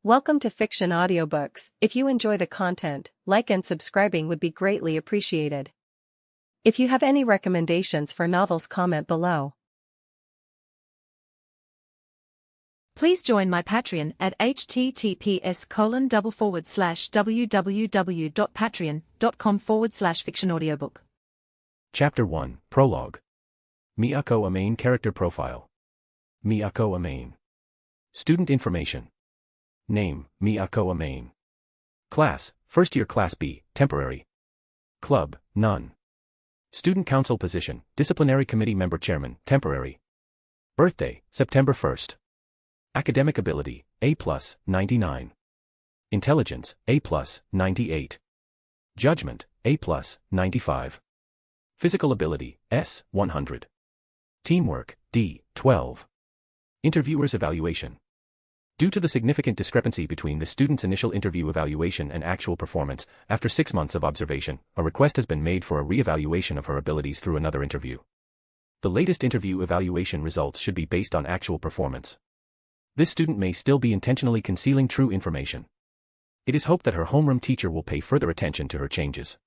Welcome to Fiction Audiobooks. If you enjoy the content, like and subscribing would be greatly appreciated. If you have any recommendations for novels, comment below. Please join my Patreon at https://www.patreon.com/fictionaudiobook. Chapter 1, Prologue. Miyako Amane Character Profile. Miyako Amane. Student Information. Name, Miyako Amane. Class, First Year Class B, Temporary. Club, None. Student Council Position, Disciplinary Committee Member Chairman, Temporary. Birthday, September 1st. Academic Ability, A+, 99. Intelligence, A+, 98. Judgment, A+, 95. Physical Ability, S, 100. Teamwork, D, 12. Interviewer's Evaluation. Due to the significant discrepancy between the student's initial interview evaluation and actual performance, after 6 months of observation, a request has been made for a re-evaluation of her abilities through another interview. The latest interview evaluation results should be based on actual performance. This student may still be intentionally concealing true information. It is hoped that her homeroom teacher will pay further attention to her changes.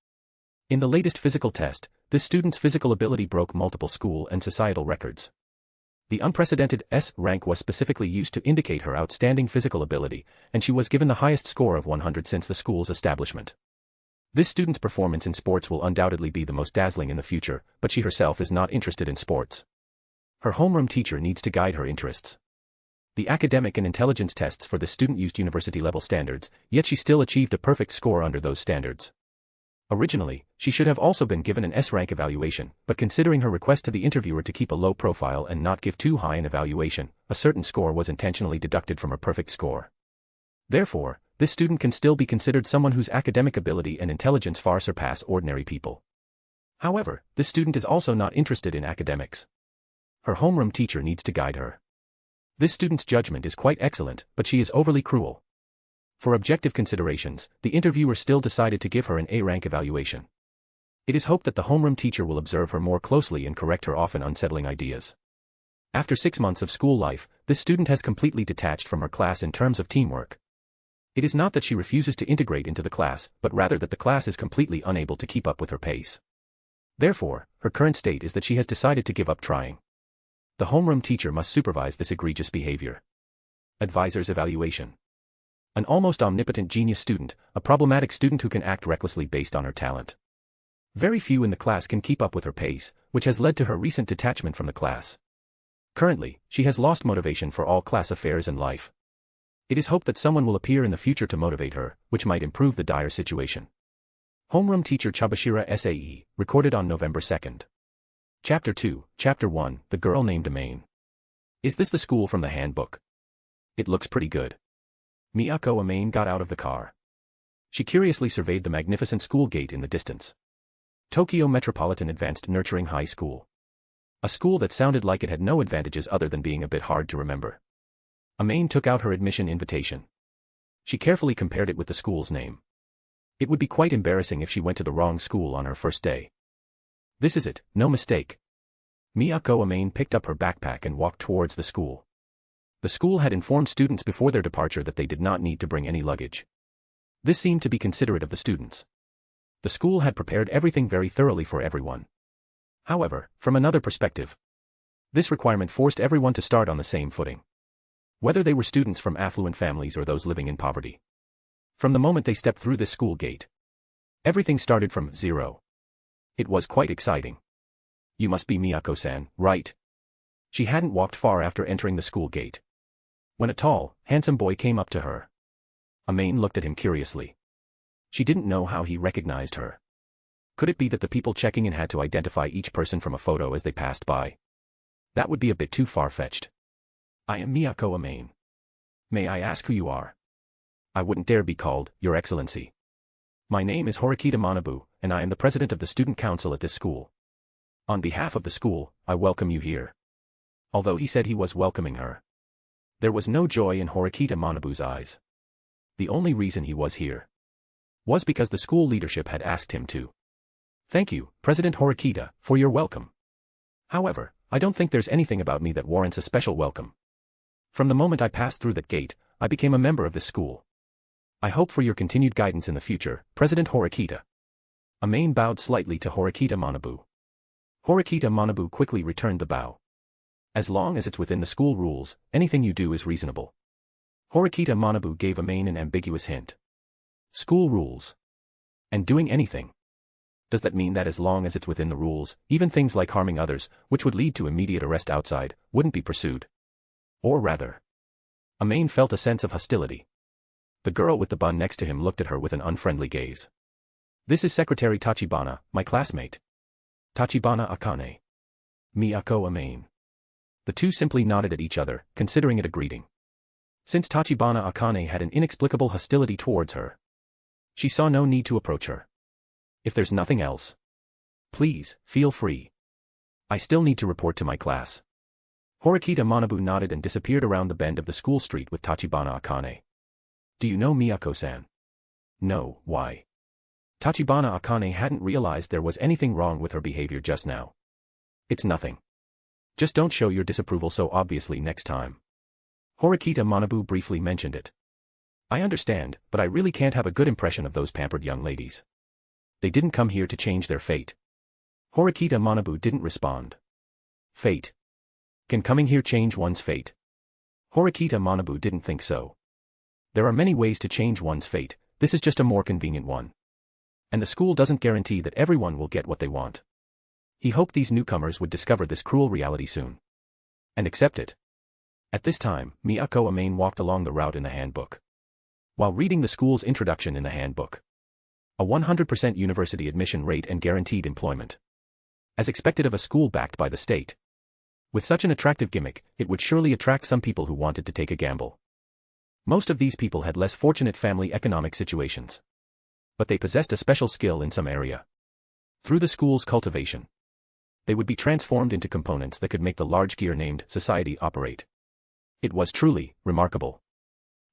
In the latest physical test, this student's physical ability broke multiple school and societal records. The unprecedented S rank was specifically used to indicate her outstanding physical ability, and she was given the highest score of 100 since the school's establishment. This student's performance in sports will undoubtedly be the most dazzling in the future, but she herself is not interested in sports. Her homeroom teacher needs to guide her interests. The academic and intelligence tests for this student used university-level standards, yet she still achieved a perfect score under those standards. Originally, she should have also been given an S-rank evaluation, but considering her request to the interviewer to keep a low profile and not give too high an evaluation, a certain score was intentionally deducted from her perfect score. Therefore, this student can still be considered someone whose academic ability and intelligence far surpass ordinary people. However, this student is also not interested in academics. Her homeroom teacher needs to guide her. This student's judgment is quite excellent, but she is overly cruel. For objective considerations, the interviewer still decided to give her an A-rank evaluation. It is hoped that the homeroom teacher will observe her more closely and correct her often unsettling ideas. After 6 months of school life, this student has completely detached from her class in terms of teamwork. It is not that she refuses to integrate into the class, but rather that the class is completely unable to keep up with her pace. Therefore, her current state is that she has decided to give up trying. The homeroom teacher must supervise this egregious behavior. Advisor's Evaluation. An almost omnipotent genius student, a problematic student who can act recklessly based on her talent. Very few in the class can keep up with her pace, which has led to her recent detachment from the class. Currently, she has lost motivation for all class affairs and life. It is hoped that someone will appear in the future to motivate her, which might improve the dire situation. Homeroom Teacher Chabashira SAE, recorded on November 2nd. Chapter 2, Chapter 1, The Girl Named Amane. Is this the school from the handbook? It looks pretty good. Miyako Amane got out of the car. She curiously surveyed the magnificent school gate in the distance. Tokyo Metropolitan Advanced Nurturing High School. A school that sounded like it had no advantages other than being a bit hard to remember. Amane took out her admission invitation. She carefully compared it with the school's name. It would be quite embarrassing if she went to the wrong school on her first day. This is it, no mistake. Miyako Amane picked up her backpack and walked towards the school. The school had informed students before their departure that they did not need to bring any luggage. This seemed to be considerate of the students. The school had prepared everything very thoroughly for everyone. However, from another perspective, this requirement forced everyone to start on the same footing. Whether they were students from affluent families or those living in poverty. From the moment they stepped through this school gate, everything started from zero. It was quite exciting. You must be Miyako-san, right? She hadn't walked far after entering the school gate, when a tall, handsome boy came up to her. Amane looked at him curiously. She didn't know how he recognized her. Could it be that the people checking in had to identify each person from a photo as they passed by? That would be a bit too far-fetched. I am Miyako Amane. May I ask who you are? I wouldn't dare be called, Your Excellency. My name is Horikita Manabu, and I am the president of the student council at this school. On behalf of the school, I welcome you here. Although he said he was welcoming her, there was no joy in Horikita Manabu's eyes. The only reason he was here was because the school leadership had asked him to. Thank you, President Horikita, for your welcome. However, I don't think there's anything about me that warrants a special welcome. From the moment I passed through that gate, I became a member of this school. I hope for your continued guidance in the future, President Horikita. Amane bowed slightly to Horikita Manabu. Horikita Manabu quickly returned the bow. As long as it's within the school rules, anything you do is reasonable. Horikita Manabu gave Amane an ambiguous hint. School rules. And doing anything. Does that mean that as long as it's within the rules, even things like harming others, which would lead to immediate arrest outside, wouldn't be pursued? Or rather, Amane felt a sense of hostility. The girl with the bun next to him looked at her with an unfriendly gaze. This is Secretary Tachibana, my classmate. Tachibana Akane. Miyako Amane. The two simply nodded at each other, considering it a greeting. Since Tachibana Akane had an inexplicable hostility towards her, she saw no need to approach her. If there's nothing else, please, feel free. I still need to report to my class. Horikita Manabu nodded and disappeared around the bend of the school street with Tachibana Akane. Do you know Miyako-san? No, why? Tachibana Akane hadn't realized there was anything wrong with her behavior just now. It's nothing. Just don't show your disapproval so obviously next time. Horikita Manabu briefly mentioned it. I understand, but I really can't have a good impression of those pampered young ladies. They didn't come here to change their fate. Horikita Manabu didn't respond. Fate. Can coming here change one's fate? Horikita Manabu didn't think so. There are many ways to change one's fate, this is just a more convenient one. And the school doesn't guarantee that everyone will get what they want. He hoped these newcomers would discover this cruel reality soon. And accept it. At this time, Miyako Amane walked along the route in the handbook. While reading the school's introduction in the handbook. A 100% university admission rate and guaranteed employment. As expected of a school backed by the state. With such an attractive gimmick, it would surely attract some people who wanted to take a gamble. Most of these people had less fortunate family economic situations. But they possessed a special skill in some area. Through the school's cultivation, they would be transformed into components that could make the large gear named society operate. It was truly remarkable.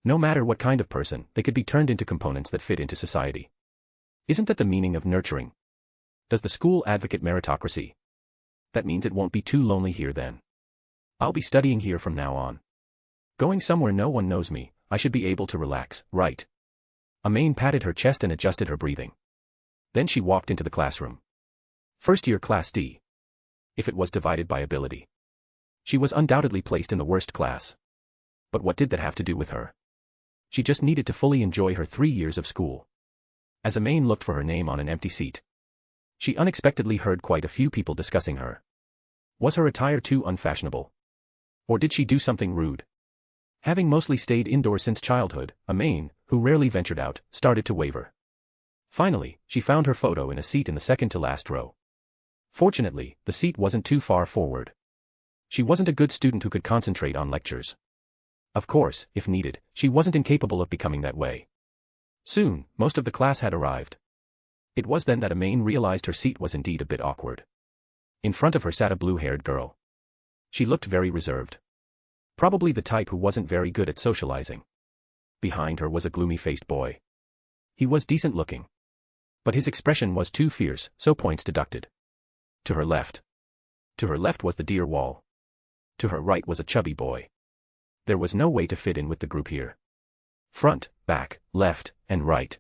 No matter what kind of person, they could be turned into components that fit into society. Isn't that the meaning of nurturing? Does the school advocate meritocracy? That means it won't be too lonely here then. I'll be studying here from now on. Going somewhere no one knows me, I should be able to relax, right? Amane patted her chest and adjusted her breathing. Then she walked into the classroom. First year Class D. If it was divided by ability, she was undoubtedly placed in the worst class. But what did that have to do with her? She just needed to fully enjoy her 3 years of school. As Amane looked for her name on an empty seat, she unexpectedly heard quite a few people discussing her. Was her attire too unfashionable? Or did she do something rude? Having mostly stayed indoors since childhood, Amane, who rarely ventured out, started to waver. Finally, she found her photo in a seat in the second-to-last row. Fortunately, the seat wasn't too far forward. She wasn't a good student who could concentrate on lectures. Of course, if needed, she wasn't incapable of becoming that way. Soon, most of the class had arrived. It was then that Amane realized her seat was indeed a bit awkward. In front of her sat a blue-haired girl. She looked very reserved. Probably the type who wasn't very good at socializing. Behind her was a gloomy-faced boy. He was decent-looking. But his expression was too fierce, so points deducted. To her left. To her left was the dear wall. To her right was a chubby boy. There was no way to fit in with the group here. Front, back, left, and right.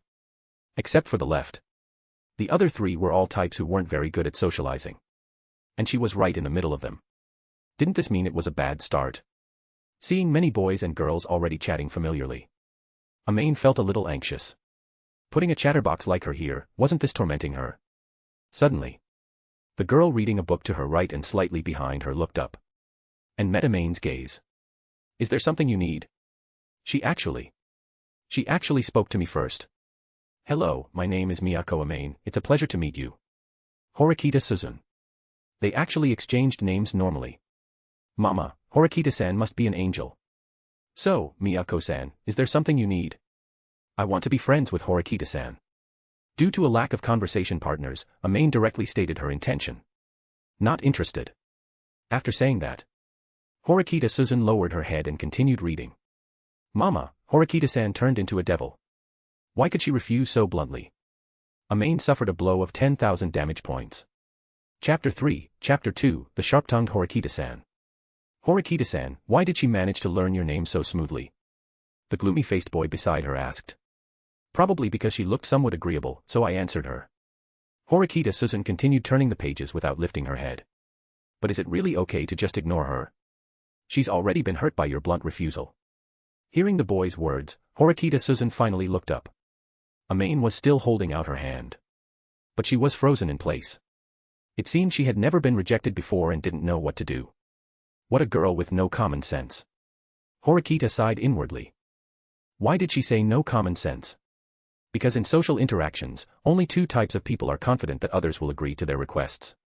Except for the left. The other three were all types who weren't very good at socializing. And she was right in the middle of them. Didn't this mean it was a bad start? Seeing many boys and girls already chatting familiarly, Amane felt a little anxious. Putting a chatterbox like her here, wasn't this tormenting her? Suddenly, the girl reading a book to her right and slightly behind her looked up. And met Amane's gaze. Is there something you need? She actually spoke to me first. Hello, my name is Miyako Amane, it's a pleasure to meet you. Horikita Suzune. They actually exchanged names normally. Mama, Horikita-san must be an angel. So, Miyako-san, is there something you need? I want to be friends with Horikita-san. Due to a lack of conversation partners, Amane directly stated her intention. Not interested. After saying that, Horikita Suzune lowered her head and continued reading. Mama, Horikita-san turned into a devil. Why could she refuse so bluntly? Amane suffered a blow of 10,000 damage points. Chapter 3, Chapter 2, The Sharp-Tongued Horikita-san. Horikita-san, why did she manage to learn your name so smoothly? The the gloomy-faced boy beside her asked. Probably because she looked somewhat agreeable, so I answered her. Horikita Suzune continued turning the pages without lifting her head. But is it really okay to just ignore her? She's already been hurt by your blunt refusal. Hearing the boy's words, Horikita Suzune finally looked up. Amane was still holding out her hand. But she was frozen in place. It seemed she had never been rejected before and didn't know what to do. What a girl with no common sense. Horikita sighed inwardly. Why did she say no common sense? Because in social interactions, only two types of people are confident that others will agree to their requests.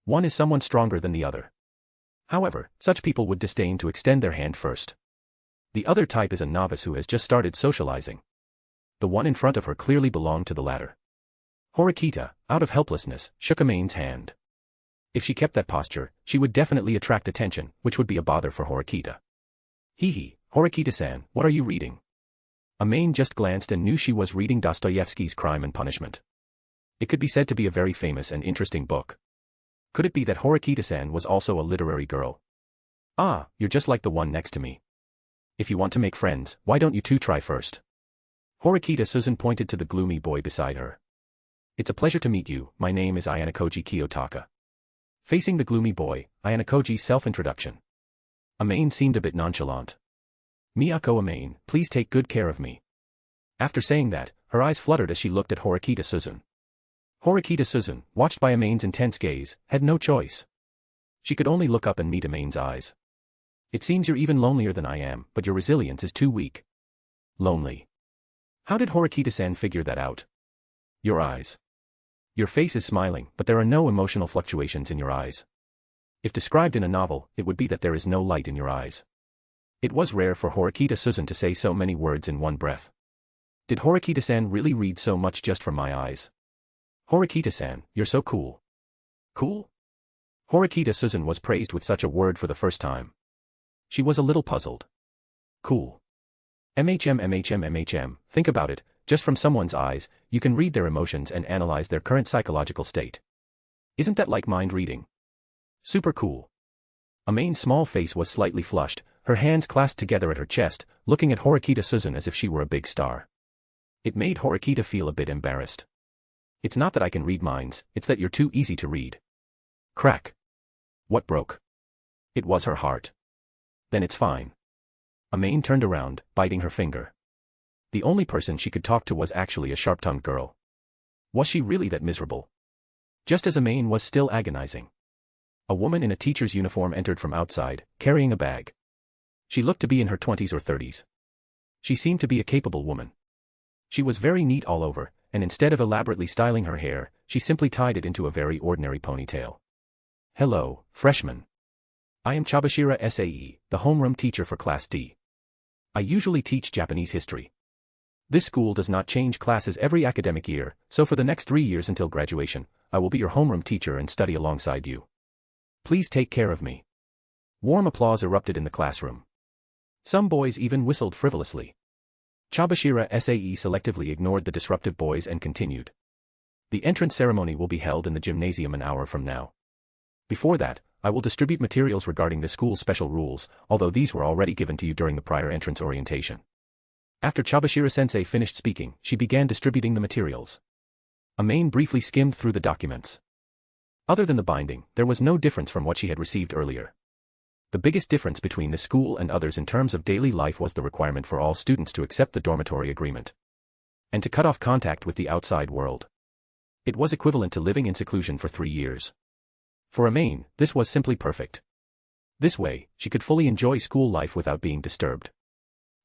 One is someone stronger than the other. However, such people would disdain to extend their hand first. The other type is a novice who has just started socializing. The one in front of her clearly belonged to the latter. Horikita, out of helplessness, shook Amane's hand. If she kept that posture, she would definitely attract attention, which would be a bother for Horikita. Hee, Horikita-san, what are you reading? Amane just glanced and knew she was reading Dostoevsky's Crime and Punishment. It could be said to be a very famous and interesting book. Could it be that Horikita-san was also a literary girl? Ah, you're just like the one next to me. If you want to make friends, why don't you two try first? Horikita Suzune pointed to the gloomy boy beside her. It's a pleasure to meet you, my name is Ayanokoji Kiyotaka. Facing the gloomy boy, Ayanokoji's self-introduction. Amane seemed a bit nonchalant. Miyako Amane, please take good care of me. After saying that, her eyes fluttered as she looked at Horikita Suzune. Horikita Suzune, watched by Amane's intense gaze, had no choice. She could only look up and meet Amane's eyes. It seems you're even lonelier than I am, but your resilience is too weak. Lonely. How did Horikita-san figure that out? Your eyes. Your face is smiling, but there are no emotional fluctuations in your eyes. If described in a novel, it would be that there is no light in your eyes. It was rare for Horikita Suzune to say so many words in one breath. Did Horikita-san really read so much just from my eyes? Horikita-san, you're so cool. Cool? Horikita Suzune was praised with such a word for the first time. She was a little puzzled. Cool. MHM, think about it, just from someone's eyes, you can read their emotions and analyze their current psychological state. Isn't that like mind reading? Super cool. Amane's small face was slightly flushed, her hands clasped together at her chest, looking at Horikita Suzune as if she were a big star. It made Horikita feel a bit embarrassed. It's not that I can read minds, it's that you're too easy to read. Crack. What broke? It was her heart. Then it's fine. Amane turned around, biting her finger. The only person she could talk to was actually a sharp-tongued girl. Was she really that miserable? Just as Amane was still agonizing. A woman in a teacher's uniform entered from outside, carrying a bag. She looked to be in her 20s or 30s. She seemed to be a capable woman. She was very neat all over, and instead of elaborately styling her hair, she simply tied it into a very ordinary ponytail. Hello, freshman. I am Chabashira Sae, the homeroom teacher for Class D. I usually teach Japanese history. This school does not change classes every academic year, so for the next 3 years until graduation, I will be your homeroom teacher and study alongside you. Please take care of me. Warm applause erupted in the classroom. Some boys even whistled frivolously. Chabashira Sae selectively ignored the disruptive boys and continued. The entrance ceremony will be held in the gymnasium an hour from now. Before that, I will distribute materials regarding the school's special rules, although these were already given to you during the prior entrance orientation. After Chabashira-sensei finished speaking, she began distributing the materials. Amane briefly skimmed through the documents. Other than the binding, there was no difference from what she had received earlier. The biggest difference between this school and others in terms of daily life was the requirement for all students to accept the dormitory agreement. And to cut off contact with the outside world. It was equivalent to living in seclusion for 3 years. For Amane, this was simply perfect. This way, she could fully enjoy school life without being disturbed.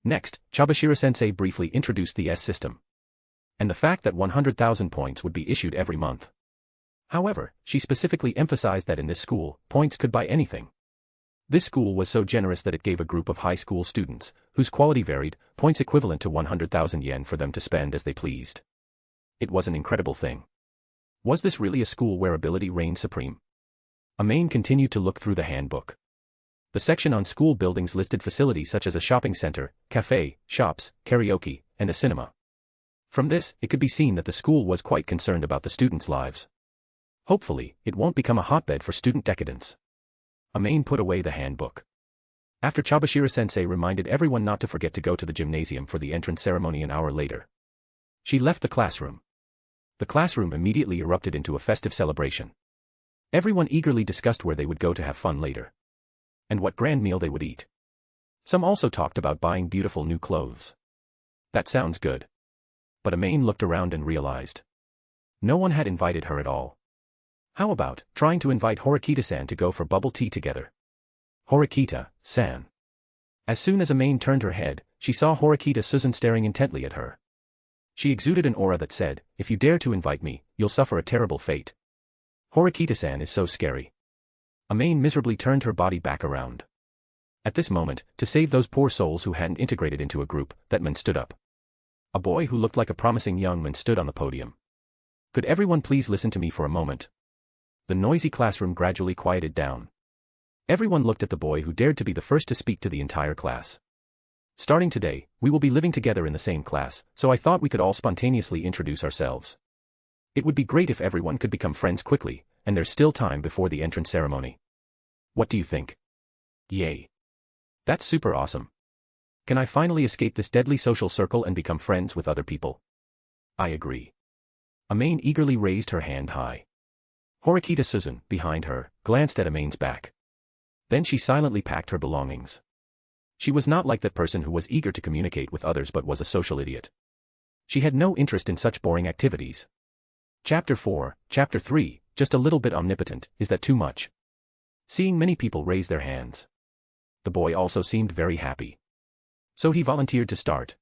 Next, Chabashira-sensei briefly introduced the S system. And the fact that 100,000 points would be issued every month. However, she specifically emphasized that in this school, points could buy anything. This school was so generous that it gave a group of high school students, whose quality varied, points equivalent to 100,000 yen for them to spend as they pleased. It was an incredible thing. Was this really a school where ability reigned supreme? Amane continued to look through the handbook. The section on school buildings listed facilities such as a shopping center, cafe, shops, karaoke, and a cinema. From this, it could be seen that the school was quite concerned about the students' lives. Hopefully, it won't become a hotbed for student decadence. Amane put away the handbook. After Chabashira-sensei reminded everyone not to forget to go to the gymnasium for the entrance ceremony an hour later, she left the classroom. The classroom immediately erupted into a festive celebration. Everyone eagerly discussed where they would go to have fun later, and what grand meal they would eat. Some also talked about buying beautiful new clothes. That sounds good. But Amane looked around and realized no one had invited her at all. How about trying to invite Horikita-san to go for bubble tea together? Horikita-san. As soon as Amane turned her head, she saw Horikita Suzune staring intently at her. She exuded an aura that said, "If you dare to invite me, you'll suffer a terrible fate." Horikita-san is so scary. Amane miserably turned her body back around. At this moment, to save those poor souls who hadn't integrated into a group, that man stood up. A boy who looked like a promising young man stood on the podium. "Could everyone please listen to me for a moment?" The noisy classroom gradually quieted down. Everyone looked at the boy who dared to be the first to speak to the entire class. "Starting today, we will be living together in the same class, so I thought we could all spontaneously introduce ourselves. It would be great if everyone could become friends quickly, and there's still time before the entrance ceremony. What do you think?" "Yay. That's super awesome. Can I finally escape this deadly social circle and become friends with other people?" "I agree." Amane eagerly raised her hand high. Horikita Suzune, behind her, glanced at Amane's back. Then she silently packed her belongings. She was not like that person who was eager to communicate with others but was a social idiot. She had no interest in such boring activities. Chapter 4, Chapter 3, just a little bit omnipotent, is that too much? Seeing many people raise their hands. The boy also seemed very happy. So he volunteered to start.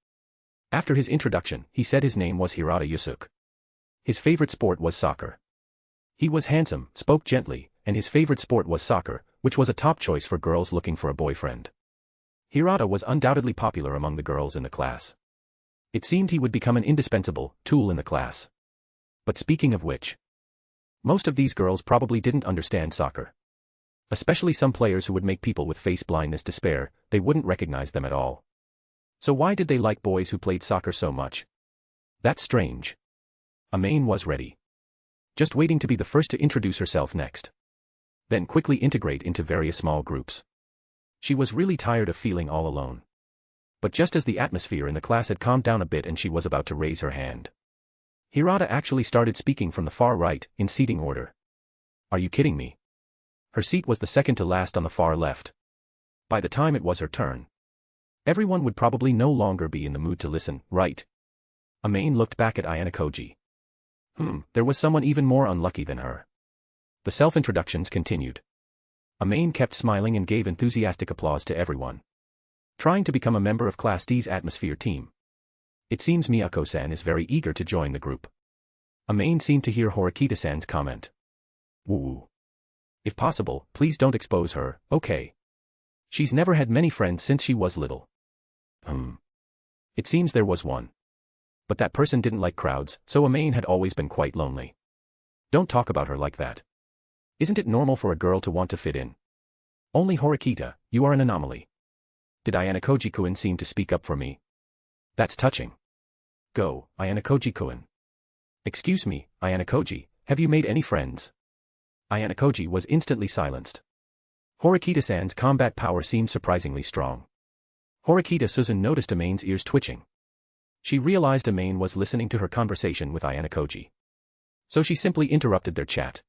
After his introduction, he said his name was Hirata Yusuke. His favorite sport was soccer. He was handsome, spoke gently, and his favorite sport was soccer, which was a top choice for girls looking for a boyfriend. Hirata was undoubtedly popular among the girls in the class. It seemed he would become an indispensable tool in the class. But speaking of which, most of these girls probably didn't understand soccer. Especially some players who would make people with face blindness despair, they wouldn't recognize them at all. So why did they like boys who played soccer so much? That's strange. Amane was ready. Just waiting to be the first to introduce herself next. Then quickly integrate into various small groups. She was really tired of feeling all alone. But just as the atmosphere in the class had calmed down a bit and she was about to raise her hand, Hirata actually started speaking from the far right, in seating order. Are you kidding me? Her seat was the second to last on the far left. By the time it was her turn, everyone would probably no longer be in the mood to listen, right? Amane looked back at Ayano-koji. There was someone even more unlucky than her. The self-introductions continued. Amane kept smiling and gave enthusiastic applause to everyone. Trying to become a member of Class D's atmosphere team. It seems Miyako-san is very eager to join the group. Amane seemed to hear Horikita-san's comment. Woo. If possible, please don't expose her, okay? She's never had many friends since she was little. It seems there was one. But that person didn't like crowds, so Amane had always been quite lonely. Don't talk about her like that. Isn't it normal for a girl to want to fit in? Only Horikita, you are an anomaly. Did Ayano-koji-kun seem to speak up for me? That's touching. Go, Ayano-koji-kun. Excuse me, Ayano-koji, have you made any friends? Ayano-koji was instantly silenced. Horikita-san's combat power seemed surprisingly strong. Horikita Suzune noticed Amane's ears twitching. She realized Amane was listening to her conversation with Ayano-koji. So she simply interrupted their chat.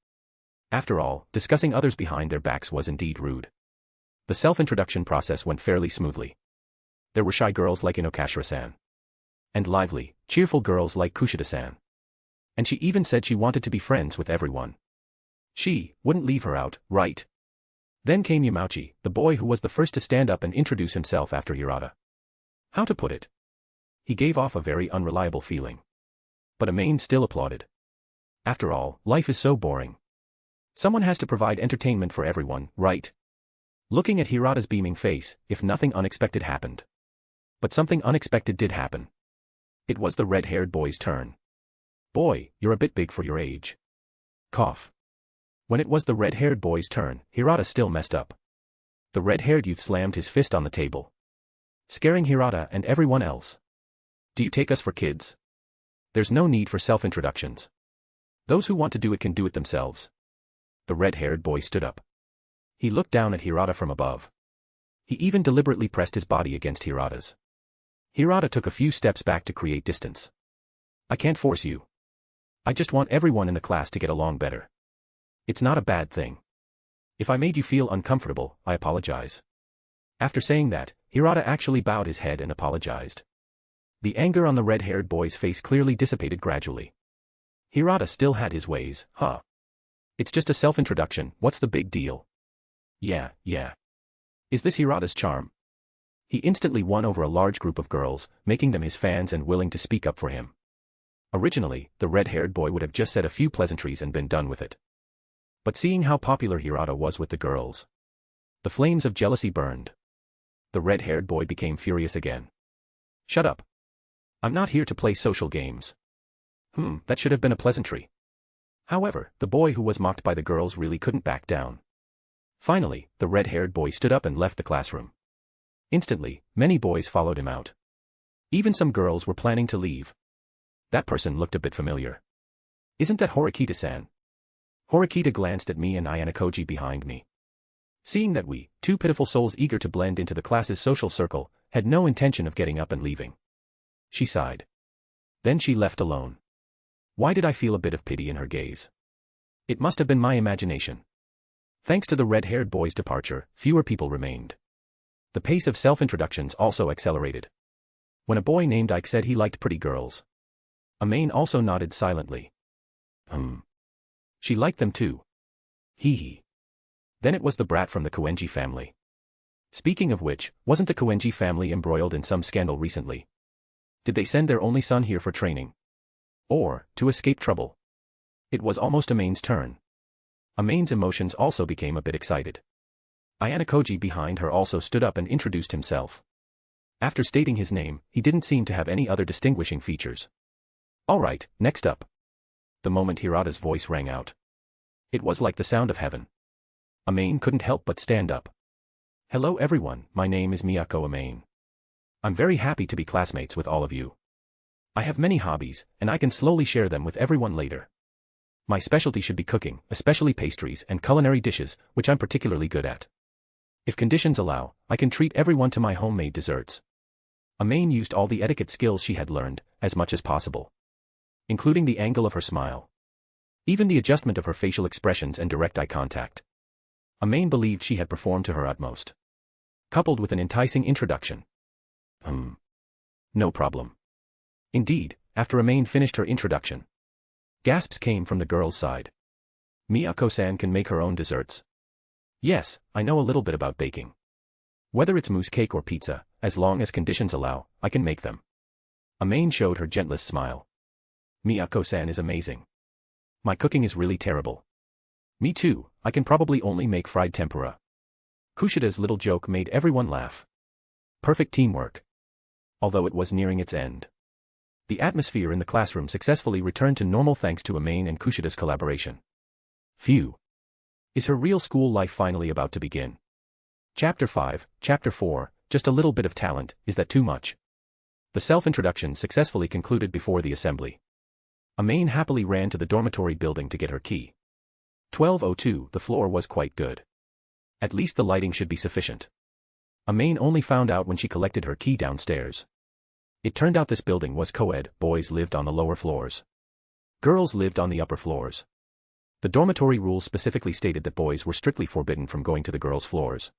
After all, discussing others behind their backs was indeed rude. The self-introduction process went fairly smoothly. There were shy girls like Inokashira-san. And lively, cheerful girls like Kushida-san. And she even said she wanted to be friends with everyone. She wouldn't leave her out, right? Then came Yamauchi, the boy who was the first to stand up and introduce himself after Hirata. How to put it? He gave off a very unreliable feeling. But Amane still applauded. After all, life is so boring. Someone has to provide entertainment for everyone, right? Looking at Hirata's beaming face, if nothing unexpected happened. But something unexpected did happen. It was the red-haired boy's turn. Boy, you're a bit big for your age. Cough. When it was the red-haired boy's turn, Hirata still messed up. The red-haired youth slammed his fist on the table, scaring Hirata and everyone else. Do you take us for kids? There's no need for self-introductions. Those who want to do it can do it themselves. The red-haired boy stood up. He looked down at Hirata from above. He even deliberately pressed his body against Hirata's. Hirata took a few steps back to create distance. I can't force you. I just want everyone in the class to get along better. It's not a bad thing. If I made you feel uncomfortable, I apologize. After saying that, Hirata actually bowed his head and apologized. The anger on the red-haired boy's face clearly dissipated gradually. Hirata still had his ways, huh? It's just a self-introduction, what's the big deal? Yeah. Is this Hirata's charm? He instantly won over a large group of girls, making them his fans and willing to speak up for him. Originally, the red-haired boy would have just said a few pleasantries and been done with it. But seeing how popular Hirata was with the girls, the flames of jealousy burned. The red-haired boy became furious again. Shut up. I'm not here to play social games. That should have been a pleasantry. However, the boy who was mocked by the girls really couldn't back down. Finally, the red-haired boy stood up and left the classroom. Instantly, many boys followed him out. Even some girls were planning to leave. That person looked a bit familiar. Isn't that Horikita-san? Horikita glanced at me and Ayanokoji behind me. Seeing that we, two pitiful souls eager to blend into the class's social circle, had no intention of getting up and leaving. She sighed. Then she left alone. Why did I feel a bit of pity in her gaze? It must have been my imagination. Thanks to the red-haired boy's departure, fewer people remained. The pace of self-introductions also accelerated. When a boy named Ike said he liked pretty girls, Amane also nodded silently. She liked them too. Hee. Then it was the brat from the Koenji family. Speaking of which, wasn't the Koenji family embroiled in some scandal recently? Did they send their only son here for training? Or, to escape trouble? It was almost Amane's turn. Amane's emotions also became a bit excited. Ayanokoji behind her also stood up and introduced himself. After stating his name, he didn't seem to have any other distinguishing features. Alright, next up. The moment Hirata's voice rang out, it was like the sound of heaven. Amane couldn't help but stand up. Hello everyone, my name is Miyako Amane. I'm very happy to be classmates with all of you. I have many hobbies, and I can slowly share them with everyone later. My specialty should be cooking, especially pastries and culinary dishes, which I'm particularly good at. If conditions allow, I can treat everyone to my homemade desserts. Amane used all the etiquette skills she had learned, as much as possible, including the angle of her smile, even the adjustment of her facial expressions and direct eye contact. Amane believed she had performed to her utmost, coupled with an enticing introduction. No problem. Indeed, after Amane finished her introduction, gasps came from the girl's side. Miyako-san can make her own desserts. Yes, I know a little bit about baking. Whether it's mousse cake or pizza, as long as conditions allow, I can make them. Amane showed her gentlest smile. Miyako-san is amazing. My cooking is really terrible. Me too, I can probably only make fried tempura. Kushida's little joke made everyone laugh. Perfect teamwork. Although it was nearing its end, the atmosphere in the classroom successfully returned to normal thanks to Amane and Kushida's collaboration. Phew. Is her real school life finally about to begin? Chapter 5, Chapter 4, just a little bit of talent, is that too much? The self-introduction successfully concluded before the assembly. Amane happily ran to the dormitory building to get her key. 1202, the floor was quite good. At least the lighting should be sufficient. Amane only found out when she collected her key downstairs. It turned out this building was co-ed, boys lived on the lower floors. Girls lived on the upper floors. The dormitory rules specifically stated that boys were strictly forbidden from going to the girls' floors.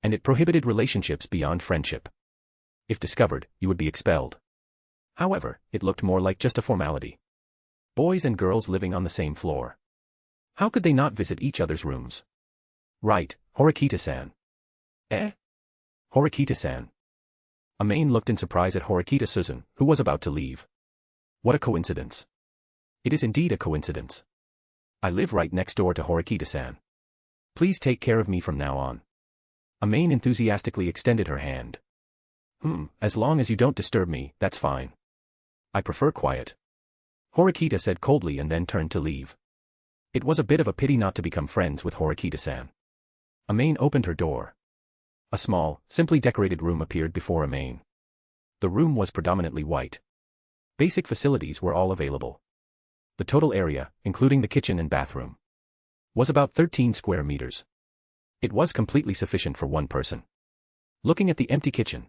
And it prohibited relationships beyond friendship. If discovered, you would be expelled. However, it looked more like just a formality. Boys and girls living on the same floor. How could they not visit each other's rooms? Right, Horikita-san. Horikita-san. Amane looked in surprise at Horikita Suzune, who was about to leave. What a coincidence. It is indeed a coincidence. I live right next door to Horikita-san. Please take care of me from now on. Amane enthusiastically extended her hand. As long as you don't disturb me, that's fine. I prefer quiet. Horikita said coldly and then turned to leave. It was a bit of a pity not to become friends with Horikita-san. Amane opened her door. A small, simply decorated room appeared before Amane. The room was predominantly white. Basic facilities were all available. The total area, including the kitchen and bathroom, was about 13 square meters. It was completely sufficient for one person. Looking at the empty kitchen,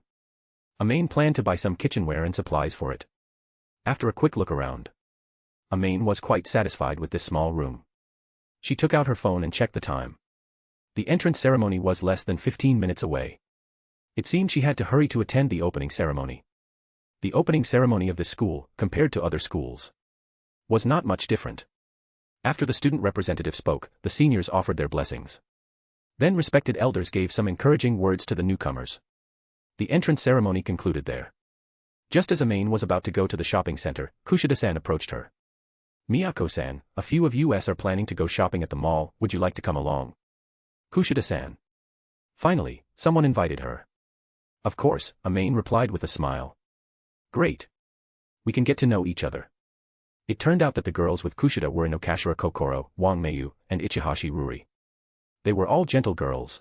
Amane planned to buy some kitchenware and supplies for it. After a quick look around, Amane was quite satisfied with this small room. She took out her phone and checked the time. The entrance ceremony was less than 15 minutes away. It seemed she had to hurry to attend the opening ceremony. The opening ceremony of this school, compared to other schools, was not much different. After the student representative spoke, the seniors offered their blessings. Then respected elders gave some encouraging words to the newcomers. The entrance ceremony concluded there. Just as Amane was about to go to the shopping center, Kushida-san approached her. Miyako-san, a few of us are planning to go shopping at the mall, would you like to come along? Kushida-san. Finally, someone invited her. Of course, Amane replied with a smile. Great. We can get to know each other. It turned out that the girls with Kushida were Inokashira Kokoro, Wang Meiyu, and Ichihashi Ruri. They were all gentle girls.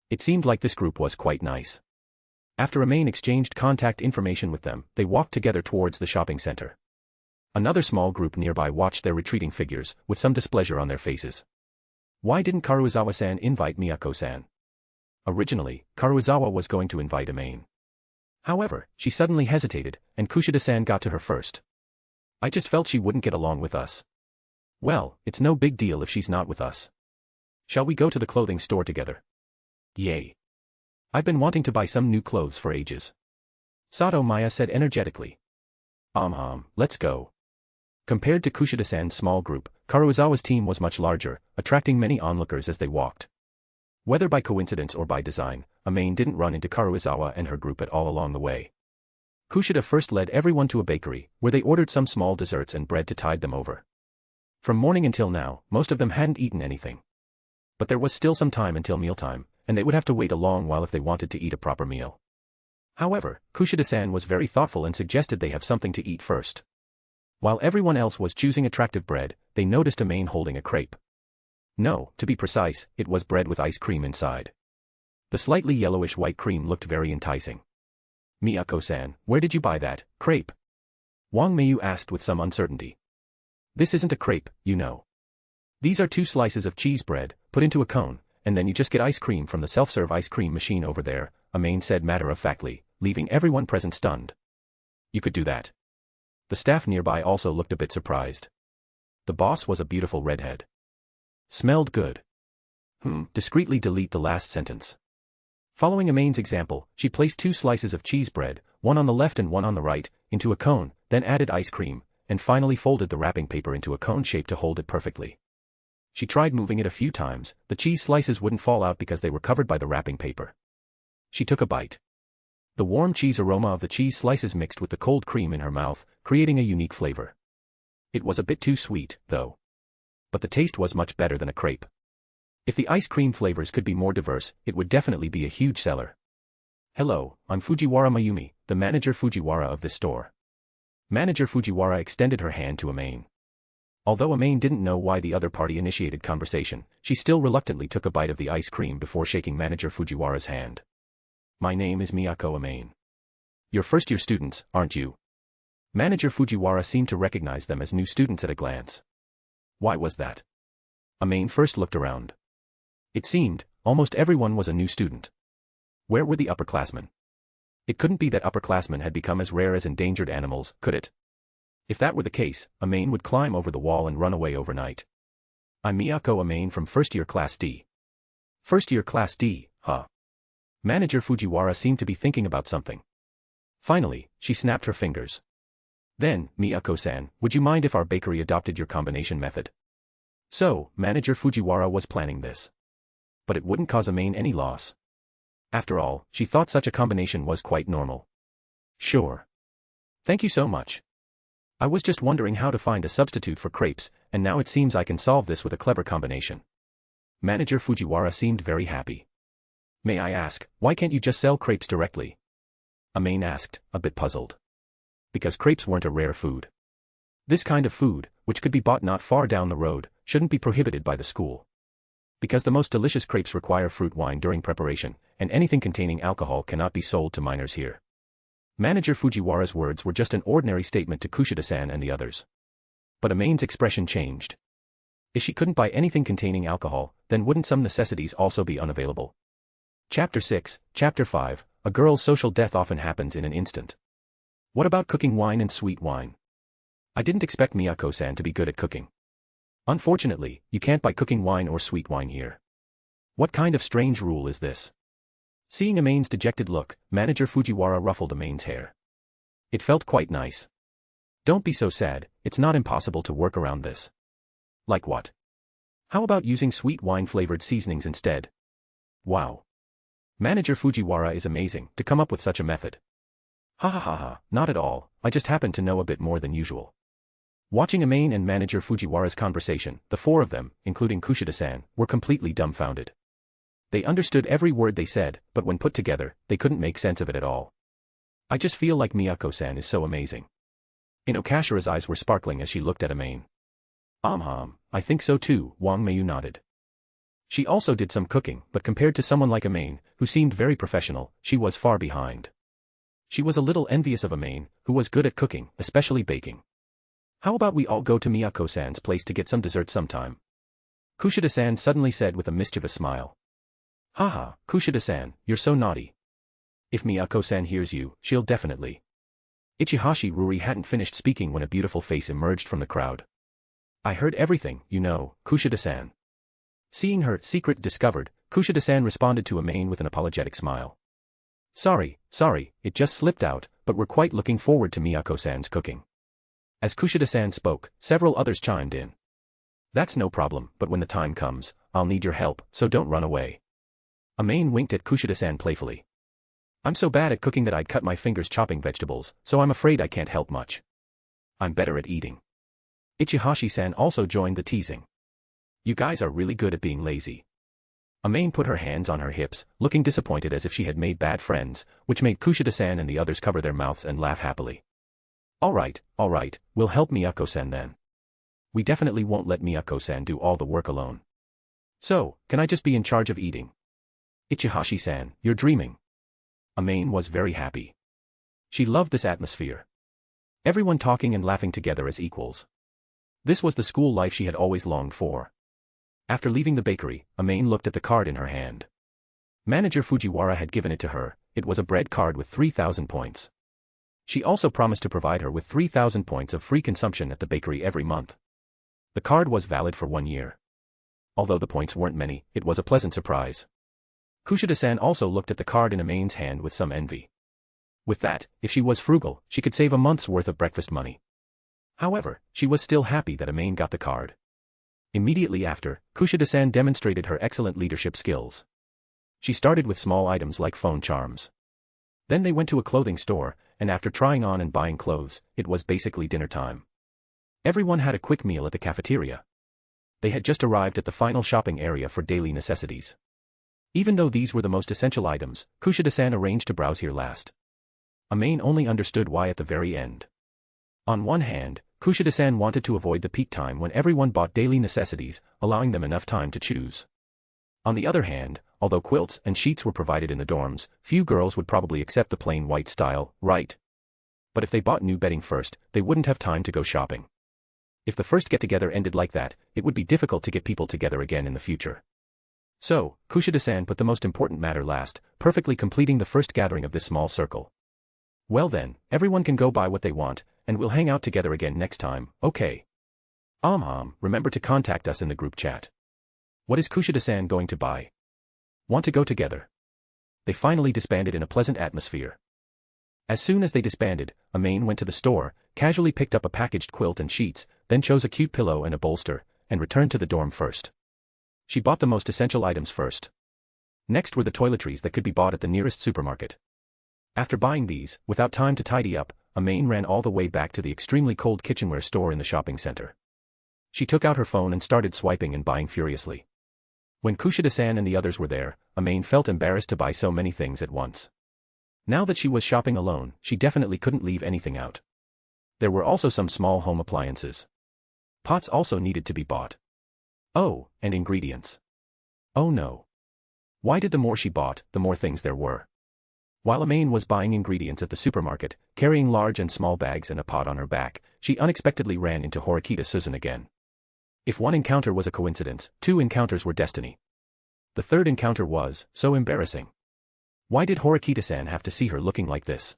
It seemed like this group was quite nice. After Amane exchanged contact information with them, they walked together towards the shopping center. Another small group nearby watched their retreating figures, with some displeasure on their faces. Why didn't Karuizawa-san invite Miyako-san? Originally, Karuizawa was going to invite Amane. However, she suddenly hesitated, and Kushida-san got to her first. I just felt she wouldn't get along with us. Well, it's no big deal if she's not with us. Shall we go to the clothing store together? Yay. I've been wanting to buy some new clothes for ages. Sato Maya said energetically. Let's go. Compared to Kushida-san's small group, Karuizawa's team was much larger, attracting many onlookers as they walked. Whether by coincidence or by design, Amane didn't run into Karuizawa and her group at all along the way. Kushida first led everyone to a bakery, where they ordered some small desserts and bread to tide them over. From morning until now, most of them hadn't eaten anything. But there was still some time until mealtime, and they would have to wait a long while if they wanted to eat a proper meal. However, Kushida-san was very thoughtful and suggested they have something to eat first. While everyone else was choosing attractive bread, they noticed Amane holding a crepe. No, to be precise, it was bread with ice cream inside. The slightly yellowish white cream looked very enticing. Miyako-san, where did you buy that crepe? Wang Meiyu asked with some uncertainty. This isn't a crepe, you know. These are 2 slices of cheese bread, put into a cone, and then you just get ice cream from the self-serve ice cream machine over there, Amane said matter-of-factly, leaving everyone present stunned. You could do that. The staff nearby also looked a bit surprised. The boss was a beautiful redhead. Smelled good. Discreetly delete the last sentence. Following Amane's example, she placed 2 slices of cheese bread, one on the left and one on the right, into a cone, then added ice cream, and finally folded the wrapping paper into a cone shape to hold it perfectly. She tried moving it a few times, the cheese slices wouldn't fall out because they were covered by the wrapping paper. She took a bite. The warm cheese aroma of the cheese slices mixed with the cold cream in her mouth, creating a unique flavor. It was a bit too sweet, though. But the taste was much better than a crepe. If the ice cream flavors could be more diverse, it would definitely be a huge seller. Hello, I'm Fujiwara Mayumi, the manager Fujiwara of this store. Manager Fujiwara extended her hand to Amane. Although Amane didn't know why the other party initiated conversation, she still reluctantly took a bite of the ice cream before shaking Manager Fujiwara's hand. My name is Miyako Amane. You're first-year students, aren't you? Manager Fujiwara seemed to recognize them as new students at a glance. Why was that? Amane first looked around. It seemed, almost everyone was a new student. Where were the upperclassmen? It couldn't be that upperclassmen had become as rare as endangered animals, could it? If that were the case, Amane would climb over the wall and run away overnight. I'm Miyako Amane from first-year Class D. First-year Class D, huh? Manager Fujiwara seemed to be thinking about something. Finally, she snapped her fingers. Then, Miyako-san, would you mind if our bakery adopted your combination method? So, Manager Fujiwara was planning this. But it wouldn't cause Amane any loss. After all, she thought such a combination was quite normal. Sure. Thank you so much. I was just wondering how to find a substitute for crepes, and now it seems I can solve this with a clever combination. Manager Fujiwara seemed very happy. May I ask, why can't you just sell crepes directly? Amane asked, a bit puzzled. Because crepes weren't a rare food. This kind of food, which could be bought not far down the road, shouldn't be prohibited by the school. Because the most delicious crepes require fruit wine during preparation, and anything containing alcohol cannot be sold to minors here. Manager Fujiwara's words were just an ordinary statement to Kushida-san and the others. But Amane's expression changed. If she couldn't buy anything containing alcohol, then wouldn't some necessities also be unavailable? Chapter 6, Chapter 5, A girl's social death often happens in an instant. What about cooking wine and sweet wine? I didn't expect Miyako-san to be good at cooking. Unfortunately, you can't buy cooking wine or sweet wine here. What kind of strange rule is this? Seeing Amane's dejected look, Manager Fujiwara ruffled Amane's hair. It felt quite nice. Don't be so sad, it's not impossible to work around this. Like what? How about using sweet wine-flavored seasonings instead? Wow. Manager Fujiwara is amazing to come up with such a method. Ha ha ha ha, not at all, I just happen to know a bit more than usual. Watching Amane and Manager Fujiwara's conversation, the four of them, including Kushida-san, were completely dumbfounded. They understood every word they said, but when put together, they couldn't make sense of it at all. I just feel like Miyako-san is so amazing. Inokashira's eyes were sparkling as she looked at Amane. I think so too, Wang Meiyu nodded. She also did some cooking, but compared to someone like Amane, who seemed very professional, she was far behind. She was a little envious of Amane, who was good at cooking, especially baking. How about we all go to Miyako-san's place to get some dessert sometime? Kushida-san suddenly said with a mischievous smile. Haha, Kushida-san, you're so naughty. If Miyako-san hears you, she'll definitely. Ichihashi Ruri hadn't finished speaking when a beautiful face emerged from the crowd. I heard everything, you know, Kushida-san. Seeing her secret discovered, Kushida-san responded to Amane with an apologetic smile. Sorry, it just slipped out, but we're quite looking forward to Miyako-san's cooking. As Kushida-san spoke, several others chimed in. That's no problem, but when the time comes, I'll need your help, so don't run away. Amane winked at Kushida-san playfully. I'm so bad at cooking that I'd cut my fingers chopping vegetables, so I'm afraid I can't help much. I'm better at eating. Ichihashi-san also joined the teasing. You guys are really good at being lazy. Amane put her hands on her hips, looking disappointed as if she had made bad friends, which made Kushida-san and the others cover their mouths and laugh happily. Alright, we'll help Miyako-san then. We definitely won't let Miyako-san do all the work alone. So, can I just be in charge of eating? Ichihashi-san, you're dreaming. Amane was very happy. She loved this atmosphere. Everyone talking and laughing together as equals. This was the school life she had always longed for. After leaving the bakery, Amane looked at the card in her hand. Manager Fujiwara had given it to her. It was a bread card with 3,000 points. She also promised to provide her with 3,000 points of free consumption at the bakery every month. The card was valid for 1 year. Although the points weren't many, it was a pleasant surprise. Kushida-san also looked at the card in Amane's hand with some envy. With that, if she was frugal, she could save a month's worth of breakfast money. However, she was still happy that Amane got the card. Immediately after, Kushida-san demonstrated her excellent leadership skills. She started with small items like phone charms. Then they went to a clothing store, and after trying on and buying clothes, it was basically dinner time. Everyone had a quick meal at the cafeteria. They had just arrived at the final shopping area for daily necessities. Even though these were the most essential items, Kushida-san arranged to browse here last. Amane only understood why at the very end. On one hand, Kushida-san wanted to avoid the peak time when everyone bought daily necessities, allowing them enough time to choose. On the other hand, although quilts and sheets were provided in the dorms, few girls would probably accept the plain white style, right? But if they bought new bedding first, they wouldn't have time to go shopping. If the first get-together ended like that, it would be difficult to get people together again in the future. So, Kushida-san put the most important matter last, perfectly completing the first gathering of this small circle. Well then, everyone can go buy what they want, and we'll hang out together again next time, okay? Remember to contact us in the group chat. What is Kushida-san going to buy? Want to go together? They finally disbanded in a pleasant atmosphere. As soon as they disbanded, Amane went to the store, casually picked up a packaged quilt and sheets, then chose a cute pillow and a bolster, and returned to the dorm first. She bought the most essential items first. Next were the toiletries that could be bought at the nearest supermarket. After buying these, without time to tidy up, Amane ran all the way back to the extremely cold kitchenware store in the shopping center. She took out her phone and started swiping and buying furiously. When Kushida-san and the others were there, Amane felt embarrassed to buy so many things at once. Now that she was shopping alone, she definitely couldn't leave anything out. There were also some small home appliances. Pots also needed to be bought. Oh, and ingredients. Oh no. Why did the more she bought, the more things there were? While Amane was buying ingredients at the supermarket, carrying large and small bags and a pot on her back, she unexpectedly ran into Horikita Suzune again. If one encounter was a coincidence, two encounters were destiny. The third encounter was so embarrassing. Why did Horikita-san have to see her looking like this?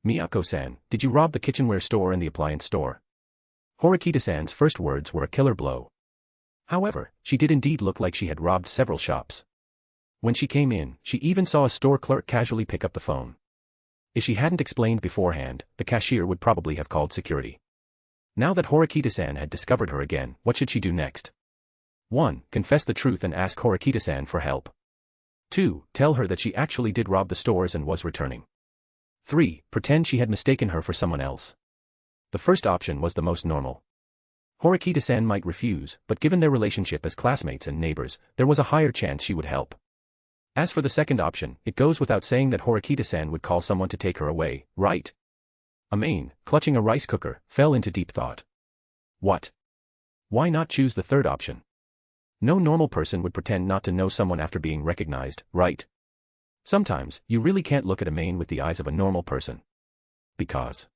Miyako-san, did you rob the kitchenware store and the appliance store? Horikita-san's first words were a killer blow. However, she did indeed look like she had robbed several shops. When she came in, she even saw a store clerk casually pick up the phone. If she hadn't explained beforehand, the cashier would probably have called security. Now that Horikita-san had discovered her again, what should she do next? 1. Confess the truth and ask Horikita-san for help. 2. Tell her that she actually did rob the stores and was returning. 3. Pretend she had mistaken her for someone else. The first option was the most normal. Horikita-san might refuse, but given their relationship as classmates and neighbors, there was a higher chance she would help. As for the second option, it goes without saying that Horikita-san would call someone to take her away, right? Amane, clutching a rice cooker, fell into deep thought. What? Why not choose the third option? No normal person would pretend not to know someone after being recognized, right? Sometimes, you really can't look at Amane with the eyes of a normal person. Because.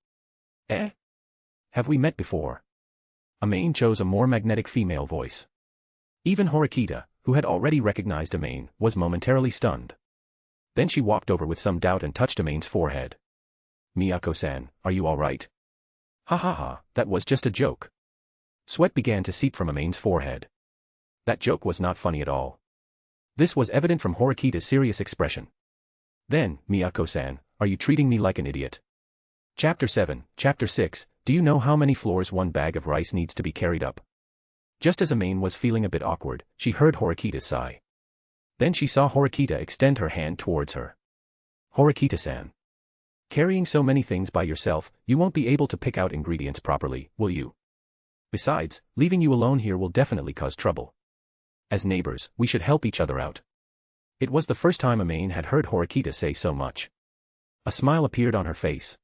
Have we met before? Amane chose a more magnetic female voice. Even Horikita, who had already recognized Amane, was momentarily stunned. Then she walked over with some doubt and touched Amane's forehead. Miyako-san, are you alright? Ha ha ha, that was just a joke. Sweat began to seep from Amane's forehead. That joke was not funny at all. This was evident from Horikita's serious expression. Then, Miyako-san, are you treating me like an idiot? Chapter 7, Chapter 6, do you know how many floors one bag of rice needs to be carried up? Just as Amane was feeling a bit awkward, she heard Horikita sigh. Then she saw Horikita extend her hand towards her. Horikita-san. Carrying so many things by yourself, you won't be able to pick out ingredients properly, will you? Besides, leaving you alone here will definitely cause trouble. As neighbors, we should help each other out. It was the first time Amane had heard Horikita say so much. A smile appeared on her face.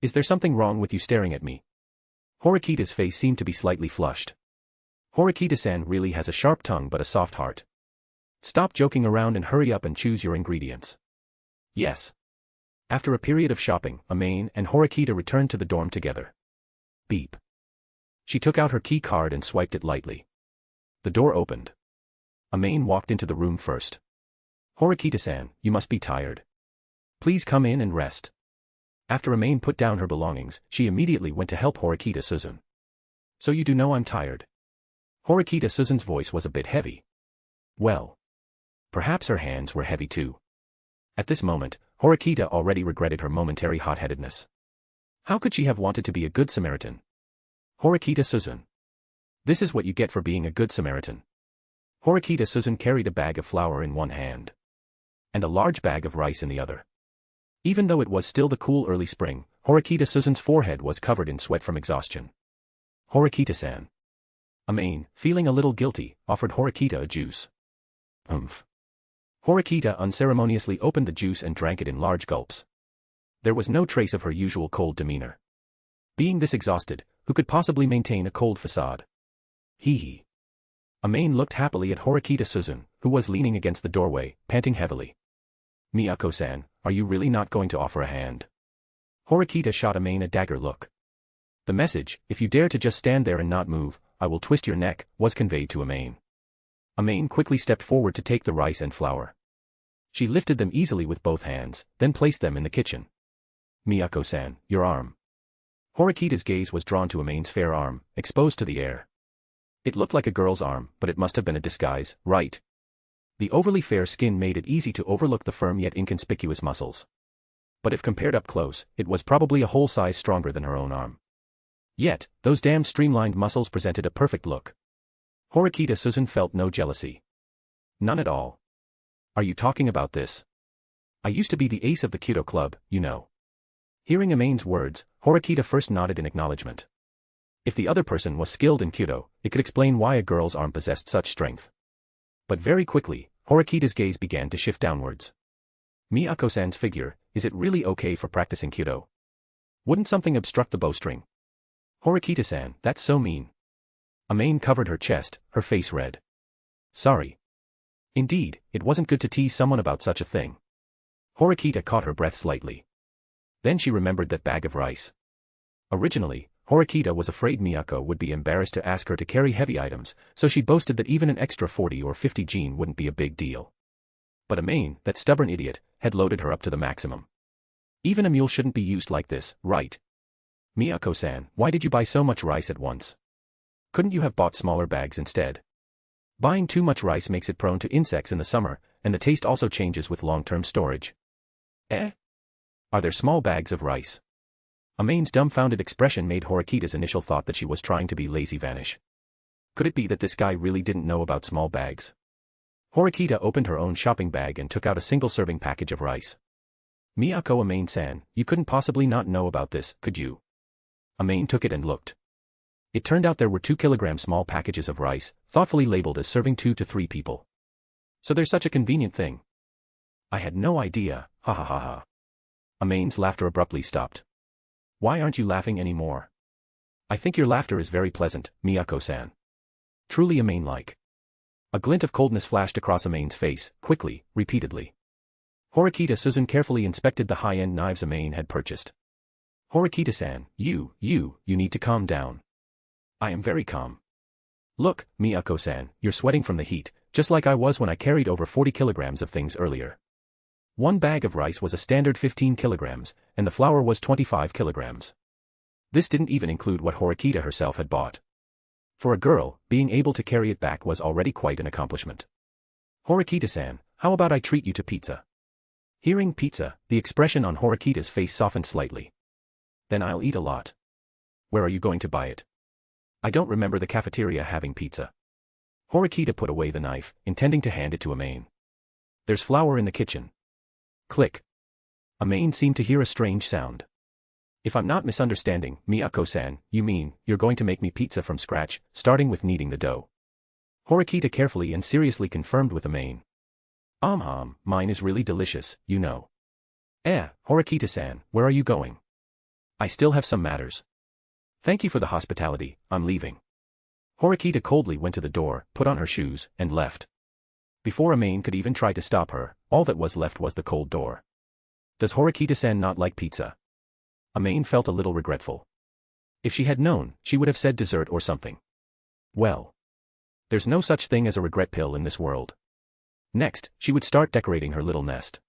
Is there something wrong with you staring at me? Horikita's face seemed to be slightly flushed. Horikita-san really has a sharp tongue but a soft heart. Stop joking around and hurry up and choose your ingredients. Yes. After a period of shopping, Amane and Horikita returned to the dorm together. Beep. She took out her key card and swiped it lightly. The door opened. Amane walked into the room first. Horikita-san, you must be tired. Please come in and rest. After Amane put down her belongings, she immediately went to help Horikita Suzune. So you do know I'm tired. Horikita Suzune's voice was a bit heavy. Well. Perhaps her hands were heavy too. At this moment, Horikita already regretted her momentary hot-headedness. How could she have wanted to be a good Samaritan? Horikita Suzune. This is what you get for being a good Samaritan. Horikita Suzune carried a bag of flour in one hand. And a large bag of rice in the other. Even though it was still the cool early spring, Horikita Suzune's forehead was covered in sweat from exhaustion. Horikita-san. Amane, feeling a little guilty, offered Horikita a juice. Horikita unceremoniously opened the juice and drank it in large gulps. There was no trace of her usual cold demeanor. Being this exhausted, who could possibly maintain a cold facade? Hee hee. Amane looked happily at Horikita Suzune, who was leaning against the doorway, panting heavily. Miyako-san, are you really not going to offer a hand? Horikita shot Amane a dagger look. The message, if you dare to just stand there and not move, I will twist your neck, was conveyed to Amane. Amane quickly stepped forward to take the rice and flour. She lifted them easily with both hands, then placed them in the kitchen. Miyako-san, your arm. Horikita's gaze was drawn to Amane's fair arm, exposed to the air. It looked like a girl's arm, but it must have been a disguise, right? The overly fair skin made it easy to overlook the firm yet inconspicuous muscles. But if compared up close, it was probably a whole size stronger than her own arm. Yet, those damn streamlined muscles presented a perfect look. Horikita Suzune felt no jealousy. None at all. Are you talking about this? I used to be the ace of the Kyudo club, you know. Hearing Amane's words, Horikita first nodded in acknowledgement. If the other person was skilled in Kyudo, it could explain why a girl's arm possessed such strength. But very quickly, Horikita's gaze began to shift downwards. Miyako-san's figure, is it really okay for practicing Kyudo? Wouldn't something obstruct the bowstring? Horikita-san, that's so mean. Amane covered her chest, her face red. Sorry. Indeed, it wasn't good to tease someone about such a thing. Horikita caught her breath slightly. Then she remembered that bag of rice. Originally, Horikita was afraid Miyako would be embarrassed to ask her to carry heavy items, so she boasted that even an extra 40 or 50 jean wouldn't be a big deal. But Amane, that stubborn idiot, had loaded her up to the maximum. Even a mule shouldn't be used like this, right? Miyako-san, why did you buy so much rice at once? Couldn't you have bought smaller bags instead? Buying too much rice makes it prone to insects in the summer, and the taste also changes with long-term storage. Eh? Are there small bags of rice? Amane's dumbfounded expression made Horikita's initial thought that she was trying to be lazy vanish. Could it be that this guy really didn't know about small bags? Horikita opened her own shopping bag and took out a single-serving package of rice. Miyako Amane-san, you couldn't possibly not know about this, could you? Amane took it and looked. It turned out there were 2-kilogram small packages of rice, thoughtfully labeled as serving 2 to 3 people. So there's such a convenient thing. I had no idea, ha ha ha ha. Amane's laughter abruptly stopped. Why aren't you laughing anymore? I think your laughter is very pleasant, Miyako-san. Truly Amane-like. A glint of coldness flashed across Amane's face, quickly, repeatedly. Horikita Suzune carefully inspected the high-end knives Amane had purchased. Horikita-san, you need to calm down. I am very calm. Look, Miyako-san, you're sweating from the heat, just like I was when I carried over 40 kilograms of things earlier. One bag of rice was a standard 15 kilograms, and the flour was 25 kilograms. This didn't even include what Horikita herself had bought. For a girl, being able to carry it back was already quite an accomplishment. Horikita-san, how about I treat you to pizza? Hearing pizza, the expression on Horikita's face softened slightly. Then I'll eat a lot. Where are you going to buy it? I don't remember the cafeteria having pizza. Horikita put away the knife, intending to hand it to Amane. There's flour in the kitchen. Click. Amane seemed to hear a strange sound. If I'm not misunderstanding, Miyako-san, you mean, you're going to make me pizza from scratch, starting with kneading the dough. Horikita carefully and seriously confirmed with Amane. Mine is really delicious, you know. Horikita-san, where are you going? I still have some matters. Thank you for the hospitality, I'm leaving. Horikita coldly went to the door, put on her shoes, and left. Before Amane could even try to stop her, all that was left was the cold door. Does Horikita-san not like pizza? Amane felt a little regretful. If she had known, she would have said dessert or something. Well. There's no such thing as a regret pill in this world. Next, she would start decorating her little nest.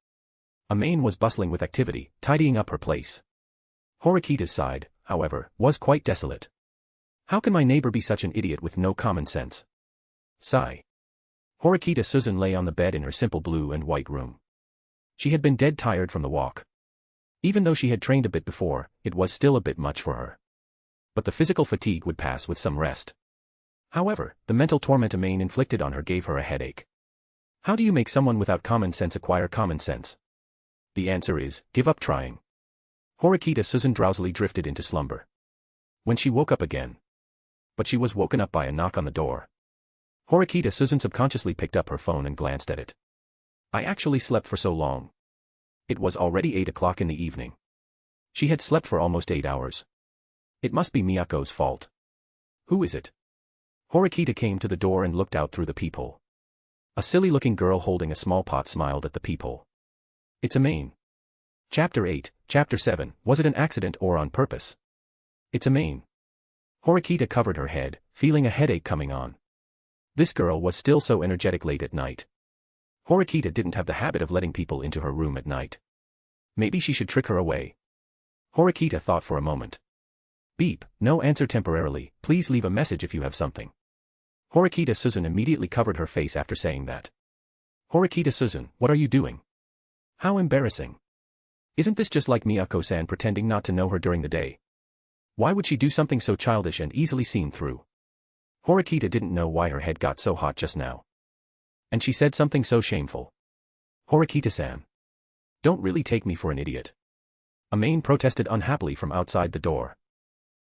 Amane was bustling with activity, tidying up her place. Horikita's side, however, was quite desolate. How can my neighbor be such an idiot with no common sense? Sigh. Horikita Suzune lay on the bed in her simple blue and white room. She had been dead tired from the walk. Even though she had trained a bit before, it was still a bit much for her. But the physical fatigue would pass with some rest. However, the mental torment Amane inflicted on her gave her a headache. How do you make someone without common sense acquire common sense? The answer is, give up trying. Horikita Suzune drowsily drifted into slumber. When she woke up again. But she was woken up by a knock on the door. Horikita Suzune subconsciously picked up her phone and glanced at it. I actually slept for so long. It was already 8 o'clock in the evening. She had slept for almost 8 hours. It must be Miyako's fault. Who is it? Horikita came to the door and looked out through the peephole. A silly-looking girl holding a small pot smiled at the peephole. It's Amane. Chapter 8, Chapter 7, was it an accident or on purpose? It's Amane. Horikita covered her head, feeling a headache coming on. This girl was still so energetic late at night. Horikita didn't have the habit of letting people into her room at night. Maybe she should trick her away. Horikita thought for a moment. Beep, no answer temporarily, please leave a message if you have something. Horikita Suzune immediately covered her face after saying that. Horikita Suzune, what are you doing? How embarrassing. Isn't this just like Miyako-san pretending not to know her during the day? Why would she do something so childish and easily seen through? Horikita didn't know why her head got so hot just now. And she said something so shameful. Horikita-san. Don't really take me for an idiot. Amane protested unhappily from outside the door.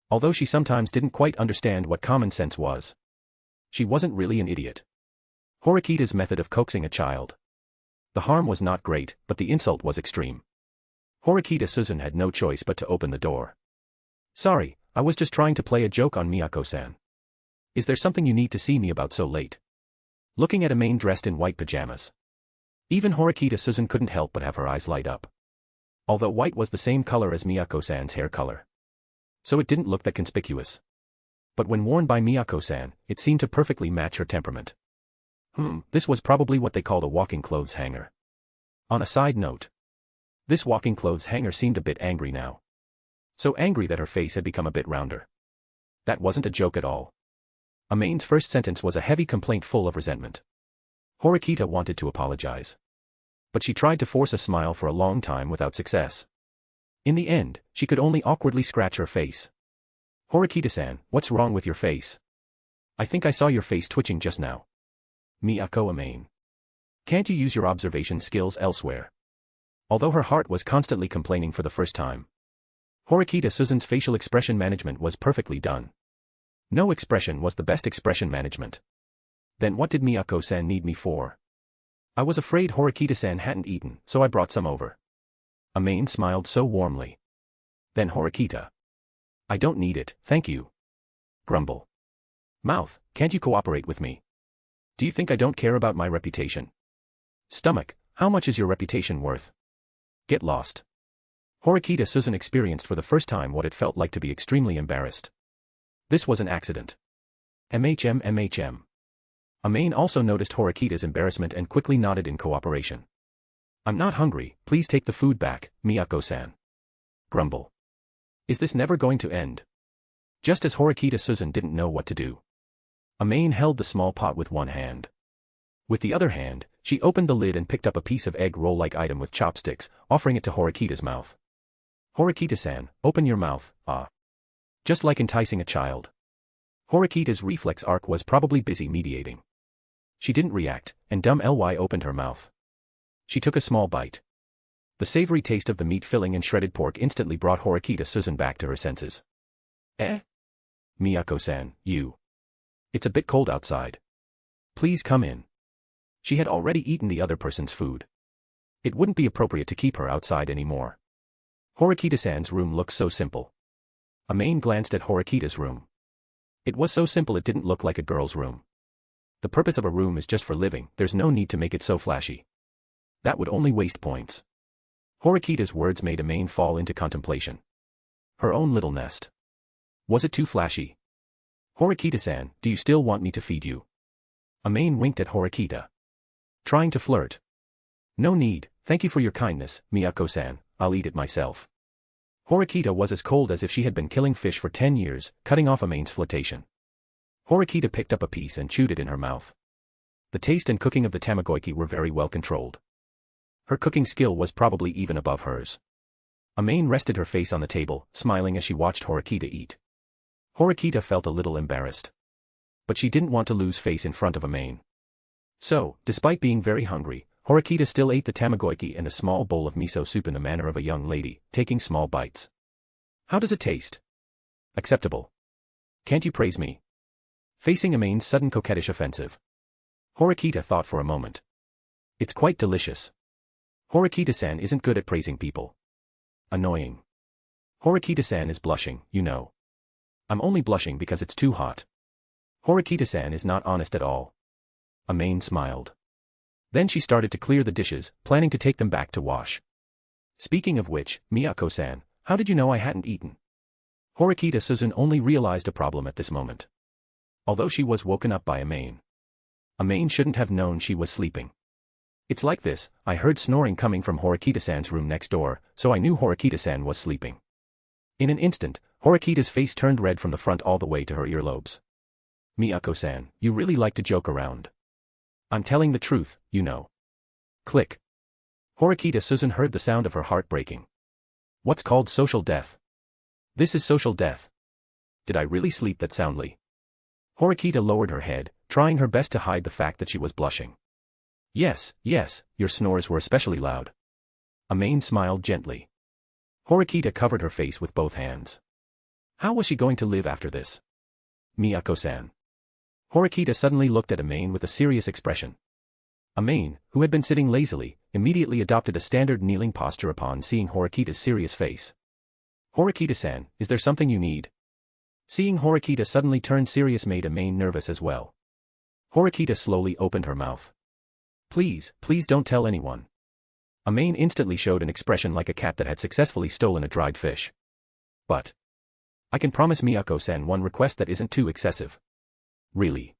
Although she sometimes didn't quite understand what common sense was. She wasn't really an idiot. Horikita's method of coaxing a child. The harm was not great, but the insult was extreme. Horikita Suzune had no choice but to open the door. Sorry, I was just trying to play a joke on Miyako-san. Is there something you need to see me about so late? Looking at Amane dressed in white pajamas. Even Horikita Suzune couldn't help but have her eyes light up. Although white was the same color as Miyako-san's hair color. So it didn't look that conspicuous. But when worn by Miyako-san, it seemed to perfectly match her temperament. This was probably what they called a walking clothes hanger. On a side note, this walking clothes hanger seemed a bit angry now. So angry that her face had become a bit rounder. That wasn't a joke at all. Amane's first sentence was a heavy complaint full of resentment. Horikita wanted to apologize. But she tried to force a smile for a long time without success. In the end, she could only awkwardly scratch her face. Horikita-san, what's wrong with your face? I think I saw your face twitching just now. Miyako Amane. Can't you use your observation skills elsewhere? Although her heart was constantly complaining for the first time, Horikita Suzune's facial expression management was perfectly done. No expression was the best expression management. Then what did Miyako-san need me for? I was afraid Horikita-san hadn't eaten, so I brought some over. Amane smiled so warmly. Then Horikita. I don't need it, thank you. Grumble. Mouth, can't you cooperate with me? Do you think I don't care about my reputation? Stomach, how much is your reputation worth? Get lost. Horikita Suzune experienced for the first time what it felt like to be extremely embarrassed. This was an accident. MHM. Amane also noticed Horikita's embarrassment and quickly nodded in cooperation. I'm not hungry, please take the food back, Miyako-san. Grumble. Is this never going to end? Just as Horikita Suzune didn't know what to do, Amane held the small pot with one hand. With the other hand, she opened the lid and picked up a piece of egg roll-like item with chopsticks, offering it to Horikita's mouth. Horikita-san, open your mouth, ah. Just like enticing a child. Horikita's reflex arc was probably busy mediating. She didn't react, and dumb Ly opened her mouth. She took a small bite. The savory taste of the meat filling and shredded pork instantly brought Horikita Suzune back to her senses. Miyako-san, you. It's a bit cold outside. Please come in. She had already eaten the other person's food. It wouldn't be appropriate to keep her outside anymore. Horikita-san's room looked so simple. Amane glanced at Horikita's room. It was so simple it didn't look like a girl's room. The purpose of a room is just for living, there's no need to make it so flashy. That would only waste points. Horikita's words made Amane fall into contemplation. Her own little nest. Was it too flashy? Horikita-san, do you still want me to feed you? Amane winked at Horikita. Trying to flirt. No need, thank you for your kindness, Miyako-san, I'll eat it myself. Horikita was as cold as if she had been killing fish for 10 years, cutting off Amane's flirtation. Horikita picked up a piece and chewed it in her mouth. The taste and cooking of the tamagoyaki were very well controlled. Her cooking skill was probably even above hers. Amane rested her face on the table, smiling as she watched Horikita eat. Horikita felt a little embarrassed. But she didn't want to lose face in front of Amane. So, despite being very hungry, Horikita still ate the tamagoyaki and a small bowl of miso soup in the manner of a young lady, taking small bites. How does it taste? Acceptable. Can't you praise me? Facing Amane's sudden coquettish offensive, Horikita thought for a moment. It's quite delicious. Horikita-san isn't good at praising people. Annoying. Horikita-san is blushing, you know. I'm only blushing because it's too hot. Horikita-san is not honest at all. Amane smiled. Then she started to clear the dishes, planning to take them back to wash. Speaking of which, Miyako-san, how did you know I hadn't eaten? Horikita Suzune only realized a problem at this moment. Although she was woken up by Amane. Amane shouldn't have known she was sleeping. It's like this, I heard snoring coming from Horikita-san's room next door, so I knew Horikita-san was sleeping. In an instant, Horikita's face turned red from the front all the way to her earlobes. Miyako-san, you really like to joke around. I'm telling the truth, you know. Click. Horikita Suzune heard the sound of her heart breaking. What's called social death? This is social death. Did I really sleep that soundly? Horikita lowered her head, trying her best to hide the fact that she was blushing. Yes, your snores were especially loud. Amane smiled gently. Horikita covered her face with both hands. How was she going to live after this? Miyako-san. Horikita suddenly looked at Amane with a serious expression. Amane, who had been sitting lazily, immediately adopted a standard kneeling posture upon seeing Horikita's serious face. Horikita-san, is there something you need? Seeing Horikita suddenly turn serious made Amane nervous as well. Horikita slowly opened her mouth. Please don't tell anyone. Amane instantly showed an expression like a cat that had successfully stolen a dried fish. But I can promise Miyako-san one request that isn't too excessive. Really?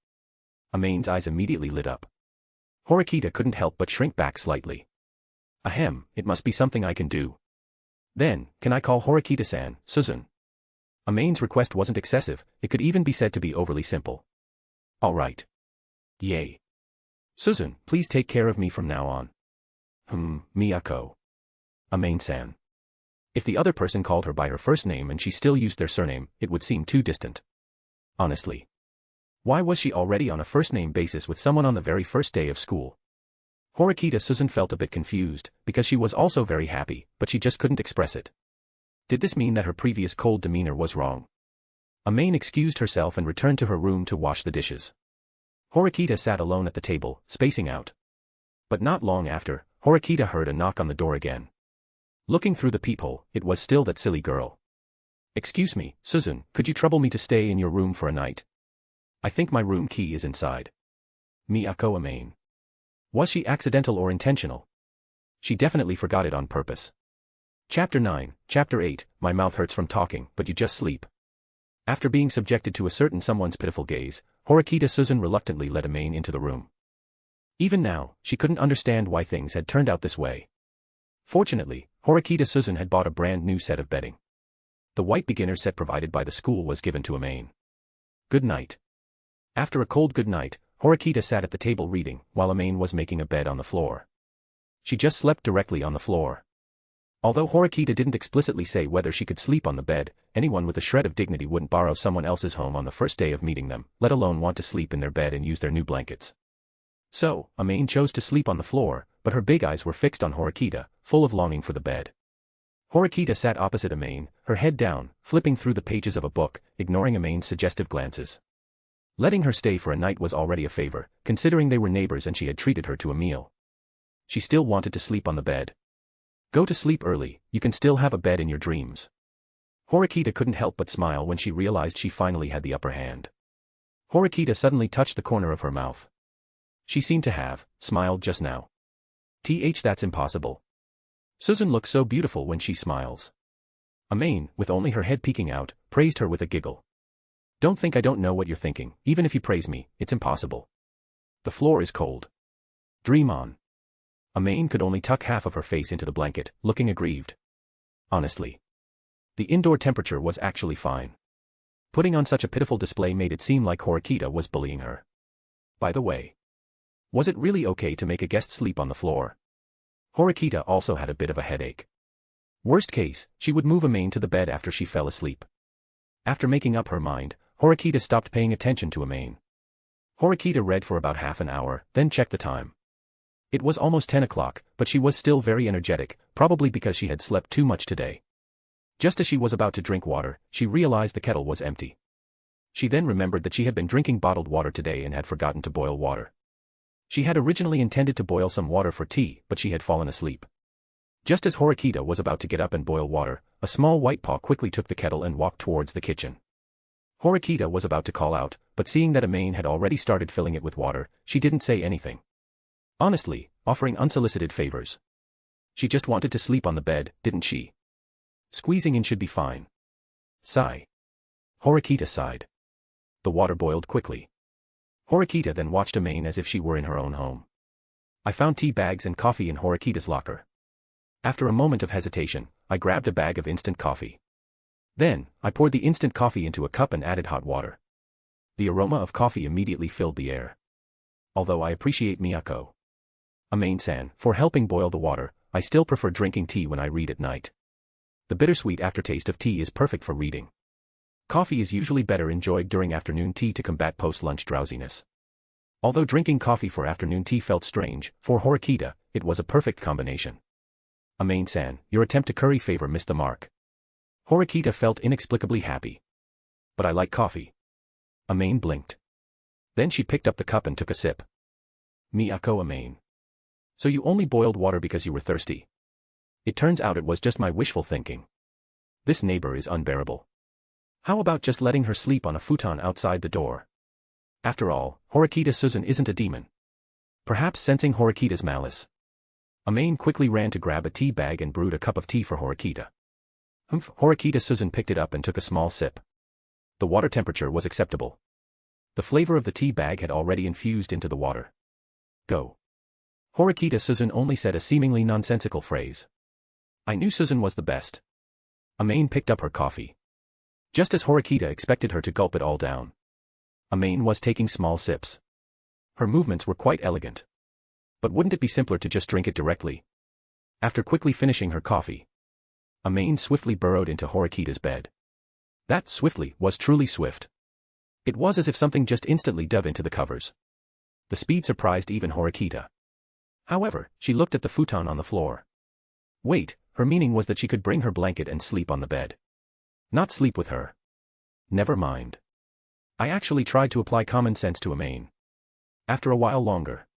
Amane's eyes immediately lit up. Horikita couldn't help but shrink back slightly. Ahem, it must be something I can do. Then, can I call Horikita-san, Suzune? Amane's request wasn't excessive, it could even be said to be overly simple. Alright. Yay. Suzune, please take care of me from now on. Miyako. Amane-san. If the other person called her by her first name and she still used their surname, it would seem too distant. Honestly. Why was she already on a first-name basis with someone on the very first day of school? Horikita Suzune felt a bit confused, because she was also very happy, but she just couldn't express it. Did this mean that her previous cold demeanor was wrong? Amane excused herself and returned to her room to wash the dishes. Horikita sat alone at the table, spacing out. But not long after, Horikita heard a knock on the door again. Looking through the peephole, it was still that silly girl. Excuse me, Suzune, could you trouble me to stay in your room for a night? I think my room key is inside. Miyako Amane. Was she accidental or intentional? She definitely forgot it on purpose. Chapter 9, Chapter 8, My mouth hurts from talking, but you just sleep. After being subjected to a certain someone's pitiful gaze, Horikita Suzune reluctantly led Amane into the room. Even now, she couldn't understand why things had turned out this way. Fortunately, Horikita Suzune had bought a brand new set of bedding. The white beginner set provided by the school was given to Amane. Good night. After a cold good night, Horikita sat at the table reading, while Amane was making a bed on the floor. She just slept directly on the floor. Although Horikita didn't explicitly say whether she could sleep on the bed, anyone with a shred of dignity wouldn't borrow someone else's home on the first day of meeting them, let alone want to sleep in their bed and use their new blankets. So, Amane chose to sleep on the floor, but her big eyes were fixed on Horikita, full of longing for the bed. Horikita sat opposite Amane, her head down, flipping through the pages of a book, ignoring Amane's suggestive glances. Letting her stay for a night was already a favor, considering they were neighbors and she had treated her to a meal. She still wanted to sleep on the bed. Go to sleep early, you can still have a bed in your dreams. Horikita couldn't help but smile when she realized she finally had the upper hand. Horikita suddenly touched the corner of her mouth. She seemed to have smiled just now. That's impossible. Suzune looks so beautiful when she smiles. Amane, with only her head peeking out, praised her with a giggle. Don't think I don't know what you're thinking, even if you praise me, it's impossible. The floor is cold. Dream on. Amane could only tuck half of her face into the blanket, looking aggrieved. Honestly. The indoor temperature was actually fine. Putting on such a pitiful display made it seem like Horikita was bullying her. By the way. Was it really okay to make a guest sleep on the floor? Horikita also had a bit of a headache. Worst case, she would move Amane to the bed after she fell asleep. After making up her mind, Horikita stopped paying attention to Amane. Horikita read for about half an hour, then checked the time. It was almost 10 o'clock, but she was still very energetic, probably because she had slept too much today. Just as she was about to drink water, she realized the kettle was empty. She then remembered that she had been drinking bottled water today and had forgotten to boil water. She had originally intended to boil some water for tea, but she had fallen asleep. Just as Horikita was about to get up and boil water, a small white paw quickly took the kettle and walked towards the kitchen. Horikita was about to call out, but seeing that Amane had already started filling it with water, she didn't say anything. Honestly, offering unsolicited favors. She just wanted to sleep on the bed, didn't she? Squeezing in should be fine. Sigh. Horikita sighed. The water boiled quickly. Horikita then watched Amane as if she were in her own home. I found tea bags and coffee in Horikita's locker. After a moment of hesitation, I grabbed a bag of instant coffee. Then, I poured the instant coffee into a cup and added hot water. The aroma of coffee immediately filled the air. Although I appreciate Miyako Amane-san for helping boil the water, I still prefer drinking tea when I read at night. The bittersweet aftertaste of tea is perfect for reading. Coffee is usually better enjoyed during afternoon tea to combat post-lunch drowsiness. Although drinking coffee for afternoon tea felt strange, for Horikita, it was a perfect combination. Amane-san, your attempt to curry favor missed the mark. Horikita felt inexplicably happy. But I like coffee. Amane blinked. Then she picked up the cup and took a sip. Miyako Amane. So you only boiled water because you were thirsty. It turns out it was just my wishful thinking. This neighbor is unbearable. How about just letting her sleep on a futon outside the door? After all, Horikita Suzune isn't a demon. Perhaps sensing Horikita's malice, Amane quickly ran to grab a tea bag and brewed a cup of tea for Horikita. Horikita Suzune picked it up and took a small sip. The water temperature was acceptable. The flavor of the tea bag had already infused into the water. Go. Horikita Suzune only said a seemingly nonsensical phrase. I knew Suzune was the best. Amane picked up her coffee. Just as Horikita expected her to gulp it all down. Amane was taking small sips. Her movements were quite elegant. But wouldn't it be simpler to just drink it directly? After quickly finishing her coffee, Amane swiftly burrowed into Horikita's bed. That swiftly was truly swift. It was as if something just instantly dove into the covers. The speed surprised even Horikita. However, she looked at the futon on the floor. Wait, her meaning was that she could bring her blanket and sleep on the bed. Not sleep with her. Never mind. I actually tried to apply common sense to Amane. After a while longer,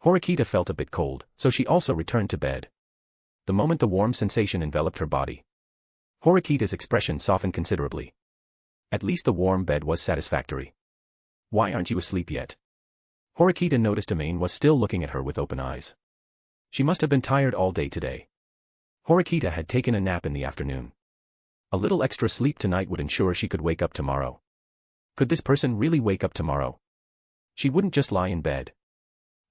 Horikita felt a bit cold, so she also returned to bed. The moment the warm sensation enveloped her body, Horikita's expression softened considerably. At least the warm bed was satisfactory. Why aren't you asleep yet? Horikita noticed Amane was still looking at her with open eyes. She must have been tired all day today. Horikita had taken a nap in the afternoon. A little extra sleep tonight would ensure she could wake up tomorrow. Could this person really wake up tomorrow? She wouldn't just lie in bed.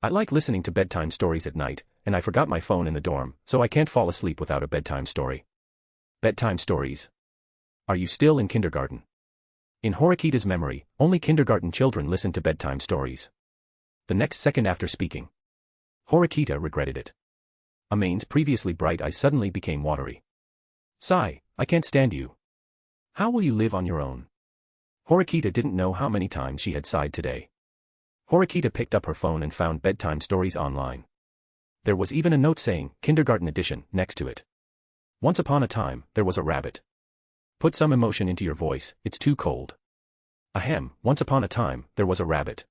I like listening to bedtime stories at night, and I forgot my phone in the dorm, so I can't fall asleep without a bedtime story. Bedtime stories. Are you still in kindergarten? In Horikita's memory, only kindergarten children listen to bedtime stories. The next second after speaking, Horikita regretted it. Amane's previously bright eyes suddenly became watery. Sigh, I can't stand you. How will you live on your own? Horikita didn't know how many times she had sighed today. Horikita picked up her phone and found bedtime stories online. There was even a note saying, Kindergarten Edition, next to it. Once upon a time, there was a rabbit. Put some emotion into your voice, it's too cold. Ahem, once upon a time, there was a rabbit.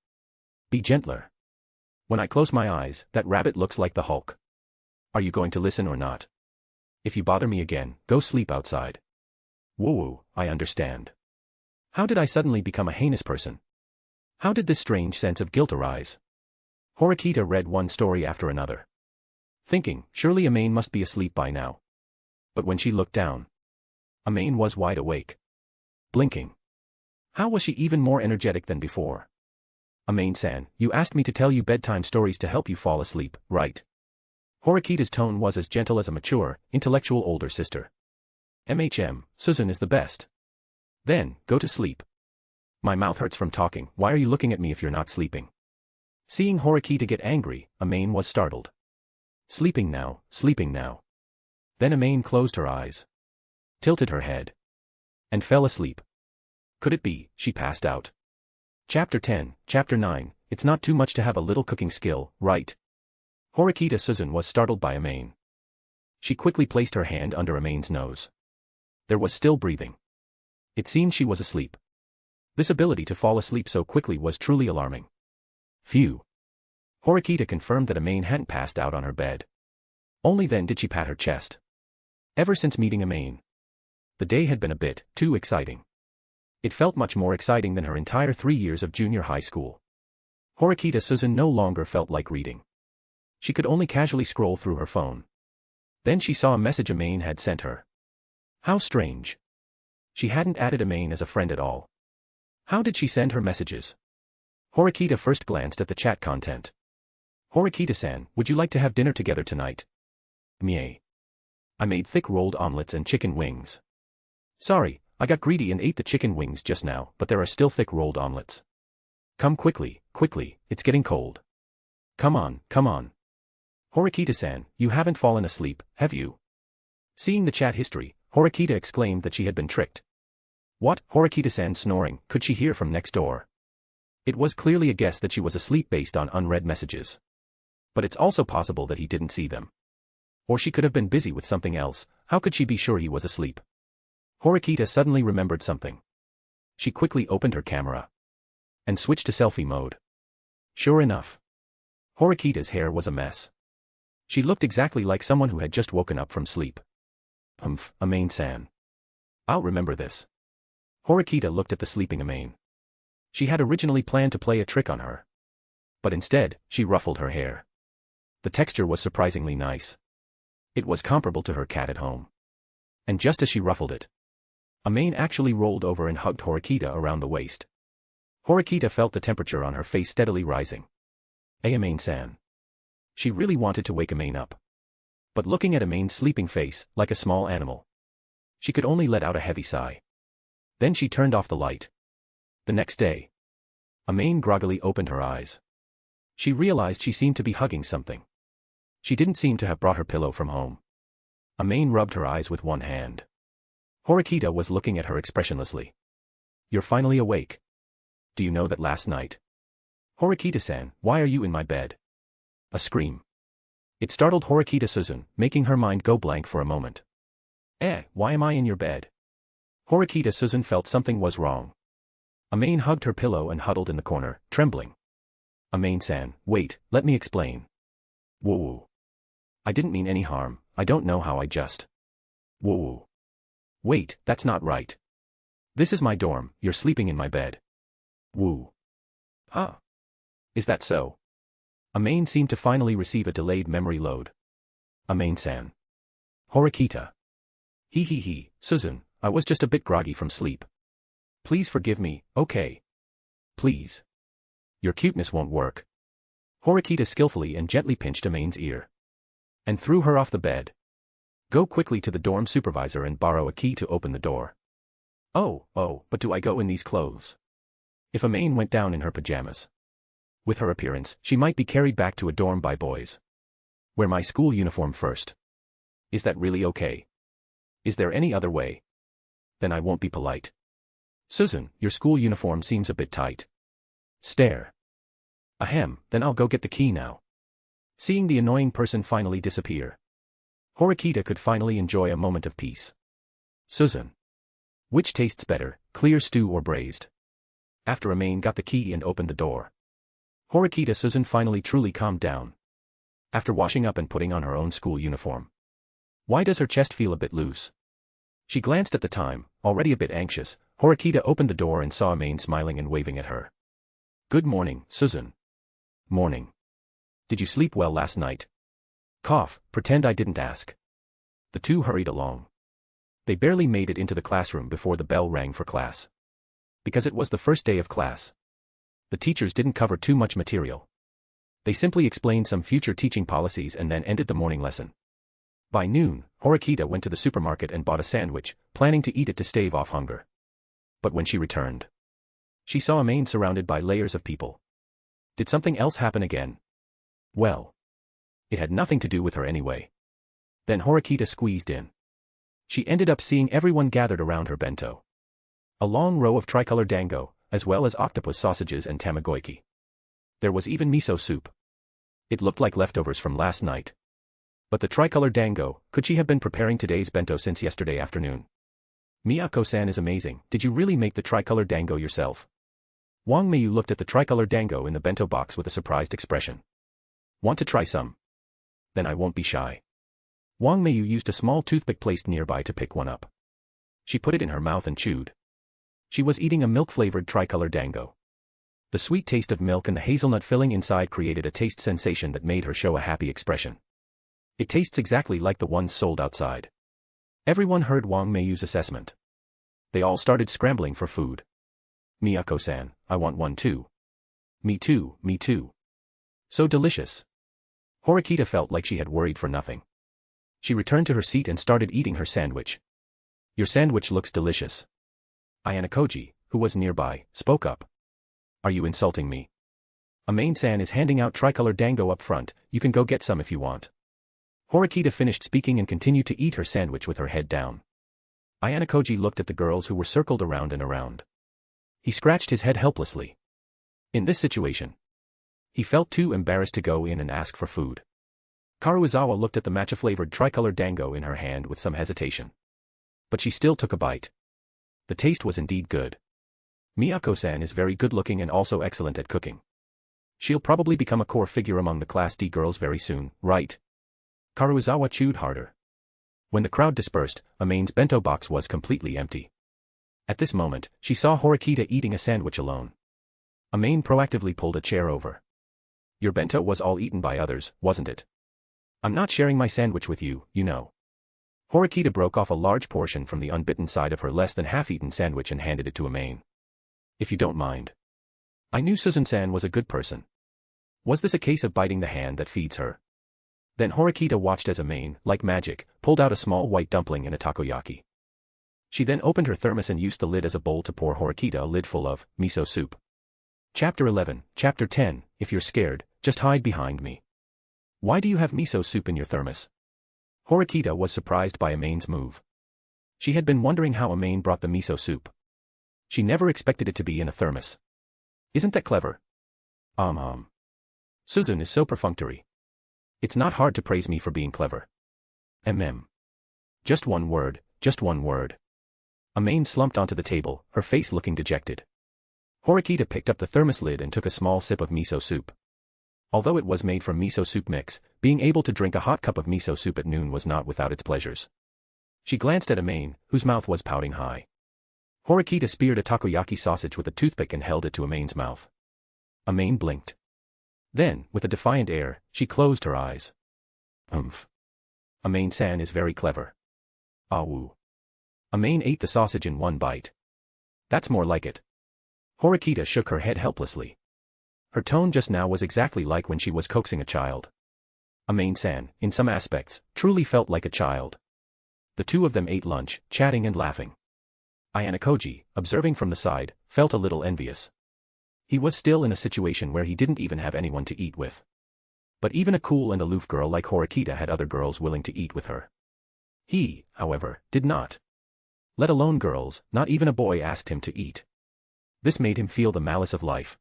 Be gentler. When I close my eyes, that rabbit looks like the Hulk. Are you going to listen or not? If you bother me again, go sleep outside. Woo-woo, I understand. How did I suddenly become a heinous person? How did this strange sense of guilt arise? Horikita read one story after another. Thinking, surely Amane must be asleep by now. But when she looked down, Amane was wide awake. Blinking. How was she even more energetic than before? Amane-san, you asked me to tell you bedtime stories to help you fall asleep, right? Horikita's tone was as gentle as a mature, intellectual older sister. Suzune is the best. Then, go to sleep. My mouth hurts from talking, why are you looking at me if you're not sleeping? Seeing Horikita get angry, Amane was startled. Sleeping now, sleeping now. Then Amane closed her eyes, tilted her head, and fell asleep. Could it be, she passed out? Chapter 10, Chapter 9, it's not too much to have a little cooking skill, right? Horikita Suzune was startled by Amane. She quickly placed her hand under Amane's nose. There was still breathing. It seemed she was asleep. This ability to fall asleep so quickly was truly alarming. Phew. Horikita confirmed that Amane hadn't passed out on her bed. Only then did she pat her chest. Ever since meeting Amane, the day had been a bit too exciting. It felt much more exciting than her entire 3 years of junior high school. Horikita Suzune no longer felt like reading. She could only casually scroll through her phone. Then she saw a message Amane had sent her. How strange. She hadn't added Amane as a friend at all. How did she send her messages? Horikita first glanced at the chat content. Horikita-san, would you like to have dinner together tonight? Mie. I made thick rolled omelets and chicken wings. Sorry, I got greedy and ate the chicken wings just now, but there are still thick rolled omelets. Come quickly, quickly, it's getting cold. Come on, come on. Horikita-san, you haven't fallen asleep, have you? Seeing the chat history, Horikita exclaimed that she had been tricked. What? Horikita-san snoring, could she hear from next door? It was clearly a guess that she was asleep based on unread messages. But it's also possible that he didn't see them. Or she could have been busy with something else, how could she be sure he was asleep? Horikita suddenly remembered something. She quickly opened her camera and switched to selfie mode. Sure enough, Horikita's hair was a mess. She looked exactly like someone who had just woken up from sleep. Amane-san. I'll remember this. Horikita looked at the sleeping Amane. She had originally planned to play a trick on her. But instead, she ruffled her hair. The texture was surprisingly nice. It was comparable to her cat at home. And just as she ruffled it, Amane actually rolled over and hugged Horikita around the waist. Horikita felt the temperature on her face steadily rising. Amane-san. She really wanted to wake Amane up. But looking at Amane's sleeping face, like a small animal, she could only let out a heavy sigh. Then she turned off the light. The next day, Amane groggily opened her eyes. She realized she seemed to be hugging something. She didn't seem to have brought her pillow from home. Amane rubbed her eyes with one hand. Horikita was looking at her expressionlessly. You're finally awake. Do you know that last night? Horikita-san, why are you in my bed? A scream. It startled Horikita Suzune, making her mind go blank for a moment. Why am I in your bed? Horikita Suzune felt something was wrong. Amane hugged her pillow and huddled in the corner, trembling. Amane-san, wait, let me explain. Whoa. I didn't mean any harm, I don't know how I just. Whoa. Wait, that's not right. This is my dorm, you're sleeping in my bed. Woo. Huh? Is that so? Amane seemed to finally receive a delayed memory load. Amane-san. Horikita. He, Suzune, I was just a bit groggy from sleep. Please forgive me, okay? Please. Your cuteness won't work. Horikita skillfully and gently pinched Amane's ear. And threw her off the bed. Go quickly to the dorm supervisor and borrow a key to open the door. Oh, but do I go in these clothes? If Amane went down in her pajamas. With her appearance, she might be carried back to a dorm by boys. Wear my school uniform first. Is that really okay? Is there any other way? Then I won't be polite. Suzune, your school uniform seems a bit tight. Stare. Ahem, then I'll go get the key now. Seeing the annoying person finally disappear, Horikita could finally enjoy a moment of peace. Suzune. Which tastes better, clear stew or braised? After Amane got the key and opened the door, Horikita Suzune finally truly calmed down. After washing up and putting on her own school uniform. Why does her chest feel a bit loose? She glanced at the time, already a bit anxious. Horikita opened the door and saw Amane smiling and waving at her. Good morning, Suzune. Morning. Did you sleep well last night? Cough, pretend I didn't ask. The two hurried along. They barely made it into the classroom before the bell rang for class. Because it was the first day of class. The teachers didn't cover too much material. They simply explained some future teaching policies and then ended the morning lesson. By noon, Horikita went to the supermarket and bought a sandwich, planning to eat it to stave off hunger. But when she returned, she saw Amane surrounded by layers of people. Did something else happen again? Well, it had nothing to do with her anyway. Then Horikita squeezed in. She ended up seeing everyone gathered around her bento. A long row of tricolor dango, as well as octopus sausages and tamagoyaki. There was even miso soup. It looked like leftovers from last night. But the tricolor dango, could she have been preparing today's bento since yesterday afternoon? Miyako-san is amazing, did you really make the tricolor dango yourself? Wang Meiyu looked at the tricolor dango in the bento box with a surprised expression. Want to try some? Then I won't be shy. Wang Meiyu used a small toothpick placed nearby to pick one up. She put it in her mouth and chewed. She was eating a milk-flavored tricolor dango. The sweet taste of milk and the hazelnut filling inside created a taste sensation that made her show a happy expression. It tastes exactly like the ones sold outside. Everyone heard Wang Meiyu's assessment. They all started scrambling for food. Miyako-san, I want one too. Me too, me too. So delicious. Horikita felt like she had worried for nothing. She returned to her seat and started eating her sandwich. Your sandwich looks delicious. Ayanokoji, who was nearby, spoke up. Are you insulting me? Amane-san is handing out tricolor dango up front, you can go get some if you want. Horikita finished speaking and continued to eat her sandwich with her head down. Ayanokoji looked at the girls who were circled around and around. He scratched his head helplessly. In this situation, he felt too embarrassed to go in and ask for food. Karuizawa looked at the matcha-flavored tricolor dango in her hand with some hesitation. But she still took a bite. The taste was indeed good. Miyako-san is very good-looking and also excellent at cooking. She'll probably become a core figure among the Class D girls very soon, right? Karuizawa chewed harder. When the crowd dispersed, Amane's bento box was completely empty. At this moment, she saw Horikita eating a sandwich alone. Amane proactively pulled a chair over. Your bento was all eaten by others, wasn't it? I'm not sharing my sandwich with you, you know. Horikita broke off a large portion from the unbitten side of her less than half-eaten sandwich and handed it to Amane. If you don't mind. I knew Suzune-san was a good person. Was this a case of biting the hand that feeds her? Then Horikita watched as Amane, like magic, pulled out a small white dumpling and a takoyaki. She then opened her thermos and used the lid as a bowl to pour Horikita a lid full of miso soup. Chapter 11, Chapter 10, If you're scared, just hide behind me. Why do you have miso soup in your thermos? Horikita was surprised by Amane's move. She had been wondering how Amane brought the miso soup. She never expected it to be in a thermos. Isn't that clever? Suzune is so perfunctory. It's not hard to praise me for being clever. Just one word, just one word. Amane slumped onto the table, her face looking dejected. Horikita picked up the thermos lid and took a small sip of miso soup. Although it was made from miso soup mix, being able to drink a hot cup of miso soup at noon was not without its pleasures. She glanced at Amane, whose mouth was pouting high. Horikita speared a takoyaki sausage with a toothpick and held it to Amane's mouth. Amane blinked. Then, with a defiant air, she closed her eyes. Amane-san is very clever. Woo. Amane ate the sausage in one bite. That's more like it. Horikita shook her head helplessly. Her tone just now was exactly like when she was coaxing a child. Amane-san, in some aspects, truly felt like a child. The two of them ate lunch, chatting and laughing. Ayanokoji, observing from the side, felt a little envious. He was still in a situation where he didn't even have anyone to eat with. But even a cool and aloof girl like Horikita had other girls willing to eat with her. He, however, did not. Let alone girls, not even a boy asked him to eat. This made him feel the malice of life.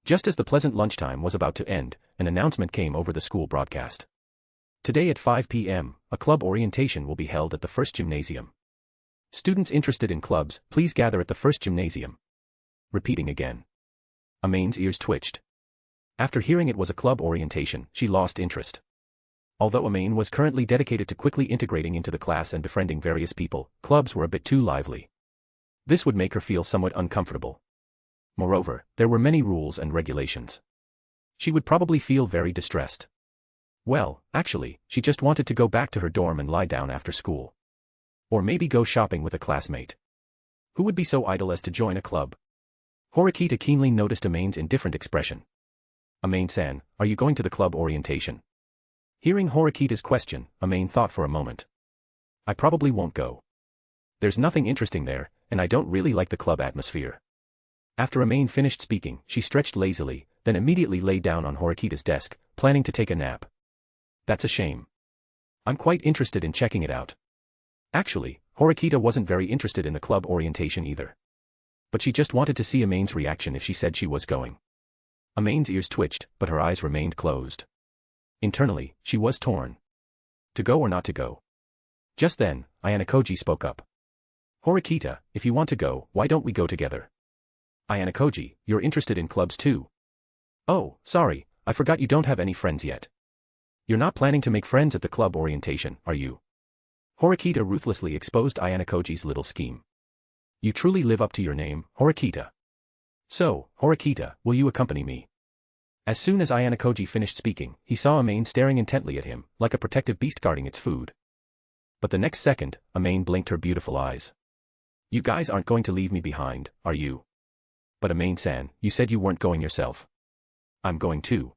Just as the pleasant lunchtime was about to end, an announcement came over the school broadcast. Today at 5 p.m., a club orientation will be held at the first gymnasium. Students interested in clubs, please gather at the first gymnasium. Repeating again. Amane's ears twitched. After hearing it was a club orientation, she lost interest. Although Amane was currently dedicated to quickly integrating into the class and befriending various people, clubs were a bit too lively. This would make her feel somewhat uncomfortable. Moreover, there were many rules and regulations. She would probably feel very distressed. Well, actually, she just wanted to go back to her dorm and lie down after school. Or maybe go shopping with a classmate. Who would be so idle as to join a club? Horikita keenly noticed Amane's indifferent expression. Amane-san, are you going to the club orientation? Hearing Horikita's question, Amane thought for a moment. I probably won't go. There's nothing interesting there, and I don't really like the club atmosphere. After Amane finished speaking, she stretched lazily, then immediately lay down on Horikita's desk, planning to take a nap. That's a shame. I'm quite interested in checking it out. Actually, Horikita wasn't very interested in the club orientation either. But she just wanted to see Amane's reaction if she said she was going. Amane's ears twitched, but her eyes remained closed. Internally, she was torn. To go or not to go? Just then, Ayanokoji spoke up. Horikita, if you want to go, why don't we go together? Ayanokoji, you're interested in clubs too. Oh, sorry, I forgot you don't have any friends yet. You're not planning to make friends at the club orientation, are you? Horikita ruthlessly exposed Ayanokoji's little scheme. You truly live up to your name, Horikita. So, Horikita, will you accompany me? As soon as Ayanokoji finished speaking, he saw Amane staring intently at him, like a protective beast guarding its food. But the next second, Amane blinked her beautiful eyes. You guys aren't going to leave me behind, are you? But Amane-san, you said you weren't going yourself. I'm going too.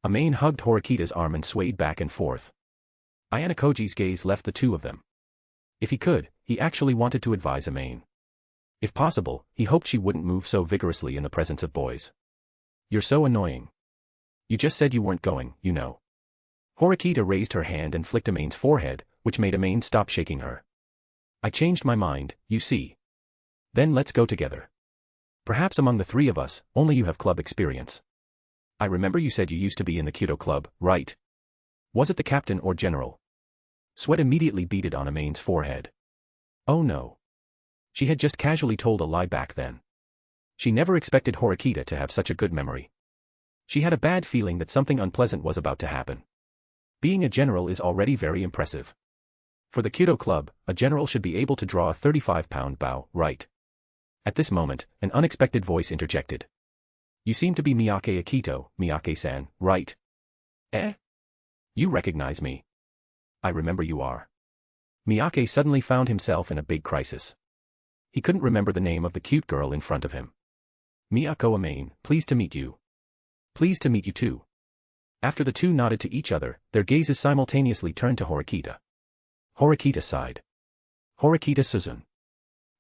Amane hugged Horikita's arm and swayed back and forth. Ayanokoji's gaze left the two of them. If he could, he actually wanted to advise Amane. If possible, he hoped she wouldn't move so vigorously in the presence of boys. You're so annoying. You just said you weren't going, you know. Horikita raised her hand and flicked Amane's forehead, which made Amane stop shaking her. I changed my mind, you see. Then let's go together. Perhaps among the three of us, only you have club experience. I remember you said you used to be in the Kyudo club, right? Was it the captain or general? Sweat immediately beaded on Amane's forehead. Oh no. She had just casually told a lie back then. She never expected Horikita to have such a good memory. She had a bad feeling that something unpleasant was about to happen. Being a general is already very impressive. For the Kyudo club, a general should be able to draw a 35-pound bow, right? At this moment, an unexpected voice interjected. You seem to be Miyake Akito, Miyake-san, right? Eh? You recognize me. I remember you are. Miyake suddenly found himself in a big crisis. He couldn't remember the name of the cute girl in front of him. Miyako Amane, pleased to meet you. Pleased to meet you too. After the two nodded to each other, their gazes simultaneously turned to Horikita. Horikita sighed. Horikita Suzune.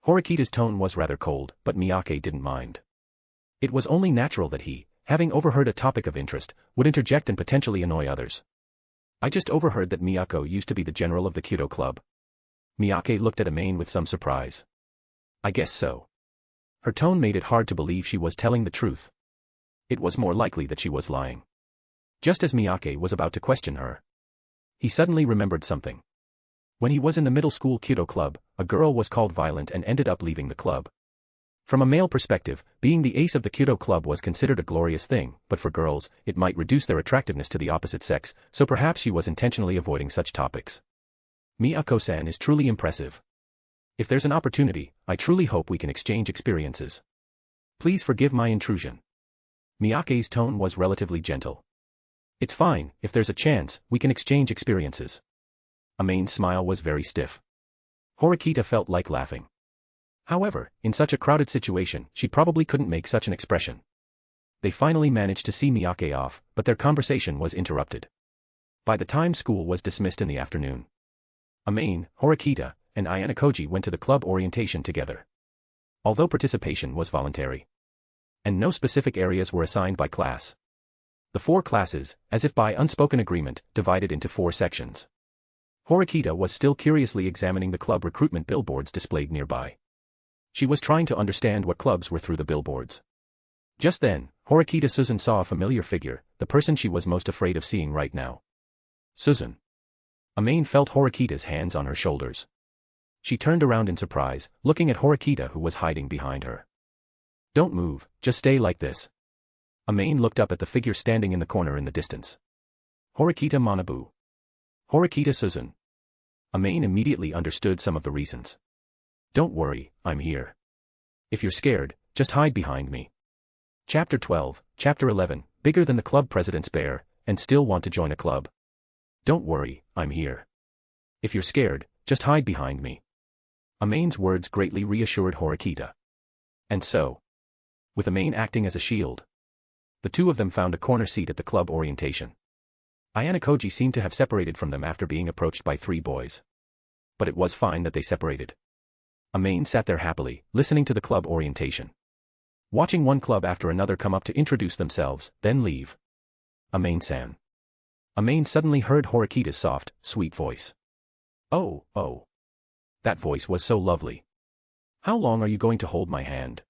Horikita's tone was rather cold, but Miyake didn't mind. It was only natural that he, having overheard a topic of interest, would interject and potentially annoy others. I just overheard that Miyako used to be the general of the Kyudo club. Miyake looked at Amane with some surprise. I guess so. Her tone made it hard to believe she was telling the truth. It was more likely that she was lying. Just as Miyake was about to question her, he suddenly remembered something. When he was in the middle school Kyudo club, a girl was called violent and ended up leaving the club. From a male perspective, being the ace of the Kyudo club was considered a glorious thing, but for girls, it might reduce their attractiveness to the opposite sex, so perhaps she was intentionally avoiding such topics. Miyako-san is truly impressive. If there's an opportunity, I truly hope we can exchange experiences. Please forgive my intrusion. Miyake's tone was relatively gentle. It's fine, if there's a chance, we can exchange experiences. Amane's smile was very stiff. Horikita felt like laughing. However, in such a crowded situation, she probably couldn't make such an expression. They finally managed to see Miyake off, but their conversation was interrupted. By the time school was dismissed in the afternoon, Amane, Horikita, and Ayanokoji went to the club orientation together. Although participation was voluntary, and no specific areas were assigned by class, the four classes, as if by unspoken agreement, divided into 4 sections. Horikita was still curiously examining the club recruitment billboards displayed nearby. She was trying to understand what clubs were through the billboards. Just then, Horikita Suzune saw a familiar figure, the person she was most afraid of seeing right now. Suzune. Amane felt Horikita's hands on her shoulders. She turned around in surprise, looking at Horikita who was hiding behind her. Don't move, just stay like this. Amane looked up at the figure standing in the corner in the distance. Horikita Manabu. Horikita Suzune. Amane immediately understood some of the reasons. Don't worry, I'm here. If you're scared, just hide behind me. Chapter 12, Chapter 11, Bigger than the club president's bear, and still want to join a club. Don't worry, I'm here. If you're scared, just hide behind me. Amane's words greatly reassured Horikita. And so, with Amane acting as a shield, the two of them found a corner seat at the club orientation. Ayanokoji seemed to have separated from them after being approached by 3 boys. But it was fine that they separated. Amane sat there happily, listening to the club orientation. Watching one club after another come up to introduce themselves, then leave. Amane-san. Amane suddenly heard Horikita's soft, sweet voice. Oh, oh. That voice was so lovely. How long are you going to hold my hand?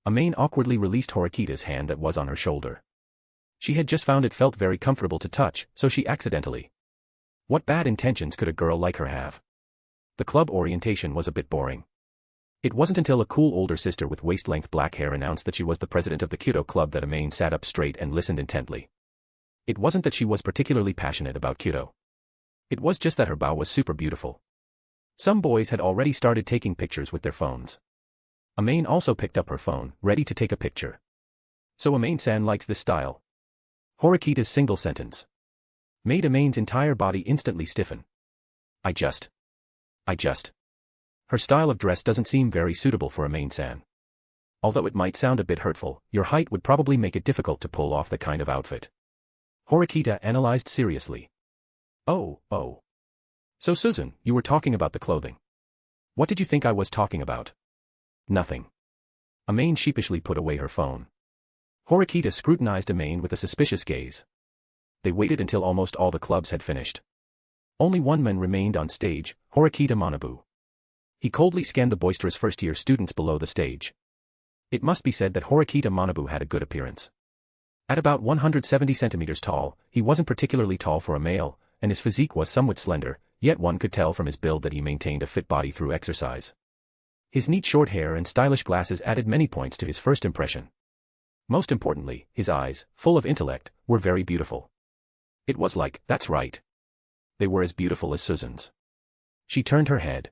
Amane awkwardly released Horikita's hand that was on her shoulder. She had just found it felt very comfortable to touch, so she accidentally. What bad intentions could a girl like her have? The club orientation was a bit boring. It wasn't until a cool older sister with waist-length black hair announced that she was the president of the Kyudo club that Amane sat up straight and listened intently. It wasn't that she was particularly passionate about Kyudo. It was just that her bow was super beautiful. Some boys had already started taking pictures with their phones. Amane also picked up her phone, ready to take a picture. So Amane-san likes this style. Horikita's single sentence made Amane's entire body instantly stiffen. I just. Her style of dress doesn't seem very suitable for Amane-san. Although it might sound a bit hurtful, your height would probably make it difficult to pull off the kind of outfit. Horikita analyzed seriously. Oh. So Suzune, you were talking about the clothing. What did you think I was talking about? Nothing. Amane sheepishly put away her phone. Horikita scrutinized Amane with a suspicious gaze. They waited until almost all the clubs had finished. Only one man remained on stage, Horikita Manabu. He coldly scanned the boisterous first-year students below the stage. It must be said that Horikita Manabu had a good appearance. At about 170 centimeters tall, he wasn't particularly tall for a male, and his physique was somewhat slender, yet one could tell from his build that he maintained a fit body through exercise. His neat short hair and stylish glasses added many points to his first impression. Most importantly, his eyes, full of intellect, were very beautiful. It was like, that's right. They were as beautiful as Suzune's. She turned her head,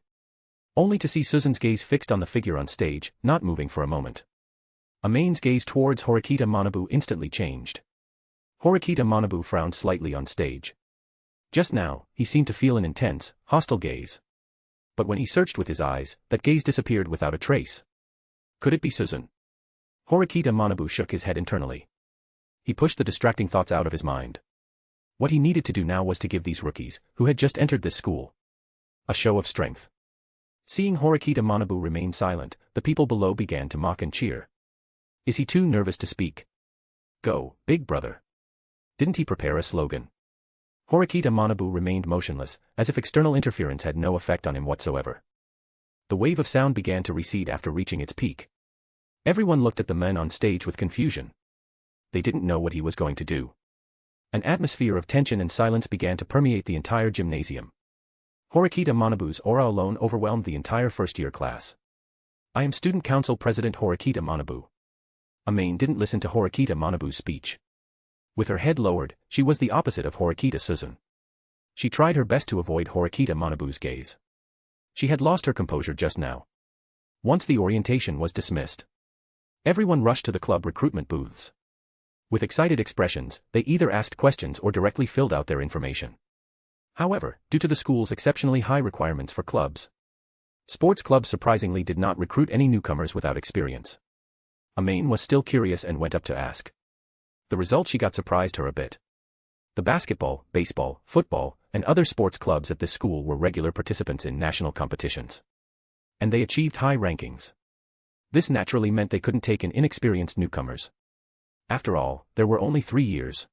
only to see Suzune's gaze fixed on the figure on stage, not moving for a moment. Amane's gaze towards Horikita Manabu instantly changed. Horikita Manabu frowned slightly on stage. Just now, he seemed to feel an intense, hostile gaze. But when he searched with his eyes, that gaze disappeared without a trace. Could it be Suzune? Horikita Manabu shook his head internally. He pushed the distracting thoughts out of his mind. What he needed to do now was to give these rookies, who had just entered this school, a show of strength. Seeing Horikita Manabu remain silent, the people below began to mock and cheer. Is he too nervous to speak? Go, big brother. Didn't he prepare a slogan? Horikita Manabu remained motionless, as if external interference had no effect on him whatsoever. The wave of sound began to recede after reaching its peak. Everyone looked at the men on stage with confusion. They didn't know what he was going to do. An atmosphere of tension and silence began to permeate the entire gymnasium. Horikita Manabu's aura alone overwhelmed the entire first-year class. I am Student Council President Horikita Manabu. Amane didn't listen to Horikita Manabu's speech. With her head lowered, she was the opposite of Horikita Suzune. She tried her best to avoid Horikita Manabu's gaze. She had lost her composure just now. Once the orientation was dismissed, everyone rushed to the club recruitment booths. With excited expressions, they either asked questions or directly filled out their information. However, due to the school's exceptionally high requirements for clubs, sports clubs surprisingly did not recruit any newcomers without experience. Amane was still curious and went up to ask. The result she got surprised her a bit. The basketball, baseball, football, and other sports clubs at this school were regular participants in national competitions. And they achieved high rankings. This naturally meant they couldn't take in inexperienced newcomers. After all, there were only 3 years.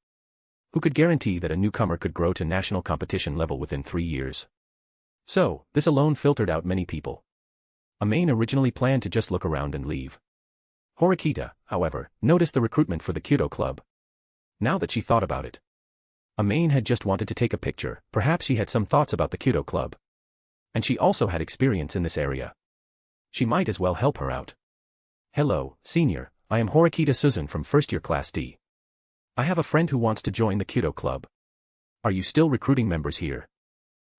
Who could guarantee that a newcomer could grow to national competition level within 3 years? So, this alone filtered out many people. Amane originally planned to just look around and leave. Horikita, however, noticed the recruitment for the Kyudo club. Now that she thought about it, Amane had just wanted to take a picture. Perhaps she had some thoughts about the Kyudo club. And she also had experience in this area. She might as well help her out. Hello, senior, I am Horikita Suzune from first year class D. I have a friend who wants to join the Kyudo club. Are you still recruiting members here?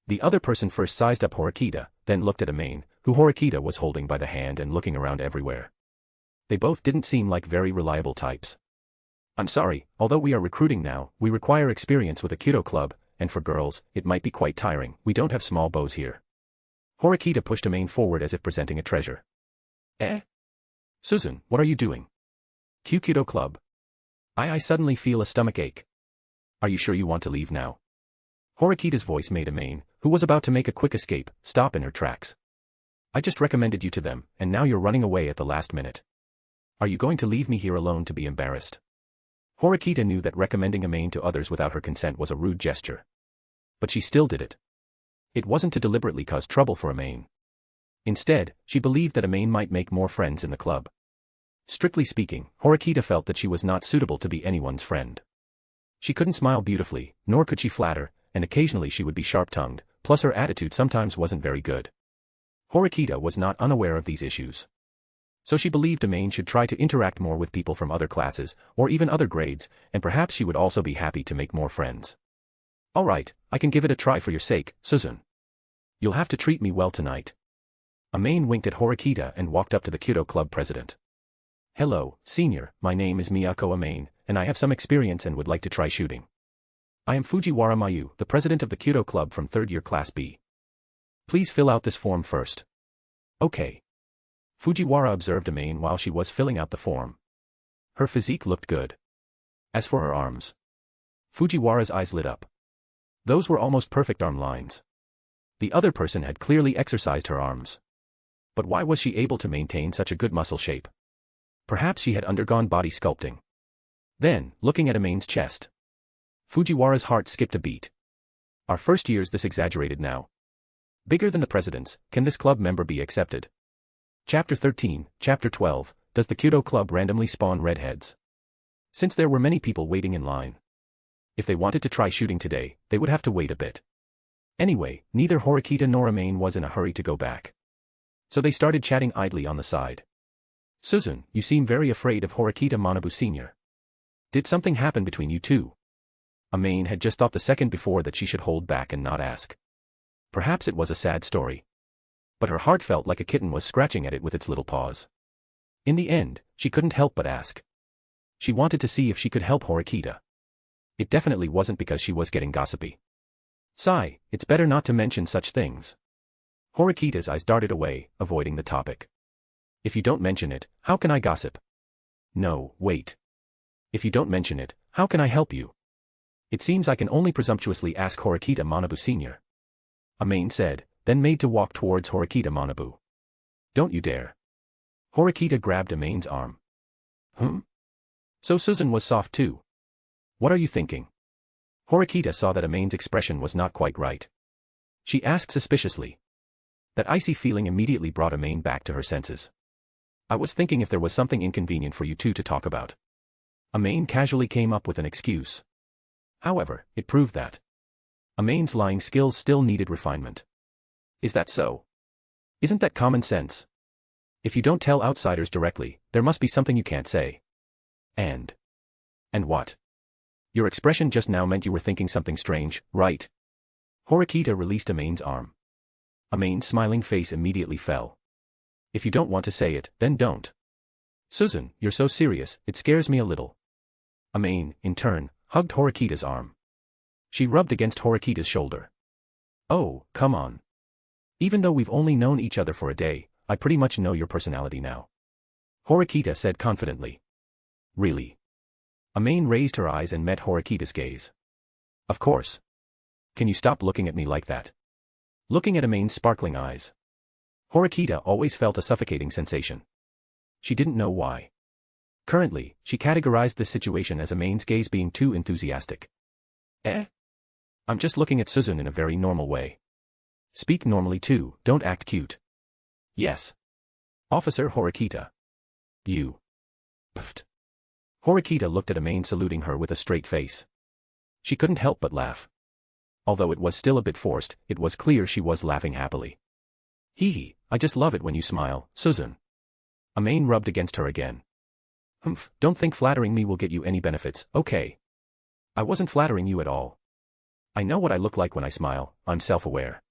The other person first sized up Horikita, then looked at Amane, who Horikita was holding by the hand and looking around everywhere. They both didn't seem like very reliable types. I'm sorry, although we are recruiting now, we require experience with a Kyudo club, and for girls, it might be quite tiring. We don't have small bows here. Horikita pushed Amane forward as if presenting a treasure. Eh? Suzune, what are you doing? Kyudo club. I suddenly feel a stomach ache. Are you sure you want to leave now? Horikita's voice made Amane, who was about to make a quick escape, stop in her tracks. I just recommended you to them, and now you're running away at the last minute. Are you going to leave me here alone to be embarrassed? Horikita knew that recommending Amane to others without her consent was a rude gesture. But she still did it. It wasn't to deliberately cause trouble for Amane. Instead, she believed that Amane might make more friends in the club. Strictly speaking, Horikita felt that she was not suitable to be anyone's friend. She couldn't smile beautifully, nor could she flatter, and occasionally she would be sharp-tongued, plus her attitude sometimes wasn't very good. Horikita was not unaware of these issues. So she believed Amane should try to interact more with people from other classes, or even other grades, and perhaps she would also be happy to make more friends. Alright, I can give it a try for your sake, Suzune. You'll have to treat me well tonight. Amane winked at Horikita and walked up to the Kyudo club president. Hello, senior, my name is Miyako Amane, and I have some experience and would like to try shooting. I am Fujiwara Mayu, the president of the Kyudo club from 3rd year class B. Please fill out this form first. Okay. Fujiwara observed Amane while she was filling out the form. Her physique looked good. As for her arms, Fujiwara's eyes lit up. Those were almost perfect arm lines. The other person had clearly exercised her arms. But why was she able to maintain such a good muscle shape? Perhaps she had undergone body sculpting. Then, looking at Amane's chest, Fujiwara's heart skipped a beat. Are first years this exaggerated now? Bigger than the president's, can this club member be accepted? Chapter 13, Chapter 12, Does the Kyudo club randomly spawn redheads? Since there were many people waiting in line, if they wanted to try shooting today, they would have to wait a bit. Anyway, neither Horikita nor Amane was in a hurry to go back. So they started chatting idly on the side. Suzune, you seem very afraid of Horikita Manabu Sr. Did something happen between you two? Amane had just thought the second before that she should hold back and not ask. Perhaps it was a sad story. But her heart felt like a kitten was scratching at it with its little paws. In the end, she couldn't help but ask. She wanted to see if she could help Horikita. It definitely wasn't because she was getting gossipy. Sigh, it's better not to mention such things. Horikita's eyes darted away, avoiding the topic. If you don't mention it, how can I gossip? No, wait. If you don't mention it, how can I help you? It seems I can only presumptuously ask Horikita Manabu Sr. Amane said, then made to walk towards Horikita Manabu. Don't you dare. Horikita grabbed Amane's arm. So Suzune was soft too. What are you thinking? Horikita saw that Amane's expression was not quite right. She asked suspiciously. That icy feeling immediately brought Amane back to her senses. I was thinking if there was something inconvenient for you two to talk about. Amane casually came up with an excuse. However, it proved that Amane's lying skills still needed refinement. Is that so? Isn't that common sense? If you don't tell outsiders directly, there must be something you can't say. And what? Your expression just now meant you were thinking something strange, right? Horikita released Amane's arm. Amane's smiling face immediately fell. If you don't want to say it, then don't. Suzune, you're so serious, it scares me a little. Amane, in turn, hugged Horikita's arm. She rubbed against Horikita's shoulder. Oh, come on. Even though we've only known each other for a day, I pretty much know your personality now. Horikita said confidently. Really? Amane raised her eyes and met Horikita's gaze. Of course. Can you stop looking at me like that? Looking at Amane's sparkling eyes. Horikita always felt a suffocating sensation. She didn't know why. Currently, she categorized this situation as Amane's gaze being too enthusiastic. I'm just looking at Suzune in a very normal way. Speak normally too, don't act cute. Yes. Officer Horikita. You. Pfft. Horikita looked at Amane saluting her with a straight face. She couldn't help but laugh. Although it was still a bit forced, it was clear she was laughing happily. Hee hee, I just love it when you smile, Suzune. Amane rubbed against her again. Don't think flattering me will get you any benefits, okay? I wasn't flattering you at all. I know what I look like when I smile, I'm self-aware.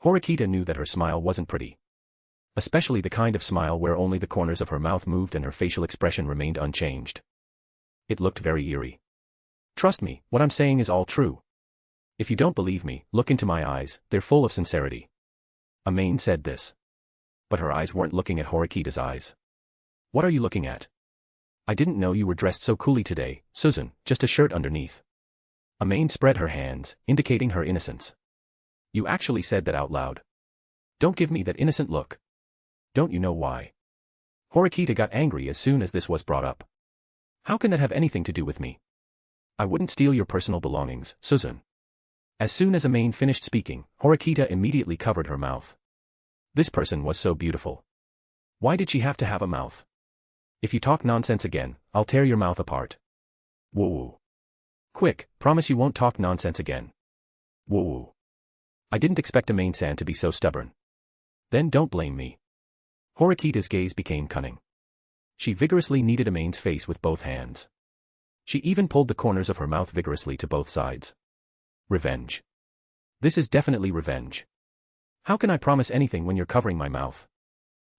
Horikita knew that her smile wasn't pretty. Especially the kind of smile where only the corners of her mouth moved and her facial expression remained unchanged. It looked very eerie. Trust me, what I'm saying is all true. If you don't believe me, look into my eyes, they're full of sincerity. Amane said this. But her eyes weren't looking at Horikita's eyes. What are you looking at? I didn't know you were dressed so coolly today, Suzune, just a shirt underneath. Amane spread her hands, indicating her innocence. You actually said that out loud. Don't give me that innocent look. Don't you know why? Horikita got angry as soon as this was brought up. How can that have anything to do with me? I wouldn't steal your personal belongings, Suzune. As soon as Amane finished speaking, Horikita immediately covered her mouth. This person was so beautiful. Why did she have to have a mouth? If you talk nonsense again, I'll tear your mouth apart. Woo-woo. Quick, promise you won't talk nonsense again. Woo-woo. I didn't expect Amane-san to be so stubborn. Then don't blame me. Horikita's gaze became cunning. She vigorously kneaded Amane's face with both hands. She even pulled the corners of her mouth vigorously to both sides. Revenge. This is definitely revenge. How can I promise anything when you're covering my mouth?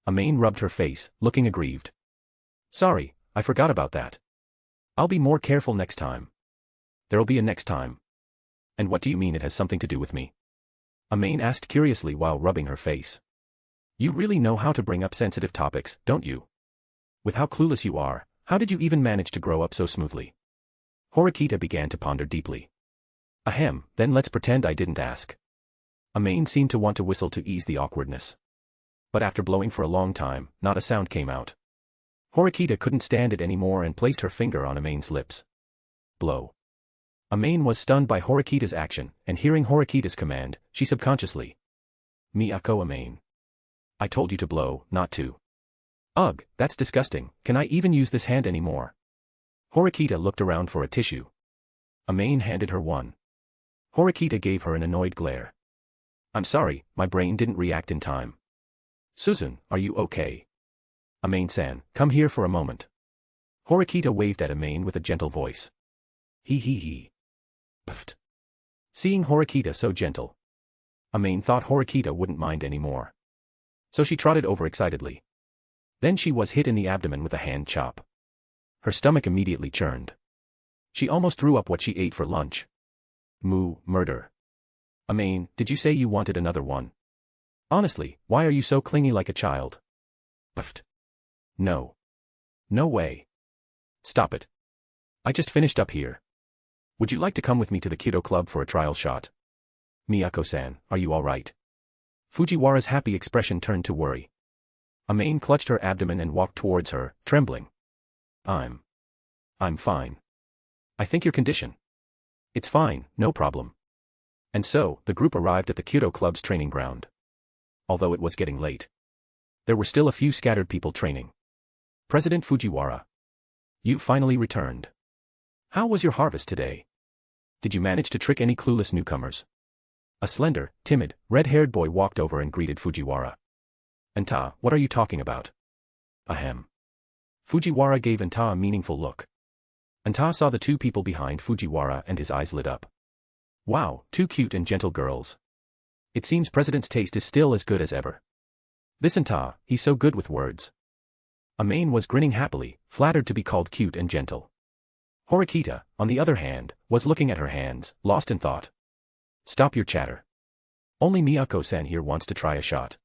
Amane rubbed her face, looking aggrieved. Sorry, I forgot about that. I'll be more careful next time. There'll be a next time. And what do you mean it has something to do with me? Amane asked curiously while rubbing her face. You really know how to bring up sensitive topics, don't you? With how clueless you are, how did you even manage to grow up so smoothly? Horikita began to ponder deeply. Ahem, then let's pretend I didn't ask. Amane seemed to want to whistle to ease the awkwardness. But after blowing for a long time, not a sound came out. Horikita couldn't stand it anymore and placed her finger on Amane's lips. Blow. Amane was stunned by Horikita's action, and hearing Horikita's command, she subconsciously. Miyako Amane. I told you to blow, not to. Ugh, that's disgusting, can I even use this hand anymore? Horikita looked around for a tissue. Amane handed her one. Horikita gave her an annoyed glare. I'm sorry, my brain didn't react in time. Suzune, are you okay? Amane-san, come here for a moment. Horikita waved at Amane with a gentle voice. He. Pfft. Seeing Horikita so gentle, Amane thought Horikita wouldn't mind anymore. So she trotted over excitedly. Then she was hit in the abdomen with a hand chop. Her stomach immediately churned. She almost threw up what she ate for lunch. Murder. Amane, did you say you wanted another one? Honestly, why are you so clingy like a child? Pfft. No. No way. Stop it. I just finished up here. Would you like to come with me to the Kyoto Club for a trial shot? Miyako-san, are you alright? Fujiwara's happy expression turned to worry. Amane clutched her abdomen and walked towards her, trembling. I'm fine. I think your condition. It's fine, no problem. And so, the group arrived at the Kyoto Club's training ground. Although it was getting late, there were still a few scattered people training. President Fujiwara. You finally returned. How was your harvest today? Did you manage to trick any clueless newcomers? A slender, timid, red-haired boy walked over and greeted Fujiwara. Anta, what are you talking about? Ahem. Fujiwara gave Anta a meaningful look. Anta saw the two people behind Fujiwara and his eyes lit up. Wow, two cute and gentle girls. It seems President's taste is still as good as ever. This Anta, he's so good with words. Amane was grinning happily, flattered to be called cute and gentle. Horikita, on the other hand, was looking at her hands, lost in thought. Stop your chatter. Only Miyako-san here wants to try a shot.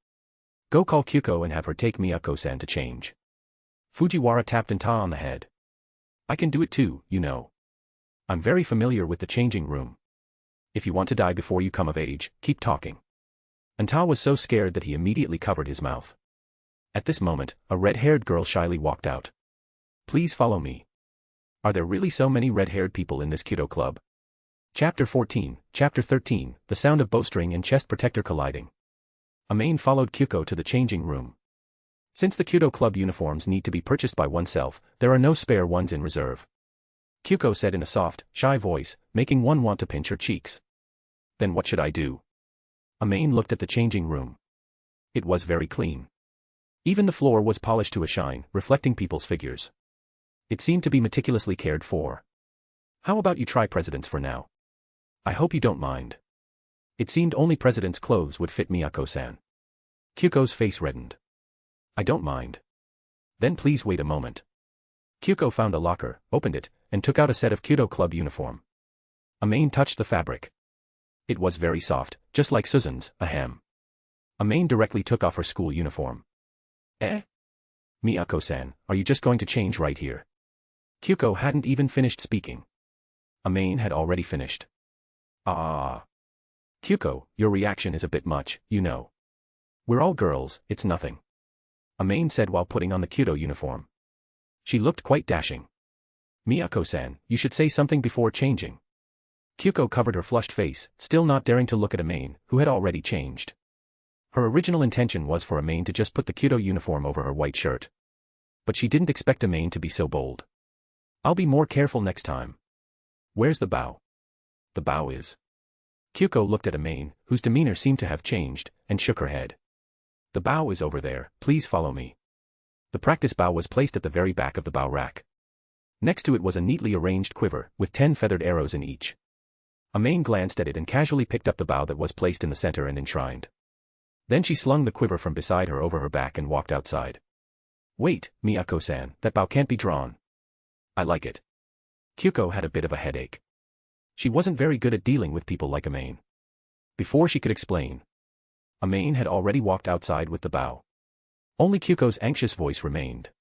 Go call Kyuko and have her take Miyako-san to change. Fujiwara tapped Anta on the head. I can do it too, you know. I'm very familiar with the changing room. If you want to die before you come of age, keep talking. Anta was so scared that he immediately covered his mouth. At this moment, a red-haired girl shyly walked out. Please follow me. Are there really so many red-haired people in this Kyoto Club? Chapter 14, Chapter 13, The Sound of Bowstring and Chest Protector Colliding. Amane followed Kyuko to the changing room. Since the Kyoto Club uniforms need to be purchased by oneself, there are no spare ones in reserve. Kyuko said in a soft, shy voice, making one want to pinch her cheeks. Then what should I do? Amane looked at the changing room. It was very clean. Even the floor was polished to a shine, reflecting people's figures. It seemed to be meticulously cared for. How about you try President's for now? I hope you don't mind. It seemed only President's clothes would fit Miyako-san. Kyuko's face reddened. I don't mind. Then please wait a moment. Kyuko found a locker, opened it, and took out a set of Kyoto Club uniform. Amane touched the fabric. It was very soft, just like Suzune's, ahem. Amane directly took off her school uniform. Miyako-san, are you just going to change right here? Kyuko hadn't even finished speaking. Amane had already finished. Kyuko, your reaction is a bit much, you know. We're all girls, it's nothing. Amane said while putting on the Kyoto uniform. She looked quite dashing. Miyako-san, you should say something before changing. Kyuko covered her flushed face, still not daring to look at Amane, who had already changed. Her original intention was for Amane to just put the Kyoto uniform over her white shirt. But she didn't expect Amane to be so bold. I'll be more careful next time. Where's the bow? The bow is. Kyuko looked at Amane, whose demeanor seemed to have changed, and shook her head. The bow is over there, please follow me. The practice bow was placed at the very back of the bow rack. Next to it was a neatly arranged quiver, with 10 feathered arrows in each. Amane glanced at it and casually picked up the bow that was placed in the center and enshrined. Then she slung the quiver from beside her over her back and walked outside. Wait, Miyako-san, that bow can't be drawn. I like it. Kyuko had a bit of a headache. She wasn't very good at dealing with people like Amane. Before she could explain, Amane had already walked outside with the bow. Only Kyuko's anxious voice remained.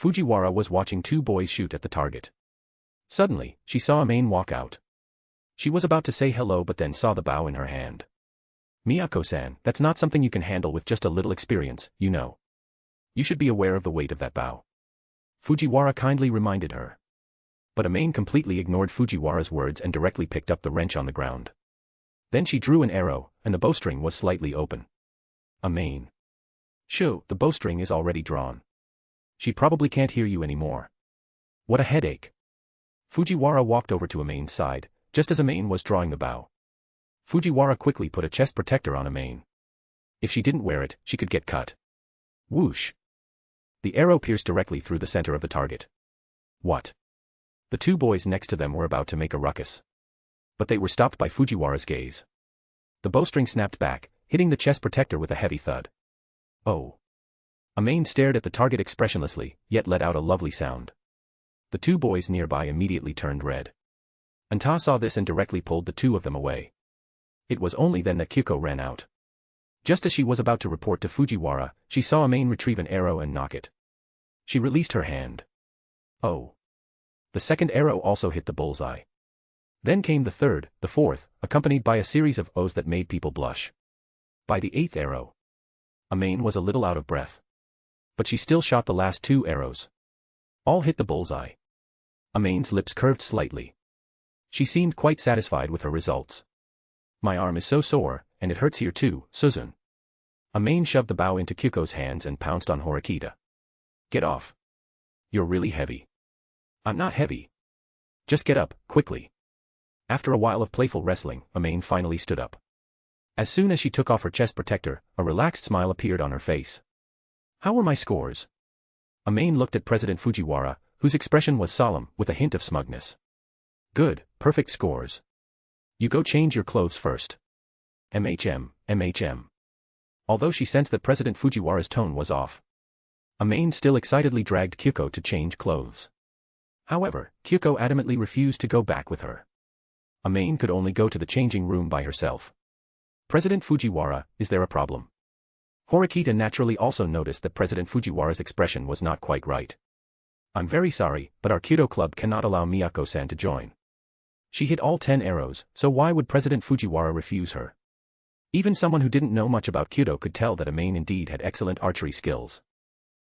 Fujiwara was watching two boys shoot at the target. Suddenly, she saw Amane walk out. She was about to say hello but then saw the bow in her hand. Miyako-san, that's not something you can handle with just a little experience, you know. You should be aware of the weight of that bow. Fujiwara kindly reminded her. But Amane completely ignored Fujiwara's words and directly picked up the wrench on the ground. Then she drew an arrow, and the bowstring was slightly open. Amane. Shoo, the bowstring is already drawn. She probably can't hear you anymore. What a headache. Fujiwara walked over to Amane's side, just as Amane was drawing the bow. Fujiwara quickly put a chest protector on Amane. If she didn't wear it, she could get cut. Whoosh. The arrow pierced directly through the center of the target. What? The two boys next to them were about to make a ruckus. But they were stopped by Fujiwara's gaze. The bowstring snapped back, hitting the chest protector with a heavy thud. Oh. Amane stared at the target expressionlessly, yet let out a lovely sound. The two boys nearby immediately turned red. Anta saw this and directly pulled the two of them away. It was only then that Kyuko ran out. Just as she was about to report to Fujiwara, she saw Amane retrieve an arrow and knock it. She released her hand. Oh. The second arrow also hit the bullseye. Then came the third, the fourth, accompanied by a series of O's that made people blush. By the eighth arrow, Amane was a little out of breath. But she still shot the last 2 arrows. All hit the bullseye. Amane's lips curved slightly. She seemed quite satisfied with her results. My arm is so sore, and it hurts here too, Suzune. Amane shoved the bow into Kyuko's hands and pounced on Horikita. Get off. You're really heavy. I'm not heavy. Just get up, quickly. After a while of playful wrestling, Amane finally stood up. As soon as she took off her chest protector, a relaxed smile appeared on her face. How were my scores? Amane looked at President Fujiwara, whose expression was solemn, with a hint of smugness. Good, perfect scores. You go change your clothes first. MHM. Although she sensed that President Fujiwara's tone was off, Amane still excitedly dragged Kyuko to change clothes. However, Kyuko adamantly refused to go back with her. Amane could only go to the changing room by herself. President Fujiwara, is there a problem? Horikita naturally also noticed that President Fujiwara's expression was not quite right. I'm very sorry, but our Kyudo club cannot allow Miyako-san to join. She hit all 10 arrows, so why would President Fujiwara refuse her? Even someone who didn't know much about Kyudo could tell that Amane indeed had excellent archery skills.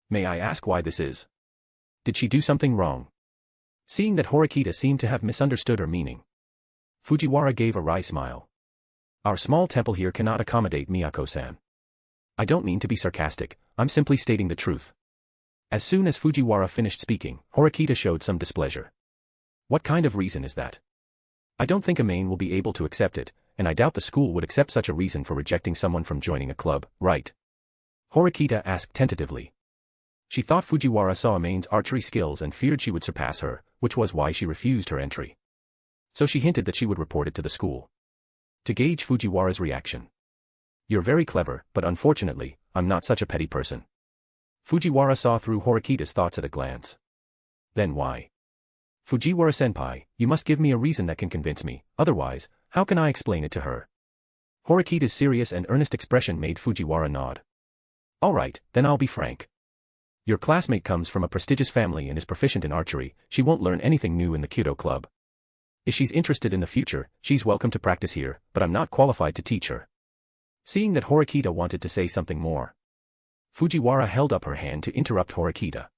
May I ask why this is? Did she do something wrong? Seeing that Horikita seemed to have misunderstood her meaning, Fujiwara gave a wry smile. Our small temple here cannot accommodate Miyako-san. I don't mean to be sarcastic, I'm simply stating the truth. As soon as Fujiwara finished speaking, Horikita showed some displeasure. What kind of reason is that? I don't think Amane will be able to accept it, and I doubt the school would accept such a reason for rejecting someone from joining a club, right? Horikita asked tentatively. She thought Fujiwara saw Amane's archery skills and feared she would surpass her, which was why she refused her entry. So she hinted that she would report it to the school. To gauge Fujiwara's reaction. You're very clever, but unfortunately, I'm not such a petty person. Fujiwara saw through Horikita's thoughts at a glance. Then why? Fujiwara-senpai, you must give me a reason that can convince me, otherwise, how can I explain it to her? Horikita's serious and earnest expression made Fujiwara nod. Alright, then I'll be frank. Your classmate comes from a prestigious family and is proficient in archery, she won't learn anything new in the Kyudo club. If she's interested in the future, she's welcome to practice here, but I'm not qualified to teach her. Seeing that Horikita wanted to say something more, Fujiwara held up her hand to interrupt Horikita.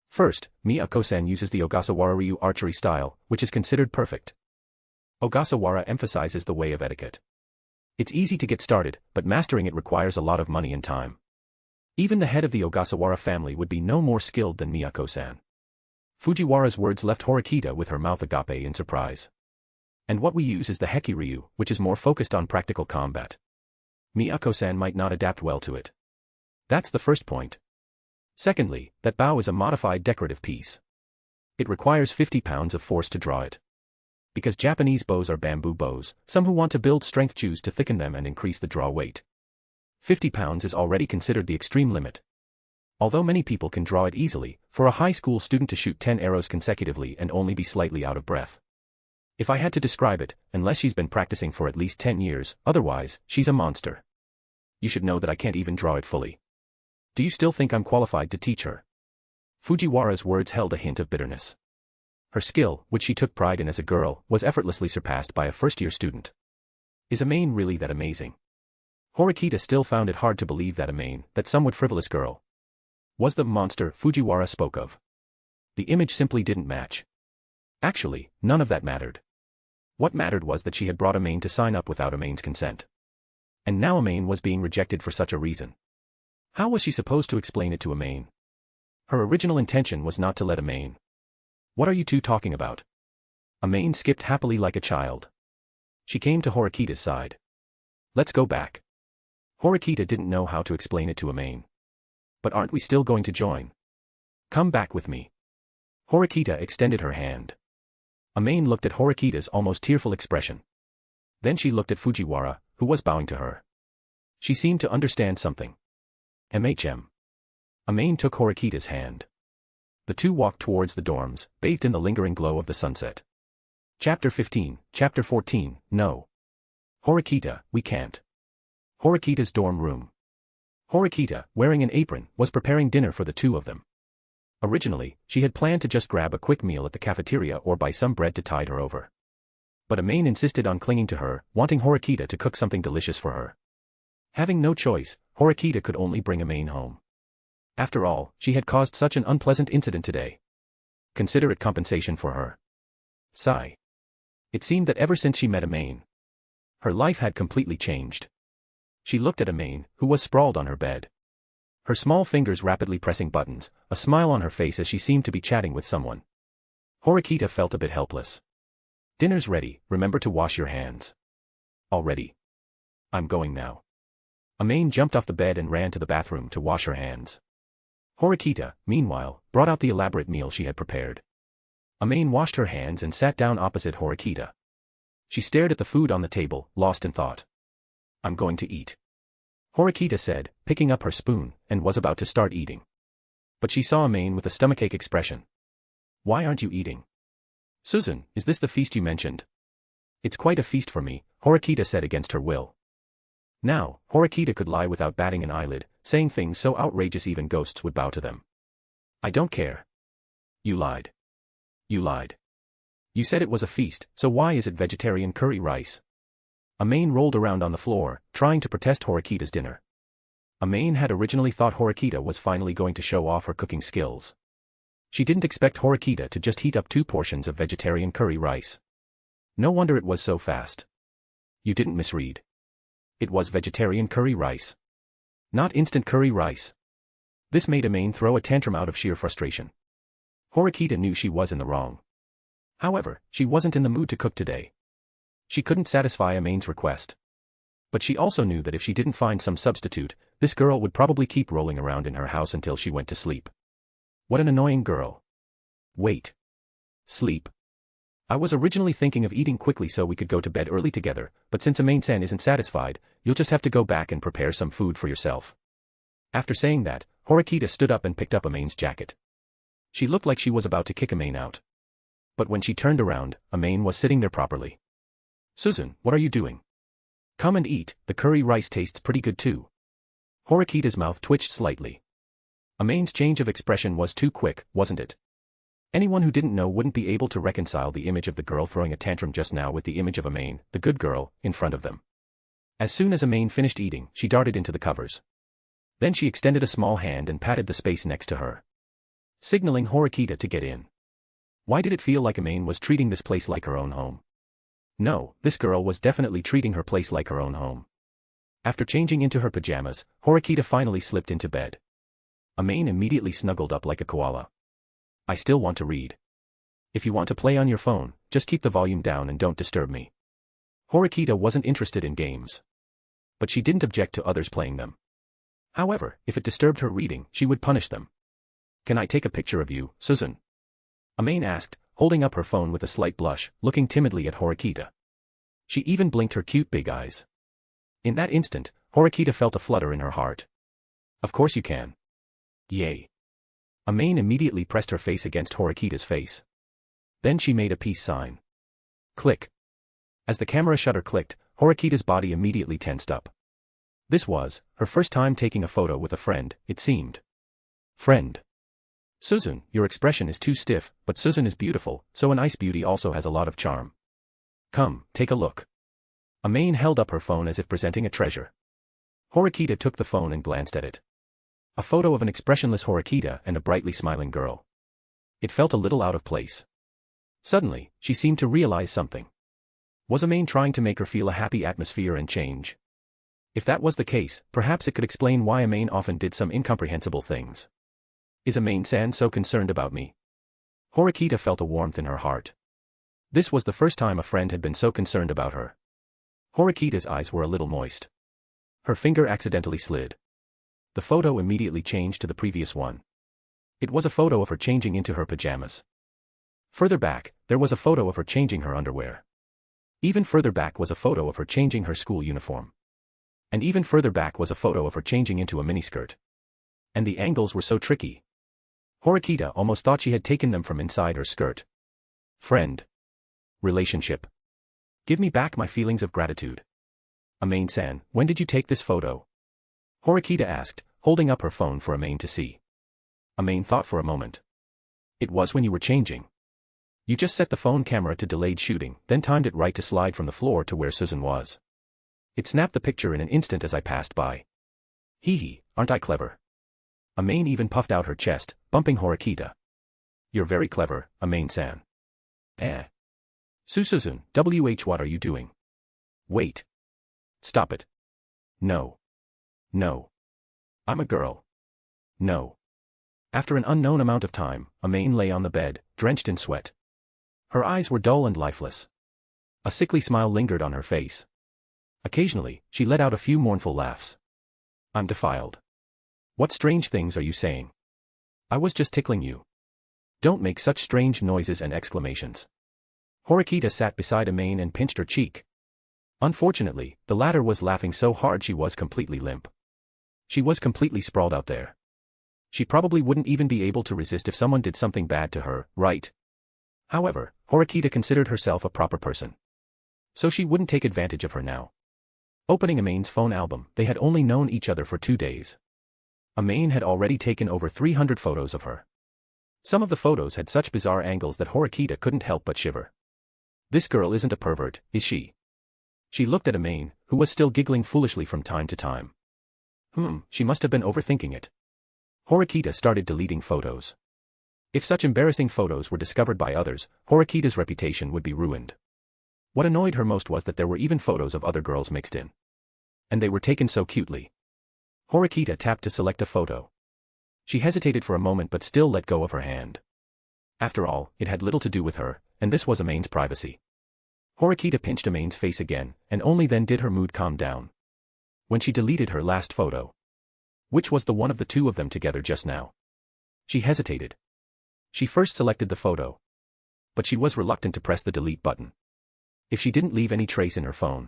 First, Miyako-san uses the Ogasawara-ryu archery style, which is considered perfect. Ogasawara emphasizes the way of etiquette. It's easy to get started, but mastering it requires a lot of money and time. Even the head of the Ogasawara family would be no more skilled than Miyako-san. Fujiwara's words left Horikita with her mouth agape in surprise. And what we use is the Heki-ryu, which is more focused on practical combat. Miyako-san might not adapt well to it. That's the first point. Secondly, that bow is a modified decorative piece. It requires 50 pounds of force to draw it. Because Japanese bows are bamboo bows, some who want to build strength choose to thicken them and increase the draw weight. 50 pounds is already considered the extreme limit. Although many people can draw it easily, for a high school student to shoot 10 arrows consecutively and only be slightly out of breath. If I had to describe it, unless she's been practicing for at least 10 years, otherwise, she's a monster. You should know that I can't even draw it fully. Do you still think I'm qualified to teach her? Fujiwara's words held a hint of bitterness. Her skill, which she took pride in as a girl, was effortlessly surpassed by a first-year student. Is Amane really that amazing? Horikita still found it hard to believe that Amane, that somewhat frivolous girl, was the monster Fujiwara spoke of. The image simply didn't match. Actually, none of that mattered. What mattered was that she had brought Amane to sign up without Amane's consent. And now Amane was being rejected for such a reason. How was she supposed to explain it to Amane? Her original intention was not to let Amane. What are you two talking about? Amane skipped happily like a child. She came to Horikita's side. Let's go back. Horikita didn't know how to explain it to Amane. But aren't we still going to join? Come back with me. Horikita extended her hand. Amane looked at Horikita's almost tearful expression. Then she looked at Fujiwara, who was bowing to her. She seemed to understand something. MHM. Amane took Horikita's hand. The two walked towards the dorms, bathed in the lingering glow of the sunset. Chapter 15, Chapter 14, No. Horikita, we can't. Horikita's dorm room. Horikita, wearing an apron, was preparing dinner for the two of them. Originally, she had planned to just grab a quick meal at the cafeteria or buy some bread to tide her over. But Amane insisted on clinging to her, wanting Horikita to cook something delicious for her. Having no choice, Horikita could only bring Amane home. After all, she had caused such an unpleasant incident today. Consider it compensation for her. Sigh. It seemed that ever since she met Amane, her life had completely changed. She looked at Amane, who was sprawled on her bed. Her small fingers rapidly pressing buttons, a smile on her face as she seemed to be chatting with someone. Horikita felt a bit helpless. Dinner's ready, remember to wash your hands. Already. I'm going now. Amane jumped off the bed and ran to the bathroom to wash her hands. Horikita, meanwhile, brought out the elaborate meal she had prepared. Amane washed her hands and sat down opposite Horikita. She stared at the food on the table, lost in thought. I'm going to eat. Horikita said, picking up her spoon, and was about to start eating. But she saw Amane with a stomachache expression. Why aren't you eating? Suzune, is this the feast you mentioned? It's quite a feast for me, Horikita said against her will. Now, Horikita could lie without batting an eyelid, saying things so outrageous even ghosts would bow to them. I don't care. You lied. You lied. You said it was a feast, so why is it vegetarian curry rice? Amane rolled around on the floor, trying to protest Horikita's dinner. Amane had originally thought Horikita was finally going to show off her cooking skills. She didn't expect Horikita to just heat up 2 portions of vegetarian curry rice. No wonder it was so fast. You didn't misread. It was vegetarian curry rice. Not instant curry rice. This made Amane throw a tantrum out of sheer frustration. Horikita knew she was in the wrong. However, she wasn't in the mood to cook today. She couldn't satisfy Amane's request. But she also knew that if she didn't find some substitute, this girl would probably keep rolling around in her house until she went to sleep. What an annoying girl. Wait. Sleep. I was originally thinking of eating quickly so we could go to bed early together, but since Amane-san isn't satisfied, you'll just have to go back and prepare some food for yourself. After saying that, Horikita stood up and picked up Amane's jacket. She looked like she was about to kick Amane out. But when she turned around, Amane was sitting there properly. Suzune, what are you doing? Come and eat, the curry rice tastes pretty good too. Horikita's mouth twitched slightly. Amane's change of expression was too quick, wasn't it? Anyone who didn't know wouldn't be able to reconcile the image of the girl throwing a tantrum just now with the image of Amane, the good girl, in front of them. As soon as Amane finished eating, she darted into the covers. Then she extended a small hand and patted the space next to her, signaling Horikita to get in. Why did it feel like Amane was treating this place like her own home? No, this girl was definitely treating her place like her own home. After changing into her pajamas, Horikita finally slipped into bed. Amane immediately snuggled up like a koala. I still want to read. If you want to play on your phone, just keep the volume down and don't disturb me. Horikita wasn't interested in games. But she didn't object to others playing them. However, if it disturbed her reading, she would punish them. Can I take a picture of you, Suzune? Amane asked, holding up her phone with a slight blush, looking timidly at Horikita. She even blinked her cute big eyes. In that instant, Horikita felt a flutter in her heart. Of course you can. Yay. Amane immediately pressed her face against Horikita's face. Then she made a peace sign. Click. As the camera shutter clicked, Horikita's body immediately tensed up. This was her first time taking a photo with a friend, it seemed. Friend. Suzune, your expression is too stiff, but Suzune is beautiful, so an ice beauty also has a lot of charm. Come, take a look. Amane held up her phone as if presenting a treasure. Horikita took the phone and glanced at it. A photo of an expressionless Horikita and a brightly smiling girl. It felt a little out of place. Suddenly, she seemed to realize something. Was Amane trying to make her feel a happy atmosphere and change? If that was the case, perhaps it could explain why Amane often did some incomprehensible things. Is Amane-san so concerned about me? Horikita felt a warmth in her heart. This was the first time a friend had been so concerned about her. Horikita's eyes were a little moist. Her finger accidentally slid. The photo immediately changed to the previous one. It was a photo of her changing into her pajamas. Further back, there was a photo of her changing her underwear. Even further back was a photo of her changing her school uniform. And even further back was a photo of her changing into a miniskirt. And the angles were so tricky. Horikita almost thought she had taken them from inside her skirt. Friend. Relationship. Give me back my feelings of gratitude. Amane-san, when did you take this photo? Horikita asked, holding up her phone for Amane to see. Amane thought for a moment. It was when you were changing. You just set the phone camera to delayed shooting, then timed it right to slide from the floor to where Suzune was. It snapped the picture in an instant as I passed by. Hee hee, aren't I clever? Amane even puffed out her chest, bumping Horikita. You're very clever, Amane-san. Suzune, what are you doing? Wait. Stop it. No. No. I'm a girl. No. After an unknown amount of time, Amane lay on the bed, drenched in sweat. Her eyes were dull and lifeless. A sickly smile lingered on her face. Occasionally, she let out a few mournful laughs. I'm defiled. What strange things are you saying? I was just tickling you. Don't make such strange noises and exclamations. Horikita sat beside Amane and pinched her cheek. Unfortunately, the latter was laughing so hard she was completely limp. She was completely sprawled out there. She probably wouldn't even be able to resist if someone did something bad to her, right? However, Horikita considered herself a proper person. So she wouldn't take advantage of her now. Opening Amane's phone album, they had only known each other for 2 days. Amane had already taken over 300 photos of her. Some of the photos had such bizarre angles that Horikita couldn't help but shiver. This girl isn't a pervert, is she? She looked at Amane, who was still giggling foolishly from time to time. She must have been overthinking it. Horikita started deleting photos. If such embarrassing photos were discovered by others, Horikita's reputation would be ruined. What annoyed her most was that there were even photos of other girls mixed in. And they were taken so cutely. Horikita tapped to select a photo. She hesitated for a moment but still let go of her hand. After all, it had little to do with her, and this was Amane's privacy. Horikita pinched Amane's face again, and only then did her mood calm down. When she deleted her last photo. Which was the one of the two of them together just now? She hesitated. She first selected the photo. But she was reluctant to press the delete button. If she didn't leave any trace in her phone,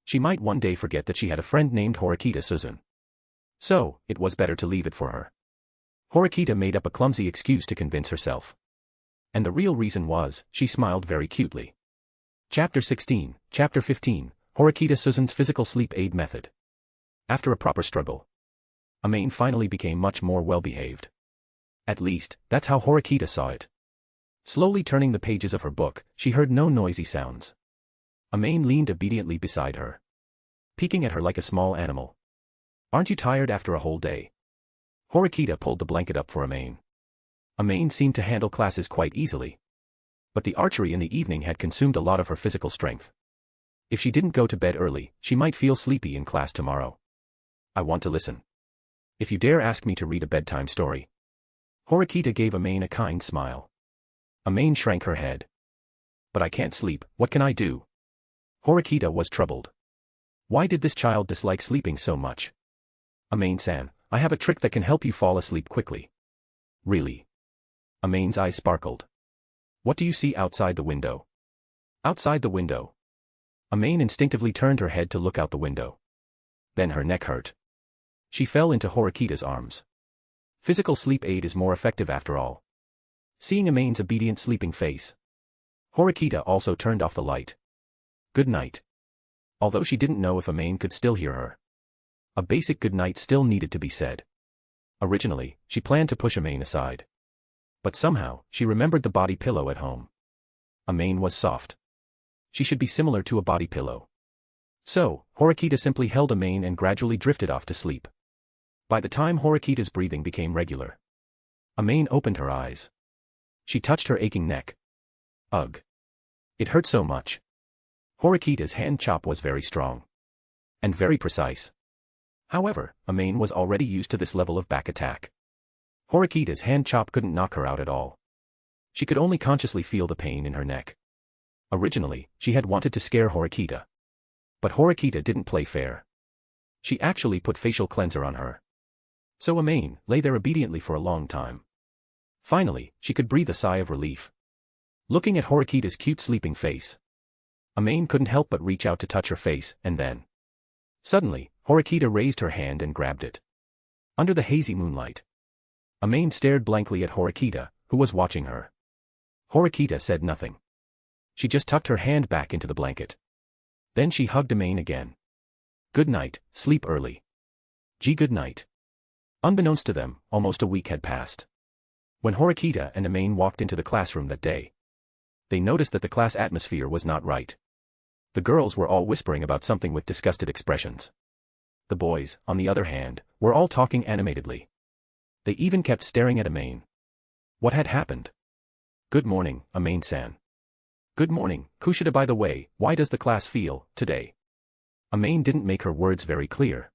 she might one day forget that she had a friend named Horikita Suzune. So, it was better to leave it for her. Horikita made up a clumsy excuse to convince herself. And the real reason was, she smiled very cutely. Chapter 16, Chapter 15, Horikita Suzune's Physical Sleep Aid Method. After a proper struggle, Amane finally became much more well-behaved. At least, that's how Horikita saw it. Slowly turning the pages of her book, she heard no noisy sounds. Amane leaned obediently beside her, peeking at her like a small animal. Aren't you tired after a whole day? Horikita pulled the blanket up for Amane. Amane seemed to handle classes quite easily. But the archery in the evening had consumed a lot of her physical strength. If she didn't go to bed early, she might feel sleepy in class tomorrow. I want to listen. If you dare ask me to read a bedtime story. Horikita gave Amane a kind smile. Amane shrank her head. But I can't sleep, what can I do? Horikita was troubled. Why did this child dislike sleeping so much? Amane-san, I have a trick that can help you fall asleep quickly. Really? Amane's eyes sparkled. What do you see outside the window? Outside the window. Amane instinctively turned her head to look out the window. Then her neck hurt. She fell into Horikita's arms. Physical sleep aid is more effective after all. Seeing Amane's obedient sleeping face, Horikita also turned off the light. Good night. Although she didn't know if Amane could still hear her. A basic good night still needed to be said. Originally, she planned to push Amane aside. But somehow, she remembered the body pillow at home. Amane was soft. She should be similar to a body pillow. So, Horikita simply held Amane and gradually drifted off to sleep. By the time Horikita's breathing became regular, Amane opened her eyes. She touched her aching neck. Ugh. It hurt so much. Horikita's hand chop was very strong. And very precise. However, Amane was already used to this level of back attack. Horikita's hand chop couldn't knock her out at all. She could only consciously feel the pain in her neck. Originally, she had wanted to scare Horikita. But Horikita didn't play fair. She actually put facial cleanser on her. So Amane lay there obediently for a long time. Finally, she could breathe a sigh of relief. Looking at Horikita's cute sleeping face, Amane couldn't help but reach out to touch her face, and then. Suddenly, Horikita raised her hand and grabbed it. Under the hazy moonlight, Amane stared blankly at Horikita, who was watching her. Horikita said nothing. She just tucked her hand back into the blanket. Then she hugged Amane again. Good night, sleep early. Gee, good night. Unbeknownst to them, almost a week had passed. When Horikita and Amane walked into the classroom that day, They noticed that the class atmosphere was not right. The girls were all whispering about something with disgusted expressions. The boys, on the other hand, were all talking animatedly. They even kept staring at Amane. What had happened? Good morning, Amane-san. Good morning, Kushida. By the way, why does the class feel, today? Amane didn't make her words very clear.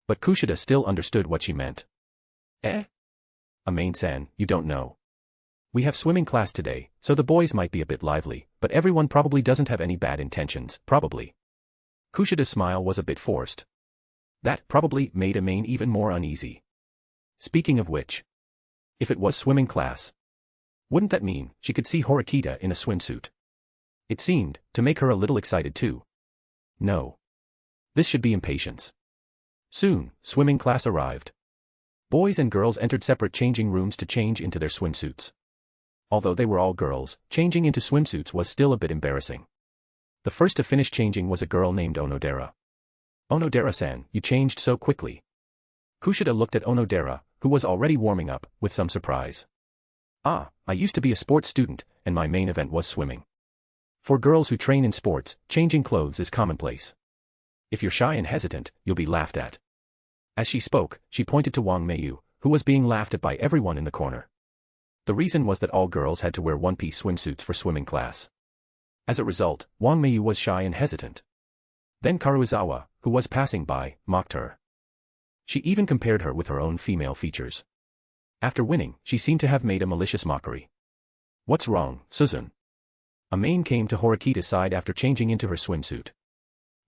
But Kushida still understood what she meant. Eh? Amane-san, you don't know. We have swimming class today, so the boys might be a bit lively, but everyone probably doesn't have any bad intentions, probably. Kushida's smile was a bit forced. That probably made Amane even more uneasy. Speaking of which, if it was swimming class, wouldn't that mean she could see Horikita in a swimsuit? It seemed to make her a little excited too. No. This should be impatience. Soon, swimming class arrived. Boys and girls entered separate changing rooms to change into their swimsuits. Although they were all girls, changing into swimsuits was still a bit embarrassing. The first to finish changing was a girl named Onodera. Onodera-san, you changed so quickly. Kushida looked at Onodera, who was already warming up, with some surprise. Ah, I used to be a sports student, and my main event was swimming. For girls who train in sports, changing clothes is commonplace. If you're shy and hesitant, you'll be laughed at. As she spoke, she pointed to Wang Meiyu, who was being laughed at by everyone in the corner. The reason was that all girls had to wear one-piece swimsuits for swimming class. As a result, Wang Meiyu was shy and hesitant. Then Karuizawa, who was passing by, mocked her. She even compared her with her own female features. After winning, she seemed to have made a malicious mockery. What's wrong, Suzune? Amane came to Horikita's side after changing into her swimsuit.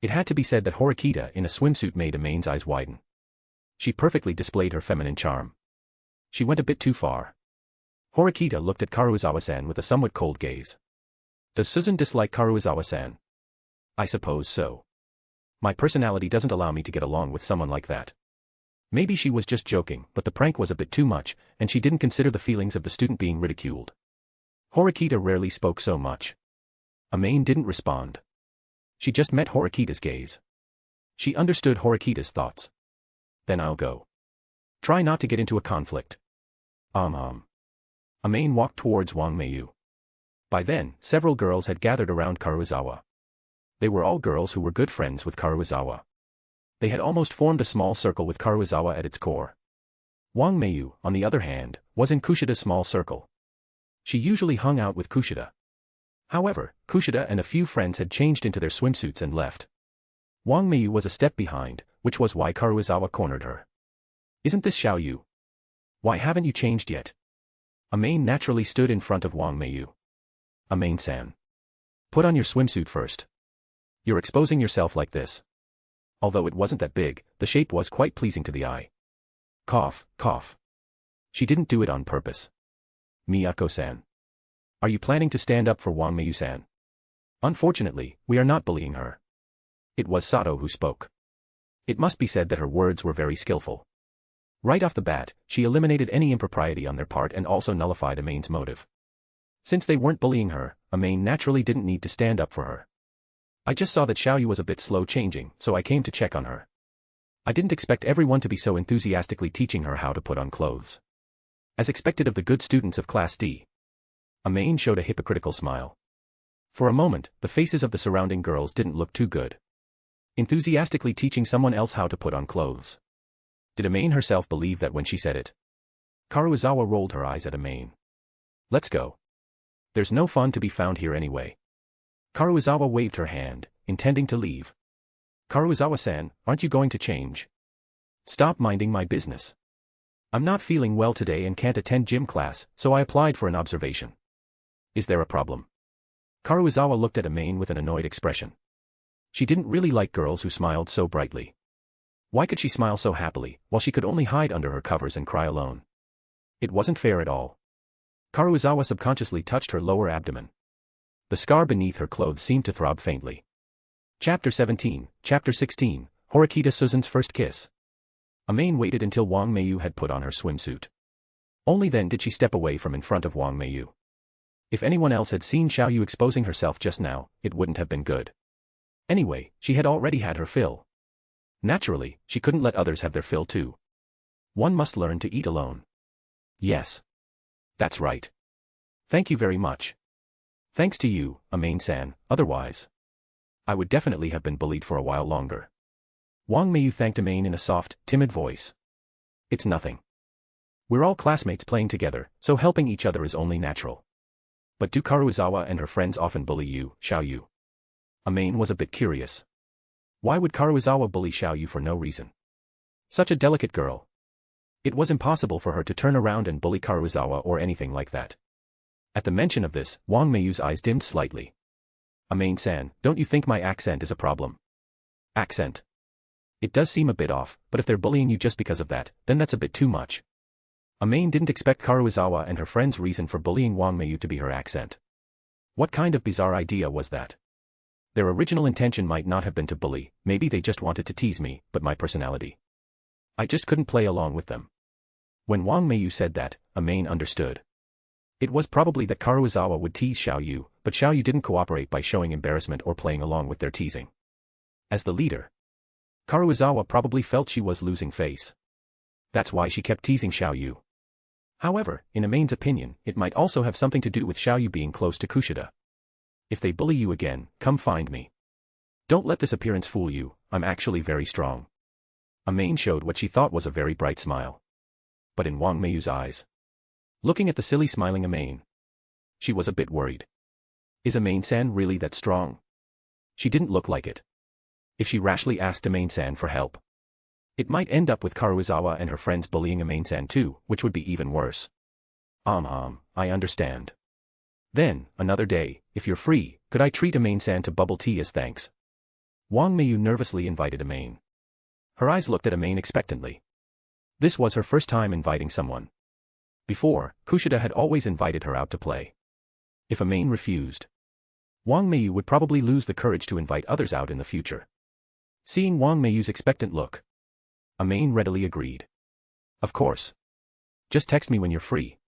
It had to be said that Horikita in a swimsuit made Amane's eyes widen. She perfectly displayed her feminine charm. She went a bit too far. Horikita looked at Karuizawa-san with a somewhat cold gaze. Does Suzune dislike Karuizawa-san? I suppose so. My personality doesn't allow me to get along with someone like that. Maybe she was just joking, but the prank was a bit too much, and she didn't consider the feelings of the student being ridiculed. Horikita rarely spoke so much. Amane didn't respond. She just met Horikita's gaze. She understood Horikita's thoughts. Then I'll go. Try not to get into a conflict. Amane walked towards Wang Meiyu. By then, several girls had gathered around Karuizawa. They were all girls who were good friends with Karuizawa. They had almost formed a small circle with Karuizawa at its core. Wang Meiyu, on the other hand, was in Kushida's small circle. She usually hung out with Kushida. However, Kushida and a few friends had changed into their swimsuits and left. Wang Meiyu was a step behind, which was why Karuizawa cornered her. Isn't this Xiaoyu? Why haven't you changed yet? Amane naturally stood in front of Wang Meiyu. Amane-san. Put on your swimsuit first. You're exposing yourself like this. Although it wasn't that big, the shape was quite pleasing to the eye. Cough, cough. She didn't do it on purpose. Miyako-san. Are you planning to stand up for Wang Meiyu-san? Unfortunately, we are not bullying her. It was Sato who spoke. It must be said that her words were very skillful. Right off the bat, she eliminated any impropriety on their part and also nullified Amane's motive. Since they weren't bullying her, Amane naturally didn't need to stand up for her. I just saw that Xiaoyu was a bit slow changing, so I came to check on her. I didn't expect everyone to be so enthusiastically teaching her how to put on clothes. As expected of the good students of Class D. Amane showed a hypocritical smile. For a moment, the faces of the surrounding girls didn't look too good. Enthusiastically teaching someone else how to put on clothes. Did Amane herself believe that when she said it? Karuizawa rolled her eyes at Amane. Let's go. There's no fun to be found here anyway. Karuizawa waved her hand, intending to leave. Karuizawa-san, aren't you going to change? Stop minding my business. I'm not feeling well today and can't attend gym class, so I applied for an observation. Is there a problem? Karuizawa looked at Amane with an annoyed expression. She didn't really like girls who smiled so brightly. Why could she smile so happily, while she could only hide under her covers and cry alone? It wasn't fair at all. Karuizawa subconsciously touched her lower abdomen. The scar beneath her clothes seemed to throb faintly. Chapter 17, Chapter 16, Horikita Suzune's First Kiss. Amane waited until Wang Meiyu had put on her swimsuit. Only then did she step away from in front of Wang Meiyu. If anyone else had seen Xiaoyu exposing herself just now, it wouldn't have been good. Anyway, she had already had her fill. Naturally, she couldn't let others have their fill too. One must learn to eat alone. Yes. That's right. Thank you very much. Thanks to you, Amane-san, otherwise I would definitely have been bullied for a while longer. Wang Meiyu thanked Amane in a soft, timid voice. It's nothing. We're all classmates playing together, so helping each other is only natural. But do Karuizawa and her friends often bully you, Xiaoyu? Amane was a bit curious. Why would Karuizawa bully Xiaoyu for no reason? Such a delicate girl. It was impossible for her to turn around and bully Karuizawa or anything like that. At the mention of this, Wang Meiyu's eyes dimmed slightly. Amane-san, don't you think my accent is a problem? Accent? It does seem a bit off, but if they're bullying you just because of that, then that's a bit too much. Amane didn't expect Karuizawa and her friend's reason for bullying Wang Meiyu to be her accent. What kind of bizarre idea was that? Their original intention might not have been to bully, maybe they just wanted to tease me, but my personality. I just couldn't play along with them. When Wang Meiyu said that, Amane understood. It was probably that Karuizawa would tease Xiaoyu, but Xiaoyu didn't cooperate by showing embarrassment or playing along with their teasing. As the leader, Karuizawa probably felt she was losing face. That's why she kept teasing Xiaoyu. However, in Amane's opinion, it might also have something to do with Xiaoyu being close to Kushida. If they bully you again, come find me. Don't let this appearance fool you, I'm actually very strong. Amane showed what she thought was a very bright smile. But in Wang Meiyu's eyes, looking at the silly smiling Amane, she was a bit worried. Is Amane-san really that strong? She didn't look like it. If she rashly asked Amane-san for help, it might end up with Karuizawa and her friends bullying Amane-san too, which would be even worse. I understand. Then, another day, if you're free, could I treat Amane-san to bubble tea as thanks? Wang Meiyu nervously invited Amane. Her eyes looked at Amane expectantly. This was her first time inviting someone. Before, Kushida had always invited her out to play. If Amane refused, Wang Meiyu would probably lose the courage to invite others out in the future. Seeing Wang Meiyu's expectant look, Amane readily agreed. Of course. Just text me when you're free.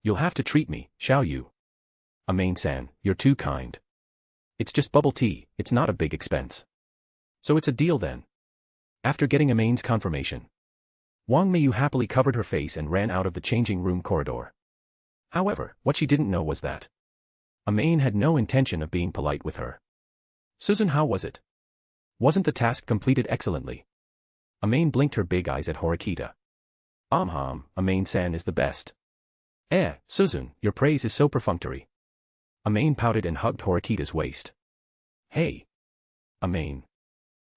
You'll have to treat me, Xiaoyu. Amane-san, you're too kind. It's just bubble tea, it's not a big expense. So it's a deal then. After getting Amane's confirmation, Wang Meiyu happily covered her face and ran out of the changing room corridor. However, what she didn't know was that Amane had no intention of being polite with her. Suzune, how was it? Wasn't the task completed excellently? Amane blinked her big eyes at Horikita. Amane-san is the best. Suzune, your praise is so perfunctory. Amane pouted and hugged Horikita's waist. Hey! Amane.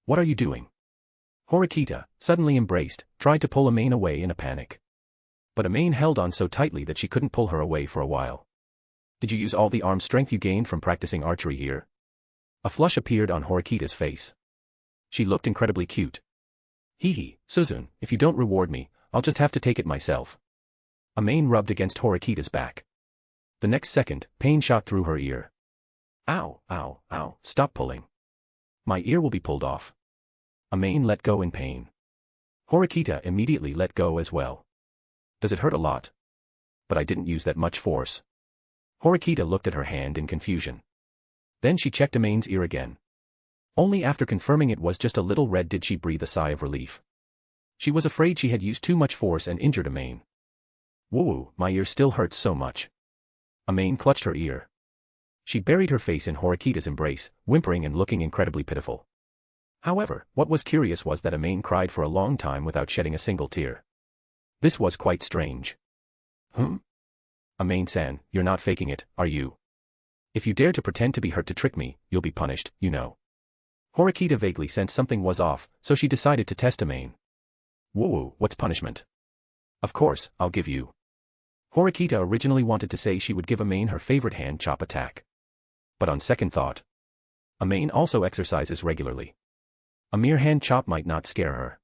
What are you doing? Horikita, suddenly embraced, tried to pull Amane away in a panic. But Amane held on so tightly that she couldn't pull her away for a while. Did you use all the arm strength you gained from practicing archery here? A flush appeared on Horikita's face. She looked incredibly cute. Hee, Suzune, if you don't reward me, I'll just have to take it myself. Amane rubbed against Horikita's back. The next second, pain shot through her ear. Ow, stop pulling. My ear will be pulled off. Amane let go in pain. Horikita immediately let go as well. Does it hurt a lot? But I didn't use that much force. Horikita looked at her hand in confusion. Then she checked Amane's ear again. Only after confirming it was just a little red did she breathe a sigh of relief. She was afraid she had used too much force and injured Amane. Whoa, my ear still hurts so much. Amane clutched her ear. She buried her face in Horikita's embrace, whimpering and looking incredibly pitiful. However, what was curious was that Amane cried for a long time without shedding a single tear. This was quite strange. Amane-san, you're not faking it, are you? If you dare to pretend to be hurt to trick me, you'll be punished, you know. Horikita vaguely sensed something was off, so she decided to test Amane. Whoa, what's punishment? Of course, I'll give you. Horikita originally wanted to say she would give Amane her favorite hand chop attack. But on second thought, Amane also exercises regularly. A mere hand chop might not scare her.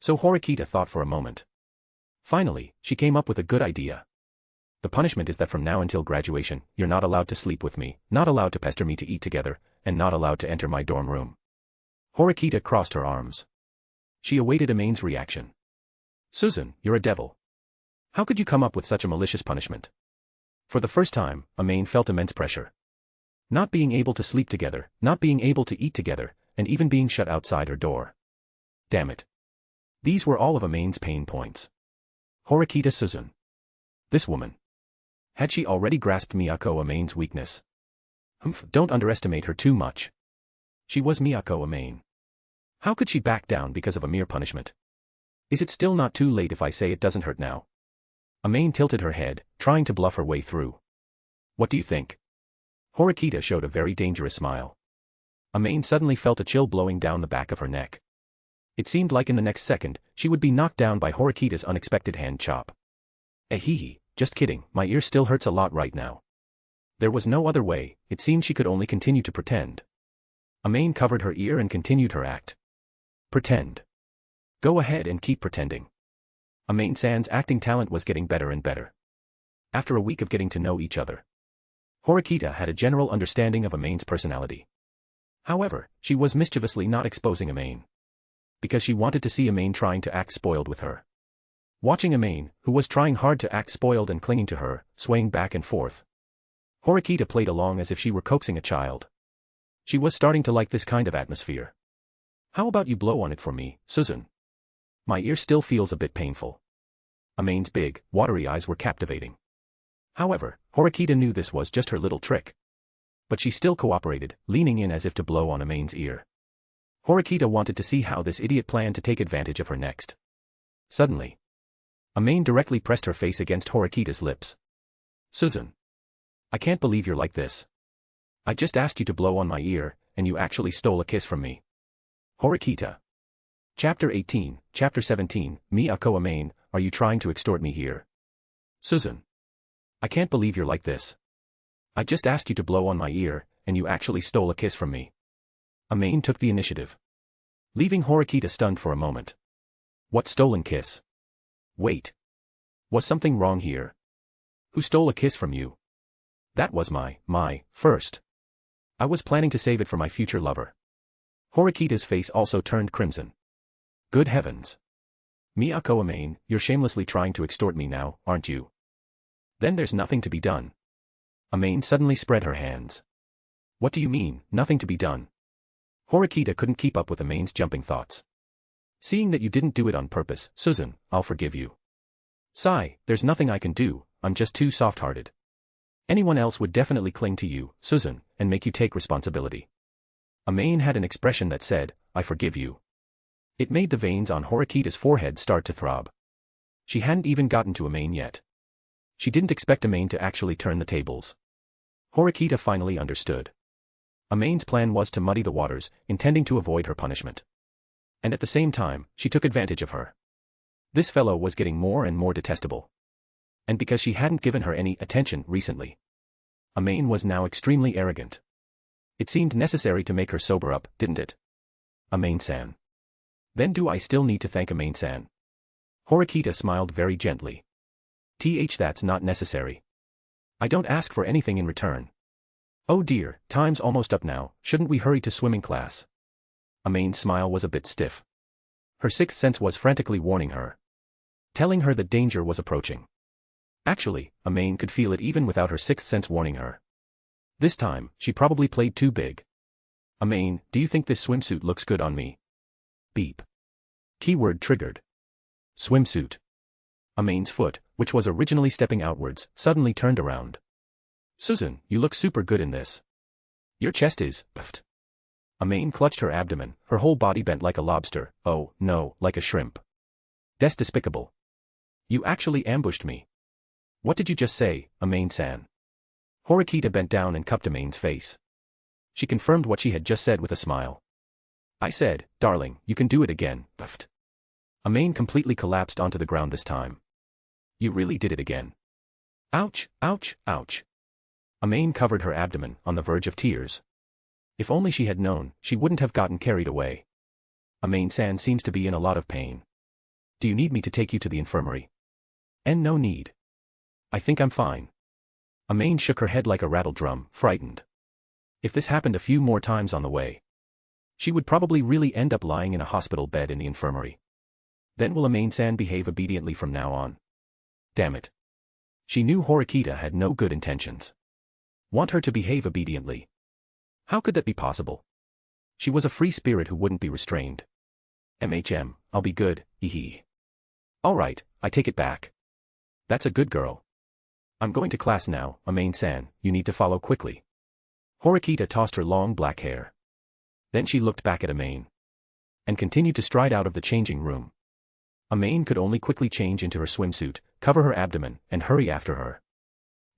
So Horikita thought for a moment. Finally, she came up with a good idea. The punishment is that from now until graduation, you're not allowed to sleep with me, not allowed to pester me to eat together, and not allowed to enter my dorm room. Horikita crossed her arms. She awaited Amane's reaction. Suzune, you're a devil. How could you come up with such a malicious punishment? For the first time, Amane felt immense pressure. Not being able to sleep together, not being able to eat together, and even being shut outside her door. Damn it. These were all of Amane's pain points. Horikita Suzune. This woman. Had she already grasped Miyako Amane's weakness? Humph, don't underestimate her too much. She was Miyako Amane. How could she back down because of a mere punishment? Is it still not too late if I say it doesn't hurt now? Amane tilted her head, trying to bluff her way through. What do you think? Horikita showed a very dangerous smile. Amane suddenly felt a chill blowing down the back of her neck. It seemed like in the next second, she would be knocked down by Horikita's unexpected hand chop. Hee, just kidding, my ear still hurts a lot right now. There was no other way, it seemed she could only continue to pretend. Amane covered her ear and continued her act. Pretend. Go ahead and keep pretending. Amane-san's acting talent was getting better and better. After a week of getting to know each other, Horikita had a general understanding of Amane's personality. However, she was mischievously not exposing Amane, because she wanted to see Amane trying to act spoiled with her. Watching Amane, who was trying hard to act spoiled and clinging to her, swaying back and forth, Horikita played along as if she were coaxing a child. She was starting to like this kind of atmosphere. How about you blow on it for me, Suzune? My ear still feels a bit painful. Amane's big, watery eyes were captivating. However, Horikita knew this was just her little trick. But she still cooperated, leaning in as if to blow on Amane's ear. Horikita wanted to see how this idiot planned to take advantage of her next. Suddenly, Amane directly pressed her face against Horikita's lips. Suzune, I can't believe you're like this. I just asked you to blow on my ear, and you actually stole a kiss from me. Horikita. Chapter 18, Chapter 17, Miyako Amane, are you trying to extort me here? Suzune. I can't believe you're like this. I just asked you to blow on my ear, and you actually stole a kiss from me. Amane took the initiative, leaving Horikita stunned for a moment. What stolen kiss? Wait. Was something wrong here? Who stole a kiss from you? That was my first. I was planning to save it for my future lover. Horikita's face also turned crimson. Good heavens. Miyako Amane, you're shamelessly trying to extort me now, aren't you? Then there's nothing to be done. Amane suddenly spread her hands. What do you mean, nothing to be done? Horikita couldn't keep up with Amane's jumping thoughts. Seeing that you didn't do it on purpose, Suzune, I'll forgive you. Sigh, there's nothing I can do, I'm just too soft-hearted. Anyone else would definitely cling to you, Suzune, and make you take responsibility. Amane had an expression that said, I forgive you. It made the veins on Horikita's forehead start to throb. She hadn't even gotten to Amane yet. She didn't expect Amane to actually turn the tables. Horikita finally understood. Amane's plan was to muddy the waters, intending to avoid her punishment. And at the same time, she took advantage of her. This fellow was getting more and more detestable. And because she hadn't given her any attention recently, Amane was now extremely arrogant. It seemed necessary to make her sober up, didn't it? Amane-san. Then do I still need to thank Amane-san? Horikita smiled very gently. That's not necessary. I don't ask for anything in return. Oh dear, time's almost up now, shouldn't we hurry to swimming class? Amane's smile was a bit stiff. Her sixth sense was frantically warning her, telling her that danger was approaching. Actually, Amane could feel it even without her sixth sense warning her. This time, she probably played too big. Amane, do you think this swimsuit looks good on me? Beep. Keyword triggered. Swimsuit. Amane's foot, which was originally stepping outwards, suddenly turned around. Suzune, you look super good in this. Your chest is puffed. Amane clutched her abdomen, her whole body bent like a lobster, oh, no, like a shrimp. Despicable. You actually ambushed me. What did you just say, Amane-san? Horikita bent down and cupped Amane's face. She confirmed what she had just said with a smile. I said, darling, you can do it again, puffed. Amane completely collapsed onto the ground this time. You really did it again. Ouch, ouch, ouch. Amane covered her abdomen, on the verge of tears. If only she had known, she wouldn't have gotten carried away. Amane-san seems to be in a lot of pain. Do you need me to take you to the infirmary? No need. I think I'm fine. Amane shook her head like a rattle drum, frightened. If this happened a few more times on the way, she would probably really end up lying in a hospital bed in the infirmary. Then will Amane-san behave obediently from now on? Damn it. She knew Horikita had no good intentions. Want her to behave obediently? How could that be possible? She was a free spirit who wouldn't be restrained. I'll be good, Alright, I take it back. That's a good girl. I'm going to class now, Amane-san, you need to follow quickly. Horikita tossed her long black hair. Then she looked back at Amane. And continued to stride out of the changing room. Amane could only quickly change into her swimsuit, cover her abdomen, and hurry after her.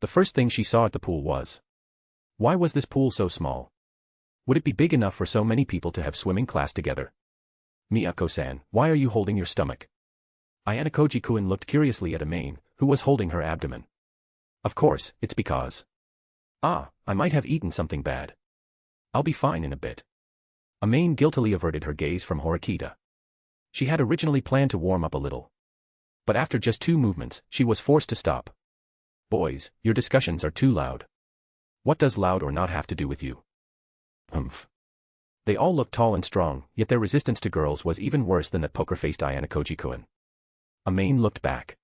The first thing she saw at the pool was, why was this pool so small? Would it be big enough for so many people to have swimming class together? Miyako-san, why are you holding your stomach? Ayanokoji-kun looked curiously at Amane, who was holding her abdomen. Of course, it's because. I might have eaten something bad. I'll be fine in a bit. Amane guiltily averted her gaze from Horikita. She had originally planned to warm up a little. But after just 2 movements, she was forced to stop. Boys, your discussions are too loud. What does loud or not have to do with you? Humph. They all looked tall and strong, yet their resistance to girls was even worse than that poker-faced Ayanokoji-kun. Amane looked back.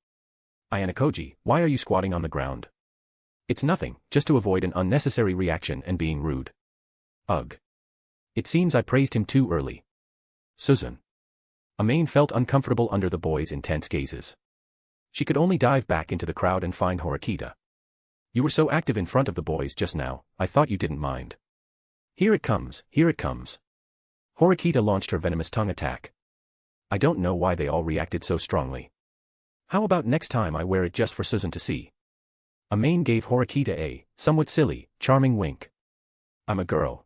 Ayanokoji, why are you squatting on the ground? It's nothing, just to avoid an unnecessary reaction and being rude. Ugh. It seems I praised him too early. Suzune. Amane felt uncomfortable under the boys' intense gazes. She could only dive back into the crowd and find Horikita. You were so active in front of the boys just now, I thought you didn't mind. Here it comes, here it comes. Horikita launched her venomous tongue attack. I don't know why they all reacted so strongly. How about next time I wear it just for Suzune to see? Amane gave Horikita a, somewhat silly, charming wink. I'm a girl.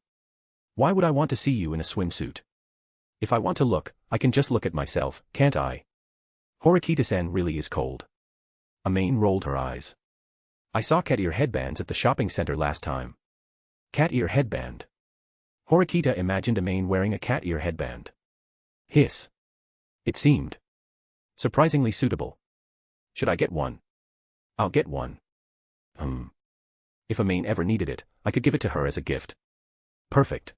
Why would I want to see you in a swimsuit? If I want to look, I can just look at myself, can't I? Horikita-san really is cold. Amane rolled her eyes. I saw cat ear headbands at the shopping center last time. Cat ear headband. Horikita imagined Amane wearing a cat ear headband. Hiss. It seemed surprisingly suitable. Should I get one? I'll get one. If Amane ever needed it, I could give it to her as a gift. Perfect.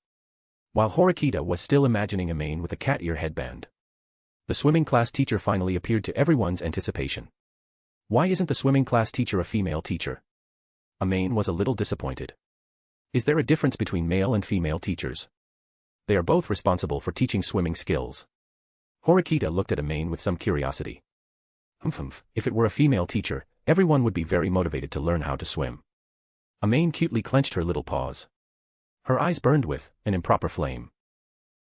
While Horikita was still imagining Amane with a cat ear headband, the swimming class teacher finally appeared to everyone's anticipation. Why isn't the swimming class teacher a female teacher? Amane was a little disappointed. Is there a difference between male and female teachers? They are both responsible for teaching swimming skills. Horikita looked at Amane with some curiosity. If it were a female teacher, everyone would be very motivated to learn how to swim. Amane cutely clenched her little paws. Her eyes burned with an improper flame.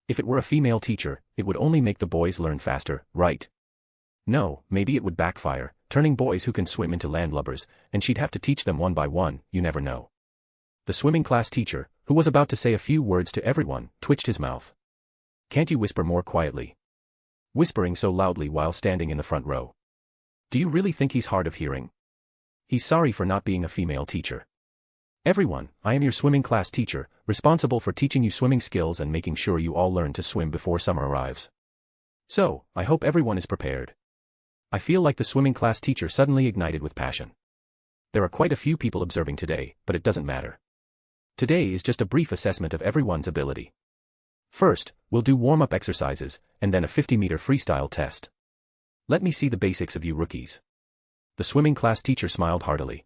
If it were a female teacher, it would only make the boys learn faster, right? No, maybe it would backfire, turning boys who can swim into landlubbers, and she'd have to teach them one by one, you never know. The swimming class teacher, who was about to say a few words to everyone, twitched his mouth. Can't you whisper more quietly? Whispering so loudly while standing in the front row. Do you really think he's hard of hearing? He's sorry for not being a female teacher. Everyone, I am your swimming class teacher, responsible for teaching you swimming skills and making sure you all learn to swim before summer arrives. So, I hope everyone is prepared. I feel like the swimming class teacher suddenly ignited with passion. There are quite a few people observing today, but it doesn't matter. Today is just a brief assessment of everyone's ability. First, we'll do warm-up exercises, and then a 50-meter freestyle test. Let me see the basics of you rookies. The swimming class teacher smiled heartily.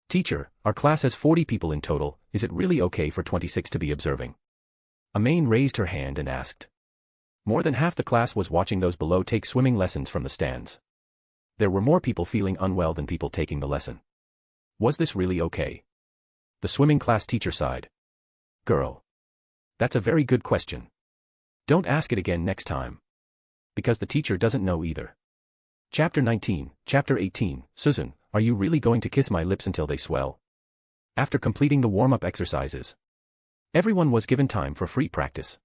Teacher, our class has 40 people in total, is it really okay for 26 to be observing? Amane raised her hand and asked. More than half the class was watching those below take swimming lessons from the stands. There were more people feeling unwell than people taking the lesson. Was this really okay? The swimming class teacher sighed. Girl. That's a very good question. Don't ask it again next time. Because the teacher doesn't know either. Chapter 19, Chapter 18, Suzune, are you really going to kiss my lips until they swell? After completing the warm-up exercises, everyone was given time for free practice.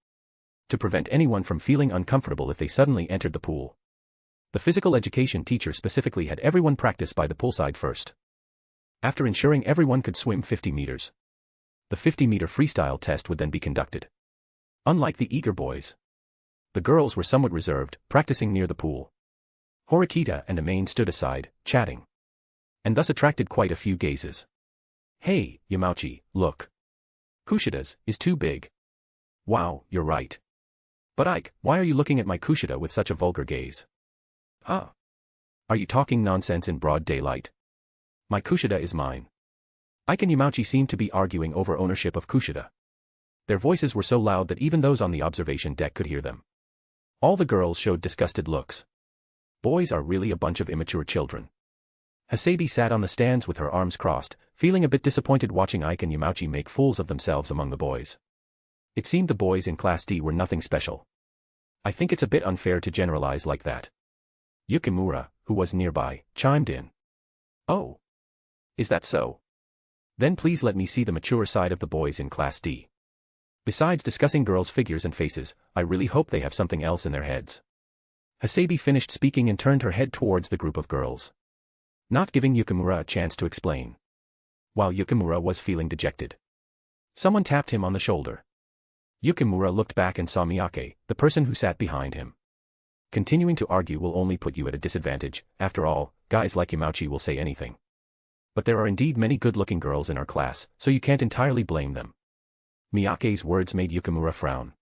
To prevent anyone from feeling uncomfortable if they suddenly entered the pool. The physical education teacher specifically had everyone practice by the poolside first. After ensuring everyone could swim 50 meters. The 50-meter freestyle test would then be conducted. Unlike the eager boys, the girls were somewhat reserved, practicing near the pool. Horikita and Amane stood aside, chatting. And thus attracted quite a few gazes. Hey, Yamauchi, look. Kushida's is too big. Wow, you're right. But Ike, why are you looking at my Kushida with such a vulgar gaze? Huh? Are you talking nonsense in broad daylight? My Kushida is mine. Ike and Yamauchi seemed to be arguing over ownership of Kushida. Their voices were so loud that even those on the observation deck could hear them. All the girls showed disgusted looks. Boys are really a bunch of immature children. Hasabi sat on the stands with her arms crossed, feeling a bit disappointed watching Ike and Yamauchi make fools of themselves among the boys. It seemed the boys in Class D were nothing special. I think it's a bit unfair to generalize like that. Yukimura, who was nearby, chimed in. Oh. Is that so? Then please let me see the mature side of the boys in Class D. Besides discussing girls' figures and faces, I really hope they have something else in their heads. Hasebi finished speaking and turned her head towards the group of girls, not giving Yukimura a chance to explain. While Yukimura was feeling dejected, someone tapped him on the shoulder. Yukimura looked back and saw Miyake, the person who sat behind him. Continuing to argue will only put you at a disadvantage. After all, guys like Yamauchi will say anything. But there are indeed many good-looking girls in our class, so you can't entirely blame them. Miyake's words made Yukimura frown.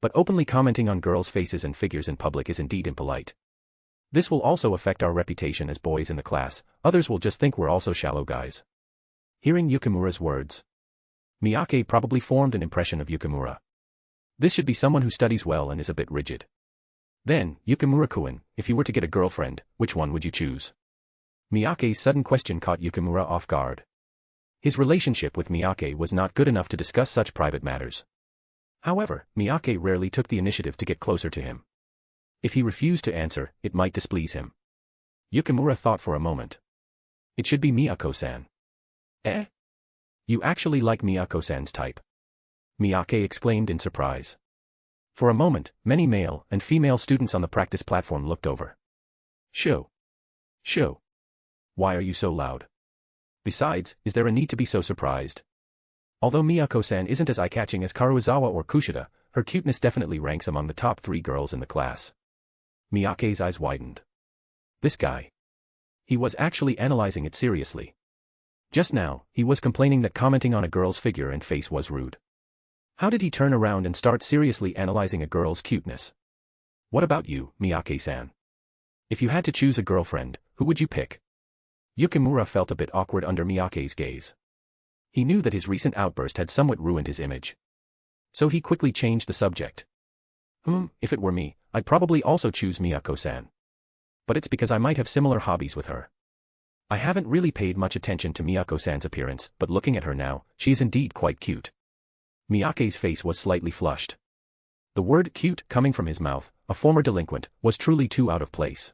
But openly commenting on girls' faces and figures in public is indeed impolite. This will also affect our reputation as boys in the class. Others will just think we're also shallow guys. Hearing Yukimura's words, Miyake probably formed an impression of Yukimura. This should be someone who studies well and is a bit rigid. Then, Yukimura-kun, if you were to get a girlfriend, which one would you choose? Miyake's sudden question caught Yukimura off guard. His relationship with Miyake was not good enough to discuss such private matters. However, Miyake rarely took the initiative to get closer to him. If he refused to answer, it might displease him. Yukimura thought for a moment. It should be Miyako-san. Eh? You actually like Miyako-san's type? Miyake exclaimed in surprise. For a moment, many male and female students on the practice platform looked over. Sho. Why are you so loud? Besides, is there a need to be so surprised? Although Miyako-san isn't as eye-catching as Karuizawa or Kushida, her cuteness definitely ranks among the top 3 girls in the class. Miyake's eyes widened. This guy. He was actually analyzing it seriously. Just now, he was complaining that commenting on a girl's figure and face was rude. How did he turn around and start seriously analyzing a girl's cuteness? What about you, Miyake-san? If you had to choose a girlfriend, who would you pick? Yukimura felt a bit awkward under Miyake's gaze. He knew that his recent outburst had somewhat ruined his image. So he quickly changed the subject. If it were me, I'd probably also choose Miyako-san. But it's because I might have similar hobbies with her. I haven't really paid much attention to Miyako-san's appearance, but looking at her now, she is indeed quite cute. Miyake's face was slightly flushed. The word cute coming from his mouth, a former delinquent, was truly too out of place.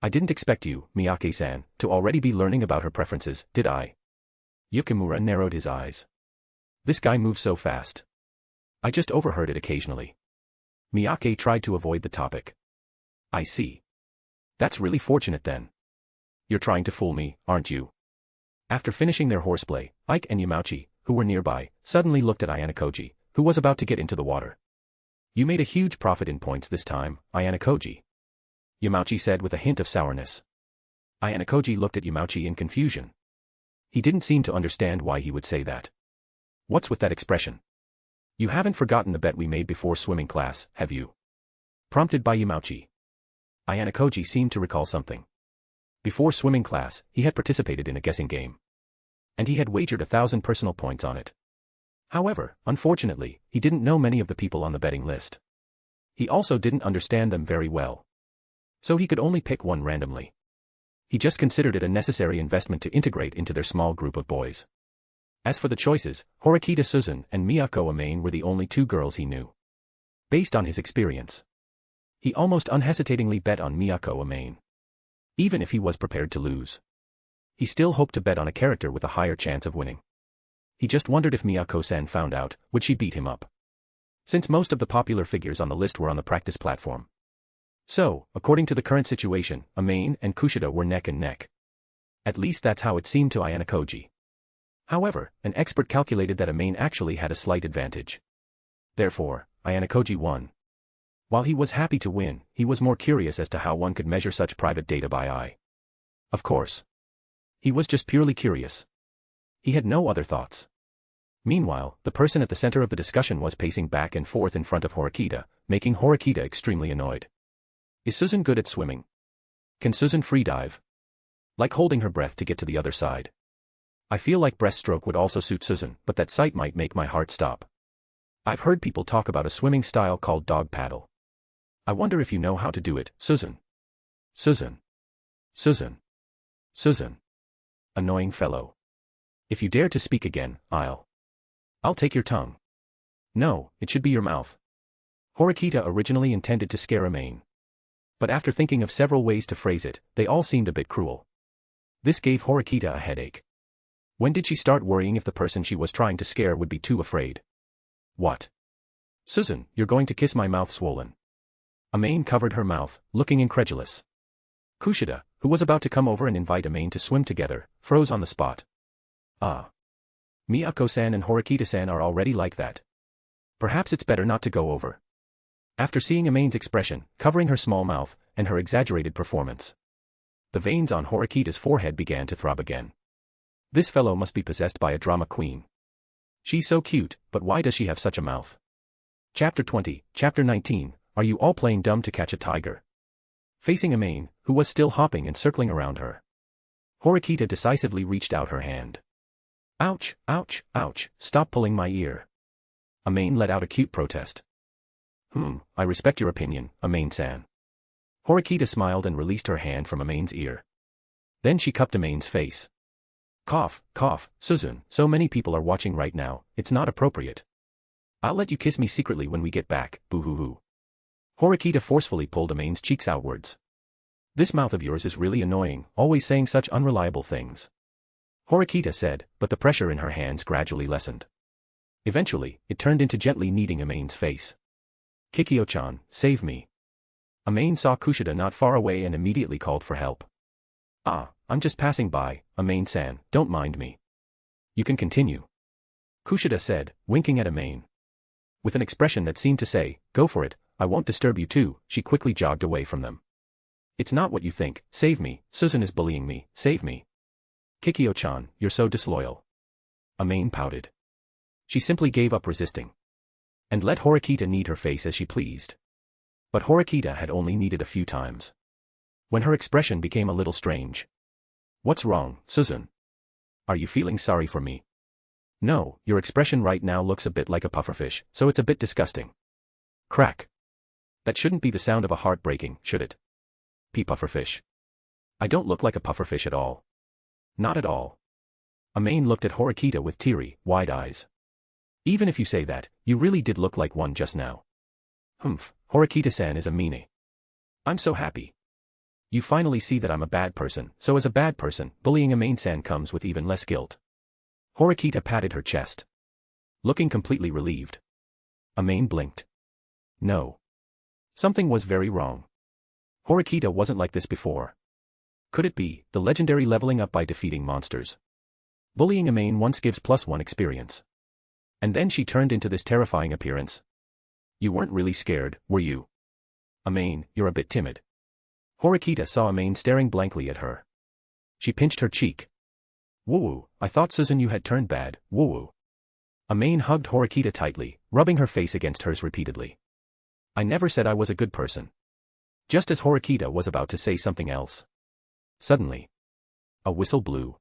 I didn't expect you, Miyake-san, to already be learning about her preferences, did I? Yukimura narrowed his eyes. This guy moves so fast. I just overheard it occasionally. Miyake tried to avoid the topic. I see. That's really fortunate then. You're trying to fool me, aren't you? After finishing their horseplay, Ike and Yamauchi, who were nearby, suddenly looked at Ayanokoji, who was about to get into the water. You made a huge profit in points this time, Ayanokoji. Yamauchi said with a hint of sourness. Ayanokoji looked at Yamauchi in confusion. He didn't seem to understand why he would say that. What's with that expression? You haven't forgotten the bet we made before swimming class, have you? Prompted by Yamauchi. Ayanokoji seemed to recall something. Before swimming class, he had participated in a guessing game. And he had wagered 1,000 personal points on it. However, unfortunately, he didn't know many of the people on the betting list. He also didn't understand them very well. So he could only pick one randomly. He just considered it a necessary investment to integrate into their small group of boys. As for the choices, Horikita Suzune and Miyako Amane were the only 2 girls he knew. Based on his experience, he almost unhesitatingly bet on Miyako Amane. Even if he was prepared to lose, he still hoped to bet on a character with a higher chance of winning. He just wondered if Miyako-san found out, would she beat him up? Since most of the popular figures on the list were on the practice platform. So, according to the current situation, Amane and Kushida were neck and neck. At least that's how it seemed to Ayanokoji. However, an expert calculated that Amane actually had a slight advantage. Therefore, Ayanokoji won. While he was happy to win, he was more curious as to how one could measure such private data by eye. Of course. He was just purely curious. He had no other thoughts. Meanwhile, the person at the center of the discussion was pacing back and forth in front of Horikita, making Horikita extremely annoyed. Is Suzune good at swimming? Can Suzune free dive? Like holding her breath to get to the other side. I feel like breaststroke would also suit Suzune, but that sight might make my heart stop. I've heard people talk about a swimming style called dog paddle. I wonder if you know how to do it, Suzune. Suzune. Annoying fellow. If you dare to speak again, I'll take your tongue. No, it should be your mouth. Horikita originally intended to scare Amane. But after thinking of several ways to phrase it, they all seemed a bit cruel. This gave Horikita a headache. When did she start worrying if the person she was trying to scare would be too afraid? What? Suzune, you're going to kiss my mouth swollen. Amane covered her mouth, looking incredulous. Kushida, who was about to come over and invite Amane to swim together, froze on the spot. Ah. Miyako-san and Horikita-san are already like that. Perhaps it's better not to go over. After seeing Amane's expression, covering her small mouth, and her exaggerated performance, the veins on Horikita's forehead began to throb again. This fellow must be possessed by a drama queen. She's so cute, but why does she have such a mouth? Chapter 20, Chapter 19, Are you all playing dumb to catch a tiger? Facing Amane, who was still hopping and circling around her, Horikita decisively reached out her hand. Ouch, ouch, ouch, stop pulling my ear. Amane let out a cute protest. I respect your opinion, Amane-san. Horikita smiled and released her hand from Amane's ear. Then she cupped Amane's face. Cough, cough, Suzune, so many people are watching right now, it's not appropriate. I'll let you kiss me secretly when we get back, boo-hoo-hoo. Horikita forcefully pulled Amane's cheeks outwards. This mouth of yours is really annoying, always saying such unreliable things. Horikita said, but the pressure in her hands gradually lessened. Eventually, it turned into gently kneading Amane's face. Kikyo-chan, save me. Amane saw Kushida not far away and immediately called for help. I'm just passing by, Amane-san, don't mind me. You can continue. Kushida said, winking at Amane. With an expression that seemed to say, go for it, I won't disturb you too, she quickly jogged away from them. It's not what you think, save me, Suzune is bullying me, save me. Kikyo-chan, you're so disloyal. Amane pouted. She simply gave up resisting. And let Horikita knead her face as she pleased. But Horikita had only kneaded a few times. When her expression became a little strange. What's wrong, Suzune? Are you feeling sorry for me? No, your expression right now looks a bit like a pufferfish, so it's a bit disgusting. Crack. That shouldn't be the sound of a heart breaking, should it? Pufferfish. I don't look like a pufferfish at all. Not at all. Amane looked at Horikita with teary, wide eyes. Even if you say that, you really did look like one just now. Horikita-san is a meanie. I'm so happy. You finally see that I'm a bad person, so as a bad person, bullying Amane-san comes with even less guilt. Horikita patted her chest. Looking completely relieved. Amane blinked. No. Something was very wrong. Horikita wasn't like this before. Could it be, the legendary leveling up by defeating monsters? Bullying Amane once gives +1 experience. And then she turned into this terrifying appearance. You weren't really scared, were you? Amane, you're a bit timid. Horikita saw Amane staring blankly at her. She pinched her cheek. Woo-woo, I thought Suzune you had turned bad, woo-woo. Amane hugged Horikita tightly, rubbing her face against hers repeatedly. I never said I was a good person. Just as Horikita was about to say something else. Suddenly, a whistle blew.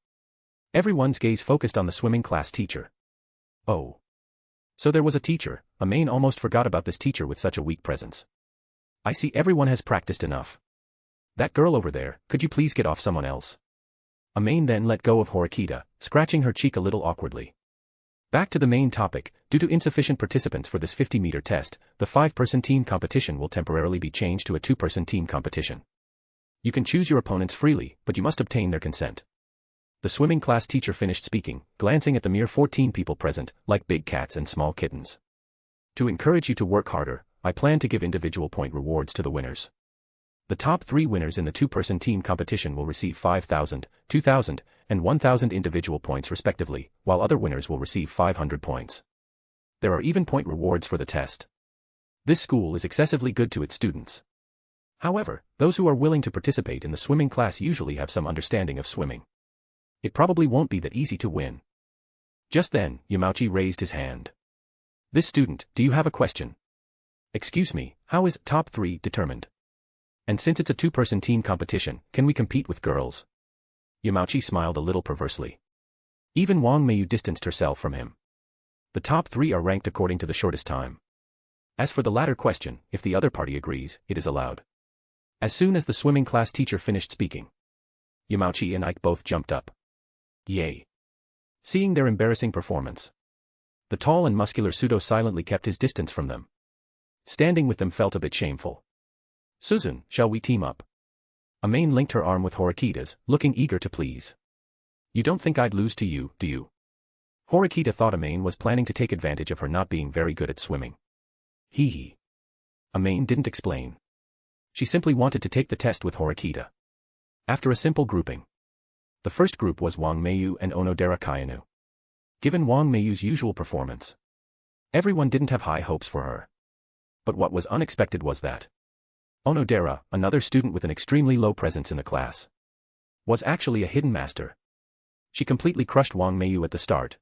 Everyone's gaze focused on the swimming class teacher. Oh. So there was a teacher. Amane almost forgot about this teacher with such a weak presence. I see everyone has practiced enough. That girl over there, could you please get off someone else? Amane then let go of Horikita, scratching her cheek a little awkwardly. Back to the main topic, due to insufficient participants for this 50-meter test, the 5-person team competition will temporarily be changed to a 2-person team competition. You can choose your opponents freely, but you must obtain their consent. The swimming class teacher finished speaking, glancing at the mere 14 people present, like big cats and small kittens. To encourage you to work harder, I plan to give individual point rewards to the winners. The top 3 winners in the 2-person team competition will receive 5,000, 2,000, and 1,000 individual points respectively, while other winners will receive 500 points. There are even point rewards for the test. This school is excessively good to its students. However, those who are willing to participate in the swimming class usually have some understanding of swimming. It probably won't be that easy to win. Just then, Yamauchi raised his hand. This student, do you have a question? Excuse me, how is top 3 determined? And since it's a 2-person team competition, can we compete with girls? Yamauchi smiled a little perversely. Even Wang Meiyu distanced herself from him. The top 3 are ranked according to the shortest time. As for the latter question, if the other party agrees, it is allowed. As soon as the swimming class teacher finished speaking, Yamauchi and Ike both jumped up. Yay! Seeing their embarrassing performance, the tall and muscular Sudo silently kept his distance from them. Standing with them felt a bit shameful. Suzune, shall we team up? Amane linked her arm with Horikita's, looking eager to please. You don't think I'd lose to you, do you? Horikita thought Amane was planning to take advantage of her not being very good at swimming. Hee hee. Amane didn't explain. She simply wanted to take the test with Horikita. After a simple grouping, the first group was Wang Meiyu and Onodera Kayanu. Given Wang Meiyu's usual performance, everyone didn't have high hopes for her. But what was unexpected was that Onodera, another student with an extremely low presence in the class, was actually a hidden master. She completely crushed Wang Meiyu at the start,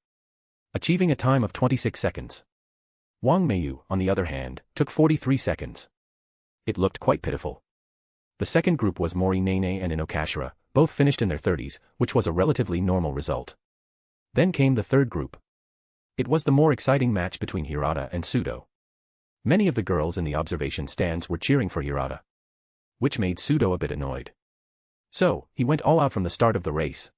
achieving a time of 26 seconds. Wang Meiyu, on the other hand, took 43 seconds. It looked quite pitiful. The second group was Mori Nene and Inokashira, both finished in their 30s, which was a relatively normal result. Then came the third group. It was the more exciting match between Hirata and Sudo. Many of the girls in the observation stands were cheering for Hirata, which made Sudo a bit annoyed. So, he went all out from the start of the race.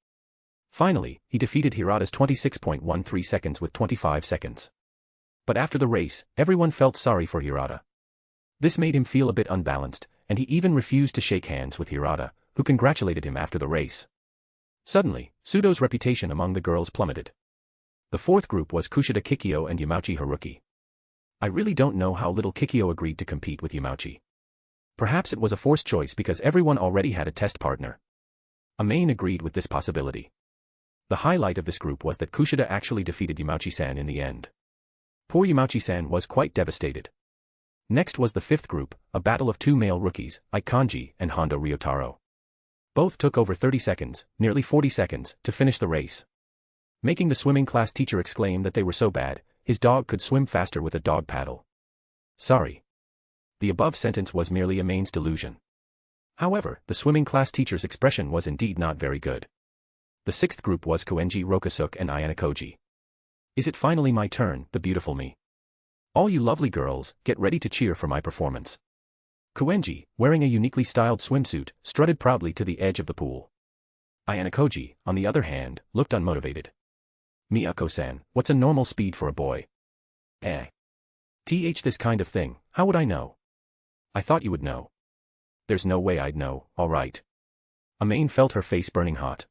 Finally, he defeated Hirata's 26.13 seconds with 25 seconds. But after the race, everyone felt sorry for Hirata. This made him feel a bit unbalanced, and he even refused to shake hands with Hirata, who congratulated him after the race. Suddenly, Sudo's reputation among the girls plummeted. The fourth group was Kushida Kikyo and Yamauchi Haruki. I really don't know how little Kikyo agreed to compete with Yamauchi. Perhaps it was a forced choice because everyone already had a test partner. Amane agreed with this possibility. The highlight of this group was that Kushida actually defeated Yamauchi-san in the end. Poor Yamauchi-san was quite devastated. Next was the fifth group, a battle of two male rookies, Ikanji and Hondo Ryotaro. Both took over 30 seconds, nearly 40 seconds, to finish the race. Making the swimming class teacher exclaim that they were so bad, his dog could swim faster with a dog paddle. Sorry. The above sentence was merely Amane's delusion. However, the swimming class teacher's expression was indeed not very good. The sixth group was Koenji Rokusuke and Ayana Koji. Is it finally my turn, the beautiful me? All you lovely girls, get ready to cheer for my performance. Koenji, wearing a uniquely styled swimsuit, strutted proudly to the edge of the pool. Ayana Koji, on the other hand, looked unmotivated. Miyako-san, what's a normal speed for a boy? This kind of thing, how would I know? I thought you would know. There's no way I'd know, alright. Amane felt her face burning hot.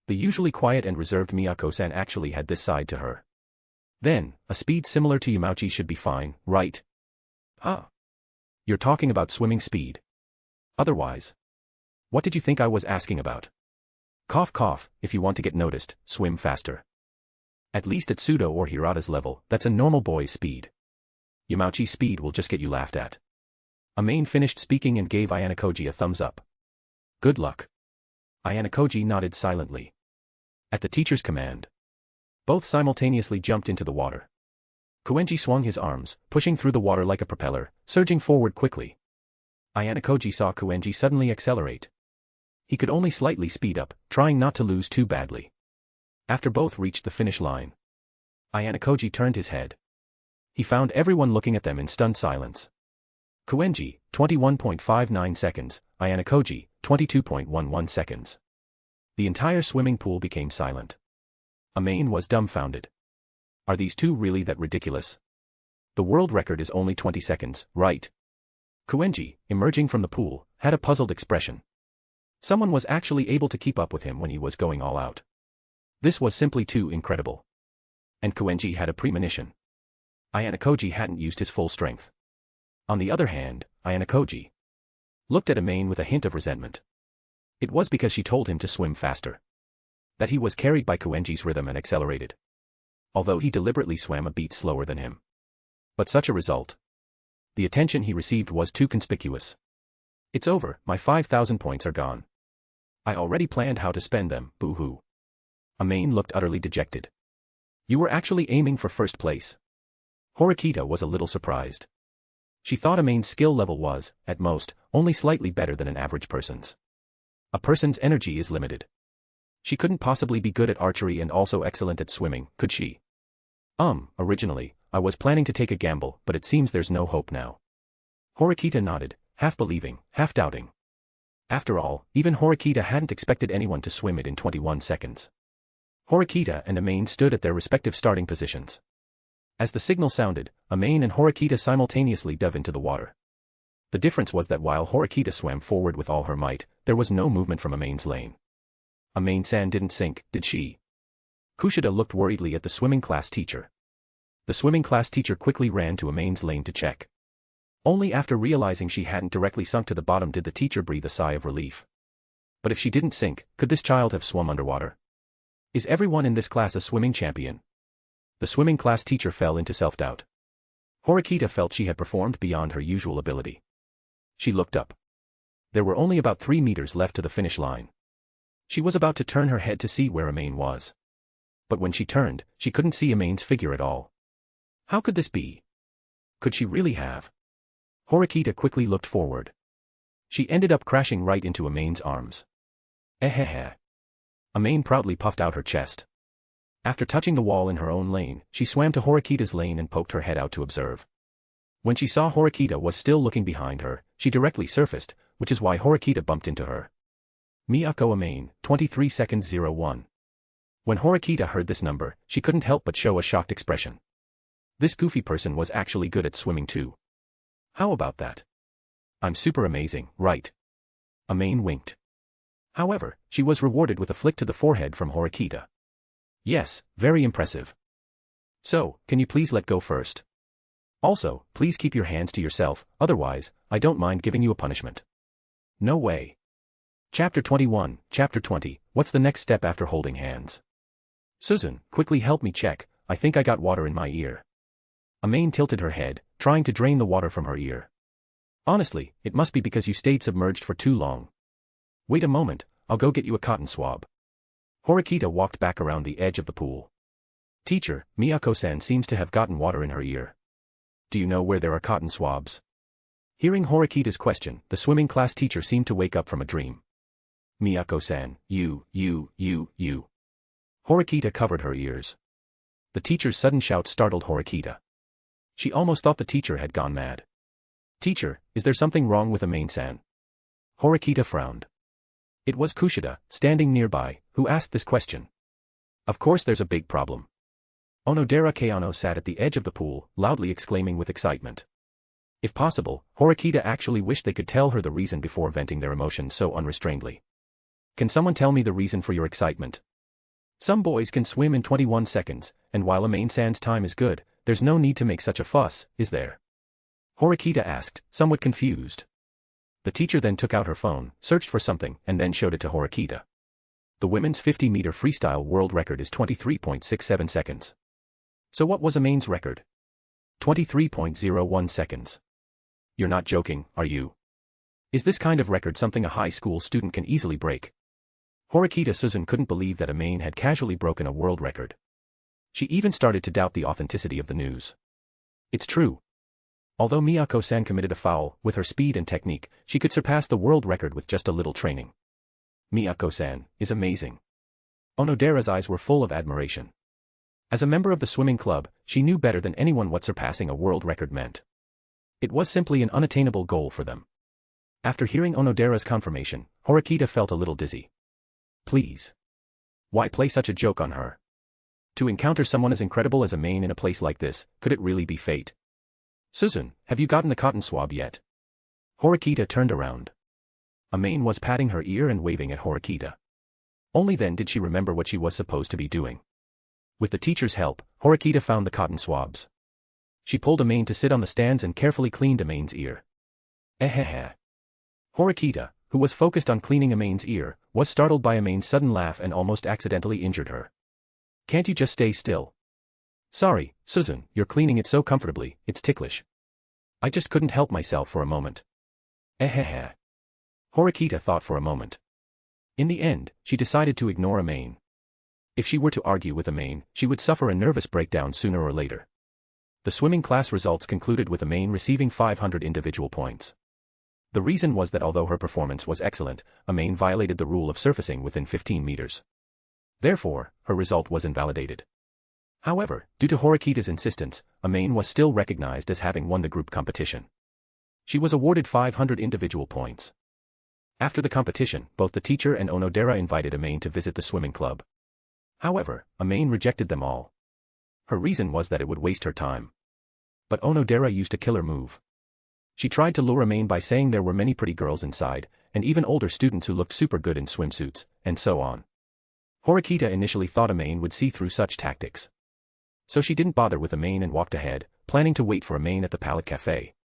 The usually quiet and reserved Miyako-san actually had this side to her. Then, a speed similar to Yamauchi should be fine, right? You're talking about swimming speed. Otherwise. What did you think I was asking about? Cough cough, if you want to get noticed, swim faster. At least at Sudo or Hirata's level, that's a normal boy's speed. Yamauchi's speed will just get you laughed at. Amane finished speaking and gave Ayana Koji a thumbs up. Good luck. Ayana Koji nodded silently. At the teacher's command, both simultaneously jumped into the water. Koenji swung his arms, pushing through the water like a propeller, surging forward quickly. Ayana Koji saw Koenji suddenly accelerate. He could only slightly speed up, trying not to lose too badly. After both reached the finish line, Ayana Koji turned his head. He found everyone looking at them in stunned silence. Koenji, 21.59 seconds, Ayana Koji, 22.11 seconds. The entire swimming pool became silent. Amane was dumbfounded. Are these two really that ridiculous? The world record is only 20 seconds, right? Koenji, emerging from the pool, had a puzzled expression. Someone was actually able to keep up with him when he was going all out. This was simply too incredible. And Koenji had a premonition. Ayana Koji hadn't used his full strength. On the other hand, Ayana Koji looked at Amane with a hint of resentment. It was because she told him to swim faster. That he was carried by Koenji's rhythm and accelerated. Although he deliberately swam a beat slower than him. But such a result. The attention he received was too conspicuous. It's over, my 5,000 points are gone. I already planned how to spend them, boo-hoo. Amane looked utterly dejected. You were actually aiming for first place. Horikita was a little surprised. She thought Amane's skill level was, at most, only slightly better than an average person's. A person's energy is limited. She couldn't possibly be good at archery and also excellent at swimming, could she? Originally, I was planning to take a gamble, but it seems there's no hope now. Horikita nodded, half believing, half doubting. After all, even Horikita hadn't expected anyone to swim it in 21 seconds. Horikita and Amane stood at their respective starting positions. As the signal sounded, Amane and Horikita simultaneously dove into the water. The difference was that while Horikita swam forward with all her might, there was no movement from Amane's lane. Amane-san didn't sink, did she? Kushida looked worriedly at the swimming class teacher. The swimming class teacher quickly ran to Amane's lane to check. Only after realizing she hadn't directly sunk to the bottom did the teacher breathe a sigh of relief. But if she didn't sink, could this child have swum underwater? Is everyone in this class a swimming champion? The swimming class teacher fell into self-doubt. Horikita felt she had performed beyond her usual ability. She looked up. There were only about 3 meters left to the finish line. She was about to turn her head to see where Amane was. But when she turned, she couldn't see Amane's figure at all. How could this be? Could she really have? Horikita quickly looked forward. She ended up crashing right into Amane's arms. Ehehe. Amane proudly puffed out her chest. After touching the wall in her own lane, she swam to Horikita's lane and poked her head out to observe. When she saw Horikita was still looking behind her, she directly surfaced, which is why Horikita bumped into her. Miyako Amane, 23 seconds 01. When Horikita heard this number, she couldn't help but show a shocked expression. This goofy person was actually good at swimming too. How about that? I'm super amazing, right? Amane winked. However, she was rewarded with a flick to the forehead from Horikita. Yes, very impressive. So, can you please let go first? Also, please keep your hands to yourself, otherwise, I don't mind giving you a punishment. No way. Chapter 21, Chapter 20, what's the next step after holding hands? Suzune, quickly help me check, I think I got water in my ear. Amane tilted her head, trying to drain the water from her ear. Honestly, it must be because you stayed submerged for too long. Wait a moment, I'll go get you a cotton swab. Horikita walked back around the edge of the pool. Teacher, Miyako-san seems to have gotten water in her ear. Do you know where there are cotton swabs? Hearing Horikita's question, the swimming class teacher seemed to wake up from a dream. Miyako-san, you. Horikita covered her ears. The teacher's sudden shout startled Horikita. She almost thought the teacher had gone mad. Teacher, is there something wrong with Amane-san? Horikita frowned. It was Kushida, standing nearby, who asked this question. Of course there's a big problem. Onodera Kayano sat at the edge of the pool, loudly exclaiming with excitement. If possible, Horikita actually wished they could tell her the reason before venting their emotions so unrestrainedly. Can someone tell me the reason for your excitement? Some boys can swim in 21 seconds, and while Amane-san's time is good, there's no need to make such a fuss, is there? Horikita asked, somewhat confused. The teacher then took out her phone, searched for something, and then showed it to Horikita. The women's 50-meter freestyle world record is 23.67 seconds. So what was Amane's record? 23.01 seconds. You're not joking, are you? Is this kind of record something a high school student can easily break? Horikita Suzune couldn't believe that Amane had casually broken a world record. She even started to doubt the authenticity of the news. It's true. Although Miyako-san committed a foul, with her speed and technique, she could surpass the world record with just a little training. Miyako-san is amazing. Onodera's eyes were full of admiration. As a member of the swimming club, she knew better than anyone what surpassing a world record meant. It was simply an unattainable goal for them. After hearing Onodera's confirmation, Horikita felt a little dizzy. Please. Why play such a joke on her? To encounter someone as incredible as Amane in a place like this, could it really be fate? Suzune, have you gotten the cotton swab yet? Horikita turned around. Amane was patting her ear and waving at Horikita. Only then did she remember what she was supposed to be doing. With the teacher's help, Horikita found the cotton swabs. She pulled Amane to sit on the stands and carefully cleaned Amane's ear. Ehehe. Horikita, who was focused on cleaning Amane's ear, was startled by Amane's sudden laugh and almost accidentally injured her. Can't you just stay still? Sorry, Suzune, you're cleaning it so comfortably, it's ticklish. I just couldn't help myself for a moment. Ehehe. Horikita thought for a moment. In the end, she decided to ignore Amane. If she were to argue with Amane, she would suffer a nervous breakdown sooner or later. The swimming class results concluded with Amane receiving 500 individual points. The reason was that although her performance was excellent, Amane violated the rule of surfacing within 15 meters. Therefore, her result was invalidated. However, due to Horikita's insistence, Amane was still recognized as having won the group competition. She was awarded 500 individual points. After the competition, both the teacher and Onodera invited Amane to visit the swimming club. However, Amane rejected them all. Her reason was that it would waste her time. But Onodera used a killer move. She tried to lure Amane by saying there were many pretty girls inside, and even older students who looked super good in swimsuits, and so on. Horikita initially thought Amane would see through such tactics. So she didn't bother with Amane and walked ahead, planning to wait for Amane at the Palette Cafe.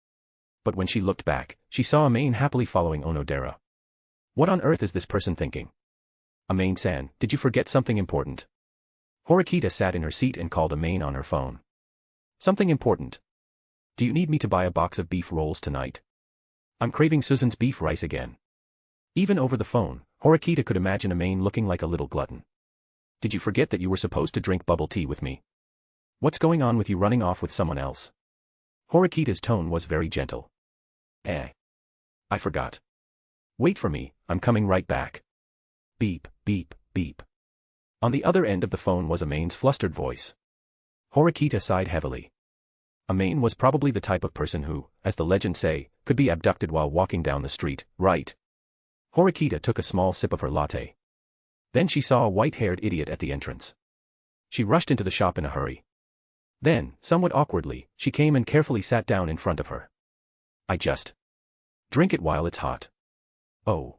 But when she looked back, she saw Amane happily following Onodera. What on earth is this person thinking? Amane-san, did you forget something important? Horikita sat in her seat and called Amane on her phone. Something important? Do you need me to buy a box of beef rolls tonight? I'm craving Suzune's beef rice again. Even over the phone, Horikita could imagine Amane looking like a little glutton. Did you forget that you were supposed to drink bubble tea with me? What's going on with you running off with someone else? Horikita's tone was very gentle. I forgot. Wait for me, I'm coming right back. Beep, beep, beep. On the other end of the phone was Amane's flustered voice. Horikita sighed heavily. Amane was probably the type of person who, as the legends say, could be abducted while walking down the street, right? Horikita took a small sip of her latte. Then she saw a white-haired idiot at the entrance. She rushed into the shop in a hurry. Then, somewhat awkwardly, she came and carefully sat down in front of her. I just drink it while it's hot. Oh.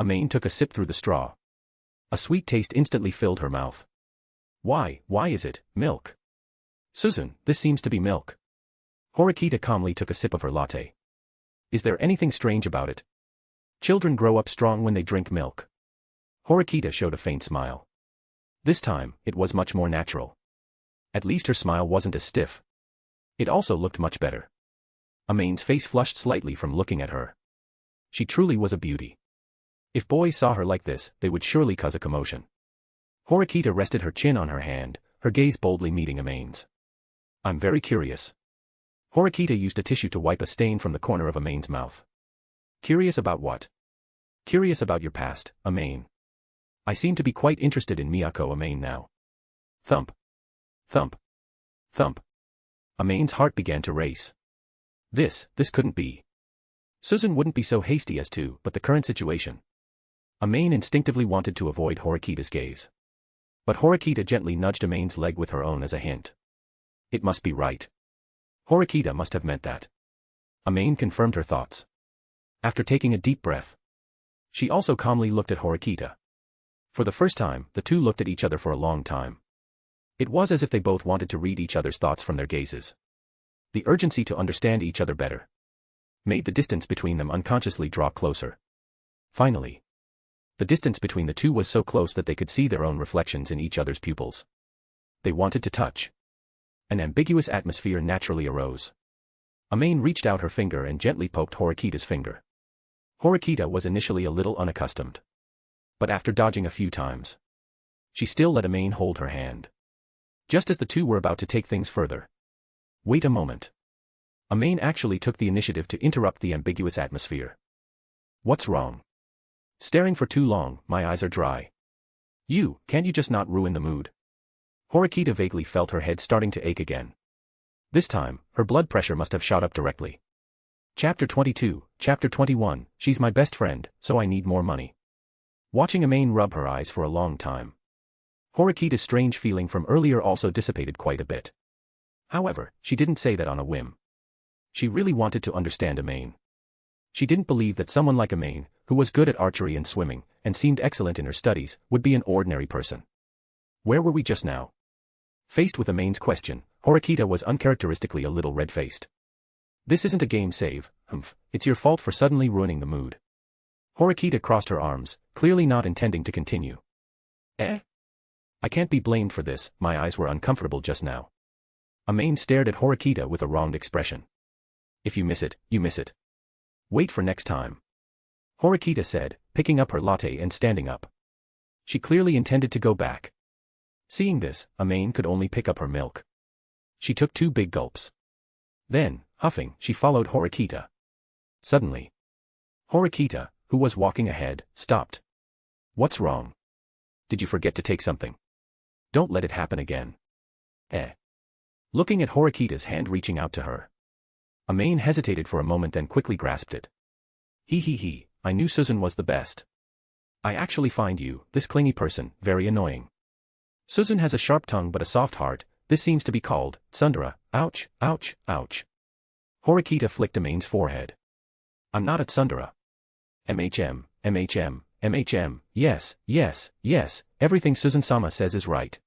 Amane took a sip through the straw. A sweet taste instantly filled her mouth. Why is it milk? Suzune, this seems to be milk. Horikita calmly took a sip of her latte. Is there anything strange about it? Children grow up strong when they drink milk. Horikita showed a faint smile. This time, it was much more natural. At least her smile wasn't as stiff. It also looked much better. Amane's face flushed slightly from looking at her. She truly was a beauty. If boys saw her like this, they would surely cause a commotion. Horikita rested her chin on her hand, her gaze boldly meeting Amane's. I'm very curious. Horikita used a tissue to wipe a stain from the corner of Amane's mouth. Curious about what? Curious about your past, Amane. I seem to be quite interested in Miyako Amane now. Thump. Thump. Thump. Amane's heart began to race. This couldn't be. Suzune wouldn't be so hasty as to, but the current situation. Amane instinctively wanted to avoid Horikita's gaze. But Horikita gently nudged Amane's leg with her own as a hint. It must be right. Horikita must have meant that. Amane confirmed her thoughts. After taking a deep breath, she also calmly looked at Horikita. For the first time, the two looked at each other for a long time. It was as if they both wanted to read each other's thoughts from their gazes. The urgency to understand each other better made the distance between them unconsciously draw closer. Finally, the distance between the two was so close that they could see their own reflections in each other's pupils. They wanted to touch. An ambiguous atmosphere naturally arose. Amane reached out her finger and gently poked Horikita's finger. Horikita was initially a little unaccustomed. But after dodging a few times, she still let Amane hold her hand. Just as the two were about to take things further. Wait a moment. Amane actually took the initiative to interrupt the ambiguous atmosphere. What's wrong? Staring for too long, my eyes are dry. Can't you just not ruin the mood? Horikita vaguely felt her head starting to ache again. This time, her blood pressure must have shot up directly. Chapter 22, Chapter 21, She's my best friend, so I need more money. Watching Amane rub her eyes for a long time. Horikita's strange feeling from earlier also dissipated quite a bit. However, she didn't say that on a whim. She really wanted to understand Amane. She didn't believe that someone like Amane, who was good at archery and swimming, and seemed excellent in her studies, would be an ordinary person. Where were we just now? Faced with Amane's question, Horikita was uncharacteristically a little red-faced. This isn't a game save, it's your fault for suddenly ruining the mood. Horikita crossed her arms, clearly not intending to continue. I can't be blamed for this, my eyes were uncomfortable just now. Amane stared at Horikita with a wronged expression. If you miss it, you miss it. Wait for next time. Horikita said, picking up her latte and standing up. She clearly intended to go back. Seeing this, Amane could only pick up her milk. She took 2 big gulps. Then, huffing, she followed Horikita. Suddenly, Horikita, who was walking ahead, stopped. What's wrong? Did you forget to take something? Don't let it happen again. Looking at Horikita's hand reaching out to her. Amane hesitated for a moment then quickly grasped it. I knew Suzune was the best. I actually find you, this clingy person, very annoying. Suzune has a sharp tongue but a soft heart, this seems to be called tsundere, ouch, ouch, ouch. Horikita flicked Amane's forehead. I'm not a tsundere. MHM, MHM, MHM, yes, yes, yes, everything Suzune-sama says is right.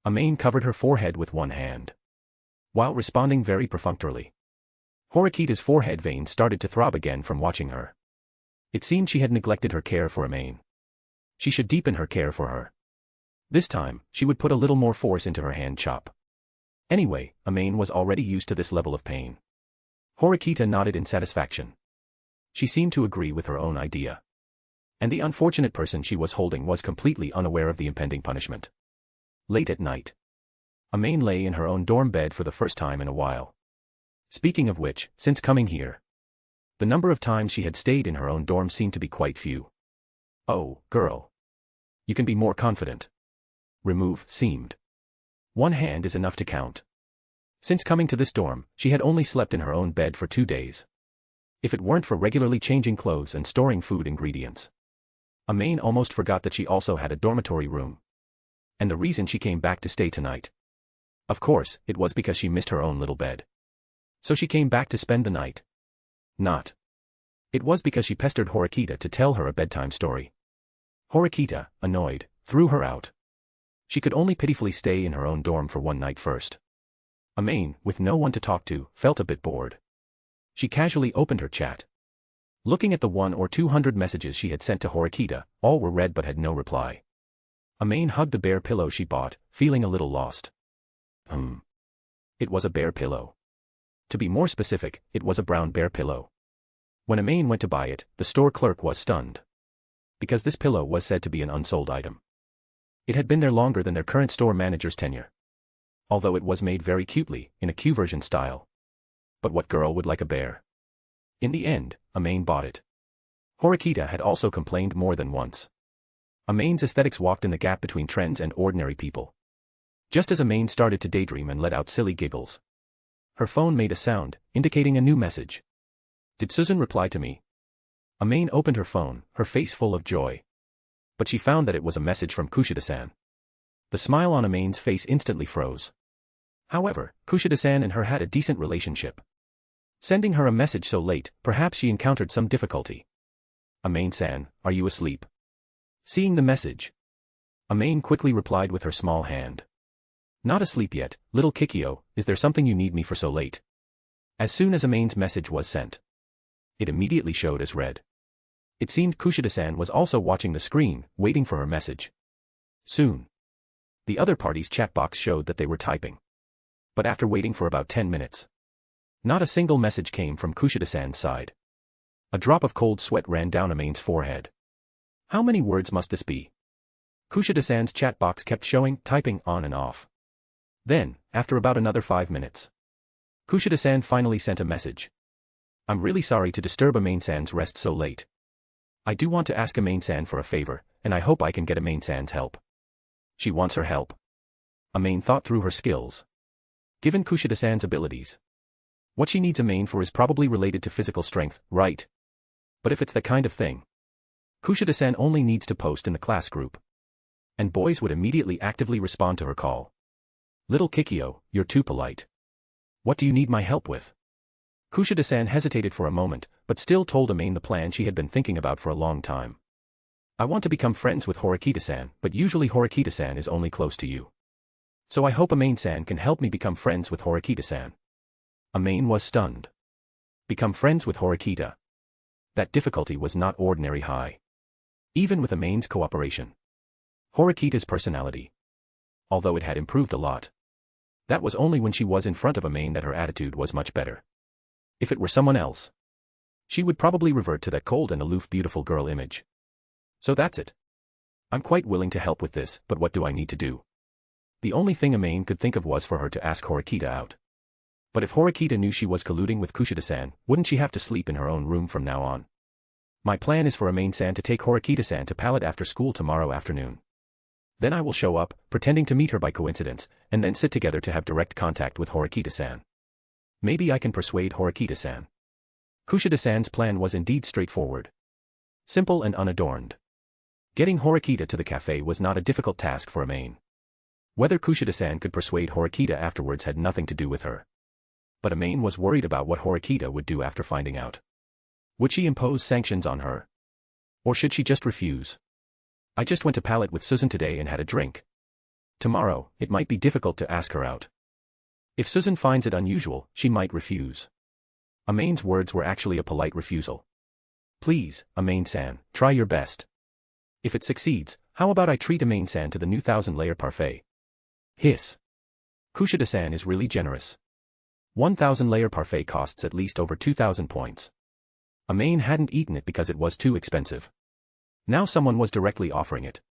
Amane covered her forehead with one hand, while responding very perfunctorily. Horikita's forehead veins started to throb again from watching her. It seemed she had neglected her care for Amane. She should deepen her care for her. This time, she would put a little more force into her hand chop. Anyway, Amane was already used to this level of pain. Horikita nodded in satisfaction. She seemed to agree with her own idea. And the unfortunate person she was holding was completely unaware of the impending punishment. Late at night, Amane lay in her own dorm bed for the first time in a while. Speaking of which, since coming here, the number of times she had stayed in her own dorm seemed to be quite few. Oh, girl. You can be more confident. Remove seemed. One hand is enough to count. Since coming to this dorm, she had only slept in her own bed for 2 days. If it weren't for regularly changing clothes and storing food ingredients, Amane almost forgot that she also had a dormitory room. And the reason she came back to stay tonight. Of course, it was because she missed her own little bed. So she came back to spend the night. Not. It was because she pestered Horikita to tell her a bedtime story. Horikita, annoyed, threw her out. She could only pitifully stay in her own dorm for one night first. Amane, with no one to talk to, felt a bit bored. She casually opened her chat. Looking at the 100 or 200 messages she had sent to Horikita, all were read but had no reply. Amane hugged the bear pillow she bought, feeling a little lost. It was a bear pillow. To be more specific, it was a brown bear pillow. When Amane went to buy it, the store clerk was stunned. Because this pillow was said to be an unsold item. It had been there longer than their current store manager's tenure. Although it was made very cutely, in a Q-version style. But what girl would like a bear? In the end, Amane bought it. Horikita had also complained more than once. Amane's aesthetics walked in the gap between trends and ordinary people. Just as Amane started to daydream and let out silly giggles, her phone made a sound, indicating a new message. Did Suzune reply to me? Amane opened her phone, her face full of joy. But she found that it was a message from Kushida-san. The smile on Amane's face instantly froze. However, Kushida-san and her had a decent relationship. Sending her a message so late, perhaps she encountered some difficulty. Amane-san, are you asleep? Seeing the message, Amane quickly replied with her small hand. Not asleep yet, little Kikyo, is there something you need me for so late? As soon as Amane's message was sent, it immediately showed as read. It seemed Kushida-san was also watching the screen, waiting for her message. Soon. The other party's chat box showed that they were typing. But after waiting for about 10 minutes, not a single message came from Kushida-san's side. A drop of cold sweat ran down Amane's forehead. How many words must this be? Kushida-san's chat box kept showing, typing on and off. Then, after about another 5 minutes, Kushida-san finally sent a message. I'm really sorry to disturb Amane-san's rest so late. I do want to ask Amane-san for a favor, and I hope I can get Amane-san's help. She wants her help. Amane thought through her skills. Given Kushida-san's abilities, what she needs Amane for is probably related to physical strength, right? But if it's that kind of thing, Kushida-san only needs to post in the class group. And boys would immediately actively respond to her call. Little Kikyo, you're too polite. What do you need my help with? Kushida-san hesitated for a moment, but still told Amane the plan she had been thinking about for a long time. I want to become friends with Horikita-san, but usually Horikita-san is only close to you. So I hope Amane-san can help me become friends with Horikita-san. Amane was stunned. Become friends with Horikita. That difficulty was not ordinary high. Even with Amane's cooperation. Horikita's personality, although it had improved a lot, that was only when she was in front of Amane that her attitude was much better. If it were someone else, she would probably revert to that cold and aloof beautiful girl image. So that's it. I'm quite willing to help with this, but what do I need to do? The only thing Amane could think of was for her to ask Horikita out. But if Horikita knew she was colluding with Kushida-san, wouldn't she have to sleep in her own room from now on? My plan is for Amane-san to take Horikita-san to Palette after school tomorrow afternoon. Then I will show up, pretending to meet her by coincidence, and then sit together to have direct contact with Horikita-san. Maybe I can persuade Horikita-san. Kushida-san's plan was indeed straightforward. Simple and unadorned. Getting Horikita to the cafe was not a difficult task for Amane. Whether Kushida-san could persuade Horikita afterwards had nothing to do with her. But Amane was worried about what Horikita would do after finding out. Would she impose sanctions on her? Or should she just refuse? I just went to Palette with Suzune today and had a drink. Tomorrow, it might be difficult to ask her out. If Suzune finds it unusual, she might refuse. Amane's words were actually a polite refusal. Please, Amane-san, try your best. If it succeeds, how about I treat Amane-san to the new 1,000-layer parfait? Hiss. Kushida-san is really generous. 1,000-layer parfait costs at least over 2,000 points. Amane hadn't eaten it because it was too expensive. Now someone was directly offering it.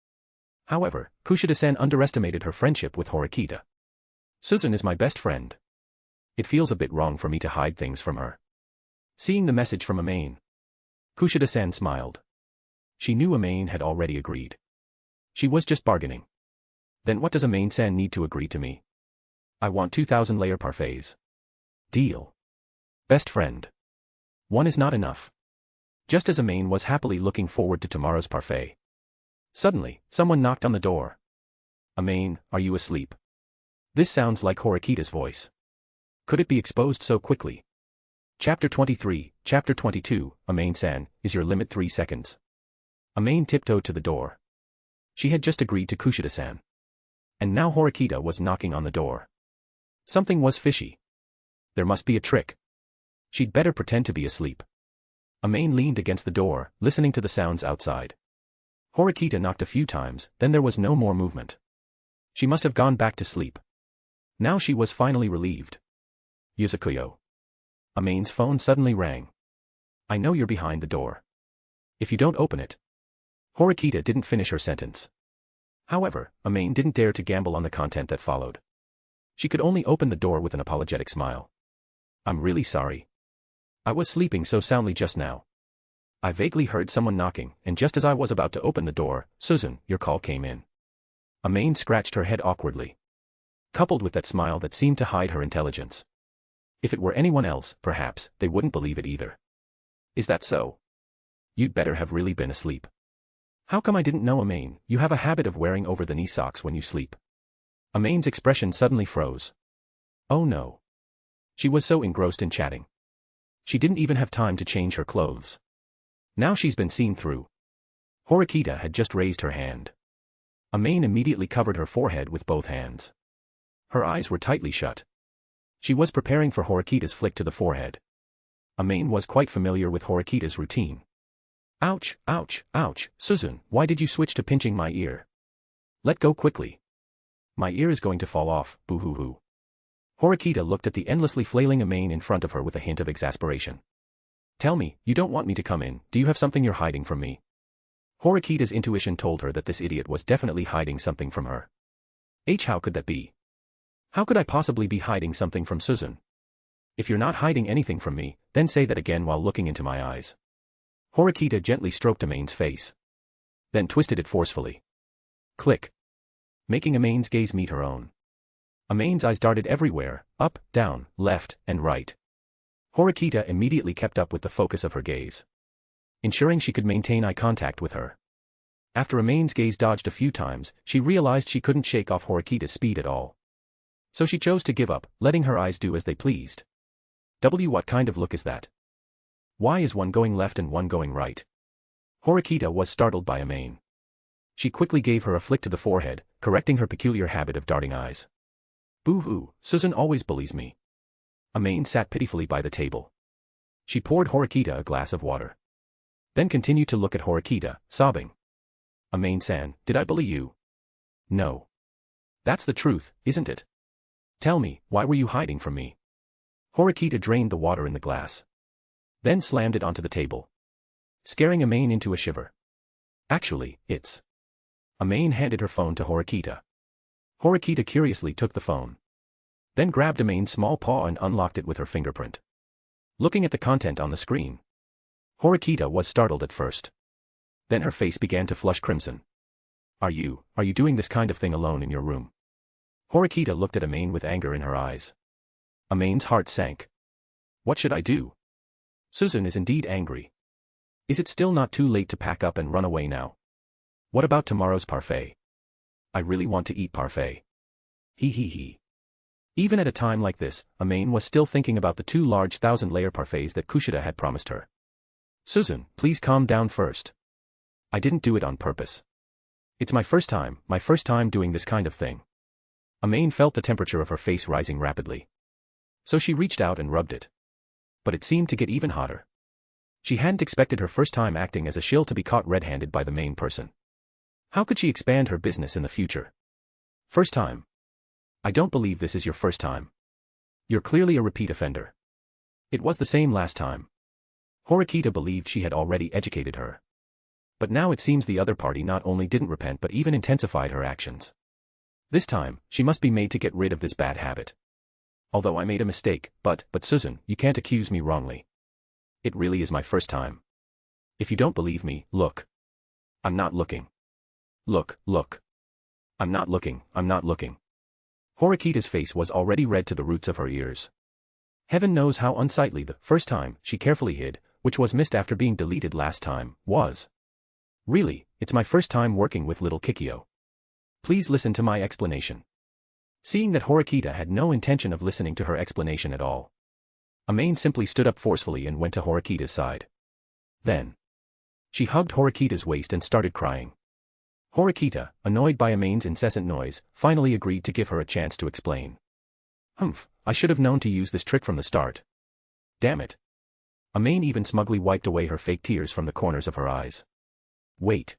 However, Kushida-san underestimated her friendship with Horikita. Suzune is my best friend. It feels a bit wrong for me to hide things from her. Seeing the message from Amane, Kushida-san smiled. She knew Amane had already agreed. She was just bargaining. Then what does Amane-san need to agree to me? I want 2,000-layer parfaits. Deal. Best friend. One is not enough. Just as Amane was happily looking forward to tomorrow's parfait. Suddenly, someone knocked on the door. Amane, are you asleep? This sounds like Horikita's voice. Could it be exposed so quickly? Chapter 23, Chapter 22, Amane-san, is your limit 3 seconds. Amane tiptoed to the door. She had just agreed to Kushida-san. And now Horikita was knocking on the door. Something was fishy. There must be a trick. She'd better pretend to be asleep. Amane leaned against the door, listening to the sounds outside. Horikita knocked a few times, then there was no more movement. She must have gone back to sleep. Now she was finally relieved. Yuzukuyo. Amane's phone suddenly rang. I know you're behind the door. If you don't open it. Horikita didn't finish her sentence. However, Amane didn't dare to gamble on the content that followed. She could only open the door with an apologetic smile. I'm really sorry. I was sleeping so soundly just now. I vaguely heard someone knocking, and just as I was about to open the door, Suzune, your call came in. Amane scratched her head awkwardly. Coupled with that smile that seemed to hide her intelligence. If it were anyone else, perhaps, they wouldn't believe it either. Is that so? You'd better have really been asleep. How come I didn't know, Amane? You have a habit of wearing over-the-knee socks when you sleep. Amane's expression suddenly froze. Oh no. She was so engrossed in chatting. She didn't even have time to change her clothes. Now she's been seen through. Horikita had just raised her hand. Amane immediately covered her forehead with both hands. Her eyes were tightly shut. She was preparing for Horikita's flick to the forehead. Amane was quite familiar with Horikita's routine. Ouch, ouch, ouch, Suzune, why did you switch to pinching my ear? Let go quickly. My ear is going to fall off, boo-hoo-hoo. Horikita looked at the endlessly flailing Amane in front of her with a hint of exasperation. Tell me, you don't want me to come in, do you have something you're hiding from me? Horikita's intuition told her that this idiot was definitely hiding something from her. How could that be? How could I possibly be hiding something from Suzune? If you're not hiding anything from me, then say that again while looking into my eyes. Horikita gently stroked Amane's face. Then twisted it forcefully. Click. Making Amane's gaze meet her own. Amane's eyes darted everywhere, up, down, left, and right. Horikita immediately kept up with the focus of her gaze, ensuring she could maintain eye contact with her. After Amane's gaze dodged a few times, she realized she couldn't shake off Horikita's speed at all. So she chose to give up, letting her eyes do as they pleased. What kind of look is that? Why is one going left and one going right? Horikita was startled by Amane. She quickly gave her a flick to the forehead, correcting her peculiar habit of darting eyes. Boo-hoo, Suzune always bullies me. Amane sat pitifully by the table. She poured Horikita a glass of water. Then continued to look at Horikita, sobbing. Amane-san, did I bully you? No. That's the truth, isn't it? Tell me, why were you hiding from me? Horikita drained the water in the glass. Then slammed it onto the table, scaring Amane into a shiver. Actually, it's... Amane handed her phone to Horikita. Horikita curiously took the phone. Then grabbed Amane's small paw and unlocked it with her fingerprint. Looking at the content on the screen, Horikita was startled at first. Then her face began to flush crimson. Are you doing this kind of thing alone in your room? Horikita looked at Amane with anger in her eyes. Amane's heart sank. What should I do? Suzune is indeed angry. Is it still not too late to pack up and run away now? What about tomorrow's parfait? I really want to eat parfait. He he he. Even at a time like this, Amane was still thinking about the 2 large 1,000-layer parfaits that Kushida had promised her. Suzune, please calm down first. I didn't do it on purpose. It's my first time doing this kind of thing. Amane felt the temperature of her face rising rapidly. So she reached out and rubbed it. But it seemed to get even hotter. She hadn't expected her first time acting as a shill to be caught red-handed by the main person. How could she expand her business in the future? First time. I don't believe this is your first time. You're clearly a repeat offender. It was the same last time. Horikita believed she had already educated her. But now it seems the other party not only didn't repent but even intensified her actions. This time, she must be made to get rid of this bad habit. Although I made a mistake, but Suzune, you can't accuse me wrongly. It really is my first time. If you don't believe me, look. I'm not looking. Look. I'm not looking. Horikita's face was already red to the roots of her ears. Heaven knows how unsightly the first time she carefully hid, which was missed after being deleted last time, was. Really, it's my first time working with little Kikyo. Please listen to my explanation. Seeing that Horikita had no intention of listening to her explanation at all, Amane simply stood up forcefully and went to Horikita's side. Then, she hugged Horikita's waist and started crying. Horikita, annoyed by Amane's incessant noise, finally agreed to give her a chance to explain. Humph, I should have known to use this trick from the start. Damn it. Amane even smugly wiped away her fake tears from the corners of her eyes. Wait.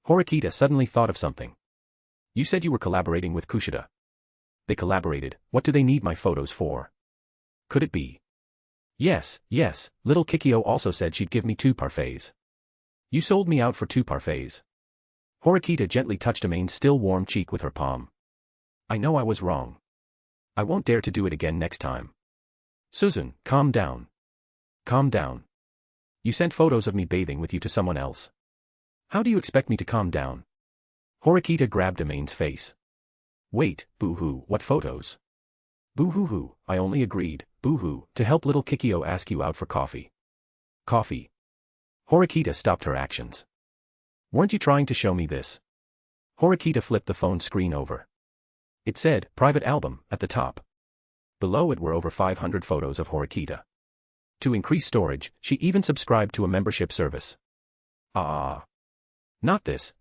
Horikita suddenly thought of something. You said you were collaborating with Kushida. They collaborated, what do they need my photos for? Could it be? Yes, little Kikyo also said she'd give me 2 parfaits. You sold me out for 2 parfaits. Horikita gently touched Amane's still warm cheek with her palm. I know I was wrong. I won't dare to do it again next time. Suzune, calm down. Calm down. You sent photos of me bathing with you to someone else. How do you expect me to calm down? Horikita grabbed Amane's face. Wait, boo-hoo, what photos? Boo-hoo-hoo, I only agreed, boo-hoo, to help little Kikyo ask you out for coffee. Coffee. Horikita stopped her actions. Weren't you trying to show me this? Horikita flipped the phone screen over. It said, private album, at the top. Below it were over 500 photos of Horikita. To increase storage, she even subscribed to a membership service. Not this.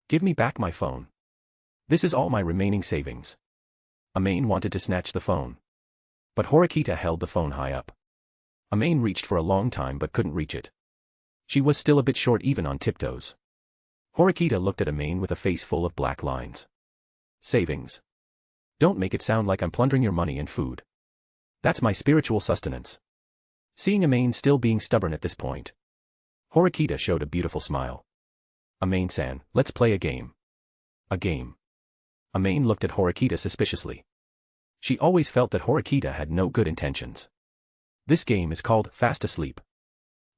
Give me back my phone. This is all my remaining savings. Amane wanted to snatch the phone. But Horikita held the phone high up. Amane reached for a long time but couldn't reach it. She was still a bit short even on tiptoes. Horikita looked at Amane with a face full of black lines. Savings. Don't make it sound like I'm plundering your money and food. That's my spiritual sustenance. Seeing Amane still being stubborn at this point, Horikita showed a beautiful smile. Amane-san, let's play a game. A game. Amane looked at Horikita suspiciously. She always felt that Horikita had no good intentions. This game is called Fast Asleep.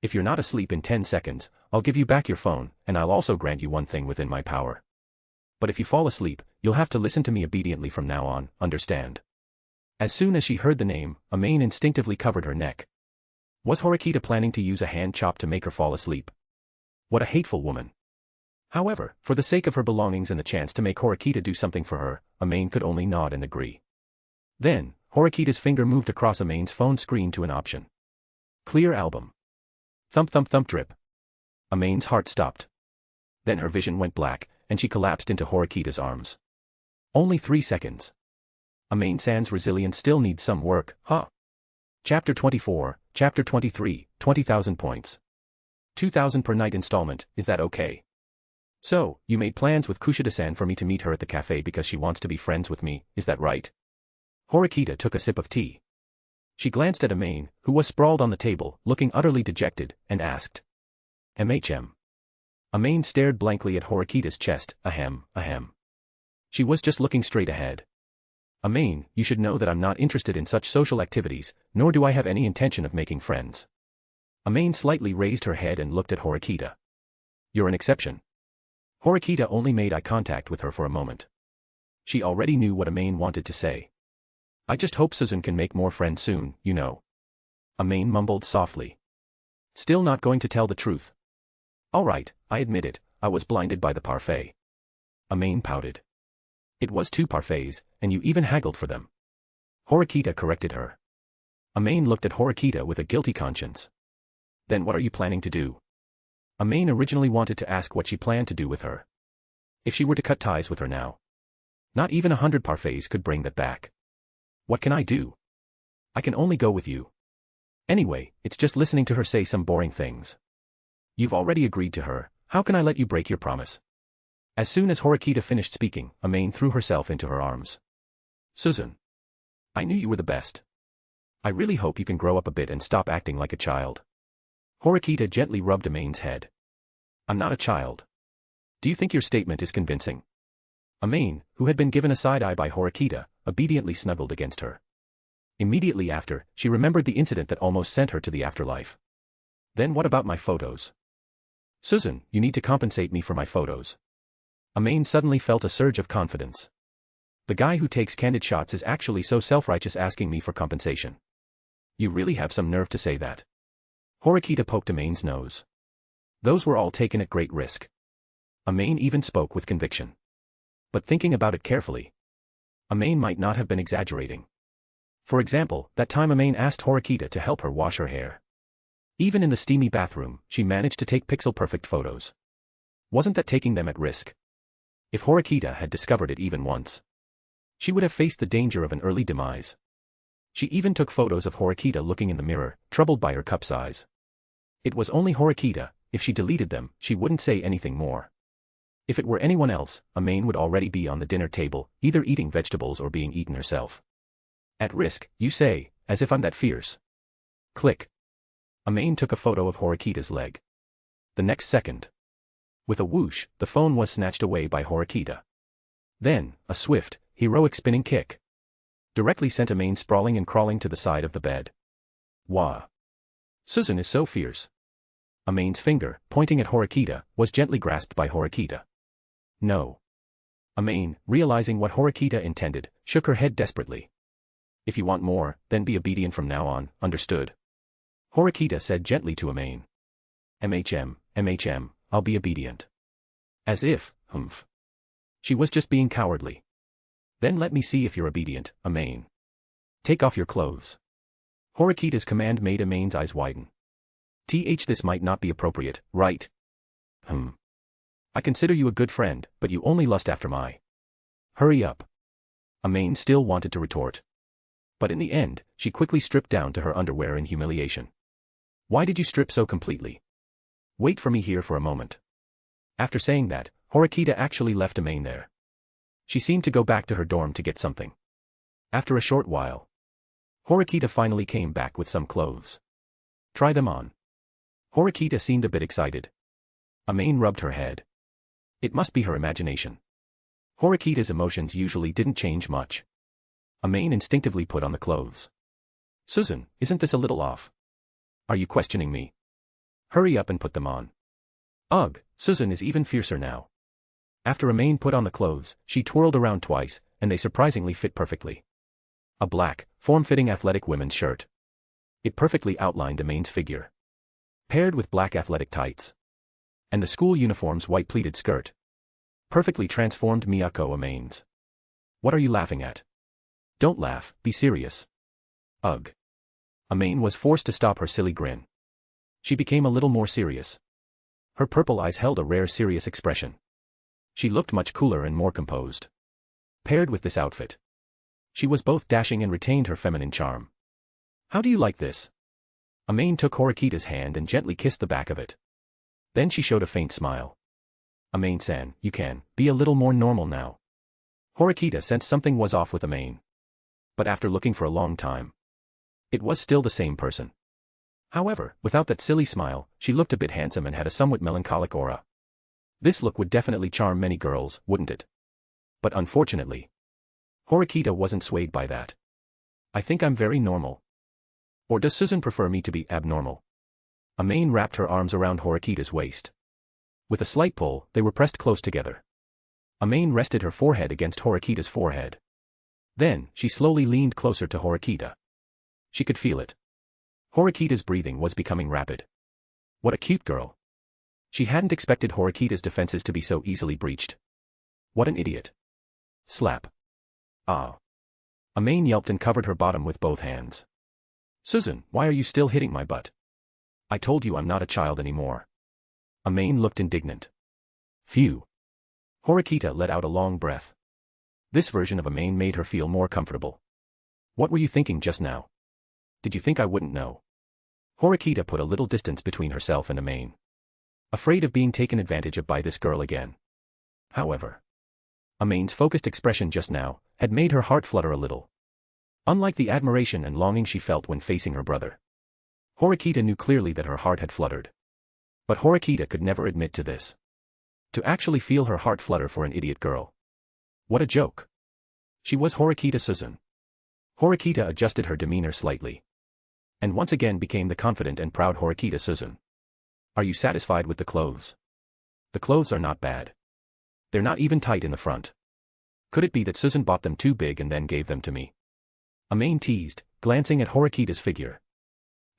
If you're not asleep in 10 seconds, I'll give you back your phone, and I'll also grant you one thing within my power. But if you fall asleep, you'll have to listen to me obediently from now on, understand? As soon as she heard the name, Amane instinctively covered her neck. Was Horikita planning to use a hand chop to make her fall asleep? What a hateful woman. However, for the sake of her belongings and the chance to make Horikita do something for her, Amane could only nod and agree. Then, Horikita's finger moved across Amane's phone screen to an option. Clear album. Thump thump thump drip. Amane's heart stopped. Then her vision went black, and she collapsed into Horikita's arms. Only 3 seconds. Amane-san's resilience still needs some work, huh? Chapter 24, Chapter 23, 20,000 points. 2,000 per night installment, is that okay? So, you made plans with Kushida-san for me to meet her at the cafe because she wants to be friends with me, is that right? Horikita took a sip of tea. She glanced at Amane, who was sprawled on the table, looking utterly dejected, and asked. MHM. Amane stared blankly at Horikita's chest, ahem. She was just looking straight ahead. Amane, you should know that I'm not interested in such social activities, nor do I have any intention of making friends. Amane slightly raised her head and looked at Horikita. You're an exception. Horikita only made eye contact with her for a moment. She already knew what Amane wanted to say. I just hope Suzune can make more friends soon, you know. Amane mumbled softly. Still not going to tell the truth. All right, I admit it, I was blinded by the parfait. Amane pouted. It was 2 parfaits, and you even haggled for them. Horikita corrected her. Amane looked at Horikita with a guilty conscience. Then what are you planning to do? Amane originally wanted to ask what she planned to do with her. If she were to cut ties with her now. Not even 100 parfaits could bring that back. What can I do? I can only go with you. Anyway, it's just listening to her say some boring things. You've already agreed to her, how can I let you break your promise? As soon as Horikita finished speaking, Amane threw herself into her arms. Suzune. I knew you were the best. I really hope you can grow up a bit and stop acting like a child. Horikita gently rubbed Amane's head. I'm not a child. Do you think your statement is convincing? Amane, who had been given a side-eye by Horikita, obediently snuggled against her. Immediately after, she remembered the incident that almost sent her to the afterlife. Then what about my photos? Suzune, you need to compensate me for my photos. Amane suddenly felt a surge of confidence. The guy who takes candid shots is actually so self-righteous asking me for compensation. You really have some nerve to say that. Horikita poked Amane's nose. Those were all taken at great risk. Amane even spoke with conviction. But thinking about it carefully, Amane might not have been exaggerating. For example, that time Amane asked Horikita to help her wash her hair. Even in the steamy bathroom, she managed to take pixel-perfect photos. Wasn't that taking them at risk? If Horikita had discovered it even once, she would have faced the danger of an early demise. She even took photos of Horikita looking in the mirror, troubled by her cup size. It was only Horikita, if she deleted them, she wouldn't say anything more. If it were anyone else, Amane would already be on the dinner table, either eating vegetables or being eaten herself. At risk, you say, as if I'm that fierce. Click. Amane took a photo of Horikita's leg. The next second, with a whoosh, the phone was snatched away by Horikita. Then, a swift, heroic spinning kick directly sent Amane sprawling and crawling to the side of the bed. Wah! Suzune is so fierce. Amane's finger, pointing at Horikita, was gently grasped by Horikita. No. Amane, realizing what Horikita intended, shook her head desperately. If you want more, then be obedient from now on, understood? Horikita said gently to Amane. MHM, I'll be obedient. As if, humph. She was just being cowardly. Then let me see if you're obedient, Amane. Take off your clothes. Horikita's command made Amane's eyes widen. This might not be appropriate, right? I consider you a good friend, but you only lust after my. Hurry up. Amane still wanted to retort. But in the end, she quickly stripped down to her underwear in humiliation. Why did you strip so completely? Wait for me here for a moment. After saying that, Horikita actually left Amane there. She seemed to go back to her dorm to get something. After a short while, Horikita finally came back with some clothes. Try them on. Horikita seemed a bit excited. Amane rubbed her head. It must be her imagination. Horikita's emotions usually didn't change much. Amane instinctively put on the clothes. Suzune, isn't this a little off? Are you questioning me? Hurry up and put them on. Ugh, Suzune is even fiercer now. After Amane put on the clothes, she twirled around twice, and they surprisingly fit perfectly. A black, form-fitting athletic women's shirt. It perfectly outlined Amane's figure. Paired with black athletic tights. And the school uniform's white pleated skirt. Perfectly transformed Miyako Amane's. What are you laughing at? Don't laugh, be serious. Ugh. Amane was forced to stop her silly grin. She became a little more serious. Her purple eyes held a rare serious expression. She looked much cooler and more composed. Paired with this outfit, she was both dashing and retained her feminine charm. How do you like this? Amane took Horikita's hand and gently kissed the back of it. Then she showed a faint smile. Amane-san, you can be a little more normal now. Horikita sensed something was off with Amane. But after looking for a long time, it was still the same person. However, without that silly smile, she looked a bit handsome and had a somewhat melancholic aura. This look would definitely charm many girls, wouldn't it? But unfortunately, Horikita wasn't swayed by that. I think I'm very normal. Or does Suzune prefer me to be abnormal? Amane wrapped her arms around Horikita's waist. With a slight pull, they were pressed close together. Amane rested her forehead against Horikita's forehead. Then, she slowly leaned closer to Horikita. She could feel it. Horikita's breathing was becoming rapid. What a cute girl. She hadn't expected Horikita's defenses to be so easily breached. What an idiot. Slap. Ah. Amane yelped and covered her bottom with both hands. Suzune, why are you still hitting my butt? I told you I'm not a child anymore. Amane looked indignant. Phew. Horikita let out a long breath. This version of Amane made her feel more comfortable. What were you thinking just now? Did you think I wouldn't know? Horikita put a little distance between herself and Amane. Afraid of being taken advantage of by this girl again. However, Amane's focused expression just now had made her heart flutter a little. Unlike the admiration and longing she felt when facing her brother. Horikita knew clearly that her heart had fluttered. But Horikita could never admit to this. To actually feel her heart flutter for an idiot girl. What a joke. She was Horikita Suzune. Horikita adjusted her demeanor slightly. And once again became the confident and proud Horikita Suzune. Are you satisfied with the clothes? The clothes are not bad. They're not even tight in the front. Could it be that Suzune bought them too big and then gave them to me? Amane teased, glancing at Horikita's figure.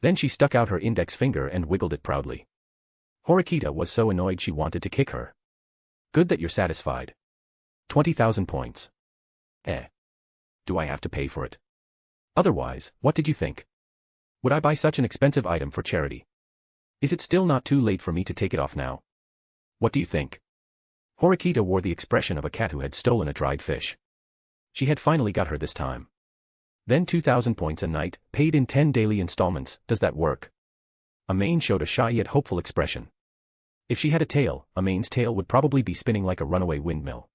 Then she stuck out her index finger and wiggled it proudly. Horikita was so annoyed she wanted to kick her. Good that you're satisfied. 20,000 points. Do I have to pay for it? Otherwise, what did you think? Would I buy such an expensive item for charity? Is it still not too late for me to take it off now? What do you think? Horikita wore the expression of a cat who had stolen a dried fish. She had finally got her this time. Then 2,000 points a night, paid in 10 daily installments, does that work? Amane showed a shy yet hopeful expression. If she had a tail, Amane's tail would probably be spinning like a runaway windmill.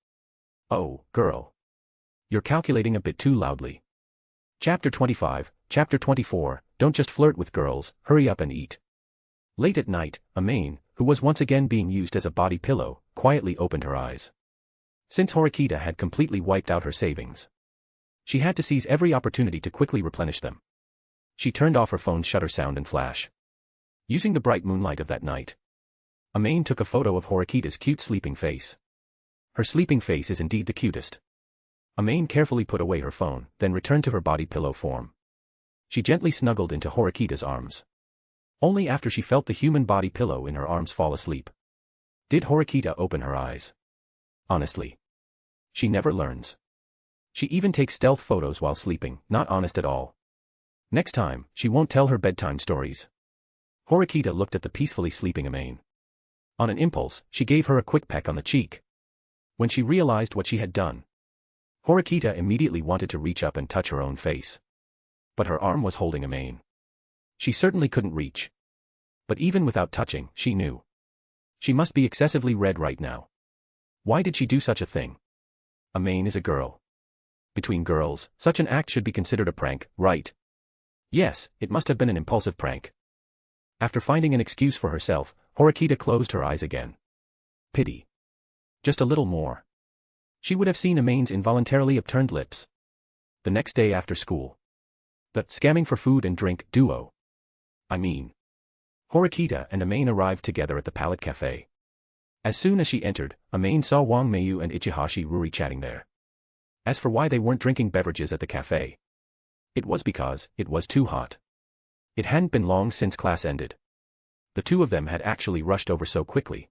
Oh, girl. You're calculating a bit too loudly. Chapter 25, Chapter 24, don't just flirt with girls, hurry up and eat. Late at night, Amane, who was once again being used as a body pillow, quietly opened her eyes. Since Horikita had completely wiped out her savings, she had to seize every opportunity to quickly replenish them. She turned off her phone's shutter sound and flash. Using the bright moonlight of that night, Amane took a photo of Horikita's cute sleeping face. Her sleeping face is indeed the cutest. Amane carefully put away her phone, then returned to her body pillow form. She gently snuggled into Horikita's arms. Only after she felt the human body pillow in her arms fall asleep did Horikita open her eyes. Honestly, she never learns. She even takes stealth photos while sleeping, not honest at all. Next time, she won't tell her bedtime stories. Horikita looked at the peacefully sleeping Amane. On an impulse, she gave her a quick peck on the cheek. When she realized what she had done, Horikita immediately wanted to reach up and touch her own face. But her arm was holding Amane. She certainly couldn't reach. But even without touching, she knew. She must be excessively red right now. Why did she do such a thing? Amane is a girl. Between girls, such an act should be considered a prank, right? Yes, it must have been an impulsive prank. After finding an excuse for herself, Horikita closed her eyes again. Pity. Just a little more. She would have seen Amane's involuntarily upturned lips. The next day after school. The scamming for food and drink duo. Horikita and Amane arrived together at the Palette Cafe. As soon as she entered, Amane saw Wang Meiyu and Ichihashi Yuri chatting there. As for why they weren't drinking beverages at the cafe, it was because it was too hot. It hadn't been long since class ended. The two of them had actually rushed over so quickly.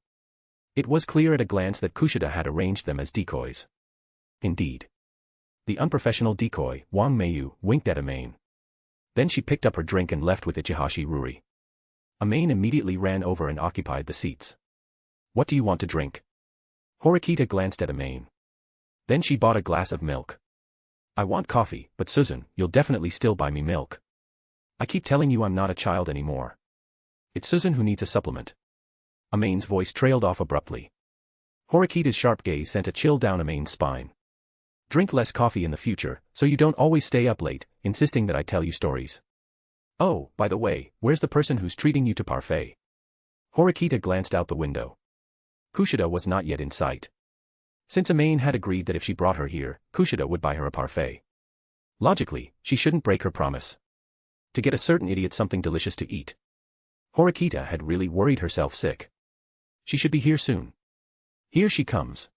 It was clear at a glance that Kushida had arranged them as decoys. Indeed. The unprofessional decoy, Wang Meiyu, winked at Amane. Then she picked up her drink and left with Ichihashi Yuri. Amane immediately ran over and occupied the seats. What do you want to drink? Horikita glanced at Amane. Then she bought a glass of milk. I want coffee, but Suzune, you'll definitely still buy me milk. I keep telling you I'm not a child anymore. It's Suzune who needs a supplement. Amane's voice trailed off abruptly. Horikita's sharp gaze sent a chill down Amane's spine. Drink less coffee in the future, so you don't always stay up late, insisting that I tell you stories. Oh, by the way, where's the person who's treating you to parfait? Horikita glanced out the window. Kushida was not yet in sight. Since Amane had agreed that if she brought her here, Kushida would buy her a parfait. Logically, she shouldn't break her promise. To get a certain idiot something delicious to eat. Horikita had really worried herself sick. She should be here soon. Here she comes.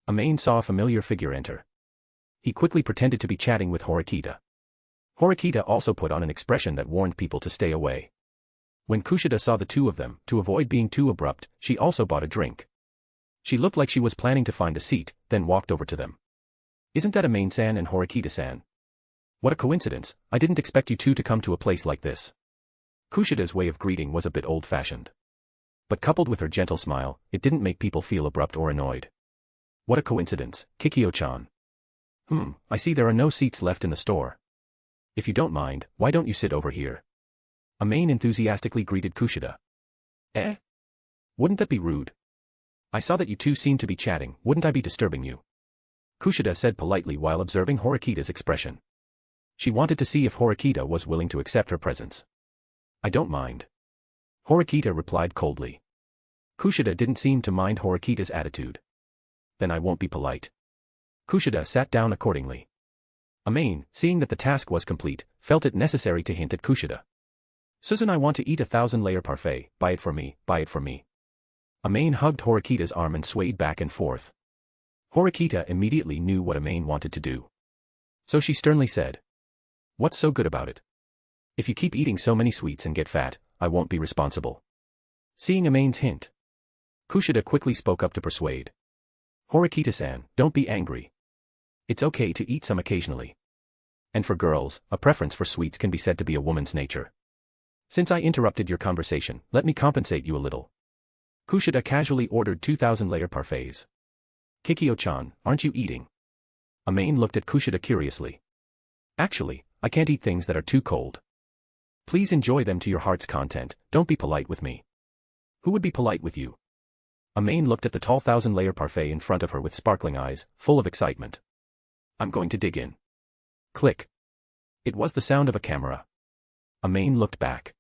Amane saw a familiar figure enter. He quickly pretended to be chatting with Horikita. Horikita also put on an expression that warned people to stay away. When Kushida saw the two of them, to avoid being too abrupt, she also bought a drink. She looked like she was planning to find a seat, then walked over to them. Isn't that Amane-san and Horikita-san? What a coincidence, I didn't expect you two to come to a place like this. Kushida's way of greeting was a bit old-fashioned. But coupled with her gentle smile, it didn't make people feel abrupt or annoyed. What a coincidence, Kikyo-chan. I see there are no seats left in the store. If you don't mind, why don't you sit over here? Amane enthusiastically greeted Kushida. Wouldn't that be rude? I saw that you two seemed to be chatting, wouldn't I be disturbing you? Kushida said politely while observing Horikita's expression. She wanted to see if Horikita was willing to accept her presence. I don't mind. Horikita replied coldly. Kushida didn't seem to mind Horikita's attitude. Then I won't be polite. Kushida sat down accordingly. Amane, seeing that the task was complete, felt it necessary to hint at Kushida. Suzune, I want to eat a 1,000-layer parfait, buy it for me, buy it for me. Amane hugged Horikita's arm and swayed back and forth. Horikita immediately knew what Amane wanted to do. So she sternly said, "What's so good about it? If you keep eating so many sweets and get fat, I won't be responsible." Seeing Amane's hint, Kushida quickly spoke up to persuade. Horikita-san, don't be angry. It's okay to eat some occasionally. And for girls, a preference for sweets can be said to be a woman's nature. Since I interrupted your conversation, let me compensate you a little. Kushida casually ordered 2,000-layer parfaits. Kikyo-chan, aren't you eating? Amane looked at Kushida curiously. Actually, I can't eat things that are too cold. Please enjoy them to your heart's content, don't be polite with me. Who would be polite with you? Amane looked at the tall 1,000-layer parfait in front of her with sparkling eyes, full of excitement. I'm going to dig in. Click. It was the sound of a camera. Amane looked back.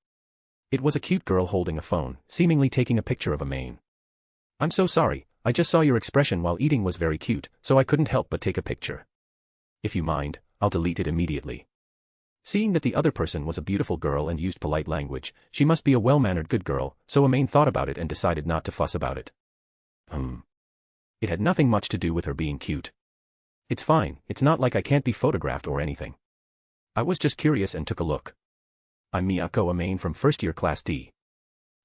It was a cute girl holding a phone, seemingly taking a picture of Amane. I'm so sorry, I just saw your expression while eating was very cute, so I couldn't help but take a picture. If you mind, I'll delete it immediately. Seeing that the other person was a beautiful girl and used polite language, she must be a well-mannered good girl, so Amane thought about it and decided not to fuss about it. It had nothing much to do with her being cute. It's fine, it's not like I can't be photographed or anything. I was just curious and took a look. I'm Miyako Amane from first year class D.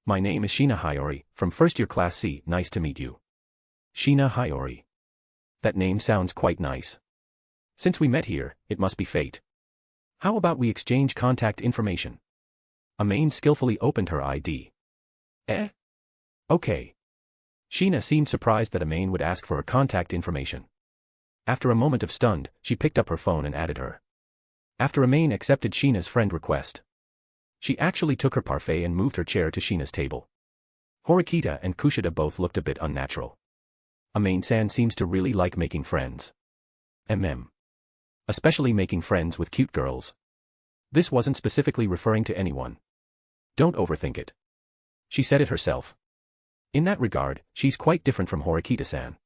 My name is Shina Hiyori, from first year class C, nice to meet you. Shina Hiyori. That name sounds quite nice. Since we met here, it must be fate. How about we exchange contact information? Amane skillfully opened her ID. Okay. Shina seemed surprised that Amane would ask for her contact information. After a moment of stunned, she picked up her phone and added her. After Amane accepted Shina's friend request, she actually took her parfait and moved her chair to Shina's table. Horikita and Kushida both looked a bit unnatural. Amane-san seems to really like making friends. Especially making friends with cute girls. This wasn't specifically referring to anyone. Don't overthink it. She said it herself. In that regard, she's quite different from Horikita-san.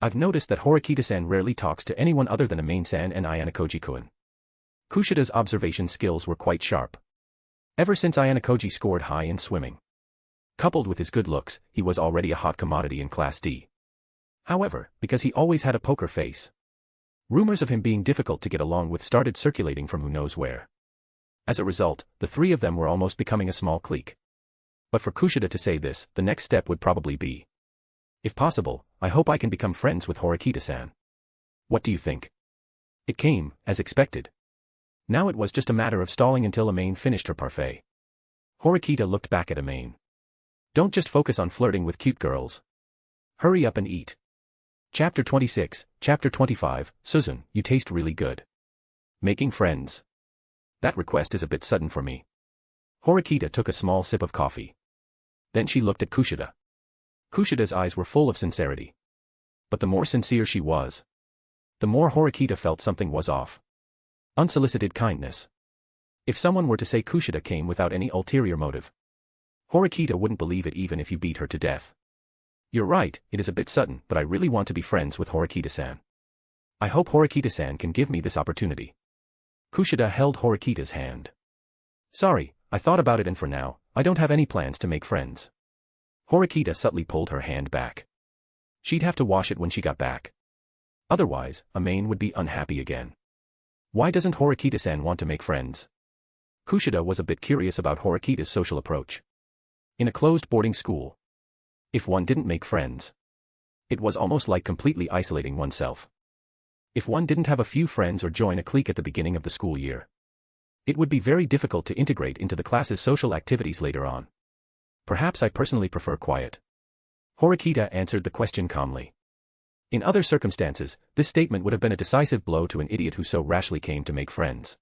I've noticed that Horikita-san rarely talks to anyone other than Amane-san and Ayanokoji-kun. Kushida's observation skills were quite sharp. Ever since Ayanokoji scored high in swimming. Coupled with his good looks, he was already a hot commodity in Class D. However, because he always had a poker face, rumors of him being difficult to get along with started circulating from who knows where. As a result, the three of them were almost becoming a small clique. But for Kushida to say this, the next step would probably be, if possible, I hope I can become friends with Horikita-san. What do you think? It came, as expected. Now it was just a matter of stalling until Amane finished her parfait. Horikita looked back at Amane. Don't just focus on flirting with cute girls. Hurry up and eat. Chapter 26, Chapter 25, Suzune, you taste really good. Making friends. That request is a bit sudden for me. Horikita took a small sip of coffee. Then she looked at Kushida. Kushida's eyes were full of sincerity. But the more sincere she was, the more Horikita felt something was off. Unsolicited kindness. If someone were to say Kushida came without any ulterior motive, Horikita wouldn't believe it even if you beat her to death. You're right, it is a bit sudden, but I really want to be friends with Horikita-san. I hope Horikita-san can give me this opportunity. Kushida held Horikita's hand. Sorry, I thought about it and for now, I don't have any plans to make friends. Horikita subtly pulled her hand back. She'd have to wash it when she got back. Otherwise, Amane would be unhappy again. Why doesn't Horikita-san want to make friends? Kushida was a bit curious about Horikita's social approach. In a closed boarding school, if one didn't make friends, it was almost like completely isolating oneself. If one didn't have a few friends or join a clique at the beginning of the school year, it would be very difficult to integrate into the class's social activities later on. Perhaps I personally prefer quiet. Horikita answered the question calmly. In other circumstances, this statement would have been a decisive blow to an idiot who so rashly came to make friends.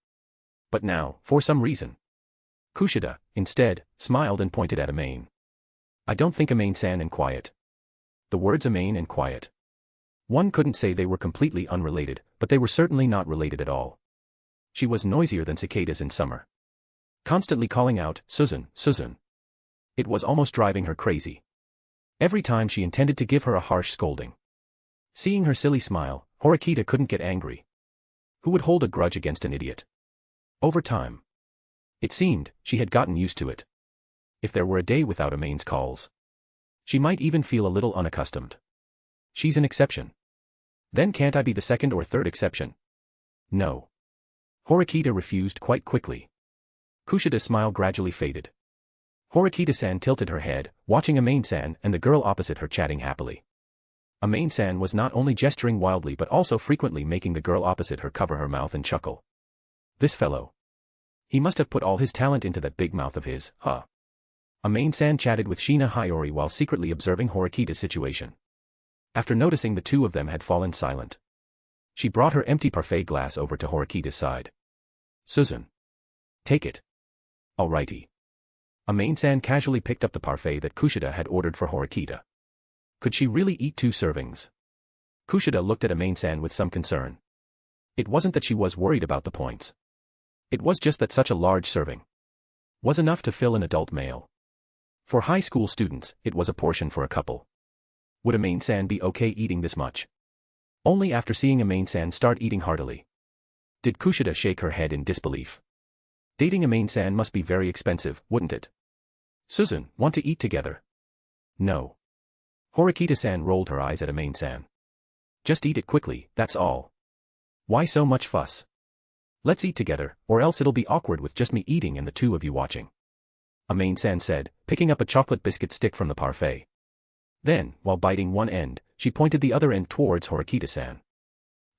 But now, for some reason, Kushida, instead, smiled and pointed at Amane. I don't think Amane-san and quiet. The words Amane and quiet. One couldn't say they were completely unrelated, but they were certainly not related at all. She was noisier than cicadas in summer, constantly calling out, Suzune, Suzune. It was almost driving her crazy. Every time she intended to give her a harsh scolding. Seeing her silly smile, Horikita couldn't get angry. Who would hold a grudge against an idiot? Over time, it seemed, she had gotten used to it. If there were a day without Amane's calls, she might even feel a little unaccustomed. She's an exception. Then can't I be the second or third exception? No. Horikita refused quite quickly. Kushida's smile gradually faded. Horikita-san tilted her head, watching Amane-san and the girl opposite her chatting happily. Amane-san was not only gesturing wildly but also frequently making the girl opposite her cover her mouth and chuckle. This fellow. He must have put all his talent into that big mouth of his, huh? Amane-san chatted with Shina Hyori while secretly observing Horikita's situation. After noticing the two of them had fallen silent, she brought her empty parfait glass over to Horikita's side. Suzune. Take it. Alrighty. Amane-san casually picked up the parfait that Kushida had ordered for Horikita. Could she really eat 2 servings? Kushida looked at Amane-san with some concern. It wasn't that she was worried about the points. It was just that such a large serving was enough to fill an adult male. For high school students, it was a portion for a couple. Would Amane-san be okay eating this much? Only after seeing Amane-san start eating heartily did Kushida shake her head in disbelief. Dating Amane-san must be very expensive, wouldn't it? Suzune, want to eat together? No. Horikita-san rolled her eyes at Amane-san. Just eat it quickly, that's all. Why so much fuss? Let's eat together, or else it'll be awkward with just me eating and the two of you watching. Amane-san said, picking up a chocolate biscuit stick from the parfait. Then, while biting one end, she pointed the other end towards Horikita-san.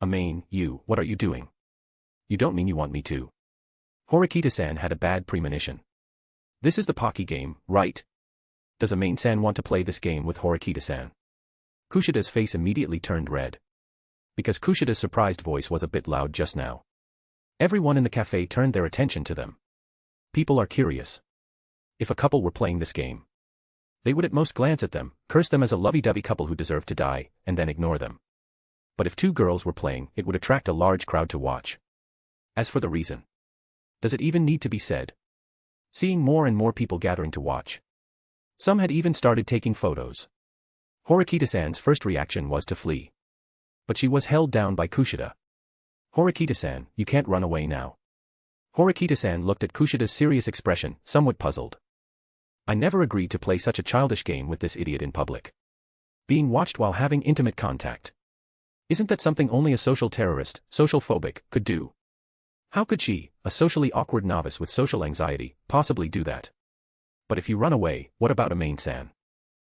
Amane, what are you doing? You don't mean you want me to? Horikita-san had a bad premonition. This is the Pocky game, right? Does Amane-san want to play this game with Horikita-san? Kushida's face immediately turned red. Because Kushida's surprised voice was a bit loud just now. Everyone in the cafe turned their attention to them. People are curious. If a couple were playing this game, they would at most glance at them, curse them as a lovey-dovey couple who deserve to die, and then ignore them. But if 2 girls were playing, it would attract a large crowd to watch. As for the reason, does it even need to be said? Seeing more and more people gathering to watch. Some had even started taking photos. Horikita-san's first reaction was to flee. But she was held down by Kushida. Horikita-san, you can't run away now. Horikita-san looked at Kushida's serious expression, somewhat puzzled. I never agreed to play such a childish game with this idiot in public. Being watched while having intimate contact. Isn't that something only a social terrorist, social phobic, could do? How could she, a socially awkward novice with social anxiety, possibly do that? But if you run away, what about Amane-san?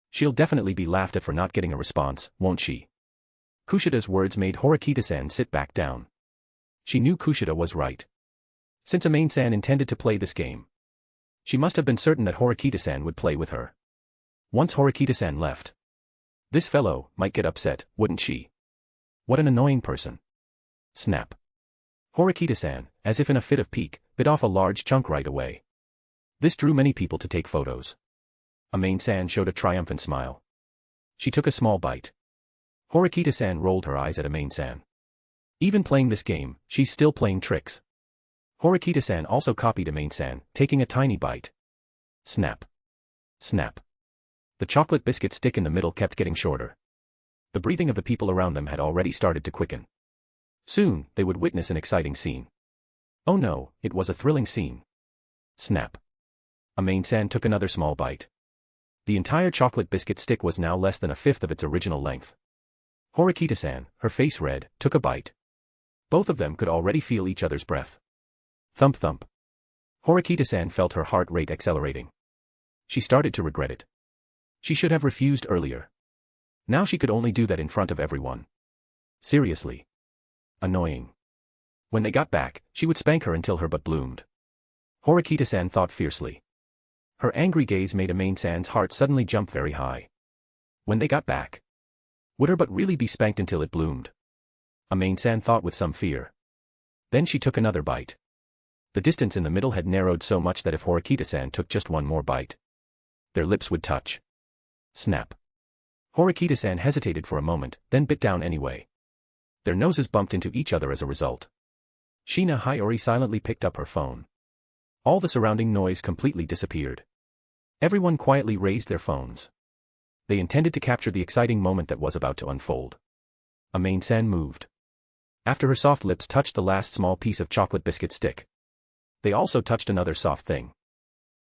She'll definitely be laughed at for not getting a response, won't she? Kushida's words made Horikita-san sit back down. She knew Kushida was right. Since Amane-san intended to play this game, she must have been certain that Horikita-san would play with her. Once Horikita-san left, this fellow might get upset, wouldn't she? What an annoying person. Snap. Horikita-san, as if in a fit of pique, bit off a large chunk right away. This drew many people to take photos. Amane-san showed a triumphant smile. She took a small bite. Horikita-san rolled her eyes at Amane-san. Even playing this game, she's still playing tricks. Horikita-san also copied Amane-san, taking a tiny bite. Snap. Snap. The chocolate biscuit stick in the middle kept getting shorter. The breathing of the people around them had already started to quicken. Soon, they would witness an exciting scene. Oh no, it was a thrilling scene. Snap. Amane-san took another small bite. The entire chocolate biscuit stick was now less than a fifth of its original length. Horikita-san, her face red, took a bite. Both of them could already feel each other's breath. Thump thump. Horikita-san felt her heart rate accelerating. She started to regret it. She should have refused earlier. Now she could only do that in front of everyone. Seriously. Annoying. When they got back, she would spank her until her butt bloomed. Horikita-san thought fiercely. Her angry gaze made Amane-san's heart suddenly jump very high. When they got back, would her butt really be spanked until it bloomed? Amane-san thought with some fear. Then she took another bite. The distance in the middle had narrowed so much that if Horikita-san took just one more bite, their lips would touch. Snap. Horikita-san hesitated for a moment, then bit down anyway. Their noses bumped into each other as a result. Shina Hyori silently picked up her phone. All the surrounding noise completely disappeared. Everyone quietly raised their phones. They intended to capture the exciting moment that was about to unfold. Amane-san moved. After her soft lips touched the last small piece of chocolate biscuit stick, they also touched another soft thing.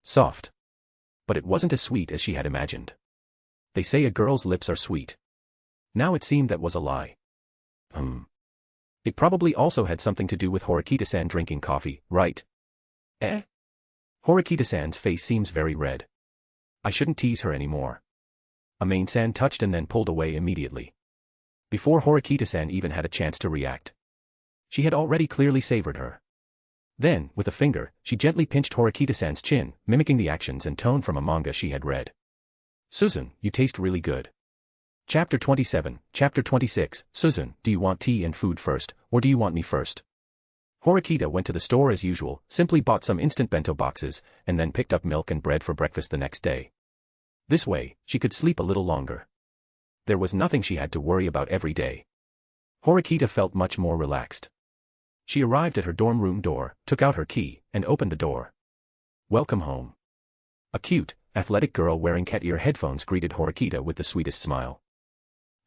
Soft. But it wasn't as sweet as she had imagined. They say a girl's lips are sweet. Now it seemed that was a lie. It probably also had something to do with Horikita-san drinking coffee, right? Horikita-san's face seems very red. I shouldn't tease her anymore. Amane-san touched and then pulled away immediately. Before Horikita-san even had a chance to react, she had already clearly savored her. Then, with a finger, she gently pinched Horikita-san's chin, mimicking the actions and tone from a manga she had read. Suzune, you taste really good. Chapter 27, Chapter 26, Suzune, do you want tea and food first, or do you want me first? Horikita went to the store as usual, simply bought some instant bento boxes, and then picked up milk and bread for breakfast the next day. This way, she could sleep a little longer. There was nothing she had to worry about every day. Horikita felt much more relaxed. She arrived at her dorm room door, took out her key, and opened the door. Welcome home. A cute, athletic girl wearing cat ear headphones greeted Horikita with the sweetest smile.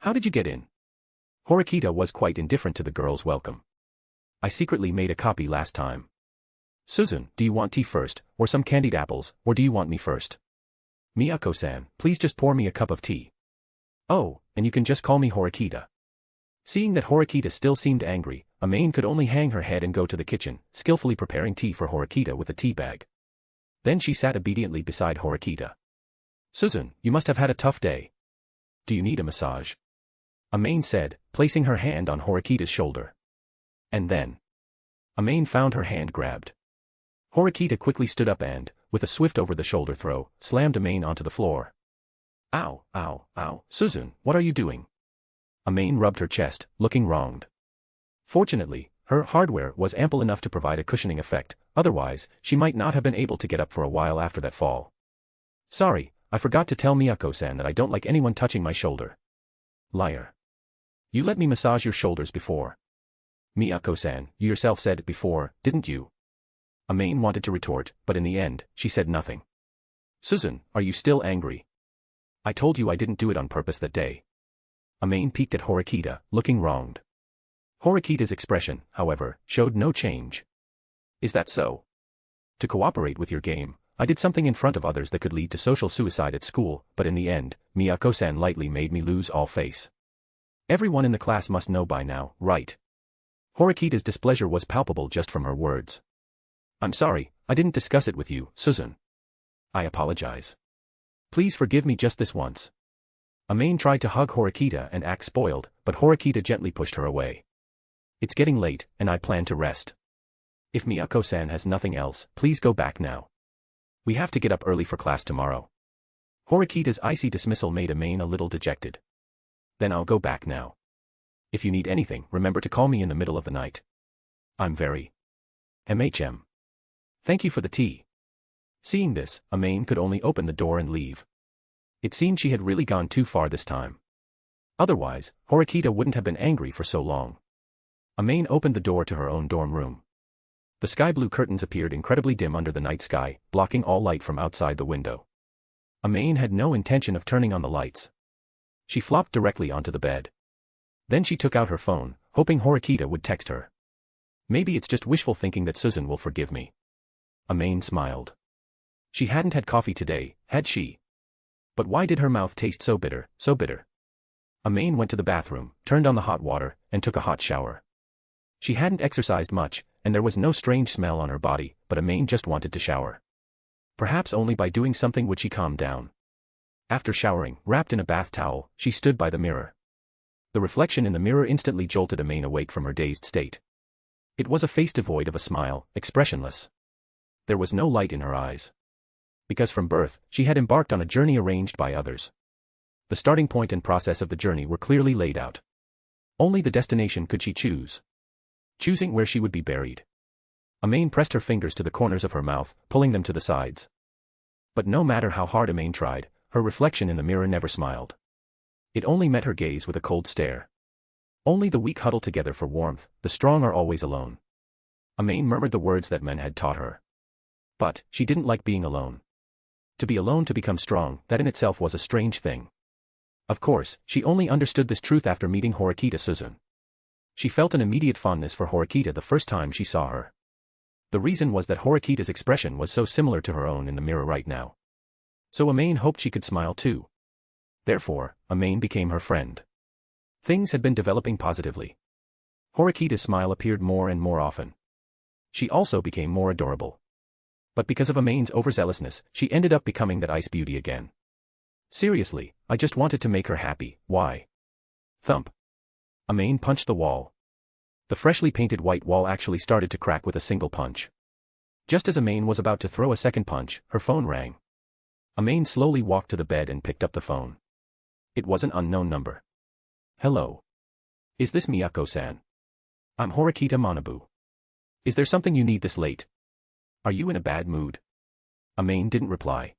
How did you get in? Horikita was quite indifferent to the girl's welcome. I secretly made a copy last time. Suzune, do you want tea first, or some candied apples, or do you want me first? Miyako-san, please just pour me a cup of tea. Oh, and you can just call me Horikita. Seeing that Horikita still seemed angry, Amane could only hang her head and go to the kitchen, skillfully preparing tea for Horikita with a tea bag. Then she sat obediently beside Horikita. Suzune, you must have had a tough day. Do you need a massage? Amane said, placing her hand on Horikita's shoulder. And then Amane found her hand grabbed. Horikita quickly stood up and, with a swift over-the-shoulder throw, slammed Amane onto the floor. Ow, ow, ow, Suzune, what are you doing? Amane rubbed her chest, looking wronged. Fortunately, her hardware was ample enough to provide a cushioning effect, otherwise, she might not have been able to get up for a while after that fall. Sorry, I forgot to tell Miyako-san that I don't like anyone touching my shoulder. Liar. You let me massage your shoulders before. Miyako-san, you yourself said it before, didn't you? Amane wanted to retort, but in the end, she said nothing. Suzune, are you still angry? I told you I didn't do it on purpose that day. Amane peeked at Horikita, looking wronged. Horikita's expression, however, showed no change. Is that so? To cooperate with your game, I did something in front of others that could lead to social suicide at school, but in the end, Miyako-san lightly made me lose all face. Everyone in the class must know by now, right? Horikita's displeasure was palpable just from her words. I'm sorry, I didn't discuss it with you, Suzune. I apologize. Please forgive me just this once. Amane tried to hug Horikita and act spoiled, but Horikita gently pushed her away. It's getting late, and I plan to rest. If Miyako-san has nothing else, please go back now. We have to get up early for class tomorrow. Horikita's icy dismissal made Amane a little dejected. Then I'll go back now. If you need anything, remember to call me in the middle of the night. I'm very MHM. Thank you for the tea. Seeing this, Amane could only open the door and leave. It seemed she had really gone too far this time. Otherwise, Horikita wouldn't have been angry for so long. Amane opened the door to her own dorm room. The sky-blue curtains appeared incredibly dim under the night sky, blocking all light from outside the window. Amane had no intention of turning on the lights. She flopped directly onto the bed. Then she took out her phone, hoping Horikita would text her. Maybe it's just wishful thinking that Suzune will forgive me. Amane smiled. She hadn't had coffee today, had she? But why did her mouth taste so bitter, so bitter? Amane went to the bathroom, turned on the hot water, and took a hot shower. She hadn't exercised much, and there was no strange smell on her body, but Amane just wanted to shower. Perhaps only by doing something would she calm down. After showering, wrapped in a bath towel, she stood by the mirror. The reflection in the mirror instantly jolted Amane awake from her dazed state. It was a face devoid of a smile, expressionless. There was no light in her eyes. Because from birth, she had embarked on a journey arranged by others. The starting point and process of the journey were clearly laid out. Only the destination could she choose. Choosing where she would be buried. Amane pressed her fingers to the corners of her mouth, pulling them to the sides. But no matter how hard Amane tried, her reflection in the mirror never smiled. It only met her gaze with a cold stare. Only the weak huddle together for warmth, the strong are always alone. Amane murmured the words that men had taught her. But, she didn't like being alone. To be alone to become strong, that in itself was a strange thing. Of course, she only understood this truth after meeting Horikita Suzune. She felt an immediate fondness for Horikita the first time she saw her. The reason was that Horikita's expression was so similar to her own in the mirror right now. So Amane hoped she could smile too. Therefore, Amane became her friend. Things had been developing positively. Horikita's smile appeared more and more often. She also became more adorable. But because of Amane's overzealousness, she ended up becoming that ice beauty again. Seriously, I just wanted to make her happy, why? Thump. Amane punched the wall. The freshly painted white wall actually started to crack with a single punch. Just as Amane was about to throw a second punch, her phone rang. Amane slowly walked to the bed and picked up the phone. It was an unknown number. Hello. Is this Miyako-san? I'm Horikita Manabu. Is there something you need this late? Are you in a bad mood? Amane didn't reply.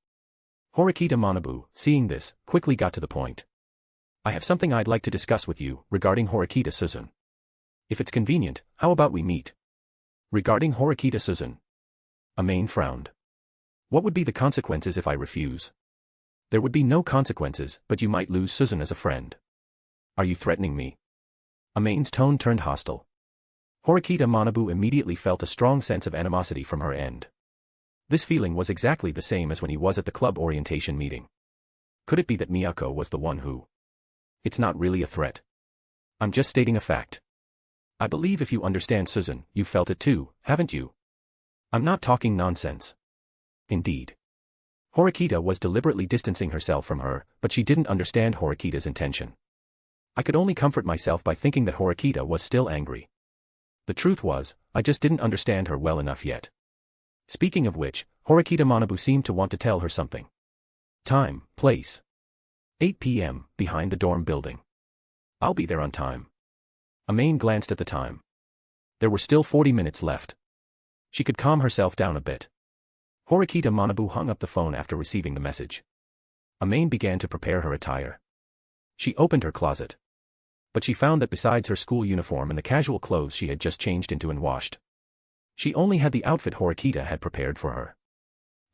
Horikita Manabu, seeing this, quickly got to the point. I have something I'd like to discuss with you, regarding Horikita Suzune. If it's convenient, how about we meet? Regarding Horikita Suzune. Amane frowned. What would be the consequences if I refuse? There would be no consequences, but you might lose Suzune as a friend. Are you threatening me? Amane's tone turned hostile. Horikita Manabu immediately felt a strong sense of animosity from her end. This feeling was exactly the same as when he was at the club orientation meeting. Could it be that Miyako was the one who? It's not really a threat. I'm just stating a fact. I believe if you understand Suzune, you felt it too, haven't you? I'm not talking nonsense. Indeed. Horikita was deliberately distancing herself from her, but she didn't understand Horikita's intention. I could only comfort myself by thinking that Horikita was still angry. The truth was, I just didn't understand her well enough yet. Speaking of which, Horikita Manabu seemed to want to tell her something. Time, place. 8 p.m., behind the dorm building. I'll be there on time. Amane glanced at the time. There were still 40 minutes left. She could calm herself down a bit. Horikita Manabu hung up the phone after receiving the message. Amane began to prepare her attire. She opened her closet. But she found that besides her school uniform and the casual clothes she had just changed into and washed, she only had the outfit Horikita had prepared for her.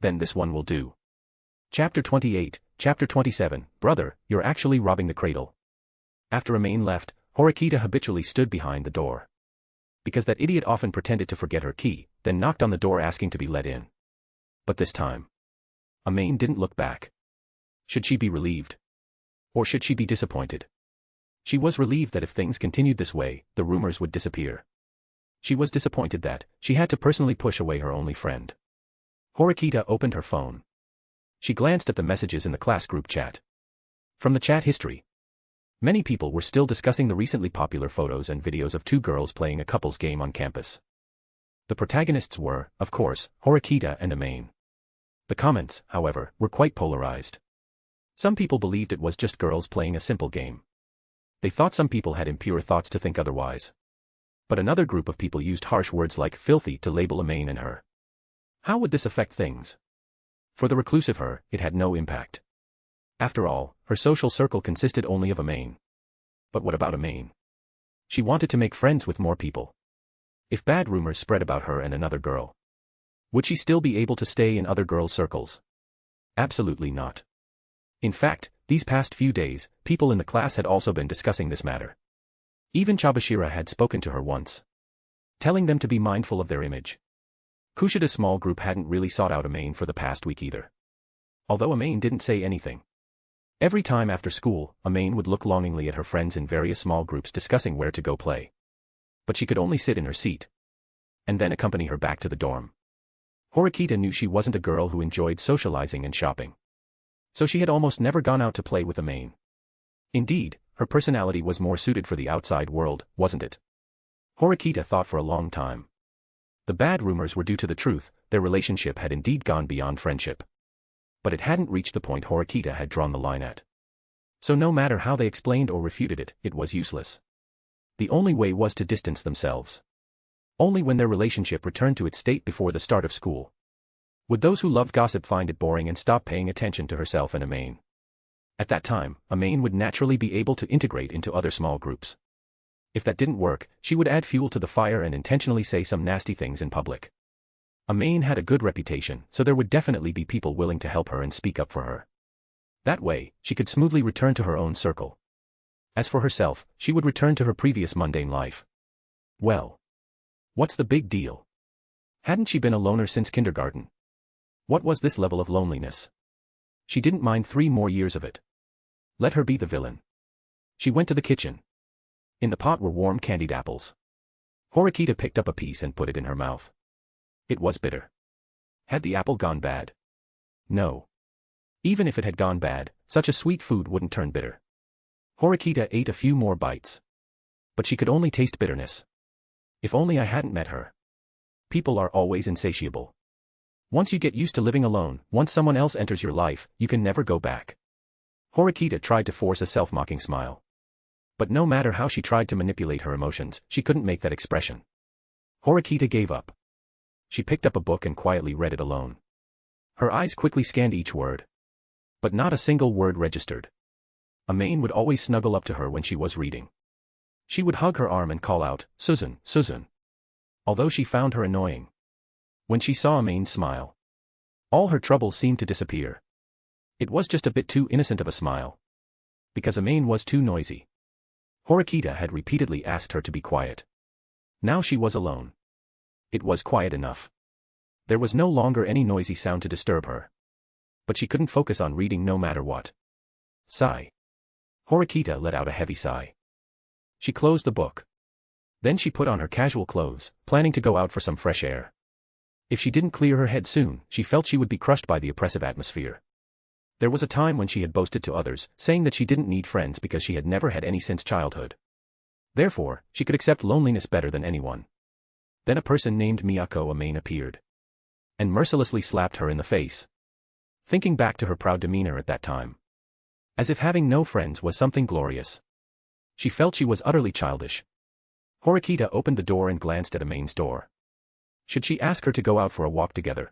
Then this one will do. Chapter 28, Chapter 27, Brother, you're actually robbing the cradle. After Amane left, Horikita habitually stood behind the door. Because that idiot often pretended to forget her key, then knocked on the door asking to be let in. But this time, Amane didn't look back. Should she be relieved? Or should she be disappointed? She was relieved that if things continued this way, the rumors would disappear. She was disappointed that she had to personally push away her only friend. Horikita opened her phone. She glanced at the messages in the class group chat. From the chat history, many people were still discussing the recently popular photos and videos of two girls playing a couples game on campus. The protagonists were, of course, Horikita and Amane. The comments, however, were quite polarized. Some people believed it was just girls playing a simple game. They thought some people had impure thoughts to think otherwise. But another group of people used harsh words like filthy to label Amane and her. How would this affect things? For the reclusive her, it had no impact. After all, her social circle consisted only of Amane. But what about Amane? She wanted to make friends with more people. If bad rumors spread about her and another girl, would she still be able to stay in other girls' circles? Absolutely not. In fact, these past few days, people in the class had also been discussing this matter. Even Chabashira had spoken to her once, telling them to be mindful of their image. Kushida's small group hadn't really sought out Amane for the past week either. Although Amane didn't say anything. Every time after school, Amane would look longingly at her friends in various small groups discussing where to go play. But she could only sit in her seat and then accompany her back to the dorm. Horikita knew she wasn't a girl who enjoyed socializing and shopping. So she had almost never gone out to play with Amane. Indeed, her personality was more suited for the outside world, wasn't it? Horikita thought for a long time. The bad rumors were due to the truth, their relationship had indeed gone beyond friendship. But it hadn't reached the point Horikita had drawn the line at. So no matter how they explained or refuted it, it was useless. The only way was to distance themselves. Only when their relationship returned to its state before the start of school would those who loved gossip find it boring and stop paying attention to herself and Amane. At that time, Amane would naturally be able to integrate into other small groups. If that didn't work, she would add fuel to the fire and intentionally say some nasty things in public. Amane had a good reputation, so there would definitely be people willing to help her and speak up for her. That way, she could smoothly return to her own circle. As for herself, she would return to her previous mundane life. Well, what's the big deal? Hadn't she been a loner since kindergarten? What was this level of loneliness? She didn't mind 3 more years of it. Let her be the villain. She went to the kitchen. In the pot were warm candied apples. Horikita picked up a piece and put it in her mouth. It was bitter. Had the apple gone bad? No. Even if it had gone bad, such a sweet food wouldn't turn bitter. Horikita ate a few more bites. But she could only taste bitterness. If only I hadn't met her. People are always insatiable. Once you get used to living alone, once someone else enters your life, you can never go back. Horikita tried to force a self-mocking smile. But no matter how she tried to manipulate her emotions, she couldn't make that expression. Horikita gave up. She picked up a book and quietly read it alone. Her eyes quickly scanned each word. But not a single word registered. Amane would always snuggle up to her when she was reading. She would hug her arm and call out, "Suzune, Suzune." Although she found her annoying. When she saw Amane smile, all her troubles seemed to disappear. It was just a bit too innocent of a smile. Because Amane was too noisy. Horikita had repeatedly asked her to be quiet. Now she was alone. It was quiet enough. There was no longer any noisy sound to disturb her. But she couldn't focus on reading no matter what. Sigh. Horikita let out a heavy sigh. She closed the book. Then she put on her casual clothes, planning to go out for some fresh air. If she didn't clear her head soon, she felt she would be crushed by the oppressive atmosphere. There was a time when she had boasted to others, saying that she didn't need friends because she had never had any since childhood. Therefore, she could accept loneliness better than anyone. Then a person named Miyako Amane appeared. And mercilessly slapped her in the face. Thinking back to her proud demeanor at that time. As if having no friends was something glorious. She felt she was utterly childish. Horikita opened the door and glanced at Amane's door. Should she ask her to go out for a walk together?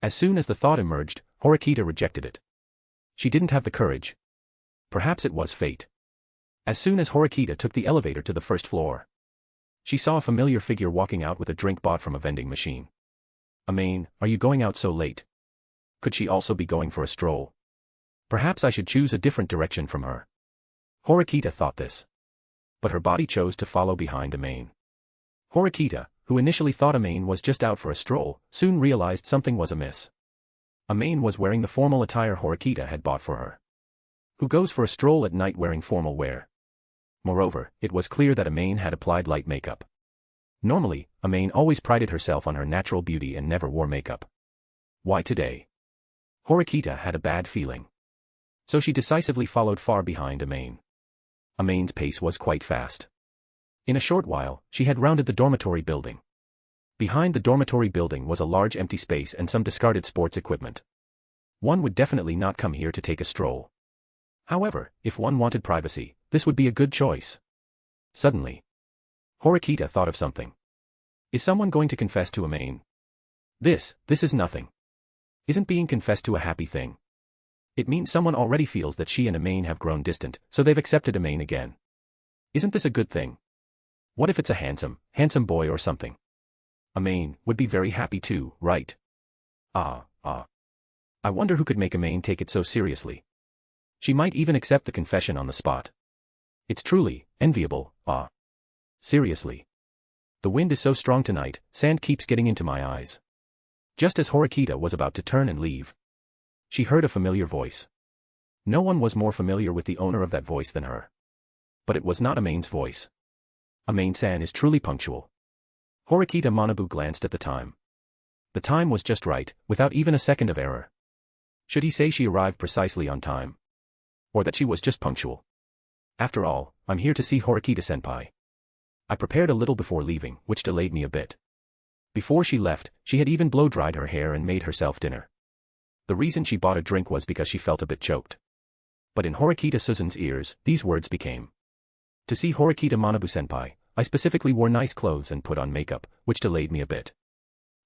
As soon as the thought emerged, Horikita rejected it. She didn't have the courage. Perhaps it was fate. As soon as Horikita took the elevator to the first floor, she saw a familiar figure walking out with a drink bought from a vending machine. Amane, are you going out so late? Could she also be going for a stroll? Perhaps I should choose a different direction from her. Horikita thought this. But her body chose to follow behind Amane. Horikita, who initially thought Amane was just out for a stroll, soon realized something was amiss. Amane was wearing the formal attire Horikita had bought for her. Who goes for a stroll at night wearing formal wear? Moreover, it was clear that Amane had applied light makeup. Normally, Amane always prided herself on her natural beauty and never wore makeup. Why today? Horikita had a bad feeling. So she decisively followed far behind Amane. Amane's pace was quite fast. In a short while, she had rounded the dormitory building. Behind the dormitory building was a large empty space and some discarded sports equipment. One would definitely not come here to take a stroll. However, if one wanted privacy, this would be a good choice. Suddenly, Horikita thought of something. Is someone going to confess to Amane? This is nothing. Isn't being confessed to a happy thing? It means someone already feels that she and Amane have grown distant, so they've accepted Amane again. Isn't this a good thing? What if it's a handsome boy or something? Amane would be very happy too, right? I wonder who could make Amane take it so seriously. She might even accept the confession on the spot. It's truly enviable. Seriously. The wind is so strong tonight, sand keeps getting into my eyes. Just as Horikita was about to turn and leave, she heard a familiar voice. No one was more familiar with the owner of that voice than her. But it was not Amane's voice. Amane-san is truly punctual. Horikita Manabu glanced at the time. The time was just right, without even a second of error. Should he say she arrived precisely on time? Or that she was just punctual? After all, I'm here to see Horikita-senpai. I prepared a little before leaving, which delayed me a bit. Before she left, she had even blow-dried her hair and made herself dinner. The reason she bought a drink was because she felt a bit choked. But in Horikita Suzune's ears, these words became. To see Horikita Manabu-senpai, I specifically wore nice clothes and put on makeup, which delayed me a bit.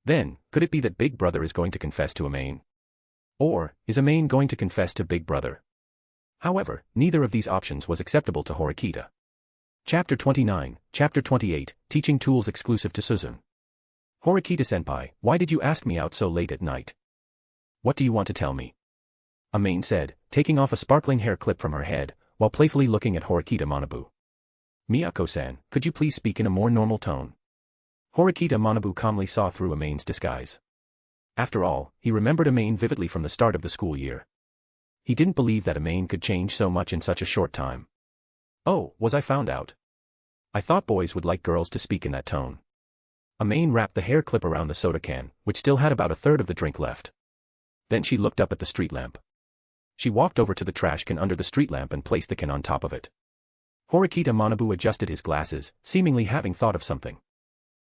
Then, could it be that Big Brother is going to confess to Amane? Or, is Amane going to confess to Big Brother? However, neither of these options was acceptable to Horikita. Chapter 29, Chapter 28, Teaching Tools exclusive to Suzune. Horikita-senpai, why did you ask me out so late at night? What do you want to tell me? Amane said, taking off a sparkling hair clip from her head, while playfully looking at Horikita Manabu. Miyako-san, could you please speak in a more normal tone? Horikita Manabu calmly saw through Amane's disguise. After all, he remembered Amane vividly from the start of the school year. He didn't believe that Amane could change so much in such a short time. Oh, was I found out? I thought boys would like girls to speak in that tone. Amane wrapped the hair clip around the soda can, which still had about a third of the drink left. Then she looked up at the street lamp. She walked over to the trash can under the street lamp and placed the can on top of it. Horikita Manabu adjusted his glasses, seemingly having thought of something.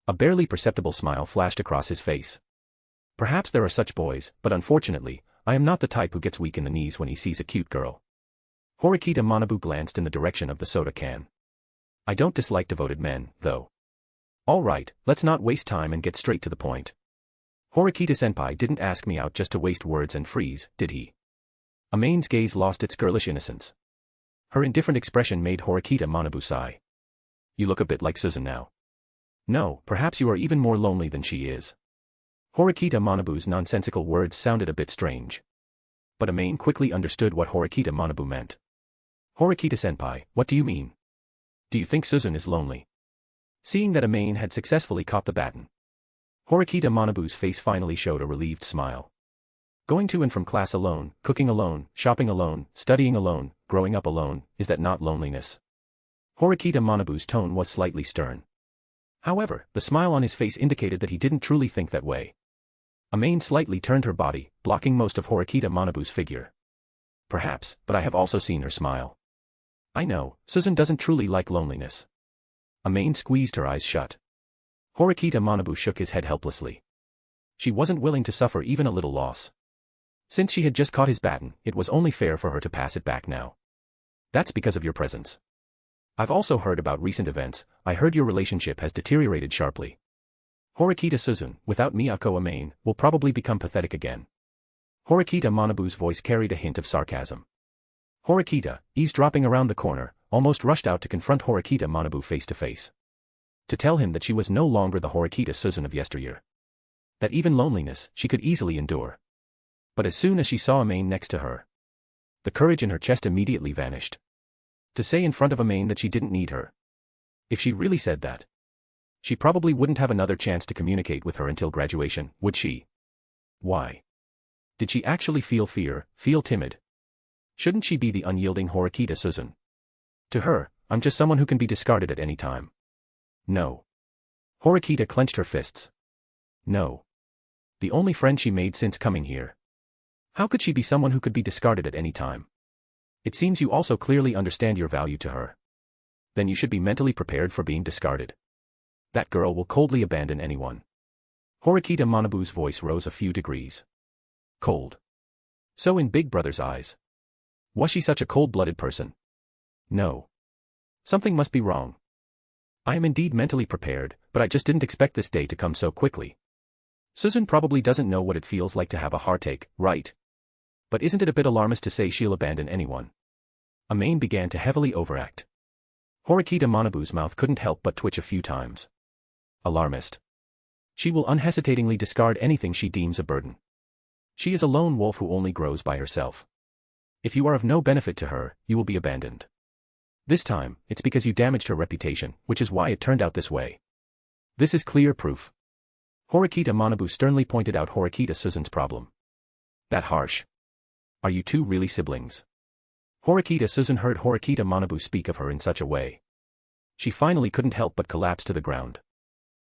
A barely perceptible smile flashed across his face. Perhaps there are such boys, but unfortunately, I am not the type who gets weak in the knees when he sees a cute girl. Horikita Manabu glanced in the direction of the soda can. I don't dislike devoted men, though. All right, let's not waste time and get straight to the point. Horikita-senpai didn't ask me out just to waste words and freeze, did he? Amane's gaze lost its girlish innocence. Her indifferent expression made Horikita Manabu sigh. You look a bit like Suzune now. No, perhaps you are even more lonely than she is. Horikita Manabu's nonsensical words sounded a bit strange. But Amane quickly understood what Horikita Manabu meant. Horikita-senpai, what do you mean? Do you think Suzune is lonely? Seeing that Amane had successfully caught the baton, Horikita Manabu's face finally showed a relieved smile. Going to and from class alone, cooking alone, shopping alone, studying alone, growing up alone, is that not loneliness? Horikita Manabu's tone was slightly stern. However, the smile on his face indicated that he didn't truly think that way. Amane slightly turned her body, blocking most of Horikita Manabu's figure. Perhaps, but I have also seen her smile. I know, Suzune doesn't truly like loneliness. Amane squeezed her eyes shut. Horikita Manabu shook his head helplessly. She wasn't willing to suffer even a little loss. Since she had just caught his baton, it was only fair for her to pass it back now. That's because of your presence. I've also heard about recent events. I heard your relationship has deteriorated sharply. Horikita Suzune, without Miyako Amane, will probably become pathetic again. Horikita Manabu's voice carried a hint of sarcasm. Horikita, eavesdropping around the corner, almost rushed out to confront Horikita Manabu face to face. To tell him that she was no longer the Horikita Suzune of yesteryear. That even loneliness, she could easily endure. But as soon as she saw Amane next to her, the courage in her chest immediately vanished. To say in front of Amane that she didn't need her. If she really said that, she probably wouldn't have another chance to communicate with her until graduation, would she? Why? Did she actually feel fear, feel timid? Shouldn't she be the unyielding Horikita Suzune? To her, I'm just someone who can be discarded at any time. No. Horikita clenched her fists. No. The only friend she made since coming here. How could she be someone who could be discarded at any time? It seems you also clearly understand your value to her. Then you should be mentally prepared for being discarded. That girl will coldly abandon anyone. Horikita Manabu's voice rose a few degrees. Cold. So in Big Brother's eyes. Was she such a cold-blooded person? No. Something must be wrong. I am indeed mentally prepared, but I just didn't expect this day to come so quickly. Suzune probably doesn't know what it feels like to have a heartache, right? But isn't it a bit alarmist to say she'll abandon anyone? Amane began to heavily overact. Horikita Manabu's mouth couldn't help but twitch a few times. Alarmist. She will unhesitatingly discard anything she deems a burden. She is a lone wolf who only grows by herself. If you are of no benefit to her, you will be abandoned. This time, it's because you damaged her reputation, which is why it turned out this way. This is clear proof. Horikita Manabu sternly pointed out Horikita Suzune's problem. That harsh. Are you two really siblings? Horikita Suzune heard Horikita Manabu speak of her in such a way. She finally couldn't help but collapse to the ground.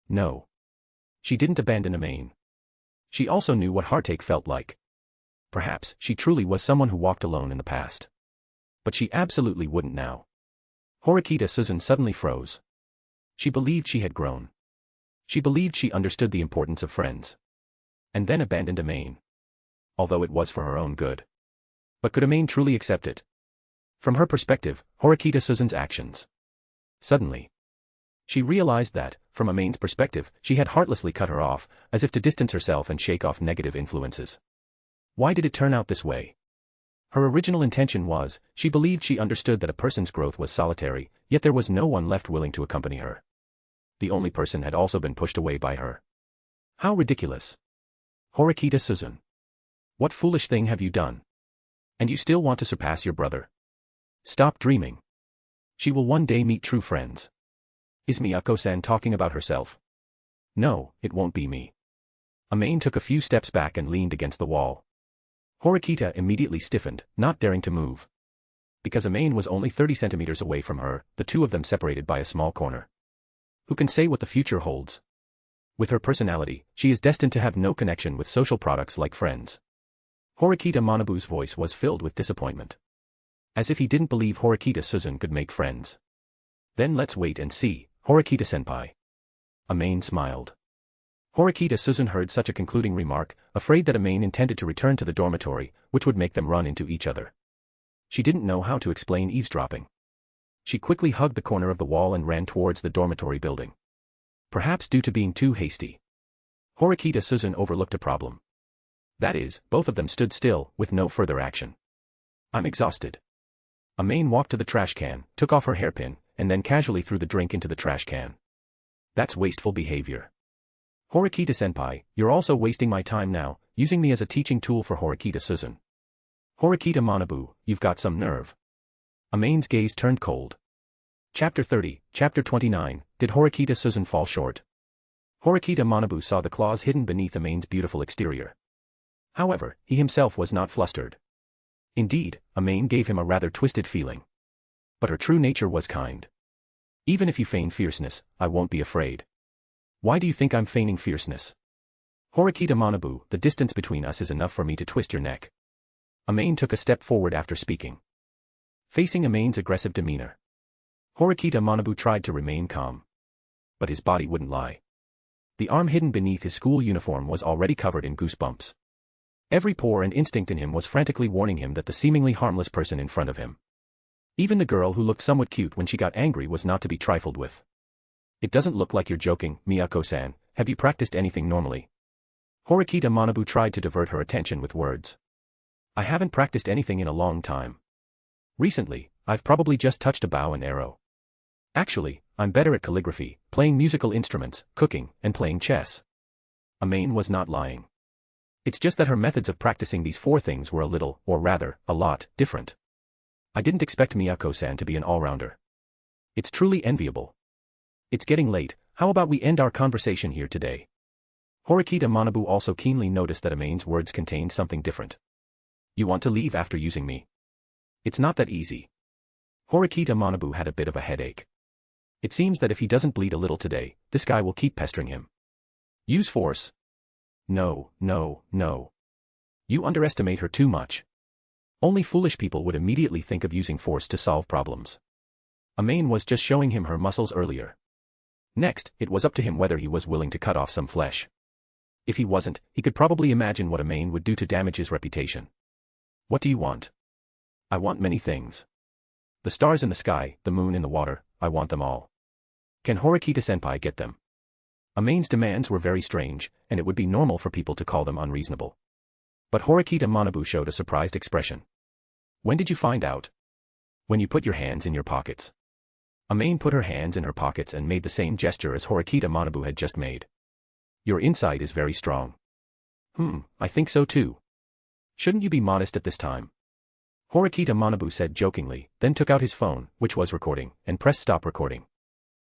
No. She didn't abandon Amane. She also knew what heartache felt like. Perhaps she truly was someone who walked alone in the past. But she absolutely wouldn't now. Horikita Suzune suddenly froze. She believed she had grown. She believed she understood the importance of friends. And then abandoned Amane. Although it was for her own good. But could Amane truly accept it? From her perspective, Horikita Suzune's actions. Suddenly. She realized that, from Amane's perspective, she had heartlessly cut her off, as if to distance herself and shake off negative influences. Why did it turn out this way? Her original intention was, she believed she understood that a person's growth was solitary, yet there was no one left willing to accompany her. The only person had also been pushed away by her. How ridiculous. Horikita Suzune. What foolish thing have you done? And you still want to surpass your brother? Stop dreaming. She will one day meet true friends. Is Miyako-san talking about herself? No, it won't be me. Amane took a few steps back and leaned against the wall. Horikita immediately stiffened, not daring to move. Because Amane was only 30 centimeters away from her, the two of them separated by a small corner. Who can say what the future holds? With her personality, she is destined to have no connection with social products like friends. Horikita Manabu's voice was filled with disappointment. As if he didn't believe Horikita Suzune could make friends. Then let's wait and see, Horikita-senpai. Amane smiled. Horikita Suzune heard such a concluding remark, afraid that Amane intended to return to the dormitory, which would make them run into each other. She didn't know how to explain eavesdropping. She quickly hugged the corner of the wall and ran towards the dormitory building. Perhaps due to being too hasty. Horikita Suzune overlooked a problem. That is, both of them stood still, with no further action. I'm exhausted. Amane walked to the trash can, took off her hairpin, and then casually threw the drink into the trash can. That's wasteful behavior. Horikita-senpai, you're also wasting my time now, using me as a teaching tool for Horikita Suzune. Horikita Manabu, you've got some nerve. Amane's gaze turned cold. Chapter 30, Chapter 29, Did Horikita Suzune fall short? Horikita Manabu saw the claws hidden beneath Amane's beautiful exterior. However, he himself was not flustered. Indeed, Amane gave him a rather twisted feeling. But her true nature was kind. Even if you feign fierceness, I won't be afraid. Why do you think I'm feigning fierceness? Horikita Manabu, the distance between us is enough for me to twist your neck. Amane took a step forward after speaking. Facing Amane's aggressive demeanor, Horikita Manabu tried to remain calm. But his body wouldn't lie. The arm hidden beneath his school uniform was already covered in goosebumps. Every pore and instinct in him was frantically warning him that the seemingly harmless person in front of him. Even the girl who looked somewhat cute when she got angry was not to be trifled with. It doesn't look like you're joking, Miyako-san, have you practiced anything normally? Horikita Manabu tried to divert her attention with words. I haven't practiced anything in a long time. Recently, I've probably just touched a bow and arrow. Actually, I'm better at calligraphy, playing musical instruments, cooking, and playing chess. Amane was not lying. It's just that her methods of practicing these four things were a little, or rather, a lot, different. I didn't expect Miyako-san to be an all-rounder. It's truly enviable. It's getting late, how about we end our conversation here today? Horikita Manabu also keenly noticed that Amane's words contained something different. You want to leave after using me? It's not that easy. Horikita Manabu had a bit of a headache. It seems that if he doesn't bleed a little today, this guy will keep pestering him. Use force. No, no, no. You underestimate her too much. Only foolish people would immediately think of using force to solve problems. Amane was just showing him her muscles earlier. Next, it was up to him whether he was willing to cut off some flesh. If he wasn't, he could probably imagine what Amane would do to damage his reputation. What do you want? I want many things. The stars in the sky, the moon in the water, I want them all. Can Horikita-senpai get them? Amane's demands were very strange, and it would be normal for people to call them unreasonable. But Horikita Manabu showed a surprised expression. When did you find out? When you put your hands in your pockets. Amane put her hands in her pockets and made the same gesture as Horikita Manabu had just made. Your insight is very strong. I think so too. Shouldn't you be modest at this time? Horikita Manabu said jokingly, then took out his phone, which was recording, and pressed stop recording.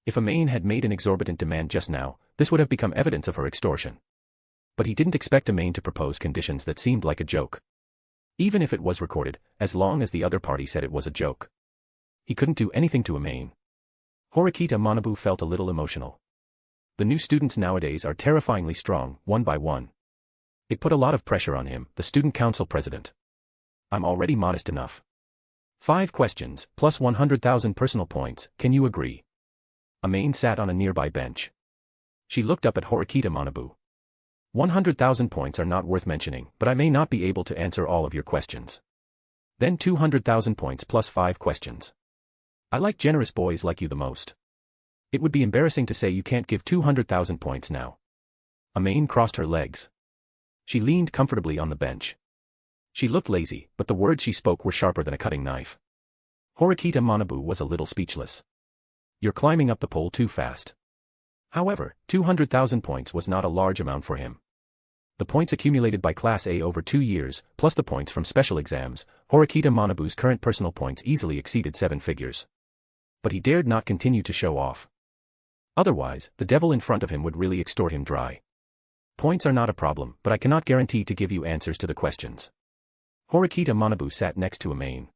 If Amane had made an exorbitant demand just now, this would have become evidence of her extortion. But he didn't expect Amane to propose conditions that seemed like a joke. Even if it was recorded, as long as the other party said it was a joke. He couldn't do anything to Amane. Horikita Manabu felt a little emotional. The new students nowadays are terrifyingly strong, one by one. It put a lot of pressure on him, the student council president. I'm already modest enough. 5 questions, plus 100,000 personal points, can you agree? Amane sat on a nearby bench. She looked up at Horikita Manabu. 100,000 points are not worth mentioning, but I may not be able to answer all of your questions. Then 200,000 points plus 5 questions. I like generous boys like you the most. It would be embarrassing to say you can't give 200,000 points now. Amane crossed her legs. She leaned comfortably on the bench. She looked lazy, but the words she spoke were sharper than a cutting knife. Horikita Manabu was a little speechless. You're climbing up the pole too fast. However, 200,000 points was not a large amount for him. The points accumulated by Class A over 2 years, plus the points from special exams, Horikita Manabu's current personal points easily exceeded 7 figures. But he dared not continue to show off. Otherwise, the devil in front of him would really extort him dry. Points are not a problem, but I cannot guarantee to give you answers to the questions. Horikita Manabu sat next to Amane.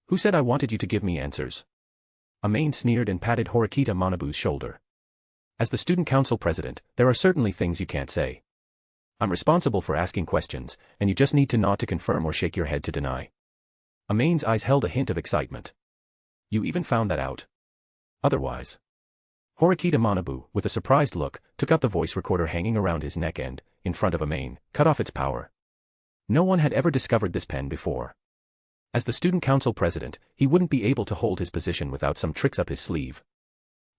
Who said I wanted you to give me answers? Amane sneered and patted Horikita Manabu's shoulder. As the student council president, there are certainly things you can't say. I'm responsible for asking questions, and you just need to nod to confirm or shake your head to deny. Amane's eyes held a hint of excitement. You even found that out. Otherwise. Horikita Manabu, with a surprised look, took out the voice recorder hanging around his neck and, in front of Amane, cut off its power. No one had ever discovered this pen before. As the student council president, he wouldn't be able to hold his position without some tricks up his sleeve.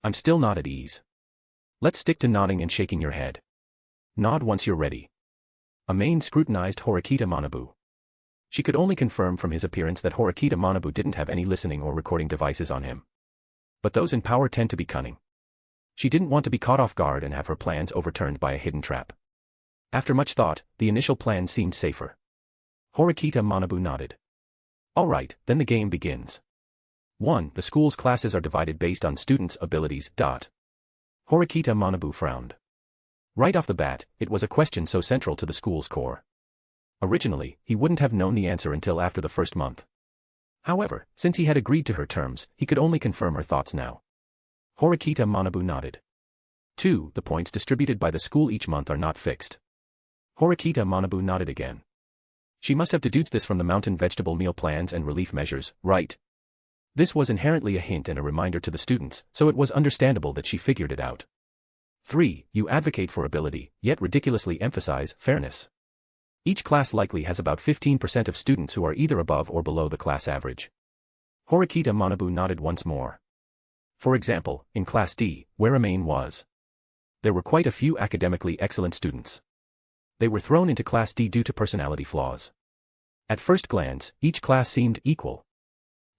I'm still not at ease. Let's stick to nodding and shaking your head. Nod once you're ready. Amane scrutinized Horikita Manabu. She could only confirm from his appearance that Horikita Manabu didn't have any listening or recording devices on him. But those in power tend to be cunning. She didn't want to be caught off guard and have her plans overturned by a hidden trap. After much thought, the initial plan seemed safer. Horikita Manabu nodded. All right, then the game begins. 1. The school's classes are divided based on students' abilities. Horikita Manabu frowned. Right off the bat, it was a question so central to the school's core. Originally, he wouldn't have known the answer until after the first month. However, since he had agreed to her terms, he could only confirm her thoughts now. Horikita Manabu nodded. 2. The points distributed by the school each month are not fixed. Horikita Manabu nodded again. She must have deduced this from the mountain vegetable meal plans and relief measures, right? This was inherently a hint and a reminder to the students, so it was understandable that she figured it out. 3. You advocate for ability, yet ridiculously emphasize fairness. Each class likely has about 15% of students who are either above or below the class average. Horikita Manabu nodded once more. For example, in Class D, where Amane was, there were quite a few academically excellent students. They were thrown into Class D due to personality flaws. At first glance, each class seemed equal.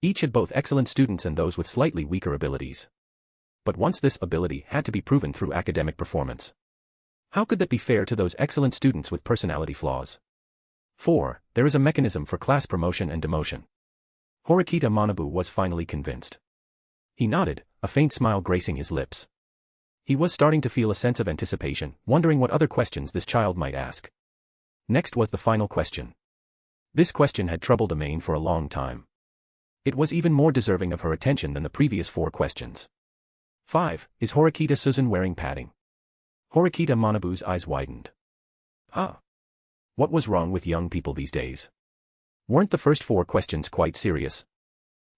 Each had both excellent students and those with slightly weaker abilities. But once this ability had to be proven through academic performance, how could that be fair to those excellent students with personality flaws? 4. There is a mechanism for class promotion and demotion. Horikita Manabu was finally convinced. He nodded, a faint smile gracing his lips. He was starting to feel a sense of anticipation, wondering what other questions this child might ask. Next was the final question. This question had troubled Amane for a long time. It was even more deserving of her attention than the previous 4 questions. 5. Is Horikita Suzune wearing padding? Horikita Manabu's eyes widened. What was wrong with young people these days? Weren't the first 4 questions quite serious?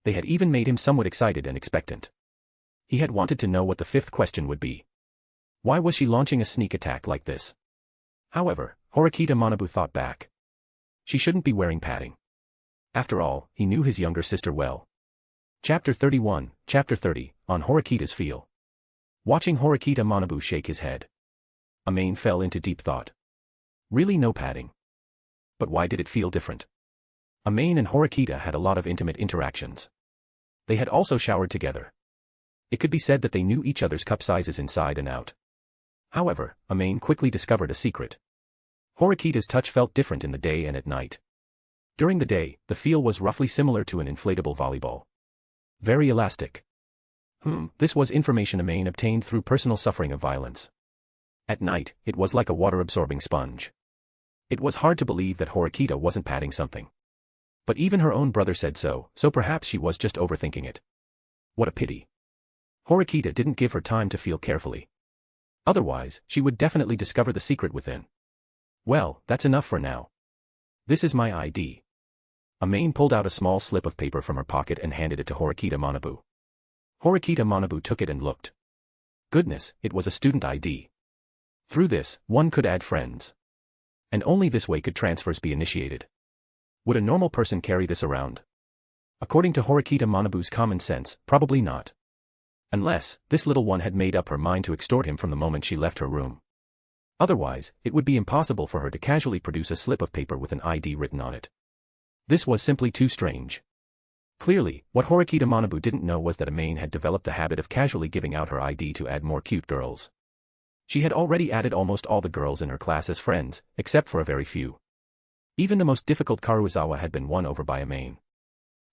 They had even made him somewhat excited and expectant. He had wanted to know what the 5th question would be. Why was she launching a sneak attack like this? However, Horikita Manabu thought back. She shouldn't be wearing padding. After all, he knew his younger sister well. Chapter 31, Chapter 30, on Horikita's feel. Watching Horikita Manabu shake his head, Amane fell into deep thought. Really no padding. But why did it feel different? Amane and Horikita had a lot of intimate interactions. They had also showered together. It could be said that they knew each other's cup sizes inside and out. However, Amane quickly discovered a secret. Horikita's touch felt different in the day and at night. During the day, the feel was roughly similar to an inflatable volleyball. Very elastic. This was information Amane obtained through personal suffering of violence. At night, it was like a water-absorbing sponge. It was hard to believe that Horikita wasn't padding something. But even her own brother said so, so perhaps she was just overthinking it. What a pity. Horikita didn't give her time to feel carefully. Otherwise, she would definitely discover the secret within. Well, that's enough for now. This is my ID. Amane pulled out a small slip of paper from her pocket and handed it to Horikita Manabu. Horikita Manabu took it and looked. Goodness, it was a student ID. Through this, one could add friends. And only this way could transfers be initiated. Would a normal person carry this around? According to Horikita Manabu's common sense, probably not. Unless, this little one had made up her mind to extort him from the moment she left her room. Otherwise, it would be impossible for her to casually produce a slip of paper with an ID written on it. This was simply too strange. Clearly, what Horikita Manabu didn't know was that Amane had developed the habit of casually giving out her ID to add more cute girls. She had already added almost all the girls in her class as friends, except for a very few. Even the most difficult Karuizawa had been won over by Amane.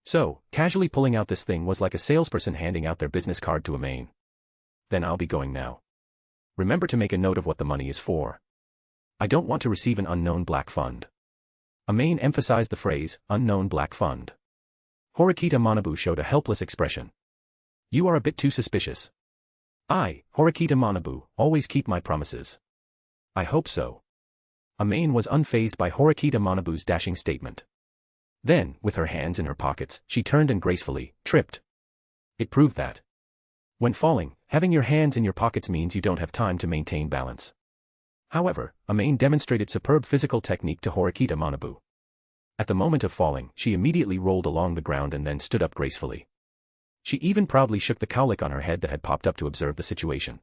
So, casually pulling out this thing was like a salesperson handing out their business card to Amane. Then I'll be going now. Remember to make a note of what the money is for. I don't want to receive an unknown black fund. Amane emphasized the phrase, unknown black fund. Horikita Manabu showed a helpless expression. You are a bit too suspicious. I, Horikita Manabu, always keep my promises. I hope so. Amane was unfazed by Horikita Manabu's dashing statement. Then, with her hands in her pockets, she turned and gracefully tripped. It proved that when falling, having your hands in your pockets means you don't have time to maintain balance. However, Amane demonstrated superb physical technique to Horikita Manabu. At the moment of falling, she immediately rolled along the ground and then stood up gracefully. She even proudly shook the cowlick on her head that had popped up to observe the situation.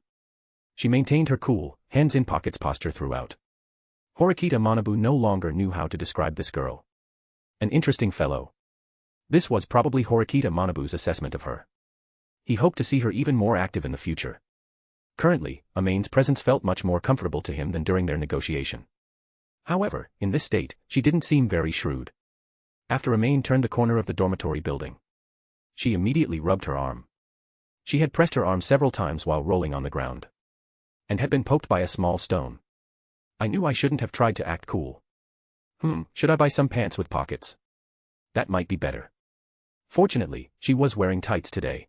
She maintained her cool, hands in pockets posture throughout. Horikita Manabu no longer knew how to describe this girl. An interesting fellow. This was probably Horikita Manabu's assessment of her. He hoped to see her even more active in the future. Currently, Amane's presence felt much more comfortable to him than during their negotiation. However, in this state, she didn't seem very shrewd. After Amane turned the corner of the dormitory building, she immediately rubbed her arm. She had pressed her arm several times while rolling on the ground. And had been poked by a small stone. I knew I shouldn't have tried to act cool. Should I buy some pants with pockets? That might be better. Fortunately, she was wearing tights today.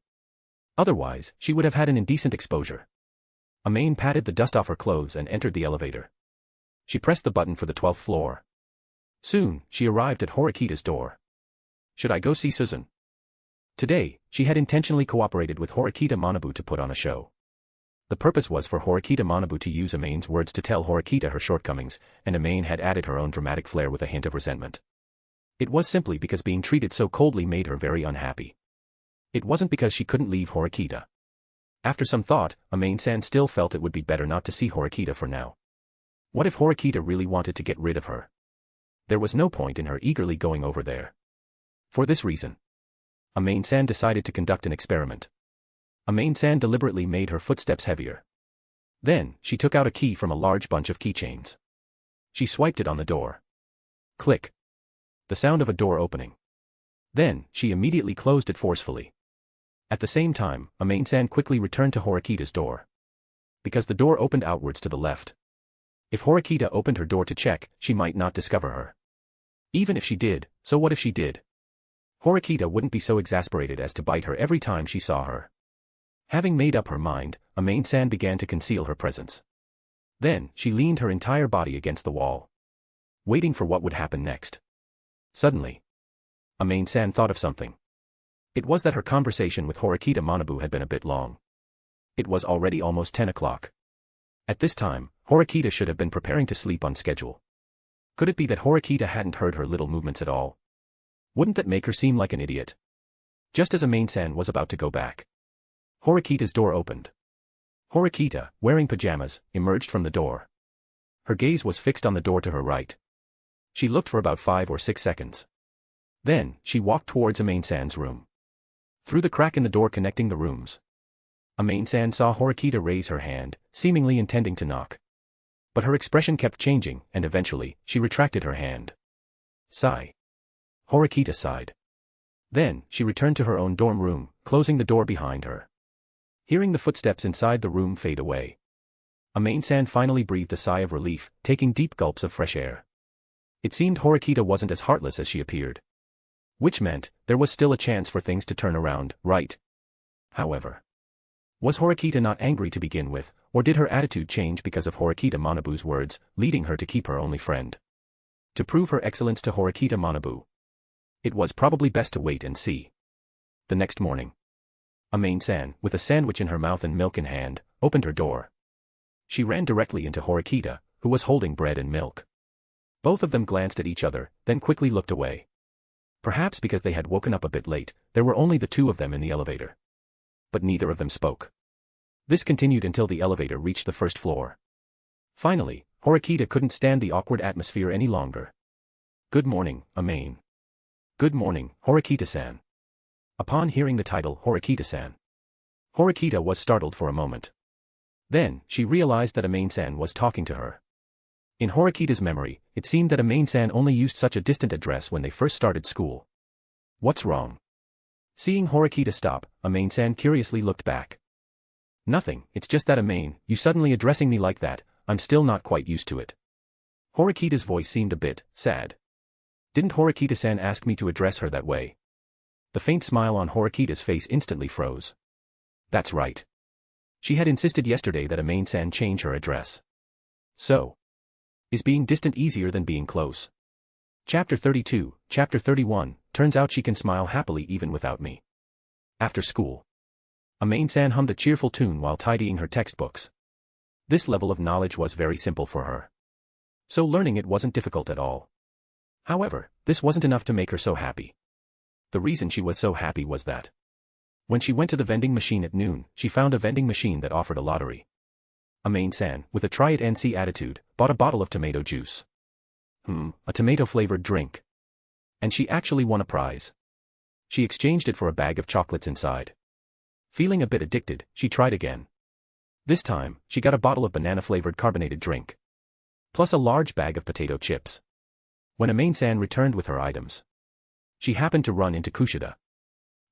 Otherwise, she would have had an indecent exposure. Amane patted the dust off her clothes and entered the elevator. She pressed the button for the 12th floor. Soon, she arrived at Horikita's door. Should I go see Suzune? Today, she had intentionally cooperated with Horikita Manabu to put on a show. The purpose was for Horikita Manabu to use Amane's words to tell Horikita her shortcomings, and Amane had added her own dramatic flair with a hint of resentment. It was simply because being treated so coldly made her very unhappy. It wasn't because she couldn't leave Horikita. After some thought, Amane-san still felt it would be better not to see Horikita for now. What if Horikita really wanted to get rid of her? There was no point in her eagerly going over there. For this reason, Amane-san decided to conduct an experiment. Amane-san deliberately made her footsteps heavier. Then, she took out a key from a large bunch of keychains. She swiped it on the door. Click. The sound of a door opening. Then, she immediately closed it forcefully. At the same time, Amane-san quickly returned to Horikita's door. Because the door opened outwards to the left. If Horikita opened her door to check, she might not discover her. Even if she did, so what if she did? Horikita wouldn't be so exasperated as to bite her every time she saw her. Having made up her mind, Amane-san began to conceal her presence. Then, she leaned her entire body against the wall, waiting for what would happen next. Suddenly, Amane-san thought of something. It was that her conversation with Horikita Manabu had been a bit long. It was already almost 10 o'clock. At this time, Horikita should have been preparing to sleep on schedule. Could it be that Horikita hadn't heard her little movements at all? Wouldn't that make her seem like an idiot? Just as Amane-san was about to go back, Horikita's door opened. Horikita, wearing pajamas, emerged from the door. Her gaze was fixed on the door to her right. She looked for about 5 or 6 seconds. Then, she walked towards Amane-san's room. Through the crack in the door connecting the rooms, Amane-san saw Horikita raise her hand, seemingly intending to knock. But her expression kept changing, and eventually, she retracted her hand. Sigh. Horikita sighed. Then, she returned to her own dorm room, closing the door behind her. Hearing the footsteps inside the room fade away, Amane-san finally breathed a sigh of relief, taking deep gulps of fresh air. It seemed Horikita wasn't as heartless as she appeared. Which meant, there was still a chance for things to turn around, right? However, was Horikita not angry to begin with, or did her attitude change because of Horikita Manabu's words, leading her to keep her only friend? To prove her excellence to Horikita Manabu, It was probably best to wait and see. The next morning, Amane-san, with a sandwich in her mouth and milk in hand, opened her door. She ran directly into Horikita, who was holding bread and milk. Both of them glanced at each other, then quickly looked away. Perhaps because they had woken up a bit late, there were only the two of them in the elevator. But neither of them spoke. This continued until the elevator reached the first floor. Finally, Horikita couldn't stand the awkward atmosphere any longer. "Good morning, Amane." "Good morning, Horikita-san." Upon hearing the title Horikita-san, Horikita was startled for a moment. Then, she realized that Amane-san was talking to her. In Horikita's memory, it seemed that Amane-san only used such a distant address when they first started school. "What's wrong?" Seeing Horikita stop, Amane-san curiously looked back. "Nothing, it's just that Amane, you suddenly addressing me like that, I'm still not quite used to it." Horikita's voice seemed a bit sad. "Didn't Horikita-san ask me to address her that way?" The faint smile on Horikita's face instantly froze. That's right. She had insisted yesterday that Amane-san change her address. So, is being distant easier than being close? Chapter 32, Chapter 31, turns out she can smile happily even without me. After school, Amane-san hummed a cheerful tune while tidying her textbooks. This level of knowledge was very simple for her. So learning it wasn't difficult at all. However, this wasn't enough to make her so happy. The reason she was so happy was that when she went to the vending machine at noon, she found a vending machine that offered a lottery. Amane-san, with a try-it-and-see attitude, bought a bottle of tomato juice. A tomato-flavored drink. And she actually won a prize. She exchanged it for a bag of chocolates inside. Feeling a bit addicted, she tried again. This time, she got a bottle of banana-flavored carbonated drink. Plus a large bag of potato chips. When Amane-san returned with her items, she happened to run into Kushida.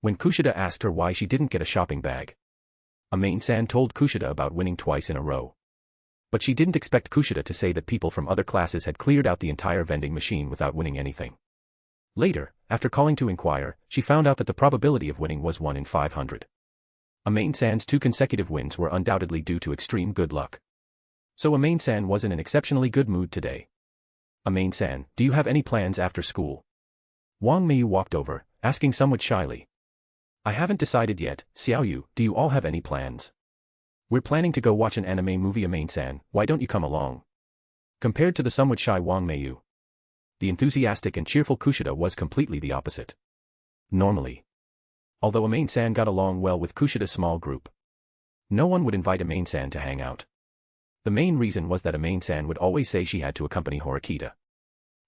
When Kushida asked her why she didn't get a shopping bag, Amane-san told Kushida about winning twice in a row. But she didn't expect Kushida to say that people from other classes had cleared out the entire vending machine without winning anything. Later, after calling to inquire, she found out that the probability of winning was 1 in 500. Amane-san's 2 consecutive wins were undoubtedly due to extreme good luck. So Amane-san was in an exceptionally good mood today. "Amane-san, do you have any plans after school?" Wang Meiyu walked over, asking somewhat shyly. "I haven't decided yet, Xiaoyu, do you all have any plans?" "We're planning to go watch an anime movie, Amane-san, why don't you come along?" Compared to the somewhat shy Wang Meiyu, the enthusiastic and cheerful Kushida was completely the opposite. Normally, although Amane-san got along well with Kushida's small group, no one would invite Amane-san to hang out. The main reason was that Amane-san would always say she had to accompany Horikita.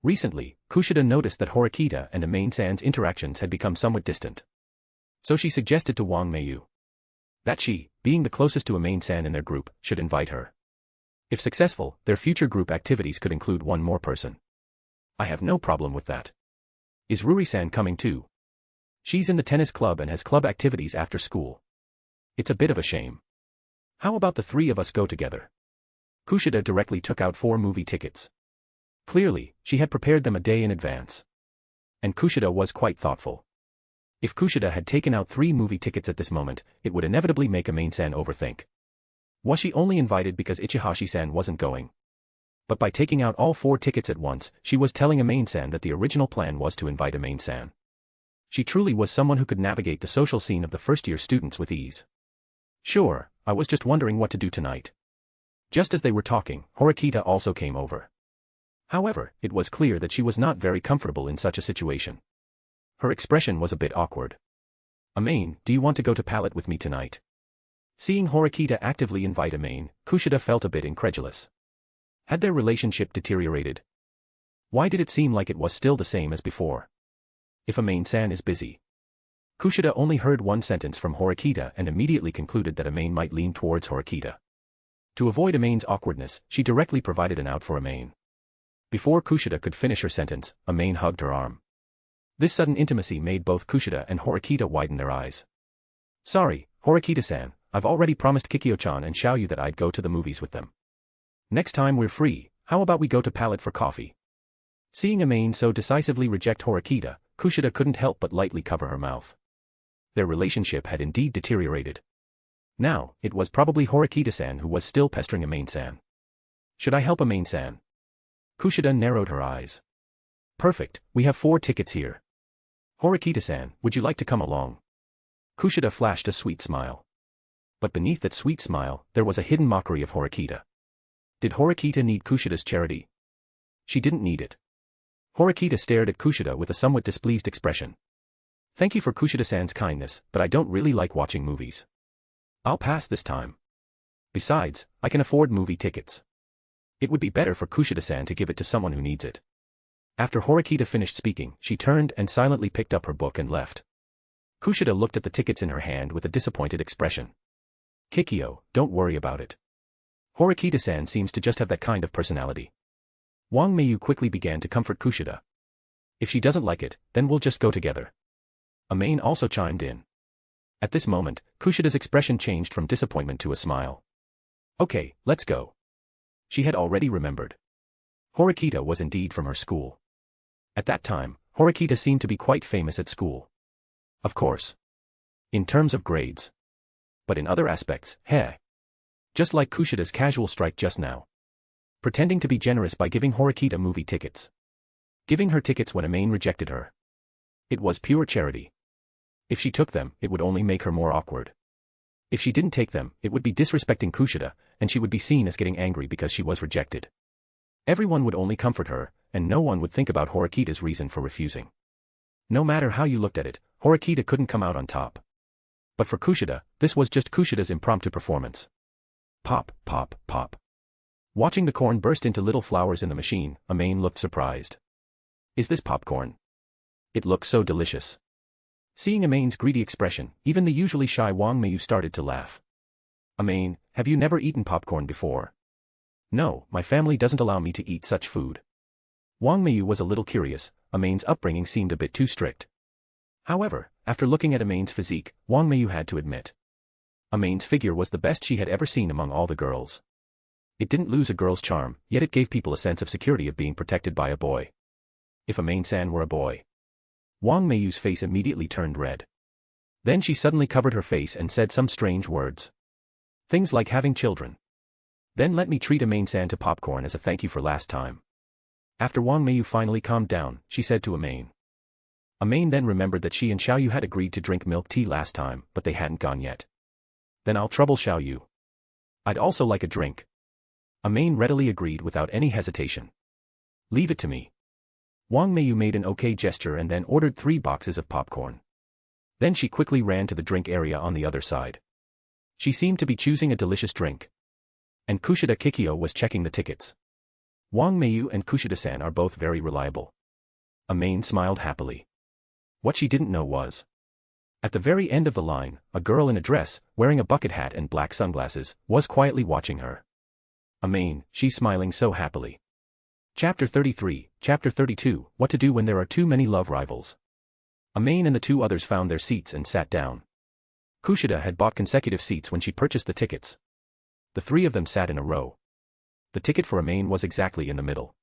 Recently, Kushida noticed that Horikita and Amane-san's interactions had become somewhat distant. So she suggested to Wang Meiyu that she, being the closest to Amane-san in their group, should invite her. If successful, their future group activities could include one more person. "I have no problem with that. Is Ruri-san coming too?" "She's in the tennis club and has club activities after school. It's a bit of a shame. How about the 3 of us go together?" Kushida directly took out 4 movie tickets. Clearly, she had prepared them a day in advance. And Kushida was quite thoughtful. If Kushida had taken out 3 movie tickets at this moment, it would inevitably make Amane-san overthink. Was she only invited because Ichihashi-san wasn't going? But by taking out all 4 tickets at once, she was telling Amane-san that the original plan was to invite Amane-san. She truly was someone who could navigate the social scene of the first-year students with ease. "Sure, I was just wondering what to do tonight." Just as they were talking, Horikita also came over. However, it was clear that she was not very comfortable in such a situation. Her expression was a bit awkward. "Amane, do you want to go to Palette with me tonight?" Seeing Horikita actively invite Amane, Kushida felt a bit incredulous. Had their relationship deteriorated? Why did it seem like it was still the same as before? If Amane-san is busy. Kushida only heard one sentence from Horikita and immediately concluded that Amane might lean towards Horikita. To avoid Amane's awkwardness, she directly provided an out for Amane. Before Kushida could finish her sentence, Amane hugged her arm. This sudden intimacy made both Kushida and Horikita widen their eyes. "Sorry, Horikita-san, I've already promised Kikyo-chan and Xiaoyu that I'd go to the movies with them. Next time we're free, how about we go to Palette for coffee?" Seeing Amane so decisively reject Horikita, Kushida couldn't help but lightly cover her mouth. Their relationship had indeed deteriorated. Now, it was probably Horikita-san who was still pestering Amane-san. "Should I help Amane-san?" Kushida narrowed her eyes. "Perfect, we have 4 tickets here. Horikita-san, would you like to come along? Kushida flashed a sweet smile. But beneath that sweet smile, there was a hidden mockery of Horikita. Did Horikita need Kushida's charity? She didn't need it. Horikita stared at Kushida with a somewhat displeased expression. Thank you for Kushida-san's kindness, but I don't really like watching movies. I'll pass this time. Besides, I can afford movie tickets. It would be better for Kushida-san to give it to someone who needs it. After Horikita finished speaking, she turned and silently picked up her book and left. Kushida looked at the tickets in her hand with a disappointed expression. Kikyo, don't worry about it. Horikita-san seems to just have that kind of personality. Wang Meiyu quickly began to comfort Kushida. If she doesn't like it, then we'll just go together. Amane also chimed in. At this moment, Kushida's expression changed from disappointment to a smile. Okay, let's go. She had already remembered. Horikita was indeed from her school. At that time, Horikita seemed to be quite famous at school. Of course. In terms of grades. But in other aspects, heh. Just like Kushida's casual strike just now. Pretending to be generous by giving Horikita movie tickets. Giving her tickets when Amane rejected her. It was pure charity. If she took them, it would only make her more awkward. If she didn't take them, it would be disrespecting Kushida, and she would be seen as getting angry because she was rejected. Everyone would only comfort her, and no one would think about Horikita's reason for refusing. No matter how you looked at it, Horikita couldn't come out on top. But for Kushida, this was just Kushida's impromptu performance. Pop, pop, pop. Watching the corn burst into little flowers in the machine, Amane looked surprised. Is this popcorn? It looks so delicious. Seeing Amane's greedy expression, even the usually shy Wang Meiyu started to laugh. Amane, have you never eaten popcorn before? No, my family doesn't allow me to eat such food. Wang Meiyu was a little curious. Amane's upbringing seemed a bit too strict. However, after looking at Amane's physique, Wang Meiyu had to admit. Amane's figure was the best she had ever seen among all the girls. It didn't lose a girl's charm, yet it gave people a sense of security of being protected by a boy. If Amane-san were a boy. Wang Meiyu's face immediately turned red. Then she suddenly covered her face and said some strange words. Things like having children. Then let me treat Amane-san to popcorn as a thank you for last time. After Wang Meiyu finally calmed down, she said to Amane. Amane then remembered that she and Xiaoyu had agreed to drink milk tea last time, but they hadn't gone yet. Then I'll trouble Xiaoyu. I'd also like a drink. Amane readily agreed without any hesitation. Leave it to me. Wang Meiyu made an okay gesture and then ordered 3 boxes of popcorn. Then she quickly ran to the drink area on the other side. She seemed to be choosing a delicious drink. And Kushida Kikyo was checking the tickets. Wang Meiyu and Kushida-san are both very reliable. Amane smiled happily. What she didn't know was. At the very end of the line, a girl in a dress, wearing a bucket hat and black sunglasses, was quietly watching her. Amane, she's smiling so happily. Chapter 33, Chapter 32, What to do when there are too many love rivals. Amane and the 2 others found their seats and sat down. Kushida had bought consecutive seats when she purchased the tickets. The 3 of them sat in a row. The ticket for Amane was exactly in the middle.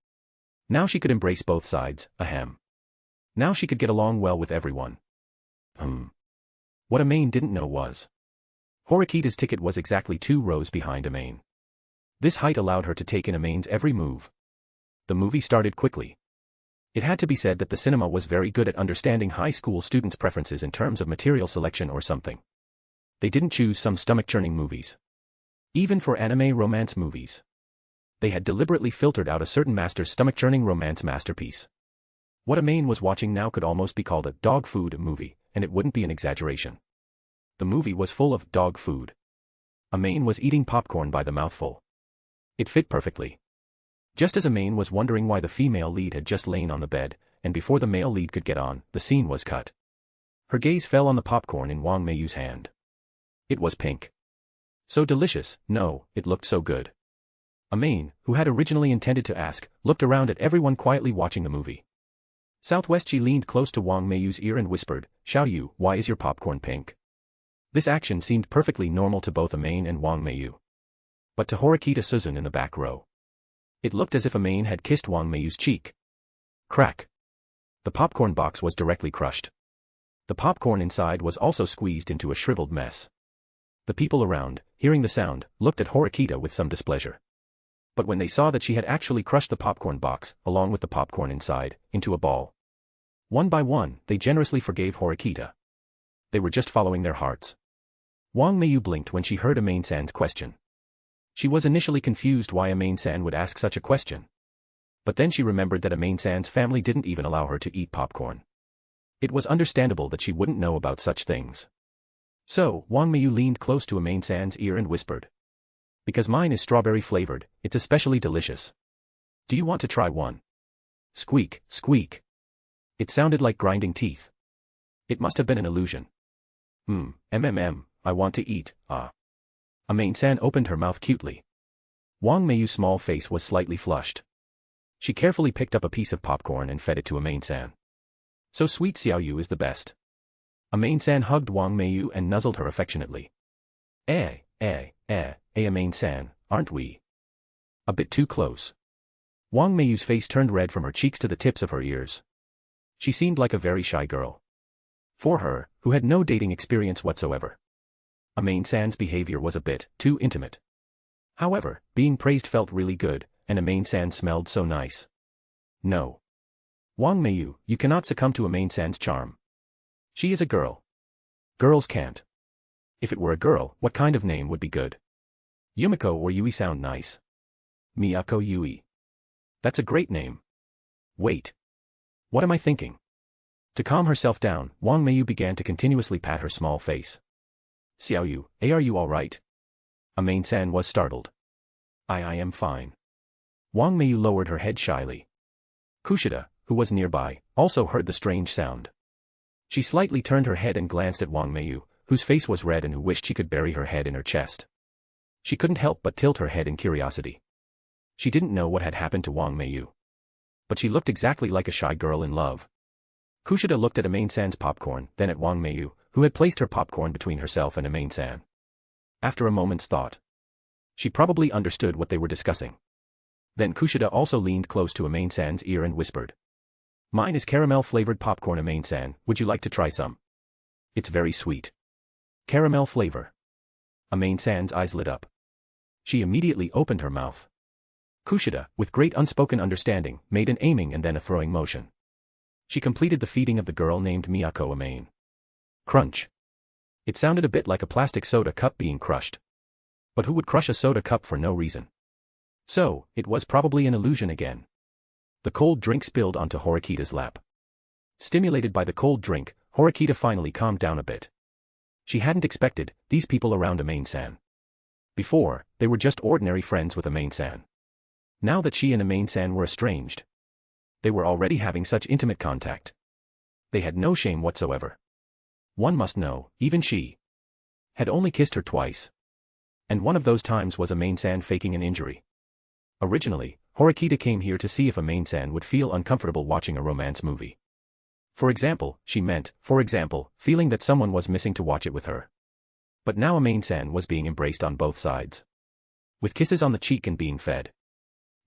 Now she could embrace both sides, ahem. Now she could get along well with everyone. What Amane didn't know was. Horikita's ticket was exactly 2 rows behind Amane. This height allowed her to take in Amane's every move. The movie started quickly. It had to be said that the cinema was very good at understanding high school students' preferences in terms of material selection or something. They didn't choose some stomach-churning movies. Even for anime romance movies. They had deliberately filtered out a certain master's stomach-churning romance masterpiece. What Amane was watching now could almost be called a dog food movie, and it wouldn't be an exaggeration. The movie was full of dog food. Amane was eating popcorn by the mouthful. It fit perfectly. Just as Amane was wondering why the female lead had just lain on the bed, and before the male lead could get on, the scene was cut. Her gaze fell on the popcorn in Wang Meiyu's hand. It was pink. So delicious, no, it looked so good. Amane, who had originally intended to ask, looked around at everyone quietly watching the movie. Southwest she leaned close to Wang Meiyu's ear and whispered, Xiaoyu, why is your popcorn pink? This action seemed perfectly normal to both Amane and Wang Meiyu. But to Horikita Suzune in the back row. It looked as if Amane had kissed Wang Meiyu's cheek. Crack. The popcorn box was directly crushed. The popcorn inside was also squeezed into a shriveled mess. The people around, hearing the sound, looked at Horikita with some displeasure. But when they saw that she had actually crushed the popcorn box, along with the popcorn inside, into a ball, One by one, they generously forgave Horikita. They were just following their hearts. Wang Meiyu blinked when she heard Amane-san's question. She was initially confused why Amane-san would ask such a question. But then she remembered that Amane-san's family didn't even allow her to eat popcorn. It was understandable that she wouldn't know about such things. So, Wang Meiyu leaned close to Amane-san's ear and whispered. Because mine is strawberry flavored, it's especially delicious. Do you want to try one? Squeak, squeak. It sounded like grinding teeth. It must have been an illusion. I want to eat, ah. Amane-san opened her mouth cutely. Wang Meiyu's small face was slightly flushed. She carefully picked up a piece of popcorn and fed it to Amane-san. So sweet, Xiaoyu is the best. Amane-san hugged Wang Meiyu and nuzzled her affectionately. Amane-san, aren't we? A bit too close. Wang Meiyu's face turned red from her cheeks to the tips of her ears. She seemed like a very shy girl. For her, who had no dating experience whatsoever. Amane-san's behavior was a bit too intimate. However, being praised felt really good, and Amane-san smelled so nice. No. Wang Meiyu, you cannot succumb to Amane-san's charm. She is a girl. Girls can't. If it were a girl, what kind of name would be good? Yumiko or Yui sound nice. Miyako Yui. That's a great name. Wait. What am I thinking? To calm herself down, Wang Meiyu began to continuously pat her small face. Xiaoyu, are you alright? Amane-san was startled. I am fine. Wang Meiyu lowered her head shyly. Kushida, who was nearby, also heard the strange sound. She slightly turned her head and glanced at Wang Meiyu, whose face was red and who wished she could bury her head in her chest. She couldn't help but tilt her head in curiosity. She didn't know what had happened to Wang Meiyu. But she looked exactly like a shy girl in love. Kushida looked at Amane-san's popcorn, then at Wang Meiyu, who had placed her popcorn between herself and Amane-san. After a moment's thought, she probably understood what they were discussing. Then Kushida also leaned close to Amane-san's ear and whispered. Mine is caramel-flavored popcorn, Amane-san, would you like to try some? It's very sweet. Caramel flavor. Amane-san's eyes lit up. She immediately opened her mouth. Kushida, with great unspoken understanding, made an aiming and then a throwing motion. She completed the feeding of the girl named Miyako Amane. Crunch. It sounded a bit like a plastic soda cup being crushed. But who would crush a soda cup for no reason? So, it was probably an illusion again. The cold drink spilled onto Horikita's lap. Stimulated by the cold drink, Horikita finally calmed down a bit. She hadn't expected these people around Amane-san. Before, they were just ordinary friends with Amane-san. Now that she and Amane-san were estranged, they were already having such intimate contact. They had no shame whatsoever. One must know, even she had only kissed her twice. And one of those times was Amane-san faking an injury. Originally, Horikita came here to see if Amane-san would feel uncomfortable watching a romance movie. For example, she meant, feeling that someone was missing to watch it with her. But now Amane-san was being embraced on both sides. With kisses on the cheek and being fed.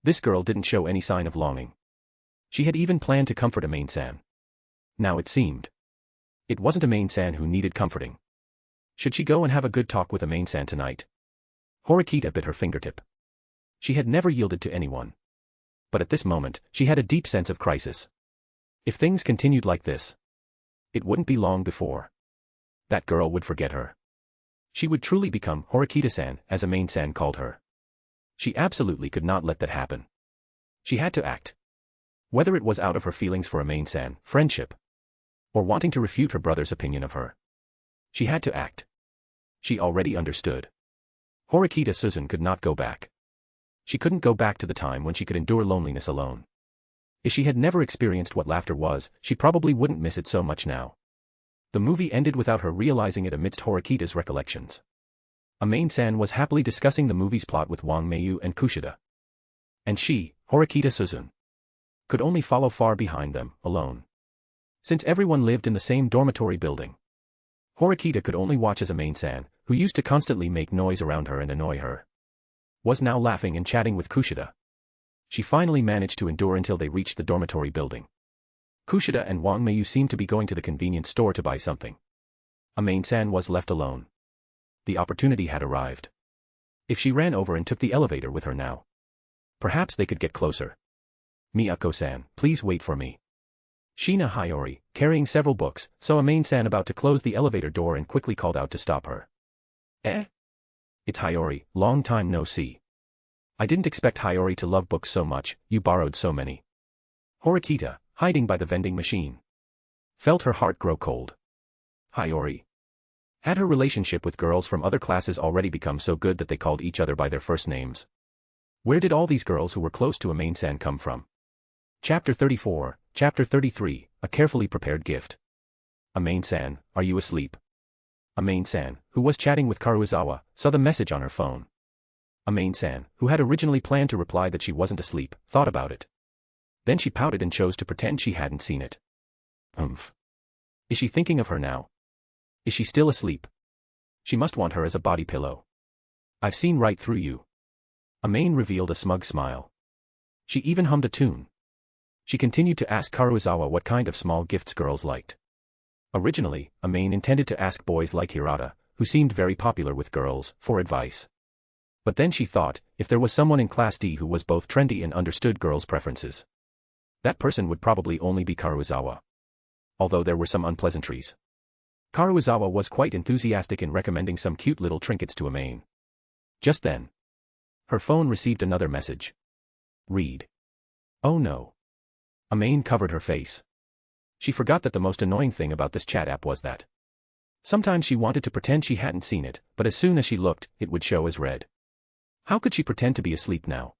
This girl didn't show any sign of longing. She had even planned to comfort Amane-san. Now it seemed. It wasn't Amane-san who needed comforting. Should she go and have a good talk with Amane-san tonight? Horikita bit her fingertip. She had never yielded to anyone. But at this moment, she had a deep sense of crisis. If things continued like this, it wouldn't be long before that girl would forget her. She would truly become Horikita-san, as Amane-san called her. She absolutely could not let that happen. She had to act. Whether it was out of her feelings for Amane-san, friendship, or wanting to refute her brother's opinion of her. She had to act. She already understood. Horikita Suzune could not go back. She couldn't go back to the time when she could endure loneliness alone. If she had never experienced what laughter was, she probably wouldn't miss it so much now. The movie ended without her realizing it amidst Horikita's recollections. Amane-san was happily discussing the movie's plot with Wang Meiyu and Kushida. And she, Horikita Suzune, could only follow far behind them, alone. Since everyone lived in the same dormitory building, Horikita could only watch as Amane-san, who used to constantly make noise around her and annoy her, was now laughing and chatting with Kushida. She finally managed to endure until they reached the dormitory building. Kushida and Wang Meiyu seemed to be going to the convenience store to buy something. Amane-san was left alone. The opportunity had arrived. If she ran over and took the elevator with her now, perhaps they could get closer. Miyako-san, please wait for me. Shina Hiyori, carrying several books, saw Amane-san about to close the elevator door and quickly called out to stop her. Eh? It's Hiyori, long time no see. I didn't expect Hiyori to love books so much, you borrowed so many. Horikita, hiding by the vending machine, felt her heart grow cold. Hiyori. Had her relationship with girls from other classes already become so good that they called each other by their first names? Where did all these girls who were close to Amane-san come from? Chapter 34, Chapter 33, A Carefully Prepared Gift. Amane-san, are you asleep? Amane-san, who was chatting with Karuizawa, saw the message on her phone. Amane-san, who had originally planned to reply that she wasn't asleep, thought about it. Then she pouted and chose to pretend she hadn't seen it. Is she thinking of her now? Is she still asleep? She must want her as a body pillow. I've seen right through you. Amane revealed a smug smile. She even hummed a tune. She continued to ask Karuizawa what kind of small gifts girls liked. Originally, Amane intended to ask boys like Hirata, who seemed very popular with girls, for advice. But then she thought, if there was someone in Class D who was both trendy and understood girls' preferences, that person would probably only be Karuizawa. Although there were some unpleasantries, Karuizawa was quite enthusiastic in recommending some cute little trinkets to Amane. Just then, her phone received another message. Read. Oh no. Amane covered her face. She forgot that the most annoying thing about this chat app was that sometimes she wanted to pretend she hadn't seen it, but as soon as she looked, it would show as read. How could she pretend to be asleep now?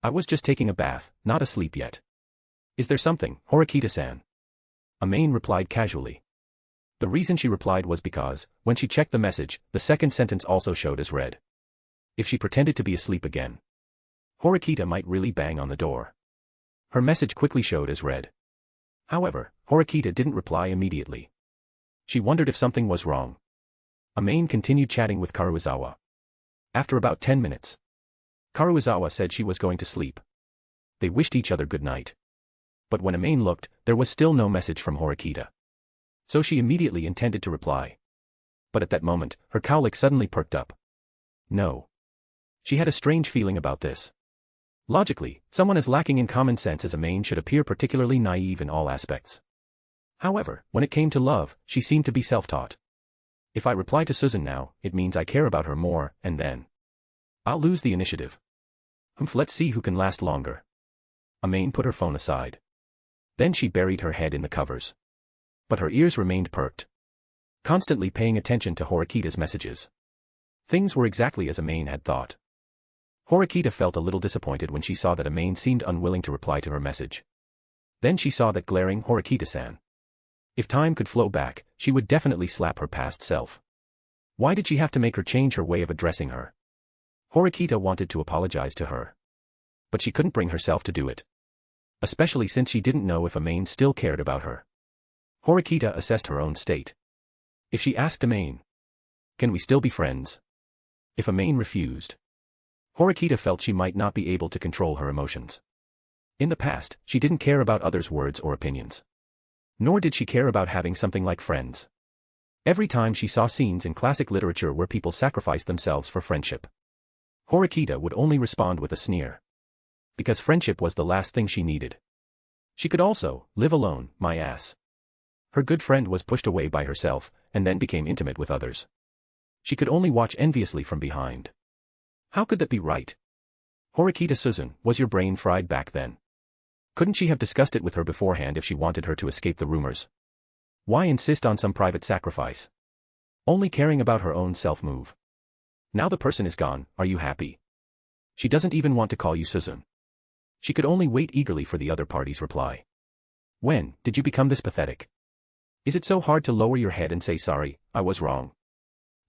I was just taking a bath, not asleep yet. Is there something, Horikita-san? Amane replied casually. The reason she replied was because, when she checked the message, the second sentence also showed as read. If she pretended to be asleep again, Horikita might really bang on the door. Her message quickly showed as read. However, Horikita didn't reply immediately. She wondered if something was wrong. Amane continued chatting with Karuizawa. After about 10 minutes, Karuizawa said she was going to sleep. They wished each other good night. But when Amane looked, there was still no message from Horikita. So she immediately intended to reply. But at that moment, her cowlick suddenly perked up. No. She had a strange feeling about this. Logically, someone as lacking in common sense as Amane should appear particularly naive in all aspects. However, when it came to love, she seemed to be self-taught. If I reply to Suzune now, it means I care about her more, and then I'll lose the initiative. Let's see who can last longer. Amane put her phone aside. Then she buried her head in the covers. But her ears remained perked, constantly paying attention to Horikita's messages. Things were exactly as Amane had thought. Horikita felt a little disappointed when she saw that Amane seemed unwilling to reply to her message. Then she saw that glaring Horikita-san. If time could flow back, she would definitely slap her past self. Why did she have to make her change her way of addressing her? Horikita wanted to apologize to her, but she couldn't bring herself to do it. Especially since she didn't know if Amane still cared about her. Horikita assessed her own state. If she asked Amane, can we still be friends? If Amane refused, Horikita felt she might not be able to control her emotions. In the past, she didn't care about others' words or opinions. Nor did she care about having something like friends. Every time she saw scenes in classic literature where people sacrificed themselves for friendship, Horikita would only respond with a sneer. Because friendship was the last thing she needed. She could also live alone, my ass. Her good friend was pushed away by herself, and then became intimate with others. She could only watch enviously from behind. How could that be right? Horikita Suzune, was your brain fried back then? Couldn't she have discussed it with her beforehand if she wanted her to escape the rumors? Why insist on some private sacrifice? Only caring about her own self-move. Now the person is gone, are you happy? She doesn't even want to call you Suzune. She could only wait eagerly for the other party's reply. When did you become this pathetic? Is it so hard to lower your head and say sorry, I was wrong?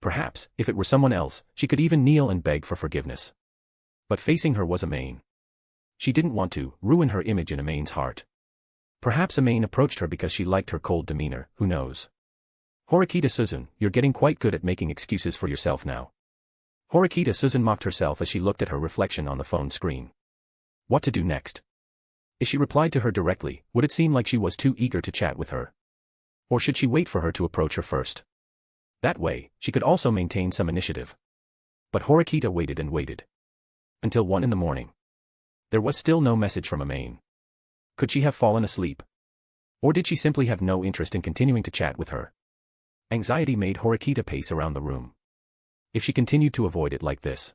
Perhaps, if it were someone else, she could even kneel and beg for forgiveness. But facing her was Amane. She didn't want to ruin her image in Amane's heart. Perhaps Amane approached her because she liked her cold demeanor, who knows? Horikita Suzune, you're getting quite good at making excuses for yourself now. Horikita Suzune mocked herself as she looked at her reflection on the phone screen. What to do next? If she replied to her directly, would it seem like she was too eager to chat with her? Or should she wait for her to approach her first? That way, she could also maintain some initiative. But Horikita waited and waited. Until 1 in the morning. There was still no message from Amane. Could she have fallen asleep? Or did she simply have no interest in continuing to chat with her? Anxiety made Horikita pace around the room. If she continued to avoid it like this,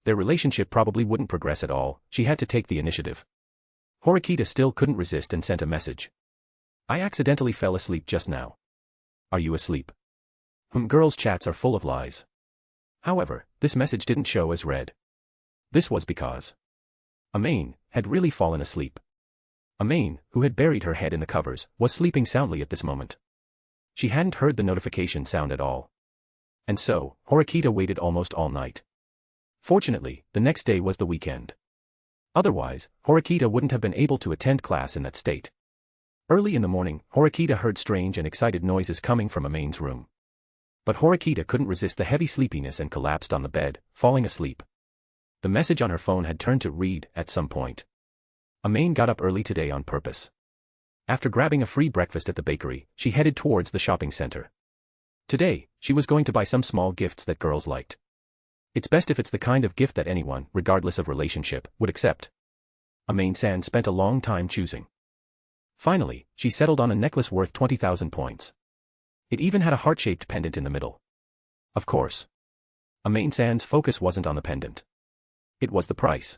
their relationship probably wouldn't progress at all. She had to take the initiative. Horikita still couldn't resist and sent a message. I accidentally fell asleep just now. Are you asleep? Girls' chats are full of lies. However, this message didn't show as read. This was because Amane had really fallen asleep. Amane, who had buried her head in the covers, was sleeping soundly at this moment. She hadn't heard the notification sound at all. And so, Horikita waited almost all night. Fortunately, the next day was the weekend. Otherwise, Horikita wouldn't have been able to attend class in that state. Early in the morning, Horikita heard strange and excited noises coming from Amane's room. But Horikita couldn't resist the heavy sleepiness and collapsed on the bed, falling asleep. The message on her phone had turned to read at some point. Amane got up early today on purpose. After grabbing a free breakfast at the bakery, she headed towards the shopping center. Today, she was going to buy some small gifts that girls liked. It's best if it's the kind of gift that anyone, regardless of relationship, would accept. Amane-san spent a long time choosing. Finally, she settled on a necklace worth 20,000 points. It even had a heart-shaped pendant in the middle. Of course. Amane-san's focus wasn't on the pendant. It was the price.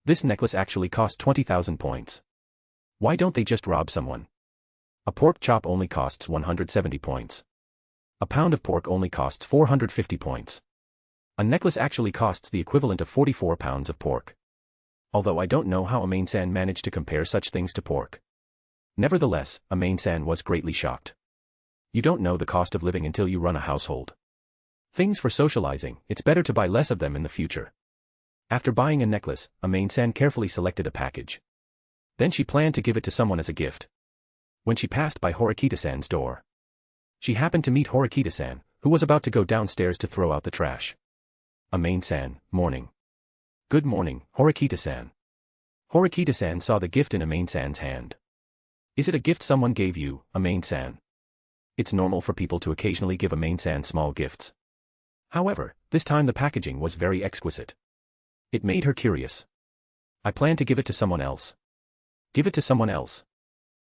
This necklace actually cost 20,000 points. Why don't they just rob someone? A pork chop only costs 170 points. A pound of pork only costs 450 points. A necklace actually costs the equivalent of 44 pounds of pork. Although I don't know how Amane-san managed to compare such things to pork. Nevertheless, Amane-san was greatly shocked. You don't know the cost of living until you run a household. Things for socializing, it's better to buy less of them in the future. After buying a necklace, Amane-san carefully selected a package. Then she planned to give it to someone as a gift. When she passed by Horikita-san's door, she happened to meet Horikita-san, who was about to go downstairs to throw out the trash. Amane-san, morning. Good morning, Horikita-san. Horikita-san saw the gift in Amane-san's hand. Is it a gift someone gave you, Amane-san? It's normal for people to occasionally give Amane-san small gifts. However, this time the packaging was very exquisite. It made her curious. I plan to give it to someone else. Give it to someone else.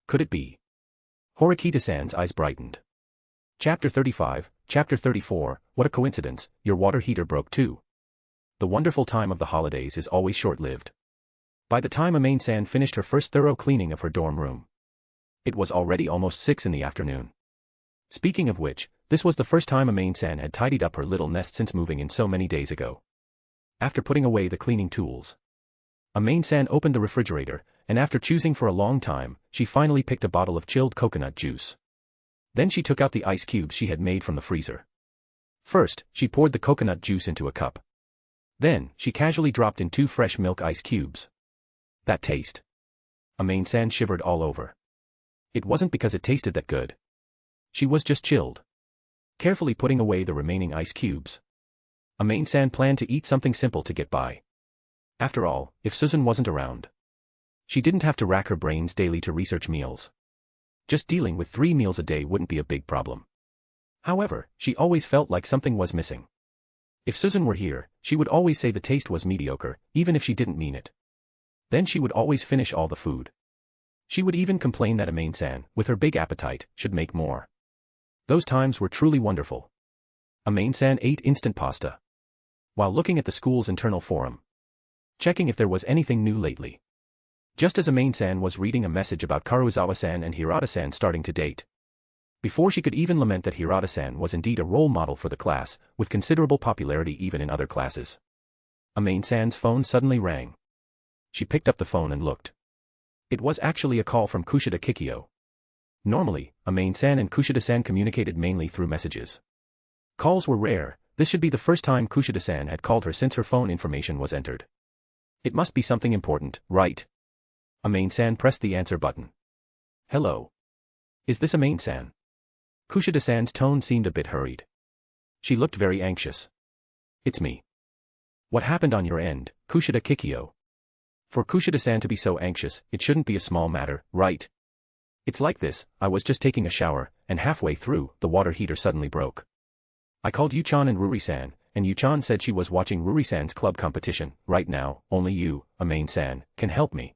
Could it be? Horikita-san's eyes brightened. Chapter 35, Chapter 34, what a coincidence, your water heater broke too. The wonderful time of the holidays is always short-lived. By the time Amane-san finished her first thorough cleaning of her dorm room, it was already almost 6 in the afternoon. Speaking of which, this was the first time Amane-san had tidied up her little nest since moving in so many days ago. After putting away the cleaning tools, Amane-san opened the refrigerator, and after choosing for a long time, she finally picked a bottle of chilled coconut juice. Then she took out the ice cubes she had made from the freezer. First, she poured the coconut juice into a cup. Then, she casually dropped in 2 fresh milk ice cubes. That taste. Amane-san shivered all over. It wasn't because it tasted that good. She was just chilled. Carefully putting away the remaining ice cubes, Amane-san planned to eat something simple to get by. After all, if Suzune wasn't around, she didn't have to rack her brains daily to research meals. Just dealing with 3 meals a day wouldn't be a big problem. However, she always felt like something was missing. If Suzune were here, she would always say the taste was mediocre, even if she didn't mean it. Then she would always finish all the food. She would even complain that Amane-san, with her big appetite, should make more. Those times were truly wonderful. Amane-san ate instant pasta while looking at the school's internal forum, checking if there was anything new lately. Just as Amane-san was reading a message about Karuizawa-san and Hirata-san starting to date. Before she could even lament that Hirata-san was indeed a role model for the class, with considerable popularity even in other classes. Amane-san's phone suddenly rang. She picked up the phone and looked. It was actually a call from Kushida Kikyo. Normally, Amane-san and Kushida-san communicated mainly through messages. Calls were rare. This should be the first time Kushida-san had called her since her phone information was entered. It must be something important, right? Amane-san pressed the answer button. Hello. Is this Amane-san? Kushida-san's tone seemed a bit hurried. She looked very anxious. It's me. What happened on your end, Kushida Kikyo? For Kushida-san to be so anxious, it shouldn't be a small matter, right? It's like this, I was just taking a shower, and halfway through, the water heater suddenly broke. I called Yu-chan and Ruri-san, and Yu-chan said she was watching Ruri-san's club competition. Right now, only you, Amane-san, can help me.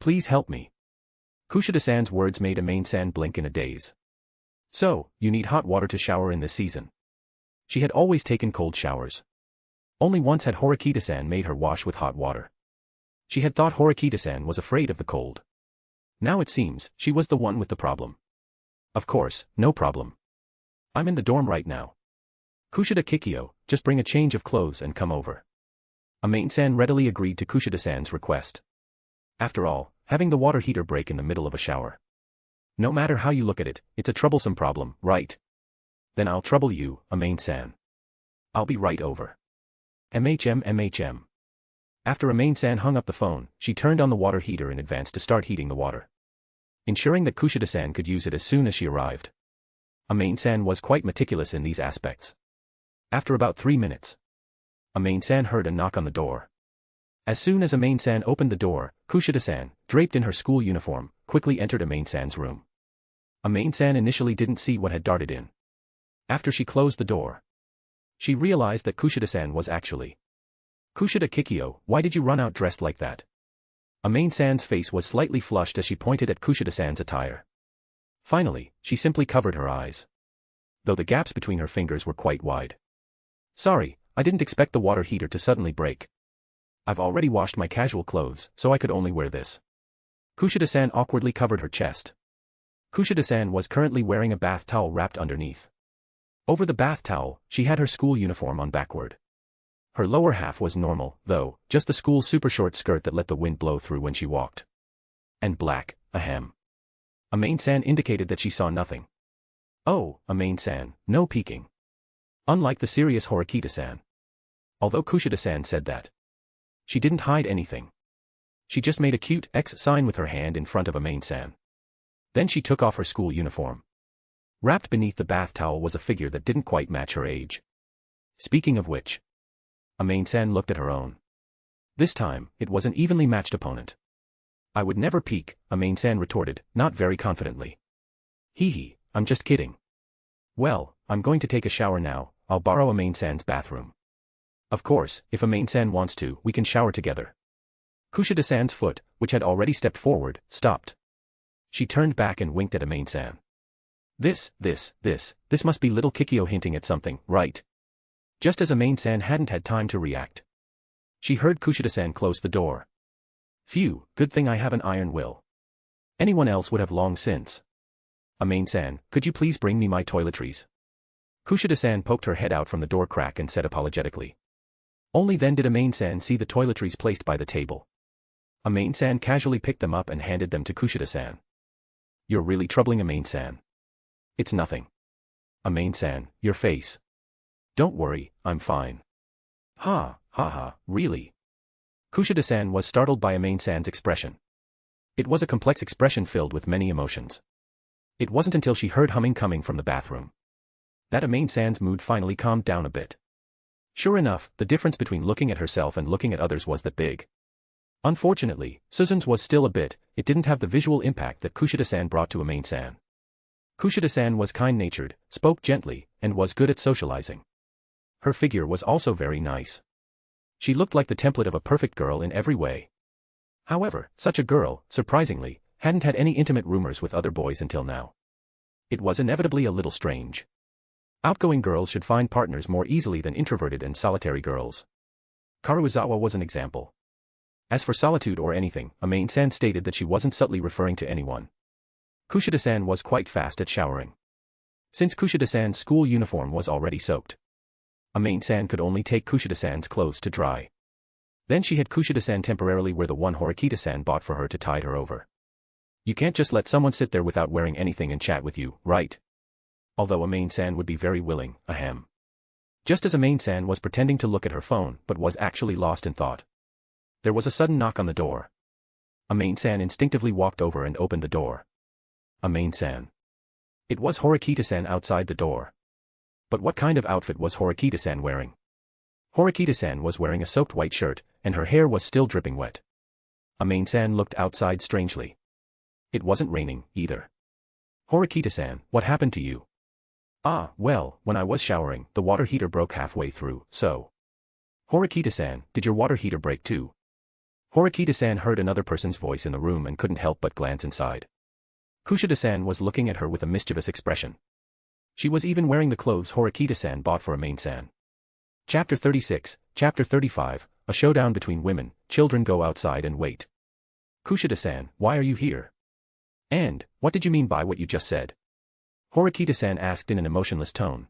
Please help me. Kushida-san's words made Amane-san blink in a daze. So, you need hot water to shower in this season. She had always taken cold showers. Only once had Horikita-san made her wash with hot water. She had thought Horikita-san was afraid of the cold. Now it seems, she was the one with the problem. Of course, no problem. I'm in the dorm right now. Kushida Kikyo, just bring a change of clothes and come over. Amane-san readily agreed to Kushida-san's request. After all, having the water heater break in the middle of a shower. No matter how you look at it, it's a troublesome problem, right? Then I'll trouble you, Amane-san. I'll be right over. MHM. After Amane-san hung up the phone, she turned on the water heater in advance to start heating the water, ensuring that Kushida-san could use it as soon as she arrived. Amane-san was quite meticulous in these aspects. After about 3 minutes, Amane-san heard a knock on the door. As soon as Amane-san opened the door, Kushida-san, draped in her school uniform, quickly entered Amane-san's room. Amane-san initially didn't see what had darted in. After she closed the door, she realized that Kushida-san was actually Kushida Kikyo. Why did you run out dressed like that? Amane-san's face was slightly flushed as she pointed at Kushida-san's attire. Finally, she simply covered her eyes, though the gaps between her fingers were quite wide. Sorry, I didn't expect the water heater to suddenly break. I've already washed my casual clothes, so I could only wear this. Kushida-san awkwardly covered her chest. Kushida-san was currently wearing a bath towel wrapped underneath. Over the bath towel, she had her school uniform on backward. Her lower half was normal, though, just the school super short skirt that let the wind blow through when she walked. And black, ahem. Amane-san indicated that she saw nothing. Oh, Amane-san, no peeking. Unlike the serious Horikita-san. Although Kushida-san said that she didn't hide anything. She just made a cute X sign with her hand in front of Amane-san. Then she took off her school uniform. Wrapped beneath the bath towel was a figure that didn't quite match her age. Speaking of which, Amane-san looked at her own. This time, it was an evenly matched opponent. I would never peek, Amane-san retorted, not very confidently. Hee, I'm just kidding. Well, I'm going to take a shower now. I'll borrow Amane-san's bathroom. Of course, if Amane-san wants to, we can shower together. Kushida-san's foot, which had already stepped forward, stopped. She turned back and winked at Amane-san. This must be little Kikyo hinting at something, right? Just as Amane-san hadn't had time to react, she heard Kushida-san close the door. Phew, good thing I have an iron will. Anyone else would have long since. Amane-san, could you please bring me my toiletries? Kushida-san poked her head out from the door crack and said apologetically. Only then did Amane-san see the toiletries placed by the table. Amane-san casually picked them up and handed them to Kushida-san. You're really troubling Amane-san. It's nothing. Amane-san, your face. Don't worry, I'm fine. Ha, really? Kushida-san was startled by Amane-san's expression. It was a complex expression filled with many emotions. It wasn't until she heard humming coming from the bathroom that Amane-san's mood finally calmed down a bit. Sure enough, the difference between looking at herself and looking at others was that big. Unfortunately, Suzune's was still a bit, it didn't have the visual impact that Kushida-san brought to Amane-san. Kushida-san was kind-natured, spoke gently, and was good at socializing. Her figure was also very nice. She looked like the template of a perfect girl in every way. However, such a girl, surprisingly, hadn't had any intimate rumors with other boys until now. It was inevitably a little strange. Outgoing girls should find partners more easily than introverted and solitary girls. Karuizawa was an example. As for solitude or anything, Amane-san stated that she wasn't subtly referring to anyone. Kushida-san was quite fast at showering. Since Kushida-san's school uniform was already soaked, Amane-san could only take Kushida-san's clothes to dry. Then she had Kushida-san temporarily wear the one Horikita-san bought for her to tide her over. You can't just let someone sit there without wearing anything and chat with you, right? Although Amane-san would be very willing, ahem. Just as Amane-san was pretending to look at her phone but was actually lost in thought, there was a sudden knock on the door. Amane-san instinctively walked over and opened the door. Amane-san. It was Horikita-san outside the door. But what kind of outfit was Horikita-san wearing? Horikita-san was wearing a soaked white shirt, and her hair was still dripping wet. Amane-san looked outside strangely. It wasn't raining, either. Horikita-san, what happened to you? Well, when I was showering, the water heater broke halfway through, so. Horikita-san, did your water heater break too? Horikita-san heard another person's voice in the room and couldn't help but glance inside. Kushida-san was looking at her with a mischievous expression. She was even wearing the clothes Horikita-san bought for Amane-san. Chapter 36, Chapter 35, A showdown between women, children go outside and wait. Kushida-san, why are you here? And, what did you mean by what you just said? Horikita-san asked in an emotionless tone.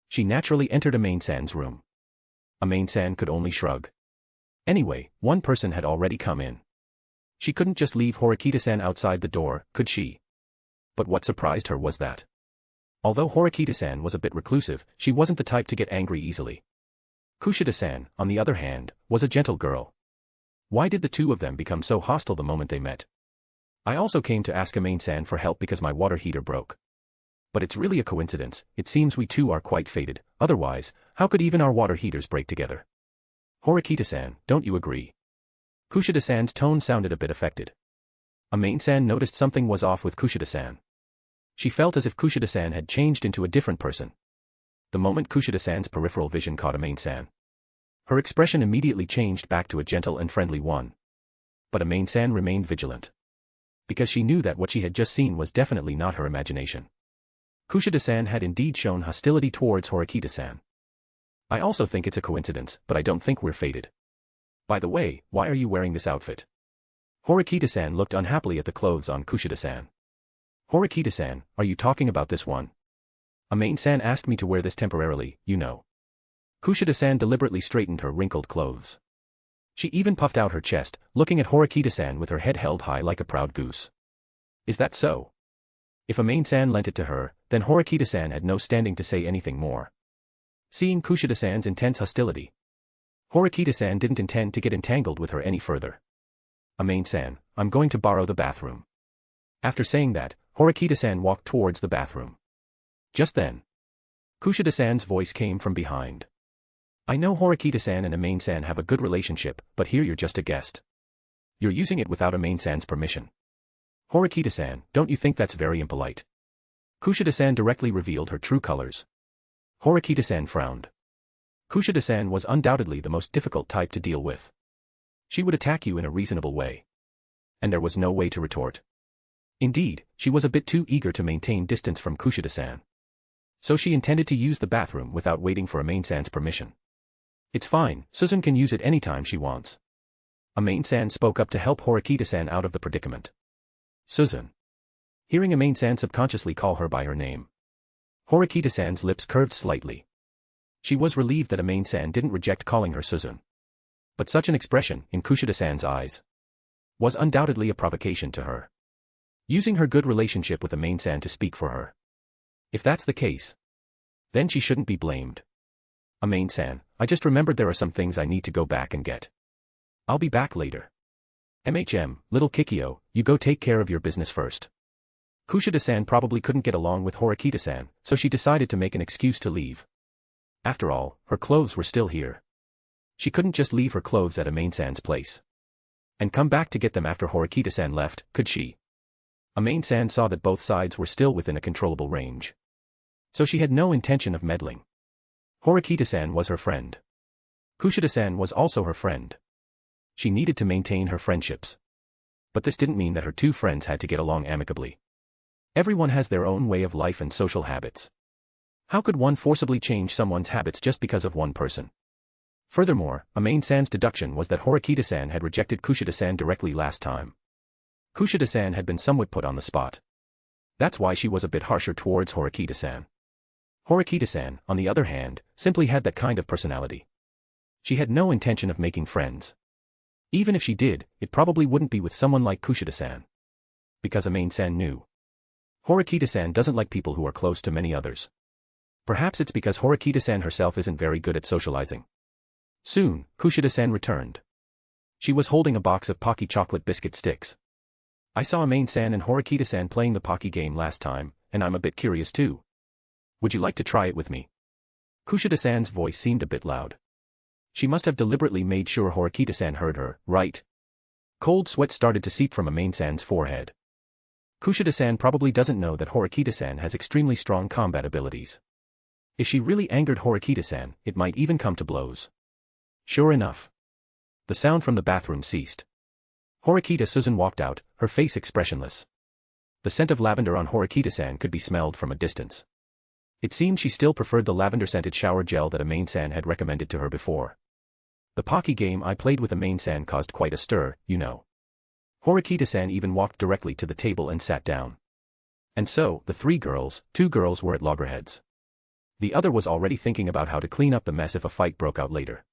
She naturally entered Amane-san's room. Amane-san could only shrug. Anyway, one person had already come in. She couldn't just leave Horikita-san outside the door, could she? But what surprised her was that, although Horikita-san was a bit reclusive, she wasn't the type to get angry easily. Kushida-san, on the other hand, was a gentle girl. Why did the two of them become so hostile the moment they met? I also came to ask Amane-san for help because my water heater broke. But it's really a coincidence, it seems we two are quite fated, otherwise, how could even our water heaters break together? Horikita-san, don't you agree? Kushida-san's tone sounded a bit affected. Amane-san noticed something was off with Kushida-san. She felt as if Kushida-san had changed into a different person. The moment Kushida-san's peripheral vision caught Amane-san, her expression immediately changed back to a gentle and friendly one. But Amane-san remained vigilant. Because she knew that what she had just seen was definitely not her imagination. Kushida-san had indeed shown hostility towards Horikita-san. I also think it's a coincidence, but I don't think we're fated. By the way, why are you wearing this outfit? Horikita-san looked unhappily at the clothes on Kushida-san. Horikita-san, are you talking about this one? Amane-san asked me to wear this temporarily, you know. Kushida-san deliberately straightened her wrinkled clothes. She even puffed out her chest, looking at Horikita-san with her head held high like a proud goose. Is that so? If Amane-san lent it to her, then Horikita-san had no standing to say anything more. Seeing Kushida-san's intense hostility, Horikita-san didn't intend to get entangled with her any further. Amane-san, I'm going to borrow the bathroom. After saying that, Horikita-san walked towards the bathroom. Just then, Kushida-san's voice came from behind. I know Horikita-san and Amane-san have a good relationship, but here you're just a guest. You're using it without Amane-san's permission. Horikita-san, don't you think that's very impolite? Kushida-san directly revealed her true colors. Horikita-san frowned. Kushida-san was undoubtedly the most difficult type to deal with. She would attack you in a reasonable way. And there was no way to retort. Indeed, she was a bit too eager to maintain distance from Kushida-san. So she intended to use the bathroom without waiting for Amane-san's permission. It's fine, Suzune can use it anytime she wants. Amane-san spoke up to help Horikita-san out of the predicament. Suzune. Hearing Amane-san subconsciously call her by her name, Horikita-san's lips curved slightly. She was relieved that Amane-san didn't reject calling her Suzune. But such an expression, in Kushida-san's eyes, was undoubtedly a provocation to her. Using her good relationship with Amane-san to speak for her. If that's the case, then she shouldn't be blamed. Amane-san, I just remembered there are some things I need to go back and get. I'll be back later. Little Kikyo, you go take care of your business first. Kushida-san probably couldn't get along with Horikita-san, so she decided to make an excuse to leave. After all, her clothes were still here. She couldn't just leave her clothes at Amane-san's place and come back to get them after Horikita-san left, could she? Amane-san saw that both sides were still within a controllable range. So she had no intention of meddling. Horikita-san was her friend. Kushida-san was also her friend. She needed to maintain her friendships. But this didn't mean that her two friends had to get along amicably. Everyone has their own way of life and social habits. How could one forcibly change someone's habits just because of one person? Furthermore, Amane-san's deduction was that Horikita-san had rejected Kushida-san directly last time. Kushida-san had been somewhat put on the spot. That's why she was a bit harsher towards Horikita-san. Horikita-san, on the other hand, simply had that kind of personality. She had no intention of making friends. Even if she did, it probably wouldn't be with someone like Kushida-san. Because Amane-san knew. Horikita-san doesn't like people who are close to many others. Perhaps it's because Horikita-san herself isn't very good at socializing. Soon, Kushida-san returned. She was holding a box of Pocky chocolate biscuit sticks. I saw Amane-san and Horikita-san playing the Pocky game last time, and I'm a bit curious too. Would you like to try it with me? Kushida-san's voice seemed a bit loud. She must have deliberately made sure Horikita-san heard her, right? Cold sweat started to seep from Amane-san's forehead. Kushida-san probably doesn't know that Horikita-san has extremely strong combat abilities. If she really angered Horikita-san, it might even come to blows. Sure enough. The sound from the bathroom ceased. Horikita Suzune walked out, her face expressionless. The scent of lavender on Horikita-san could be smelled from a distance. It seemed she still preferred the lavender-scented shower gel that Amane-san had recommended to her before. The Pocky game I played with Amane-san caused quite a stir, you know. Horikita-san even walked directly to the table and sat down. And so, the two girls were at loggerheads. The other was already thinking about how to clean up the mess if a fight broke out later.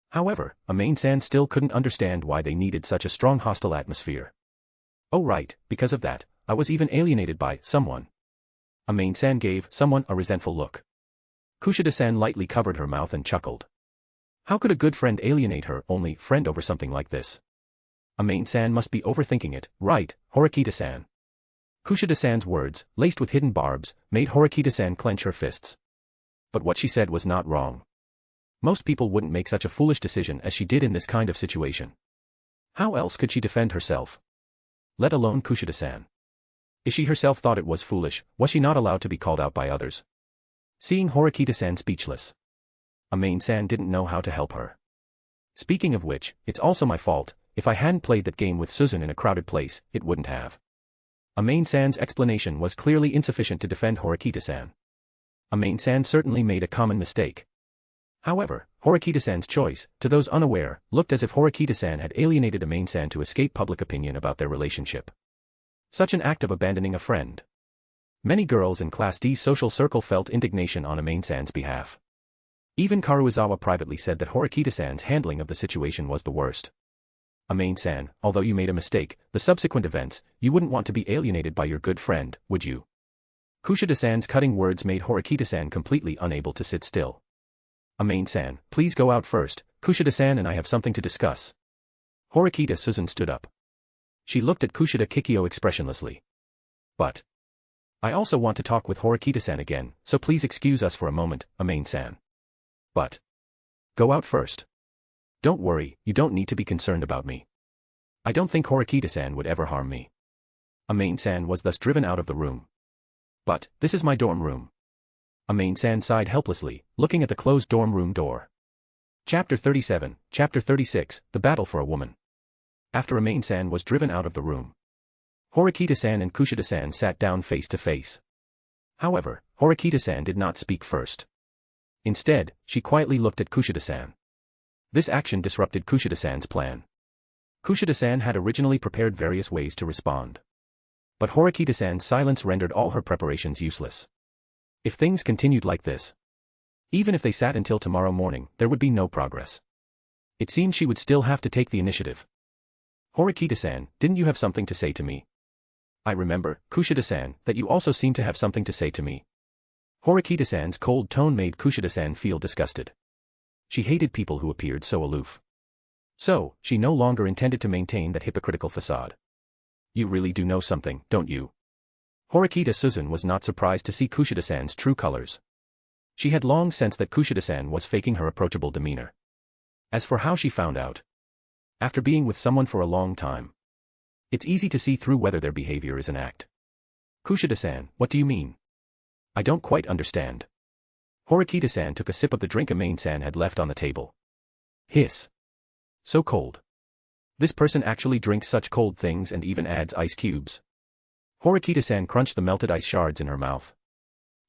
However, Amane-san still couldn't understand why they needed such a strong hostile atmosphere. Oh right, because of that, I was even alienated by someone. Amane-san gave someone a resentful look. Kushida-san lightly covered her mouth and chuckled. How could a good friend alienate her only friend over something like this? Amane-san must be overthinking it, right, Horikita-san? Kushida-san's words, laced with hidden barbs, made Horikita-san clench her fists. But what she said was not wrong. Most people wouldn't make such a foolish decision as she did in this kind of situation. How else could she defend herself? Let alone Kushida-san. If she herself thought it was foolish, was she not allowed to be called out by others? Seeing Horikita-san speechless, Amane-san didn't know how to help her. Speaking of which, it's also my fault, if I hadn't played that game with Suzune in a crowded place, it wouldn't have. Amane-san's explanation was clearly insufficient to defend Horikita-san. Amane-san certainly made a common mistake. However, Horikita-san's choice, to those unaware, looked as if Horikita-san had alienated Amane-san to escape public opinion about their relationship. Such an act of abandoning a friend. Many girls in Class D's social circle felt indignation on Amane-san's behalf. Even Karuizawa privately said that Horikita-san's handling of the situation was the worst. Amane-san, although you made a mistake, the subsequent events, you wouldn't want to be alienated by your good friend, would you? Kushida-san's cutting words made Horikita-san completely unable to sit still. Amane-san, please go out first, Kushida-san and I have something to discuss. Horikita Suzune stood up. She looked at Kushida Kikyo expressionlessly. But I also want to talk with Horikita-san again, so please excuse us for a moment, Amane-san. But go out first. Don't worry, you don't need to be concerned about me. I don't think Horikita-san would ever harm me. Amane-san was thus driven out of the room. But this is my dorm room. Amane-san sighed helplessly, looking at the closed dorm room door. Chapter 37, Chapter 36, The Battle for a Woman. After Amane-san was driven out of the room, Horikita-san and Kushida-san sat down face to face. However, Horikita-san did not speak first. Instead, she quietly looked at Kushida-san. This action disrupted Kushida-san's plan. Kushida-san had originally prepared various ways to respond. But Horikita-san's silence rendered all her preparations useless. If things continued like this, even if they sat until tomorrow morning, there would be no progress. It seemed she would still have to take the initiative. Horikita-san, didn't you have something to say to me? I remember, Kushida-san, that you also seem to have something to say to me. Horikita-san's cold tone made Kushida-san feel disgusted. She hated people who appeared so aloof. So, she no longer intended to maintain that hypocritical facade. You really do know something, don't you? Horikita Suzune was not surprised to see Kushida-san's true colors. She had long sensed that Kushida-san was faking her approachable demeanor. As for how she found out, after being with someone for a long time, it's easy to see through whether their behavior is an act. Kushida-san, what do you mean? I don't quite understand. Horikita-san took a sip of the drink Amane-san had left on the table. Hiss. So cold. This person actually drinks such cold things and even adds ice cubes. Horikita-san crunched the melted ice shards in her mouth.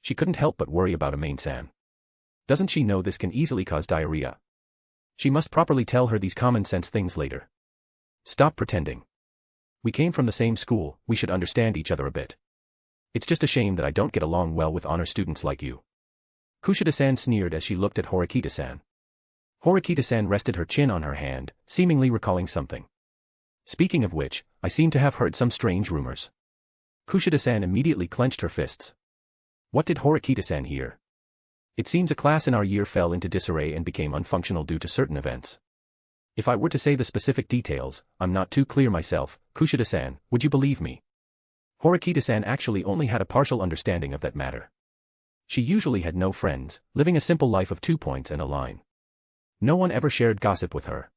She couldn't help but worry about Amane-san. Doesn't she know this can easily cause diarrhea? She must properly tell her these common-sense things later. Stop pretending. We came from the same school, we should understand each other a bit. It's just a shame that I don't get along well with honor students like you. Kushida-san sneered as she looked at Horikita-san. Horikita-san rested her chin on her hand, seemingly recalling something. Speaking of which, I seem to have heard some strange rumors. Kushida-san immediately clenched her fists. What did Horikita-san hear? It seems a class in our year fell into disarray and became unfunctional due to certain events. If I were to say the specific details, I'm not too clear myself, Kushida-san, would you believe me? Horikita-san actually only had a partial understanding of that matter. She usually had no friends, living a simple life of 2 points and a line. No one ever shared gossip with her.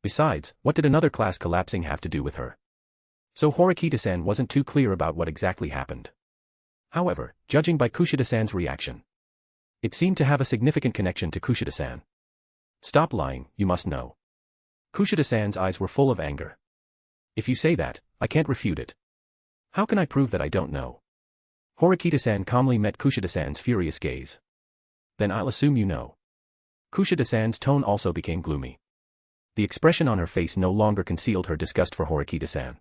Besides, what did another class collapsing have to do with her? So Horikita-san wasn't too clear about what exactly happened. However, judging by Kushida-san's reaction, it seemed to have a significant connection to Kushida-san. Stop lying, you must know. Kushida-san's eyes were full of anger. If you say that, I can't refute it. How can I prove that I don't know? Horikita-san calmly met Kushida-san's furious gaze. Then I'll assume you know. Kushida-san's tone also became gloomy. The expression on her face no longer concealed her disgust for Horikita-san.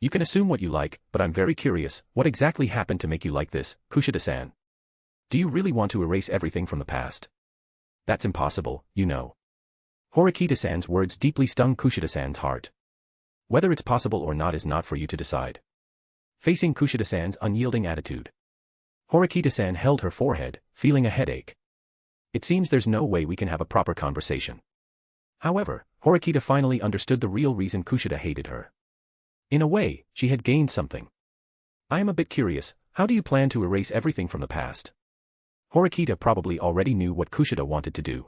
You can assume what you like, but I'm very curious, what exactly happened to make you like this, Kushida-san? Do you really want to erase everything from the past? That's impossible, you know. Horikita-san's words deeply stung Kushida-san's heart. Whether it's possible or not is not for you to decide. Facing Kushida-san's unyielding attitude, Horikita-san held her forehead, feeling a headache. It seems there's no way we can have a proper conversation. However, Horikita finally understood the real reason Kushida hated her. In a way, she had gained something. I am a bit curious, how do you plan to erase everything from the past? Horikita probably already knew what Kushida wanted to do.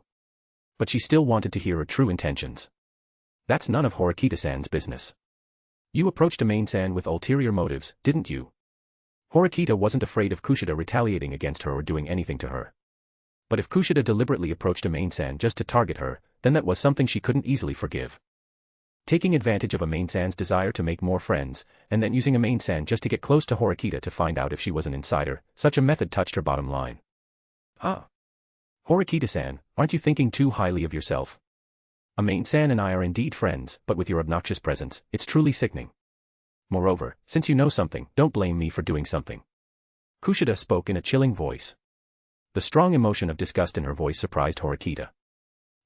But she still wanted to hear her true intentions. That's none of Horikita-san's business. You approached Amane-san with ulterior motives, didn't you? Horikita wasn't afraid of Kushida retaliating against her or doing anything to her. But if Kushida deliberately approached Amane-san just to target her, then that was something she couldn't easily forgive. Taking advantage of Amane-san's desire to make more friends, and then using Amane-san just to get close to Horikita to find out if she was an insider, such a method touched her bottom line. Horikita-san, aren't you thinking too highly of yourself? Amane-san and I are indeed friends, but with your obnoxious presence, it's truly sickening. Moreover, since you know something, don't blame me for doing something. Kushida spoke in a chilling voice. The strong emotion of disgust in her voice surprised Horikita.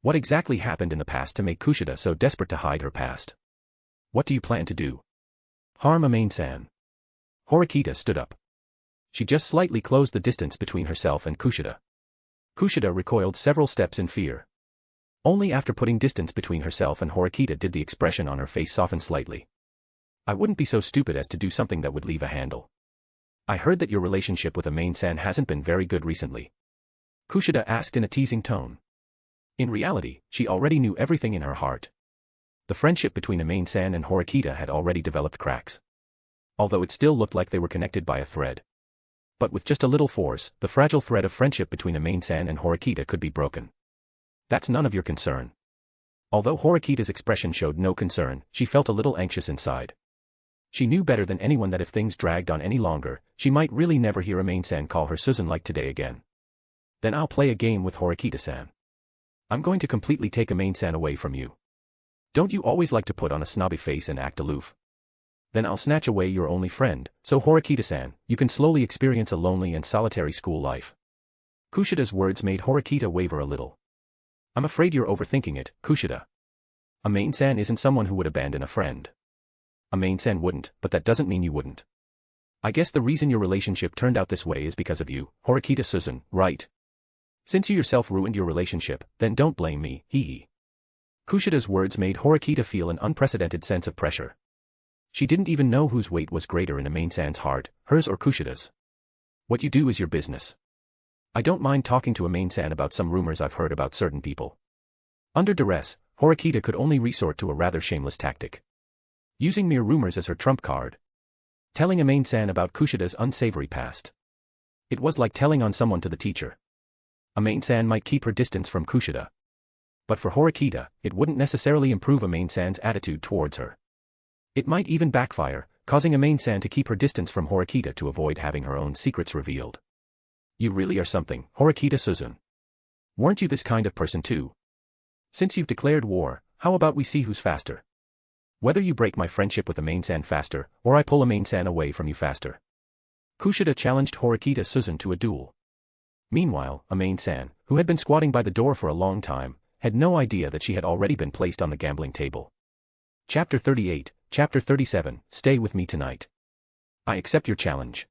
What exactly happened in the past to make Kushida so desperate to hide her past? What do you plan to do? Harm Amane-san. Horikita stood up. She just slightly closed the distance between herself and Kushida. Kushida recoiled several steps in fear. Only after putting distance between herself and Horikita did the expression on her face soften slightly. I wouldn't be so stupid as to do something that would leave a handle. I heard that your relationship with Amane-san hasn't been very good recently. Kushida asked in a teasing tone. In reality, she already knew everything in her heart. The friendship between Amane-san and Horikita had already developed cracks. Although it still looked like they were connected by a thread. But with just a little force, the fragile thread of friendship between Amane-san and Horikita could be broken. That's none of your concern. Although Horikita's expression showed no concern, she felt a little anxious inside. She knew better than anyone that if things dragged on any longer, she might really never hear Amane-san call her Suzune like today again. Then I'll play a game with Horikita-san. I'm going to completely take Amane-san away from you. Don't you always like to put on a snobby face and act aloof? Then I'll snatch away your only friend, so Horikita-san, you can slowly experience a lonely and solitary school life. Kushida's words made Horikita waver a little. I'm afraid you're overthinking it, Kushida. Amane-san isn't someone who would abandon a friend. Amane-san wouldn't, but that doesn't mean you wouldn't. I guess the reason your relationship turned out this way is because of you, Horikita Suzune, right? Since you yourself ruined your relationship, then don't blame me, hee. Kushida's words made Horikita feel an unprecedented sense of pressure. She didn't even know whose weight was greater in Amane-san's heart, hers or Kushida's. What you do is your business. I don't mind talking to Amane-san about some rumors I've heard about certain people. Under duress, Horikita could only resort to a rather shameless tactic. Using mere rumors as her trump card. Telling Amane-san about Kushida's unsavory past. It was like telling on someone to the teacher. Amane-san might keep her distance from Kushida. But for Horikita, it wouldn't necessarily improve Amane-san's attitude towards her. It might even backfire, causing Amane-san to keep her distance from Horikita to avoid having her own secrets revealed. You really are something, Horikita Suzune. Weren't you this kind of person too? Since you've declared war, how about we see who's faster? Whether you break my friendship with Amane-san faster, or I pull Amane-san away from you faster. Kushida challenged Horikita Suzune to a duel. Meanwhile, Amane-san, who had been squatting by the door for a long time, had no idea that she had already been placed on the gambling table. Chapter 38, Chapter 37, Stay with me tonight. I accept your challenge.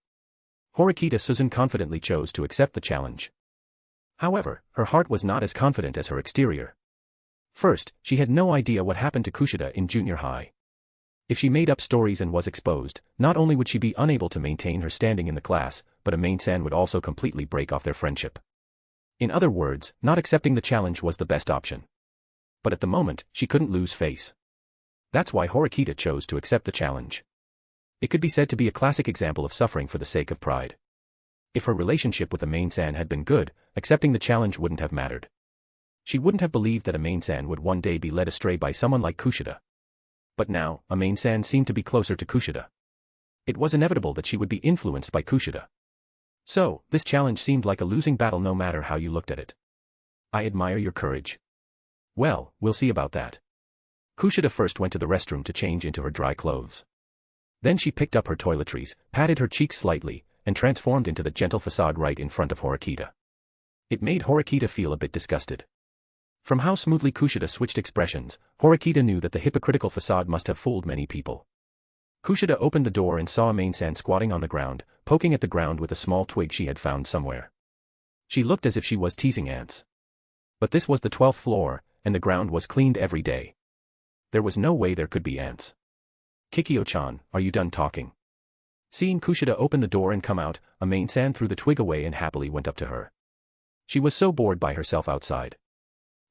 Horikita Suzune confidently chose to accept the challenge. However, her heart was not as confident as her exterior. First, she had no idea what happened to Kushida in junior high. If she made up stories and was exposed, not only would she be unable to maintain her standing in the class, but Amane-san would also completely break off their friendship. In other words, not accepting the challenge was the best option. But at the moment, she couldn't lose face. That's why Horikita chose to accept the challenge. It could be said to be a classic example of suffering for the sake of pride. If her relationship with Amane-san had been good, accepting the challenge wouldn't have mattered. She wouldn't have believed that Amane-san would one day be led astray by someone like Kushida. But now, Amane-san seemed to be closer to Kushida. It was inevitable that she would be influenced by Kushida. So, this challenge seemed like a losing battle no matter how you looked at it. I admire your courage. Well, we'll see about that. Kushida first went to the restroom to change into her dry clothes. Then she picked up her toiletries, patted her cheeks slightly, and transformed into the gentle facade right in front of Horikita. It made Horikita feel a bit disgusted. From how smoothly Kushida switched expressions, Horikita knew that the hypocritical facade must have fooled many people. Kushida opened the door and saw Amane-san squatting on the ground, poking at the ground with a small twig she had found somewhere. She looked as if she was teasing ants. But this was the 12th floor, and the ground was cleaned every day. There was no way there could be ants. Kikyo-chan, are you done talking? Seeing Kushida open the door and come out, Amane-san threw the twig away and happily went up to her. She was so bored by herself outside.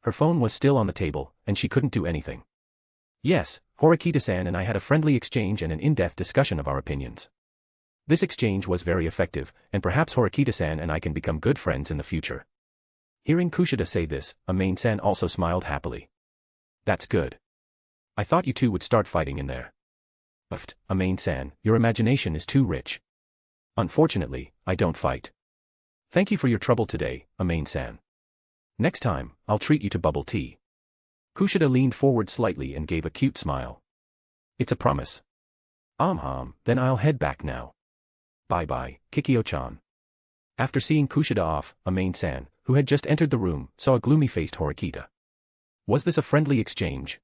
Her phone was still on the table, and she couldn't do anything. Yes, Horikita-san and I had a friendly exchange and an in-depth discussion of our opinions. This exchange was very effective, and perhaps Horikita-san and I can become good friends in the future. Hearing Kushida say this, Amane-san also smiled happily. That's good. I thought you two would start fighting in there. But, Amane-san, your imagination is too rich. Unfortunately, I don't fight. Thank you for your trouble today, Amane-san. Next time, I'll treat you to bubble tea. Kushida leaned forward slightly and gave a cute smile. It's a promise. Then I'll head back now. Bye-bye, Kikyo-chan. After seeing Kushida off, Amane-san, who had just entered the room, saw a gloomy-faced Horikita. Was this a friendly exchange?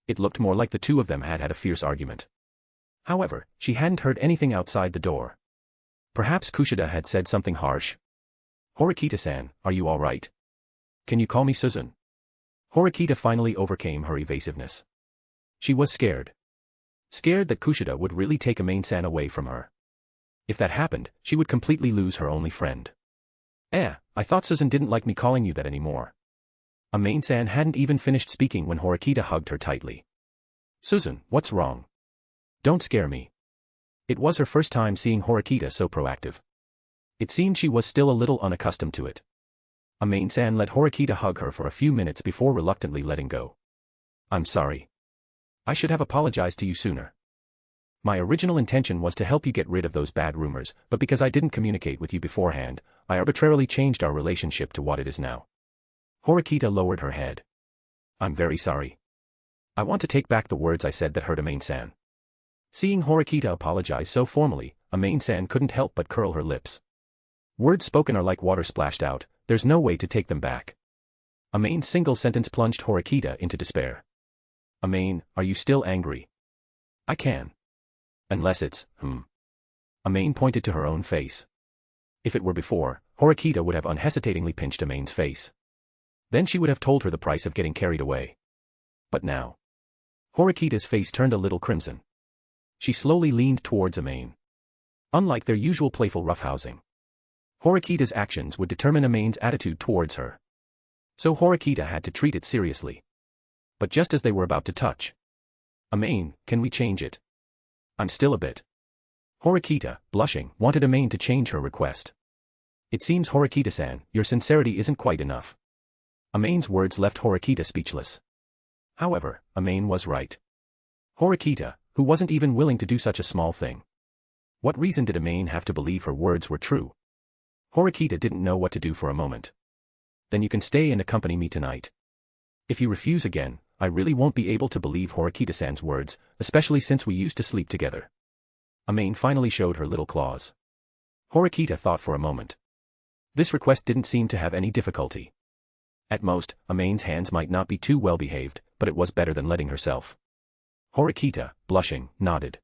It looked more like the two of them had had a fierce argument. However, she hadn't heard anything outside the door. Perhaps Kushida had said something harsh. Horikita-san, are you all right? Can you call me Suzune? Horikita finally overcame her evasiveness. She was scared. Scared that Kushida would really take Amane-san away from her. If that happened, she would completely lose her only friend. I thought Suzune didn't like me calling you that anymore. Amane-san hadn't even finished speaking when Horikita hugged her tightly. Suzune, what's wrong? Don't scare me. It was her first time seeing Horikita so proactive. It seemed she was still a little unaccustomed to it. Amane-san let Horikita hug her for a few minutes before reluctantly letting go. I'm sorry. I should have apologized to you sooner. My original intention was to help you get rid of those bad rumors, but because I didn't communicate with you beforehand, I arbitrarily changed our relationship to what it is now. Horikita lowered her head. I'm very sorry. I want to take back the words I said that hurt Amane-san. Seeing Horikita apologize so formally, Amane-san couldn't help but curl her lips. Words spoken are like water splashed out, there's no way to take them back. Amane's single sentence plunged Horikita into despair. Amane, are you still angry? I can. Unless it's, Amane pointed to her own face. If it were before, Horikita would have unhesitatingly pinched Amane's face. Then she would have told her the price of getting carried away. But now. Horikita's face turned a little crimson. She slowly leaned towards Amane. Unlike their usual playful roughhousing, Horikita's actions would determine Amane's attitude towards her. So Horikita had to treat it seriously. But just as they were about to touch. Amane, can we change it? I'm still a bit. Horikita, blushing, wanted Amane to change her request. It seems Horikita-san, your sincerity isn't quite enough. Amane's words left Horikita speechless. However, Amane was right. Horikita, who wasn't even willing to do such a small thing. What reason did Amane have to believe her words were true? Horikita didn't know what to do for a moment. Then you can stay and accompany me tonight. If you refuse again, I really won't be able to believe Horikita-san's words, especially since we used to sleep together. Amane finally showed her little claws. Horikita thought for a moment. This request didn't seem to have any difficulty. At most, Amane's hands might not be too well behaved, but it was better than letting herself. Horikita, blushing, nodded.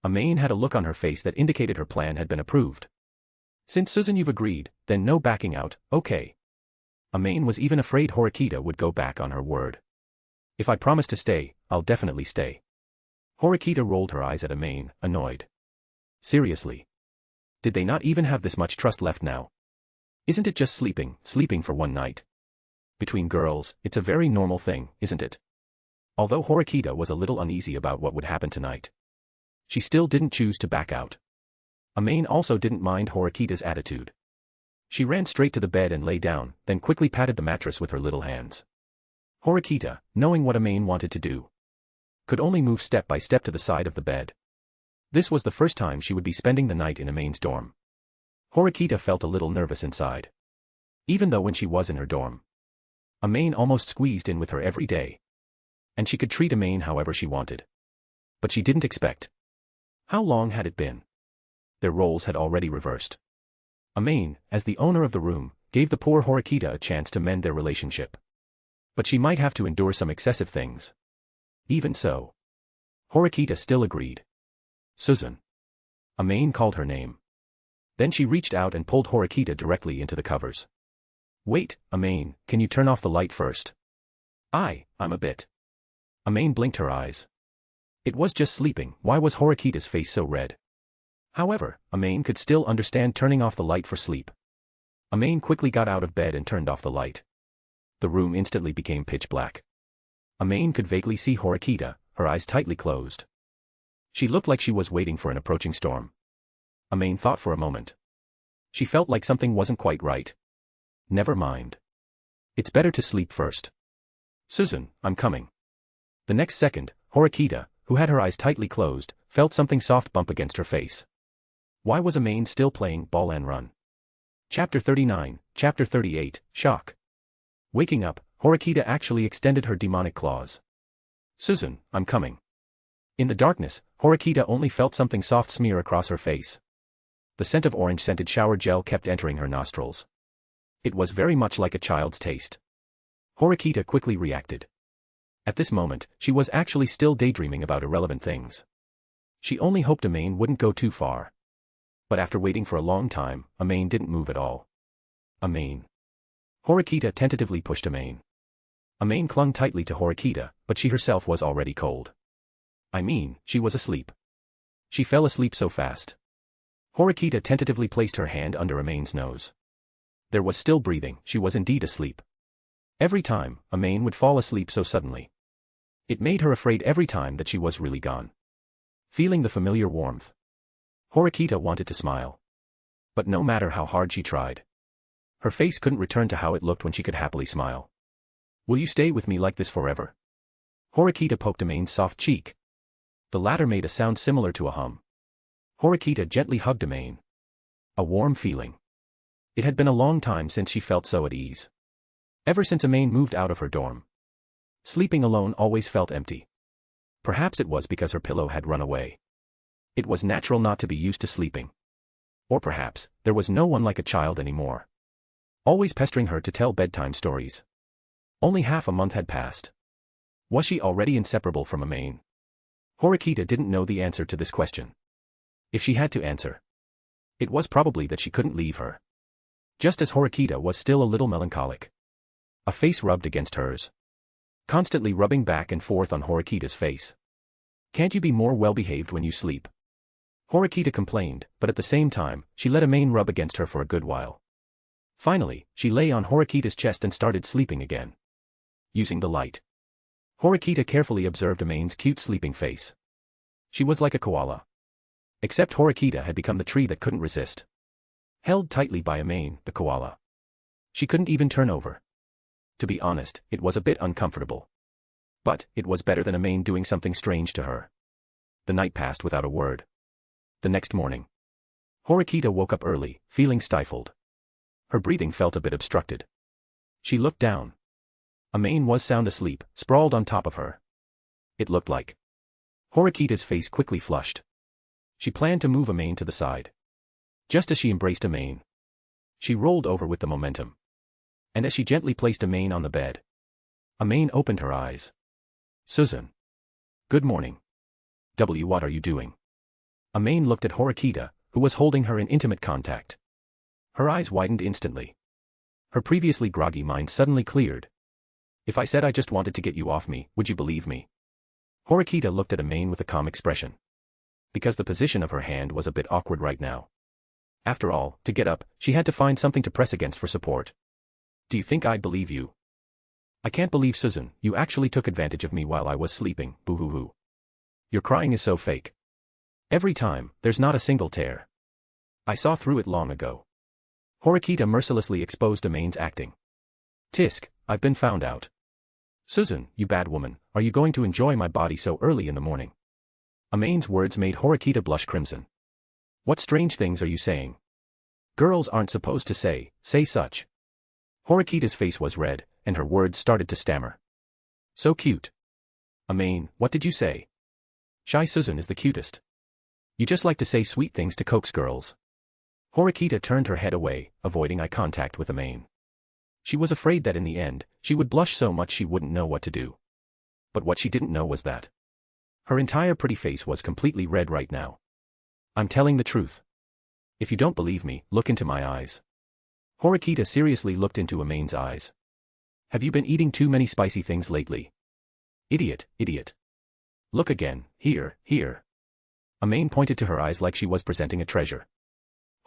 Amane had a look on her face that indicated her plan had been approved. Since Suzune you've agreed, then no backing out, okay. Amane was even afraid Horikita would go back on her word. If I promise to stay, I'll definitely stay. Horikita rolled her eyes at Amane, annoyed. Seriously? Did they not even have this much trust left now? Isn't it just sleeping for one night? Between girls, it's a very normal thing, isn't it? Although Horikita was a little uneasy about what would happen tonight, she still didn't choose to back out. Amane also didn't mind Horikita's attitude. She ran straight to the bed and lay down, then quickly patted the mattress with her little hands. Horikita, knowing what Amane wanted to do, could only move step by step to the side of the bed. This was the first time she would be spending the night in Amane's dorm. Horikita felt a little nervous inside. Even though when she was in her dorm, Amane almost squeezed in with her every day. And she could treat Amane however she wanted. But she didn't expect. How long had it been? Their roles had already reversed. Amane, as the owner of the room, gave the poor Horikita a chance to mend their relationship. But she might have to endure some excessive things. Even so, Horikita still agreed. Suzune. Amane called her name. Then she reached out and pulled Horikita directly into the covers. Wait, Amane, can you turn off the light first? I'm a bit. Amane blinked her eyes. It was just sleeping, why was Horikita's face so red? However, Amane could still understand turning off the light for sleep. Amane quickly got out of bed and turned off the light. The room instantly became pitch black. Amane could vaguely see Horikita, her eyes tightly closed. She looked like she was waiting for an approaching storm. Amane thought for a moment. She felt like something wasn't quite right. Never mind. It's better to sleep first. Suzune, I'm coming. The next second, Horikita, who had her eyes tightly closed, felt something soft bump against her face. Why was Amane still playing ball and run? Chapter 39, Chapter 38, Shock. Waking up, Horikita actually extended her demonic claws. Suzune, I'm coming. In the darkness, Horikita only felt something soft smear across her face. The scent of orange-scented shower gel kept entering her nostrils. It was very much like a child's taste. Horikita quickly reacted. At this moment, she was actually still daydreaming about irrelevant things. She only hoped Amane wouldn't go too far. But after waiting for a long time, Amane didn't move at all. Amane. Horikita tentatively pushed Amane. Amane clung tightly to Horikita, but she herself was already cold. She was asleep. She fell asleep so fast. Horikita tentatively placed her hand under Amane's nose. There was still breathing, she was indeed asleep. Every time, Amane would fall asleep so suddenly. It made her afraid every time that she was really gone. Feeling the familiar warmth, Horikita wanted to smile. But no matter how hard she tried, her face couldn't return to how it looked when she could happily smile. Will you stay with me like this forever? Horikita poked Amane's soft cheek. The latter made a sound similar to a hum. Horikita gently hugged Amane. A warm feeling. It had been a long time since she felt so at ease. Ever since Amane moved out of her dorm. Sleeping alone always felt empty. Perhaps it was because her pillow had run away. It was natural not to be used to sleeping. Or perhaps, there was no one like a child anymore. Always pestering her to tell bedtime stories. Only half a month had passed. Was she already inseparable from Amane? Horikita didn't know the answer to this question. If she had to answer, it was probably that she couldn't leave her. Just as Horikita was still a little melancholic. A face rubbed against hers. Constantly rubbing back and forth on Horikita's face. Can't you be more well-behaved when you sleep? Horikita complained, but at the same time, she let Amane rub against her for a good while. Finally, she lay on Horikita's chest and started sleeping again. Using the light. Horikita carefully observed Amane's cute sleeping face. She was like a koala. Except Horikita had become the tree that couldn't resist. Held tightly by Amane, the koala. She couldn't even turn over. To be honest, it was a bit uncomfortable. But, it was better than Amane doing something strange to her. The night passed without a word. The next morning. Horikita woke up early, feeling stifled. Her breathing felt a bit obstructed. She looked down. Amane was sound asleep, sprawled on top of her. It looked like. Horikita's face quickly flushed. She planned to move Amane to the side. Just as she embraced Amane, she rolled over with the momentum. And as she gently placed Amane on the bed, Amane opened her eyes. Suzune. Good morning. What are you doing? Amane looked at Horikita, who was holding her in intimate contact. Her eyes widened instantly. Her previously groggy mind suddenly cleared. If I said I just wanted to get you off me, would you believe me? Horikita looked at Amane with a calm expression. Because the position of her hand was a bit awkward right now. After all, to get up, she had to find something to press against for support. Do you think I'd believe you? I can't believe, Suzune, you actually took advantage of me while I was sleeping, boo-hoo-hoo. Your crying is so fake. Every time, there's not a single tear. I saw through it long ago. Horikita mercilessly exposed Amane's acting. Tisk, I've been found out. Suzune, you bad woman, are you going to enjoy my body so early in the morning? Amane's words made Horikita blush crimson. What strange things are you saying? Girls aren't supposed to say such. Horikita's face was red, and her words started to stammer. So cute. Amane, what did you say? Shy Suzune is the cutest. You just like to say sweet things to coax girls. Horikita turned her head away, avoiding eye contact with Amane. She was afraid that in the end, she would blush so much she wouldn't know what to do. But what she didn't know was that her entire pretty face was completely red right now. I'm telling the truth. If you don't believe me, look into my eyes. Horikita seriously looked into Amane's eyes. Have you been eating too many spicy things lately? Idiot, idiot. Look again, here. Amane pointed to her eyes like she was presenting a treasure.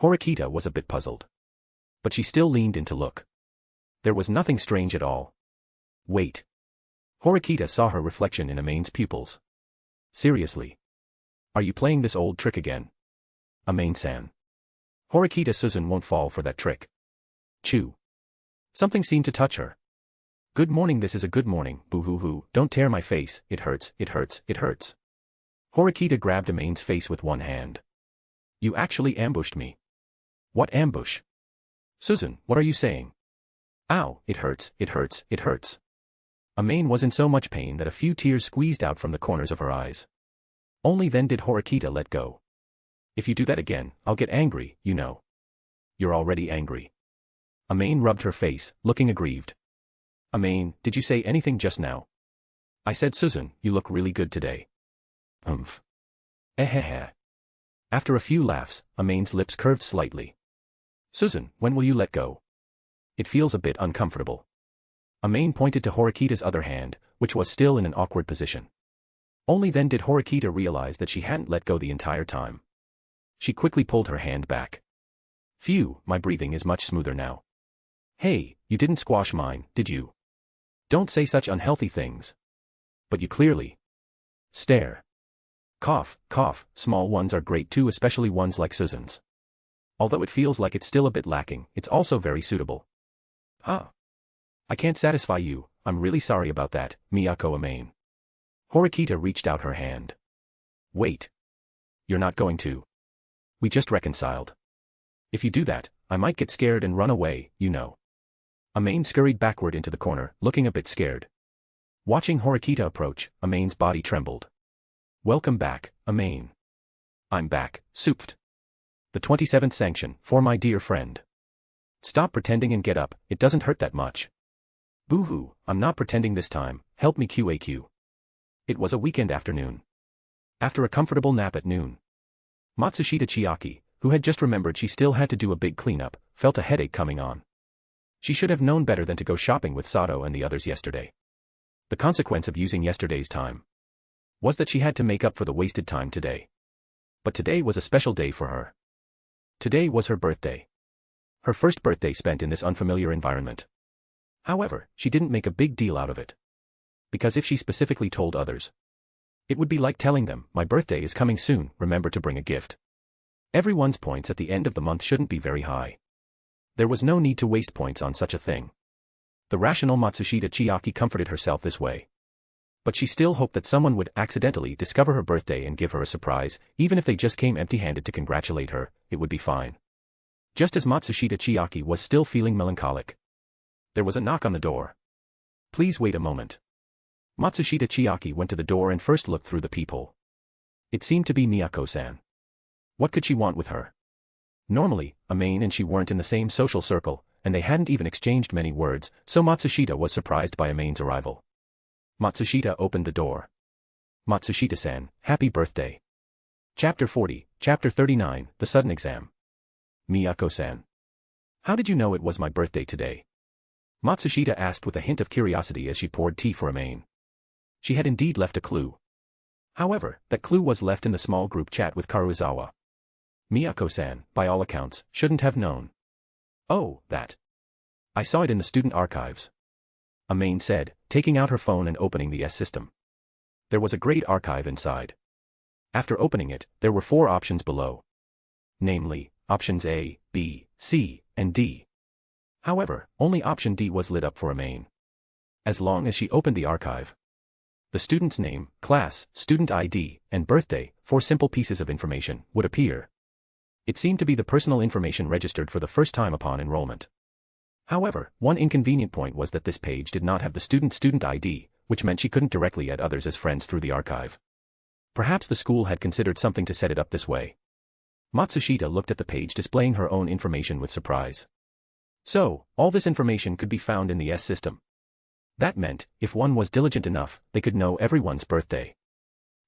Horikita was a bit puzzled. But she still leaned in to look. There was nothing strange at all. Wait. Horikita saw her reflection in Amane's pupils. Seriously? Are you playing this old trick again? Amane-san. Horikita Suzune won't fall for that trick. Chew. Something seemed to touch her. Good morning, this is a good morning, boo-hoo-hoo, don't tear my face, it hurts. Horikita grabbed Amane's face with one hand. You actually ambushed me. What ambush? Suzune, what are you saying? Ow, it hurts. Amane was in so much pain that a few tears squeezed out from the corners of her eyes. Only then did Horikita let go. If you do that again, I'll get angry, you know. You're already angry. Amane rubbed her face, looking aggrieved. Amane, did you say anything just now? I said Suzune, you look really good today. Humph. Ehehe. After a few laughs, Amane's lips curved slightly. Suzune, when will you let go? It feels a bit uncomfortable. Amane pointed to Horikita's other hand, which was still in an awkward position. Only then did Horikita realize that she hadn't let go the entire time. She quickly pulled her hand back. Phew, my breathing is much smoother now. Hey, you didn't squash mine, did you? Don't say such unhealthy things. But you clearly stare. Cough, small ones are great too, especially ones like Suzune's. Although it feels like it's still a bit lacking, it's also very suitable. Huh. I can't satisfy you, I'm really sorry about that, Miyako Amane. Horikita reached out her hand. Wait. You're not going to. We just reconciled. If you do that, I might get scared and run away, you know. Amane scurried backward into the corner, looking a bit scared. Watching Horikita approach, Amane's body trembled. Welcome back, Amane. I'm back, souped. The 27th sanction, for my dear friend. Stop pretending and get up, it doesn't hurt that much. Boo-hoo, I'm not pretending this time, help me QAQ. It was a weekend afternoon. After a comfortable nap at noon. Matsushita Chiaki, who had just remembered she still had to do a big cleanup, felt a headache coming on. She should have known better than to go shopping with Sato and the others yesterday. The consequence of using yesterday's time was that she had to make up for the wasted time today. But today was a special day for her. Today was her birthday. Her first birthday spent in this unfamiliar environment. However, she didn't make a big deal out of it. Because if she specifically told others, it would be like telling them, my birthday is coming soon, remember to bring a gift. Everyone's points at the end of the month shouldn't be very high. There was no need to waste points on such a thing. The rational Matsushita Chiaki comforted herself this way. But she still hoped that someone would accidentally discover her birthday and give her a surprise, even if they just came empty-handed to congratulate her, it would be fine. Just as Matsushita Chiaki was still feeling melancholic, there was a knock on the door. Please wait a moment. Matsushita Chiaki went to the door and first looked through the peephole. It seemed to be Miyako-san. What could she want with her? Normally, Amane and she weren't in the same social circle, and they hadn't even exchanged many words, so Matsushita was surprised by Amane's arrival. Matsushita opened the door. Matsushita-san, happy birthday. Chapter 40, Chapter 39, The Sudden Exam. Miyako-san. How did you know it was my birthday today? Matsushita asked with a hint of curiosity as she poured tea for Amane. She had indeed left a clue. However, that clue was left in the small group chat with Karuizawa. Miyako-san, by all accounts, shouldn't have known. Oh, that. I saw it in the student archives. Amane said, taking out her phone and opening the S-system. There was a great archive inside. After opening it, there were 4 options below. Namely, options A, B, C, and D. However, only option D was lit up for Amane. As long as she opened the archive, The student's name, class, student ID, and birthday, 4 simple pieces of information, would appear. It seemed to be the personal information registered for the first time upon enrollment. However, one inconvenient point was that this page did not have the student's student ID, which meant she couldn't directly add others as friends through the archive. Perhaps the school had considered something to set it up this way. Matsushita looked at the page displaying her own information with surprise. So, all this information could be found in the S system. That meant, if one was diligent enough, they could know everyone's birthday.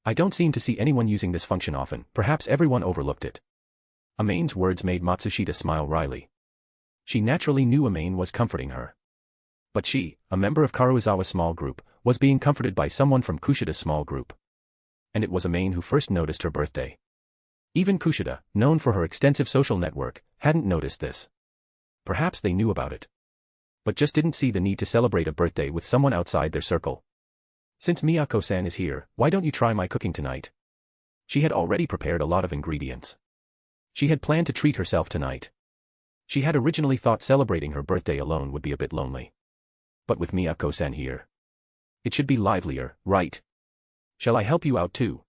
I don't seem to see anyone using this function often, perhaps everyone overlooked it. Amane's words made Matsushita smile wryly. She naturally knew Amane was comforting her. But she, a member of Karuizawa's small group, was being comforted by someone from Kushida's small group. And it was Amane who first noticed her birthday. Even Kushida, known for her extensive social network, hadn't noticed this. Perhaps they knew about it, but just didn't see the need to celebrate a birthday with someone outside their circle. Since Miyako-san is here, why don't you try my cooking tonight? She had already prepared a lot of ingredients. She had planned to treat herself tonight. She had originally thought celebrating her birthday alone would be a bit lonely. But with Miyako-san here, it should be livelier, right? Shall I help you out too?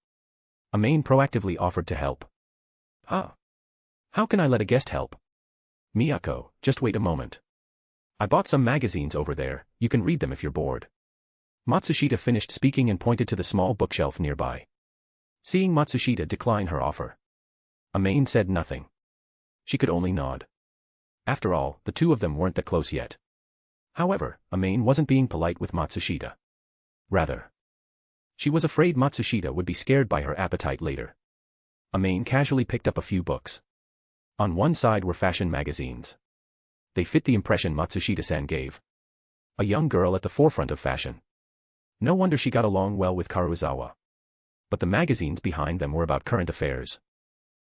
Amane proactively offered to help. Huh? How can I let a guest help? Miyako, just wait a moment. I bought some magazines over there, you can read them if you're bored. Matsushita finished speaking and pointed to the small bookshelf nearby. Seeing Matsushita decline her offer, Amane said nothing. She could only nod. After all, the two of them weren't that close yet. However, Amane wasn't being polite with Matsushita. Rather, she was afraid Matsushita would be scared by her appetite later. Amane casually picked up a few books. On one side were fashion magazines. They fit the impression Matsushita-san gave. A young girl at the forefront of fashion. No wonder she got along well with Karuizawa. But the magazines behind them were about current affairs.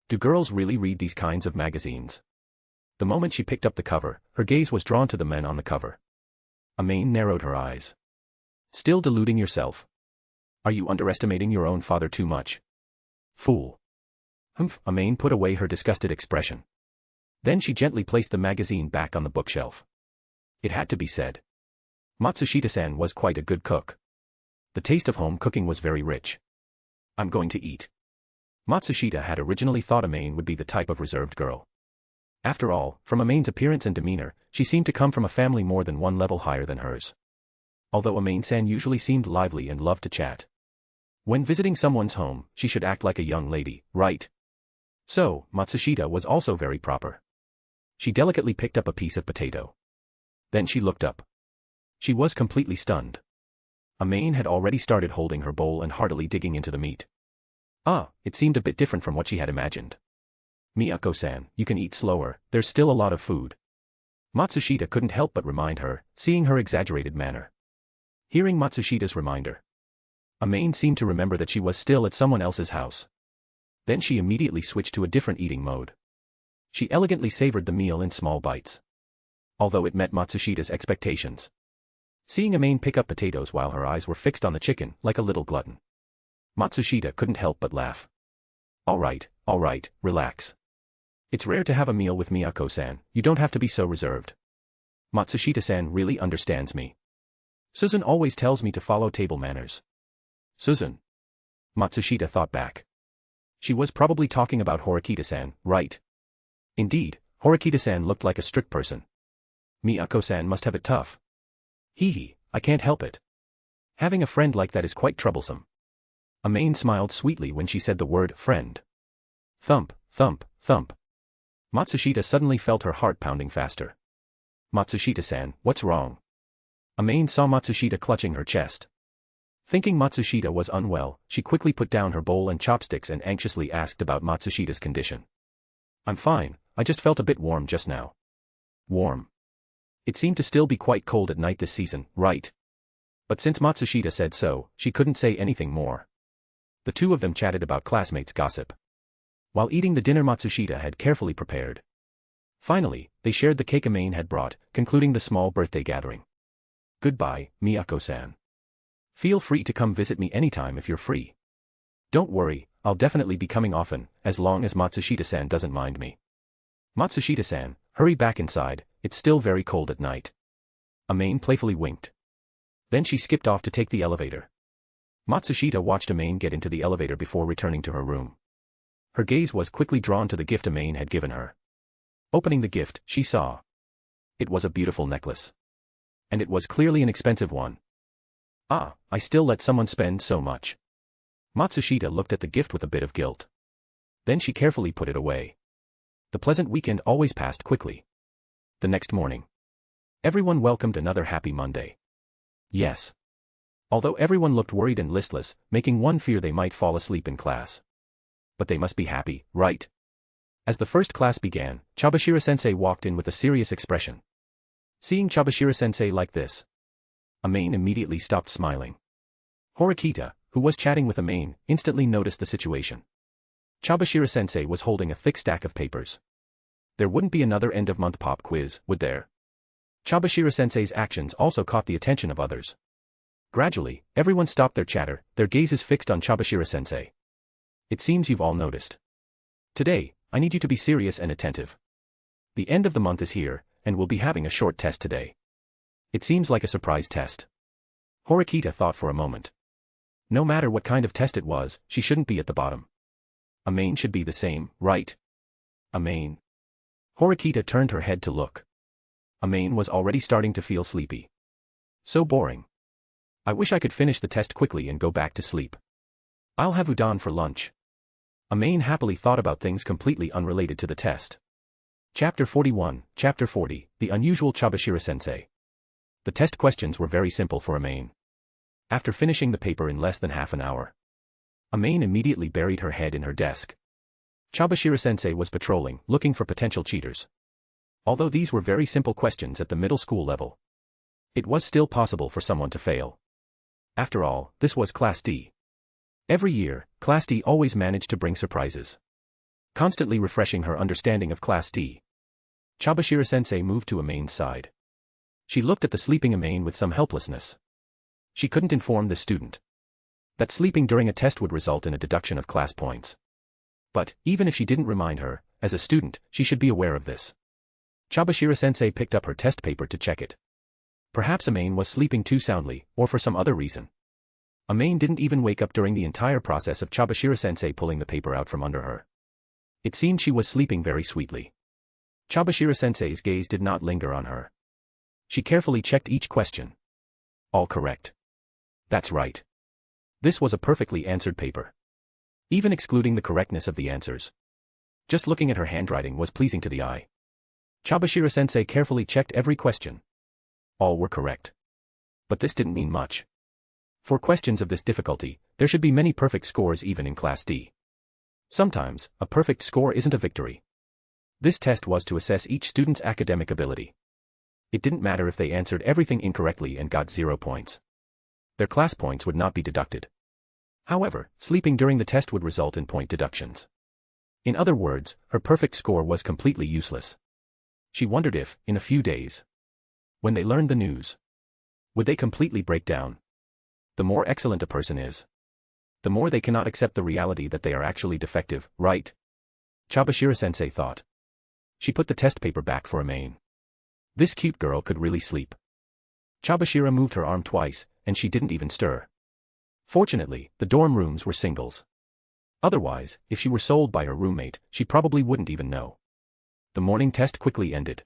Do girls really read these kinds of magazines? The moment she picked up the cover, her gaze was drawn to the men on the cover. Amane narrowed her eyes. Still deluding yourself? Are you underestimating your own father too much? Fool. Humph, Amane put away her disgusted expression. Then she gently placed the magazine back on the bookshelf. It had to be said. Matsushita-san was quite a good cook. The taste of home cooking was very rich. I'm going to eat. Matsushita had originally thought Amane would be the type of reserved girl. After all, from Amane's appearance and demeanor, she seemed to come from a family more than one level higher than hers. Although Amane-san usually seemed lively and loved to chat. When visiting someone's home, she should act like a young lady, right? So, Matsushita was also very proper. She delicately picked up a piece of potato. Then she looked up. She was completely stunned. Amane had already started holding her bowl and heartily digging into the meat. It seemed a bit different from what she had imagined. Miyako-san, you can eat slower, there's still a lot of food. Matsushita couldn't help but remind her, seeing her exaggerated manner. Hearing Matsushita's reminder, Amane seemed to remember that she was still at someone else's house. Then she immediately switched to a different eating mode. She elegantly savored the meal in small bites. Although it met Matsushita's expectations. Seeing Amane pick up potatoes while her eyes were fixed on the chicken, like a little glutton, Matsushita couldn't help but laugh. All right, relax. It's rare to have a meal with Miyako-san, you don't have to be so reserved. Matsushita-san really understands me. Suzune always tells me to follow table manners. Suzune? Matsushita thought back. She was probably talking about Horikita-san, right? Indeed, Horikita-san looked like a strict person. Miyako-san must have it tough. Hee, I can't help it. Having a friend like that is quite troublesome. Amane smiled sweetly when she said the word friend. Thump, thump, thump. Matsushita suddenly felt her heart pounding faster. Matsushita-san, what's wrong? Amane saw Matsushita clutching her chest. Thinking Matsushita was unwell, she quickly put down her bowl and chopsticks and anxiously asked about Matsushita's condition. I'm fine, I just felt a bit warm just now. Warm? It seemed to still be quite cold at night this season, right? But since Matsushita said so, she couldn't say anything more. The two of them chatted about classmates' gossip. While eating the dinner Matsushita had carefully prepared. Finally, they shared the cake Amane had brought, concluding the small birthday gathering. Goodbye, Miyako-san. Feel free to come visit me anytime if you're free. Don't worry, I'll definitely be coming often, as long as Matsushita-san doesn't mind me. Matsushita-san, hurry back inside, it's still very cold at night. Amane playfully winked. Then she skipped off to take the elevator. Matsushita watched Amane get into the elevator before returning to her room. Her gaze was quickly drawn to the gift Amane had given her. Opening the gift, she saw. It was a beautiful necklace. And it was clearly an expensive one. Ah, I still let someone spend so much. Matsushita looked at the gift with a bit of guilt. Then she carefully put it away. The pleasant weekend always passed quickly. The next morning. Everyone welcomed another happy Monday. Yes. Although everyone looked worried and listless, making one fear they might fall asleep in class. But they must be happy, right? As the first class began, Chabashira-sensei walked in with a serious expression. Seeing Chabashira-sensei like this, Amane immediately stopped smiling. Horikita, who was chatting with Amane, instantly noticed the situation. Chabashira-sensei was holding a thick stack of papers. There wouldn't be another end-of-month pop quiz, would there? Chabashira-sensei's actions also caught the attention of others. Gradually, everyone stopped their chatter, their gazes fixed on Chabashira-sensei. It seems you've all noticed. Today, I need you to be serious and attentive. The end of the month is here, and we'll be having a short test today. It seems like a surprise test. Horikita thought for a moment. No matter what kind of test it was, she shouldn't be at the bottom. Amane should be the same, right? Amane. Horikita turned her head to look. Amane was already starting to feel sleepy. So boring. I wish I could finish the test quickly and go back to sleep. I'll have udon for lunch. Amane happily thought about things completely unrelated to the test. Chapter 41, Chapter 40, The Unusual Chabashira-sensei. The test questions were very simple for Amane. After finishing the paper in less than half an hour, Amane immediately buried her head in her desk. Chabashira-sensei was patrolling, looking for potential cheaters. Although these were very simple questions at the middle school level, it was still possible for someone to fail. After all, this was Class D. Every year, Class D always managed to bring surprises, constantly refreshing her understanding of Class D. Chabashira-sensei moved to Amane's side. She looked at the sleeping Amane with some helplessness. She couldn't inform the student that sleeping during a test would result in a deduction of class points. But, even if she didn't remind her, as a student, she should be aware of this. Chabashira-sensei picked up her test paper to check it. Perhaps Amane was sleeping too soundly, or for some other reason. Amane didn't even wake up during the entire process of Chabashira-sensei pulling the paper out from under her. It seemed she was sleeping very sweetly. Chabashira-sensei's gaze did not linger on her. She carefully checked each question. All correct. That's right. This was a perfectly answered paper. Even excluding the correctness of the answers. Just looking at her handwriting was pleasing to the eye. Chabashira-sensei carefully checked every question. All were correct. But this didn't mean much. For questions of this difficulty, there should be many perfect scores even in Class D. Sometimes, a perfect score isn't a victory. This test was to assess each student's academic ability. It didn't matter if they answered everything incorrectly and got 0 points. Their class points would not be deducted. However, sleeping during the test would result in point deductions. In other words, her perfect score was completely useless. She wondered if, in a few days, when they learned the news, would they completely break down? The more excellent a person is, the more they cannot accept the reality that they are actually defective, right? Chabashira-sensei thought. She put the test paper back for Amane. This cute girl could really sleep. Chabashira moved her arm twice, and she didn't even stir. Fortunately, the dorm rooms were singles. Otherwise, if she were sold by her roommate, she probably wouldn't even know. The morning test quickly ended.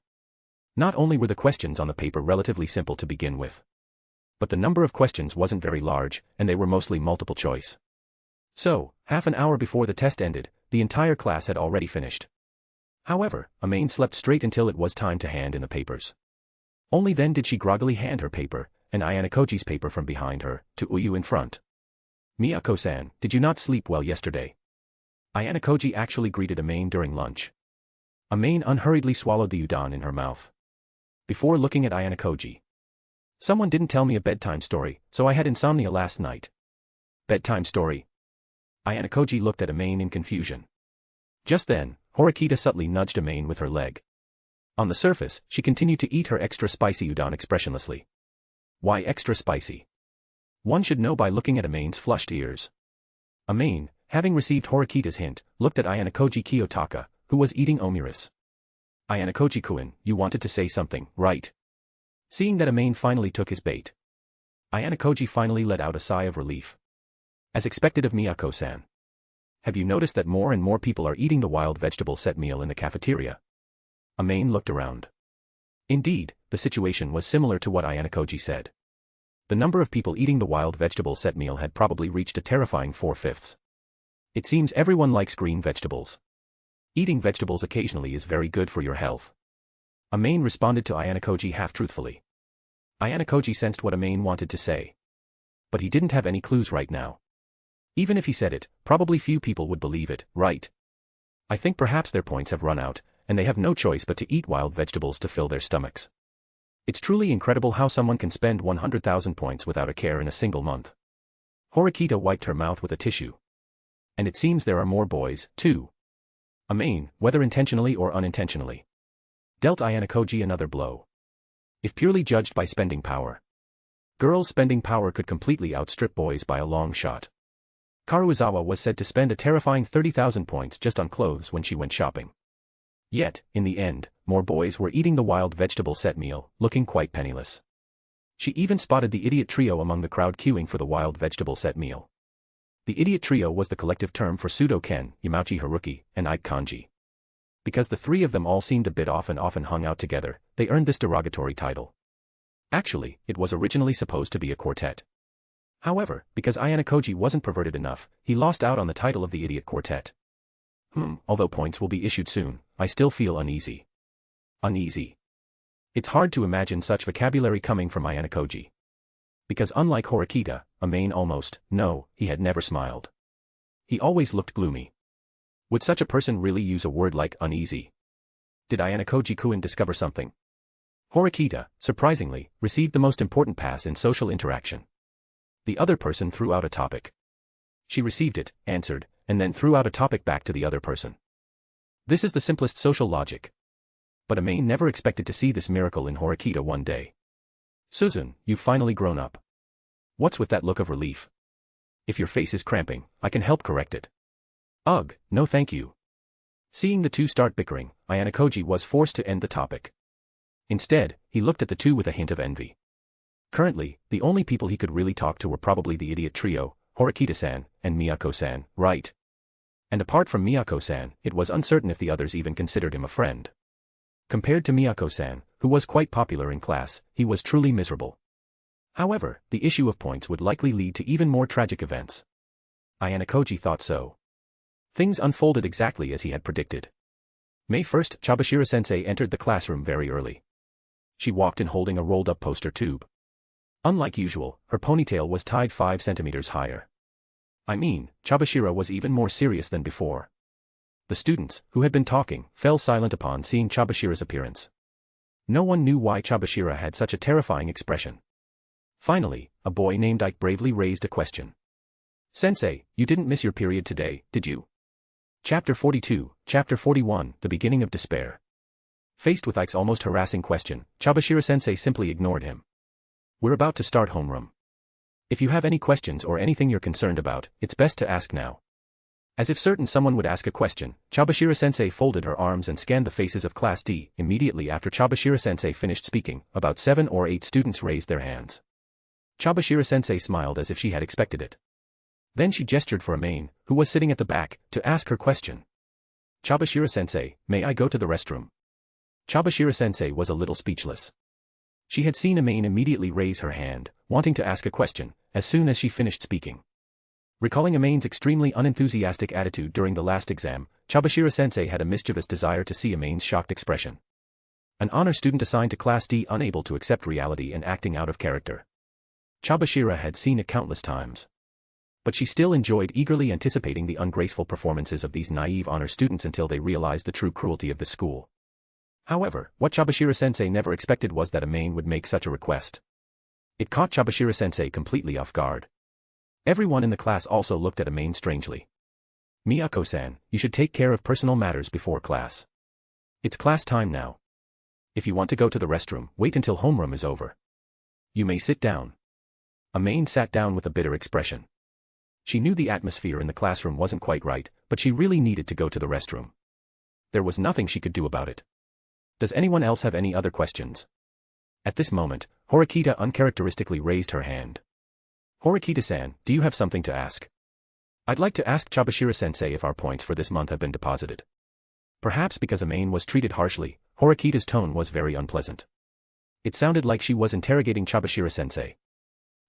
Not only were the questions on the paper relatively simple to begin with, but the number of questions wasn't very large, and they were mostly multiple choice. So, half an hour before the test ended, the entire class had already finished. However, Amane slept straight until it was time to hand in the papers. Only then did she groggily hand her paper, and Ayanokoji's paper from behind her, to Uyu in front. Miyako-san, did you not sleep well yesterday? Ayanokoji actually greeted Amane during lunch. Amane unhurriedly swallowed the udon in her mouth. Before looking at Ayanokoji. Someone didn't tell me a bedtime story, so I had insomnia last night. Bedtime story? Ayanokoji looked at Amane in confusion. Just then, Horikita subtly nudged Amane with her leg. On the surface, she continued to eat her extra spicy udon expressionlessly. Why extra spicy? One should know by looking at Amane's flushed ears. Amane, having received Horikita's hint, looked at Ayanokoji Kiyotaka, who was eating omuris. Ayanokoji-kun, you wanted to say something, right? Seeing that Amane finally took his bait, Ayanokoji finally let out a sigh of relief. As expected of Miyako-san. Have you noticed that more and more people are eating the wild vegetable set meal in the cafeteria? Amane looked around. Indeed, the situation was similar to what Ayanokoji said. The number of people eating the wild vegetable set meal had probably reached a terrifying 4/5. It seems everyone likes green vegetables. Eating vegetables occasionally is very good for your health. Amane responded to Ayanokoji half-truthfully. Ayanokoji sensed what Amane wanted to say. But he didn't have any clues right now. Even if he said it, probably few people would believe it, right? I think perhaps their points have run out, and they have no choice but to eat wild vegetables to fill their stomachs. It's truly incredible how someone can spend 100,000 points without a care in a single month. Horikita wiped her mouth with a tissue. And it seems there are more boys, too. Amane, whether intentionally or unintentionally, dealt Ayanokoji another blow. If purely judged by spending power, girls' spending power could completely outstrip boys by a long shot. Karuizawa was said to spend a terrifying 30,000 points just on clothes when she went shopping. Yet, in the end, more boys were eating the wild vegetable set meal, looking quite penniless. She even spotted the idiot trio among the crowd queuing for the wild vegetable set meal. The idiot trio was the collective term for Sudo-ken, Yamauchi Haruki, and Ike Kanji. Because the three of them all seemed a bit off and often hung out together, they earned this derogatory title. Actually, it was originally supposed to be a quartet. However, because Ayanokoji wasn't perverted enough, he lost out on the title of the idiot quartet. Although points will be issued soon, I still feel uneasy. Uneasy. It's hard to imagine such vocabulary coming from Ayanokoji. Because unlike Horikita, Amane he had never smiled. He always looked gloomy. Would such a person really use a word like uneasy? Did Ayanokoji-kun discover something? Horikita, surprisingly, received the most important pass in social interaction. The other person threw out a topic. She received it, answered, and then threw out a topic back to the other person. This is the simplest social logic. But Amane never expected to see this miracle in Horikita one day. Suzune, you've finally grown up. What's with that look of relief? If your face is cramping, I can help correct it. Ugh, no thank you. Seeing the two start bickering, Ayanokoji was forced to end the topic. Instead, he looked at the two with a hint of envy. Currently, the only people he could really talk to were probably the idiot trio, Horikita-san, and Miyako-san, right? And apart from Miyako-san, it was uncertain if the others even considered him a friend. Compared to Miyako-san, who was quite popular in class, he was truly miserable. However, the issue of points would likely lead to even more tragic events. Ayanokoji thought so. Things unfolded exactly as he had predicted. May 1st, Chabashira-sensei entered the classroom very early. She walked in holding a rolled-up poster tube. Unlike usual, her ponytail was tied 5 centimeters higher. Chabashira was even more serious than before. The students, who had been talking, fell silent upon seeing Chabashira's appearance. No one knew why Chabashira had such a terrifying expression. Finally, a boy named Ike bravely raised a question. Sensei, you didn't miss your period today, did you? Chapter 42, Chapter 41, The Beginning of Despair. Faced with Ike's almost harassing question, Chabashira-sensei simply ignored him. We're about to start homeroom. If you have any questions or anything you're concerned about, it's best to ask now. As if certain someone would ask a question, Chabashira-sensei folded her arms and scanned the faces of Class D. Immediately after Chabashira-sensei finished speaking, about 7 or 8 students raised their hands. Chabashira-sensei smiled as if she had expected it. Then she gestured for Amane, who was sitting at the back, to ask her question. Chabashira-sensei, may I go to the restroom? Chabashira-sensei was a little speechless. She had seen Amane immediately raise her hand, wanting to ask a question, as soon as she finished speaking. Recalling Amane's extremely unenthusiastic attitude during the last exam, Chabashira-sensei had a mischievous desire to see Amane's shocked expression. An honor student assigned to Class D unable to accept reality and acting out of character. Chabashira had seen it countless times. But she still enjoyed eagerly anticipating the ungraceful performances of these naive honor students until they realized the true cruelty of the school. However, what Chabashira-sensei never expected was that Amane would make such a request. It caught Chabashira-sensei completely off guard. Everyone in the class also looked at Amane strangely. Miyako-san, you should take care of personal matters before class. It's class time now. If you want to go to the restroom, wait until homeroom is over. You may sit down. Amane sat down with a bitter expression. She knew the atmosphere in the classroom wasn't quite right, but she really needed to go to the restroom. There was nothing she could do about it. Does anyone else have any other questions? At this moment, Horikita uncharacteristically raised her hand. Horikita-san, do you have something to ask? I'd like to ask Chabashira-sensei if our points for this month have been deposited. Perhaps because Amane was treated harshly, Horikita's tone was very unpleasant. It sounded like she was interrogating Chabashira-sensei.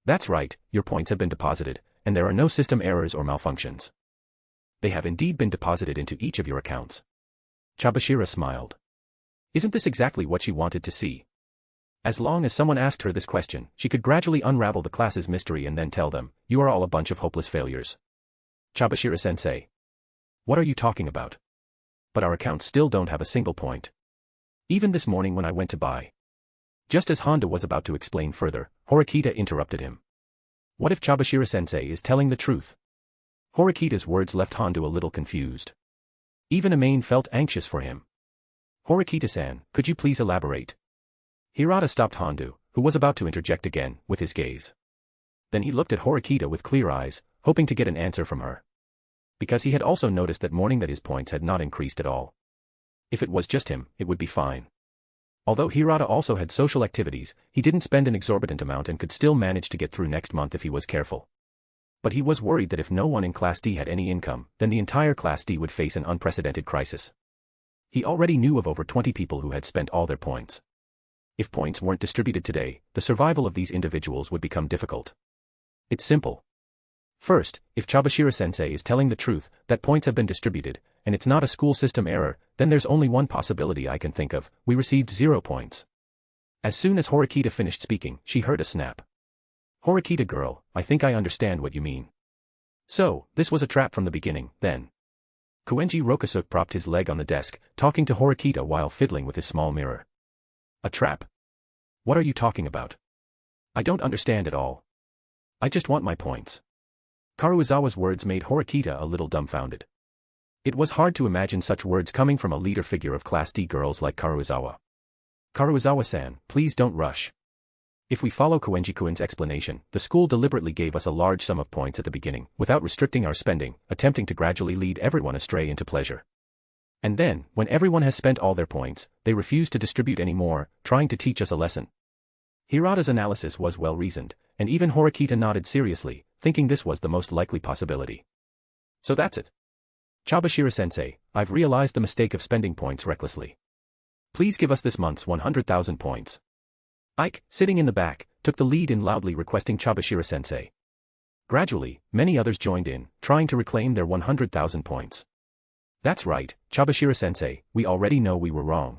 That's right, your points have been deposited, and there are no system errors or malfunctions. They have indeed been deposited into each of your accounts. Chabashira smiled. Isn't this exactly what she wanted to see? As long as someone asked her this question, she could gradually unravel the class's mystery and then tell them, you are all a bunch of hopeless failures. Chabashira-sensei. What are you talking about? But our accounts still don't have a single point. Even this morning when I went to buy. Just as Honda was about to explain further, Horikita interrupted him. What if Chabashira-sensei is telling the truth? Horikita's words left Honda a little confused. Even Amane felt anxious for him. Horikita-san, could you please elaborate? Hirata stopped Honda, who was about to interject again, with his gaze. Then he looked at Horikita with clear eyes, hoping to get an answer from her. Because he had also noticed that morning that his points had not increased at all. If it was just him, it would be fine. Although Hirata also had social activities, he didn't spend an exorbitant amount and could still manage to get through next month if he was careful. But he was worried that if no one in Class D had any income, then the entire Class D would face an unprecedented crisis. He already knew of over 20 people who had spent all their points. If points weren't distributed today, the survival of these individuals would become difficult. It's simple. First, if Chabashira-sensei is telling the truth, that points have been distributed, and it's not a school system error, then there's only one possibility I can think of: we received 0 points. As soon as Horikita finished speaking, she heard a snap. Horikita girl, I think I understand what you mean. So, this was a trap from the beginning, then. Koenji Rokusuk propped his leg on the desk, talking to Horikita while fiddling with his small mirror. A trap? What are you talking about? I don't understand at all. I just want my points. Karuizawa's words made Horikita a little dumbfounded. It was hard to imagine such words coming from a leader figure of Class D girls like Karuizawa. Karuizawa-san, please don't rush. If we follow Koenji-kun's explanation, the school deliberately gave us a large sum of points at the beginning, without restricting our spending, attempting to gradually lead everyone astray into pleasure. And then, when everyone has spent all their points, they refuse to distribute any more, trying to teach us a lesson. Hirata's analysis was well-reasoned, and even Horikita nodded seriously, thinking this was the most likely possibility. So that's it. Chabashira-sensei, I've realized the mistake of spending points recklessly. Please give us this month's 100,000 points. Ike, sitting in the back, took the lead in loudly requesting Chabashira-sensei. Gradually, many others joined in, trying to reclaim their 100,000 points. That's right, Chabashira-sensei, we already know we were wrong.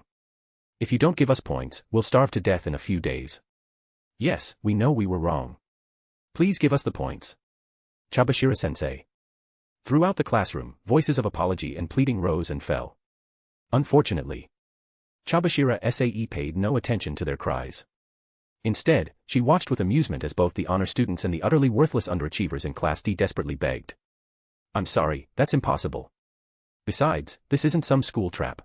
If you don't give us points, we'll starve to death in a few days. Yes, we know we were wrong. Please give us the points. Chabashira-sensei. Throughout the classroom, voices of apology and pleading rose and fell. Unfortunately, Chabashira-sae paid no attention to their cries. Instead, she watched with amusement as both the honor students and the utterly worthless underachievers in Class D desperately begged. I'm sorry, that's impossible. Besides, this isn't some school trap.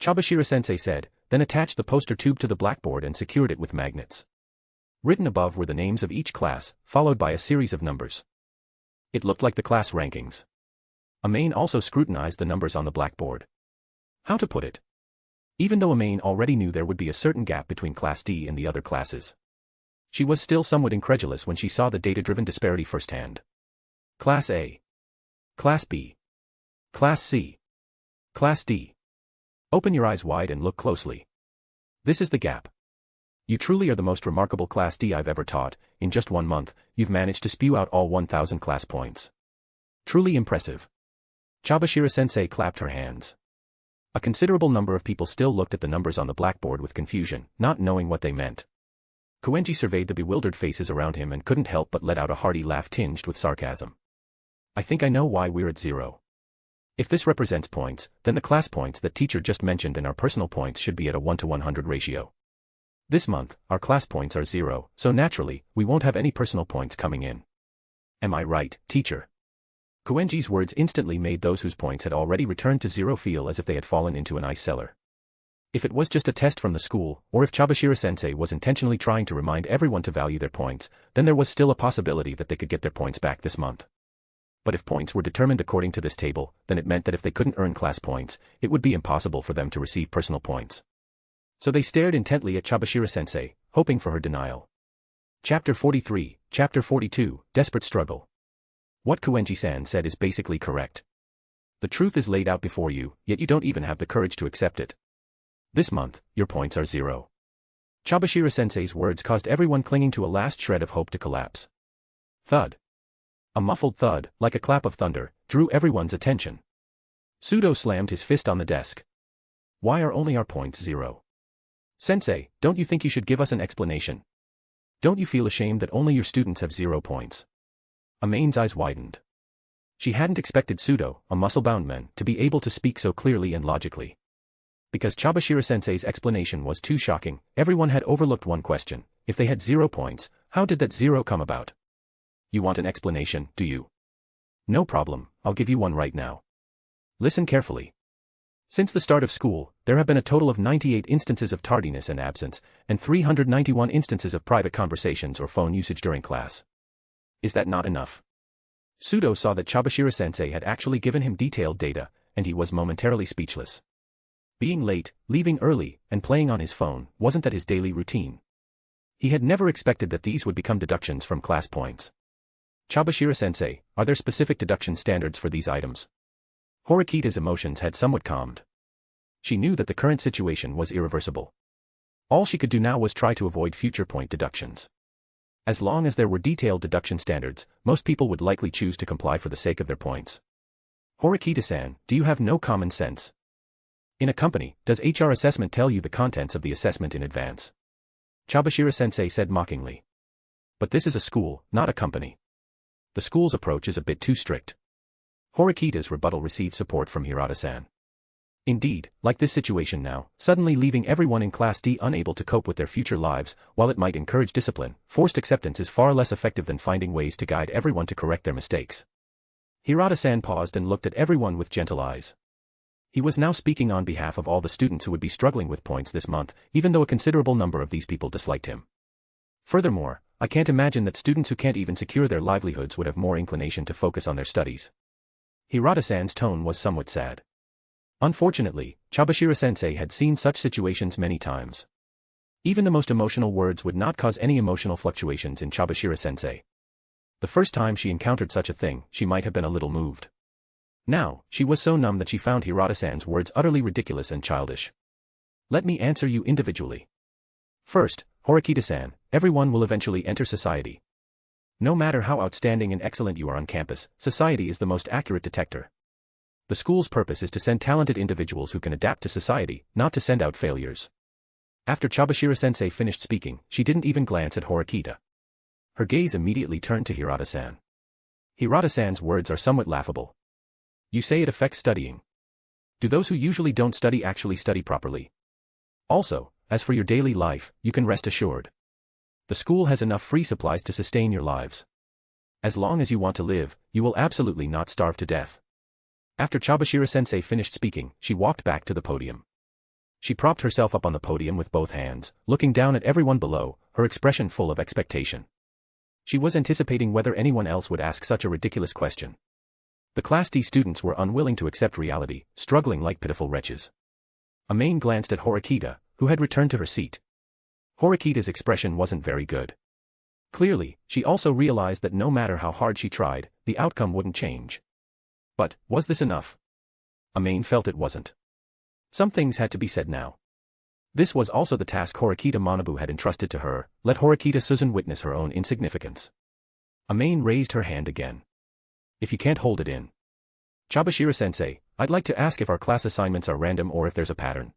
Chabashira-sensei said, then attached the poster tube to the blackboard and secured it with magnets. Written above were the names of each class, followed by a series of numbers. It looked like the class rankings. Amane also scrutinized the numbers on the blackboard. How to put it? Even though Amane already knew there would be a certain gap between Class D and the other classes, she was still somewhat incredulous when she saw the data-driven disparity firsthand. Class A. Class B. Class C. Class D. Open your eyes wide and look closely. This is the gap. You truly are the most remarkable Class D I've ever taught. In just 1 month, you've managed to spew out all 1,000 class points. Truly impressive. Chabashira-sensei clapped her hands. A considerable number of people still looked at the numbers on the blackboard with confusion, not knowing what they meant. Koenji surveyed the bewildered faces around him and couldn't help but let out a hearty laugh tinged with sarcasm. I think I know why we're at 0. If this represents points, then the class points that teacher just mentioned and our personal points should be at a 1:100 ratio. This month, our class points are 0, so naturally, we won't have any personal points coming in. Am I right, teacher? Koenji's words instantly made those whose points had already returned to 0 feel as if they had fallen into an ice cellar. If it was just a test from the school, or if Chabashira-sensei was intentionally trying to remind everyone to value their points, then there was still a possibility that they could get their points back this month. But if points were determined according to this table, then it meant that if they couldn't earn class points, it would be impossible for them to receive personal points. So they stared intently at Chabashira-sensei, hoping for her denial. Chapter 43, Chapter 42, Desperate Struggle. What Koenji-san said is basically correct. The truth is laid out before you, yet you don't even have the courage to accept it. This month, your points are 0. Chabashira-sensei's words caused everyone clinging to a last shred of hope to collapse. Thud. A muffled thud, like a clap of thunder, drew everyone's attention. Sudo slammed his fist on the desk. Why are only our points 0? Sensei, don't you think you should give us an explanation? Don't you feel ashamed that only your students have 0 points? Amane's eyes widened. She hadn't expected Sudo, a muscle-bound man, to be able to speak so clearly and logically. Because Chabashira-sensei's explanation was too shocking, everyone had overlooked one question: if they had 0 points, how did that 0 come about? You want an explanation, do you? No problem, I'll give you one right now. Listen carefully. Since the start of school, there have been a total of 98 instances of tardiness and absence, and 391 instances of private conversations or phone usage during class. Is that not enough? Sudo saw that Chabashira-sensei had actually given him detailed data, and he was momentarily speechless. Being late, leaving early, and playing on his phone, wasn't that his daily routine? He had never expected that these would become deductions from class points. Chabashira-sensei, are there specific deduction standards for these items? Horikita's emotions had somewhat calmed. She knew that the current situation was irreversible. All she could do now was try to avoid future point deductions. As long as there were detailed deduction standards, most people would likely choose to comply for the sake of their points. Horikita-san, do you have no common sense? In a company, does HR assessment tell you the contents of the assessment in advance? Chabashira-sensei said mockingly. But this is a school, not a company. The school's approach is a bit too strict. Horikita's rebuttal received support from Hirata-san. Indeed, like this situation now, suddenly leaving everyone in Class D unable to cope with their future lives, while it might encourage discipline, forced acceptance is far less effective than finding ways to guide everyone to correct their mistakes. Hirata-san paused and looked at everyone with gentle eyes. He was now speaking on behalf of all the students who would be struggling with points this month, even though a considerable number of these people disliked him. Furthermore, I can't imagine that students who can't even secure their livelihoods would have more inclination to focus on their studies. Hirata-san's tone was somewhat sad. Unfortunately, Chabashira-sensei had seen such situations many times. Even the most emotional words would not cause any emotional fluctuations in Chabashira-sensei. The first time she encountered such a thing, she might have been a little moved. Now, she was so numb that she found Hirata-san's words utterly ridiculous and childish. Let me answer you individually. First, Horikita-san, everyone will eventually enter society. No matter how outstanding and excellent you are on campus, society is the most accurate detector. The school's purpose is to send talented individuals who can adapt to society, not to send out failures. After Chabashira-sensei finished speaking, she didn't even glance at Horikita. Her gaze immediately turned to Hirata-san. Hirata-san's words are somewhat laughable. You say it affects studying. Do those who usually don't study actually study properly? Also, as for your daily life, you can rest assured. The school has enough free supplies to sustain your lives. As long as you want to live, you will absolutely not starve to death. After Chabashira-sensei finished speaking, she walked back to the podium. She propped herself up on the podium with both hands, looking down at everyone below, her expression full of expectation. She was anticipating whether anyone else would ask such a ridiculous question. The Class D students were unwilling to accept reality, struggling like pitiful wretches. Amane glanced at Horikita, who had returned to her seat. Horikita's expression wasn't very good. Clearly, she also realized that no matter how hard she tried, the outcome wouldn't change. But, was this enough? Amane felt it wasn't. Some things had to be said now. This was also the task Horikita Manabu had entrusted to her: let Horikita Suzune witness her own insignificance. Amane raised her hand again. If you can't hold it in. Chabashira-sensei, I'd like to ask if our class assignments are random or if there's a pattern.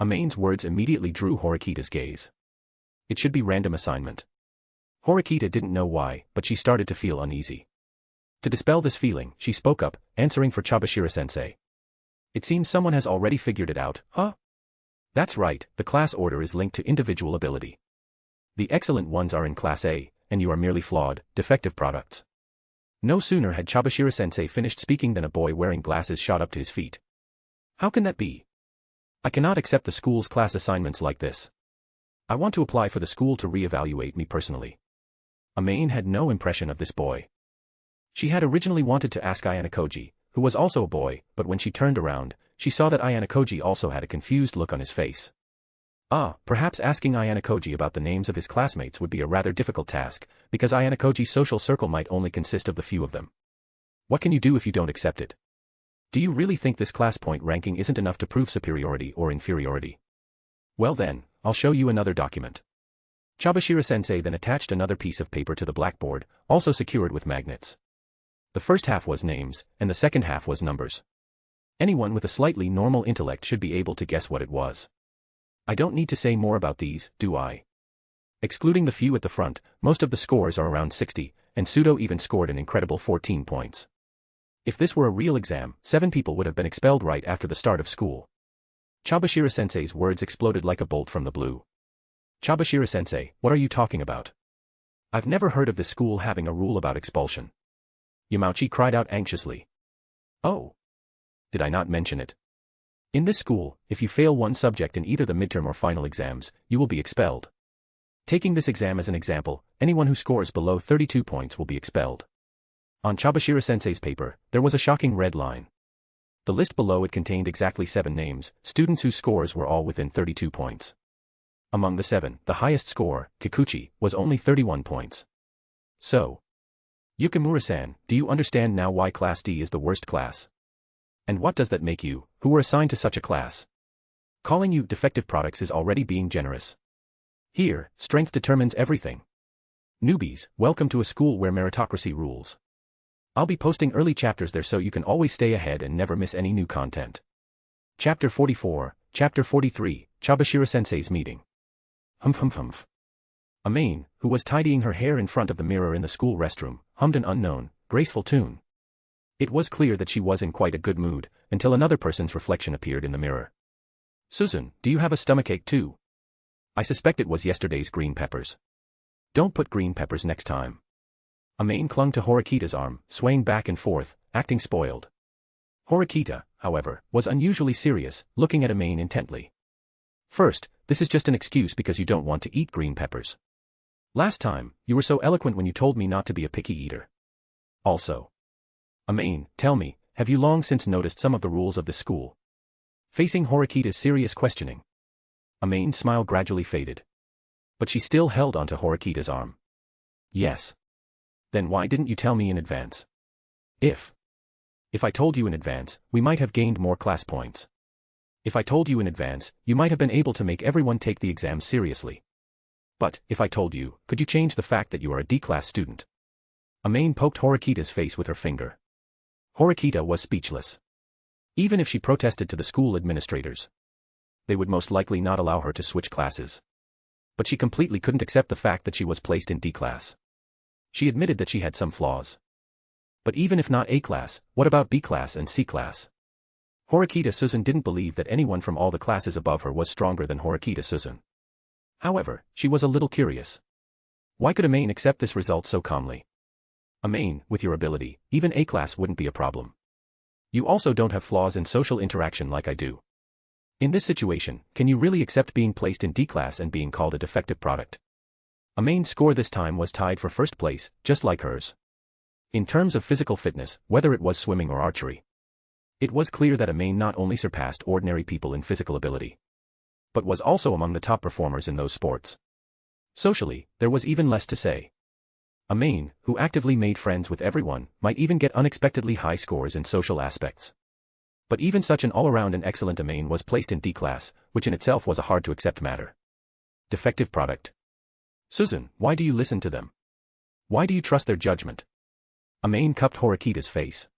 Amane's words immediately drew Horikita's gaze. It should be random assignment. Horikita didn't know why, but she started to feel uneasy. To dispel this feeling, she spoke up, answering for Chabashira-sensei. It seems someone has already figured it out, huh? That's right, the class order is linked to individual ability. The excellent ones are in Class A, and you are merely flawed, defective products. No sooner had Chabashira-sensei finished speaking than a boy wearing glasses shot up to his feet. How can that be? I cannot accept the school's class assignments like this. I want to apply for the school to re-evaluate me personally. Amane had no impression of this boy. She had originally wanted to ask Ayanokoji, who was also a boy, but when she turned around, she saw that Ayanokoji also had a confused look on his face. Perhaps asking Ayanokoji about the names of his classmates would be a rather difficult task, because Ayanokoji's social circle might only consist of the few of them. What can you do if you don't accept it? Do you really think this class point ranking isn't enough to prove superiority or inferiority? Well then, I'll show you another document. Chabashira-sensei then attached another piece of paper to the blackboard, also secured with magnets. The first half was names, and the second half was numbers. Anyone with a slightly normal intellect should be able to guess what it was. I don't need to say more about these, do I? Excluding the few at the front, most of the scores are around 60, and Pseudo even scored an incredible 14 points. If this were a real exam, 7 people would have been expelled right after the start of school. Chabashira-sensei's words exploded like a bolt from the blue. Chabashira-sensei, what are you talking about? I've never heard of this school having a rule about expulsion. Yamauchi cried out anxiously. Oh. Did I not mention it? In this school, if you fail one subject in either the midterm or final exams, you will be expelled. Taking this exam as an example, anyone who scores below 32 points will be expelled. On Chabashira-sensei's paper, there was a shocking red line. The list below it contained exactly 7 names, students whose scores were all within 32 points. Among the 7, the highest score, Kikuchi, was only 31 points. So, Yukimura-san, do you understand now why Class D is the worst class? And what does that make you, who were assigned to such a class? Calling you defective products is already being generous. Here, strength determines everything. Newbies, welcome to a school where meritocracy rules. I'll be posting early chapters there so you can always stay ahead and never miss any new content. Chapter 44, Chapter 43, Chabashira-sensei's meeting. Humph. Amane, who was tidying her hair in front of the mirror in the school restroom, hummed an unknown, graceful tune. It was clear that she was in quite a good mood, until another person's reflection appeared in the mirror. Suzune, do you have a stomachache too? I suspect it was yesterday's green peppers. Don't put green peppers next time. Amane clung to Horikita's arm, swaying back and forth, acting spoiled. Horikita, however, was unusually serious, looking at Amane intently. First, this is just an excuse because you don't want to eat green peppers. Last time, you were so eloquent when you told me not to be a picky eater. Also, Amane, tell me, have you long since noticed some of the rules of this school? Facing Horikita's serious questioning, Amane's smile gradually faded. But she still held onto Horikita's arm. Yes. Then why didn't you tell me in advance? If I told you in advance, we might have gained more class points. If I told you in advance, you might have been able to make everyone take the exam seriously. But, if I told you, could you change the fact that you are a D-class student? Amane poked Horikita's face with her finger. Horikita was speechless. Even if she protested to the school administrators, they would most likely not allow her to switch classes. But she completely couldn't accept the fact that she was placed in D-class. She admitted that she had some flaws. But even if not A-class, what about B-class and C-class? Horikita Suzune didn't believe that anyone from all the classes above her was stronger than Horikita Suzune. However, she was a little curious. Why could Amane accept this result so calmly? Amane, with your ability, even A-class wouldn't be a problem. You also don't have flaws in social interaction like I do. In this situation, can you really accept being placed in D-class and being called a defective product? Amane's score this time was tied for first place, just like hers. In terms of physical fitness, whether it was swimming or archery, it was clear that Amane not only surpassed ordinary people in physical ability, but was also among the top performers in those sports. Socially, there was even less to say. Amane, who actively made friends with everyone, might even get unexpectedly high scores in social aspects. But even such an all-around and excellent Amane was placed in D-class, which in itself was a hard-to-accept matter. Defective product. Suzune, why do you listen to them? Why do you trust their judgment? Amane cupped Horikita's face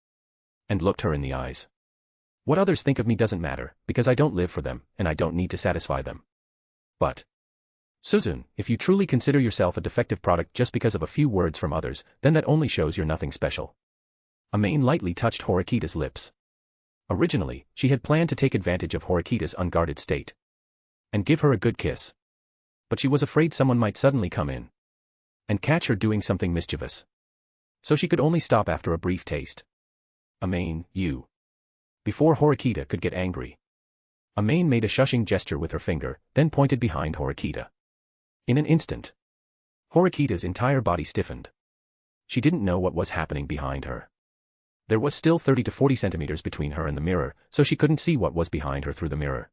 and looked her in the eyes. What others think of me doesn't matter, because I don't live for them, and I don't need to satisfy them. But, Suzune, if you truly consider yourself a defective product just because of a few words from others, then that only shows you're nothing special. Amane lightly touched Horikita's lips. Originally, she had planned to take advantage of Horikita's unguarded state and give her a good kiss. But she was afraid someone might suddenly come in and catch her doing something mischievous. So she could only stop after a brief taste. Amane, you. Before Horikita could get angry, Amane made a shushing gesture with her finger, then pointed behind Horikita. In an instant, Horikita's entire body stiffened. She didn't know what was happening behind her. There was still 30 to 40 centimeters between her and the mirror, so she couldn't see what was behind her through the mirror.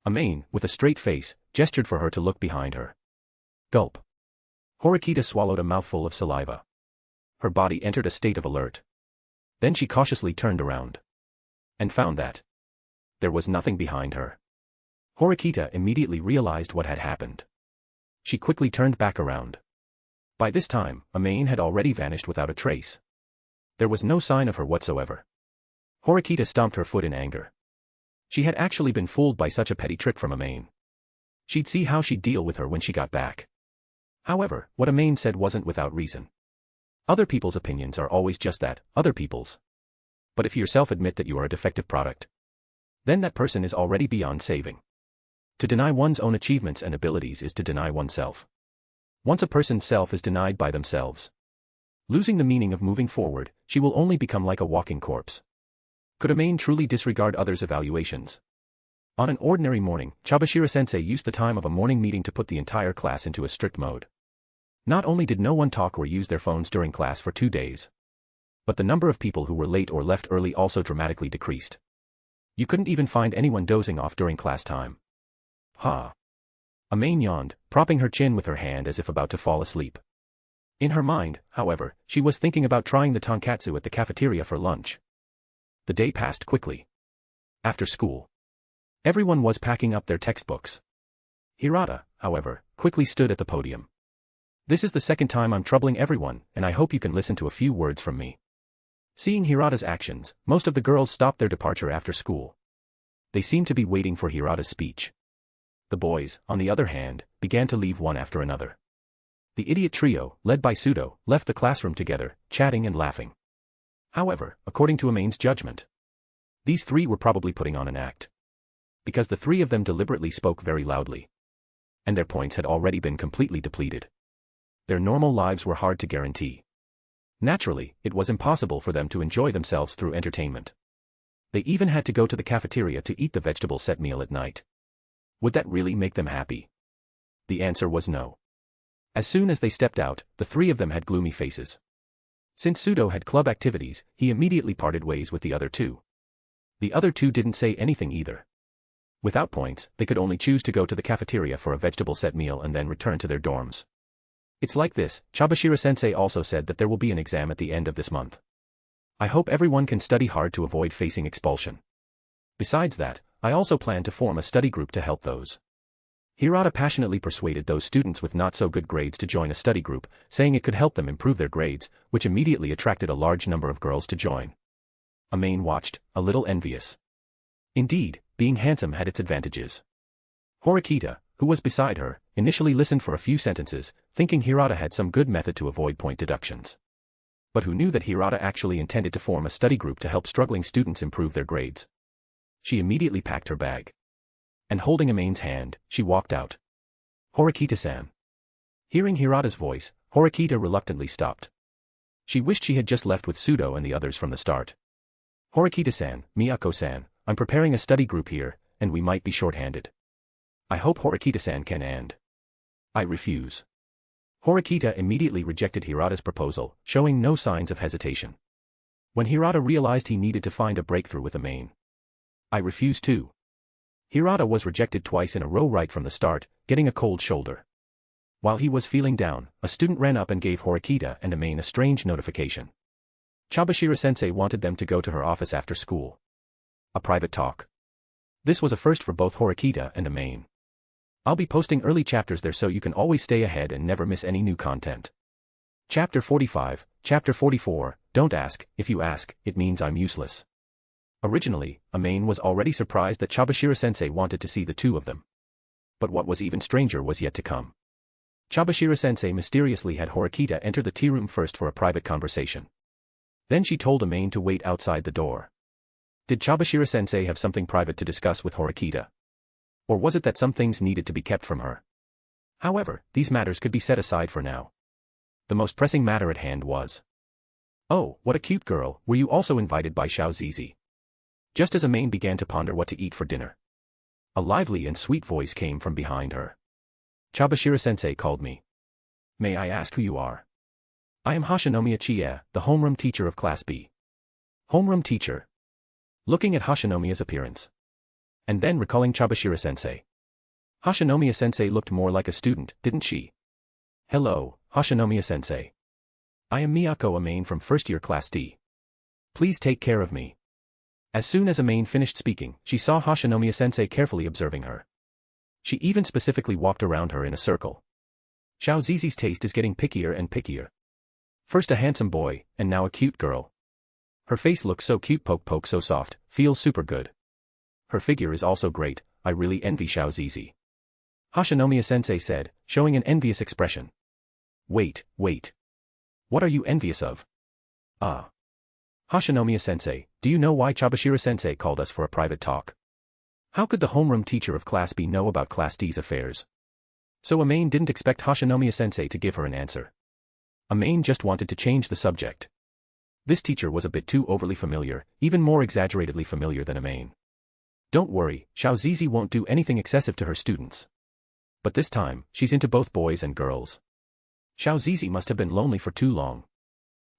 Amane, with a straight face, gestured for her to look behind her. Gulp. Horikita swallowed a mouthful of saliva. Her body entered a state of alert. Then she cautiously turned around. And found that there was nothing behind her. Horikita immediately realized what had happened. She quickly turned back around. By this time, Amane had already vanished without a trace. There was no sign of her whatsoever. Horikita stomped her foot in anger. She had actually been fooled by such a petty trick from Amane. She'd see how she'd deal with her when she got back. However, what Amane said wasn't without reason. Other people's opinions are always just that, other people's. But if you yourself admit that you are a defective product, then that person is already beyond saving. To deny one's own achievements and abilities is to deny oneself. Once a person's self is denied by themselves, losing the meaning of moving forward, she will only become like a walking corpse. Could Amane truly disregard others' evaluations? On an ordinary morning, Chabashira-sensei used the time of a morning meeting to put the entire class into a strict mode. Not only did no one talk or use their phones during class for 2 days, but the number of people who were late or left early also dramatically decreased. You couldn't even find anyone dozing off during class time. Ha! Amane yawned, propping her chin with her hand as if about to fall asleep. In her mind, however, she was thinking about trying the tonkatsu at the cafeteria for lunch. The day passed quickly. After school, everyone was packing up their textbooks. Hirata, however, quickly stood at the podium. This is the second time I'm troubling everyone, and I hope you can listen to a few words from me. Seeing Hirata's actions, most of the girls stopped their departure after school. They seemed to be waiting for Hirata's speech. The boys, on the other hand, began to leave one after another. The idiot trio, led by Sudo, left the classroom together, chatting and laughing. However, according to Amane's judgment, these three were probably putting on an act. Because the three of them deliberately spoke very loudly. And their points had already been completely depleted. Their normal lives were hard to guarantee. Naturally, it was impossible for them to enjoy themselves through entertainment. They even had to go to the cafeteria to eat the vegetable set meal at night. Would that really make them happy? The answer was no. As soon as they stepped out, the three of them had gloomy faces. Since Sudo had club activities, he immediately parted ways with the other two. The other two didn't say anything either. Without points, they could only choose to go to the cafeteria for a vegetable set meal and then return to their dorms. It's like this, Chabashira-sensei also said that there will be an exam at the end of this month. I hope everyone can study hard to avoid facing expulsion. Besides that, I also plan to form a study group to help those. Hirata passionately persuaded those students with not so good grades to join a study group, saying it could help them improve their grades, which immediately attracted a large number of girls to join. Amane watched, a little envious. Indeed, being handsome had its advantages. Horikita, who was beside her, initially listened for a few sentences, thinking Hirata had some good method to avoid point deductions. But who knew that Hirata actually intended to form a study group to help struggling students improve their grades? She immediately packed her bag. And holding Amane's hand, she walked out. Horikita-san. Hearing Hirata's voice, Horikita reluctantly stopped. She wished she had just left with Sudo and the others from the start. Horikita-san, Miyako-san, I'm preparing a study group here, and we might be short-handed. I hope Horikita-san can and I refuse. Horikita immediately rejected Hirata's proposal, showing no signs of hesitation. When Hirata realized he needed to find a breakthrough with Amane, I refuse too. Hirata was rejected twice in a row right from the start, getting a cold shoulder. While he was feeling down, a student ran up and gave Horikita and Amane a strange notification. Chabashira-sensei wanted them to go to her office after school. A private talk. This was a first for both Horikita and Amane. I'll be posting early chapters there so you can always stay ahead and never miss any new content. Chapter 45, Chapter 44, Don't ask, if you ask, it means I'm useless. Originally, Amane was already surprised that Chabashira-sensei wanted to see the two of them. But what was even stranger was yet to come. Chabashira-sensei mysteriously had Horikita enter the tea room first for a private conversation. Then she told Amane to wait outside the door. Did Chabashira-sensei have something private to discuss with Horikita? Or was it that some things needed to be kept from her? However, these matters could be set aside for now. The most pressing matter at hand was, oh, what a cute girl, were you also invited by Xiao Zizi? Just as Amane began to ponder what to eat for dinner, a lively and sweet voice came from behind her. Chabashira-sensei called me. May I ask who you are? I am Hashinomiya Chie, the homeroom teacher of Class B. Homeroom teacher? Looking at Hashinomiya's appearance, and then recalling Chabashira-sensei. Hashinomiya-sensei looked more like a student, didn't she? Hello, Hashinomiya-sensei. I am Miyako Amane from first year Class D. Please take care of me. As soon as Amane finished speaking, she saw Hashinomiya-sensei carefully observing her. She even specifically walked around her in a circle. Xiao Zizi's taste is getting pickier and pickier. First a handsome boy, and now a cute girl. Her face looks so cute, poke so soft, feels super good. Her figure is also great, I really envy Xiao Zizi. Hashinomiya-sensei said, showing an envious expression. Wait. What are you envious of? Ah. Hashinomiya-sensei, do you know why Chabashira-sensei called us for a private talk? How could the homeroom teacher of Class B know about Class D's affairs? So Amane didn't expect Hashinomiya-sensei to give her an answer. Amane just wanted to change the subject. This teacher was a bit too overly familiar, even more exaggeratedly familiar than Amane. Don't worry, Xiao Zizi won't do anything excessive to her students. But this time, she's into both boys and girls. Xiao Zizi must have been lonely for too long.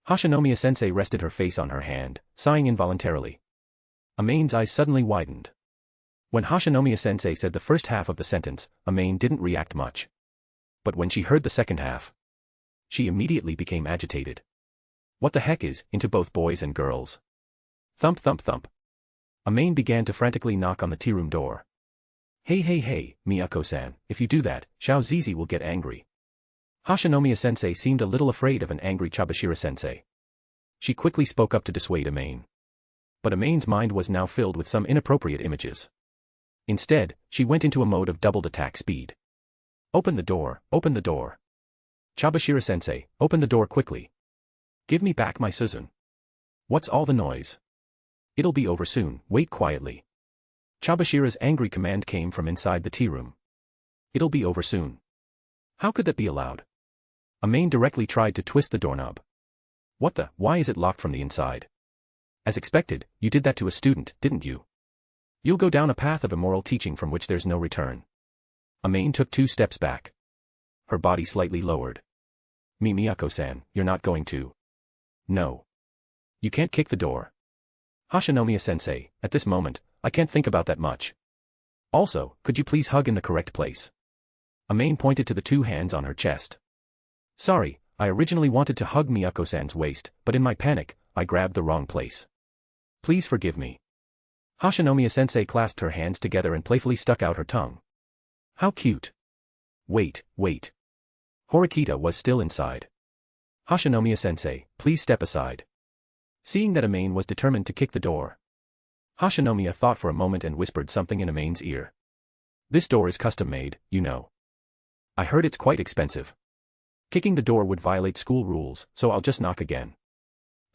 Hashinomiya-sensei rested her face on her hand, sighing involuntarily. Amane's eyes suddenly widened. When Hashinomiya-sensei said the first half of the sentence, Amane didn't react much. But when she heard the second half, she immediately became agitated. What the heck is, into both boys and girls? Thump thump thump. Amane began to frantically knock on the tea room door. Hey, Miyako-san, if you do that, Xiao Zizi will get angry. Hashinomiya-sensei seemed a little afraid of an angry Chabashira-sensei. She quickly spoke up to dissuade Amane. But Amane's mind was now filled with some inappropriate images. Instead, she went into a mode of doubled attack speed. Open the door, open the door. Chabashira-sensei, open the door quickly. Give me back my Suzune. What's all the noise? It'll be over soon, wait quietly. Chabashira's angry command came from inside the tea room. It'll be over soon. How could that be allowed? Amane directly tried to twist the doorknob. Why is it locked from the inside? As expected, you did that to a student, didn't you? You'll go down a path of immoral teaching from which there's no return. Amane took 2 steps back. Her body slightly lowered. Miyako-san, you're not going to. No. You can't kick the door. Hashinomiya-sensei, at this moment, I can't think about that much. Also, could you please hug in the correct place? Amane pointed to the 2 hands on her chest. Sorry, I originally wanted to hug Miyako-san's waist, but in my panic, I grabbed the wrong place. Please forgive me. Hashinomiya-sensei clasped her hands together and playfully stuck out her tongue. How cute. Wait. Horikita was still inside. Hashinomiya-sensei, please step aside. Seeing that Amane was determined to kick the door, Hashinomiya thought for a moment and whispered something in Amane's ear. This door is custom-made, you know. I heard it's quite expensive. Kicking the door would violate school rules, so I'll just knock again.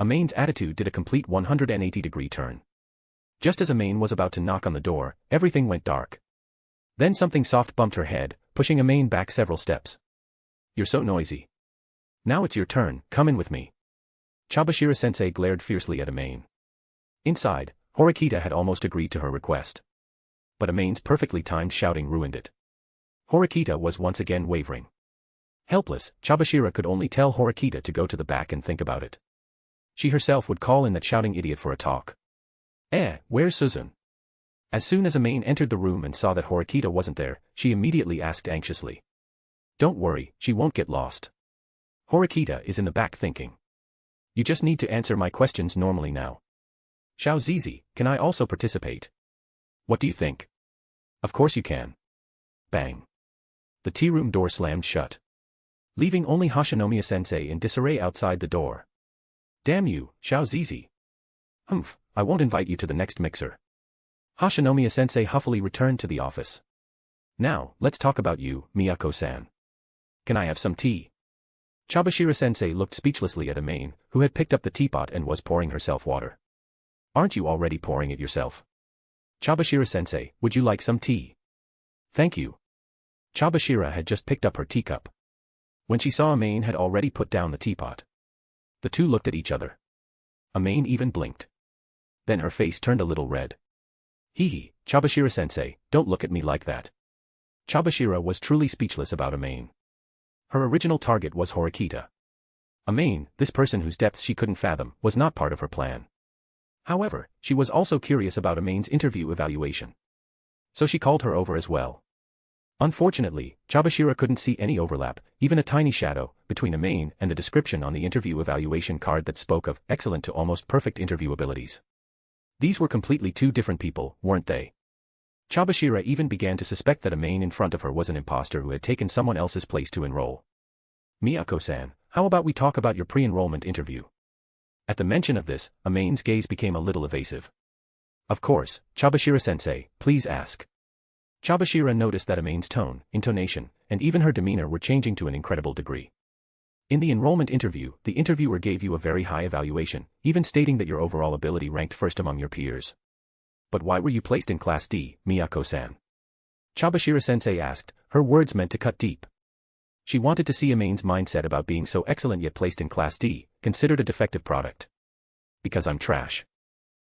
Amane's attitude did a complete 180-degree turn. Just as Amane was about to knock on the door, everything went dark. Then something soft bumped her head, pushing Amane back several steps. You're so noisy. Now it's your turn, come in with me. Chabashira-sensei glared fiercely at Amane. Inside, Horikita had almost agreed to her request. But Amane's perfectly timed shouting ruined it. Horikita was once again wavering. Helpless, Chabashira could only tell Horikita to go to the back and think about it. She herself would call in that shouting idiot for a talk. Where's Suzune? As soon as Amane entered the room and saw that Horikita wasn't there, she immediately asked anxiously. Don't worry, she won't get lost. Horikita is in the back thinking. You just need to answer my questions normally now. Xiao Zizi, can I also participate? What do you think? Of course you can. Bang. The tea room door slammed shut, leaving only Hashinomiya-sensei in disarray outside the door. Damn you, Xiao Zizi. Humph, I won't invite you to the next mixer. Hashinomiya-sensei huffily returned to the office. Now, let's talk about you, Miyako-san. Can I have some tea? Chabashira-sensei looked speechlessly at Amane, who had picked up the teapot and was pouring herself water. Aren't you already pouring it yourself? Chabashira-sensei, would you like some tea? Thank you. Chabashira had just picked up her teacup. When she saw Amane had already put down the teapot, the two looked at each other. Amane even blinked. Then her face turned a little red. Hee, Chabashira-sensei, don't look at me like that. Chabashira was truly speechless about Amane. Her original target was Horikita. Amane, this person whose depths she couldn't fathom, was not part of her plan. However, she was also curious about Amane's interview evaluation. So she called her over as well. Unfortunately, Chabashira couldn't see any overlap, even a tiny shadow, between Amane and the description on the interview evaluation card that spoke of excellent to almost perfect interview abilities. These were completely two different people, weren't they? Chabashira even began to suspect that Amane in front of her was an imposter who had taken someone else's place to enroll. Miyako-san, how about we talk about your pre-enrollment interview? At the mention of this, Amane's gaze became a little evasive. Of course, Chabashira-sensei, please ask. Chabashira noticed that Amane's tone, intonation, and even her demeanor were changing to an incredible degree. In the enrollment interview, the interviewer gave you a very high evaluation, even stating that your overall ability ranked first among your peers. But why were you placed in Class D, Miyako-san? Chabashira-sensei asked, her words meant to cut deep. She wanted to see Amane's mindset about being so excellent yet placed in Class D, considered a defective product. Because I'm trash.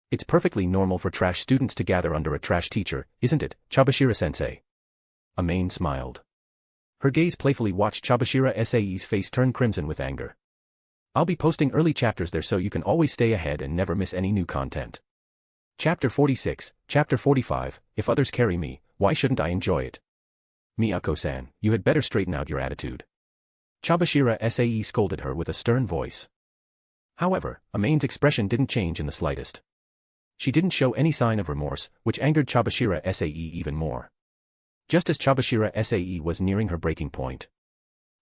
It's perfectly normal for trash students to gather under a trash teacher, isn't it, Chabashira-sensei? Amane smiled. Her gaze playfully watched Chabashira-sensei's face turn crimson with anger. I'll be posting early chapters there so you can always stay ahead and never miss any new content. Chapter 46, Chapter 45, If others carry me, why shouldn't I enjoy it? Miyako-san, you had better straighten out your attitude. Chabashira-sensei scolded her with a stern voice. However, Amane's expression didn't change in the slightest. She didn't show any sign of remorse, which angered Chabashira-sensei even more. Just as Chabashira-sensei was nearing her breaking point,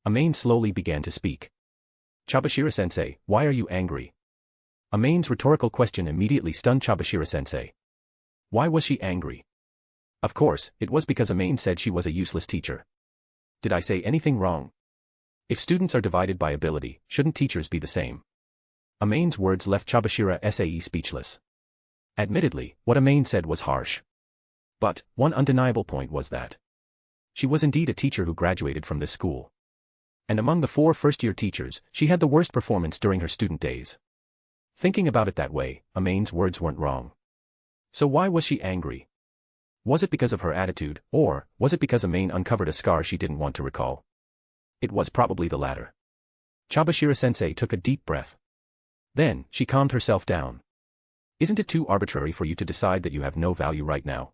Amane slowly began to speak. Chabashira-sensei, why are you angry? Amane's rhetorical question immediately stunned Chabashira-sensei. Why was she angry? Of course, it was because Amane said she was a useless teacher. Did I say anything wrong? If students are divided by ability, shouldn't teachers be the same? Amane's words left Chabashira-sensei speechless. Admittedly, what Amane said was harsh. But, one undeniable point was that she was indeed a teacher who graduated from this school. And among the 4 first-year teachers, she had the worst performance during her student days. Thinking about it that way, Amane's words weren't wrong. So why was she angry? Was it because of her attitude, or was it because Amane uncovered a scar she didn't want to recall? It was probably the latter. Chabashira-sensei took a deep breath. Then, she calmed herself down. Isn't it too arbitrary for you to decide that you have no value right now?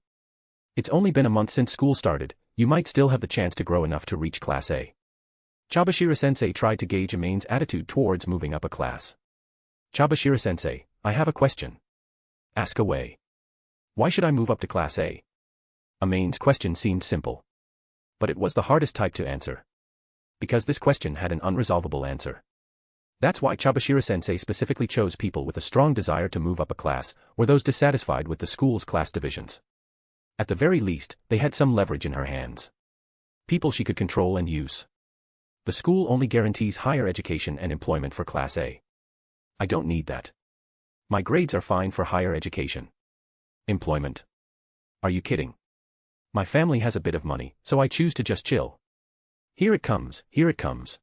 It's only been a month since school started, you might still have the chance to grow enough to reach Class A. Chabashira-sensei tried to gauge Amane's attitude towards moving up a class. Chabashira-sensei, I have a question. Ask away. Why should I move up to Class A? Amane's question seemed simple. But it was the hardest type to answer. Because this question had an unresolvable answer. That's why Chabashira-sensei specifically chose people with a strong desire to move up a class, or those dissatisfied with the school's class divisions. At the very least, they had some leverage in her hands. People she could control and use. The school only guarantees higher education and employment for Class A. I don't need that. My grades are fine for higher education. Employment. Are you kidding? My family has a bit of money, so I choose to just chill. Here it comes, here it comes.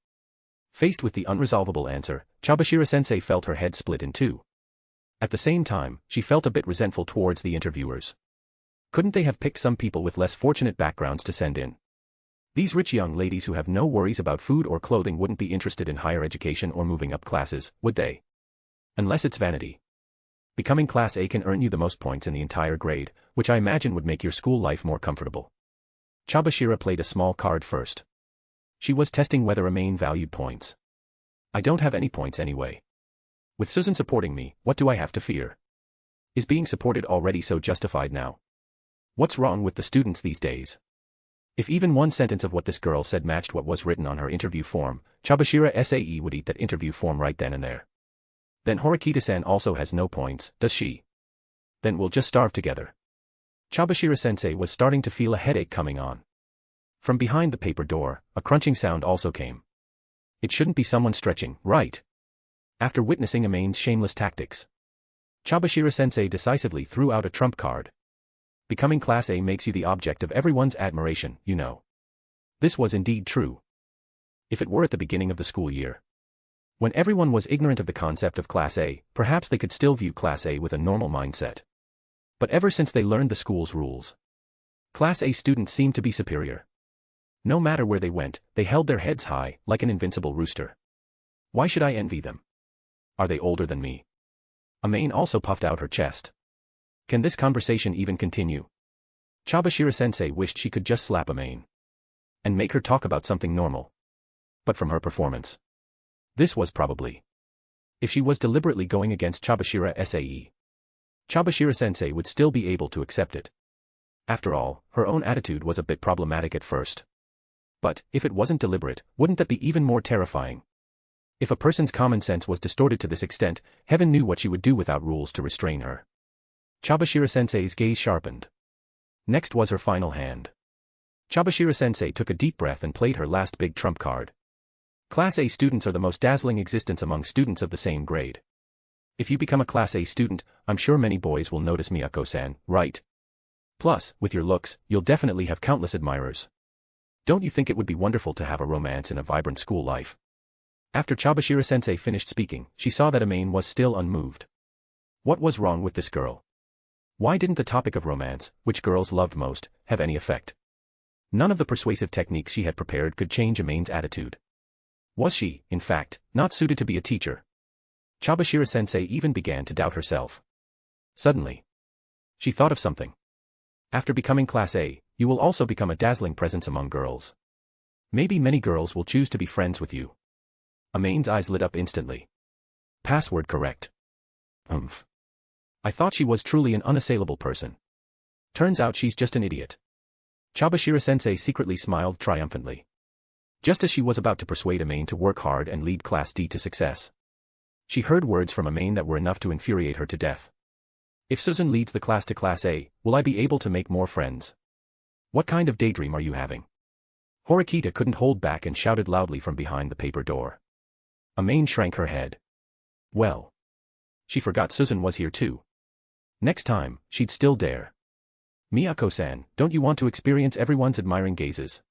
Faced with the unresolvable answer, Chabashira-sensei felt her head split in two. At the same time, she felt a bit resentful towards the interviewers. Couldn't they have picked some people with less fortunate backgrounds to send in? These rich young ladies who have no worries about food or clothing wouldn't be interested in higher education or moving up classes, would they? Unless it's vanity. Becoming Class A can earn you the most points in the entire grade, which I imagine would make your school life more comfortable. Chabashira played a small card first. She was testing whether Amane valued points. I don't have any points anyway. With Suzune supporting me, what do I have to fear? Is being supported already so justified now? What's wrong with the students these days? If even one sentence of what this girl said matched what was written on her interview form, Chabashira-sensei would eat that interview form right then and there. Then Horikita-san also has no points, does she? Then we'll just starve together. Chabashira-sensei was starting to feel a headache coming on. From behind the paper door, a crunching sound also came. It shouldn't be someone stretching, right? After witnessing Amane's shameless tactics, Chabashira-sensei decisively threw out a trump card. Becoming Class A makes you the object of everyone's admiration, you know. This was indeed true. If it were at the beginning of the school year, when everyone was ignorant of the concept of Class A, perhaps they could still view Class A with a normal mindset. But ever since they learned the school's rules, Class A students seemed to be superior. No matter where they went, they held their heads high, like an invincible rooster. Why should I envy them? Are they older than me? Amane also puffed out her chest. Can this conversation even continue? Chabashira-sensei wished she could just slap Amane. and make her talk about something normal. But from her performance, this was probably. If she was deliberately going against Chabashira-sae, Chabashira-sensei would still be able to accept it. After all, her own attitude was a bit problematic at first. But, if it wasn't deliberate, wouldn't that be even more terrifying? If a person's common sense was distorted to this extent, heaven knew what she would do without rules to restrain her. Chabashira-sensei's gaze sharpened. Next was her final hand. Chabashira-sensei took a deep breath and played her last big trump card. Class A students are the most dazzling existence among students of the same grade. If you become a Class A student, I'm sure many boys will notice Miyako-san, right? Plus, with your looks, you'll definitely have countless admirers. Don't you think it would be wonderful to have a romance in a vibrant school life? After Chabashira-sensei finished speaking, she saw that Amane was still unmoved. What was wrong with this girl? Why didn't the topic of romance, which girls loved most, have any effect? None of the persuasive techniques she had prepared could change Amane's attitude. Was she, in fact, not suited to be a teacher? Chabashira-sensei even began to doubt herself. Suddenly, she thought of something. After becoming Class A, you will also become a dazzling presence among girls. Maybe many girls will choose to be friends with you. Amane's eyes lit up instantly. Password correct. I thought she was truly an unassailable person. Turns out she's just an idiot. Chabashira-sensei secretly smiled triumphantly. Just as she was about to persuade Amane to work hard and lead Class D to success, she heard words from Amane that were enough to infuriate her to death. If Suzune leads the class to Class A, will I be able to make more friends? What kind of daydream are you having? Horikita couldn't hold back and shouted loudly from behind the paper door. Amane shrank her head. Well, she forgot Suzune was here too. Next time, she'd still dare. Miyako-san, don't you want to experience everyone's admiring gazes?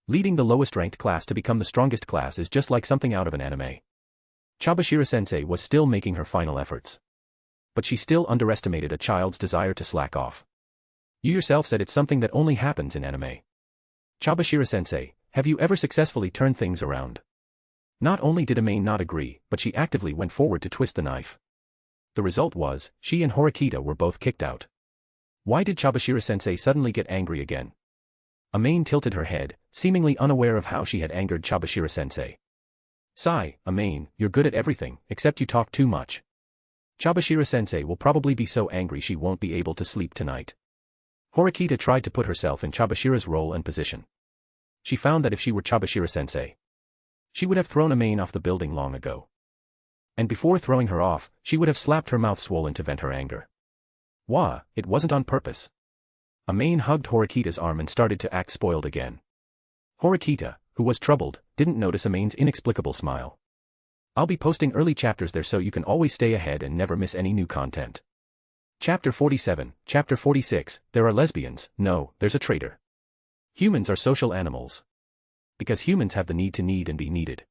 Leading the lowest-ranked class to become the strongest class is just like something out of an anime. Chabashira-sensei was still making her final efforts. But she still underestimated a child's desire to slack off. You yourself said it's something that only happens in anime. Chabashira-sensei, have you ever successfully turned things around? Not only did Amane not agree, but she actively went forward to twist the knife. The result was, she and Horikita were both kicked out. Why did Chabashira-sensei suddenly get angry again? Amane tilted her head, seemingly unaware of how she had angered Chabashira-sensei. Sigh, Amane, you're good at everything, except you talk too much. Chabashira-sensei will probably be so angry she won't be able to sleep tonight. Horikita tried to put herself in Chabashira's role and position. She found that if she were Chabashira-sensei, she would have thrown Amane off the building long ago. And before throwing her off, she would have slapped her mouth swollen to vent her anger. Wah, it wasn't on purpose. Amane hugged Horikita's arm and started to act spoiled again. Horikita, who was troubled, didn't notice Amane's inexplicable smile. I'll be posting early chapters there so you can always stay ahead and never miss any new content. Chapter 47, Chapter 46, There are lesbians, no, there's a traitor. Humans are social animals. Because humans have the need to need and be needed.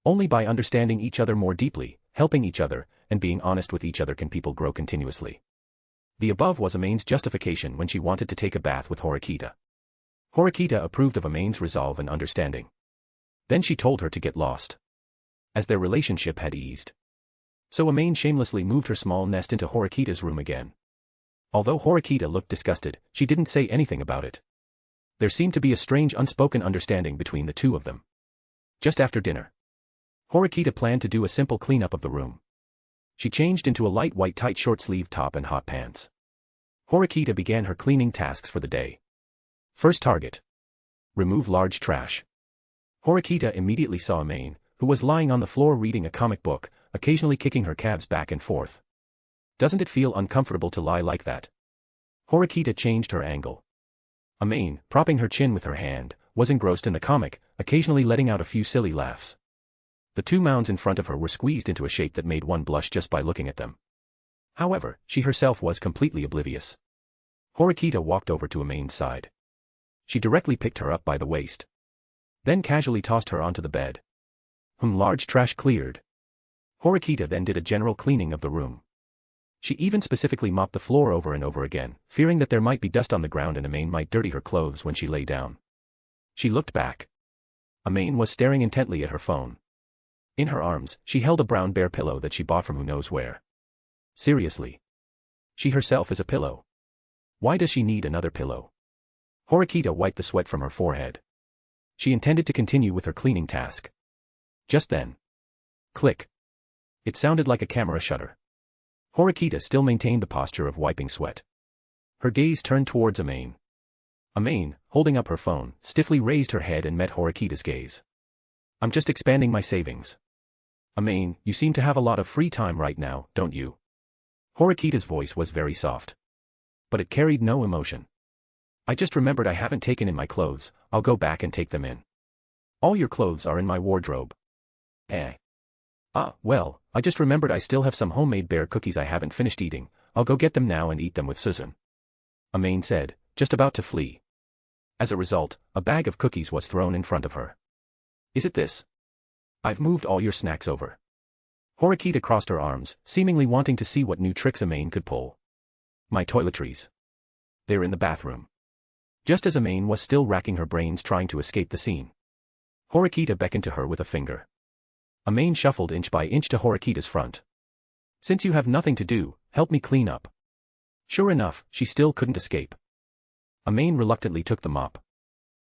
Only by understanding each other more deeply, helping each other, and being honest with each other can people grow continuously. The above was Amane's justification when she wanted to take a bath with Horikita. Horikita approved of Amane's resolve and understanding. Then she told her to get lost. As their relationship had eased. So Amane shamelessly moved her small nest into Horikita's room again. Although Horikita looked disgusted, she didn't say anything about it. There seemed to be a strange unspoken understanding between the two of them. Just after dinner, Horikita planned to do a simple cleanup of the room. She changed into a light white tight short-sleeved top and hot pants. Horikita began her cleaning tasks for the day. First target. Remove large trash. Horikita immediately saw Amane, who was lying on the floor reading a comic book, occasionally kicking her calves back and forth. Doesn't it feel uncomfortable to lie like that? Horikita changed her angle. Amane, propping her chin with her hand, was engrossed in the comic, occasionally letting out a few silly laughs. The two mounds in front of her were squeezed into a shape that made one blush just by looking at them. However, she herself was completely oblivious. Horikita walked over to Amane's side. She directly picked her up by the waist. Then casually tossed her onto the bed. Large trash cleared. Horikita then did a general cleaning of the room. She even specifically mopped the floor over and over again, fearing that there might be dust on the ground and Amane might dirty her clothes when she lay down. She looked back. Amane was staring intently at her phone. In her arms, she held a brown bear pillow that she bought from who knows where. Seriously. She herself is a pillow. Why does she need another pillow? Horikita wiped the sweat from her forehead. She intended to continue with her cleaning task. Just then. Click. It sounded like a camera shutter. Horikita still maintained the posture of wiping sweat. Her gaze turned towards Amane. Amane, holding up her phone, stiffly raised her head and met Horikita's gaze. I'm just expanding my savings. Amane, you seem to have a lot of free time right now, don't you? Horikita's voice was very soft. But it carried no emotion. I just remembered I haven't taken in my clothes, I'll go back and take them in. All your clothes are in my wardrobe. Well, I just remembered I still have some homemade bear cookies I haven't finished eating, I'll go get them now and eat them with Suzune. Amane said, just about to flee. As a result, a bag of cookies was thrown in front of her. Is it this? I've moved all your snacks over. Horikita crossed her arms, seemingly wanting to see what new tricks Amane could pull. My toiletries. They're in the bathroom. Just as Amane was still racking her brains trying to escape the scene, Horikita beckoned to her with a finger. Amane shuffled inch by inch to Horikita's front. Since you have nothing to do, help me clean up. Sure enough, she still couldn't escape. Amane reluctantly took the mop.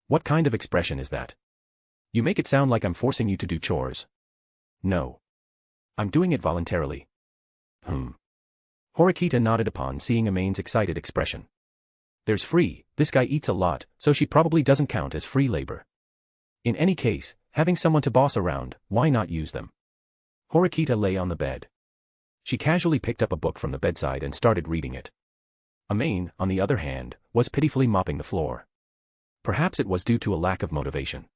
What kind of expression is that? You make it sound like I'm forcing you to do chores. No. I'm doing it voluntarily. Horikita nodded upon seeing Amane's excited expression. There's free, this guy eats a lot, so she probably doesn't count as free labor. In any case, having someone to boss around, why not use them? Horikita lay on the bed. She casually picked up a book from the bedside and started reading it. Amane, on the other hand, was pitifully mopping the floor. Perhaps it was due to a lack of motivation.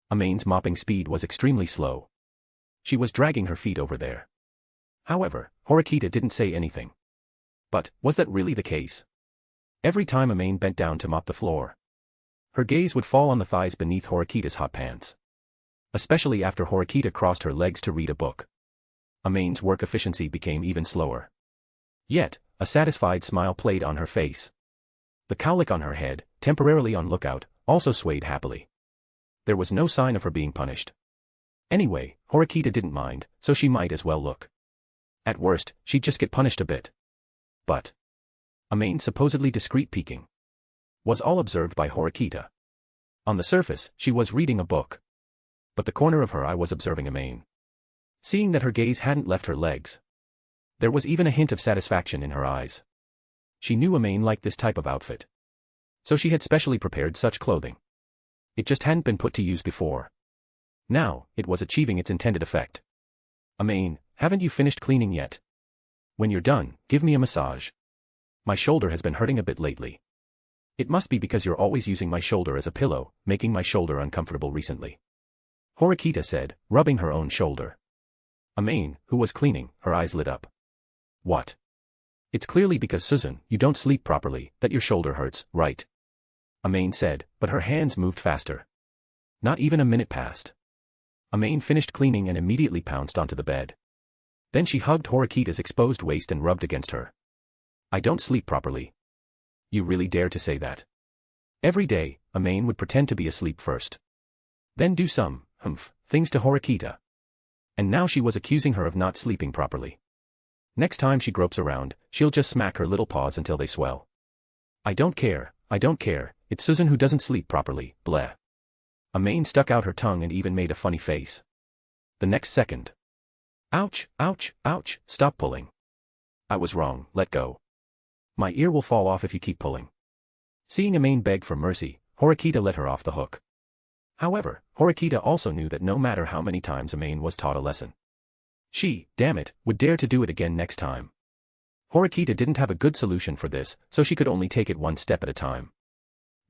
Amane's mopping speed was extremely slow. She was dragging her feet over there. However, Horikita didn't say anything. But, was that really the case? Every time Amane bent down to mop the floor, her gaze would fall on the thighs beneath Horikita's hot pants. Especially after Horikita crossed her legs to read a book. Amane's work efficiency became even slower. Yet, a satisfied smile played on her face. The cowlick on her head, temporarily on lookout, also swayed happily. There was no sign of her being punished. Anyway, Horikita didn't mind, so she might as well look. At worst, she'd just get punished a bit. But Amane's supposedly discreet peeking was all observed by Horikita. On the surface, she was reading a book. But the corner of her eye was observing Amane. Seeing that her gaze hadn't left her legs, there was even a hint of satisfaction in her eyes. She knew Amane liked this type of outfit. So she had specially prepared such clothing. It just hadn't been put to use before. Now, it was achieving its intended effect. Amane, haven't you finished cleaning yet? When you're done, give me a massage. My shoulder has been hurting a bit lately. It must be because you're always using my shoulder as a pillow, making my shoulder uncomfortable recently. Horikita said, rubbing her own shoulder. Amane, who was cleaning, her eyes lit up. What? It's clearly because Suzune, you don't sleep properly, that your shoulder hurts, right? Amane said, but her hands moved faster. Not even a minute passed. Amane finished cleaning and immediately pounced onto the bed. Then she hugged Horikita's exposed waist and rubbed against her. I don't sleep properly. You really dare to say that? Every day, Amane would pretend to be asleep first. Then do some, things to Horikita. And now she was accusing her of not sleeping properly. Next time she gropes around, she'll just smack her little paws until they swell. I don't care, it's Suzune who doesn't sleep properly, bleh. Amane stuck out her tongue and even made a funny face. The next second. Ouch, ouch, ouch, stop pulling. I was wrong, let go. My ear will fall off if you keep pulling. Seeing Amane beg for mercy, Horikita let her off the hook. However, Horikita also knew that no matter how many times Amane was taught a lesson, she, damn it, would dare to do it again next time. Horikita didn't have a good solution for this, so she could only take it one step at a time.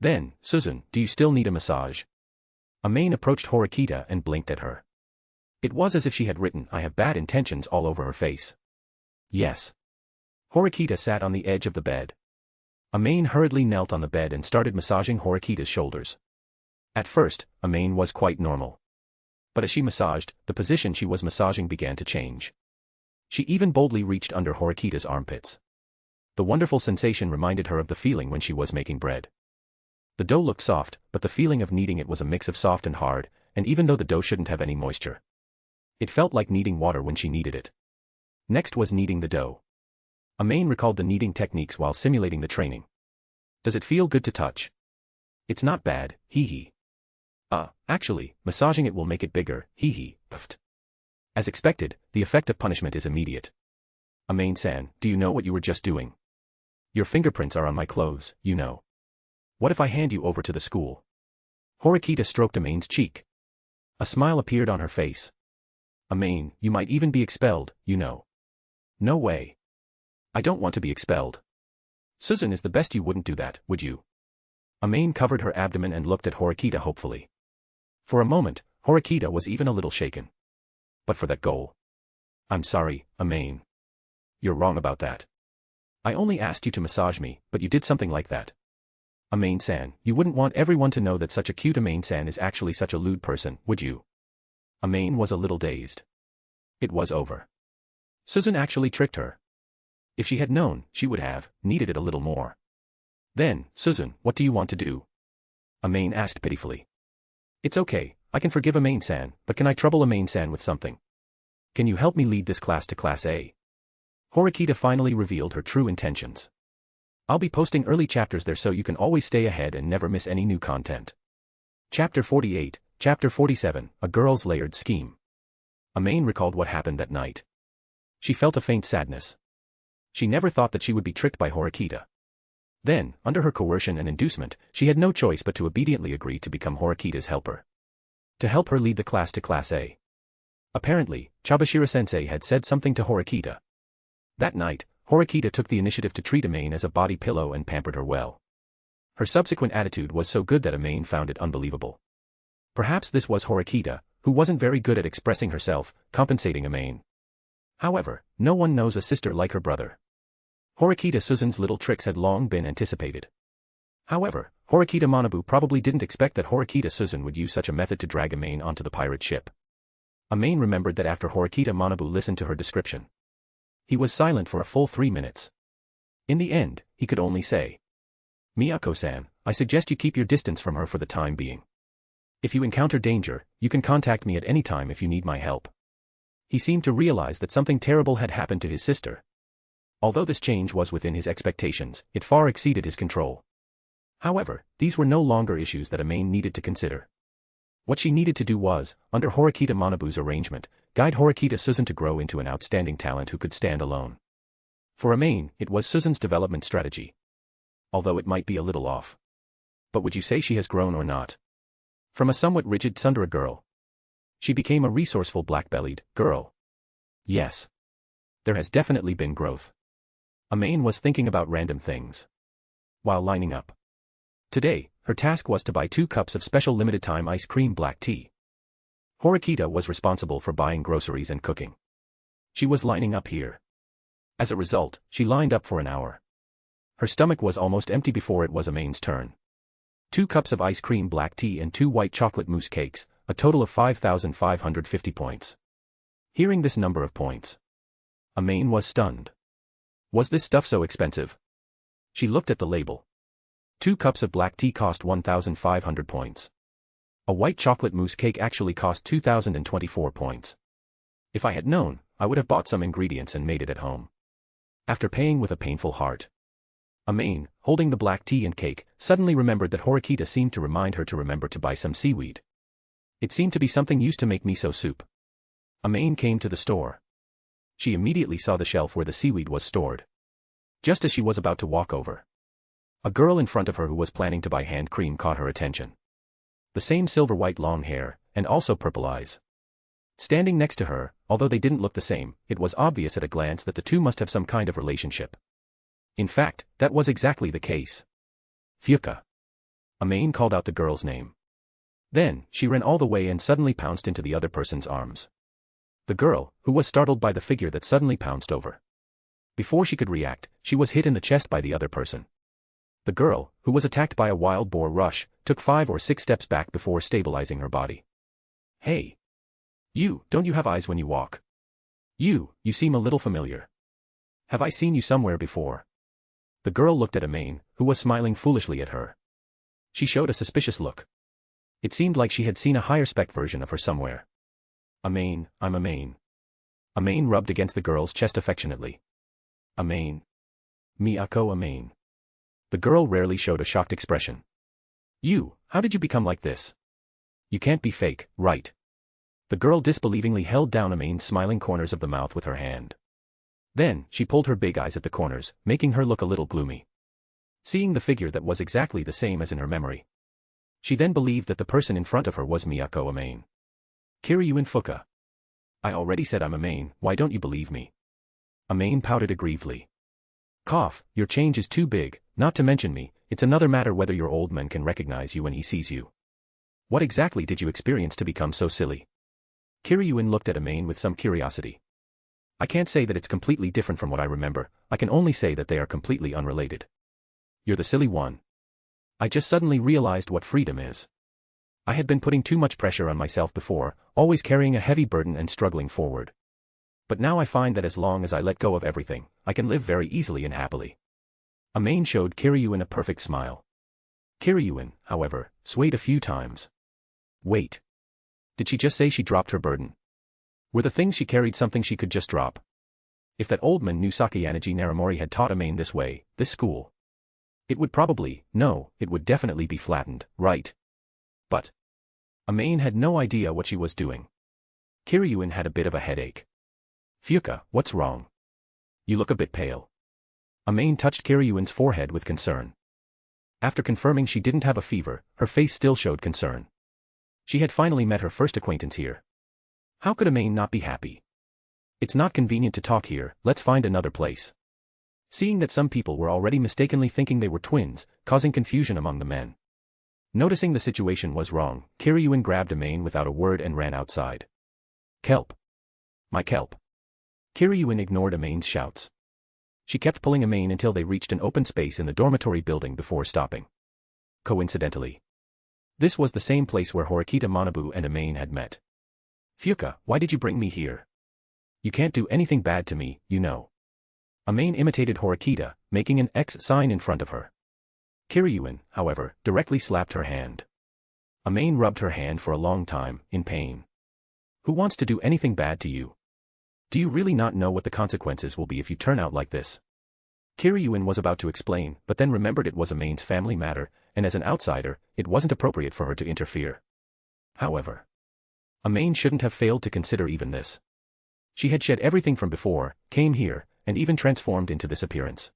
Then, Suzune, do you still need a massage? Amane approached Horikita and blinked at her. It was as if she had written I have bad intentions all over her face. Yes. Horikita sat on the edge of the bed. Amane hurriedly knelt on the bed and started massaging Horikita's shoulders. At first, Amane was quite normal. But as she massaged, the position she was massaging began to change. She even boldly reached under Horikita's armpits. The wonderful sensation reminded her of the feeling when she was making bread. The dough looked soft, but the feeling of kneading it was a mix of soft and hard, and even though the dough shouldn't have any moisture, it felt like kneading water when she kneaded it. Next was kneading the dough. Amane recalled the kneading techniques while simulating the training. Does it feel good to touch? It's not bad, hee hee. Actually, massaging it will make it bigger, hee puffed. As expected, the effect of punishment is immediate. Amane-san, do you know what you were just doing? Your fingerprints are on my clothes, you know. What if I hand you over to the school? Horikita stroked Amane's cheek. A smile appeared on her face. Amane, you might even be expelled, you know. No way. I don't want to be expelled. Suzune is the best, you wouldn't do that, would you? Amane covered her abdomen and looked at Horikita hopefully. For a moment, Horikita was even a little shaken. But for that goal. I'm sorry, Amane. You're wrong about that. I only asked you to massage me, but you did something like that. Amane-san, you wouldn't want everyone to know that such a cute Amane-san is actually such a lewd person, would you? Amane was a little dazed. It was over. Suzune actually tricked her. If she had known, she would have needed it a little more. Then, Suzune, what do you want to do? Amane asked pitifully. It's okay, I can forgive Amane-san, but can I trouble Amane-san with something? Can you help me lead this class to Class A? Horikita finally revealed her true intentions. I'll be posting early chapters there so you can always stay ahead and never miss any new content. Chapter 48, Chapter 47, A Girl's Layered Scheme. Amane recalled what happened that night. She felt a faint sadness. She never thought that she would be tricked by Horikita. Then, under her coercion and inducement, she had no choice but to obediently agree to become Horikita's helper. To help her lead the class to Class A. Apparently, Chabashira-sensei had said something to Horikita. That night, Horikita took the initiative to treat Amane as a body pillow and pampered her well. Her subsequent attitude was so good that Amane found it unbelievable. Perhaps this was Horikita, who wasn't very good at expressing herself, compensating Amane. However, no one knows a sister like her brother. Horikita Suzune's little tricks had long been anticipated. However, Horikita Manabu probably didn't expect that Horikita Suzune would use such a method to drag Amane onto the pirate ship. Amane remembered that after Horikita Manabu listened to her description. He was silent for a full 3 minutes. In the end, he could only say, Miyako-san, I suggest you keep your distance from her for the time being. If you encounter danger, you can contact me at any time if you need my help. He seemed to realize that something terrible had happened to his sister. Although this change was within his expectations, it far exceeded his control. However, these were no longer issues that Amane needed to consider. What she needed to do was, under Horikita Manabu's arrangement, guide Horikita Suzune to grow into an outstanding talent who could stand alone. For Amane, it was Suzune's development strategy. Although it might be a little off. But would you say she has grown or not? From a somewhat rigid tsundere girl, she became a resourceful black-bellied girl. Yes. There has definitely been growth. Amane was thinking about random things. While lining up. Today, her task was to buy 2 cups of special limited-time ice cream black tea. Horikita was responsible for buying groceries and cooking. She was lining up here. As a result, she lined up for an hour. Her stomach was almost empty before it was Amane's turn. 2 cups of ice cream black tea and 2 white chocolate mousse cakes, a total of 5,550 points. Hearing this number of points, Amane was stunned. Was this stuff so expensive? She looked at the label. 2 cups of black tea cost 1,500 points. A white chocolate mousse cake actually cost 2,024 points. If I had known, I would have bought some ingredients and made it at home. After paying with a painful heart, Amane, holding the black tea and cake, suddenly remembered that Horikita seemed to remind her to remember to buy some seaweed. It seemed to be something used to make miso soup. Amane came to the store. She immediately saw the shelf where the seaweed was stored. Just as she was about to walk over, a girl in front of her who was planning to buy hand cream caught her attention. The same silver-white long hair, and also purple eyes. Standing next to her, although they didn't look the same, it was obvious at a glance that the two must have some kind of relationship. In fact, that was exactly the case. Fuka. Amane called out the girl's name. Then, she ran all the way and suddenly pounced into the other person's arms. The girl, who was startled by the figure that suddenly pounced over. Before she could react, she was hit in the chest by the other person. The girl, who was attacked by a wild boar rush, took 5 or 6 steps back before stabilizing her body. Hey! You, don't you have eyes when you walk? You seem a little familiar. Have I seen you somewhere before? The girl looked at Amane, who was smiling foolishly at her. She showed a suspicious look. It seemed like she had seen a higher-spec version of her somewhere. Amane, I'm Amane. Amane rubbed against the girl's chest affectionately. Amane. Miyako Amane. The girl rarely showed a shocked expression. How did you become like this? You can't be fake, right? The girl disbelievingly held down Amane's smiling corners of the mouth with her hand. Then, she pulled her big eyes at the corners, making her look a little gloomy. Seeing the figure that was exactly the same as in her memory, she then believed that the person in front of her was Miyako Amane. Kiryuin Fuka. I already said I'm Amane, why don't you believe me? Amane pouted aggrievedly. Cough, your change is too big, not to mention me, it's another matter whether your old man can recognize you when he sees you. What exactly did you experience to become so silly? Kiryuin looked at Amane with some curiosity. I can't say that it's completely different from what I remember, I can only say that they are completely unrelated. You're the silly one. I just suddenly realized what freedom is. I had been putting too much pressure on myself before, always carrying a heavy burden and struggling forward. But now I find that as long as I let go of everything, I can live very easily and happily. Amane showed Kiryuin a perfect smile. Kiryuin, however, swayed a few times. Wait. Did she just say she dropped her burden? Were the things she carried something she could just drop? If that old man knew Sakayanagi Narimori had taught Amane this way, this school, it would probably, no, it would definitely be flattened, right? But Amane had no idea what she was doing. Kiryuin had a bit of a headache. Fuka, what's wrong? You look a bit pale. Amane touched Kiryuin's forehead with concern. After confirming she didn't have a fever, her face still showed concern. She had finally met her first acquaintance here. How could Amane not be happy? It's not convenient to talk here, let's find another place. Seeing that some people were already mistakenly thinking they were twins, causing confusion among the men. Noticing the situation was wrong, Kiryuin grabbed Amane without a word and ran outside. Kelp. My kelp. Kiryuin ignored Amane's shouts. She kept pulling Amane until they reached an open space in the dormitory building before stopping. Coincidentally, this was the same place where Horikita Manabu and Amane had met. Fuka, why did you bring me here? You can't do anything bad to me, you know. Amane imitated Horikita, making an X sign in front of her. Kiryuin, however, directly slapped her hand. Amane rubbed her hand for a long time, in pain. Who wants to do anything bad to you? Do you really not know what the consequences will be if you turn out like this? Kiryuin was about to explain, but then remembered it was Amane's family matter, and as an outsider, it wasn't appropriate for her to interfere. However, Amane shouldn't have failed to consider even this. She had shed everything from before, came here, and even transformed into this appearance.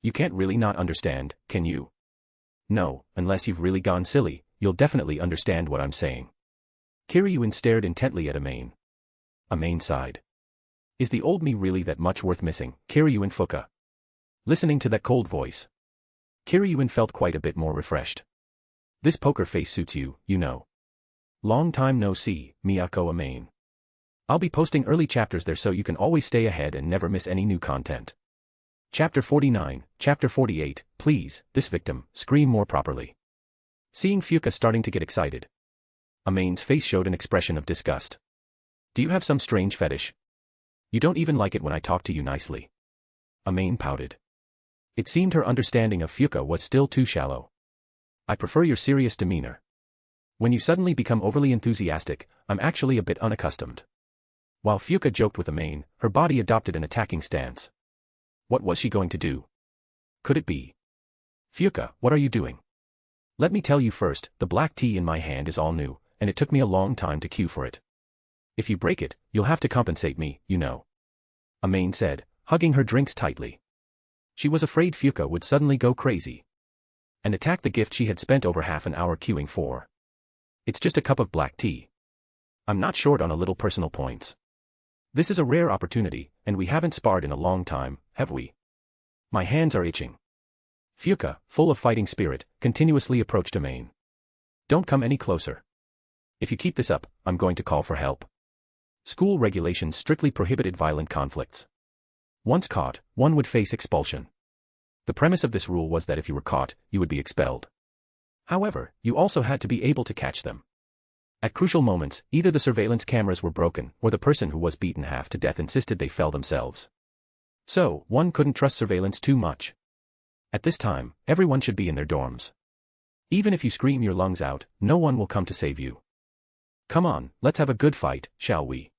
You can't really not understand, can you? No, unless you've really gone silly, you'll definitely understand what I'm saying. Kiryuin stared intently at Amane. Amane sighed. Is the old me really that much worth missing, Kiryuin Fuka? Listening to that cold voice, Kiryuin felt quite a bit more refreshed. This poker face suits you, you know. Long time no see, Miyako Amane. I'll be posting early chapters there so you can always stay ahead and never miss any new content. Chapter 49, Chapter 48, please, this victim, scream more properly. Seeing Fuka starting to get excited, Amane's face showed an expression of disgust. Do you have some strange fetish? You don't even like it when I talk to you nicely. Amane pouted. It seemed her understanding of Fuka was still too shallow. I prefer your serious demeanor. When you suddenly become overly enthusiastic, I'm actually a bit unaccustomed. While Fuka joked with Amane, her body adopted an attacking stance. What was she going to do? Could it be? Fuka, what are you doing? Let me tell you first, the black tea in my hand is all new, and it took me a long time to queue for it. If you break it, you'll have to compensate me, you know. Amane said, hugging her drinks tightly. She was afraid Fuka would suddenly go crazy and attack the gift she had spent over half an hour queuing for. It's just a cup of black tea. I'm not short on a little personal points. This is a rare opportunity, and we haven't sparred in a long time, have we? My hands are itching. Fuka, full of fighting spirit, continuously approached Amane. Don't come any closer. If you keep this up, I'm going to call for help. School regulations strictly prohibited violent conflicts. Once caught, one would face expulsion. The premise of this rule was that if you were caught, you would be expelled. However, you also had to be able to catch them. At crucial moments, either the surveillance cameras were broken, or the person who was beaten half to death insisted they fell themselves. So, one couldn't trust surveillance too much. At this time, everyone should be in their dorms. Even if you scream your lungs out, no one will come to save you. Come on, let's have a good fight, shall we?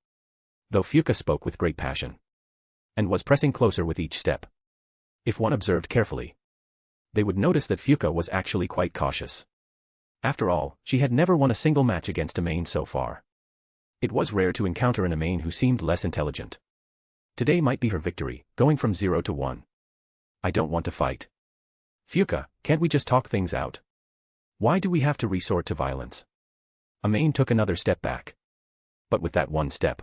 Though Fuka spoke with great passion, and was pressing closer with each step. If one observed carefully, they would notice that Fuka was actually quite cautious. After all, she had never won a single match against Amane so far. It was rare to encounter an Amane who seemed less intelligent. Today might be her victory, going from 0 to 1. I don't want to fight. Fuka, can't we just talk things out? Why do we have to resort to violence? Amane took another step back. But with that one step,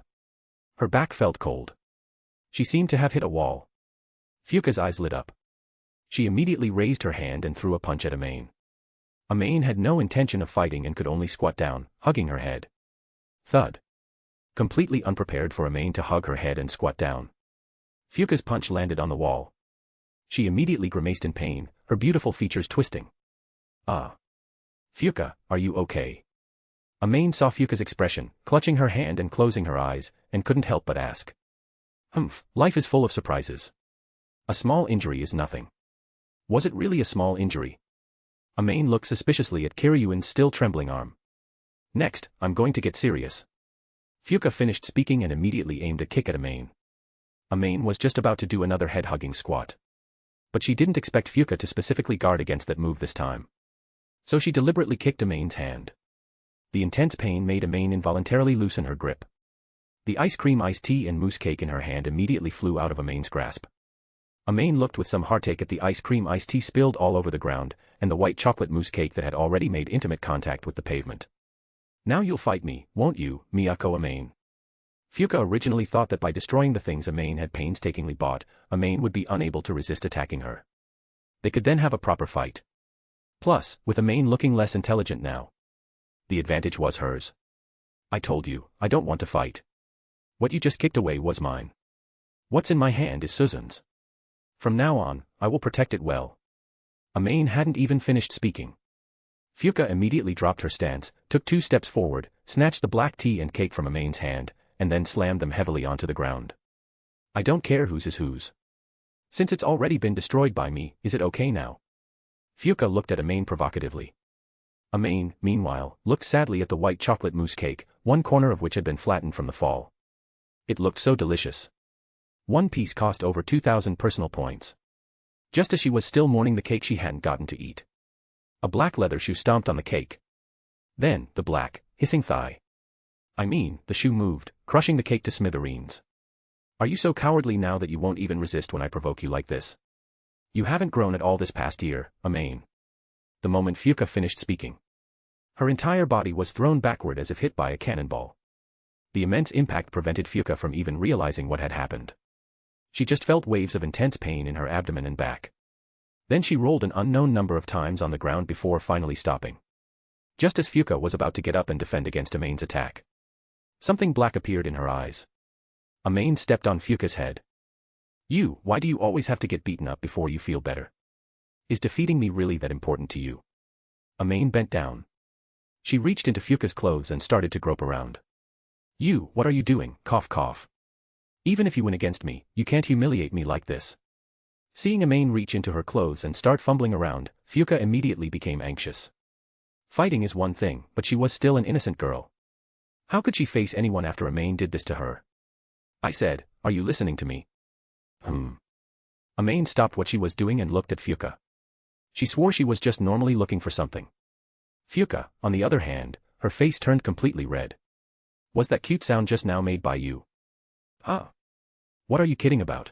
her back felt cold. She seemed to have hit a wall. Fuka's eyes lit up. She immediately raised her hand and threw a punch at Amane. Amane had no intention of fighting and could only squat down, hugging her head. Thud. Completely unprepared for Amane to hug her head and squat down. Fuka's punch landed on the wall. She immediately grimaced in pain, her beautiful features twisting. Fuka, are you okay? Amane saw Fuka's expression, clutching her hand and closing her eyes, and couldn't help but ask. Life is full of surprises. A small injury is nothing. Was it really a small injury? Amane looked suspiciously at Kiryuin's still trembling arm. Next, I'm going to get serious. Fuka finished speaking and immediately aimed a kick at Amane. Amane was just about to do another head-hugging squat. But she didn't expect Fuka to specifically guard against that move this time. So she deliberately kicked Amane's hand. The intense pain made Amane involuntarily loosen her grip. The ice cream iced tea and mousse cake in her hand immediately flew out of Amane's grasp. Amane looked with some heartache at the ice cream iced tea spilled all over the ground, and the white chocolate mousse cake that had already made intimate contact with the pavement. Now you'll fight me, won't you, Miyako Amane? Fuka originally thought that by destroying the things Amane had painstakingly bought, Amane would be unable to resist attacking her. They could then have a proper fight. Plus, with Amane looking less intelligent now, the advantage was hers. I told you, I don't want to fight. What you just kicked away was mine. What's in my hand is Suzune's. From now on, I will protect it well. Amane hadn't even finished speaking. Fuka immediately dropped her stance, took 2 steps forward, snatched the black tea and cake from Amane's hand, and then slammed them heavily onto the ground. I don't care whose is whose. Since it's already been destroyed by me, is it okay now? Fuka looked at Amane provocatively. Amane, meanwhile, looked sadly at the white chocolate mousse cake, one corner of which had been flattened from the fall. It looked so delicious. One piece cost over 2,000 personal points. Just as she was still mourning the cake she hadn't gotten to eat, a black leather shoe stomped on the cake. Then, the black, hissing thigh. The shoe moved, crushing the cake to smithereens. Are you so cowardly now that you won't even resist when I provoke you like this? You haven't grown at all this past year, Amane. The moment Fuka finished speaking, her entire body was thrown backward as if hit by a cannonball. The immense impact prevented Fuka from even realizing what had happened. She just felt waves of intense pain in her abdomen and back. Then she rolled an unknown number of times on the ground before finally stopping. Just as Fuka was about to get up and defend against Amane's attack, something black appeared in her eyes. Amane stepped on Fuka's head. Why do you always have to get beaten up before you feel better? Is defeating me really that important to you? Amane bent down. She reached into Fuka's clothes and started to grope around. What are you doing? Cough cough. Even if you win against me, you can't humiliate me like this. Seeing Amane reach into her clothes and start fumbling around, Fuka immediately became anxious. Fighting is one thing, but she was still an innocent girl. How could she face anyone after Amane did this to her? I said, are you listening to me? Amane stopped what she was doing and looked at Fuka. She swore she was just normally looking for something. Fuka, on the other hand, her face turned completely red. Was that cute sound just now made by you? What are you kidding about?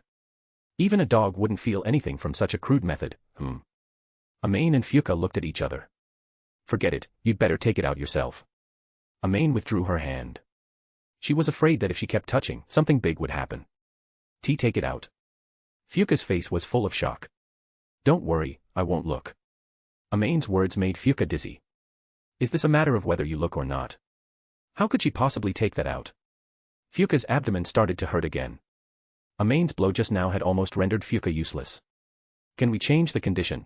Even a dog wouldn't feel anything from such a crude method, Amane and Fuka looked at each other. Forget it, you'd better take it out yourself. Amane withdrew her hand. She was afraid that if she kept touching, something big would happen. Take it out. Fuka's face was full of shock. Don't worry, I won't look. Amane's words made Fuka dizzy. Is this a matter of whether you look or not? How could she possibly take that out? Fuka's abdomen started to hurt again. Amane's blow just now had almost rendered Fuka useless. Can we change the condition?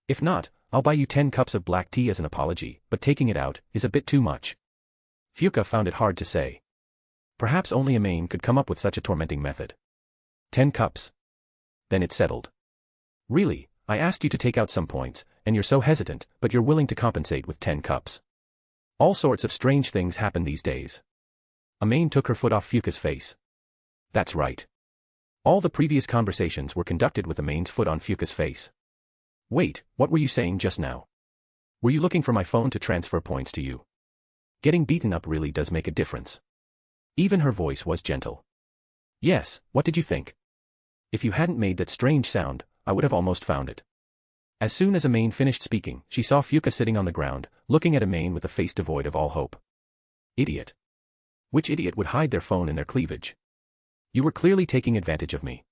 If not, I'll buy you 10 cups of black tea as an apology, but taking it out is a bit too much. Fuka found it hard to say. Perhaps only Amane could come up with such a tormenting method. 10 cups. Then it's settled. Really, I asked you to take out some points, and you're so hesitant, but you're willing to compensate with 10 cups. All sorts of strange things happen these days. Amane took her foot off Fuka's face. That's right. All the previous conversations were conducted with Amane's foot on Fuka's face. Wait, what were you saying just now? Were you looking for my phone to transfer points to you? Getting beaten up really does make a difference. Even her voice was gentle. Yes, what did you think? If you hadn't made that strange sound, I would have almost found it. As soon as Amane finished speaking, she saw Fuka sitting on the ground, looking at Amane with a face devoid of all hope. Idiot. Which idiot would hide their phone in their cleavage? You were clearly taking advantage of me.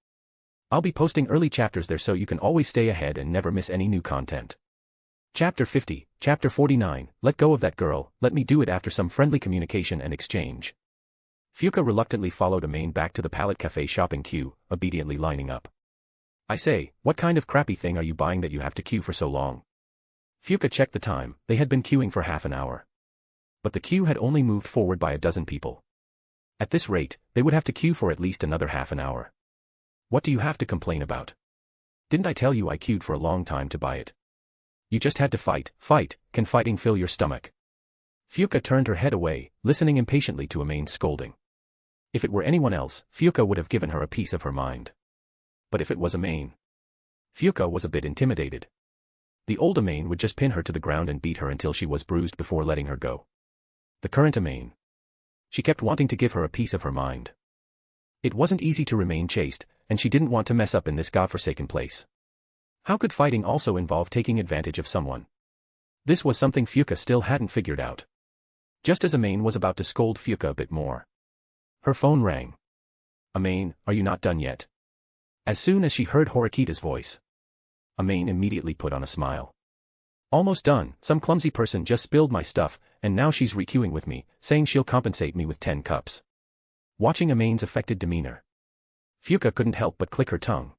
I'll be posting early chapters there so you can always stay ahead and never miss any new content. Chapter 50, Chapter 49, Let go of that girl, let me do it after some friendly communication and exchange. Fuka reluctantly followed Amane back to the Palette Cafe shopping queue, obediently lining up. I say, what kind of crappy thing are you buying that you have to queue for so long? Fuka checked the time, they had been queuing for half an hour. But the queue had only moved forward by a dozen people. At this rate, they would have to queue for at least another half an hour. What do you have to complain about? Didn't I tell you I queued for a long time to buy it? You just had to fight, can fighting fill your stomach? Fuka turned her head away, listening impatiently to Amane's scolding. If it were anyone else, Fuka would have given her a piece of her mind. But if it was Amane, Fuka was a bit intimidated. The old Amane would just pin her to the ground and beat her until she was bruised before letting her go. The current Amane. She kept wanting to give her a piece of her mind. It wasn't easy to remain chaste, and she didn't want to mess up in this godforsaken place. How could fighting also involve taking advantage of someone? This was something Fuka still hadn't figured out. Just as Amane was about to scold Fuka a bit more, her phone rang. Amane, are you not done yet? As soon as she heard Horikita's voice, Amane immediately put on a smile. Almost done, some clumsy person just spilled my stuff, and now she's requeuing with me, saying she'll compensate me with 10 cups. Watching Amane's affected demeanor, Fuka couldn't help but click her tongue.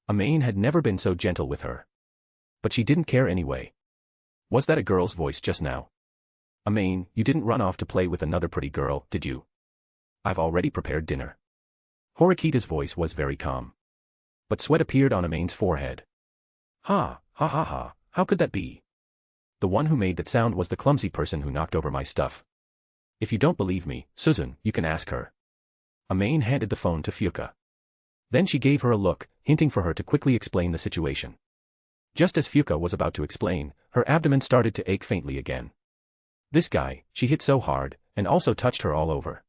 Amane had never been so gentle with her. But she didn't care anyway. Was that a girl's voice just now? Amane, you didn't run off to play with another pretty girl, did you? I've already prepared dinner. Horikita's voice was very calm. But sweat appeared on Amane's forehead. Ha, how could that be? The one who made that sound was the clumsy person who knocked over my stuff. If you don't believe me, Suzune, you can ask her. Amane handed the phone to Fuka. Then she gave her a look, hinting for her to quickly explain the situation. Just as Fuka was about to explain, her abdomen started to ache faintly again. This guy, she hit so hard, and also touched her all over.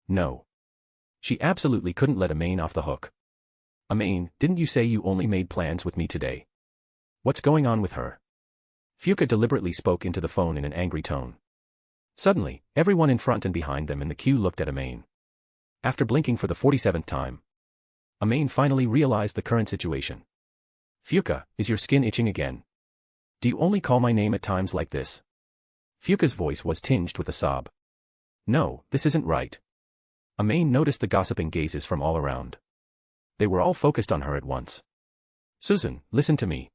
No. She absolutely couldn't let Amane off the hook. Amane, didn't you say you only made plans with me today? What's going on with her? Fuka deliberately spoke into the phone in an angry tone. Suddenly, everyone in front and behind them in the queue looked at Amane. After blinking for the 47th time, Amane finally realized the current situation. Fuka, is your skin itching again? Do you only call my name at times like this? Fuka's voice was tinged with a sob. No, this isn't right. Amane noticed the gossiping gazes from all around. They were all focused on her at once. Suzune, listen to me.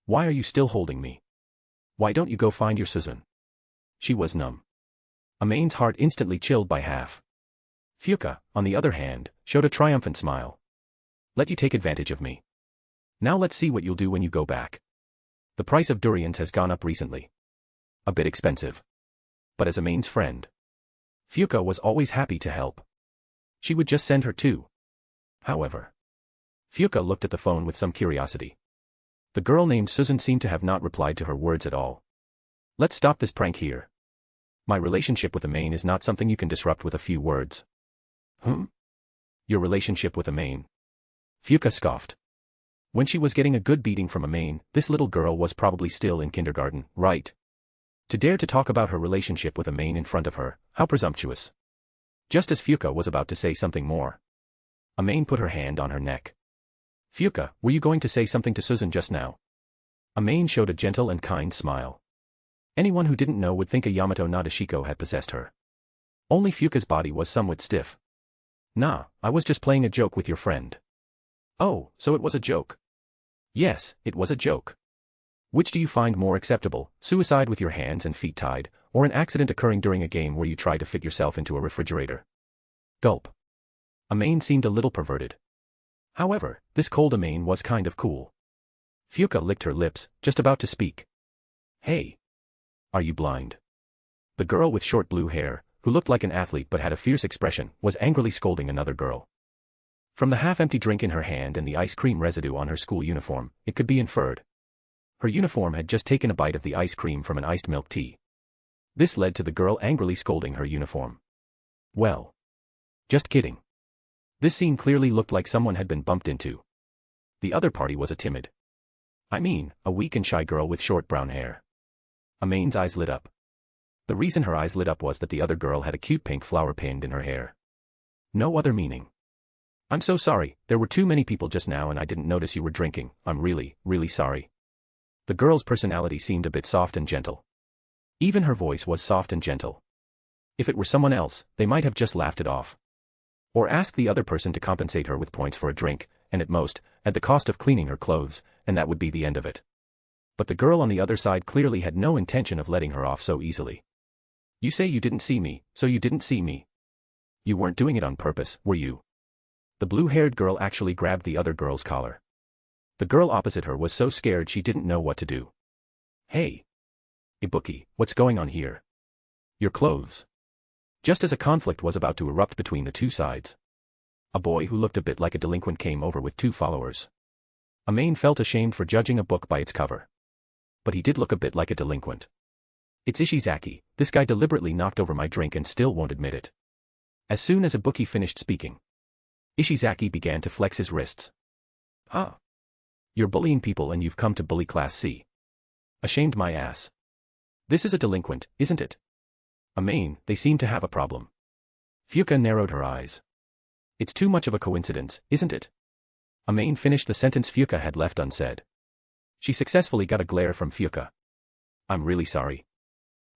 Why are you still holding me? Why don't you go find your Suzune? She was numb. Amane's heart instantly chilled by half. Fuka, on the other hand, showed a triumphant smile. Let you take advantage of me. Now let's see what you'll do when you go back. The price of durians has gone up recently. A bit expensive. But as Amane's friend, Fuka was always happy to help. She would just send her too. However, Fuka looked at the phone with some curiosity. The girl named Suzune seemed to have not replied to her words at all. Let's stop this prank here. My relationship with Amane is not something you can disrupt with a few words. Your relationship with Amane? Fuka scoffed. When she was getting a good beating from Amane, this little girl was probably still in kindergarten, right? To dare to talk about her relationship with Amane in front of her, how presumptuous. Just as Fuka was about to say something more, Amane put her hand on her neck. Fuka, were you going to say something to Suzune just now? Amane showed a gentle and kind smile. Anyone who didn't know would think a Yamato Nadeshiko had possessed her. Only Fuka's body was somewhat stiff. Nah, I was just playing a joke with your friend. Oh, so it was a joke. Yes, it was a joke. Which do you find more acceptable, suicide with your hands and feet tied, or an accident occurring during a game where you try to fit yourself into a refrigerator? Gulp. Amane seemed a little perverted. However, this cold Amane was kind of cool. Fuka licked her lips, just about to speak. Hey. Are you blind? The girl with short blue hair, who looked like an athlete but had a fierce expression, was angrily scolding another girl. From the half-empty drink in her hand and the ice cream residue on her school uniform, it could be inferred. Her uniform had just taken a bite of the ice cream from an iced milk tea. This led to the girl angrily scolding her uniform. Well. Just kidding. This scene clearly looked like someone had been bumped into. The other party was a weak and shy girl with short brown hair. Amane's eyes lit up. The reason her eyes lit up was that the other girl had a cute pink flower pinned in her hair. No other meaning. I'm so sorry, there were too many people just now and I didn't notice you were drinking, I'm really, really sorry. The girl's personality seemed a bit soft and gentle. Even her voice was soft and gentle. If it were someone else, they might have just laughed it off. Or asked the other person to compensate her with points for a drink, and at most, at the cost of cleaning her clothes, and that would be the end of it. But the girl on the other side clearly had no intention of letting her off so easily. You say you didn't see me, so you didn't see me. You weren't doing it on purpose, were you? The blue-haired girl actually grabbed the other girl's collar. The girl opposite her was so scared she didn't know what to do. Hey. Ibuki, what's going on here? Your clothes. Just as a conflict was about to erupt between the two sides, a boy who looked a bit like a delinquent came over with 2 followers. Amane felt ashamed for judging a book by its cover. But he did look a bit like a delinquent. It's Ishizaki, this guy deliberately knocked over my drink and still won't admit it. As soon as Ibuki finished speaking, Ishizaki began to flex his wrists. Ah. You're bullying people and you've come to bully Class C. Ashamed my ass. This is a delinquent, isn't it? Amane, they seem to have a problem. Fuka narrowed her eyes. It's too much of a coincidence, isn't it? Amane finished the sentence Fuka had left unsaid. She successfully got a glare from Fuka. I'm really sorry.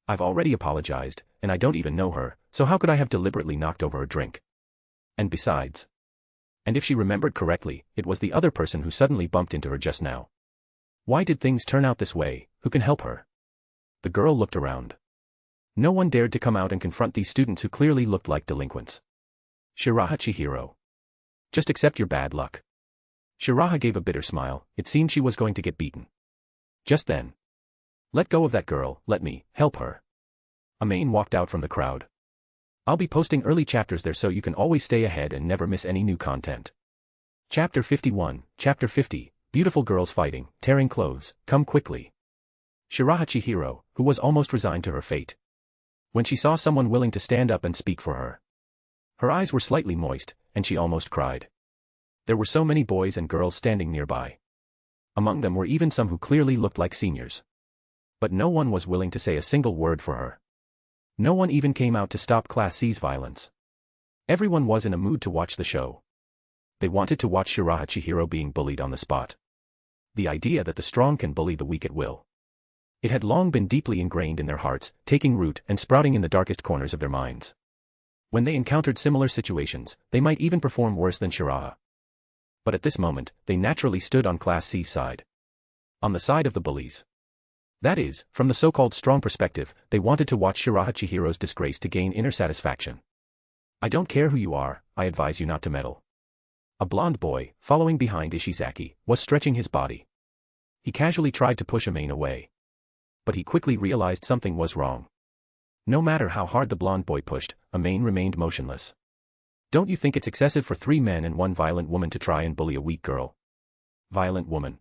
I've already apologized, and I don't even know her, so how could I have deliberately knocked over a drink? And besides. And if she remembered correctly, it was the other person who suddenly bumped into her just now. Why did things turn out this way? Who can help her? The girl looked around. No one dared to come out and confront these students who clearly looked like delinquents. Shiraha Chihiro. Just accept your bad luck. Shiraha gave a bitter smile, it seemed she was going to get beaten. Just then. Let go of that girl, let me help her. Amane walked out from the crowd. I'll be posting early chapters there so you can always stay ahead and never miss any new content. Chapter 51, Chapter 50, Beautiful Girls Fighting, Tearing Clothes, Come Quickly. Shiraha Chihiro, who was almost resigned to her fate. When she saw someone willing to stand up and speak for her. Her eyes were slightly moist, and she almost cried. There were so many boys and girls standing nearby. Among them were even some who clearly looked like seniors. But no one was willing to say a single word for her. No one even came out to stop Class C's violence. Everyone was in a mood to watch the show. They wanted to watch Shiraha Chihiro being bullied on the spot. The idea that the strong can bully the weak at will. It had long been deeply ingrained in their hearts, taking root and sprouting in the darkest corners of their minds. When they encountered similar situations, they might even perform worse than Shiraha. But at this moment, they naturally stood on Class C's side. On the side of the bullies. That is, from the so-called strong perspective, they wanted to watch Shiraha Chihiro's disgrace to gain inner satisfaction. I don't care who you are, I advise you not to meddle. A blonde boy, following behind Ishizaki, was stretching his body. He casually tried to push Amane away. But he quickly realized something was wrong. No matter how hard the blonde boy pushed, Amane remained motionless. Don't you think it's excessive for 3 men and 1 violent woman to try and bully a weak girl? Violent woman.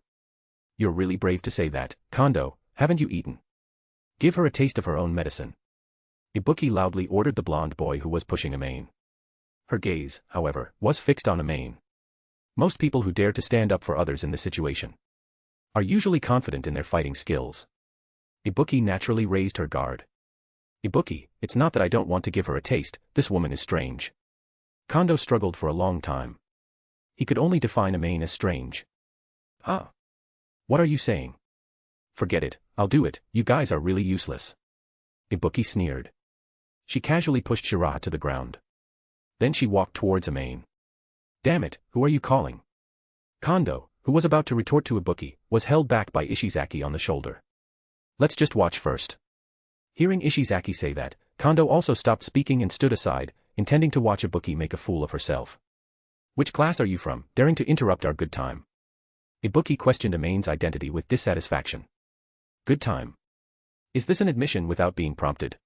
You're really brave to say that, Kondo, haven't you eaten? Give her a taste of her own medicine. Ibuki loudly ordered the blonde boy who was pushing Amane. Her gaze, however, was fixed on Amane. Most people who dare to stand up for others in this situation are usually confident in their fighting skills. Ibuki naturally raised her guard. Ibuki, it's not that I don't want to give her a taste, this woman is strange. Kondo struggled for a long time. He could only define Amane as strange. Ah. What are you saying? Forget it, I'll do it, you guys are really useless. Ibuki sneered. She casually pushed Shiraha to the ground. Then she walked towards Amane. Damn it, who are you calling? Kondo, who was about to retort to Ibuki, was held back by Ishizaki on the shoulder. Let's just watch first. Hearing Ishizaki say that, Kondo also stopped speaking and stood aside, intending to watch Ibuki make a fool of herself. Which class are you from, daring to interrupt our good time? Ibuki questioned Amane's identity with dissatisfaction. Good time. Is this an admission without being prompted?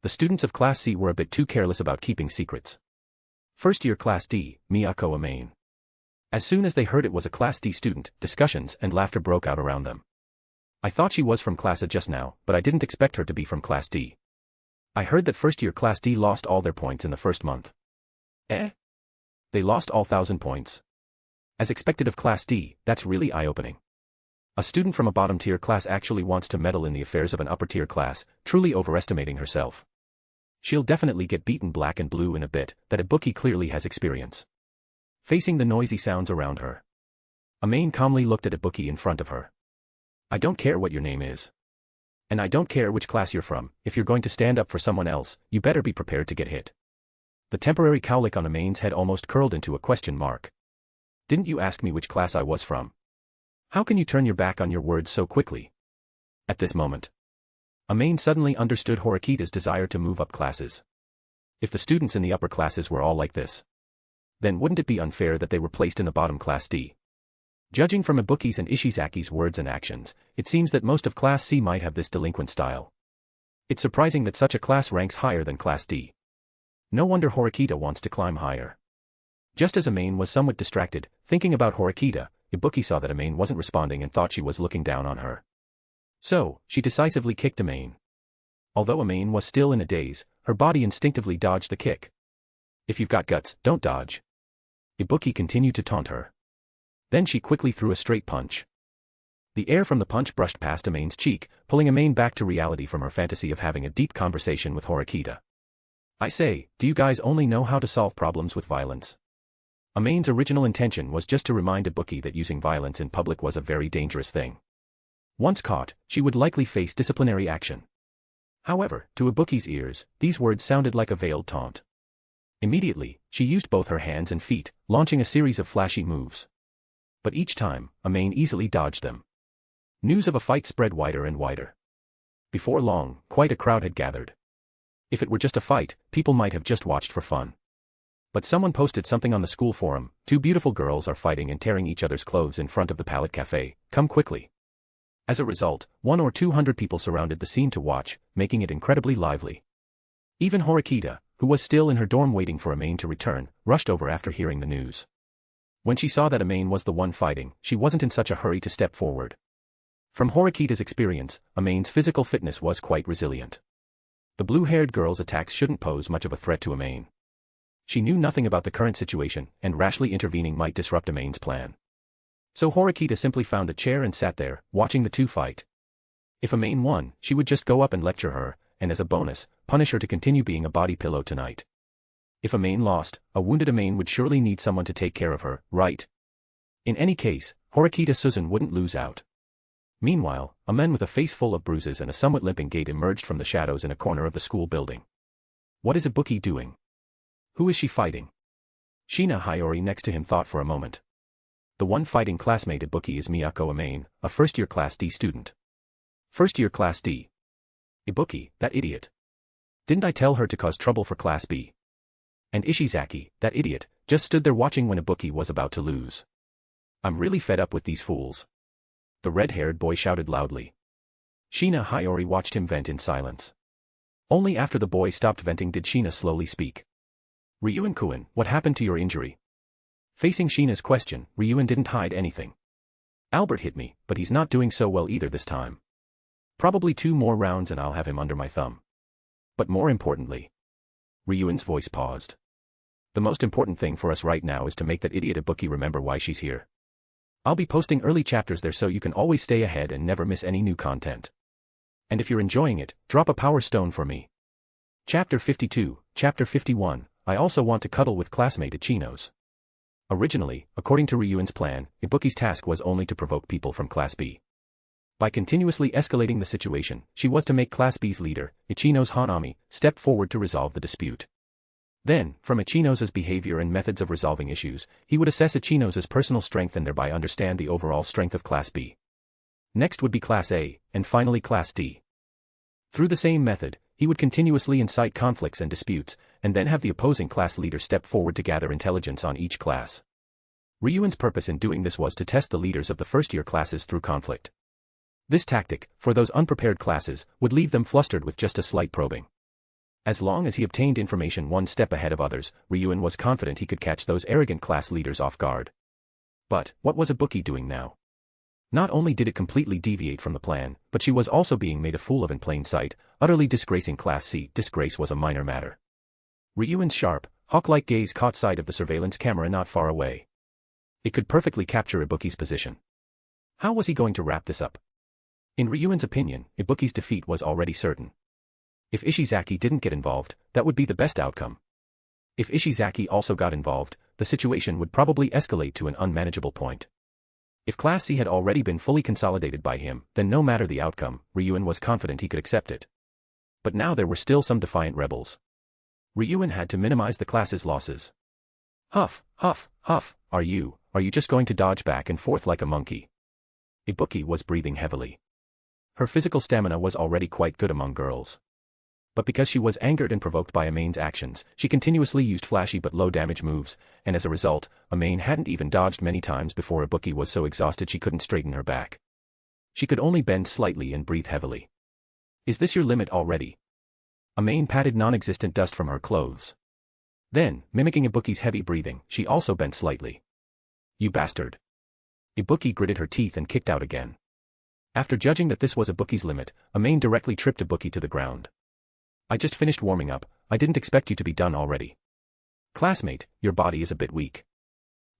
The students of Class C were a bit too careless about keeping secrets. First year Class D, Miyako Amane. As soon as they heard it was a Class D student, discussions and laughter broke out around them. I thought she was from Class A just now, but I didn't expect her to be from Class D. I heard that first-year Class D lost all their points in the first month. Eh? They lost all 1,000 points. As expected of Class D, that's really eye-opening. A student from a bottom-tier class actually wants to meddle in the affairs of an upper-tier class, truly overestimating herself. She'll definitely get beaten black and blue in a bit, that Ibuki clearly has experience. Facing the noisy sounds around her, Amane calmly looked at Ibuki in front of her. I don't care what your name is. And I don't care which class you're from, if you're going to stand up for someone else, you better be prepared to get hit. The temporary cowlick on Amane's head almost curled into a question mark. Didn't you ask me which class I was from? How can you turn your back on your words so quickly? At this moment, Amane suddenly understood Horikita's desire to move up classes. If the students in the upper classes were all like this, then wouldn't it be unfair that they were placed in the bottom class D? Judging from Ibuki's and Ishizaki's words and actions, it seems that most of Class C might have this delinquent style. It's surprising that such a class ranks higher than Class D. No wonder Horikita wants to climb higher. Just as Amane was somewhat distracted, thinking about Horikita, Ibuki saw that Amane wasn't responding and thought she was looking down on her. So, she decisively kicked Amane. Although Amane was still in a daze, her body instinctively dodged the kick. If you've got guts, don't dodge. Ibuki continued to taunt her. Then she quickly threw a straight punch. The air from the punch brushed past Amane's cheek, pulling Amane back to reality from her fantasy of having a deep conversation with Horikita. I say, do you guys only know how to solve problems with violence? Amane's original intention was just to remind Ibuki that using violence in public was a very dangerous thing. Once caught, she would likely face disciplinary action. However, to Ibuki's ears, these words sounded like a veiled taunt. Immediately, she used both her hands and feet, launching a series of flashy moves. But each time, Amane easily dodged them. News of a fight spread wider and wider. Before long, quite a crowd had gathered. If it were just a fight, people might have just watched for fun. But someone posted something on the school forum, 2 beautiful girls are fighting and tearing each other's clothes in front of the Palette Cafe, come quickly. As a result, 100 or 200 people surrounded the scene to watch, making it incredibly lively. Even Horikita, who was still in her dorm waiting for Amane to return, rushed over after hearing the news. When she saw that Amane was the one fighting, she wasn't in such a hurry to step forward. From Horikita's experience, Amane's physical fitness was quite resilient. The blue-haired girl's attacks shouldn't pose much of a threat to Amane. She knew nothing about the current situation, and rashly intervening might disrupt Amane's plan. So Horikita simply found a chair and sat there, watching the two fight. If Amane won, she would just go up and lecture her, and as a bonus, punish her to continue being a body pillow tonight. If Amane lost, a wounded Amane would surely need someone to take care of her, right? In any case, Horikita Suzune wouldn't lose out. Meanwhile, a man with a face full of bruises and a somewhat limping gait emerged from the shadows in a corner of the school building. What is Ibuki doing? Who is she fighting? Shina Hiyori next to him thought for a moment. The one fighting classmate Ibuki is Miyako Amane, a first-year Class D student. First-year Class D. Ibuki, that idiot. Didn't I tell her to cause trouble for Class B? And Ishizaki, that idiot, just stood there watching when Ibuki was about to lose. I'm really fed up with these fools. The red-haired boy shouted loudly. Shina Hiyori watched him vent in silence. Only after the boy stopped venting did Shina slowly speak. Ryuin-kun, what happened to your injury? Facing Shina's question, Ryuin didn't hide anything. Albert hit me, but he's not doing so well either this time. Probably 2 more rounds and I'll have him under my thumb. But more importantly... Ryuin's voice paused. The most important thing for us right now is to make that idiot Ibuki remember why she's here. I'll be posting early chapters there so you can always stay ahead and never miss any new content. And if you're enjoying it, drop a power stone for me. Chapter 52, Chapter 51, I also want to cuddle with classmate Ichino's. Originally, according to Ryuin's plan, Ibuki's task was only to provoke people from Class B. By continuously escalating the situation, she was to make Class B's leader, Ichino's Hanami, step forward to resolve the dispute. Then, from Ichino's behavior and methods of resolving issues, he would assess Ichino's personal strength and thereby understand the overall strength of Class B. Next would be Class A, and finally Class D. Through the same method, he would continuously incite conflicts and disputes, and then have the opposing class leader step forward to gather intelligence on each class. Ryuin's purpose in doing this was to test the leaders of the first-year classes through conflict. This tactic, for those unprepared classes, would leave them flustered with just a slight probing. As long as he obtained information one step ahead of others, Ryuin was confident he could catch those arrogant class leaders off guard. But, what was Ibuki doing now? Not only did it completely deviate from the plan, but she was also being made a fool of in plain sight, utterly disgracing Class C. Disgrace was a minor matter. Ryuan's sharp, hawk-like gaze caught sight of the surveillance camera not far away. It could perfectly capture Ibuki's position. How was he going to wrap this up? In Ryuan's opinion, Ibuki's defeat was already certain. If Ishizaki didn't get involved, that would be the best outcome. If Ishizaki also got involved, the situation would probably escalate to an unmanageable point. If Class C had already been fully consolidated by him, then no matter the outcome, Ryuan was confident he could accept it. But now there were still some defiant rebels. Ryuan had to minimize the class's losses. Huff, huff, huff, are you just going to dodge back and forth like a monkey? Ibuki was breathing heavily. Her physical stamina was already quite good among girls. But because she was angered and provoked by Amane's actions, she continuously used flashy but low-damage moves, and as a result, Amane hadn't even dodged many times before Ibuki was so exhausted she couldn't straighten her back. She could only bend slightly and breathe heavily. Is this your limit already? Amane patted non-existent dust from her clothes. Then, mimicking Ibuki's heavy breathing, she also bent slightly. You bastard. Ibuki gritted her teeth and kicked out again. After judging that this was Ibuki's limit, Amane directly tripped Ibuki to the ground. I just finished warming up, I didn't expect you to be done already. Classmate, your body is a bit weak.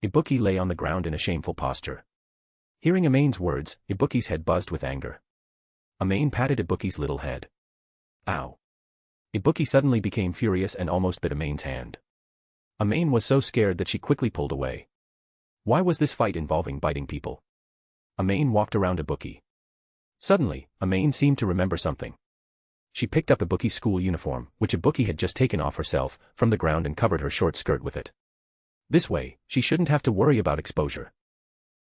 Ibuki lay on the ground in a shameful posture. Hearing Amane's words, Ibuki's head buzzed with anger. Amane patted Ibuki's little head. Ow. Ibuki suddenly became furious and almost bit Amane's hand. Amane was so scared that she quickly pulled away. Why was this fight involving biting people? Amane walked around Ibuki. Suddenly, Amane seemed to remember something. She picked up Ibuki's school uniform, which Ibuki had just taken off herself, from the ground and covered her short skirt with it. This way, she shouldn't have to worry about exposure.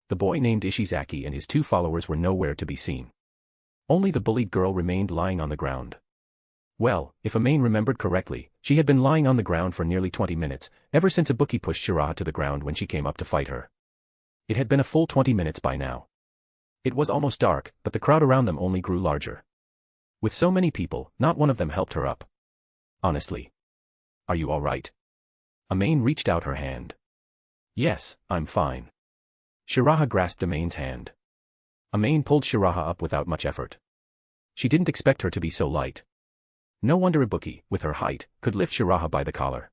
The boy named Ishizaki and his 2 followers were nowhere to be seen. Only the bullied girl remained lying on the ground. Well, if Amane remembered correctly, she had been lying on the ground for nearly 20 minutes, ever since Ibuki pushed Shiraha to the ground when she came up to fight her. It had been a full 20 minutes by now. It was almost dark, but the crowd around them only grew larger. With so many people, not one of them helped her up. Honestly. Are you all right? Amane reached out her hand. Yes, I'm fine. Shiraha grasped Amane's hand. Amane pulled Shiraha up without much effort. She didn't expect her to be so light. No wonder Ibuki, with her height, could lift Shiraha by the collar.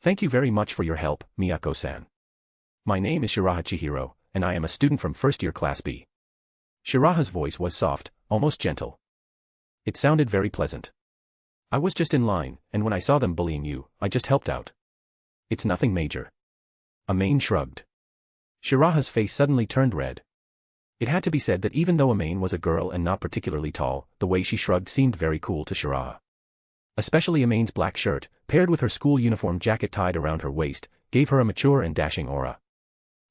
Thank you very much for your help, Miyako-san. My name is Shiraha Chihiro, and I am a student from first-year Class B. Shiraha's voice was soft, almost gentle. It sounded very pleasant. I was just in line, and when I saw them bullying you, I just helped out. It's nothing major. Amane shrugged. Shiraha's face suddenly turned red. It had to be said that even though Amane was a girl and not particularly tall, the way she shrugged seemed very cool to Shiraha. Especially Amane's black shirt, paired with her school uniform jacket tied around her waist, gave her a mature and dashing aura.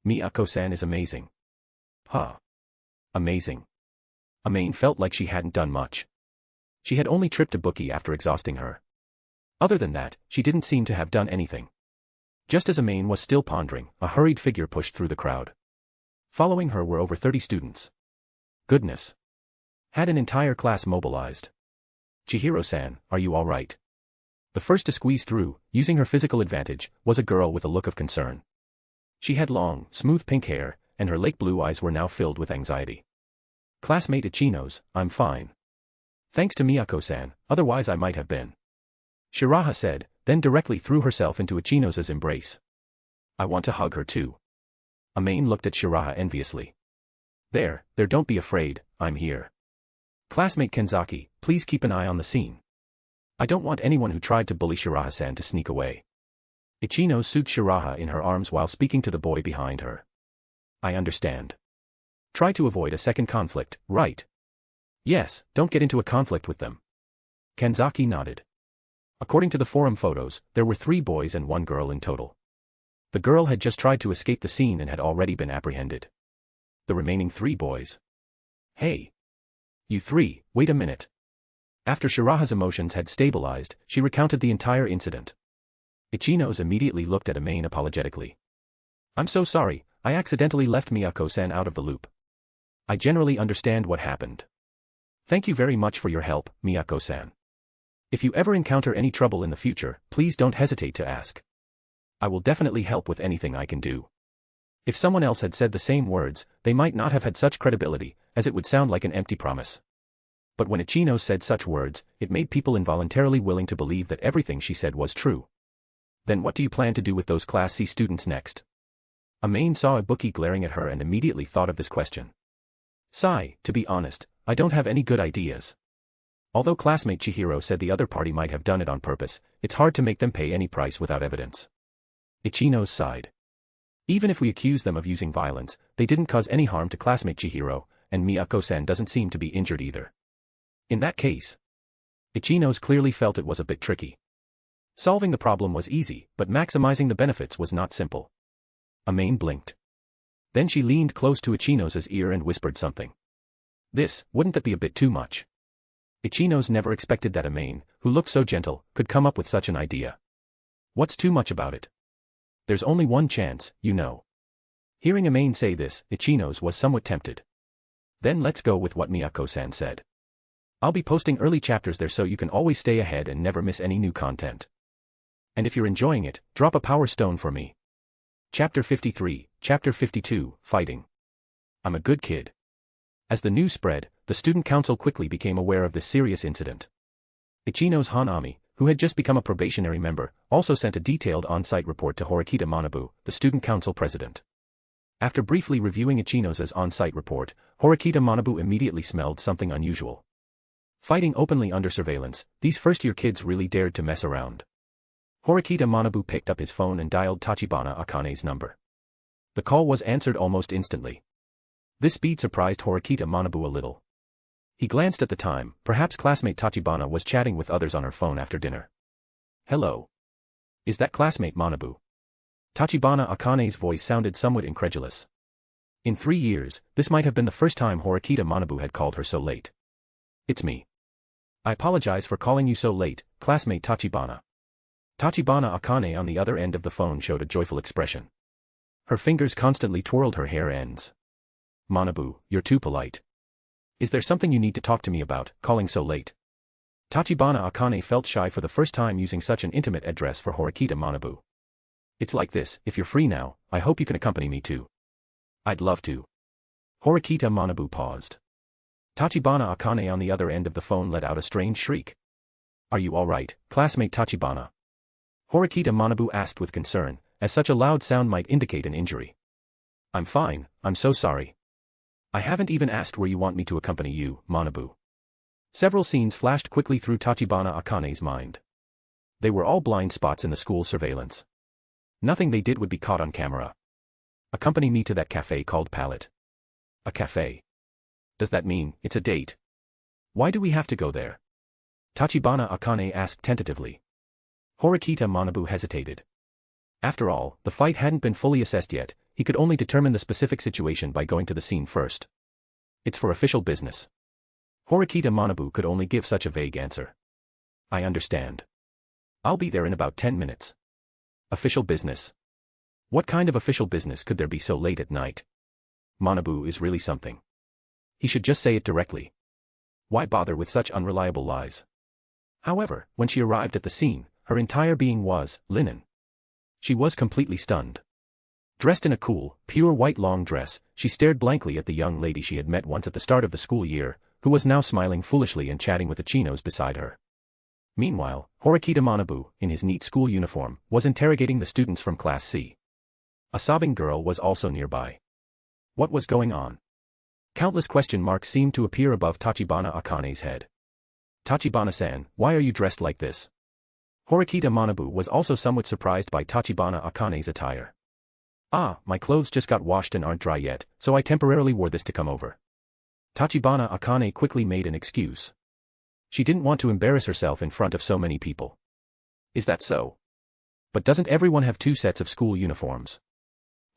Miyako-san is amazing. Huh. Amazing. Amane felt like she hadn't done much. She had only tripped Ibuki after exhausting her. Other than that, she didn't seem to have done anything. Just as Amane was still pondering, a hurried figure pushed through the crowd. Following her were over 30 students. Goodness. Had an entire class mobilized. Chihiro-san, are you all right? The first to squeeze through, using her physical advantage, was a girl with a look of concern. She had long, smooth pink hair, and her lake blue eyes were now filled with anxiety. Classmate Ichino's, I'm fine. Thanks to Miyako-san, otherwise I might have been. Shiraha said, then directly threw herself into Ichino's embrace. I want to hug her too. Amane looked at Shiraha enviously. There, don't be afraid, I'm here. Classmate Kenzaki, please keep an eye on the scene. I don't want anyone who tried to bully Shiraha-san to sneak away. Ichino soothed Shiraha in her arms while speaking to the boy behind her. I understand. Try to avoid a second conflict, right? Yes, don't get into a conflict with them. Kenzaki nodded. According to the forum photos, there were 3 boys and 1 girl in total. The girl had just tried to escape the scene and had already been apprehended. The remaining 3 boys. Hey. You 3, wait a minute. After Shiraha's emotions had stabilized, she recounted the entire incident. Ichino's immediately looked at Amane apologetically. I'm so sorry, I accidentally left Miyako-san out of the loop. I generally understand what happened. Thank you very much for your help, Miyako-san. If you ever encounter any trouble in the future, please don't hesitate to ask. I will definitely help with anything I can do. If someone else had said the same words, they might not have had such credibility, as it would sound like an empty promise. But when Ichino said such words, it made people involuntarily willing to believe that everything she said was true. Then what do you plan to do with those Class C students next? Amane saw a bookie glaring at her and immediately thought of this question. Sigh, to be honest, I don't have any good ideas. Although classmate Chihiro said the other party might have done it on purpose, it's hard to make them pay any price without evidence. Ichino sighed. Even if we accuse them of using violence, they didn't cause any harm to classmate Chihiro, and Miyako-san doesn't seem to be injured either. In that case, Ichino's clearly felt it was a bit tricky. Solving the problem was easy, but maximizing the benefits was not simple. Amane blinked. Then she leaned close to Ichino's ear and whispered something. Wouldn't that be a bit too much? Ichino's never expected that Amane, who looked so gentle, could come up with such an idea. What's too much about it? There's only one chance, you know. Hearing Amane say this, Ichino's was somewhat tempted. Then let's go with what Miyako-san said. I'll be posting early chapters there so you can always stay ahead and never miss any new content. And if you're enjoying it, drop a power stone for me. Chapter 53, Chapter 52, Fighting. I'm a good kid. As the news spread, the student council quickly became aware of this serious incident. Ichino's Hanami, who had just become a probationary member, also sent a detailed on-site report to Horikita Manabu, the student council president. After briefly reviewing Ichino's on-site report, Horikita Manabu immediately smelled something unusual. Fighting openly under surveillance, these first-year kids really dared to mess around. Horikita Manabu picked up his phone and dialed Tachibana Akane's number. The call was answered almost instantly. This speed surprised Horikita Manabu a little. He glanced at the time, perhaps classmate Tachibana was chatting with others on her phone after dinner. Hello. Is that classmate Manabu? Tachibana Akane's voice sounded somewhat incredulous. In 3 years, this might have been the first time Horikita Manabu had called her so late. It's me. I apologize for calling you so late, classmate Tachibana. Tachibana Akane on the other end of the phone showed a joyful expression. Her fingers constantly twirled her hair ends. Manabu, you're too polite. Is there something you need to talk to me about, calling so late? Tachibana Akane felt shy for the first time using such an intimate address for Horikita Manabu. It's like this, if you're free now, I hope you can accompany me too. I'd love to. Horikita Manabu paused. Tachibana Akane on the other end of the phone let out a strange shriek. Are you alright, classmate Tachibana? Horikita Manabu asked with concern, as such a loud sound might indicate an injury. I'm fine, I'm so sorry. I haven't even asked where you want me to accompany you, Manabu. Several scenes flashed quickly through Tachibana Akane's mind. They were all blind spots in the school surveillance. Nothing they did would be caught on camera. Accompany me to that cafe called Palette. A cafe? Does that mean it's a date? Why do we have to go there? Tachibana Akane asked tentatively. Horikita Manabu hesitated. After all, the fight hadn't been fully assessed yet, he could only determine the specific situation by going to the scene first. It's for official business. Horikita Manabu could only give such a vague answer. I understand. I'll be there in about 10 minutes. Official business? What kind of official business could there be so late at night? Manabu is really something. He should just say it directly. Why bother with such unreliable lies? However, when she arrived at the scene, her entire being was linen. She was completely stunned. Dressed in a cool, pure white long dress, she stared blankly at the young lady she had met once at the start of the school year, who was now smiling foolishly and chatting with Ichino's beside her. Meanwhile, Horikita Manabu, in his neat school uniform, was interrogating the students from Class C. A sobbing girl was also nearby. What was going on? Countless question marks seemed to appear above Tachibana Akane's head. Tachibana-san, why are you dressed like this? Horikita Manabu was also somewhat surprised by Tachibana Akane's attire. Ah, my clothes just got washed and aren't dry yet, so I temporarily wore this to come over. Tachibana Akane quickly made an excuse. She didn't want to embarrass herself in front of so many people. Is that so? But doesn't everyone have 2 sets of school uniforms?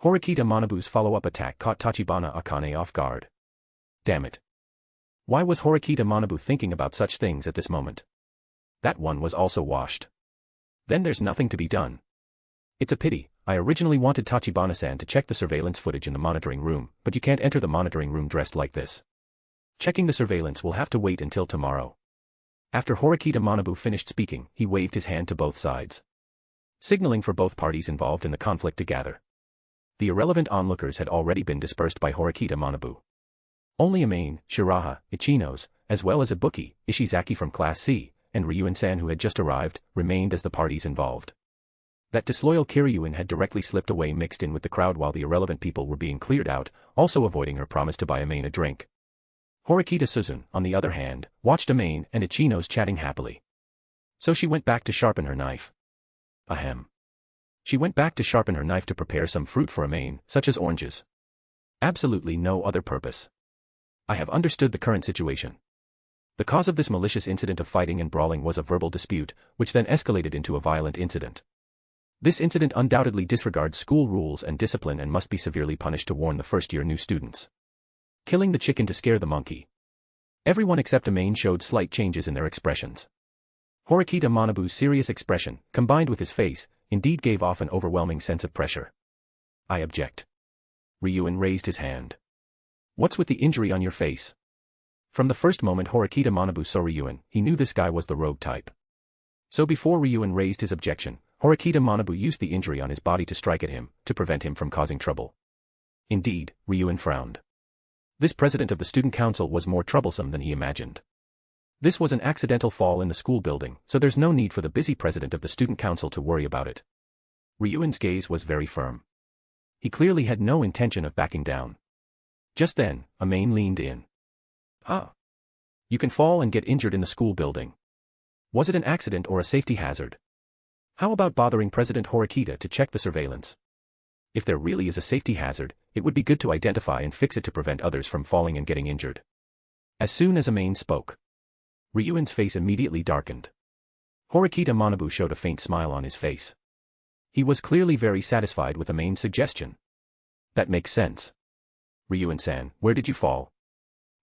Horikita Manabu's follow-up attack caught Tachibana Akane off guard. Damn it. Why was Horikita Manabu thinking about such things at this moment? That one was also washed. Then there's nothing to be done. It's a pity, I originally wanted Tachibana-san to check the surveillance footage in the monitoring room, but you can't enter the monitoring room dressed like this. Checking the surveillance will have to wait until tomorrow. After Horikita Manabu finished speaking, he waved his hand to both sides, signaling for both parties involved in the conflict to gather. The irrelevant onlookers had already been dispersed by Horikita Manabu. Only Amane, Shiraha, Ichinos, as well as Ibuki, Ishizaki from Class C, and Ryuen-san who had just arrived, remained as the parties involved. That disloyal Kiryuin had directly slipped away mixed in with the crowd while the irrelevant people were being cleared out, also avoiding her promise to buy Amane a drink. Horikita Suzune, on the other hand, watched Amane and Ichinos chatting happily. So she went back to sharpen her knife. Ahem. She went back to sharpen her knife to prepare some fruit for Amane, such as oranges. Absolutely no other purpose. I have understood the current situation. The cause of this malicious incident of fighting and brawling was a verbal dispute, which then escalated into a violent incident. This incident undoubtedly disregards school rules and discipline and must be severely punished to warn the first-year new students. Killing the chicken to scare the monkey. Everyone except Amane showed slight changes in their expressions. Horikita Manabu's serious expression, combined with his face, indeed gave off an overwhelming sense of pressure. I object. Ryuen raised his hand. What's with the injury on your face? From the first moment Horikita Manabu saw Ryuen, he knew this guy was the rogue type. So before Ryuen raised his objection, Horikita Manabu used the injury on his body to strike at him, to prevent him from causing trouble. Indeed, Ryuen frowned. This president of the student council was more troublesome than he imagined. This was an accidental fall in the school building, so there's no need for the busy president of the student council to worry about it. Ryuen's gaze was very firm. He clearly had no intention of backing down. Just then, Amane leaned in. Ah. You can fall and get injured in the school building. Was it an accident or a safety hazard? How about bothering President Horikita to check the surveillance? If there really is a safety hazard, it would be good to identify and fix it to prevent others from falling and getting injured. As soon as Amane spoke, Ryuen's face immediately darkened. Horikita Manabu showed a faint smile on his face. He was clearly very satisfied with Amane's suggestion. That makes sense. Ryuen-san, where did you fall?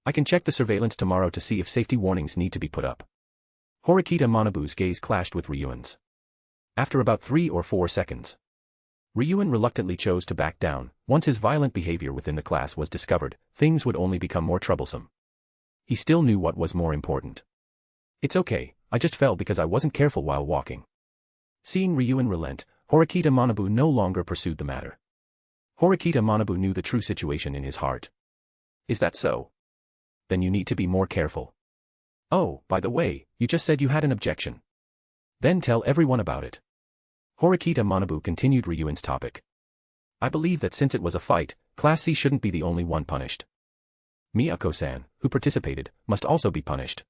I can check the surveillance tomorrow to see if safety warnings need to be put up. Horikita Manabu's gaze clashed with Ryuen's. After about 3 or 4 seconds, Ryuen reluctantly chose to back down. Once his violent behavior within the class was discovered, things would only become more troublesome. He still knew what was more important. It's okay, I just fell because I wasn't careful while walking. Seeing Ryuen relent, Horikita Manabu no longer pursued the matter. Horikita Manabu knew the true situation in his heart. Is that so? Then you need to be more careful. Oh, by the way, you just said you had an objection. Then tell everyone about it. Horikita Manabu continued Ryuen's topic. I believe that since it was a fight, Class C shouldn't be the only one punished. Miyako-san, who participated, must also be punished.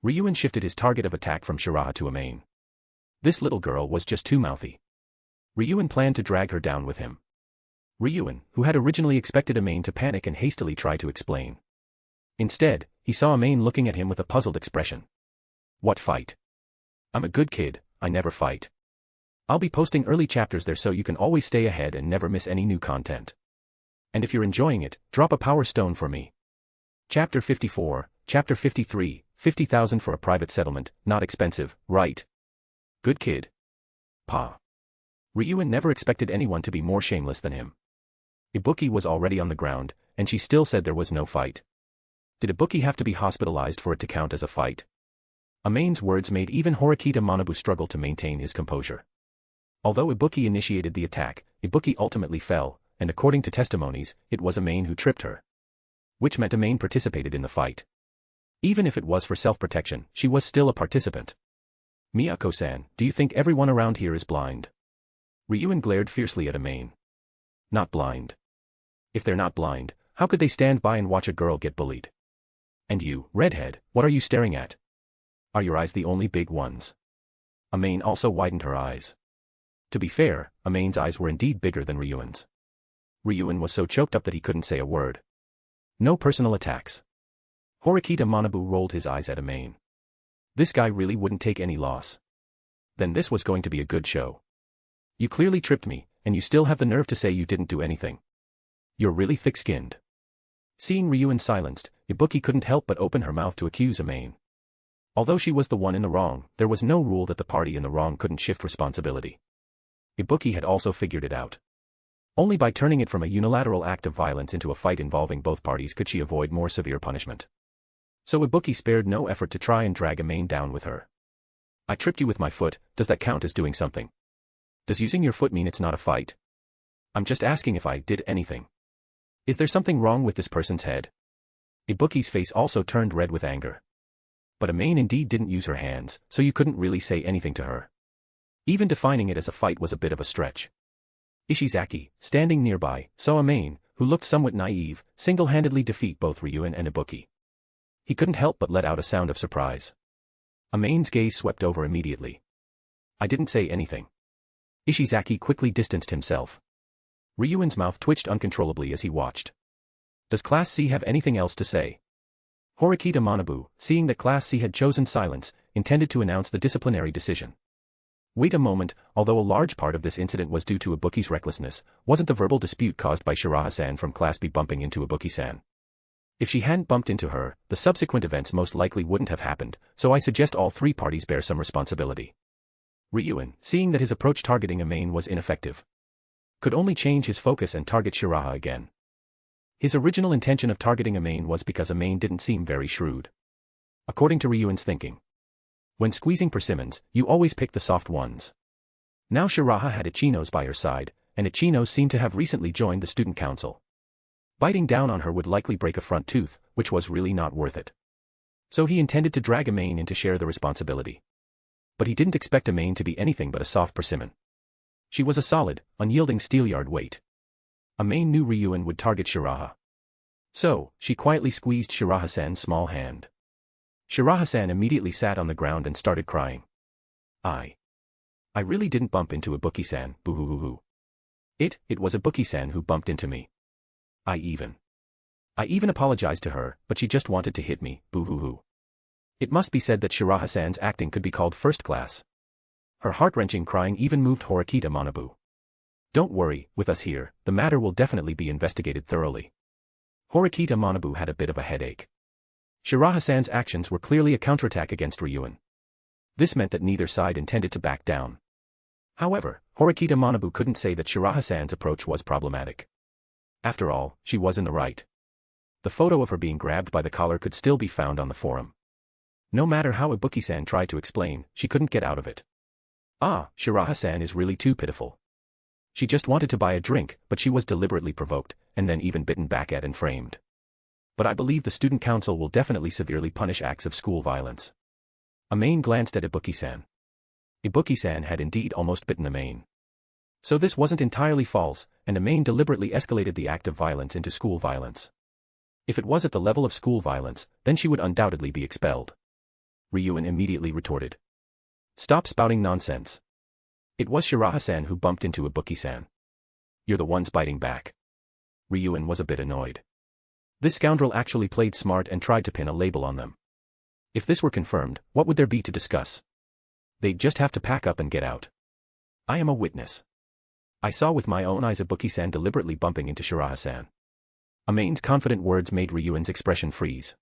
Ryuen shifted his target of attack from Shiraha to Amane. This little girl was just too mouthy. Ryuen planned to drag her down with him. Ryuen, who had originally expected Amane to panic and hastily try to explain. Instead, he saw Amane looking at him with a puzzled expression. What fight? I'm a good kid, I never fight. I'll be posting early chapters there so you can always stay ahead and never miss any new content. And if you're enjoying it, drop a power stone for me. Chapter 54, Chapter 53, 50,000 for a private settlement, not expensive, right? Good kid. Pa. Ryuen never expected anyone to be more shameless than him. Ibuki was already on the ground, and she still said there was no fight. Did Ibuki have to be hospitalized for it to count as a fight? Amane's words made even Horikita Manabu struggle to maintain his composure. Although Ibuki initiated the attack, Ibuki ultimately fell, and according to testimonies, it was Amane who tripped her. Which meant Amane participated in the fight. Even if it was for self-protection, she was still a participant. Miyako-san, do you think everyone around here is blind? Ryuen glared fiercely at Amane. Not blind. If they're not blind, how could they stand by and watch a girl get bullied? And you, redhead, what are you staring at? Are your eyes the only big ones? Amane also widened her eyes. To be fair, Amane's eyes were indeed bigger than Ryuen's. Ryuen was so choked up that he couldn't say a word. No personal attacks. Horikita Manabu rolled his eyes at Amane. This guy really wouldn't take any loss. Then this was going to be a good show. You clearly tripped me, and you still have the nerve to say you didn't do anything. You're really thick-skinned. Seeing Ryuen silenced, Ibuki couldn't help but open her mouth to accuse Amane. Although she was the one in the wrong, there was no rule that the party in the wrong couldn't shift responsibility. Ibuki had also figured it out. Only by turning it from a unilateral act of violence into a fight involving both parties could she avoid more severe punishment. So Ibuki spared no effort to try and drag Amane down with her. I tripped you with my foot, does that count as doing something? Does using your foot mean it's not a fight? I'm just asking if I did anything. Is there something wrong with this person's head? Ibuki's face also turned red with anger. But Amane indeed didn't use her hands, so you couldn't really say anything to her. Even defining it as a fight was a bit of a stretch. Ishizaki, standing nearby, saw Amane, who looked somewhat naive, single-handedly defeat both Ryuen and Ibuki. He couldn't help but let out a sound of surprise. Amane's gaze swept over immediately. I didn't say anything. Ishizaki quickly distanced himself. Ryuen's mouth twitched uncontrollably as he watched. Does Class C have anything else to say? Horikita Manabu, seeing that Class C had chosen silence, intended to announce the disciplinary decision. Wait a moment, although a large part of this incident was due to Ibuki's recklessness, wasn't the verbal dispute caused by Shiraha-san from Class B bumping into Ibuki-san? If she hadn't bumped into her, the subsequent events most likely wouldn't have happened, so I suggest all three parties bear some responsibility. Ryuen, seeing that his approach targeting Amane was ineffective, could only change his focus and target Shiraha again. His original intention of targeting Amane was because Amane didn't seem very shrewd. According to Ryuen's thinking, when squeezing persimmons, you always pick the soft ones. Now Shiraha had Ichinos by her side, and Ichinos seemed to have recently joined the student council. Biting down on her would likely break a front tooth, which was really not worth it. So he intended to drag Amane in to share the responsibility. But he didn't expect Amane to be anything but a soft persimmon. She was a solid, unyielding steelyard weight. Amane knew Ryuen would target Shiraha. So, she quietly squeezed Shiraha-san's small hand. Shiraha-san immediately sat on the ground and started crying. I really didn't bump into Ibuki-san, boo-hoo-hoo-hoo. It was Ibuki-san who bumped into me. I even apologized to her, but she just wanted to hit me, boo-hoo-hoo. It must be said that Shiraha-san's acting could be called first class. Her heart-wrenching crying even moved Horikita Manabu. Don't worry, with us here, the matter will definitely be investigated thoroughly. Horikita Manabu had a bit of a headache. Shiraha-san's actions were clearly a counterattack against Ryuen. This meant that neither side intended to back down. However, Horikita Manabu couldn't say that Shiraha-san's approach was problematic. After all, she was in the right. The photo of her being grabbed by the collar could still be found on the forum. No matter how Ibuki-san tried to explain, she couldn't get out of it. Shiraha-san is really too pitiful. She just wanted to buy a drink, but she was deliberately provoked, and then even bitten back at and framed. But I believe the student council will definitely severely punish acts of school violence. Amane glanced at Ibuki-san. Ibuki-san had indeed almost bitten Amane. So this wasn't entirely false, and Amane deliberately escalated the act of violence into school violence. If it was at the level of school violence, then she would undoubtedly be expelled. Ryuen immediately retorted. Stop spouting nonsense. It was Shiraha-san who bumped into Ibuki-san. You're the ones biting back. Ryuen was a bit annoyed. This scoundrel actually played smart and tried to pin a label on them. If this were confirmed, what would there be to discuss? They'd just have to pack up and get out. I am a witness. I saw with my own eyes Ibuki-san deliberately bumping into Shiraha-san. Amane's confident words made Ryuen's expression freeze.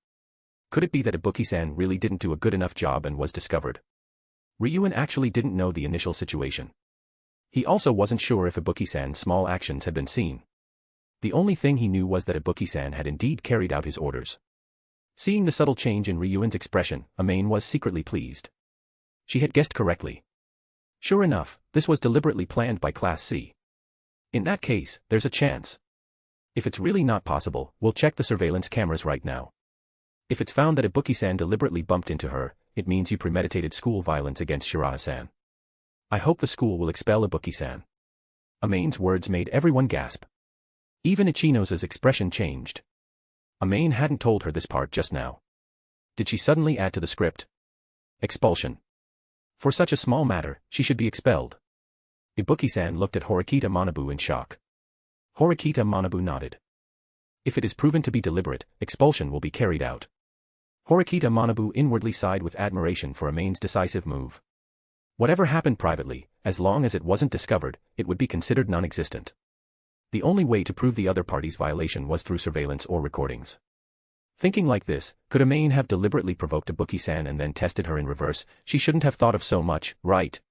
Could it be that Ibuki-san really didn't do a good enough job and was discovered? Ryuen actually didn't know the initial situation. He also wasn't sure if Ibuki-san's small actions had been seen. The only thing he knew was that Ibuki-san had indeed carried out his orders. Seeing the subtle change in Ryuen's expression, Amane was secretly pleased. She had guessed correctly. Sure enough, this was deliberately planned by Class C. In that case, there's a chance. If it's really not possible, we'll check the surveillance cameras right now. If it's found that Ibuki-san deliberately bumped into her, it means you premeditated school violence against Shiraha-san. I hope the school will expel Ibuki-san. Amane's words made everyone gasp. Even Ichinos' expression changed. Amane hadn't told her this part just now. Did she suddenly add to the script? Expulsion. For such a small matter, she should be expelled. Ibuki-san looked at Horikita Manabu in shock. Horikita Manabu nodded. If it is proven to be deliberate, expulsion will be carried out. Horikita Manabu inwardly sighed with admiration for Amane's decisive move. Whatever happened privately, as long as it wasn't discovered, it would be considered non-existent. The only way to prove the other party's violation was through surveillance or recordings. Thinking like this, could Amane have deliberately provoked Ibuki-san and then tested her in reverse? She shouldn't have thought of so much, right?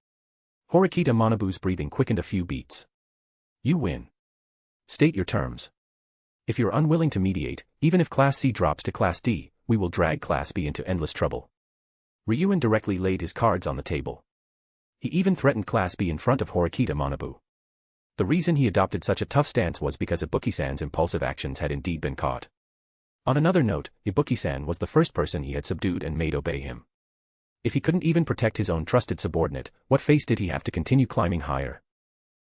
Horikita Manabu's breathing quickened a few beats. You win. State your terms. If you're unwilling to mediate, even if Class C drops to Class D, we will drag Class B into endless trouble. Ryuen directly laid his cards on the table. He even threatened Class B in front of Horikita Manabu. The reason he adopted such a tough stance was because Ibuki-san's impulsive actions had indeed been caught. On another note, Ibuki-san was the first person he had subdued and made obey him. If he couldn't even protect his own trusted subordinate, what face did he have to continue climbing higher?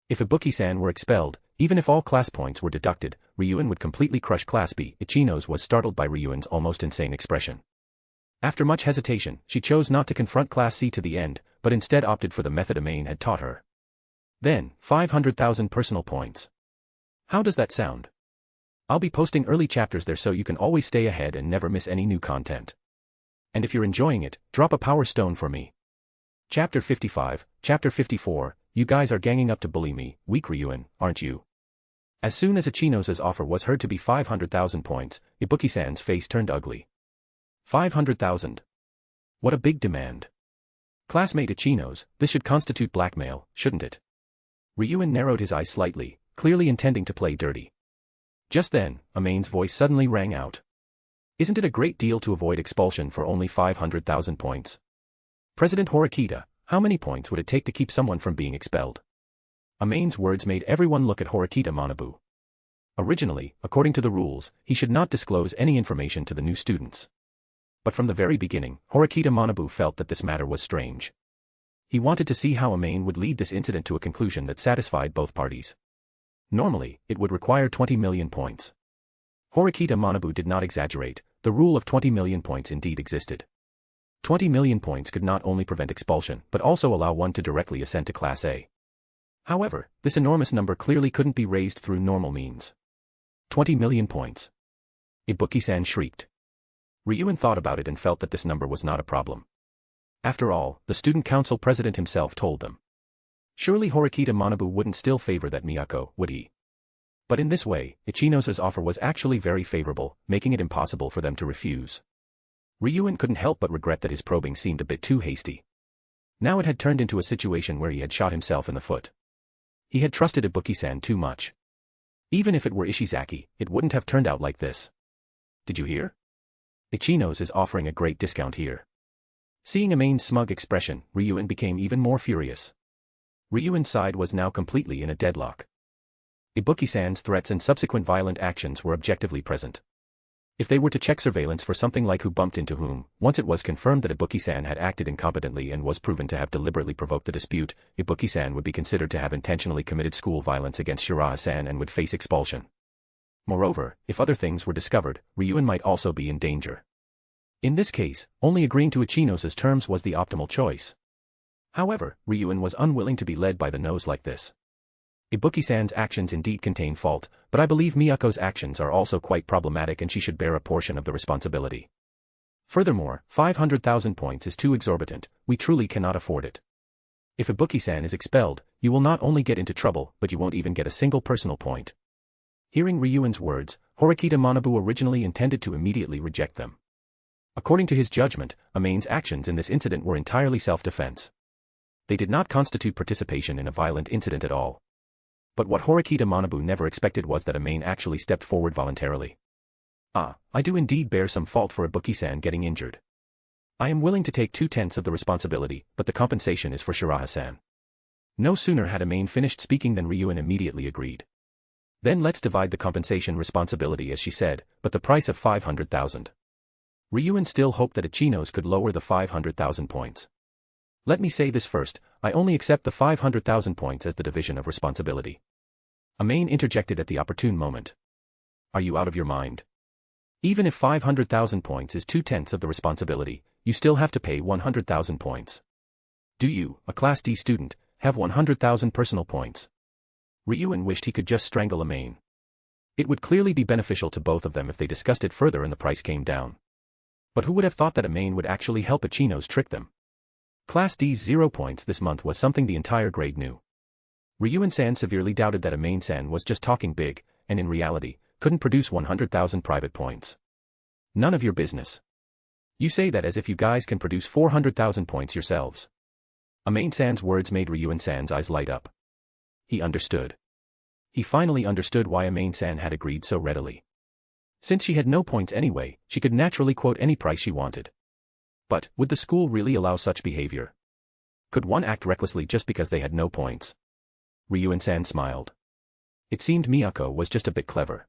If Ibuki-san were expelled, even if all class points were deducted, Ryuen would completely crush Class B. Ichino's was startled by Ryuen's almost insane expression. After much hesitation, she chose not to confront Class C to the end, but instead opted for the method Amane had taught her. Then, 500,000 personal points. How does that sound? I'll be posting early chapters there so you can always stay ahead and never miss any new content. And if you're enjoying it, drop a power stone for me. Chapter 55, Chapter 54, you guys are ganging up to bully me, weak Ryuen, aren't you? As soon as Ichino's offer was heard to be 500,000 points, Ibuki-san's face turned ugly. 500,000. What a big demand. Classmate Ichino's, this should constitute blackmail, shouldn't it? Ryuen narrowed his eyes slightly, clearly intending to play dirty. Just then, Amane's voice suddenly rang out. Isn't it a great deal to avoid expulsion for only 500,000 points? President Horikita, how many points would it take to keep someone from being expelled? Amane's words made everyone look at Horikita Manabu. Originally, according to the rules, he should not disclose any information to the new students. But from the very beginning, Horikita Manabu felt that this matter was strange. He wanted to see how Amane would lead this incident to a conclusion that satisfied both parties. Normally, it would require 20 million points. Horikita Manabu did not exaggerate, the rule of 20 million points indeed existed. 20 million points could not only prevent expulsion but also allow one to directly ascend to Class A. However, this enormous number clearly couldn't be raised through normal means. 20 million points. Ibuki-san shrieked. Ryuen thought about it and felt that this number was not a problem. After all, the student council president himself told them. Surely Horikita Manabu wouldn't still favor that Miyako, would he? But in this way, Ichino's offer was actually very favorable, making it impossible for them to refuse. Ryuen couldn't help but regret that his probing seemed a bit too hasty. Now it had turned into a situation where he had shot himself in the foot. He had trusted Ibuki-san too much. Even if it were Ishizaki, it wouldn't have turned out like this. Did you hear? Ichino's is offering a great discount here. Seeing Amane's smug expression, Ryuen became even more furious. Ryuen's side was now completely in a deadlock. Ibuki-san's threats and subsequent violent actions were objectively present. If they were to check surveillance for something like who bumped into whom, once it was confirmed that Ibuki-san had acted incompetently and was proven to have deliberately provoked the dispute, Ibuki-san would be considered to have intentionally committed school violence against Shiraha-san and would face expulsion. Moreover, if other things were discovered, Ryuen might also be in danger. In this case, only agreeing to Ichino's terms was the optimal choice. However, Ryuen was unwilling to be led by the nose like this. Ibuki-san's actions indeed contain fault, but I believe Miyako's actions are also quite problematic and she should bear a portion of the responsibility. Furthermore, 500,000 points is too exorbitant, we truly cannot afford it. If Ibuki-san is expelled, you will not only get into trouble, but you won't even get a single personal point. Hearing Ryuen's words, Horikita Manabu originally intended to immediately reject them. According to his judgment, Amane's actions in this incident were entirely self-defense. They did not constitute participation in a violent incident at all. But what Horikita Manabu never expected was that Amane actually stepped forward voluntarily. I do indeed bear some fault for Ibuki-san getting injured. I am willing to take 2/10 of the responsibility, but the compensation is for Shiraha-san. No sooner had Amane finished speaking than Ryuen immediately agreed. Then let's divide the compensation responsibility as she said, but the price of 500,000. Ryuen still hoped that Ichino's could lower the 500,000 points. Let me say this first, I only accept the 500,000 points as the division of responsibility. Amane interjected at the opportune moment. Are you out of your mind? Even if 500,000 points is 2/10 of the responsibility, you still have to pay 100,000 points. Do you, a Class D student, have 100,000 personal points? Ryuen wished he could just strangle Amane. It would clearly be beneficial to both of them if they discussed it further and the price came down. But who would have thought that Amane would actually help Ichino's trick them? Class D's 0 points this month was something the entire grade knew. Ryuen-san severely doubted that Amane-san was just talking big, and in reality, couldn't produce 100,000 private points. None of your business. You say that as if you guys can produce 400,000 points yourselves. Amane-san's words made Ryuen-san's eyes light up. He understood. He finally understood why Amane-san had agreed so readily. Since she had no points anyway, she could naturally quote any price she wanted. But, would the school really allow such behavior? Could one act recklessly just because they had no points? Ryuen-san smiled. It seemed Miyako was just a bit clever.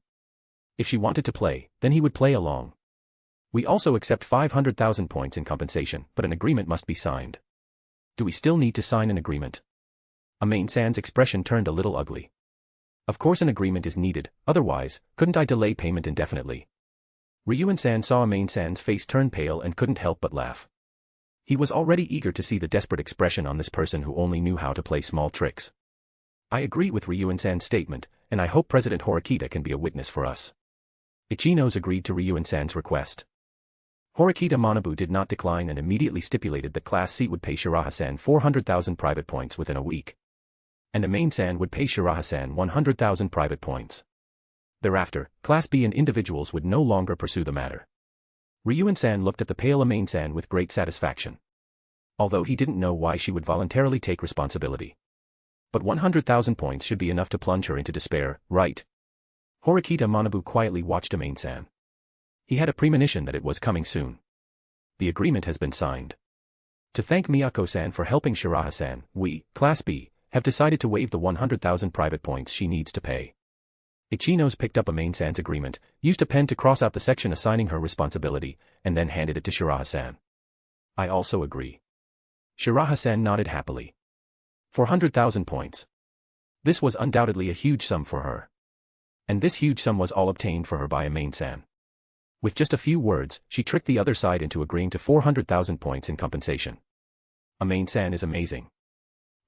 If she wanted to play, then he would play along. We also accept 500,000 points in compensation, but an agreement must be signed. Do we still need to sign an agreement? Amane-san's expression turned a little ugly. Of course an agreement is needed, otherwise, couldn't I delay payment indefinitely? Ryuen-san saw Amane-san's face turn pale and couldn't help but laugh. He was already eager to see the desperate expression on this person who only knew how to play small tricks. I agree with Ryuen-san's statement, and I hope President Horikita can be a witness for us. Ichinos agreed to Ryuen-san's request. Horikita Manabu did not decline and immediately stipulated that Class C would pay Shiraha-san 400,000 private points within a week. And Amane-san would pay Shiraha-san 100,000 private points. Thereafter, Class B and individuals would no longer pursue the matter. Ryuen-san looked at the pale Amane-san with great satisfaction. Although he didn't know why she would voluntarily take responsibility. But 100,000 points should be enough to plunge her into despair, right? Horikita Manabu quietly watched Amane-san. He had a premonition that it was coming soon. The agreement has been signed. To thank Miyako-san for helping Shiraha-san, we, Class B, have decided to waive the 100,000 private points she needs to pay. Ichinos picked up Amane-san's agreement, used a pen to cross out the section assigning her responsibility, and then handed it to Shiraha-san. I also agree. Shiraha-san nodded happily. 400,000 points. This was undoubtedly a huge sum for her. And this huge sum was all obtained for her by Amane-san. With just a few words, she tricked the other side into agreeing to 400,000 points in compensation. Amane-san is amazing.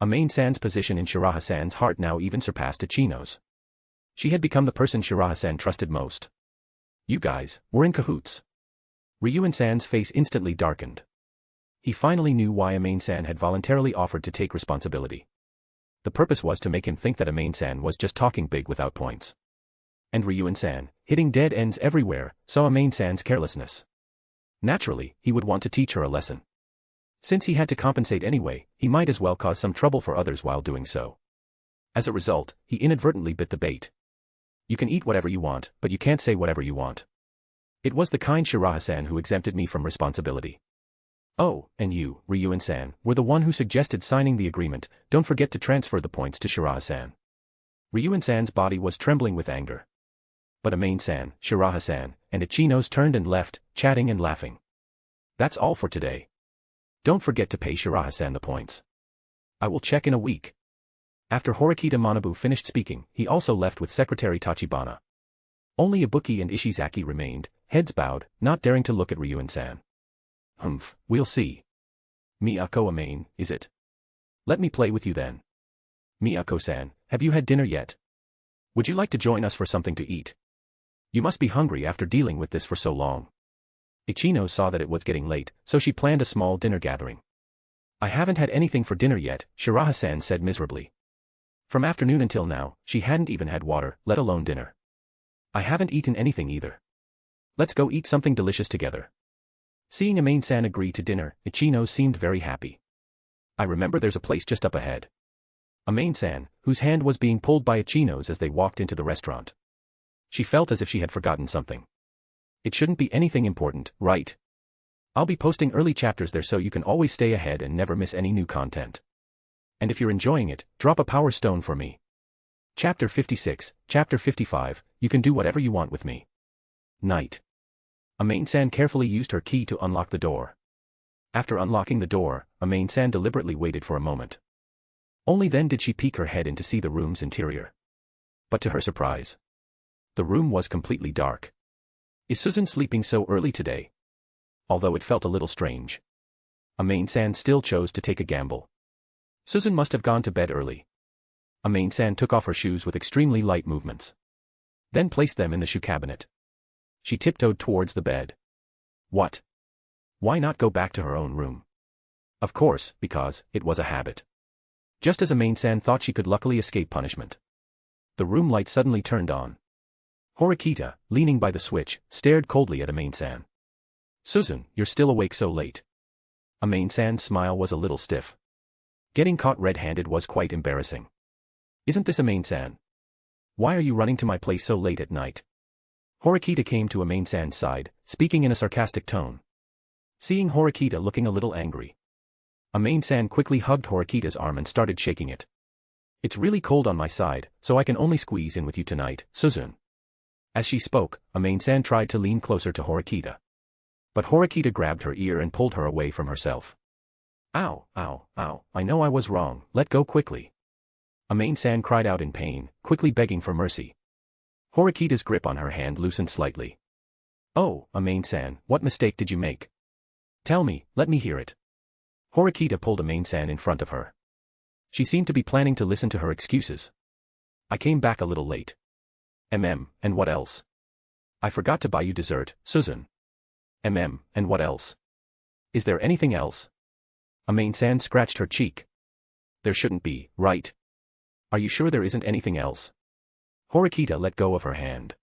Amane-san's position in Shiraha-san's heart now even surpassed Ichino's. She had become the person Shiraha-san trusted most. You guys, were in cahoots. Ryuen-san's face instantly darkened. He finally knew why Amane-san had voluntarily offered to take responsibility. The purpose was to make him think that Amane-san was just talking big without points. And Ryuen-san, hitting dead ends everywhere, saw Amane-san's carelessness. Naturally, he would want to teach her a lesson. Since he had to compensate anyway, he might as well cause some trouble for others while doing so. As a result, he inadvertently bit the bait. You can eat whatever you want, but you can't say whatever you want. It was the kind Shiraha-san who exempted me from responsibility. Oh, and you, Ryuen-san, were the one who suggested signing the agreement. Don't forget to transfer the points to Shiraha-san. Ryuen-san's body was trembling with anger. But Amane-san, Shiraha-san, and Ichinos turned and left, chatting and laughing. That's all for today. Don't forget to pay Shiraha-san the points. I will check in a week. After Horikita Manabu finished speaking, he also left with Secretary Tachibana. Only Ibuki and Ishizaki remained, heads bowed, not daring to look at Ryuen-san. Humph, we'll see. Miyako Amane, is it? Let me play with you then. Miyako-san, have you had dinner yet? Would you like to join us for something to eat? You must be hungry after dealing with this for so long. Ichino saw that it was getting late, so she planned a small dinner gathering. I haven't had anything for dinner yet, Shiraha-san said miserably. From afternoon until now, she hadn't even had water, let alone dinner. I haven't eaten anything either. Let's go eat something delicious together. Seeing Amane-san agree to dinner, Ichino seemed very happy. I remember there's a place just up ahead. Amane-san, whose hand was being pulled by Ichino's as they walked into the restaurant. She felt as if she had forgotten something. It shouldn't be anything important, right? I'll be posting early chapters there so you can always stay ahead and never miss any new content. And if you're enjoying it, drop a power stone for me. Chapter 56, Chapter 55, you can do whatever you want with me. Night. Amane-san carefully used her key to unlock the door. After unlocking the door, Amane-san deliberately waited for a moment. Only then did she peek her head in to see the room's interior. But to her surprise, the room was completely dark. Is Suzune sleeping so early today? Although it felt a little strange, Amane-san still chose to take a gamble. Suzune must have gone to bed early. Amane-san took off her shoes with extremely light movements. Then placed them in the shoe cabinet. She tiptoed towards the bed. What? Why not go back to her own room? Of course, because it was a habit. Just as Amane-san thought she could luckily escape punishment, the room light suddenly turned on. Horikita, leaning by the switch, stared coldly at Amane-san. Suzune, you're still awake so late. Amane-san's smile was a little stiff. Getting caught red-handed was quite embarrassing. Isn't this Amane-san? Why are you running to my place so late at night? Horikita came to Amane-san's side, speaking in a sarcastic tone. Seeing Horikita looking a little angry, Amane-san quickly hugged Horikita's arm and started shaking it. It's really cold on my side, so I can only squeeze in with you tonight, Suzune. As she spoke, Amane-san tried to lean closer to Horikita. But Horikita grabbed her ear and pulled her away from herself. Ow, ow, ow, I know I was wrong, let go quickly. Amane-san cried out in pain, quickly begging for mercy. Horikita's grip on her hand loosened slightly. Oh, Amane-san, what mistake did you make? Tell me, let me hear it. Horikita pulled Amane-san in front of her. She seemed to be planning to listen to her excuses. I came back a little late. And what else? I forgot to buy you dessert, Suzune. And what else? Is there anything else? Amane-san scratched her cheek. There shouldn't be, right? Are you sure there isn't anything else? Horikita let go of her hand.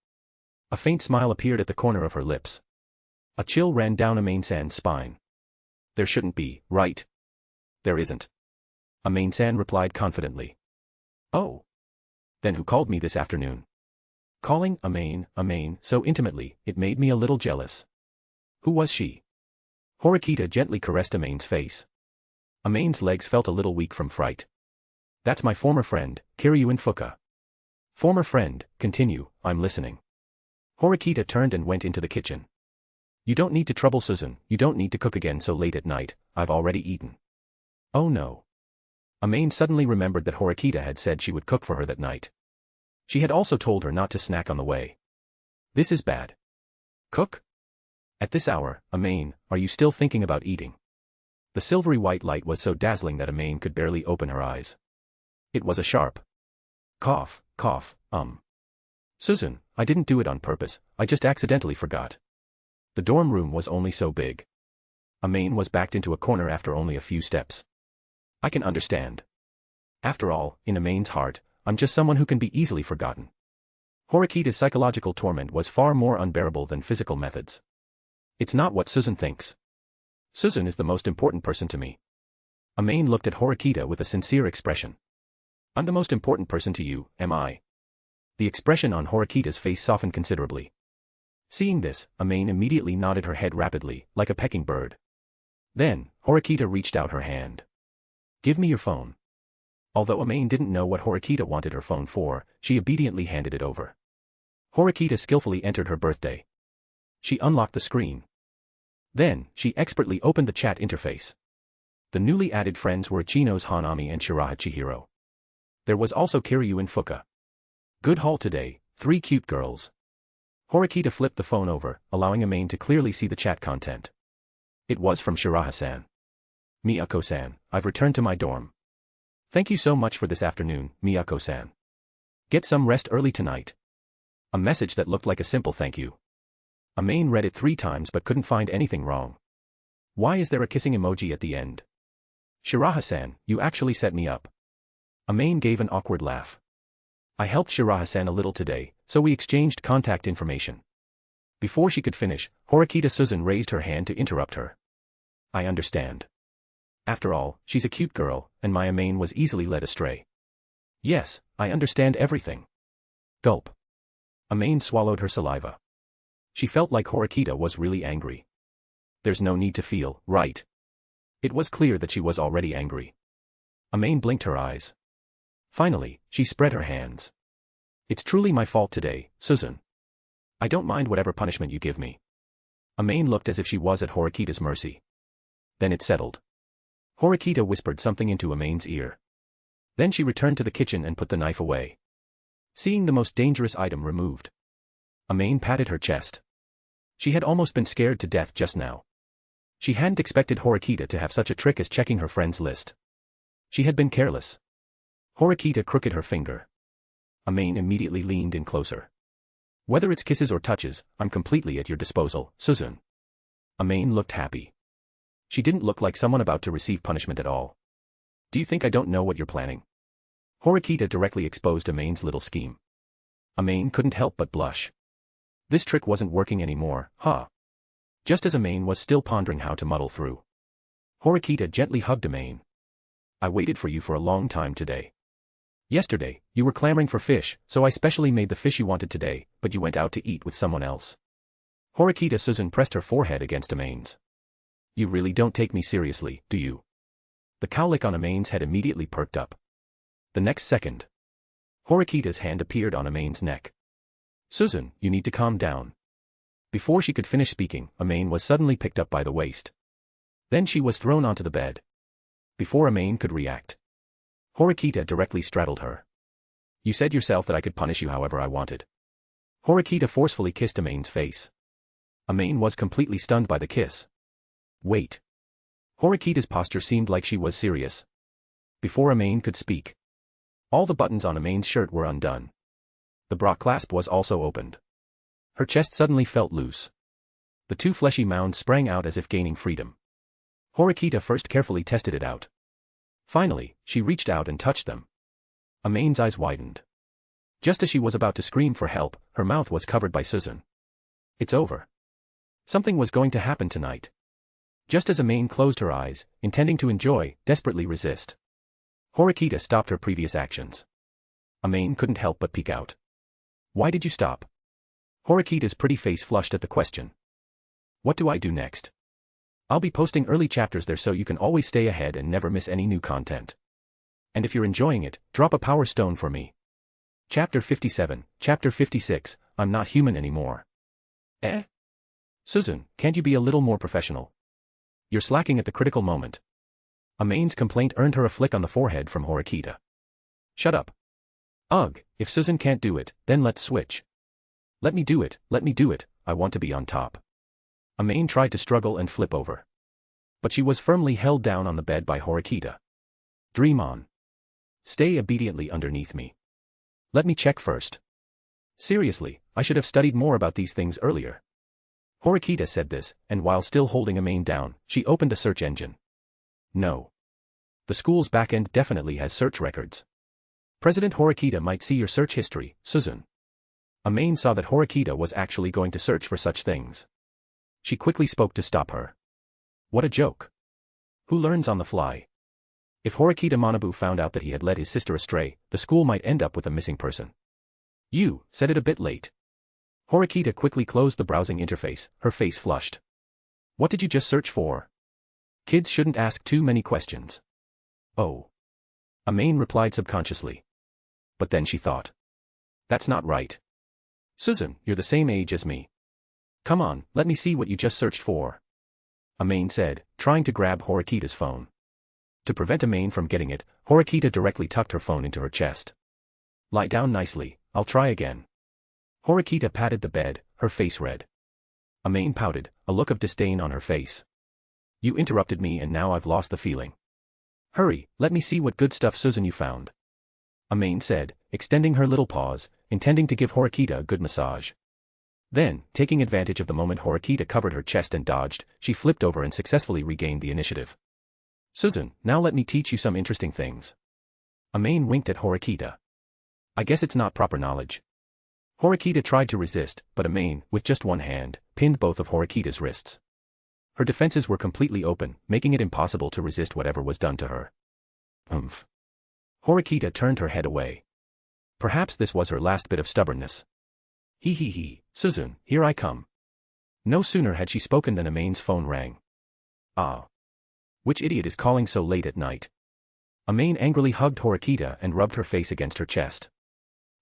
A faint smile appeared at the corner of her lips. A chill ran down Amane-san's spine. There shouldn't be, right? There isn't. Amane-san replied confidently. Oh. Then who called me this afternoon? Calling Amane, so intimately, it made me a little jealous. Who was she? Horikita gently caressed Amane's face. Amane's legs felt a little weak from fright. That's my former friend, Kiryu Fuka. Former friend, continue, I'm listening. Horikita turned and went into the kitchen. You don't need to trouble Suzune, you don't need to cook again so late at night, I've already eaten. Oh no. Amane suddenly remembered that Horikita had said she would cook for her that night. She had also told her not to snack on the way. This is bad. Cook? At this hour, Amane, are you still thinking about eating? The silvery white light was so dazzling that Amane could barely open her eyes. It was a sharp cough, Suzune, I didn't do it on purpose, I just accidentally forgot. The dorm room was only so big. Amane was backed into a corner after only a few steps. I can understand. After all, in Amane's heart, I'm just someone who can be easily forgotten. Horikita's psychological torment was far more unbearable than physical methods. It's not what Suzune thinks. Suzune is the most important person to me. Amane looked at Horikita with a sincere expression. I'm the most important person to you, am I? The expression on Horikita's face softened considerably. Seeing this, Amane immediately nodded her head rapidly, like a pecking bird. Then, Horikita reached out her hand. Give me your phone. Although Amane didn't know what Horikita wanted her phone for, she obediently handed it over. Horikita skillfully entered her birthday. She unlocked the screen. Then, she expertly opened the chat interface. The newly added friends were Ichino's Hanami and Shiraha Chihiro. There was also Kiryu Fuka. Good haul today, 3 cute girls. Horikita flipped the phone over, allowing Amane to clearly see the chat content. It was from Shiraha-san. Miyako-san, I've returned to my dorm. Thank you so much for this afternoon, Miyako-san. Get some rest early tonight. A message that looked like a simple thank you. Amane read it 3 times but couldn't find anything wrong. Why is there a kissing emoji at the end? Shiraha-san, you actually set me up. Amane gave an awkward laugh. I helped Shiraha-san a little today, so we exchanged contact information. Before she could finish, Horikita Suzune raised her hand to interrupt her. I understand. After all, she's a cute girl, and my Amane was easily led astray. Yes, I understand everything. Gulp. Amane swallowed her saliva. She felt like Horikita was really angry. There's no need to feel, right? It was clear that she was already angry. Amane blinked her eyes. Finally, she spread her hands. It's truly my fault today, Suzune. I don't mind whatever punishment you give me. Amane looked as if she was at Horikita's mercy. Then it settled. Horikita whispered something into Amane's ear. Then she returned to the kitchen and put the knife away. Seeing the most dangerous item removed, Amane patted her chest. She had almost been scared to death just now. She hadn't expected Horikita to have such a trick as checking her friends' list. She had been careless. Horikita crooked her finger. Amane immediately leaned in closer. Whether it's kisses or touches, I'm completely at your disposal, Suzune. Amane looked happy. She didn't look like someone about to receive punishment at all. Do you think I don't know what you're planning? Horikita directly exposed Amane's little scheme. Amane couldn't help but blush. This trick wasn't working anymore, huh? Just as Amane was still pondering how to muddle through, Horikita gently hugged Amane. I waited for you for a long time today. Yesterday, you were clamoring for fish, so I specially made the fish you wanted today, but you went out to eat with someone else. Horikita Suzune pressed her forehead against Amane's. You really don't take me seriously, do you? The cowlick on Amane's head immediately perked up. The next second, Horikita's hand appeared on Amane's neck. Suzune, you need to calm down. Before she could finish speaking, Amane was suddenly picked up by the waist. Then she was thrown onto the bed. Before Amane could react, Horikita directly straddled her. You said yourself that I could punish you however I wanted. Horikita forcefully kissed Amane's face. Amane was completely stunned by the kiss. Wait. Horikita's posture seemed like she was serious. Before Amane could speak, all the buttons on Amane's shirt were undone. The bra clasp was also opened. Her chest suddenly felt loose. The two fleshy mounds sprang out as if gaining freedom. Horikita first carefully tested it out. Finally, she reached out and touched them. Amane's eyes widened. Just as she was about to scream for help, her mouth was covered by Suzune. It's over. Something was going to happen tonight. Just as Amane closed her eyes, intending to enjoy, desperately resist, Horikita stopped her previous actions. Amane couldn't help but peek out. Why did you stop? Horikita's pretty face flushed at the question. What do I do next? I'll be posting early chapters there so you can always stay ahead and never miss any new content. And if you're enjoying it, drop a power stone for me. Chapter 57, Chapter 56, I'm not human anymore. Eh? Suzune, can't you be a little more professional? You're slacking at the critical moment. Amane's complaint earned her a flick on the forehead from Horikita. Shut up. Ugh, if Suzune can't do it, then let's switch. Let me do it, I want to be on top. Amane tried to struggle and flip over. But she was firmly held down on the bed by Horikita. Dream on. Stay obediently underneath me. Let me check first. Seriously, I should have studied more about these things earlier. Horikita said this, and while still holding Amane down, she opened a search engine. No. The school's backend definitely has search records. President Horikita might see your search history, Suzune. Amane saw that Horikita was actually going to search for such things. She quickly spoke to stop her. What a joke. Who learns on the fly? If Horikita Manabu found out that he had led his sister astray, the school might end up with a missing person. You said it a bit late. Horikita quickly closed the browsing interface, her face flushed. What did you just search for? Kids shouldn't ask too many questions. Oh. Amane replied subconsciously. But then she thought. That's not right. Suzune, you're the same age as me. Come on, let me see what you just searched for. Amane said, trying to grab Horikita's phone. To prevent Amane from getting it, Horikita directly tucked her phone into her chest. Lie down nicely, I'll try again. Horikita patted the bed, her face red. Amane pouted, a look of disdain on her face. You interrupted me and now I've lost the feeling. Hurry, let me see what good stuff Suzune you found. Amane said, extending her little paws, intending to give Horikita a good massage. Then, taking advantage of the moment Horikita covered her chest and dodged, she flipped over and successfully regained the initiative. Suzune, now let me teach you some interesting things. Amane winked at Horikita. I guess it's not proper knowledge. Horikita tried to resist, but Amane, with just one hand, pinned both of Horikita's wrists. Her defenses were completely open, making it impossible to resist whatever was done to her. Humph. Horikita turned her head away. Perhaps this was her last bit of stubbornness. He, Suzune, here I come. No sooner had she spoken than Amane's phone rang. Ah. Which idiot is calling so late at night? Amane angrily hugged Horikita and rubbed her face against her chest.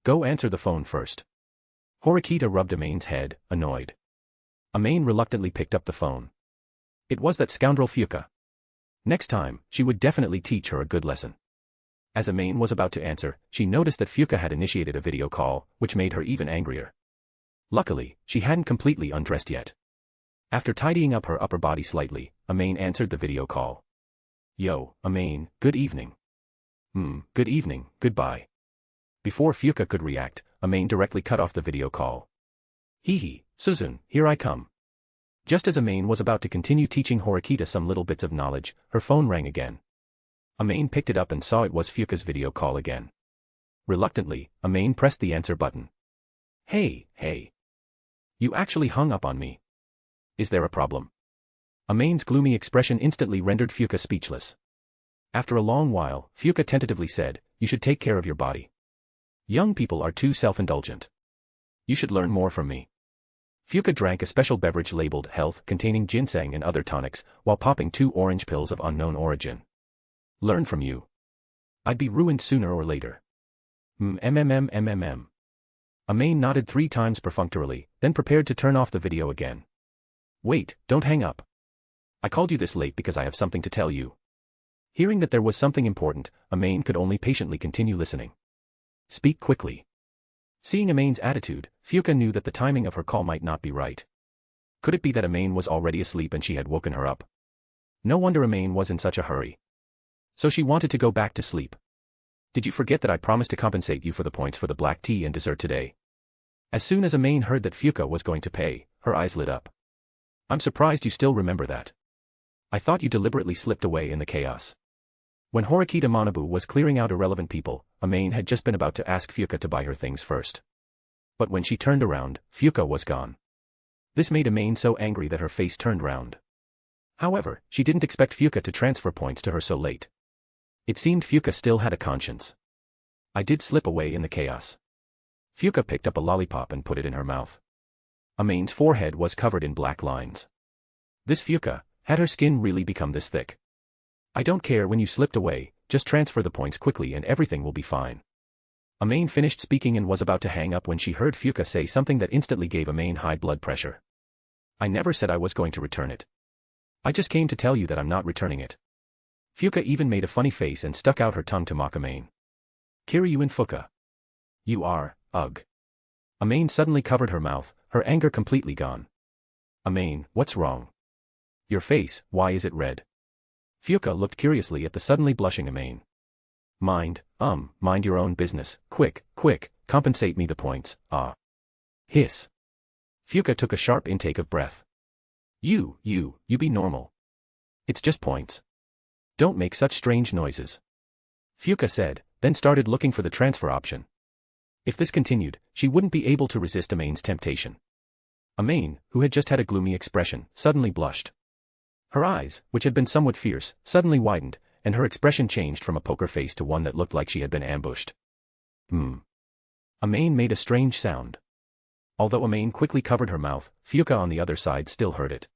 Go answer the phone first. Horikita rubbed Amane's head, annoyed. Amane reluctantly picked up the phone. It was that scoundrel Fuka. Next time, she would definitely teach her a good lesson. As Amane was about to answer, she noticed that Fuka had initiated a video call, which made her even angrier. Luckily, she hadn't completely undressed yet. After tidying up her upper body slightly, Amane answered the video call. Yo, Amane, good evening. Good evening, goodbye. Before Fuka could react, Amane directly cut off the video call. Hee, Suzune, here I come. Just as Amane was about to continue teaching Horikita some little bits of knowledge, her phone rang again. Amane picked it up and saw it was Fuka's video call again. Reluctantly, Amane pressed the answer button. Hey. You actually hung up on me. Is there a problem? Amane's gloomy expression instantly rendered Fuka speechless. After a long while, Fuka tentatively said, you should take care of your body. Young people are too self-indulgent. You should learn more from me. Fuka drank a special beverage labeled Health containing ginseng and other tonics, while popping 2 orange pills of unknown origin. Learn from you. I'd be ruined sooner or later. Amane nodded 3 times perfunctorily, then prepared to turn off the video again. Wait, don't hang up. I called you this late because I have something to tell you. Hearing that there was something important, Amane could only patiently continue listening. Speak quickly. Seeing Amane's attitude, Fuka knew that the timing of her call might not be right. Could it be that Amane was already asleep and she had woken her up? No wonder Amane was in such a hurry. So she wanted to go back to sleep. Did you forget that I promised to compensate you for the points for the black tea and dessert today? As soon as Amane heard that Fuka was going to pay, her eyes lit up. I'm surprised you still remember that. I thought you deliberately slipped away in the chaos. When Horikita Manabu was clearing out irrelevant people, Amane had just been about to ask Fuka to buy her things first. But when she turned around, Fuka was gone. This made Amane so angry that her face turned round. However, she didn't expect Fuka to transfer points to her so late. It seemed Fuka still had a conscience. I did slip away in the chaos. Fuka picked up a lollipop and put it in her mouth. Amane's forehead was covered in black lines. This Fuka, had her skin really become this thick? I don't care when you slipped away, just transfer the points quickly and everything will be fine. Amane finished speaking and was about to hang up when she heard Fuka say something that instantly gave Amane high blood pressure. I never said I was going to return it. I just came to tell you that I'm not returning it. Fuka even made a funny face and stuck out her tongue to mock Amane. Kiryu and Fuka. You are, ugh. Amane suddenly covered her mouth, her anger completely gone. Amane, what's wrong? Your face, why is it red? Fuka looked curiously at the suddenly blushing Amane. Mind your own business, quick, compensate me the points, ah. Hiss. Fuka took a sharp intake of breath. You be normal. It's just points. Don't make such strange noises. Fuka said, then started looking for the transfer option. If this continued, she wouldn't be able to resist Amane's temptation. Amane, who had just had a gloomy expression, suddenly blushed. Her eyes, which had been somewhat fierce, suddenly widened, and her expression changed from a poker face to one that looked like she had been ambushed. Amane made a strange sound. Although Amane quickly covered her mouth, Fuka on the other side still heard it.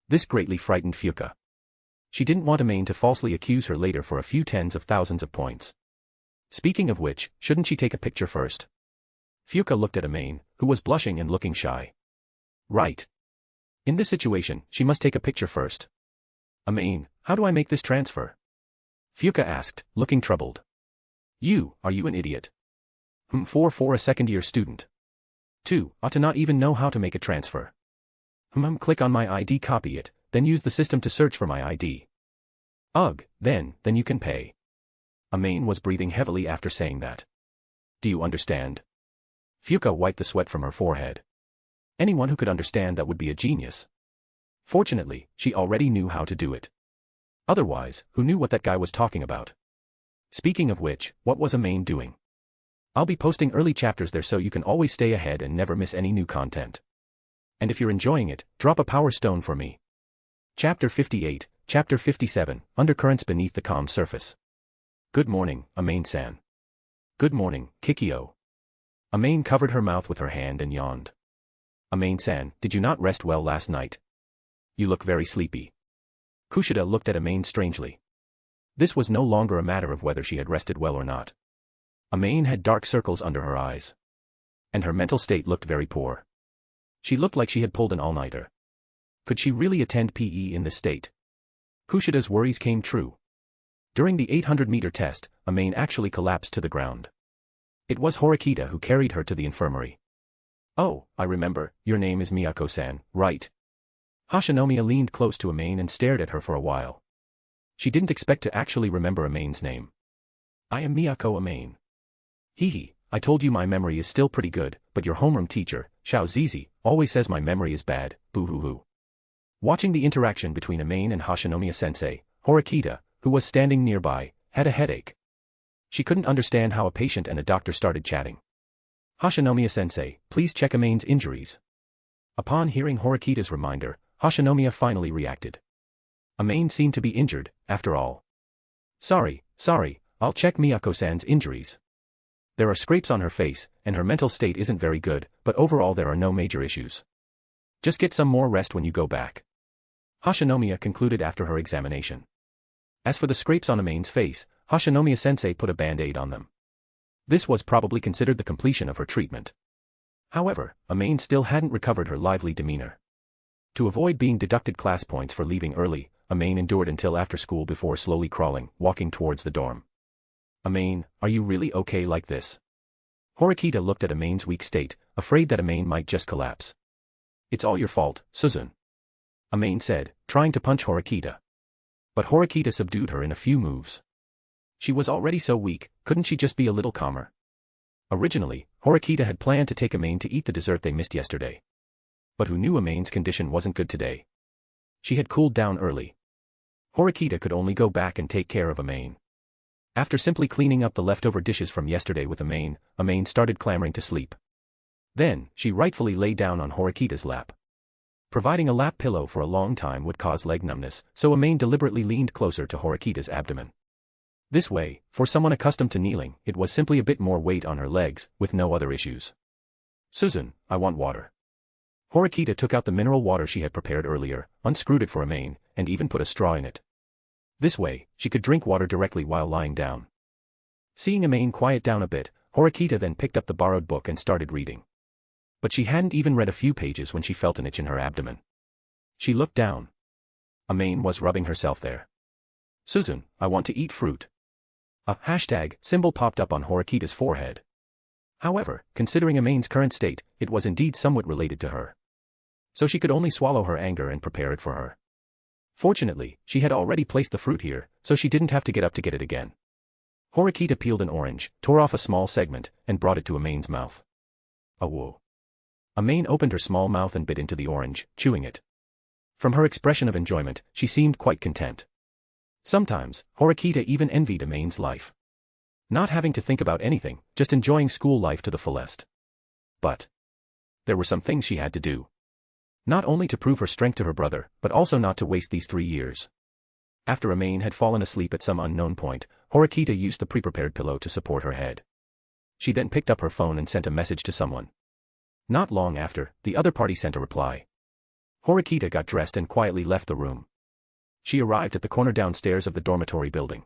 This greatly frightened Fuka. She didn't want Amane to falsely accuse her later for a few tens of thousands of points. Speaking of which, shouldn't she take a picture first? Fuka looked at Amane, who was blushing and looking shy. Right. In this situation, she must take a picture first. Amane, how do I make this transfer? Fuka asked, looking troubled. Are you an idiot? For a second-year student. 2, ought to not even know how to make a transfer. Click on my ID, copy it, then use the system to search for my ID. Ugh, then you can pay. Amane was breathing heavily after saying that. Do you understand? Fuka wiped the sweat from her forehead. Anyone who could understand that would be a genius. Fortunately, she already knew how to do it. Otherwise, who knew what that guy was talking about? Speaking of which, what was Amane doing? I'll be posting early chapters there so you can always stay ahead and never miss any new content. And if you're enjoying it, drop a power stone for me. Chapter 58, Chapter 57, Undercurrents Beneath the Calm Surface. Good morning, Amane-san. Good morning, Kikyo. Amane covered her mouth with her hand and yawned. Amane-san, did you not rest well last night? You look very sleepy. Kushida looked at Amane strangely. This was no longer a matter of whether she had rested well or not. Amane had dark circles under her eyes. And her mental state looked very poor. She looked like she had pulled an all-nighter. Could she really attend PE in this state? Kushida's worries came true. During the 800-meter test, Amane actually collapsed to the ground. It was Horikita who carried her to the infirmary. Oh, I remember, your name is Miyako-san, right? Hashinomiya leaned close to Amane and stared at her for a while. She didn't expect to actually remember Amane's name. I am Miyako Amane. Hee, I told you my memory is still pretty good, but your homeroom teacher, Xiao Zizi, always says my memory is bad, boo-hoo-hoo. Watching the interaction between Amane and Hashinomiya-sensei, Horikita, who was standing nearby, had a headache. She couldn't understand how a patient and a doctor started chatting. Hashinomiya-sensei, please check Amane's injuries. Upon hearing Horikita's reminder, Hashinomiya finally reacted. Amane seemed to be injured, after all. Sorry, I'll check Miyako-san's injuries. There are scrapes on her face, and her mental state isn't very good, but overall there are no major issues. Just get some more rest when you go back. Hashinomiya concluded after her examination. As for the scrapes on Amane's face, Hoshinomiya-sensei put a band-aid on them. This was probably considered the completion of her treatment. However, Amane still hadn't recovered her lively demeanor. To avoid being deducted class points for leaving early, Amane endured until after school before slowly walking towards the dorm. Amane, are you really okay like this? Horikita looked at Amane's weak state, afraid that Amane might just collapse. It's all your fault, Suzune. Amane said, trying to punch Horikita. But Horikita subdued her in a few moves. She was already so weak, couldn't she just be a little calmer? Originally, Horikita had planned to take Amane to eat the dessert they missed yesterday. But who knew Amane's condition wasn't good today? She had cooled down early. Horikita could only go back and take care of Amane. After simply cleaning up the leftover dishes from yesterday with Amane, Amane started clamoring to sleep. Then, she rightfully lay down on Horikita's lap. Providing a lap pillow for a long time would cause leg numbness, so Amane deliberately leaned closer to Horikita's abdomen. This way, for someone accustomed to kneeling, it was simply a bit more weight on her legs, with no other issues. Suzune, I want water. Horikita took out the mineral water she had prepared earlier, unscrewed it for Amane, and even put a straw in it. This way, she could drink water directly while lying down. Seeing Amane quiet down a bit, Horikita then picked up the borrowed book and started reading. But she hadn't even read a few pages when she felt an itch in her abdomen. She looked down. Amane was rubbing herself there. Suzune, I want to eat fruit. A hashtag symbol popped up on Horikita's forehead. However, considering Amane's current state, it was indeed somewhat related to her. So she could only swallow her anger and prepare it for her. Fortunately, she had already placed the fruit here, so she didn't have to get up to get it again. Horikita peeled an orange, tore off a small segment, and brought it to Amane's mouth. Oh whoa. Amane opened her small mouth and bit into the orange, chewing it. From her expression of enjoyment, she seemed quite content. Sometimes, Horikita even envied Amane's life. Not having to think about anything, just enjoying school life to the fullest. But there were some things she had to do. Not only to prove her strength to her brother, but also not to waste these 3 years. After Amane had fallen asleep at some unknown point, Horikita used the pre-prepared pillow to support her head. She then picked up her phone and sent a message to someone. Not long after, the other party sent a reply. Horikita got dressed and quietly left the room. She arrived at the corner downstairs of the dormitory building.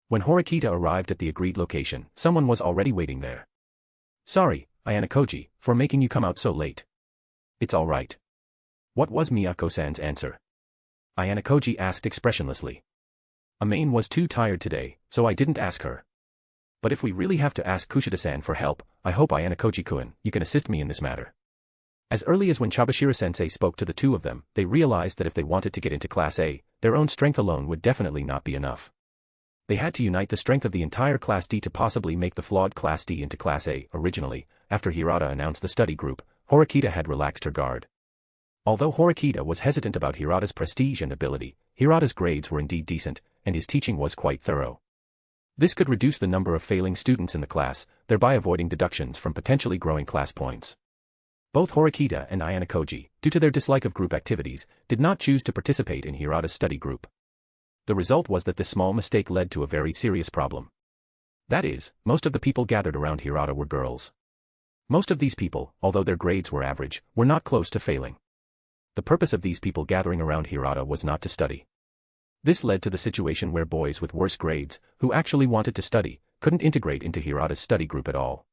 When Horikita arrived at the agreed location, someone was already waiting there. Sorry, Ayano-koji, for making you come out so late. It's all right. What was Miyako-san's answer? Ayano-koji asked expressionlessly. Amane was too tired today, so I didn't ask her. But if we really have to ask Kushida-san for help, I hope Ayano-koji-kun, you can assist me in this matter. As early as when Chabashira-sensei spoke to the two of them, they realized that if they wanted to get into Class A, their own strength alone would definitely not be enough. They had to unite the strength of the entire Class D to possibly make the flawed Class D into Class A. Originally, after Hirata announced the study group, Horikita had relaxed her guard. Although Horikita was hesitant about Hirata's prestige and ability, Hirata's grades were indeed decent, and his teaching was quite thorough. This could reduce the number of failing students in the class, thereby avoiding deductions from potentially growing class points. Both Horikita and Ayano-koji, due to their dislike of group activities, did not choose to participate in Hirata's study group. The result was that this small mistake led to a very serious problem. That is, most of the people gathered around Hirata were girls. Most of these people, although their grades were average, were not close to failing. The purpose of these people gathering around Hirata was not to study. This led to the situation where boys with worse grades, who actually wanted to study, couldn't integrate into Hirata's study group at all.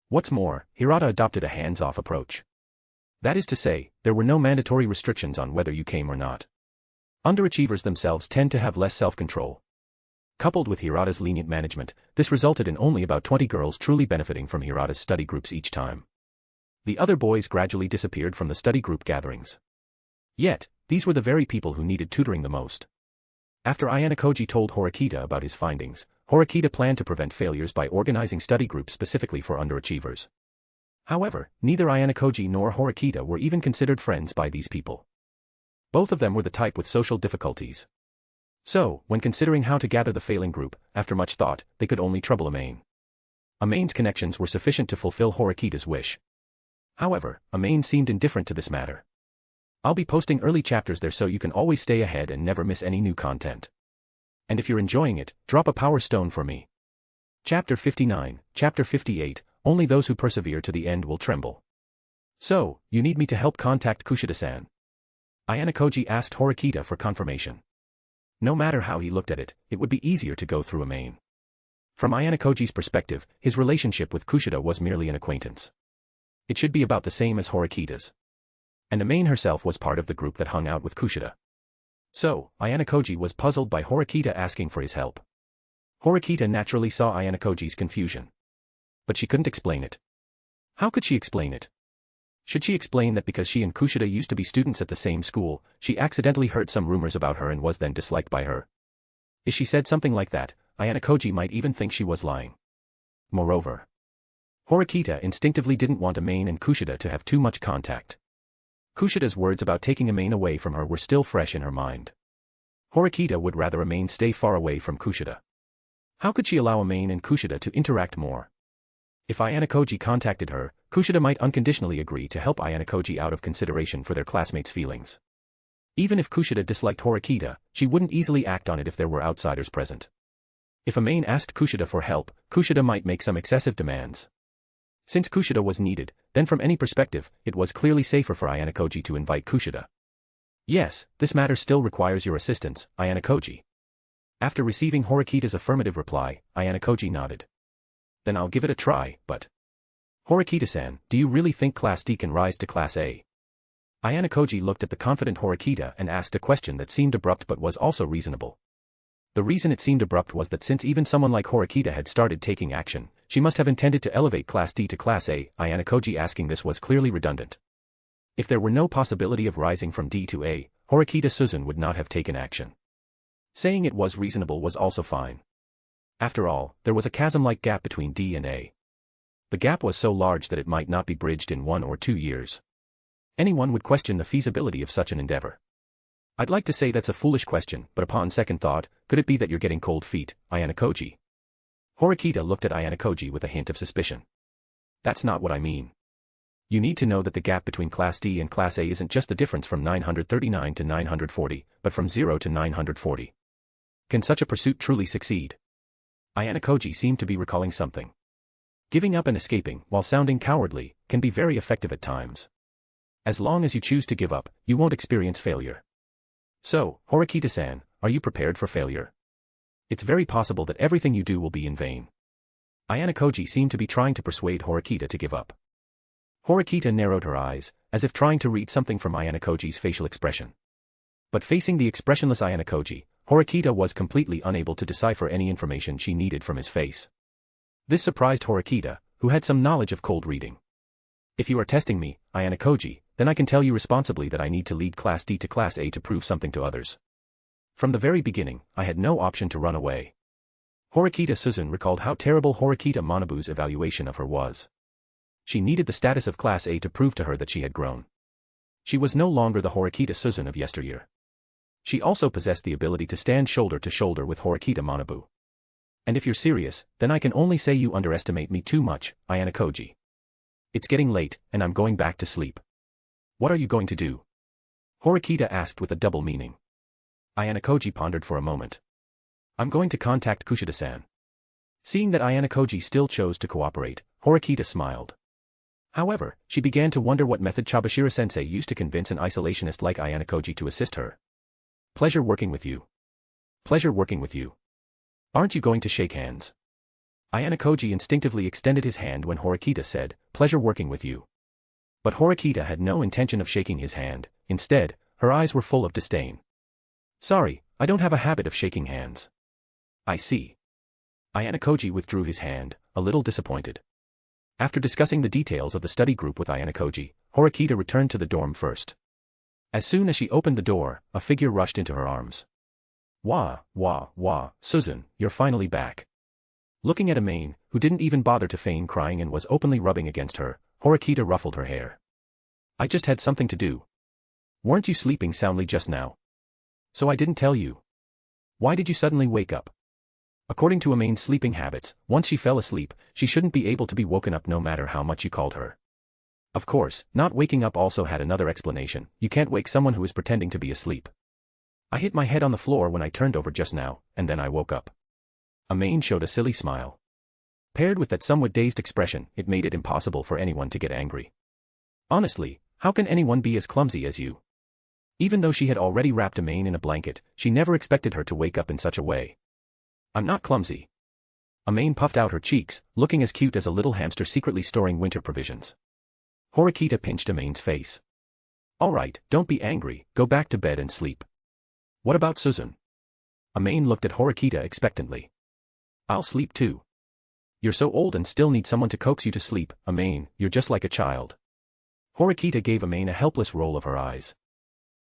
What's more, Hirata adopted a hands-off approach. That is to say, there were no mandatory restrictions on whether you came or not. Underachievers themselves tend to have less self-control. Coupled with Hirata's lenient management, this resulted in only about 20 girls truly benefiting from Hirata's study groups each time. The other boys gradually disappeared from the study group gatherings. Yet, these were the very people who needed tutoring the most. After Ayano-koji told Horikita about his findings, Horikita planned to prevent failures by organizing study groups specifically for underachievers. However, neither Ayano-koji nor Horikita were even considered friends by these people. Both of them were the type with social difficulties. So, when considering how to gather the failing group, after much thought, they could only trouble Amane. Amane's connections were sufficient to fulfill Horikita's wish. However, Amane seemed indifferent to this matter. I'll be posting early chapters there so you can always stay ahead and never miss any new content. And if you're enjoying it, drop a power stone for me. Chapter 59, Chapter 58, Only those who persevere to the end will tremble. So, you need me to help contact Kushida-san? Ayano-koji asked Horikita for confirmation. No matter how he looked at it, it would be easier to go through Amane. From Ayanokoji's perspective, his relationship with Kushida was merely an acquaintance. It should be about the same as Horikita's. And Amane herself was part of the group that hung out with Kushida. So, Ayanokoji was puzzled by Horikita asking for his help. Horikita naturally saw Ayanokoji's confusion. But she couldn't explain it. How could she explain it? Should she explain that because she and Kushida used to be students at the same school, she accidentally heard some rumors about her and was then disliked by her? If she said something like that, Ayanokoji might even think she was lying. Moreover, Horikita instinctively didn't want Amane and Kushida to have too much contact. Kushida's words about taking Amane away from her were still fresh in her mind. Horikita would rather Amane stay far away from Kushida. How could she allow Amane and Kushida to interact more? If Ayanokoji contacted her, Kushida might unconditionally agree to help Ayanokoji out of consideration for their classmates' feelings. Even if Kushida disliked Horikita, she wouldn't easily act on it if there were outsiders present. If Amane asked Kushida for help, Kushida might make some excessive demands. Since Kushida was needed, then from any perspective, it was clearly safer for Ayanokoji to invite Kushida. Yes, this matter still requires your assistance, Ayanokoji. After receiving Horikita's affirmative reply, Ayanokoji nodded. Then I'll give it a try, but... Horikita-san, do you really think Class D can rise to Class A? Ayanokoji looked at the confident Horikita and asked a question that seemed abrupt but was also reasonable. The reason it seemed abrupt was that since even someone like Horikita had started taking action, she must have intended to elevate Class D to Class A. Ayanokoji asking this was clearly redundant. If there were no possibility of rising from D to A, Horikita Suzune would not have taken action. Saying it was reasonable was also fine. After all, there was a chasm-like gap between D and A. The gap was so large that it might not be bridged in 1 or 2 years. Anyone would question the feasibility of such an endeavor. I'd like to say that's a foolish question, but upon second thought, could it be that you're getting cold feet, Ayanokoji? Horikita looked at Ayanokoji with a hint of suspicion. That's not what I mean. You need to know that the gap between Class D and Class A isn't just the difference from 939 to 940, but from 0 to 940. Can such a pursuit truly succeed? Ayanokoji seemed to be recalling something. Giving up and escaping, while sounding cowardly, can be very effective at times. As long as you choose to give up, you won't experience failure. So, Horikita-san, are you prepared for failure? It's very possible that everything you do will be in vain. Ayanokoji seemed to be trying to persuade Horikita to give up. Horikita narrowed her eyes, as if trying to read something from Ayanokoji's facial expression. But facing the expressionless Ayanokoji, Horikita was completely unable to decipher any information she needed from his face. This surprised Horikita, who had some knowledge of cold reading. If you are testing me, Ayanokoji, then I can tell you responsibly that I need to lead Class D to Class A to prove something to others. From the very beginning, I had no option to run away. Horikita Suzune recalled how terrible Horikita Manabu's evaluation of her was. She needed the status of Class A to prove to her that she had grown. She was no longer the Horikita Suzune of yesteryear. She also possessed the ability to stand shoulder to shoulder with Horikita Manabu. And if you're serious, then I can only say you underestimate me too much, Ayanokoji. It's getting late, and I'm going back to sleep. What are you going to do? Horikita asked with a double meaning. Ayanokoji pondered for a moment. I'm going to contact Kushida-san. Seeing that Ayanokoji still chose to cooperate, Horikita smiled. However, she began to wonder what method Chabashira-sensei used to convince an isolationist like Ayanokoji to assist her. Pleasure working with you. Pleasure working with you. Aren't you going to shake hands? Ayanokoji instinctively extended his hand when Horikita said, pleasure working with you. But Horikita had no intention of shaking his hand. Instead, her eyes were full of disdain. Sorry, I don't have a habit of shaking hands. I see. Ayanokoji withdrew his hand, a little disappointed. After discussing the details of the study group with Ayanokoji, Horikita returned to the dorm first. As soon as she opened the door, a figure rushed into her arms. Wah, Suzune, you're finally back. Looking at Amane, who didn't even bother to feign crying and was openly rubbing against her, Horikita ruffled her hair. I just had something to do. Weren't you sleeping soundly just now? So I didn't tell you. Why did you suddenly wake up? According to Amane's sleeping habits, once she fell asleep, she shouldn't be able to be woken up no matter how much you called her. Of course, not waking up also had another explanation. You can't wake someone who is pretending to be asleep. I hit my head on the floor when I turned over just now, and then I woke up. Amane showed a silly smile. Paired with that somewhat dazed expression, it made it impossible for anyone to get angry. Honestly, how can anyone be as clumsy as you? Even though she had already wrapped Amane in a blanket, she never expected her to wake up in such a way. I'm not clumsy. Amane puffed out her cheeks, looking as cute as a little hamster secretly storing winter provisions. Horikita pinched Amane's face. All right, don't be angry, go back to bed and sleep. What about Suzune? Amane looked at Horikita expectantly. I'll sleep too. You're so old and still need someone to coax you to sleep, Amane, you're just like a child. Horikita gave Amane a helpless roll of her eyes.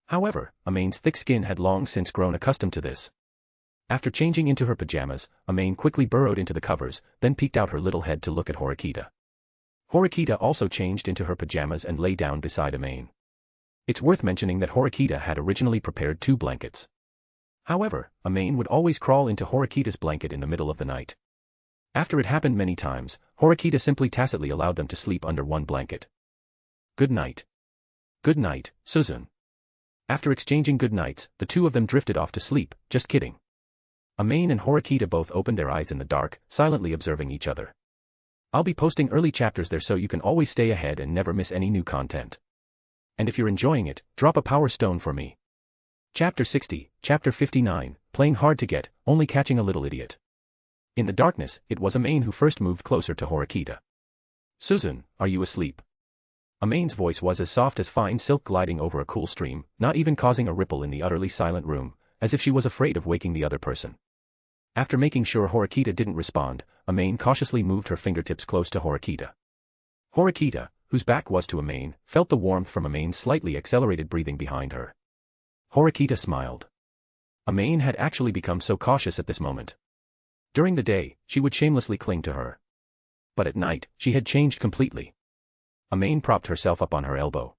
However, Amane's thick skin had long since grown accustomed to this. After changing into her pajamas, Amane quickly burrowed into the covers, then peeked out her little head to look at Horikita. Horikita also changed into her pajamas and lay down beside Amane. It's worth mentioning that Horikita had originally prepared 2 blankets. However, Amane would always crawl into Horikita's blanket in the middle of the night. After it happened many times, Horikita simply tacitly allowed them to sleep under one blanket. Good night. Good night, Suzune. After exchanging good nights, the two of them drifted off to sleep, just kidding. Amane and Horikita both opened their eyes in the dark, silently observing each other. I'll be posting early chapters there so you can always stay ahead and never miss any new content. And if you're enjoying it, drop a power stone for me. Chapter 60, Chapter 59, Playing Hard to Get, Only Catching a Little Idiot. In the darkness, it was Amane who first moved closer to Horikita. Suzune, are you asleep? Amane's voice was as soft as fine silk gliding over a cool stream, not even causing a ripple in the utterly silent room, as if she was afraid of waking the other person. After making sure Horikita didn't respond, Amane cautiously moved her fingertips close to Horikita. Horikita, whose back was to Amane, felt the warmth from Amane's slightly accelerated breathing behind her. Horikita smiled. Amane had actually become so cautious at this moment. During the day, she would shamelessly cling to her. But at night, she had changed completely. Amane propped herself up on her elbow.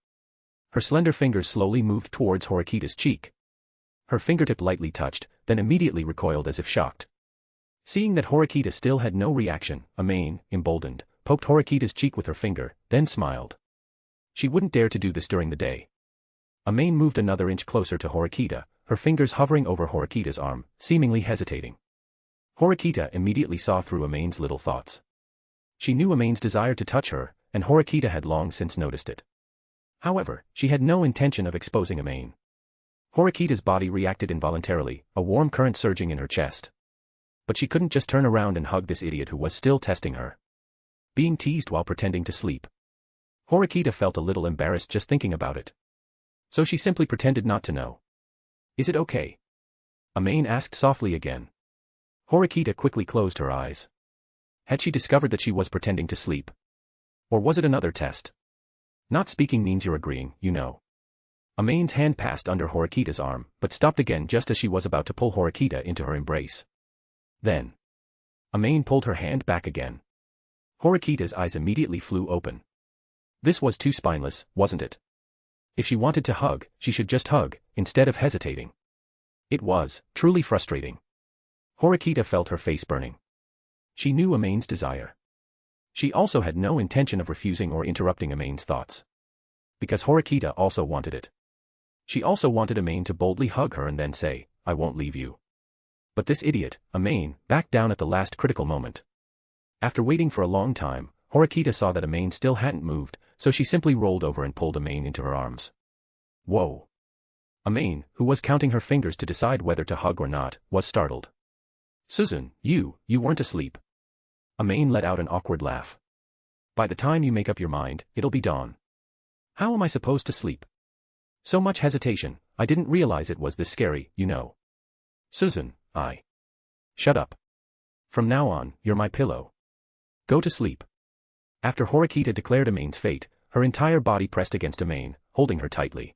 Her slender fingers slowly moved towards Horikita's cheek. Her fingertip lightly touched, then immediately recoiled as if shocked. Seeing that Horikita still had no reaction, Amane, emboldened, poked Horikita's cheek with her finger, then smiled. She wouldn't dare to do this during the day. Amane moved another inch closer to Horikita, her fingers hovering over Horikita's arm, seemingly hesitating. Horikita immediately saw through Amane's little thoughts. She knew Amane's desire to touch her, and Horikita had long since noticed it. However, she had no intention of exposing Amane. Horikita's body reacted involuntarily, a warm current surging in her chest. But she couldn't just turn around and hug this idiot who was still testing her. Being teased while pretending to sleep. Horikita felt a little embarrassed just thinking about it. So she simply pretended not to know. Is it okay? Amane asked softly again. Horikita quickly closed her eyes. Had she discovered that she was pretending to sleep? Or was it another test? Not speaking means you're agreeing, you know. Amane's hand passed under Horikita's arm, but stopped again just as she was about to pull Horikita into her embrace. Then, Amane pulled her hand back again. Horikita's eyes immediately flew open. This was too spineless, wasn't it? If she wanted to hug, she should just hug, instead of hesitating. It was truly frustrating. Horikita felt her face burning. She knew Amane's desire. She also had no intention of refusing or interrupting Amane's thoughts. Because Horikita also wanted it. She also wanted Amane to boldly hug her and then say, I won't leave you. But this idiot, Amane, backed down at the last critical moment. After waiting for a long time, Horikita saw that Amane still hadn't moved, so she simply rolled over and pulled Amane into her arms. Whoa! Amane, who was counting her fingers to decide whether to hug or not, was startled. Suzune, you weren't asleep. Amane let out an awkward laugh. By the time you make up your mind, it'll be dawn. How am I supposed to sleep? So much hesitation, I didn't realize it was this scary, you know. Suzune, Shut up. From now on, you're my pillow. Go to sleep. After Horikita declared Amane's fate, her entire body pressed against Amane, holding her tightly.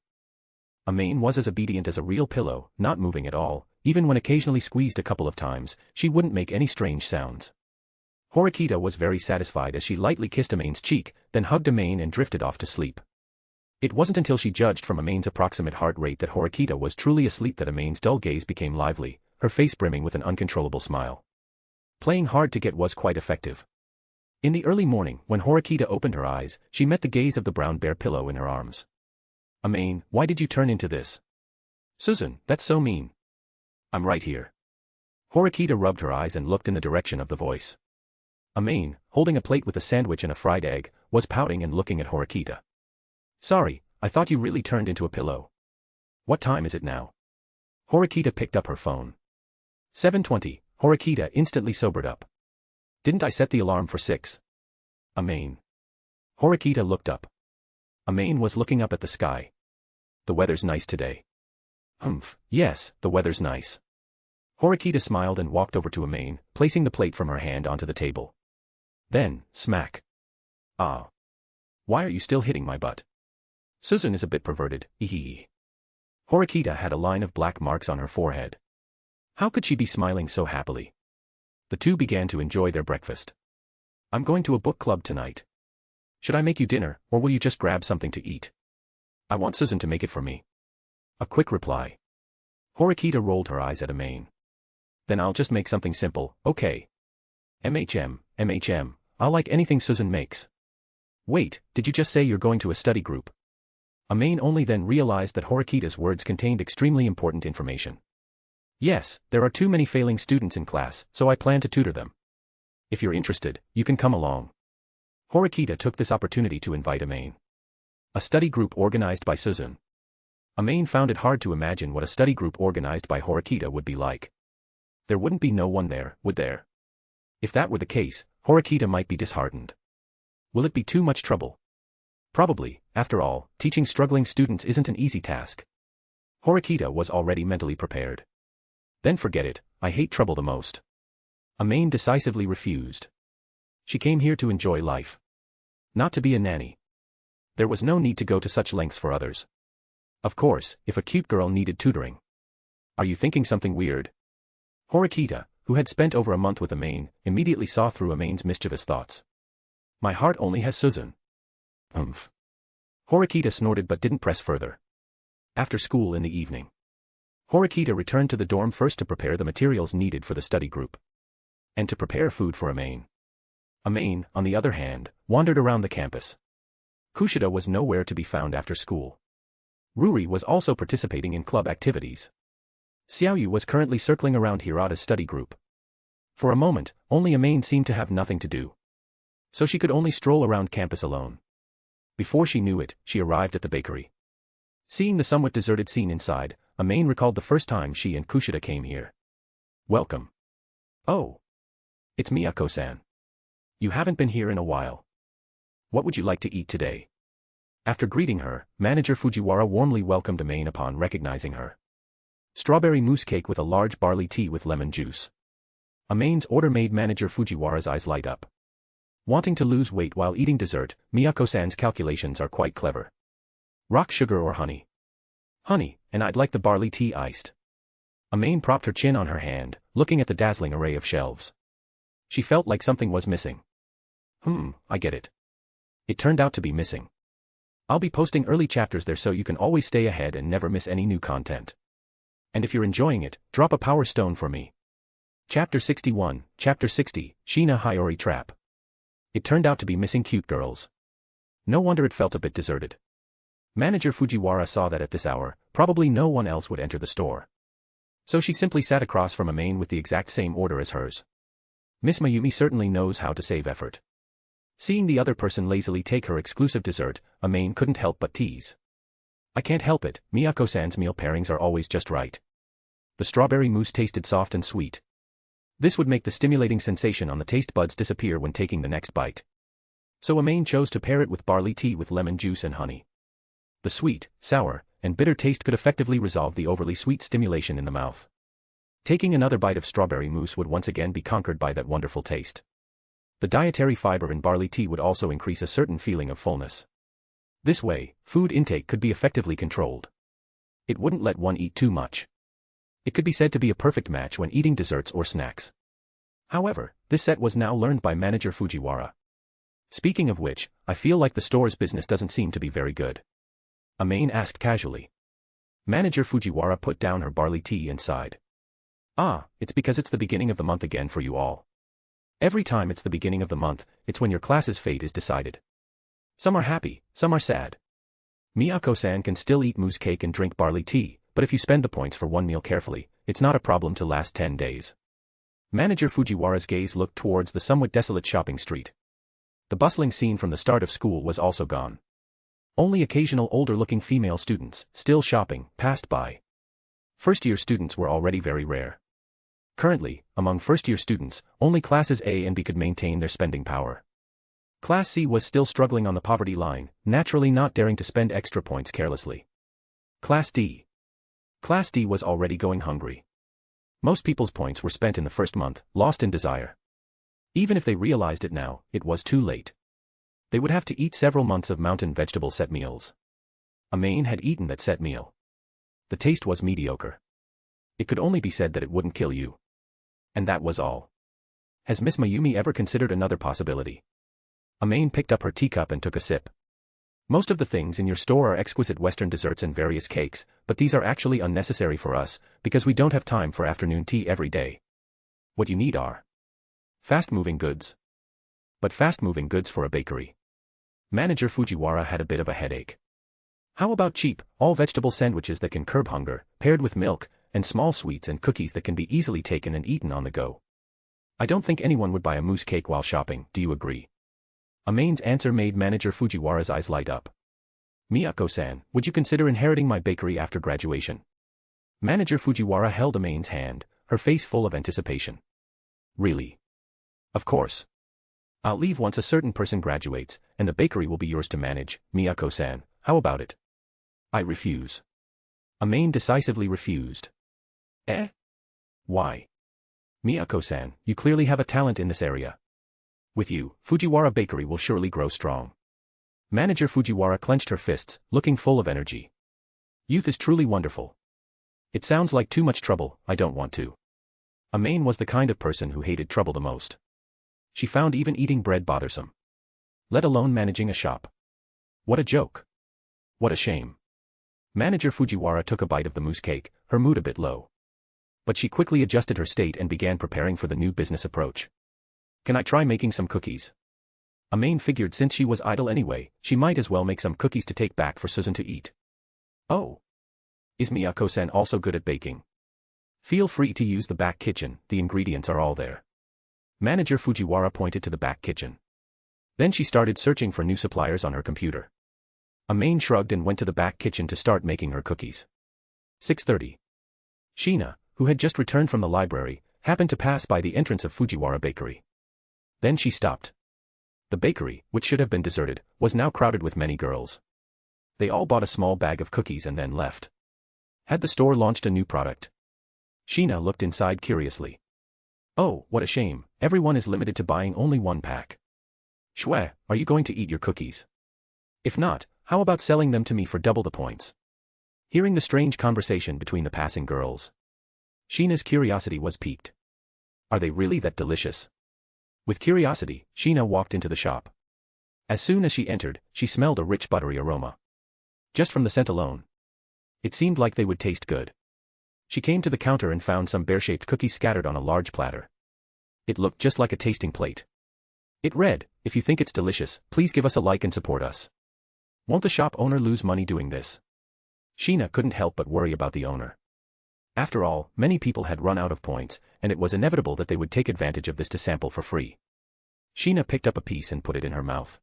Amane was as obedient as a real pillow, not moving at all, even when occasionally squeezed a couple of times, she wouldn't make any strange sounds. Horikita was very satisfied as she lightly kissed Amane's cheek, then hugged Amane and drifted off to sleep. It wasn't until she judged from Amane's approximate heart rate that Horikita was truly asleep that Amane's dull gaze became lively, her face brimming with an uncontrollable smile. Playing hard to get was quite effective. In the early morning, when Horikita opened her eyes, she met the gaze of the brown bear pillow in her arms. Amane, why did you turn into this? Suzune, that's so mean. I'm right here. Horikita rubbed her eyes and looked in the direction of the voice. Amane, holding a plate with a sandwich and a fried egg, was pouting and looking at Horikita. Sorry, I thought you really turned into a pillow. What time is it now? Horikita picked up her phone. 7:20, Horikita instantly sobered up. Didn't I set the alarm for 6? Amane. Horikita looked up. Amane was looking up at the sky. The weather's nice today. Humph, yes, the weather's nice. Horikita smiled and walked over to Amane, placing the plate from her hand onto the table. Then, smack. Ah. Why are you still hitting my butt? Suzune is a bit perverted, eehee. Horikita had a line of black marks on her forehead. How could she be smiling so happily? The two began to enjoy their breakfast. I'm going to a book club tonight. Should I make you dinner, or will you just grab something to eat? I want Suzune to make it for me. A quick reply. Horikita rolled her eyes at Amane. Then I'll just make something simple, okay? MHM, I'll like anything Suzune makes. Wait, did you just say you're going to a study group? Amane only then realized that Horikita's words contained extremely important information. Yes, there are too many failing students in class, so I plan to tutor them. If you're interested, you can come along. Horikita took this opportunity to invite Amane. A study group organized by Suzune. Amane found it hard to imagine what a study group organized by Horikita would be like. There wouldn't be no one there, would there? If that were the case, Horikita might be disheartened. Will it be too much trouble? Probably, after all, teaching struggling students isn't an easy task. Horikita was already mentally prepared. Then forget it, I hate trouble the most. Amane decisively refused. She came here to enjoy life. Not to be a nanny. There was no need to go to such lengths for others. Of course, if a cute girl needed tutoring. Are you thinking something weird? Horikita, who had spent over a month with Amane, immediately saw through Amane's mischievous thoughts. My heart only has Suzune. Humph. Horikita snorted but didn't press further. After school in the evening, Horikita returned to the dorm first to prepare the materials needed for the study group. And to prepare food for Amane. Amane, on the other hand, wandered around the campus. Kushida was nowhere to be found after school. Yuri was also participating in club activities. Xiaoyu was currently circling around Hirata's study group. For a moment, only Amane seemed to have nothing to do. So she could only stroll around campus alone. Before she knew it, she arrived at the bakery. Seeing the somewhat deserted scene inside, Amane recalled the first time she and Kushida came here. Welcome. Oh. It's Miyako-san. You haven't been here in a while. What would you like to eat today? After greeting her, Manager Fujiwara warmly welcomed Amane upon recognizing her. Strawberry mousse cake with a large barley tea with lemon juice. Amane's order made Manager Fujiwara's eyes light up. Wanting to lose weight while eating dessert, Miyako-san's calculations are quite clever. Rock sugar or honey? Honey, and I'd like the barley tea iced. Amane propped her chin on her hand, looking at the dazzling array of shelves. She felt like something was missing. I get it. It turned out to be missing. I'll be posting early chapters there so you can always stay ahead and never miss any new content. And if you're enjoying it, drop a power stone for me. Chapter 61, Chapter 60, Shina Hiyori Trap. It turned out to be missing cute girls. No wonder it felt a bit deserted. Manager Fujiwara saw that at this hour, probably no one else would enter the store. So she simply sat across from Amane with the exact same order as hers. Miss Mayumi certainly knows how to save effort. Seeing the other person lazily take her exclusive dessert, Amane couldn't help but tease. I can't help it, Miyako-san's meal pairings are always just right. The strawberry mousse tasted soft and sweet. This would make the stimulating sensation on the taste buds disappear when taking the next bite. So Amane chose to pair it with barley tea with lemon juice and honey. The sweet, sour, and bitter taste could effectively resolve the overly sweet stimulation in the mouth. Taking another bite of strawberry mousse would once again be conquered by that wonderful taste. The dietary fiber in barley tea would also increase a certain feeling of fullness. This way, food intake could be effectively controlled. It wouldn't let one eat too much. It could be said to be a perfect match when eating desserts or snacks. However, this set was now learned by Manager Fujiwara. Speaking of which, I feel like the store's business doesn't seem to be very good. Amane asked casually. Manager Fujiwara put down her barley tea and sighed. It's because it's the beginning of the month again for you all. Every time it's the beginning of the month, it's when your class's fate is decided. Some are happy, some are sad. Miyako-san can still eat mousse cake and drink barley tea, but if you spend the points for one meal carefully, it's not a problem to last 10 days. Manager Fujiwara's gaze looked towards the somewhat desolate shopping street. The bustling scene from the start of school was also gone. Only occasional older-looking female students, still shopping, passed by. First-year students were already very rare. Currently, among first-year students, only classes A and B could maintain their spending power. Class C was still struggling on the poverty line, naturally not daring to spend extra points carelessly. Class D. Class D was already going hungry. Most people's points were spent in the first month, lost in desire. Even if they realized it now, it was too late. They would have to eat several months of mountain vegetable set meals. Amane had eaten that set meal. The taste was mediocre. It could only be said that it wouldn't kill you. And that was all. Has Miss Mayumi ever considered another possibility? Amane picked up her teacup and took a sip. Most of the things in your store are exquisite Western desserts and various cakes, but these are actually unnecessary for us, because we don't have time for afternoon tea every day. What you need are fast-moving goods. But fast-moving goods for a bakery. Manager Fujiwara had a bit of a headache. How about cheap, all-vegetable sandwiches that can curb hunger, paired with milk, and small sweets and cookies that can be easily taken and eaten on the go? I don't think anyone would buy a mousse cake while shopping, do you agree? Amane's answer made Manager Fujiwara's eyes light up. Miyako-san, would you consider inheriting my bakery after graduation? Manager Fujiwara held Amane's hand, her face full of anticipation. Really? Of course. I'll leave once a certain person graduates, and the bakery will be yours to manage, Miyako-san, how about it? I refuse. Amane decisively refused. Eh? Why? Miyako-san, you clearly have a talent in this area. With you, Fujiwara Bakery will surely grow strong. Manager Fujiwara clenched her fists, looking full of energy. Youth is truly wonderful. It sounds like too much trouble, I don't want to. Amane was the kind of person who hated trouble the most. She found even eating bread bothersome. Let alone managing a shop. What a joke. What a shame. Manager Fujiwara took a bite of the mousse cake, her mood a bit low. But she quickly adjusted her state and began preparing for the new business approach. Can I try making some cookies? Amane figured since she was idle anyway, she might as well make some cookies to take back for Suzune to eat. Oh. Is Miyako-san also good at baking? Feel free to use the back kitchen, the ingredients are all there. Manager Fujiwara pointed to the back kitchen. Then she started searching for new suppliers on her computer. Amane shrugged and went to the back kitchen to start making her cookies. 6:30. Sheena, who had just returned from the library, happened to pass by the entrance of Fujiwara Bakery. Then she stopped. The bakery, which should have been deserted, was now crowded with many girls. They all bought a small bag of cookies and then left. Had the store launched a new product? Sheena looked inside curiously. Oh, what a shame, everyone is limited to buying only one pack. Shwe, are you going to eat your cookies? If not, how about selling them to me for double the points? Hearing the strange conversation between the passing girls, Sheena's curiosity was piqued. Are they really that delicious? With curiosity, Sheena walked into the shop. As soon as she entered, she smelled a rich buttery aroma. Just from the scent alone, it seemed like they would taste good. She came to the counter and found some bear-shaped cookies scattered on a large platter. It looked just like a tasting plate. It read, if you think it's delicious, please give us a like and support us. Won't the shop owner lose money doing this? Sheena couldn't help but worry about the owner. After all, many people had run out of points, and it was inevitable that they would take advantage of this to sample for free. Sheena picked up a piece and put it in her mouth.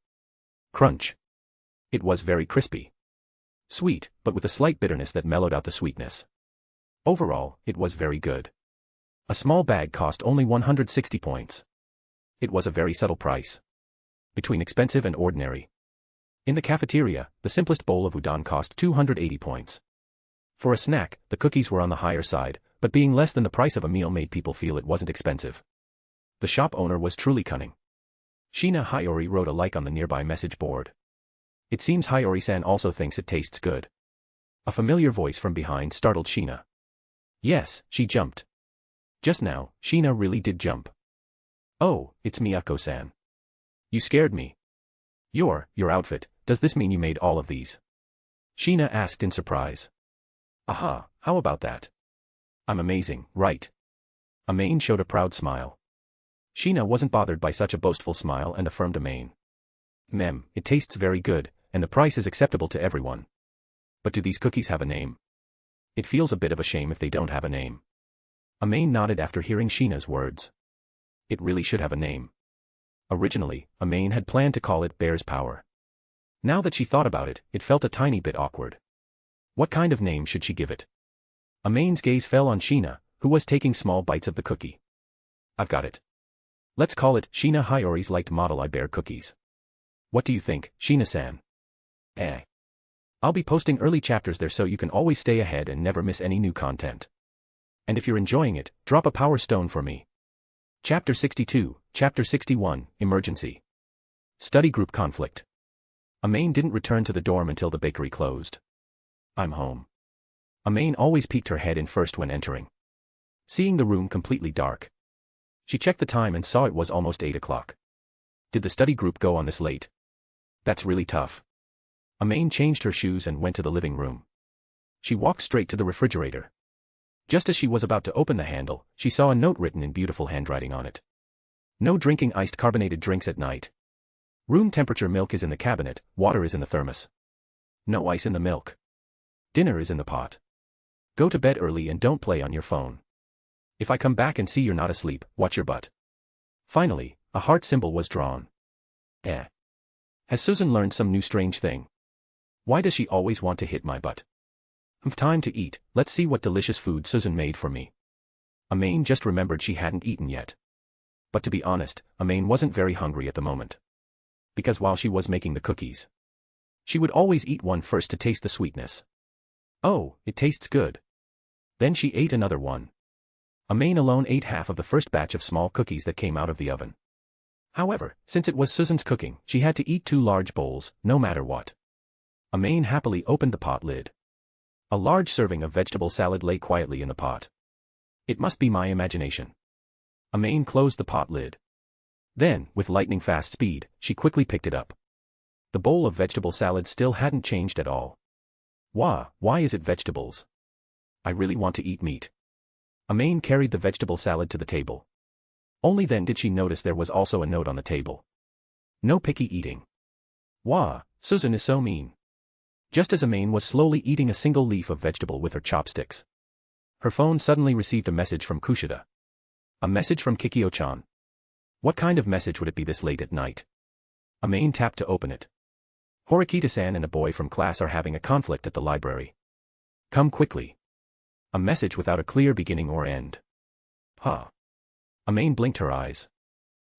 Crunch. It was very crispy. Sweet, but with a slight bitterness that mellowed out the sweetness. Overall, it was very good. A small bag cost only 160 points. It was a very subtle price. Between expensive and ordinary. In the cafeteria, the simplest bowl of udon cost 280 points. For a snack, the cookies were on the higher side, but being less than the price of a meal made people feel it wasn't expensive. The shop owner was truly cunning. Sheena Hiyori wrote a like on the nearby message board. It seems Hiyori-san also thinks it tastes good. A familiar voice from behind startled Sheena. Yes, she jumped. Just now, Sheena really did jump. Oh, it's Miyako-san. You scared me. Your outfit, does this mean you made all of these? Sheena asked in surprise. Aha, how about that? I'm amazing, right? Amane showed a proud smile. Sheena wasn't bothered by such a boastful smile and affirmed Amane. It tastes very good, and the price is acceptable to everyone. But do these cookies have a name? It feels a bit of a shame if they don't have a name. Amane nodded after hearing Sheena's words. It really should have a name. Originally, Amane had planned to call it Bear's Power. Now that she thought about it, it felt a tiny bit awkward. What kind of name should she give it? Amane's gaze fell on Sheena, who was taking small bites of the cookie. I've got it. Let's call it Sheena Hyori's Liked Model I Bear Cookies. What do you think, Sheena-san? I'll be posting early chapters there so you can always stay ahead and never miss any new content. And if you're enjoying it, drop a power stone for me. Chapter 62, Chapter 61, Emergency. Study Group Conflict. Amane didn't return to the dorm until the bakery closed. I'm home. Amane always peeked her head in first when entering. Seeing the room completely dark, she checked the time and saw it was almost 8 o'clock. Did the study group go on this late? That's really tough. Amane changed her shoes and went to the living room. She walked straight to the refrigerator. Just as she was about to open the handle, she saw a note written in beautiful handwriting on it. No drinking iced carbonated drinks at night. Room temperature milk is in the cabinet, water is in the thermos. No ice in the milk. Dinner is in the pot. Go to bed early and don't play on your phone. If I come back and see you're not asleep, watch your butt. Finally, a heart symbol was drawn. Has Susan learned some new strange thing? Why does she always want to hit my butt? Time to eat, let's see what delicious food Susan made for me. Amane just remembered she hadn't eaten yet. But to be honest, Amane wasn't very hungry at the moment. Because while she was making the cookies, she would always eat one first to taste the sweetness. Oh, it tastes good. Then she ate another one. Amane alone ate half of the first batch of small cookies that came out of the oven. However, since it was Susan's cooking, she had to eat 2 large bowls, no matter what. Amane happily opened the pot lid. A large serving of vegetable salad lay quietly in the pot. It must be my imagination. Amane closed the pot lid. Then, with lightning-fast speed, she quickly picked it up. The bowl of vegetable salad still hadn't changed at all. Why is it vegetables? I really want to eat meat. Amane carried the vegetable salad to the table. Only then did she notice there was also a note on the table. No picky eating. Susan is so mean. Just as Amane was slowly eating a single leaf of vegetable with her chopsticks, her phone suddenly received a message from Kushida. A message from Kikyo-chan. What kind of message would it be this late at night? Amane tapped to open it. Horikita-san and a boy from class are having a conflict at the library. Come quickly. A message without a clear beginning or end. Amane blinked her eyes.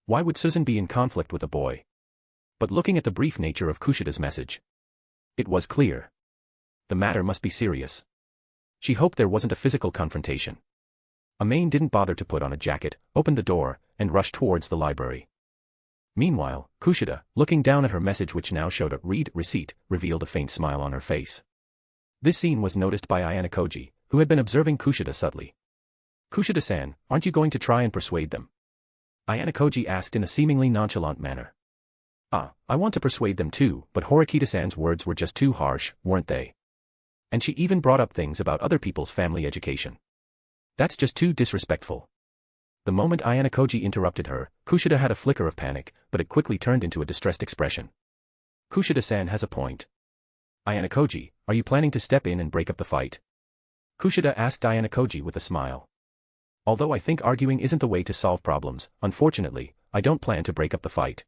Why would Susan be in conflict with a boy? But looking at the brief nature of Kushida's message, it was clear. The matter must be serious. She hoped there wasn't a physical confrontation. Amane didn't bother to put on a jacket, opened the door, and rushed towards the library. Meanwhile, Kushida, looking down at her message which now showed a read receipt, revealed a faint smile on her face. This scene was noticed by Ayano-koji, who had been observing Kushida subtly. Kushida-san, aren't you going to try and persuade them? Ayano-koji asked in a seemingly nonchalant manner. I want to persuade them too, but Horikita-san's words were just too harsh, weren't they? And she even brought up things about other people's family education. That's just too disrespectful. The moment Ayano-koji interrupted her, Kushida had a flicker of panic, but it quickly turned into a distressed expression. Kushida-san has a point. Ayano-koji, are you planning to step in and break up the fight? Kushida asked Ayano-koji with a smile. Although I think arguing isn't the way to solve problems, unfortunately, I don't plan to break up the fight.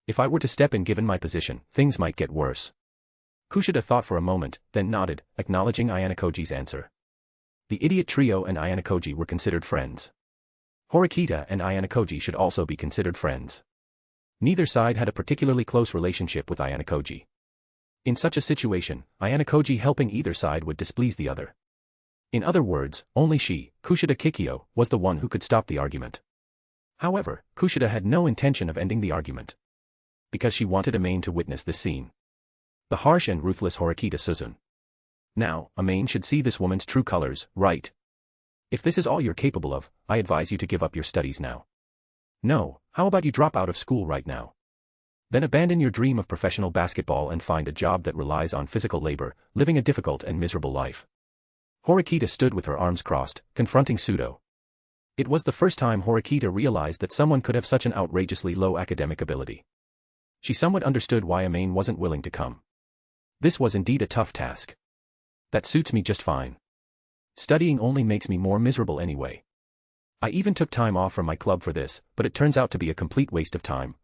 If I were to step in given my position, things might get worse. Kushida thought for a moment, then nodded, acknowledging Ayano-koji's answer. The idiot trio and Ayano-koji were considered friends. Horikita and Ayano-koji should also be considered friends. Neither side had a particularly close relationship with Ayano-koji. In such a situation, Ayano-koji helping either side would displease the other. In other words, only she, Kushida Kikyo, was the one who could stop the argument. However, Kushida had no intention of ending the argument. Because she wanted Amane to witness this scene. The harsh and ruthless Horikita Suzune. Now, Amane should see this woman's true colors, right? If this is all you're capable of, I advise you to give up your studies now. No, how about you drop out of school right now? Then abandon your dream of professional basketball and find a job that relies on physical labor, living a difficult and miserable life. Horikita stood with her arms crossed, confronting Sudo. It was the first time Horikita realized that someone could have such an outrageously low academic ability. She somewhat understood why Amane wasn't willing to come. This was indeed a tough task. That suits me just fine. Studying only makes me more miserable anyway. I even took time off from my club for this, but it turns out to be a complete waste of time,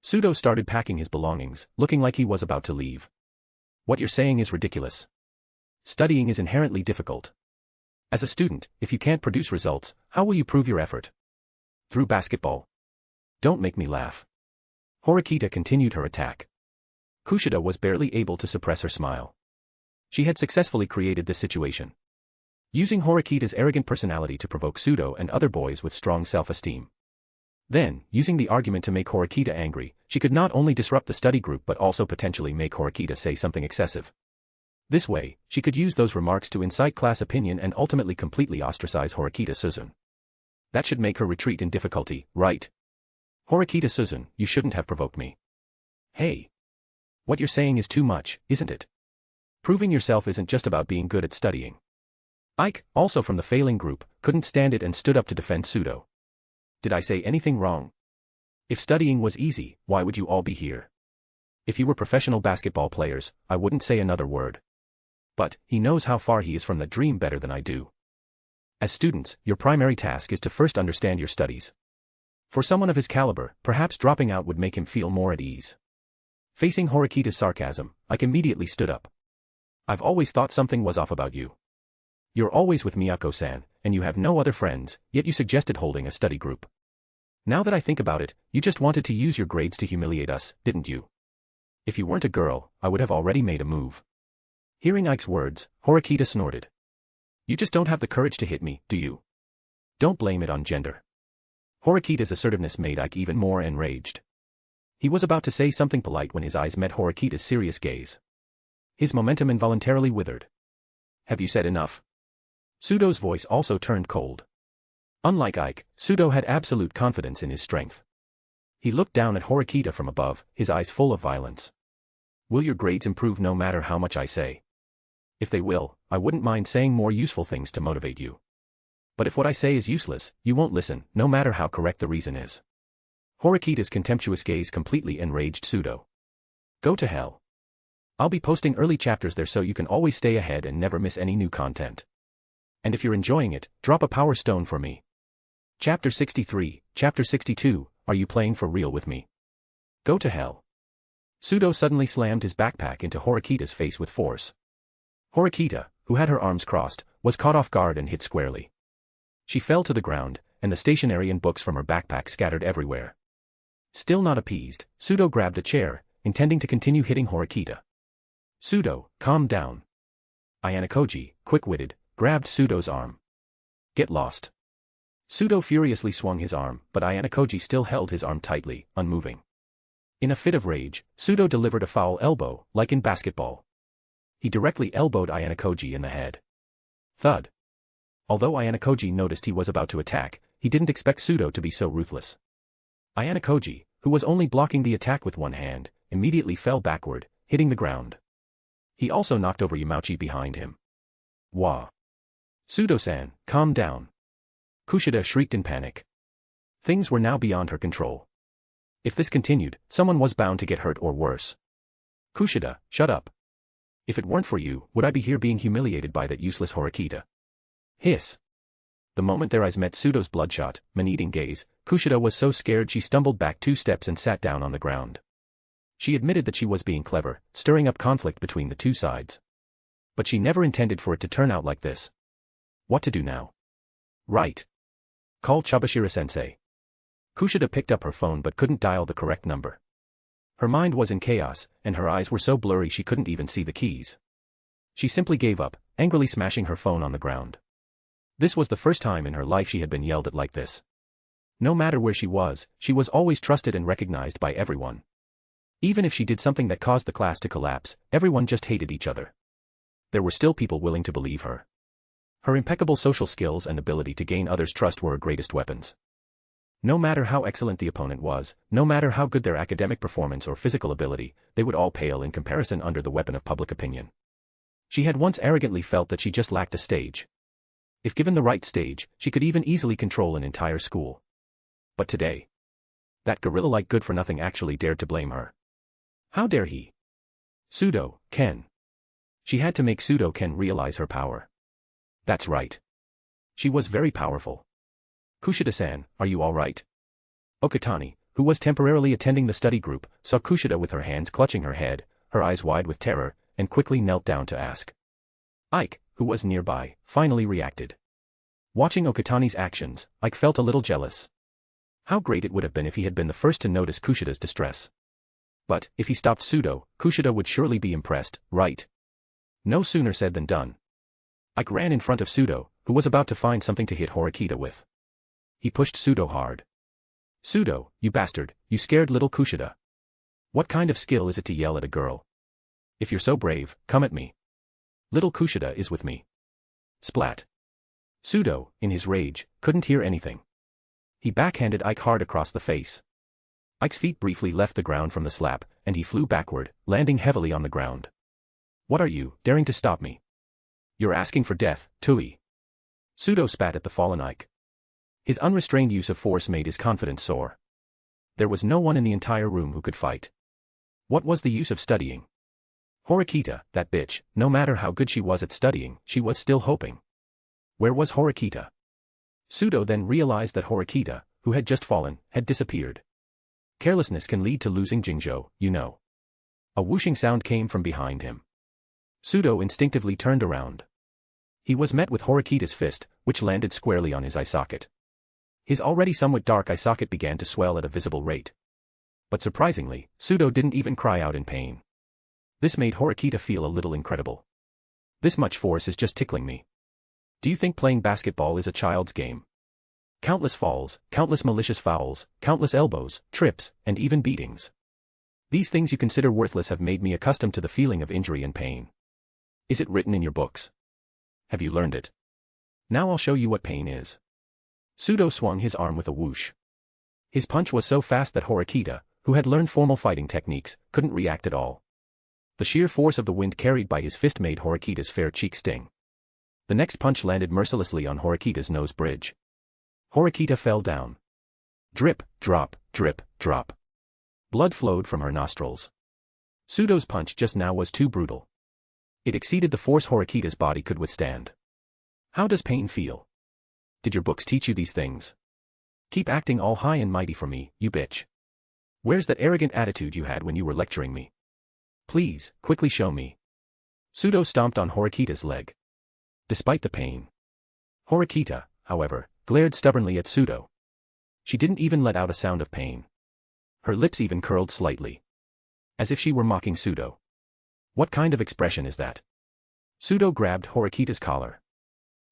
Sudo started packing his belongings, looking like he was about to leave. What you're saying is ridiculous. Studying is inherently difficult. As a student, if you can't produce results, how will you prove your effort? Through basketball. Don't make me laugh. Horikita continued her attack. Kushida was barely able to suppress her smile. She had successfully created this situation, using Horikita's arrogant personality to provoke Sudo and other boys with strong self-esteem. Then, using the argument to make Horikita angry, she could not only disrupt the study group but also potentially make Horikita say something excessive. This way, she could use those remarks to incite class opinion and ultimately completely ostracize Horikita Suzune. That should make her retreat in difficulty, right? Horikita Suzune, you shouldn't have provoked me. Hey. What you're saying is too much, isn't it? Proving yourself isn't just about being good at studying. Ike, also from the failing group, couldn't stand it and stood up to defend Sudo. Did I say anything wrong? If studying was easy, why would you all be here? If you were professional basketball players, I wouldn't say another word. But, he knows how far he is from the dream better than I do. As students, your primary task is to first understand your studies. For someone of his caliber, perhaps dropping out would make him feel more at ease. Facing Horikita's sarcasm, Ike immediately stood up. I've always thought something was off about you. You're always with Miyako-san, and you have no other friends, yet you suggested holding a study group. Now that I think about it, you just wanted to use your grades to humiliate us, didn't you? If you weren't a girl, I would have already made a move. Hearing Ike's words, Horikita snorted. You just don't have the courage to hit me, do you? Don't blame it on gender. Horikita's assertiveness made Ike even more enraged. He was about to say something polite when his eyes met Horikita's serious gaze. His momentum involuntarily withered. Have you said enough? Sudo's voice also turned cold. Unlike Ike, Sudo had absolute confidence in his strength. He looked down at Horikita from above, his eyes full of violence. Will your grades improve no matter how much I say? If they will, I wouldn't mind saying more useful things to motivate you. But if what I say is useless, you won't listen, no matter how correct the reason is. Horikita's contemptuous gaze completely enraged Sudo. Go to hell. I'll be posting early chapters there so you can always stay ahead and never miss any new content. And if you're enjoying it, drop a power stone for me. Chapter 63, Chapter 62, Are you playing for real with me? Go to hell. Sudo suddenly slammed his backpack into Horikita's face with force. Horikita, who had her arms crossed, was caught off guard and hit squarely. She fell to the ground, and the stationery and books from her backpack scattered everywhere. Still not appeased, Sudo grabbed a chair, intending to continue hitting Horikita. Sudo, calm down. Ayanokoji, quick-witted, grabbed Sudo's arm. Get lost. Sudo furiously swung his arm, but Ayanokoji still held his arm tightly, unmoving. In a fit of rage, Sudo delivered a foul elbow, like in basketball. He directly elbowed Ayanokoji in the head. Thud. Although Ayanokoji noticed he was about to attack, he didn't expect Sudo to be so ruthless. Ayanokoji, who was only blocking the attack with one hand, immediately fell backward, hitting the ground. He also knocked over Yamauchi behind him. Wah. Sudo-san, calm down. Kushida shrieked in panic. Things were now beyond her control. If this continued, someone was bound to get hurt or worse. Kushida, shut up. If it weren't for you, would I be here being humiliated by that useless Horikita? Hiss. The moment their eyes met Sudo's bloodshot, man-eating gaze, Kushida was so scared she stumbled back 2 steps and sat down on the ground. She admitted that she was being clever, stirring up conflict between the two sides. But she never intended for it to turn out like this. What to do now? Right. Call Chabashira-sensei. Kushida picked up her phone but couldn't dial the correct number. Her mind was in chaos, and her eyes were so blurry she couldn't even see the keys. She simply gave up, angrily smashing her phone on the ground. This was the first time in her life she had been yelled at like this. No matter where she was always trusted and recognized by everyone. Even if she did something that caused the class to collapse, everyone just hated each other. There were still people willing to believe her. Her impeccable social skills and ability to gain others' trust were her greatest weapons. No matter how excellent the opponent was, no matter how good their academic performance or physical ability, they would all pale in comparison under the weapon of public opinion. She had once arrogantly felt that she just lacked a stage. If given the right stage, she could even easily control an entire school. But today, that gorilla-like good-for-nothing actually dared to blame her. How dare he? Sudo-ken. She had to make Sudo-ken realize her power. That's right. She was very powerful. Kushida-san, are you all right? Okatani, who was temporarily attending the study group, saw Kushida with her hands clutching her head, her eyes wide with terror, and quickly knelt down to ask. Ike, who was nearby, finally reacted. Watching Okatani's actions, Ike felt a little jealous. How great it would have been if he had been the first to notice Kushida's distress. But, if he stopped Pseudo, Kushida would surely be impressed, right? No sooner said than done. Ike ran in front of Pseudo, who was about to find something to hit Horikita with. He pushed Pseudo hard. Pseudo, you bastard, you scared little Kushida. What kind of skill is it to yell at a girl? If you're so brave, come at me. Little Kushida is with me. Splat. Pseudo, in his rage, couldn't hear anything. He backhanded Ike hard across the face. Ike's feet briefly left the ground from the slap, and he flew backward, landing heavily on the ground. What are you, daring to stop me? You're asking for death, Tui. Pseudo spat at the fallen Ike. His unrestrained use of force made his confidence soar. There was no one in the entire room who could fight. What was the use of studying? Horikita, that bitch, no matter how good she was at studying, she was still hoping. Where was Horikita? Pseudo then realized that Horikita, who had just fallen, had disappeared. Carelessness can lead to losing Jingzhou, you know. A whooshing sound came from behind him. Pseudo instinctively turned around. He was met with Horikita's fist, which landed squarely on his eye socket. His already somewhat dark eye socket began to swell at a visible rate. But surprisingly, Pseudo didn't even cry out in pain. This made Horikita feel a little incredible. This much force is just tickling me. Do you think playing basketball is a child's game? Countless falls, countless malicious fouls, countless elbows, trips, and even beatings. These things you consider worthless have made me accustomed to the feeling of injury and pain. Is it written in your books? Have you learned it? Now I'll show you what pain is. Pseudo swung his arm with a whoosh. His punch was so fast that Horikita, who had learned formal fighting techniques, couldn't react at all. The sheer force of the wind carried by his fist made Horikita's fair cheek sting. The next punch landed mercilessly on Horikita's nose bridge. Horikita fell down. Drip, drop, drip, drop. Blood flowed from her nostrils. Pseudo's punch just now was too brutal. It exceeded the force Horikita's body could withstand. How does pain feel? Did your books teach you these things? Keep acting all high and mighty for me, you bitch. Where's that arrogant attitude you had when you were lecturing me? Please, quickly show me. Pseudo stomped on Horikita's leg. Despite the pain. Horikita, however, glared stubbornly at Pseudo. She didn't even let out a sound of pain. Her lips even curled slightly. As if she were mocking Pseudo. What kind of expression is that? Pseudo grabbed Horikita's collar.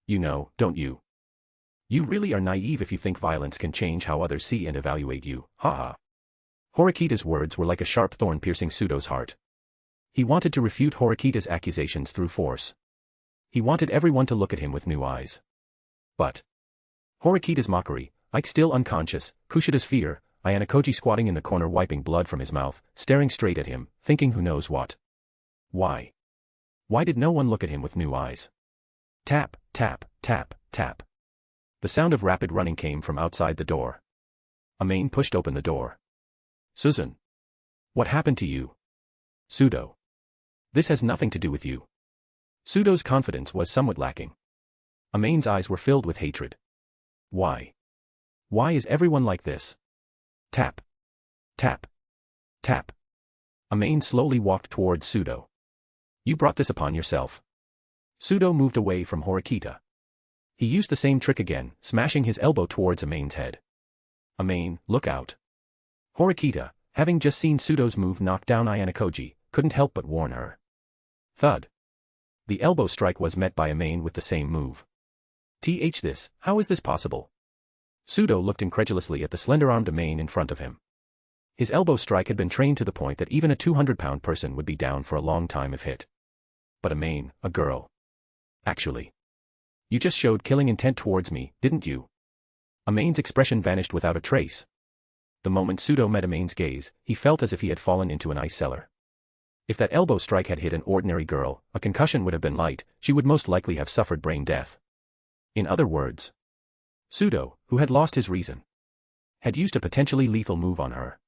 You know, don't you? You really are naive if you think violence can change how others see and evaluate you, ha-ha. Horikita's words were like a sharp thorn piercing Pseudo's heart. He wanted to refute Horikita's accusations through force. He wanted everyone to look at him with new eyes. But Horikita's mockery, Ike still unconscious, Kushida's fear, Ayanokoji squatting in the corner wiping blood from his mouth, staring straight at him, thinking who knows what. Why? Why did no one look at him with new eyes? Tap, tap, tap, tap. The sound of rapid running came from outside the door. Amane pushed open the door. Suzune. What happened to you? Pseudo. This has nothing to do with you. Pseudo's confidence was somewhat lacking. Amane's eyes were filled with hatred. Why? Why is everyone like this? Tap. Tap. Tap. Amane slowly walked towards Pseudo. You brought this upon yourself. Pseudo moved away from Horikita. He used the same trick again, smashing his elbow towards Amane's head. Amane, look out. Horikita, having just seen Pseudo's move knock down Ayanokoji, couldn't help but warn her. Thud. The elbow strike was met by Amane with the same move. How is this possible? Pseudo looked incredulously at the slender-armed Amane in front of him. His elbow strike had been trained to the point that even a 200-pound person would be down for a long time if hit. But Amane, a girl. Actually. You just showed killing intent towards me, didn't you? Amane's expression vanished without a trace. The moment Pseudo met Amane's gaze, he felt as if he had fallen into an ice cellar. If that elbow strike had hit an ordinary girl, a concussion would have been light, she would most likely have suffered brain death. In other words, Pseudo, who had lost his reason, had used a potentially lethal move on her.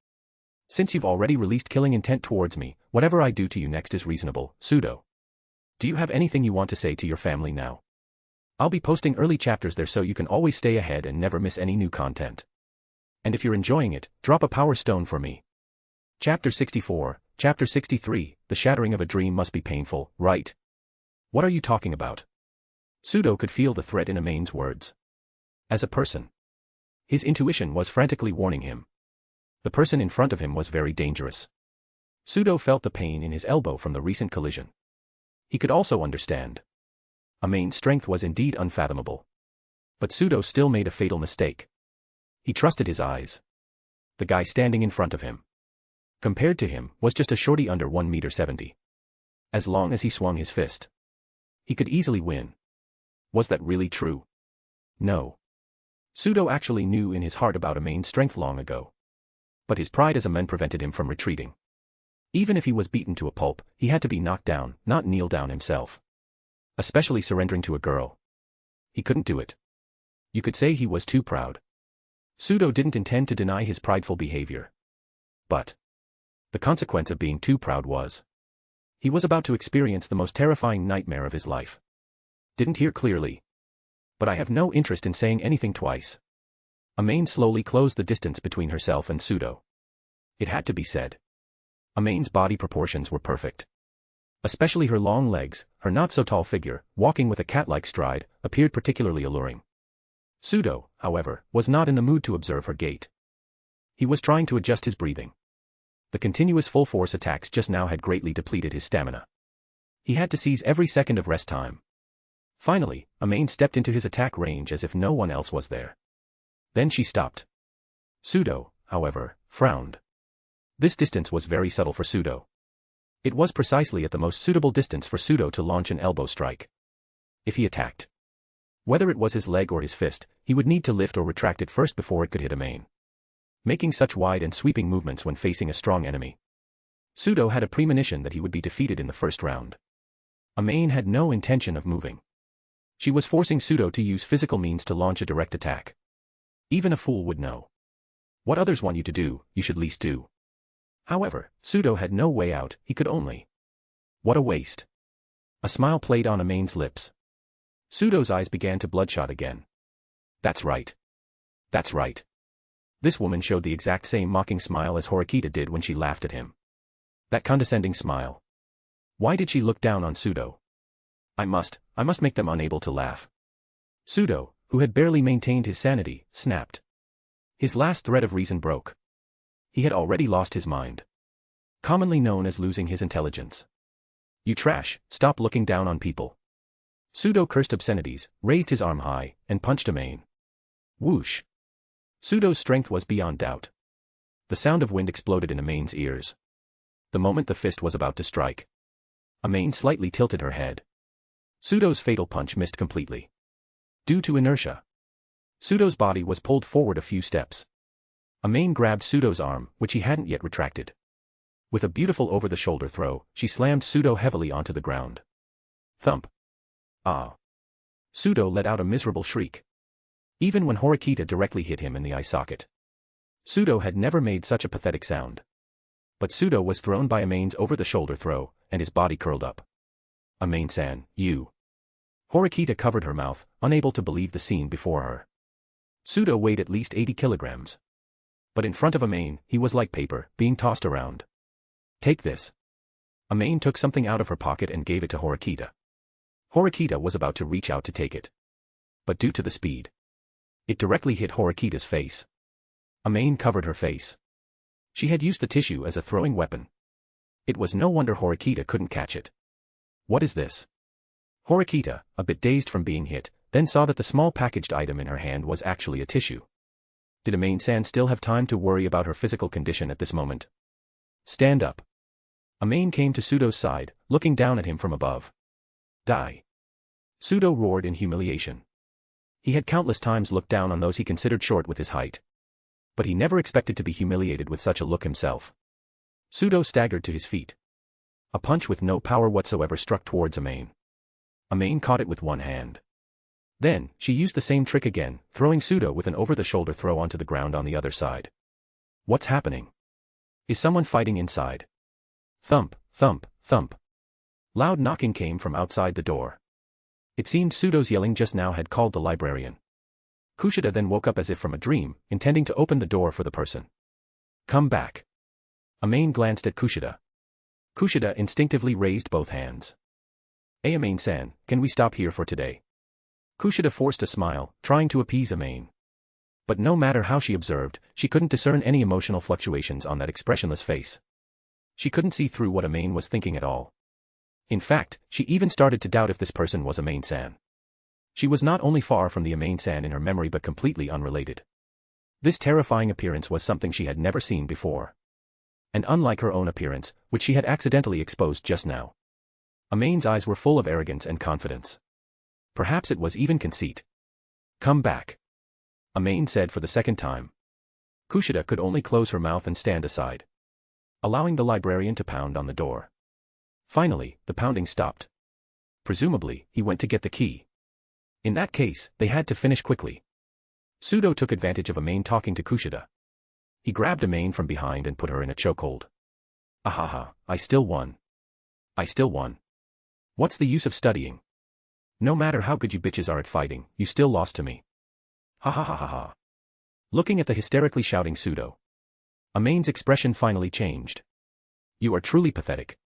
Since you've already released killing intent towards me, whatever I do to you next is reasonable, Pseudo. Do you have anything you want to say to your family now? I'll be posting early chapters there so you can always stay ahead and never miss any new content. And if you're enjoying it, drop a power stone for me. Chapter 64, Chapter 63, The shattering of a dream must be painful, right? What are you talking about? Sudo could feel the threat in Amane's words. As a person, his intuition was frantically warning him. The person in front of him was very dangerous. Sudo felt the pain in his elbow from the recent collision. He could also understand. Amane's strength was indeed unfathomable. But Sudo still made a fatal mistake. He trusted his eyes. The guy standing in front of him, compared to him, was just a shorty under 1.70 meters. As long as he swung his fist, he could easily win. Was that really true? No. Sudo actually knew in his heart about Amane's strength long ago. But his pride as a man prevented him from retreating. Even if he was beaten to a pulp, he had to be knocked down, not kneel down himself. Especially surrendering to a girl. He couldn't do it. You could say he was too proud. Sudo didn't intend to deny his prideful behavior. But the consequence of being too proud was he was about to experience the most terrifying nightmare of his life. Didn't hear clearly. But I have no interest in saying anything twice. Amane slowly closed the distance between herself and Sudo. It had to be said. Amane's body proportions were perfect. Especially her long legs, her not-so-tall figure, walking with a cat-like stride, appeared particularly alluring. Sudo, however, was not in the mood to observe her gait. He was trying to adjust his breathing. The continuous full-force attacks just now had greatly depleted his stamina. He had to seize every second of rest time. Finally, Amane stepped into his attack range as if no one else was there. Then she stopped. Sudo, however, frowned. This distance was very subtle for Sudo. It was precisely at the most suitable distance for Sudo to launch an elbow strike. If he attacked, whether it was his leg or his fist, he would need to lift or retract it first before it could hit Amane. Making such wide and sweeping movements when facing a strong enemy. Sudo had a premonition that he would be defeated in the first round. Amane had no intention of moving. She was forcing Sudo to use physical means to launch a direct attack. Even a fool would know. What others want you to do, you should least do. However, Sudo had no way out, he could only. What a waste. A smile played on Amane's lips. Sudo's eyes began to bloodshot again. That's right. That's right. This woman showed the exact same mocking smile as Horikita did when she laughed at him. That condescending smile. Why did she look down on Sudo? I must make them unable to laugh. Sudo, who had barely maintained his sanity, snapped. His last thread of reason broke. He had already lost his mind. Commonly known as losing his intelligence. You trash, stop looking down on people. Sudo cursed obscenities, raised his arm high, and punched Amane. Whoosh. Sudo's strength was beyond doubt. The sound of wind exploded in Amane's ears. The moment the fist was about to strike, Amane slightly tilted her head. Sudo's fatal punch missed completely. Due to inertia, Sudo's body was pulled forward a few steps. Amane grabbed Sudo's arm, which he hadn't yet retracted. With a beautiful over-the-shoulder throw, she slammed Sudo heavily onto the ground. Thump. Ah. Sudo let out a miserable shriek. Even when Horikita directly hit him in the eye socket. Sudo had never made such a pathetic sound. But Sudo was thrown by Amane's over-the-shoulder throw, and his body curled up. Amane-san, you. Horikita covered her mouth, unable to believe the scene before her. Sudo weighed at least 80 kilograms. But in front of Amane, he was like paper, being tossed around. Take this. Amane took something out of her pocket and gave it to Horikita. Horikita was about to reach out to take it. But due to the speed, it directly hit Horikita's face. Amane covered her face. She had used the tissue as a throwing weapon. It was no wonder Horikita couldn't catch it. What is this? Horikita, a bit dazed from being hit, then saw that the small packaged item in her hand was actually a tissue. Did Amane-san still have time to worry about her physical condition at this moment? Stand up. Amane came to Sudo's side, looking down at him from above. Die. Sudo roared in humiliation. He had countless times looked down on those he considered short with his height. But he never expected to be humiliated with such a look himself. Sudo staggered to his feet. A punch with no power whatsoever struck towards Amane. Amane caught it with one hand. Then, she used the same trick again, throwing Sudo with an over-the-shoulder throw onto the ground on the other side. What's happening? Is someone fighting inside? Thump, thump, thump. Loud knocking came from outside the door. It seemed Sudo's yelling just now had called the librarian. Kushida then woke up as if from a dream, intending to open the door for the person. Come back. Amane glanced at Kushida. Kushida instinctively raised both hands. Amane-san, can we stop here for today? Kushida forced a smile, trying to appease Amane. But no matter how she observed, she couldn't discern any emotional fluctuations on that expressionless face. She couldn't see through what Amane was thinking at all. In fact, she even started to doubt if this person was Amane-san. She was not only far from the Amane-san in her memory but completely unrelated. This terrifying appearance was something she had never seen before. And unlike her own appearance, which she had accidentally exposed just now, Amane's eyes were full of arrogance and confidence. Perhaps it was even conceit. Come back. Amane said for the second time. Kushida could only close her mouth and stand aside, allowing the librarian to pound on the door. Finally, the pounding stopped. Presumably, he went to get the key. In that case, they had to finish quickly. Sudo took advantage of Amane talking to Kushida. He grabbed Amane from behind and put her in a chokehold. Ahaha, I still won. I still won. What's the use of studying? No matter how good you bitches are at fighting, you still lost to me. Ha ha ha ha ha. Looking at the hysterically shouting Sudo, Amane's expression finally changed. You are truly pathetic.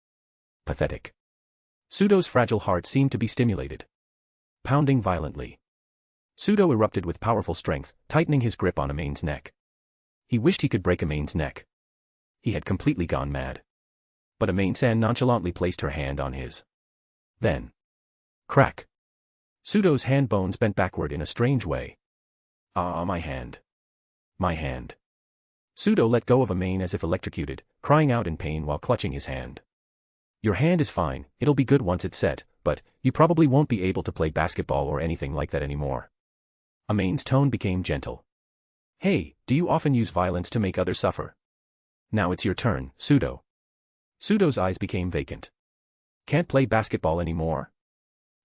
Pathetic. Sudo's fragile heart seemed to be stimulated, pounding violently. Sudo erupted with powerful strength, tightening his grip on Amane's neck. He wished he could break Amane's neck. He had completely gone mad. But Amane-san nonchalantly placed her hand on his. Then. Crack. Sudo's hand bones bent backward in a strange way. Ah, my hand. My hand. Sudo let go of Amane as if electrocuted, crying out in pain while clutching his hand. Your hand is fine, it'll be good once it's set, but you probably won't be able to play basketball or anything like that anymore. Amane's tone became gentle. Hey, do you often use violence to make others suffer? Now it's your turn, Sudo. Sudo's eyes became vacant. Can't play basketball anymore?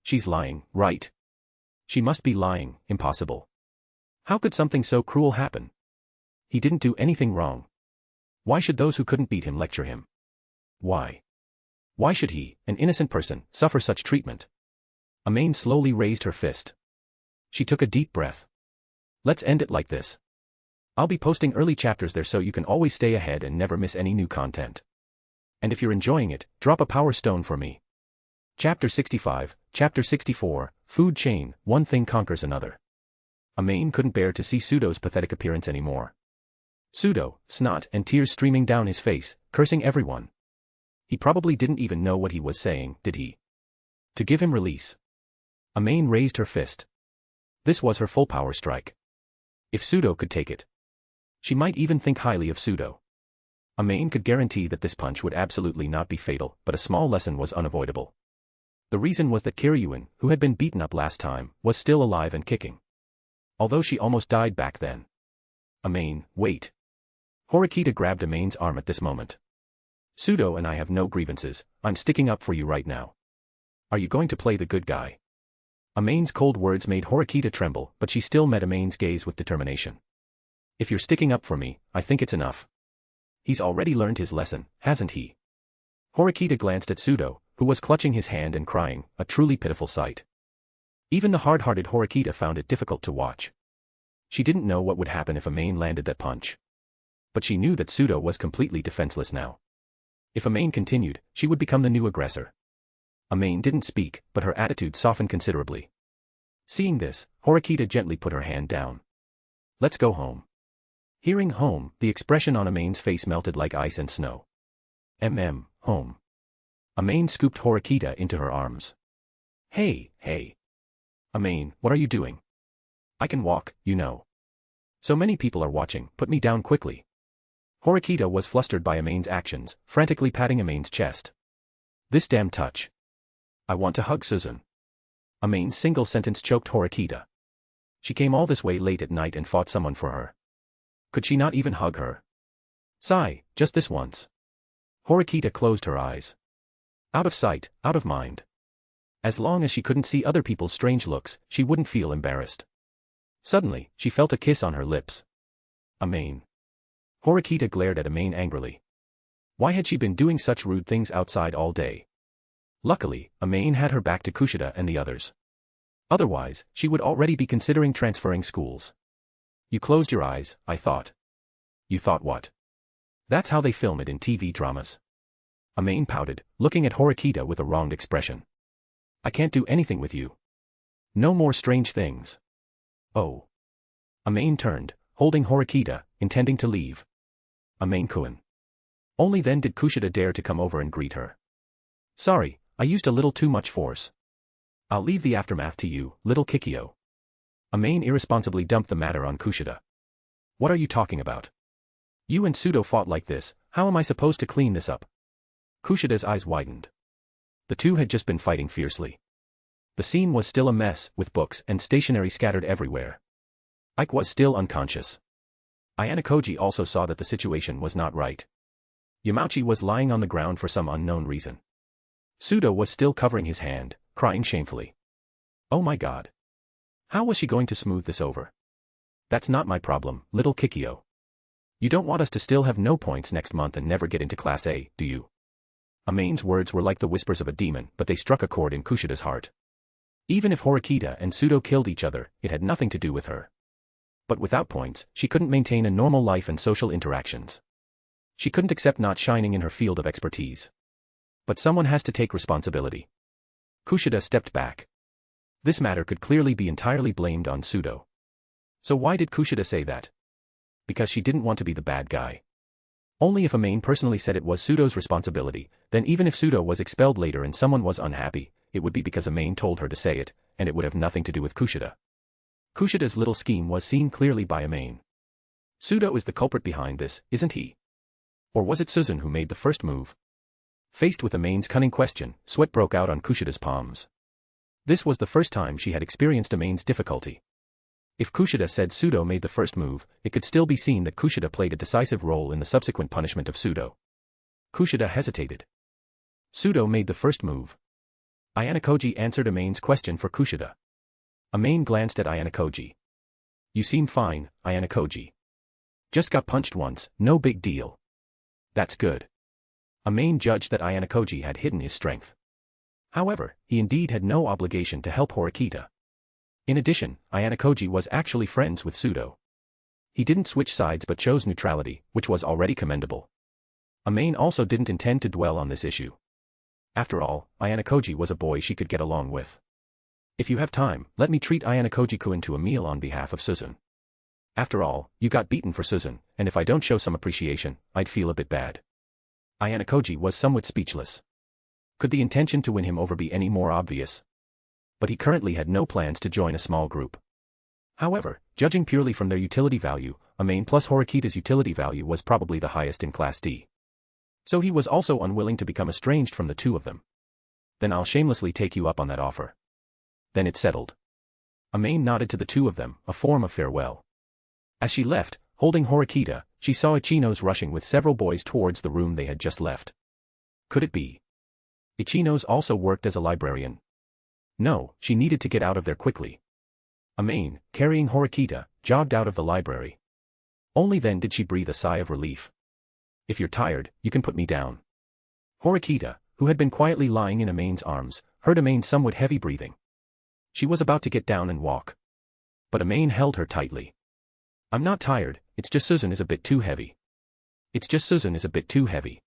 She's lying, right? She must be lying, impossible. How could something so cruel happen? He didn't do anything wrong. Why should those who couldn't beat him lecture him? Why? Why should he, an innocent person, suffer such treatment? Amane slowly raised her fist. She took a deep breath. Let's end it like this. I'll be posting early chapters there so you can always stay ahead and never miss any new content. And if you're enjoying it, drop a power stone for me. Chapter 65, Chapter 64, Food Chain, One Thing Conquers Another. Amane couldn't bear to see Sudo's pathetic appearance anymore. Sudo, snot and tears streaming down his face, cursing everyone. He probably didn't even know what he was saying, did he? To give him release. Amane raised her fist. This was her full power strike. If Sudo could take it, she might even think highly of Sudo. Amane could guarantee that this punch would absolutely not be fatal, but a small lesson was unavoidable. The reason was that Kiryuin, who had been beaten up last time, was still alive and kicking. Although she almost died back then. Amane, wait. Horikita grabbed Amane's arm at this moment. Sudo and I have no grievances, I'm sticking up for you right now. Are you going to play the good guy? Amane's cold words made Horikita tremble, but she still met Amane's gaze with determination. If you're sticking up for me, I think it's enough. He's already learned his lesson, hasn't he? Horikita glanced at Sudo, who was clutching his hand and crying, a truly pitiful sight. Even the hard-hearted Horikita found it difficult to watch. She didn't know what would happen if Amane landed that punch. But she knew that Sudo was completely defenseless now. If Amane continued, she would become the new aggressor. Amane didn't speak, but her attitude softened considerably. Seeing this, Horikita gently put her hand down. Let's go home. Hearing home, the expression on Amane's face melted like ice and snow. Home. Amane scooped Horikita into her arms. Hey. Amane, what are you doing? I can walk, you know. So many people are watching, put me down quickly. Horikita was flustered by Amane's actions, frantically patting Amane's chest. This damn touch. I want to hug Suzune. Amane's single sentence choked Horikita. She came all this way late at night and fought someone for her. Could she not even hug her? Sigh, just this once. Horikita closed her eyes. Out of sight, out of mind. As long as she couldn't see other people's strange looks, she wouldn't feel embarrassed. Suddenly, she felt a kiss on her lips. Amane. Horikita glared at Amane angrily. Why had she been doing such rude things outside all day? Luckily, Amane had her back to Kushida and the others. Otherwise, she would already be considering transferring schools. You closed your eyes, I thought. You thought what? That's how they film it in TV dramas. Amane pouted, looking at Horikita with a wronged expression. I can't do anything with you. No more strange things. Oh. Amane turned, holding Horikita, intending to leave. Amane-kun. Only then did Kushida dare to come over and greet her. Sorry, I used a little too much force. I'll leave the aftermath to you, little Kikyo. Amane irresponsibly dumped the matter on Kushida. What are you talking about? You and Pseudo fought like this, how am I supposed to clean this up? Kushida's eyes widened. The two had just been fighting fiercely. The scene was still a mess, with books and stationery scattered everywhere. Ike was still unconscious. Ayano also saw that the situation was not right. Yamauchi was lying on the ground for some unknown reason. Pseudo was still covering his hand, crying shamefully. Oh my god. How was she going to smooth this over? That's not my problem, little Kikyo. You don't want us to still have no points next month and never get into Class A, do you? Amane's words were like the whispers of a demon, but they struck a chord in Kushida's heart. Even if Horikita and Pseudo killed each other, it had nothing to do with her. But without points, she couldn't maintain a normal life and social interactions. She couldn't accept not shining in her field of expertise. But someone has to take responsibility. Kushida stepped back. This matter could clearly be entirely blamed on Pseudo. So why did Kushida say that? Because she didn't want to be the bad guy. Only if Amane personally said it was Pseudo's responsibility, then even if Pseudo was expelled later and someone was unhappy, it would be because Amane told her to say it, and it would have nothing to do with Kushida. Kushida's little scheme was seen clearly by Amane. Pseudo is the culprit behind this, isn't he? Or was it Suzune who made the first move? Faced with Amane's cunning question, sweat broke out on Kushida's palms. This was the first time she had experienced Amane's difficulty. If Kushida said Pseudo made the first move, it could still be seen that Kushida played a decisive role in the subsequent punishment of Pseudo. Kushida hesitated. Pseudo made the first move. Ayano answered Amane's question for Kushida. Amane glanced at Ayano. You seem fine, Ayano. Just got punched once, no big deal. That's good. Amane judged that Ayano had hidden his strength. However, he indeed had no obligation to help Horikita. In addition, Ayano was actually friends with Pseudo. He didn't switch sides but chose neutrality, which was already commendable. Amane also didn't intend to dwell on this issue. After all, Ayano was a boy she could get along with. If you have time, let me treat Ayano-kun to a meal on behalf of Suzune. After all, you got beaten for Suzune, and if I don't show some appreciation, I'd feel a bit bad. Ayano was somewhat speechless. Could the intention to win him over be any more obvious? But he currently had no plans to join a small group. However, judging purely from their utility value, Amane plus Horikita's utility value was probably the highest in Class D. So he was also unwilling to become estranged from the two of them. Then I'll shamelessly take you up on that offer. Then it's settled. Amane nodded to the two of them, a form of farewell. As she left, holding Horikita, she saw Ichinos rushing with several boys towards the room they had just left. Could it be? Ichinos also worked as a librarian. No, she needed to get out of there quickly. Amane, carrying Horikita, jogged out of the library. Only then did she breathe a sigh of relief. If you're tired, you can put me down. Horikita, who had been quietly lying in Amane's arms, heard Amane's somewhat heavy breathing. She was about to get down and walk. But Amane held her tightly. I'm not tired, it's just Suzune is a bit too heavy. It's just Suzune is a bit too heavy.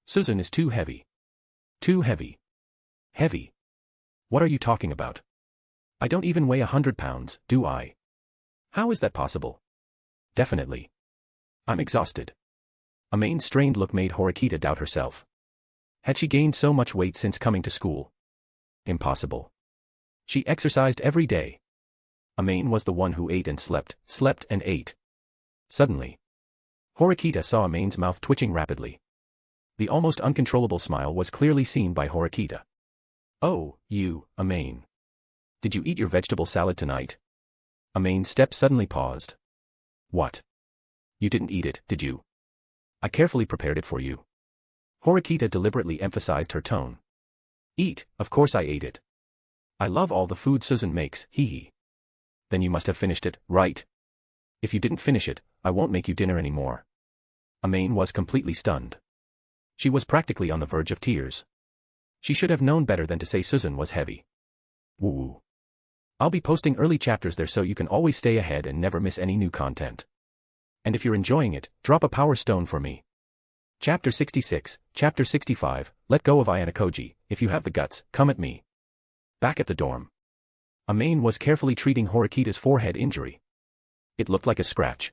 Suzune is too heavy. Too heavy. Heavy. What are you talking about? I don't even weigh 100 pounds, do I? How is that possible? Definitely. I'm exhausted. Amane's strained look made Horikita doubt herself. Had she gained so much weight since coming to school? Impossible. She exercised every day. Amane was the one who ate and slept and ate. Suddenly, Horikita saw Amane's mouth twitching rapidly. The almost uncontrollable smile was clearly seen by Horikita. Oh, you, Amane. Did you eat your vegetable salad tonight? Amane's step suddenly paused. What? You didn't eat it, did you? I carefully prepared it for you. Horikita deliberately emphasized her tone. Eat, of course I ate it. I love all the food Suzune makes, hee. Then you must have finished it, right? If you didn't finish it, I won't make you dinner anymore. Amane was completely stunned. She was practically on the verge of tears. She should have known better than to say Suzune was heavy. Woo. I'll be posting early chapters there so you can always stay ahead and never miss any new content. And if you're enjoying it, drop a power stone for me. Chapter 66, Chapter 65, Let Go of Ayanokoji, if you have the guts, come at me. Back at the dorm. Amane was carefully treating Horikita's forehead injury. It looked like a scratch.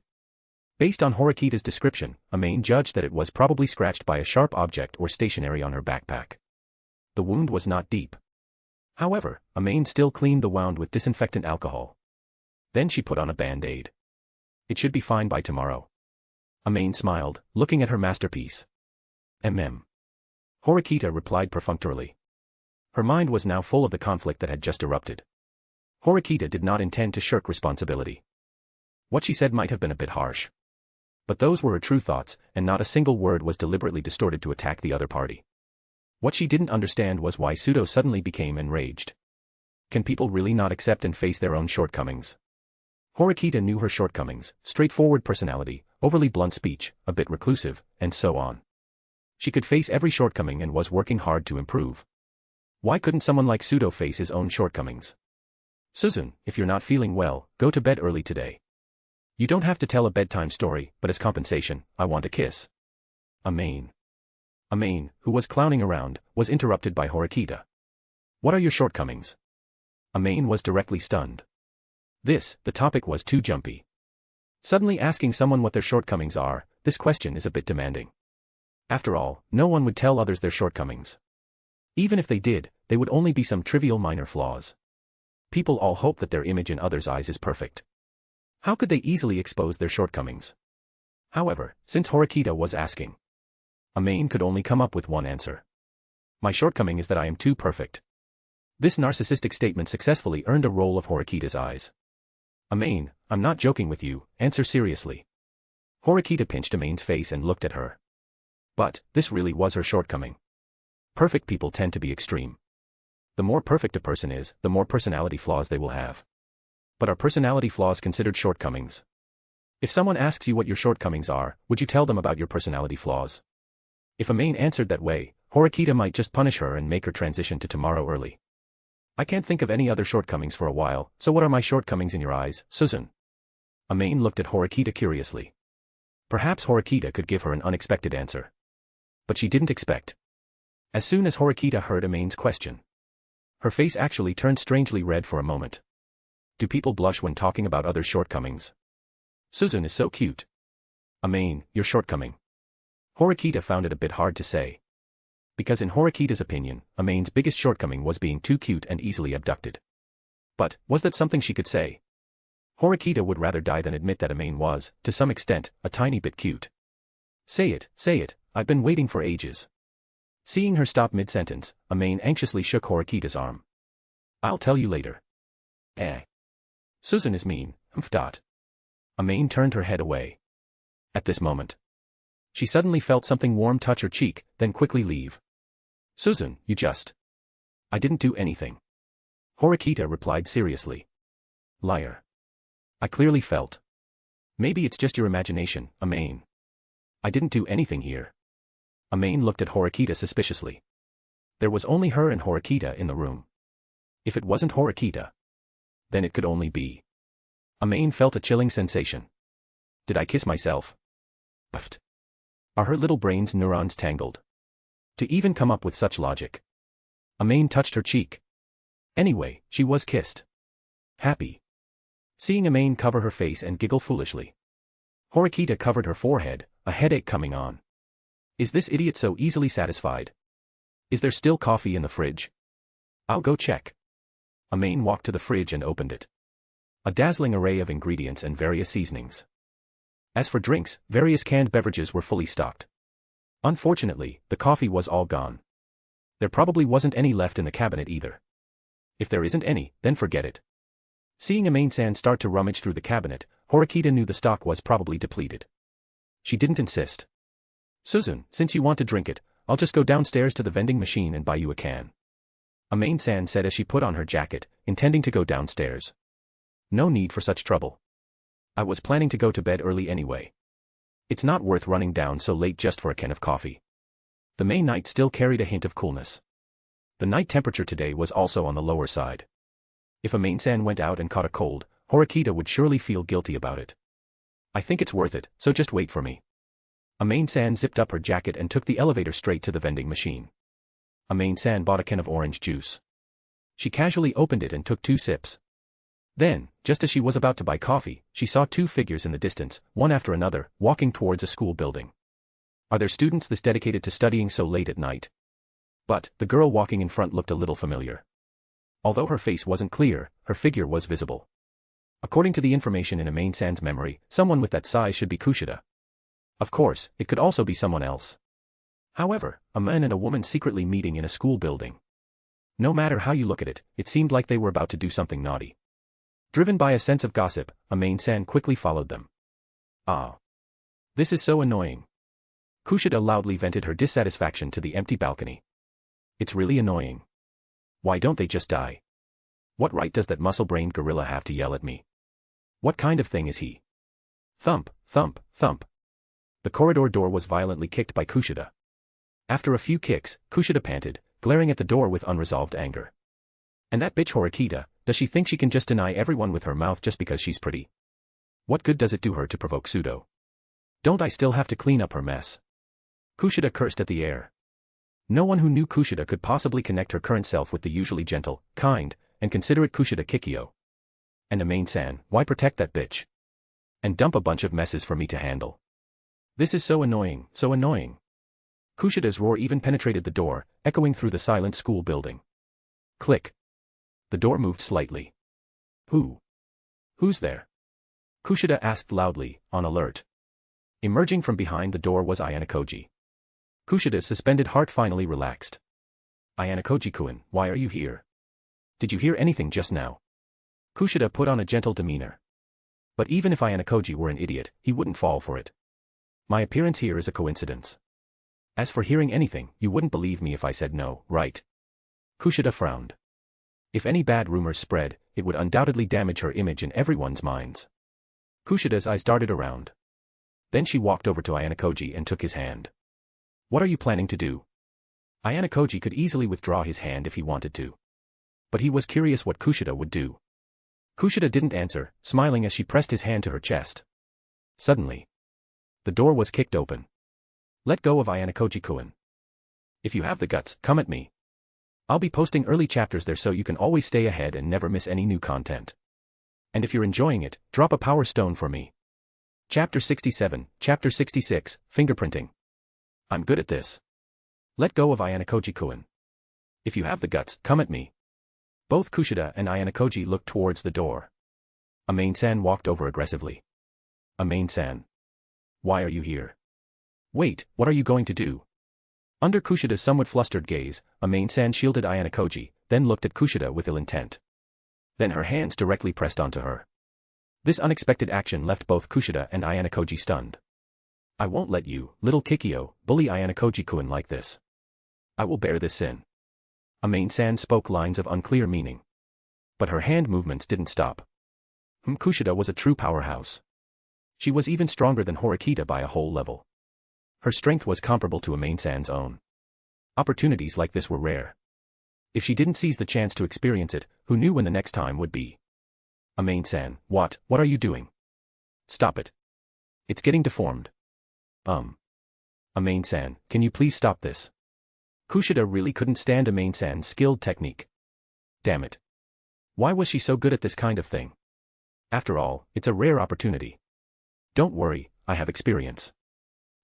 Based on Horikita's description, Amane judged that it was probably scratched by a sharp object or stationery on her backpack. The wound was not deep. However, Amane still cleaned the wound with disinfectant alcohol. Then she put on a band-aid. It should be fine by tomorrow. Amane smiled, looking at her masterpiece. Horikita replied perfunctorily. Her mind was now full of the conflict that had just erupted. Horikita did not intend to shirk responsibility. What she said might have been a bit harsh. But those were her true thoughts, and not a single word was deliberately distorted to attack the other party. What she didn't understand was why Sudo suddenly became enraged. Can people really not accept and face their own shortcomings? Horikita knew her shortcomings: straightforward personality, overly blunt speech, a bit reclusive, and so on. She could face every shortcoming and was working hard to improve. Why couldn't someone like Sudo face his own shortcomings? Suzune, if you're not feeling well, go to bed early today. You don't have to tell a bedtime story, but as compensation, I want a kiss. Amane, who was clowning around, was interrupted by Horikita. What are your shortcomings? Amane was directly stunned. The topic was too jumpy. Suddenly asking someone what their shortcomings are, this question is a bit demanding. After all, no one would tell others their shortcomings. Even if they did, they would only be some trivial minor flaws. People all hope that their image in others' eyes is perfect. How could they easily expose their shortcomings? However, since Horikita was asking, Amane could only come up with one answer. My shortcoming is that I am too perfect. This narcissistic statement successfully earned a roll of Horikita's eyes. Amane, I'm not joking with you, answer seriously. Horikita pinched Amane's face and looked at her. But, this really was her shortcoming. Perfect people tend to be extreme. The more perfect a person is, the more personality flaws they will have. But are personality flaws considered shortcomings? If someone asks you what your shortcomings are, would you tell them about your personality flaws? If Amane answered that way, Horikita might just punish her and make her transition to tomorrow early. I can't think of any other shortcomings for a while, so what are my shortcomings in your eyes, Suzune? Amane looked at Horikita curiously. Perhaps Horikita could give her an unexpected answer. But she didn't expect. As soon as Horikita heard Amane's question, her face actually turned strangely red for a moment. Do people blush when talking about others' shortcomings? Suzune is so cute. Amane, your shortcoming. Horikita found it a bit hard to say. Because in Horikita's opinion, Amane's biggest shortcoming was being too cute and easily abducted. But, was that something she could say? Horikita would rather die than admit that Amane was, to some extent, a tiny bit cute. Say it, I've been waiting for ages. Seeing her stop mid-sentence, Amane anxiously shook Horikita's arm. I'll tell you later. Suzune is mean, Amane turned her head away. At this moment, she suddenly felt something warm touch her cheek, then quickly leave. Suzune, you just... I didn't do anything. Horikita replied seriously. Liar. I clearly felt. Maybe it's just your imagination, Amane. I didn't do anything here. Amane looked at Horikita suspiciously. There was only her and Horikita in the room. If it wasn't Horikita, then it could only be. Amane felt a chilling sensation. Did I kiss myself? Puffed. Are her little brain's neurons tangled? To even come up with such logic. Amane touched her cheek. Anyway, she was kissed. Happy. Seeing Amane cover her face and giggle foolishly. Horikita covered her forehead, a headache coming on. Is this idiot so easily satisfied? Is there still coffee in the fridge? I'll go check. Amane walked to the fridge and opened it. A dazzling array of ingredients and various seasonings. As for drinks, various canned beverages were fully stocked. Unfortunately, the coffee was all gone. There probably wasn't any left in the cabinet either. If there isn't any, then forget it. Seeing Amane-san start to rummage through the cabinet, Horikita knew the stock was probably depleted. She didn't insist. Suzune, since you want to drink it, I'll just go downstairs to the vending machine and buy you a can. Amane-san said as she put on her jacket, intending to go downstairs. No need for such trouble. I was planning to go to bed early anyway. It's not worth running down so late just for a can of coffee. The May night still carried a hint of coolness. The night temperature today was also on the lower side. If Amane-san went out and caught a cold, Horikita would surely feel guilty about it. I think it's worth it, so just wait for me. Amane-san zipped up her jacket and took the elevator straight to the vending machine. Amane-san bought a can of orange juice. She casually opened it and took 2 sips. Then, just as she was about to buy coffee, she saw 2 figures in the distance, one after another, walking towards a school building. Are there students this dedicated to studying so late at night? But, the girl walking in front looked a little familiar. Although her face wasn't clear, her figure was visible. According to the information in Amane-san's memory, someone with that size should be Kushida. Of course, it could also be someone else. However, a man and a woman secretly meeting in a school building. No matter how you look at it, it seemed like they were about to do something naughty. Driven by a sense of gossip, Amane-san quickly followed them. Ah. This is so annoying. Kushida loudly vented her dissatisfaction to the empty balcony. It's really annoying. Why don't they just die? What right does that muscle-brained gorilla have to yell at me? What kind of thing is he? Thump, thump, thump. The corridor door was violently kicked by Kushida. After a few kicks, Kushida panted, glaring at the door with unresolved anger. And that bitch Horikita, does she think she can just deny everyone with her mouth just because she's pretty? What good does it do her to provoke pseudo? Don't I still have to clean up her mess? Kushida cursed at the air. No one who knew Kushida could possibly connect her current self with the usually gentle, kind, and considerate Kushida Kikyo. And Amane-san, why protect that bitch? And dump a bunch of messes for me to handle. This is so annoying, so annoying. Kushida's roar even penetrated the door, echoing through the silent school building. Click. The door moved slightly. Who's there? Kushida asked loudly, on alert. Emerging from behind the door was Ayanokoji. Kushida's suspended heart finally relaxed. Ayanokoji-kun, why are you here? Did you hear anything just now? Kushida put on a gentle demeanor. But even if Ayanokoji were an idiot, he wouldn't fall for it. My appearance here is a coincidence. As for hearing anything, you wouldn't believe me if I said no, right? Kushida frowned. If any bad rumors spread, it would undoubtedly damage her image in everyone's minds. Kushida's eyes darted around. Then she walked over to Ayanokoji and took his hand. What are you planning to do? Ayanokoji could easily withdraw his hand if he wanted to. But he was curious what Kushida would do. Kushida didn't answer, smiling as she pressed his hand to her chest. Suddenly, the door was kicked open. Let go of Ayanokoji-kun. If you have the guts, come at me. I'll be posting early chapters there so you can always stay ahead and never miss any new content. And if you're enjoying it, drop a power stone for me. Chapter 67, Chapter 66, Fingerprinting. I'm good at this. Let go of Ayanokoji-kun. If you have the guts, come at me. Both Kushida and Ayanokoji looked towards the door. Amane-san walked over aggressively. Amane-san. Why are you here? Wait, what are you going to do? Under Kushida's somewhat flustered gaze, Amane-san shielded Ayanokoji, then looked at Kushida with ill intent. Then her hands directly pressed onto her. This unexpected action left both Kushida and Ayanokoji stunned. I won't let you, little Kikyo, bully Ayanokoji-kun like this. I will bear this sin. Amane-san spoke lines of unclear meaning. But her hand movements didn't stop. Kushida was a true powerhouse. She was even stronger than Horikita by a whole level. Her strength was comparable to Amane-san's own. Opportunities like this were rare. If she didn't seize the chance to experience it, who knew when the next time would be? Amane-san, what are you doing? Stop it. It's getting deformed. Amane-san, can you please stop this? Kushida really couldn't stand Amane-san's skilled technique. Damn it. Why was she so good at this kind of thing? After all, it's a rare opportunity. Don't worry, I have experience.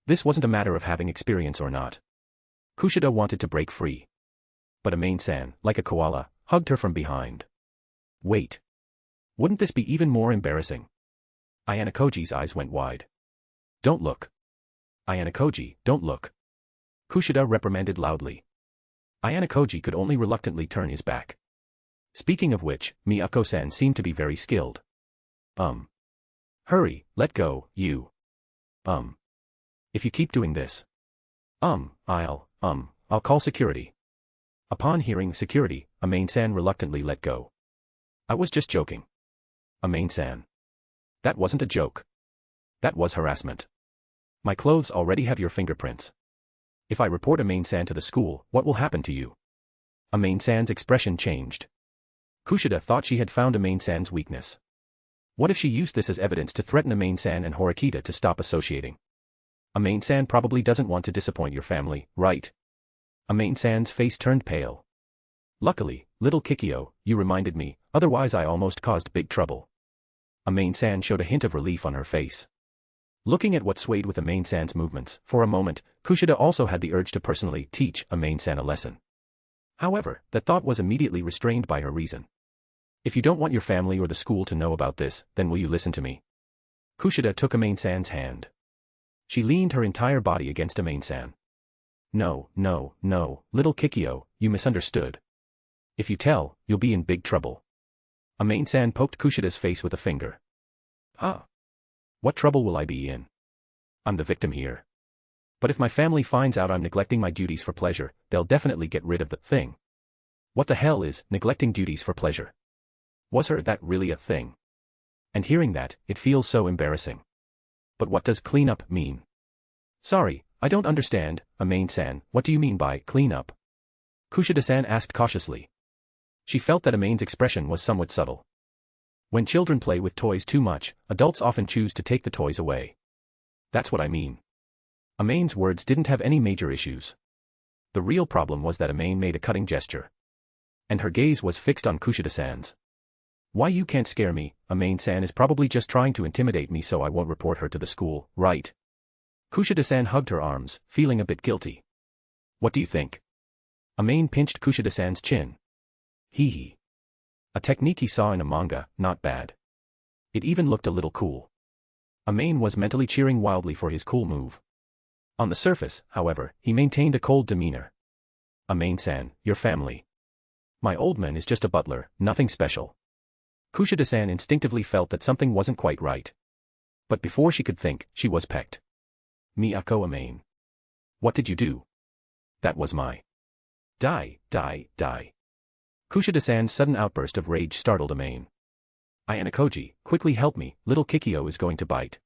This wasn't a matter of having experience or not. Kushida wanted to break free. But Amane-san, like a koala, hugged her from behind. Wait. Wouldn't this be even more embarrassing? Ayanokoji's eyes went wide. Don't look. Ayanokoji, don't look. Kushida reprimanded loudly. Ayanokoji could only reluctantly turn his back. Speaking of which, Miyako-san seemed to be very skilled. Hurry, let go, you. If you keep doing this. I'll call security. Upon hearing security, Amane-san reluctantly let go. I was just joking. Amane-san. That wasn't a joke. That was harassment. My clothes already have your fingerprints. If I report Amane-san to the school, what will happen to you? Amane-san's expression changed. Kushida thought she had found Amane-san's weakness. What if she used this as evidence to threaten Amane-san and Horikita to stop associating? Amane-san probably doesn't want to disappoint your family, right? Amane-san's face turned pale. Luckily, little Kikyo, you reminded me, otherwise I almost caused big trouble. Amane-san showed a hint of relief on her face. Looking at what swayed with Amane-san's movements, for a moment, Kushida also had the urge to personally teach Amane-san a lesson. However, that thought was immediately restrained by her reason. If you don't want your family or the school to know about this, then will you listen to me? Kushida took Amane-san's hand. She leaned her entire body against Amane-san. No, little Kikyo, you misunderstood. If you tell, you'll be in big trouble. Amane-san poked Kushida's face with a finger. Huh? What trouble will I be in? I'm the victim here. But if my family finds out I'm neglecting my duties for pleasure, they'll definitely get rid of the thing. What the hell is neglecting duties for pleasure? Was that really a thing? And hearing that, it feels so embarrassing. But what does clean up mean? Sorry, I don't understand, Amane-san, what do you mean by clean up? Kushida-san asked cautiously. She felt that Amane's expression was somewhat subtle. When children play with toys too much, adults often choose to take the toys away. That's what I mean. Amane's words didn't have any major issues. The real problem was that Amane made a cutting gesture. And her gaze was fixed on Kushida-san's. Why you can't scare me, Amane-san is probably just trying to intimidate me so I won't report her to the school, right? Kushida-san hugged her arms, feeling a bit guilty. What do you think? Amane pinched Kushida-san's chin. Hee hee. A technique he saw in a manga, not bad. It even looked a little cool. Amane was mentally cheering wildly for his cool move. On the surface, however, he maintained a cold demeanor. Amane-san, your family. My old man is just a butler, nothing special. Kushida-san instinctively felt that something wasn't quite right. But before she could think, she was pecked. Miyako Amane. What did you do? That was my. Die. Kushida-san's sudden outburst of rage startled Amane. Ayanokoji, quickly help me, little Kikyo is going to bite.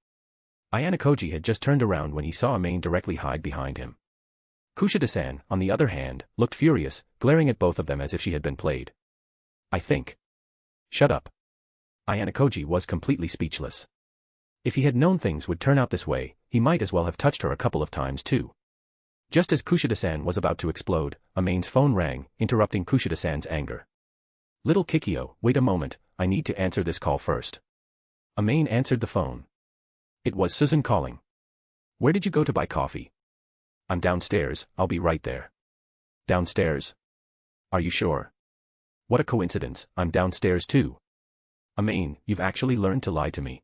Ayanokoji had just turned around when he saw Amane directly hide behind him. Kushida-san, on the other hand, looked furious, glaring at both of them as if she had been played. I think. Shut up. Ayanokoji was completely speechless. If he had known things would turn out this way, he might as well have touched her a couple of times too. Just as Kushida-san was about to explode, Amane's phone rang, interrupting Kushida-san's anger. Little Kikyo, wait a moment, I need to answer this call first. Amane answered the phone. It was Suzune calling. Where did you go to buy coffee? I'm downstairs, I'll be right there. Downstairs? Are you sure? What a coincidence, I'm downstairs too. Amane, you've actually learned to lie to me.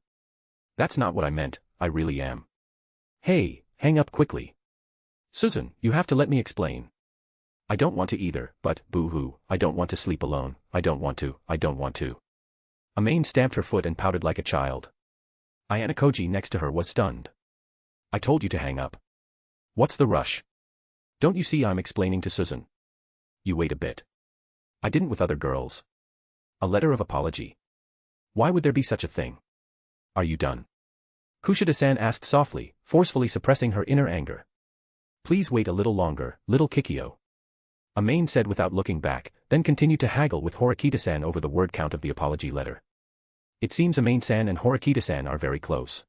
That's not what I meant, I really am. Hey, hang up quickly. Suzune, you have to let me explain. I don't want to either, but, boo-hoo, I don't want to sleep alone, I don't want to. Amane stamped her foot and pouted like a child. Ayanokoji next to her was stunned. I told you to hang up. What's the rush? Don't you see I'm explaining to Suzune? You wait a bit. I didn't with other girls. A letter of apology. Why would there be such a thing? Are you done? Kushida-san asked softly, forcefully suppressing her inner anger. Please wait a little longer, little Kikyo. Amane said without looking back, then continued to haggle with Horikita-san over the word count of the apology letter. It seems Amane-san and Horikita-san are very close.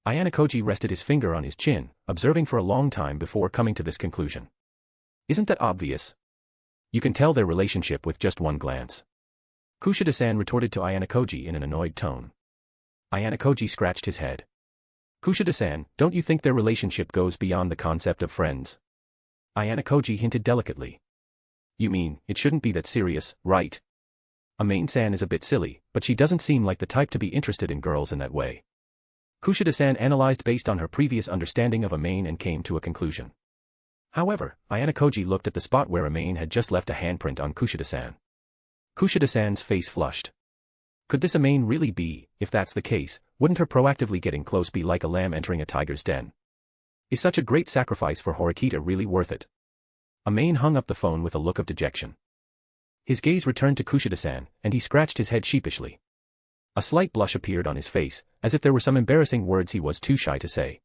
Ayanokoji rested his finger on his chin, observing for a long time before coming to this conclusion. Isn't that obvious? You can tell their relationship with just one glance. Kushida-san retorted to Ayanokoji in an annoyed tone. Ayanokoji scratched his head. Kushida-san, don't you think their relationship goes beyond the concept of friends? Ayanokoji hinted delicately. You mean, it shouldn't be that serious, right? Amane-san is a bit silly, but she doesn't seem like the type to be interested in girls in that way. Kushida-san analyzed based on her previous understanding of Amane and came to a conclusion. However, Ayanokoji looked at the spot where Amane had just left a handprint on Kushida-san. Kushida-san's face flushed. Could this Amane really be? If that's the case, wouldn't her proactively getting close be like a lamb entering a tiger's den? Is such a great sacrifice for Horikita really worth it? Amane hung up the phone with a look of dejection. His gaze returned to Kushida-san, and he scratched his head sheepishly. A slight blush appeared on his face, as if there were some embarrassing words he was too shy to say.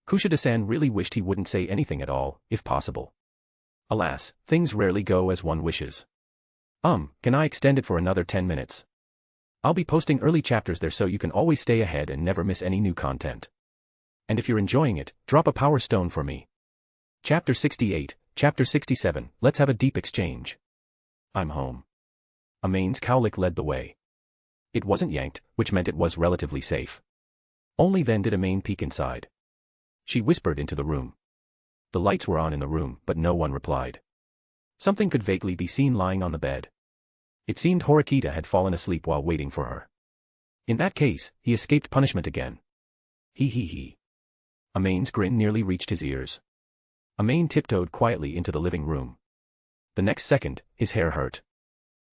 Kushida-san really wished he wouldn't say anything at all, if possible. Alas, things rarely go as one wishes. Can I extend it for another 10 minutes? I'll be posting early chapters there so you can always stay ahead and never miss any new content. And if you're enjoying it, drop a power stone for me. Chapter 68, Chapter 67, let's have a deep exchange. I'm home. Amane's cowlick led the way. It wasn't yanked, which meant it was relatively safe. Only then did Amane peek inside. She whispered into the room. The lights were on in the room, but no one replied. Something could vaguely be seen lying on the bed. It seemed Horikita had fallen asleep while waiting for her. In that case, he escaped punishment again. He. Amane's grin nearly reached his ears. Amane tiptoed quietly into the living room. The next second, his hair hurt.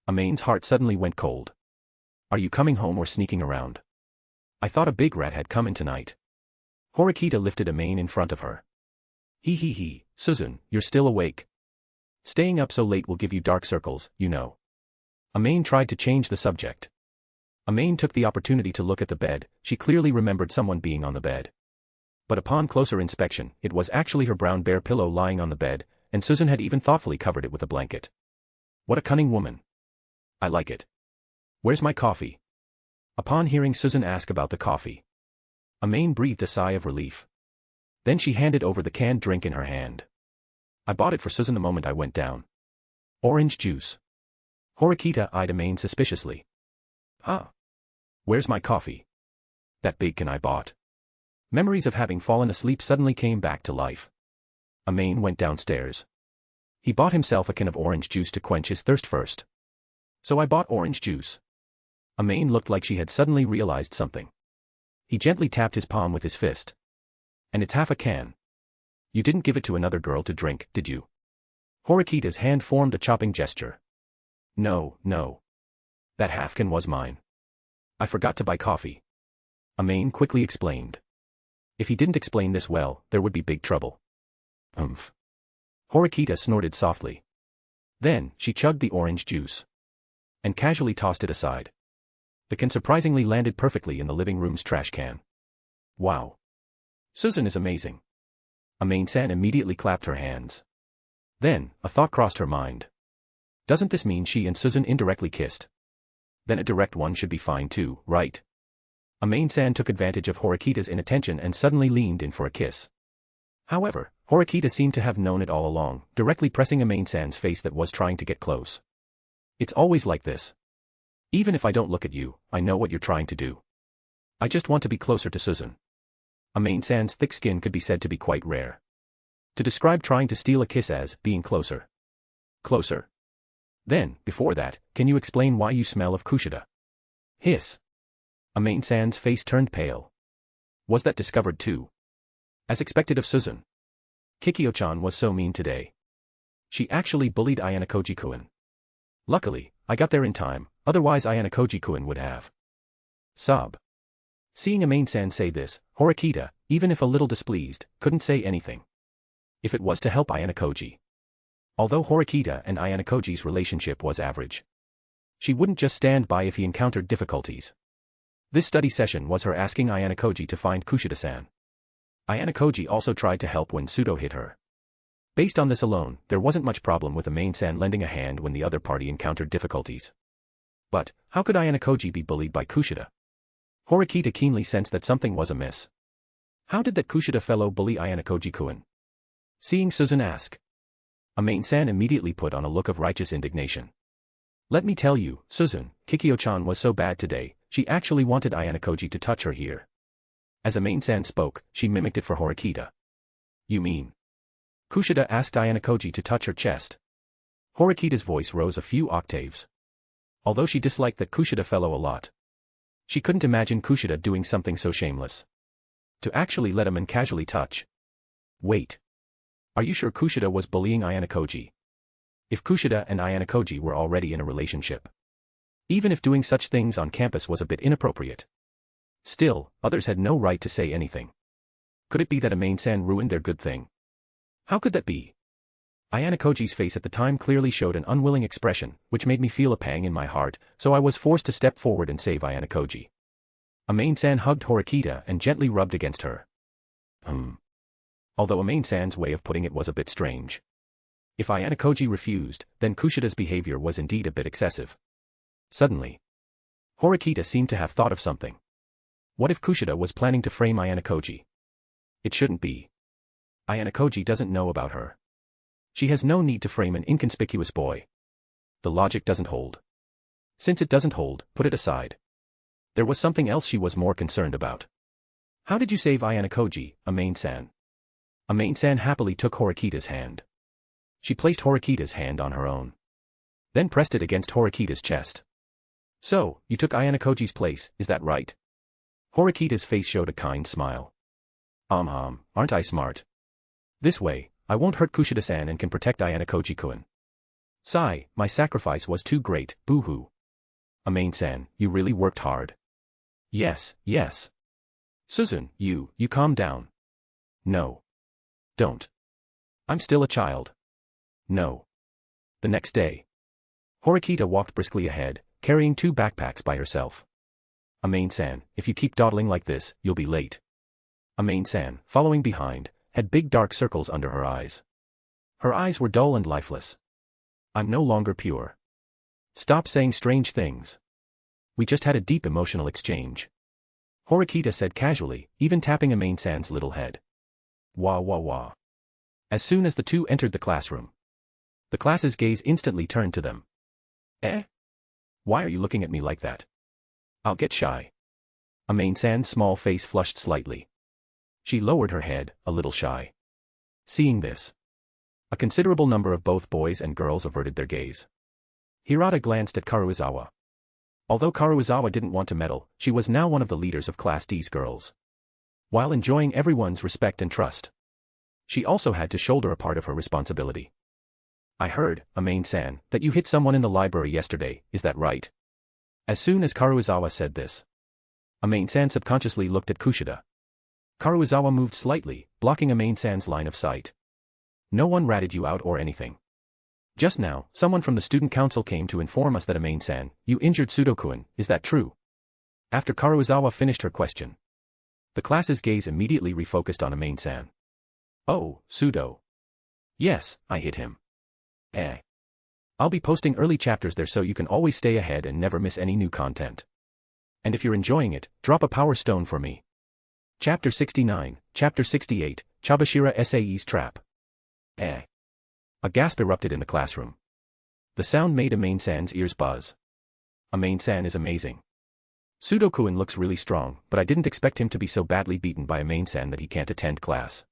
Amane's heart suddenly went cold. Are you coming home or sneaking around? I thought a big rat had come in tonight. Horikita lifted Amane in front of her. He, Suzune, you're still awake. Staying up so late will give you dark circles, you know. Amane tried to change the subject. Amane took the opportunity to look at the bed. She clearly remembered someone being on the bed. But upon closer inspection, it was actually her brown bear pillow lying on the bed, and Suzune had even thoughtfully covered it with a blanket. What a cunning woman. I like it. Where's my coffee? Upon hearing Suzune ask about the coffee, Amane breathed a sigh of relief. Then she handed over the canned drink in her hand. I bought it for Suzune the moment I went down. Orange juice. Horikita eyed Amane suspiciously. Huh? Where's my coffee? That big can I bought. Memories of having fallen asleep suddenly came back to life. Amane went downstairs. He bought himself a can of orange juice to quench his thirst first. So I bought orange juice. Amane looked like she had suddenly realized something. He gently tapped his palm with his fist. And it's half a can. You didn't give it to another girl to drink, did you? Horikita's hand formed a chopping gesture. No. That half can was mine. I forgot to buy coffee. Amane quickly explained. If he didn't explain this well, there would be big trouble. Horikita snorted softly. Then, she chugged the orange juice. And casually tossed it aside. The can surprisingly landed perfectly in the living room's trash can. Wow. Suzune is amazing. Amane-san immediately clapped her hands. Then, a thought crossed her mind. Doesn't this mean she and Suzune indirectly kissed? Then a direct one should be fine too, right? Amane-san took advantage of Horikita's inattention and suddenly leaned in for a kiss. However, Horikita seemed to have known it all along, directly pressing Amane-san's face that was trying to get close. It's always like this. Even if I don't look at you, I know what you're trying to do. I just want to be closer to Suzune. Amane-san's thick skin could be said to be quite rare. To describe trying to steal a kiss as being closer. Closer? Then, before that, can you explain why you smell of Kushida? Hiss. Amane-san's face turned pale. Was that discovered too? As expected of Suzune. Kikyo-chan was so mean today. She actually bullied Ayanokoji-kun. Luckily, I got there in time, otherwise Ayanokoji-kun would have. Sob. Seeing Amane-san say this, Horikita, even if a little displeased, couldn't say anything. If it was to help Ayanokoji. Although Horikita and Ayanokoji's relationship was average. She wouldn't just stand by if he encountered difficulties. This study session was her asking Ayanokoji to find Kushida-san. Ayanokoji also tried to help when Sudo hit her. Based on this alone, there wasn't much problem with Amane-san lending a hand when the other party encountered difficulties. But, how could Ayanokoji be bullied by Kushida? Horikita keenly sensed that something was amiss. How did that Kushida fellow bully Ayanokoji-kun? Seeing Suzune ask. Amane-san immediately put on a look of righteous indignation. Let me tell you, Suzune, Kikyo-chan was so bad today, she actually wanted Ayanokoji to touch her here. As Amane-san spoke, she mimicked it for Horikita. You mean? Kushida asked Ayanokoji to touch her chest. Horikita's voice rose a few octaves. Although she disliked that Kushida fellow a lot. She couldn't imagine Kushida doing something so shameless. To actually let a man casually touch. Wait. Are you sure Kushida was bullying Ayanokoji? If Kushida and Ayanokoji were already in a relationship. Even if doing such things on campus was a bit inappropriate. Still, others had no right to say anything. Could it be that Amane-san ruined their good thing? How could that be? Ayanokoji's face at the time clearly showed an unwilling expression, which made me feel a pang in my heart, so I was forced to step forward and save Ayanokoji. Amane-san hugged Horikita and gently rubbed against her. Although Amane-san's way of putting it was a bit strange. If Ayanokoji refused, then Kushida's behavior was indeed a bit excessive. Suddenly, Horikita seemed to have thought of something. What if Kushida was planning to frame Ayanokoji? It shouldn't be. Ayanokoji doesn't know about her. She has no need to frame an inconspicuous boy. The logic doesn't hold. Since it doesn't hold, put it aside. There was something else she was more concerned about. How did you save Ayanokoji, Amane-san? Amane-san happily took Horikita's hand. She placed Horikita's hand on her own. Then pressed it against Horikita's chest. So, you took Ayanokoji's place, is that right? Horikita's face showed a kind smile. Aren't I smart? This way, I won't hurt Kushida-san and can protect Ayanokoji-kun. Sigh, my sacrifice was too great, boo-hoo. Amane-san, you really worked hard. Yes. Suzune, you calm down. No. Don't. I'm still a child. No. The next day, Horikita walked briskly ahead, carrying 2 backpacks by herself. Amane-san, if you keep dawdling like this, you'll be late. Amane-san, following behind, had big dark circles under her eyes. Her eyes were dull and lifeless. I'm no longer pure. Stop saying strange things. We just had a deep emotional exchange. Horikita said casually, even tapping Amane-san's little head. Wah. As soon as the two entered the classroom, the class's gaze instantly turned to them. Why are you looking at me like that? I'll get shy. Amane-san's small face flushed slightly. She lowered her head, a little shy. Seeing this, a considerable number of both boys and girls averted their gaze. Hirata glanced at Karuizawa. Although Karuizawa didn't want to meddle, she was now one of the leaders of Class D's girls. While enjoying everyone's respect and trust, she also had to shoulder a part of her responsibility. I heard, Amane-san, that you hit someone in the library yesterday, is that right? As soon as Karuizawa said this, Amane-san subconsciously looked at Kushida. Karuizawa moved slightly, blocking Amane-san's line of sight. No one ratted you out or anything. Just now, someone from the student council came to inform us that Amane-san, you injured Sudo-kun, is that true? After Karuizawa finished her question, the class's gaze immediately refocused on Amane-san. Oh, Sudo. Yes, I hit him. I'll be posting early chapters there so you can always stay ahead and never miss any new content. And if you're enjoying it, drop a power stone for me. Chapter 69, Chapter 68, Chabashira Sae's Trap. A gasp erupted in the classroom. The sound made Amane-san's ears buzz. Amane-san is amazing. Sudo-kun looks really strong, but I didn't expect him to be so badly beaten by Amane-san that he can't attend class.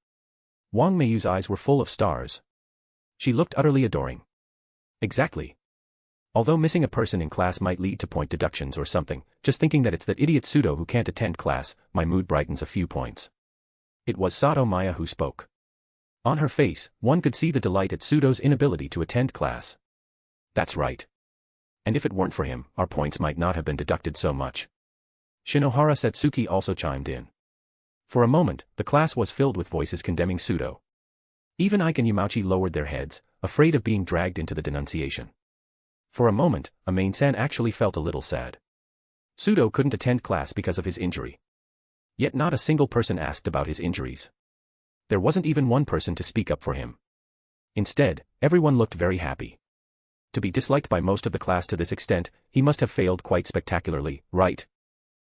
Wang Meiyu's eyes were full of stars. She looked utterly adoring. Exactly. Although missing a person in class might lead to point deductions or something, just thinking that it's that idiot Sudo who can't attend class, my mood brightens a few points. It was Sato Maya who spoke. On her face, one could see the delight at Sudo's inability to attend class. That's right. And if it weren't for him, our points might not have been deducted so much. Shinohara Satsuki also chimed in. For a moment, the class was filled with voices condemning Sudo. Even Ike and Yamauchi lowered their heads, afraid of being dragged into the denunciation. For a moment, Amane-san actually felt a little sad. Sudo couldn't attend class because of his injury. Yet not a single person asked about his injuries. There wasn't even one person to speak up for him. Instead, everyone looked very happy. To be disliked by most of the class to this extent, he must have failed quite spectacularly, right?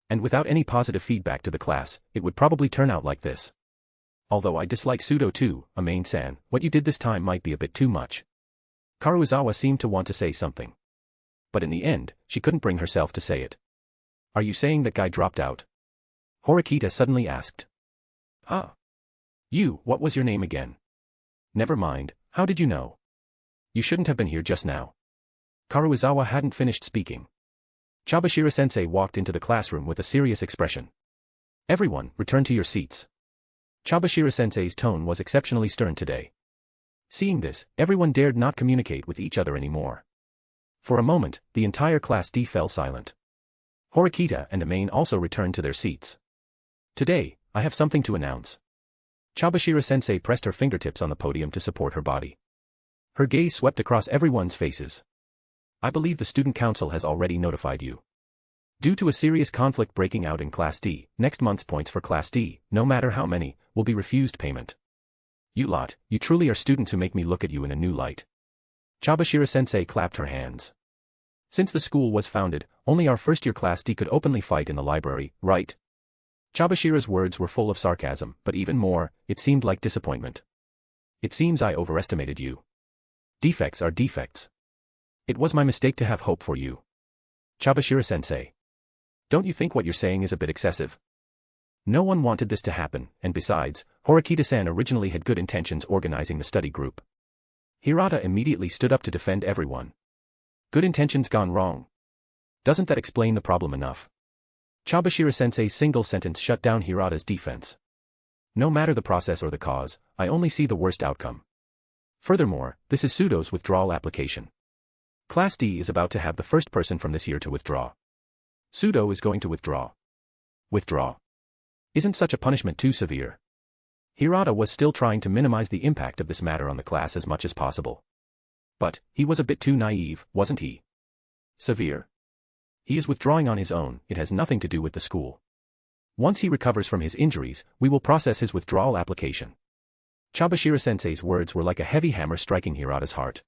And without any positive feedback to the class, it would probably turn out like this. Although I dislike Sudo too, Amane-san, what you did this time might be a bit too much. Karuizawa seemed to want to say something. But in the end, she couldn't bring herself to say it. Are you saying that guy dropped out? Horikita suddenly asked. Huh? You, what was your name again? Never mind, how did you know? You shouldn't have been here just now. Karuizawa hadn't finished speaking. Chabashira-sensei walked into the classroom with a serious expression. Everyone, return to your seats. Chabashira-sensei's tone was exceptionally stern today. Seeing this, everyone dared not communicate with each other anymore. For a moment, the entire Class D fell silent. Horikita and Amane also returned to their seats. Today, I have something to announce. Chabashira-sensei pressed her fingertips on the podium to support her body. Her gaze swept across everyone's faces. I believe the student council has already notified you. Due to a serious conflict breaking out in Class D, next month's points for Class D, no matter how many, will be refused payment. You lot, you truly are students who make me look at you in a new light. Chabashira-sensei clapped her hands. Since the school was founded, only our first-year Class D could openly fight in the library, right? Chabashira's words were full of sarcasm, but even more, it seemed like disappointment. It seems I overestimated you. Defects are defects. It was my mistake to have hope for you. Chabashira-sensei. Don't you think what you're saying is a bit excessive? No one wanted this to happen, and besides, Horikita-san originally had good intentions organizing the study group. Hirata immediately stood up to defend everyone. Good intentions gone wrong. Doesn't that explain the problem enough? Chabashira-sensei's single sentence shut down Hirata's defense. No matter the process or the cause, I only see the worst outcome. Furthermore, this is Pseudo's withdrawal application. Class D is about to have the first person from this year to withdraw. Pseudo is going to withdraw. Withdraw. Isn't such a punishment too severe? Hirata was still trying to minimize the impact of this matter on the class as much as possible. But, he was a bit too naive, wasn't he? Severe. He is withdrawing on his own, it has nothing to do with the school. Once he recovers from his injuries, we will process his withdrawal application. Chabashira-sensei's words were like a heavy hammer striking Hirata's heart.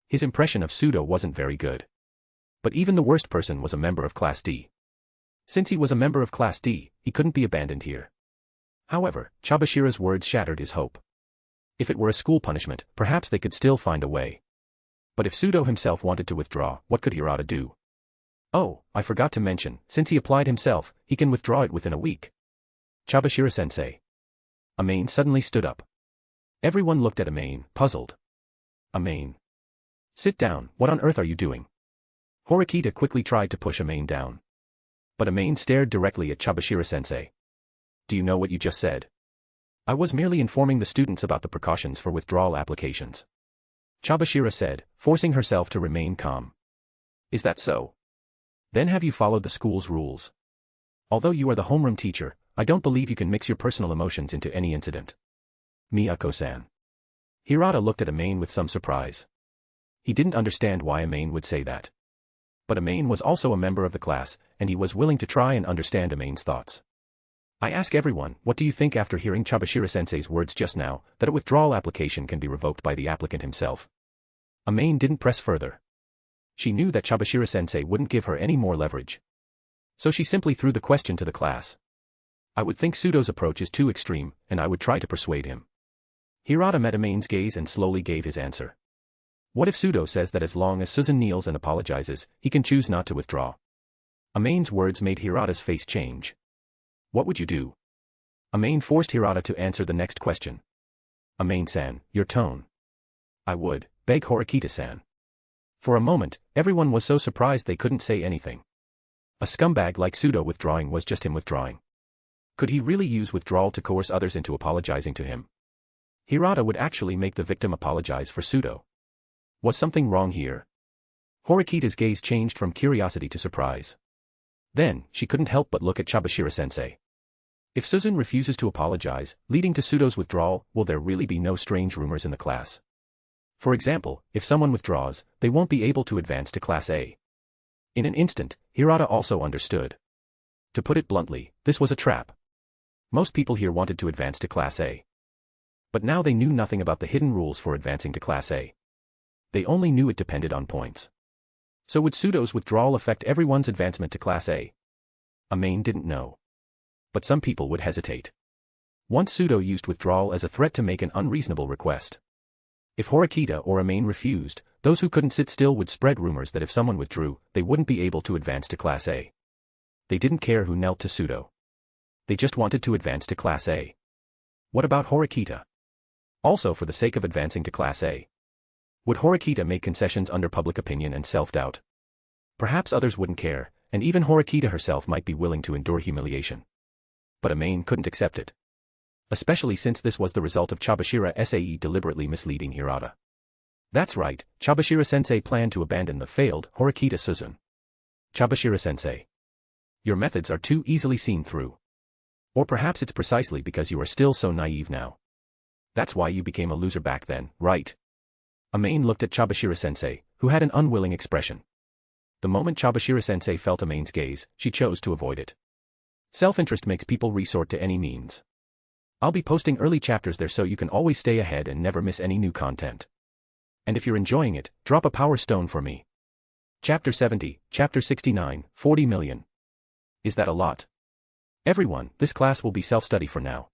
His impression of Pseudo wasn't very good. But even the worst person was a member of Class D. Since he was a member of Class D, he couldn't be abandoned here. However, Chabashira's words shattered his hope. If it were a school punishment, perhaps they could still find a way. But if Pseudo himself wanted to withdraw, what could Hirata do? Oh, I forgot to mention, since he applied himself, he can withdraw it within a week. Chabashira-sensei. Amane suddenly stood up. Everyone looked at Amane, puzzled. Amane. Sit down, what on earth are you doing? Horikita quickly tried to push Amane down. But Amane stared directly at Chabashira-sensei. Do you know what you just said? I was merely informing the students about the precautions for withdrawal applications. Chabashira said, forcing herself to remain calm. Is that so? Then have you followed the school's rules? Although you are the homeroom teacher, I don't believe you can mix your personal emotions into any incident. Miyako-san. Hirata looked at Amane with some surprise. He didn't understand why Amane would say that. But Amane was also a member of the class, and he was willing to try and understand Amane's thoughts. I ask everyone, what do you think after hearing Chabashira-sensei's words just now, that a withdrawal application can be revoked by the applicant himself? Amane didn't press further. She knew that Chabashira-sensei wouldn't give her any more leverage. So she simply threw the question to the class. I would think Pseudo's approach is too extreme, and I would try to persuade him. Hirata met Amane's gaze and slowly gave his answer. What if Pseudo says that as long as Suzune kneels and apologizes, he can choose not to withdraw? Amane's words made Hirata's face change. What would you do? Amane forced Hirata to answer the next question. Amane-san, your tone. I would, beg Horikita-san. For a moment, everyone was so surprised they couldn't say anything. A scumbag like Pseudo withdrawing was just him withdrawing. Could he really use withdrawal to coerce others into apologizing to him? Hirata would actually make the victim apologize for Pseudo. Was something wrong here? Horikita's gaze changed from curiosity to surprise. Then, she couldn't help but look at Chabashira-sensei. If Suzune refuses to apologize, leading to Pseudo's withdrawal, will there really be no strange rumors in the class? For example, if someone withdraws, they won't be able to advance to Class A. In an instant, Hirata also understood. To put it bluntly, this was a trap. Most people here wanted to advance to Class A. But now they knew nothing about the hidden rules for advancing to Class A. They only knew it depended on points. So would Pseudo's withdrawal affect everyone's advancement to Class A? Amane didn't know. But some people would hesitate. Once Pseudo used withdrawal as a threat to make an unreasonable request. If Horikita or Amane refused, those who couldn't sit still would spread rumors that if someone withdrew, they wouldn't be able to advance to Class A. They didn't care who knelt to Pseudo. They just wanted to advance to Class A. What about Horikita? Also for the sake of advancing to Class A. Would Horikita make concessions under public opinion and self-doubt? Perhaps others wouldn't care, and even Horikita herself might be willing to endure humiliation. But Amane couldn't accept it. Especially since this was the result of Chabashira-sensei deliberately misleading Hirata. That's right, Chabashira-sensei planned to abandon the failed Horikita Suzune. Chabashira-sensei. Your methods are too easily seen through. Or perhaps it's precisely because you are still so naive now. That's why you became a loser back then, right? Amane looked at Chabashira-sensei, who had an unwilling expression. The moment Chabashira-sensei felt Amane's gaze, she chose to avoid it. Self-interest makes people resort to any means. I'll be posting early chapters there so you can always stay ahead and never miss any new content. And if you're enjoying it, drop a power stone for me. Chapter 70, Chapter 69, 40 million. Is that a lot? Everyone, this class will be self-study for now.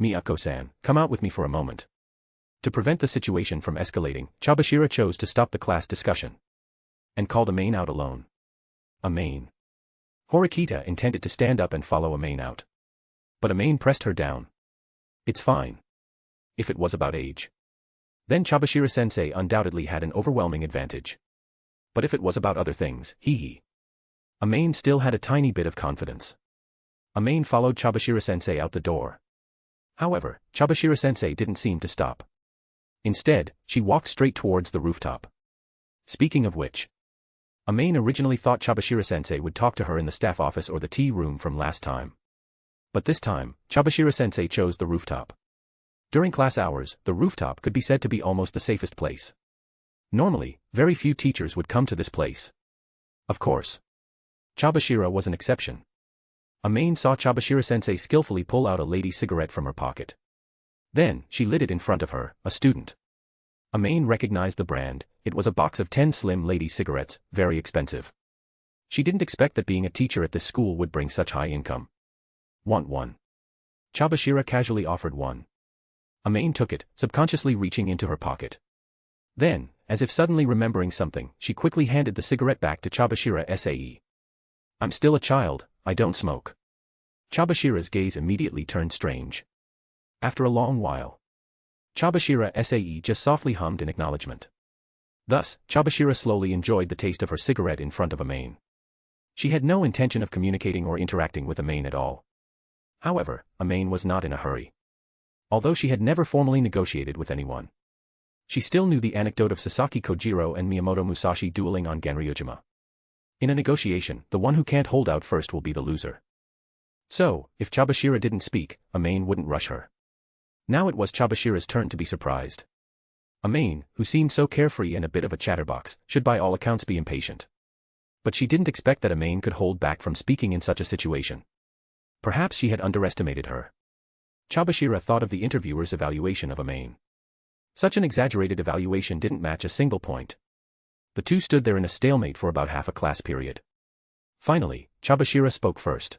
Miyako-san, come out with me for a moment. To prevent the situation from escalating, Chabashira chose to stop the class discussion. And called Amane out alone. Amane. Horikita intended to stand up and follow Amane out. But Amane pressed her down. It's fine. If it was about age. Then Chabashira-sensei undoubtedly had an overwhelming advantage. But if it was about other things, hee. Amane still had a tiny bit of confidence. Amane followed Chabashira-sensei out the door. However, Chabashira-sensei didn't seem to stop. Instead, she walked straight towards the rooftop. Speaking of which, Amane originally thought Chabashira-sensei would talk to her in the staff office or the tea room from last time. But this time, Chabashira-sensei chose the rooftop. During class hours, the rooftop could be said to be almost the safest place. Normally, very few teachers would come to this place. Of course, Chabashira was an exception. Amane saw Chabashira-sensei skillfully pull out a lady's cigarette from her pocket. Then, she lit it in front of her, a student. Amane recognized the brand. It was a box of 10 slim lady cigarettes, very expensive. She didn't expect that being a teacher at this school would bring such high income. Want one? Chabashira casually offered one. Amane took it, subconsciously reaching into her pocket. Then, as if suddenly remembering something, she quickly handed the cigarette back to Chabashira-sae. I'm still a child, I don't smoke. Chabashira's gaze immediately turned strange. After a long while, Chabashira-sae just softly hummed in acknowledgement. Thus, Chabashira slowly enjoyed the taste of her cigarette in front of Amane. She had no intention of communicating or interacting with Amane at all. However, Amane was not in a hurry. Although she had never formally negotiated with anyone, she still knew the anecdote of Sasaki Kojiro and Miyamoto Musashi dueling on Ganryujima. In a negotiation, the one who can't hold out first will be the loser. So, if Chabashira didn't speak, Amane wouldn't rush her. Now it was Chabashira's turn to be surprised. Amane, who seemed so carefree and a bit of a chatterbox, should by all accounts be impatient. But she didn't expect that Amane could hold back from speaking in such a situation. Perhaps she had underestimated her. Chabashira thought of the interviewer's evaluation of Amane. Such an exaggerated evaluation didn't match a single point. The two stood there in a stalemate for about half a class period. Finally, Chabashira spoke first.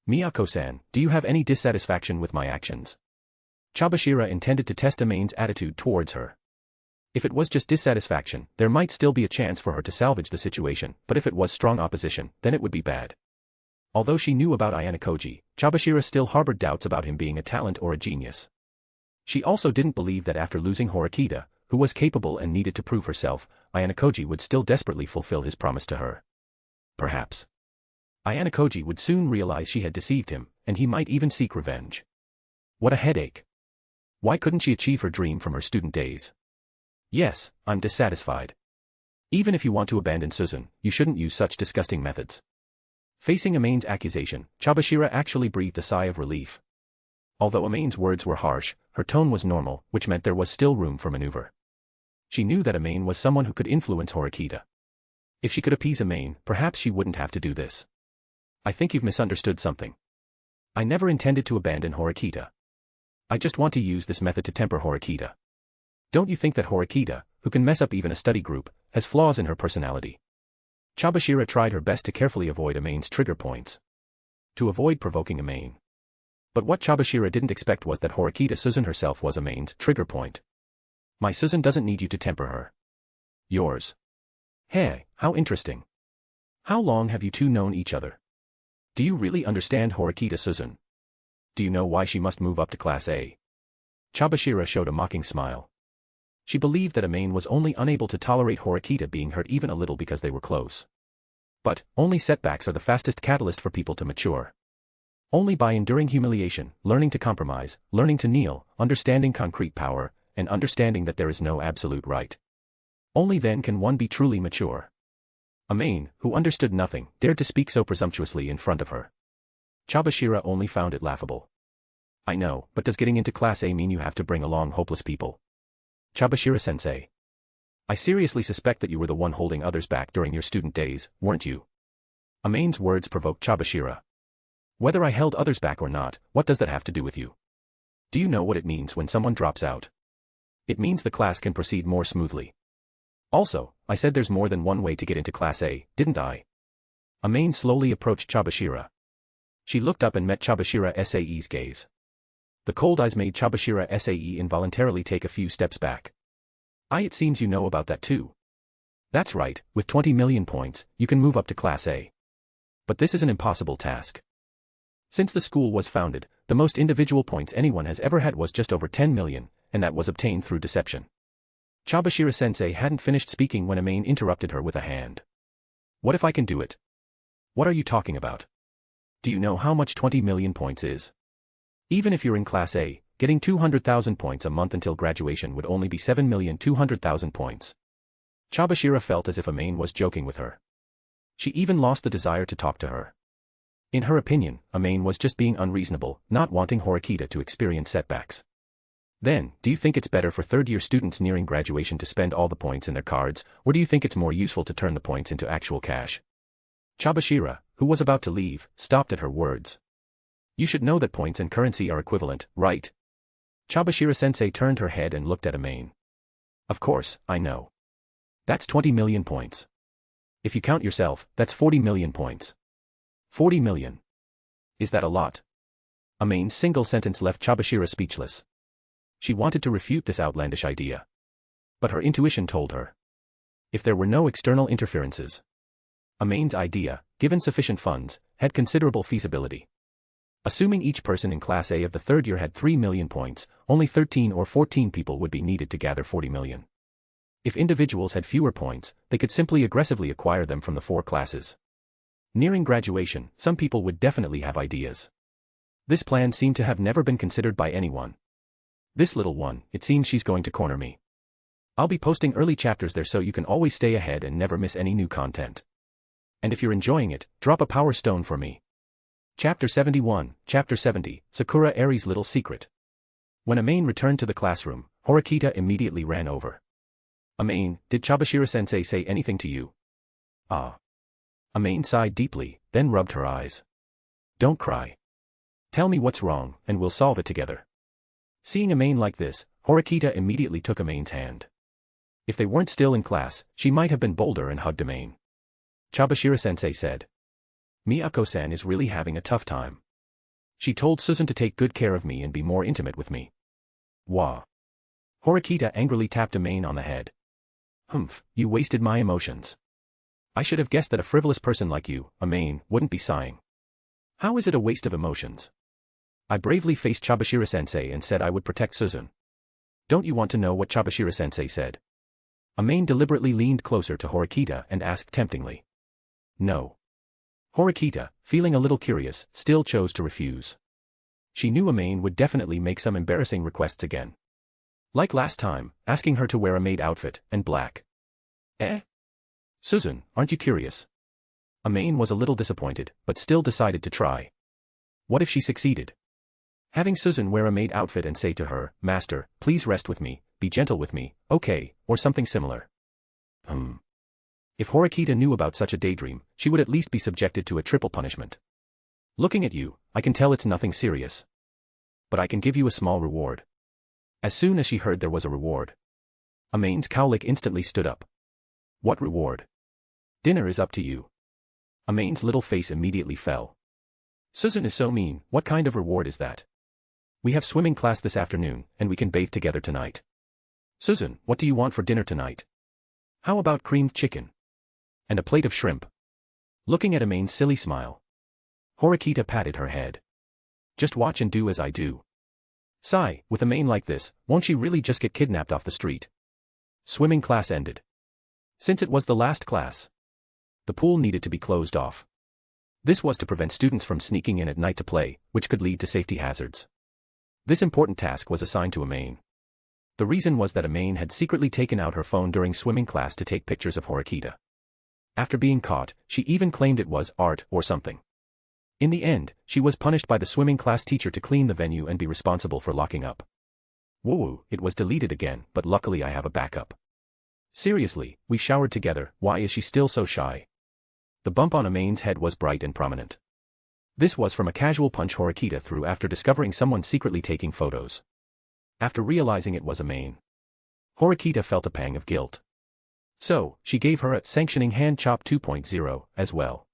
Miyako-san, do you have any dissatisfaction with my actions? Chabashira intended to test Amane's attitude towards her. If it was just dissatisfaction, there might still be a chance for her to salvage the situation, but if it was strong opposition, then it would be bad. Although she knew about Ayanokoji, Chabashira still harbored doubts about him being a talent or a genius. She also didn't believe that after losing Horikita, who was capable and needed to prove herself, Ayanokoji would still desperately fulfill his promise to her. Perhaps Ayanokoji would soon realize she had deceived him, and he might even seek revenge. What a headache. Why couldn't she achieve her dream from her student days? Yes, I'm dissatisfied. Even if you want to abandon Suzune, you shouldn't use such disgusting methods. Facing Amane's accusation, Chabashira actually breathed a sigh of relief. Although Amane's words were harsh, her tone was normal, which meant there was still room for maneuver. She knew that Amane was someone who could influence Horikita. If she could appease Amane, perhaps she wouldn't have to do this. I think you've misunderstood something. I never intended to abandon Horikita. I just want to use this method to temper Horikita. Don't you think that Horikita, who can mess up even a study group, has flaws in her personality? Chabashira tried her best to carefully avoid Amane's trigger points. To avoid provoking Amane. But what Chabashira didn't expect was that Horikita Suzune herself was Amane's trigger point. My Suzune doesn't need you to temper her. Yours. Hey, how interesting. How long have you two known each other? Do you really understand Horikita Suzune? Do you know why she must move up to Class A? Chabashira showed a mocking smile. She believed that Amane was only unable to tolerate Horikita being hurt even a little because they were close. But, only setbacks are the fastest catalyst for people to mature. Only by enduring humiliation, learning to compromise, learning to kneel, understanding concrete power, and understanding that there is no absolute right. Only then can one be truly mature. Amane, who understood nothing, dared to speak so presumptuously in front of her. Chabashira only found it laughable. I know, but does getting into Class A mean you have to bring along hopeless people? Chabashira-sensei. I seriously suspect that you were the one holding others back during your student days, weren't you? Amane's words provoked Chabashira. Whether I held others back or not, what does that have to do with you? Do you know what it means when someone drops out? It means the class can proceed more smoothly. Also, I said there's more than one way to get into Class A, didn't I? Amane slowly approached Chabashira. She looked up and met Chabashira Sae's gaze. The cold eyes made Chabashira Sae involuntarily take a few steps back. It seems you know about that too. That's right, with 20 million points, you can move up to Class A. But this is an impossible task. Since the school was founded, the most individual points anyone has ever had was just over 10 million, and that was obtained through deception. Chabashira-sensei hadn't finished speaking when Amane interrupted her with a hand. What if I can do it? What are you talking about? Do you know how much 20 million points is? Even if you're in Class A, getting 200,000 points a month until graduation would only be 7,200,000 points. Chabashira felt as if Amane was joking with her. She even lost the desire to talk to her. In her opinion, Amane was just being unreasonable, not wanting Horikita to experience setbacks. Then, do you think it's better for third-year students nearing graduation to spend all the points in their cards, or do you think it's more useful to turn the points into actual cash? Chabashira, who was about to leave, stopped at her words. You should know that points and currency are equivalent, right? Chabashira-sensei turned her head and looked at Amane. Of course, I know. That's 20 million points. If you count yourself, that's 40 million points. 40 million. Is that a lot? Amane's single sentence left Chabashira speechless. She wanted to refute this outlandish idea. But her intuition told her. If there were no external interferences, Amane's idea, given sufficient funds, had considerable feasibility. Assuming each person in Class A of the third year had 3 million points, only 13 or 14 people would be needed to gather 40 million. If individuals had fewer points, they could simply aggressively acquire them from the 4 classes. Nearing graduation, some people would definitely have ideas. This plan seemed to have never been considered by anyone. This little one, it seems she's going to corner me. I'll be posting early chapters there so you can always stay ahead and never miss any new content. And if you're enjoying it, drop a power stone for me. Chapter 71, Chapter 70, Sakura Ari's Little Secret. When Amane returned to the classroom, Horikita immediately ran over. Amane, did Chabashira-sensei say anything to you? Amane sighed deeply, then rubbed her eyes. Don't cry. Tell me what's wrong, and we'll solve it together. Seeing Amane like this, Horikita immediately took Amane's hand. If they weren't still in class, she might have been bolder and hugged Amane. Chabashira-sensei said. Miyako-san is really having a tough time. She told Suzune to take good care of me and be more intimate with me. Wah. Horikita angrily tapped Amane on the head. Humph, you wasted my emotions. I should have guessed that a frivolous person like you, Amane, wouldn't be sighing. How is it a waste of emotions? I bravely faced Chabashira-sensei and said I would protect Suzune. Don't you want to know what Chabashira-sensei said? Amane deliberately leaned closer to Horikita and asked temptingly. No. Horikita, feeling a little curious, still chose to refuse. She knew Amane would definitely make some embarrassing requests again. Like last time, asking her to wear a maid outfit and black. Suzune, aren't you curious? Amane was a little disappointed, but still decided to try. What if she succeeded? Having Suzune wear a maid outfit and say to her, Master, please rest with me, be gentle with me, okay, or something similar. If Horikita knew about such a daydream, she would at least be subjected to a triple punishment. Looking at you, I can tell it's nothing serious. But I can give you a small reward. As soon as she heard there was a reward, Amane's cowlick instantly stood up. What reward? Dinner is up to you. Amane's little face immediately fell. Suzune is so mean, what kind of reward is that? We have swimming class this afternoon, and we can bathe together tonight. Suzune, what do you want for dinner tonight? How about creamed chicken? And a plate of shrimp? Looking at Amane's silly smile, Horikita patted her head. Just watch and do as I do. Sigh, with Amane like this, won't she really just get kidnapped off the street? Swimming class ended. Since it was the last class, the pool needed to be closed off. This was to prevent students from sneaking in at night to play, which could lead to safety hazards. This important task was assigned to Amane. The reason was that Amane had secretly taken out her phone during swimming class to take pictures of Horikita. After being caught, she even claimed it was art or something. In the end, she was punished by the swimming class teacher to clean the venue and be responsible for locking up. Woo, it was deleted again, but luckily I have a backup. Seriously, we showered together, why is she still so shy? The bump on Amane's head was bright and prominent. This was from a casual punch Horikita threw after discovering someone secretly taking photos. After realizing it was Amane, Horikita felt a pang of guilt. So, she gave her a sanctioning hand chop 2.0 as well.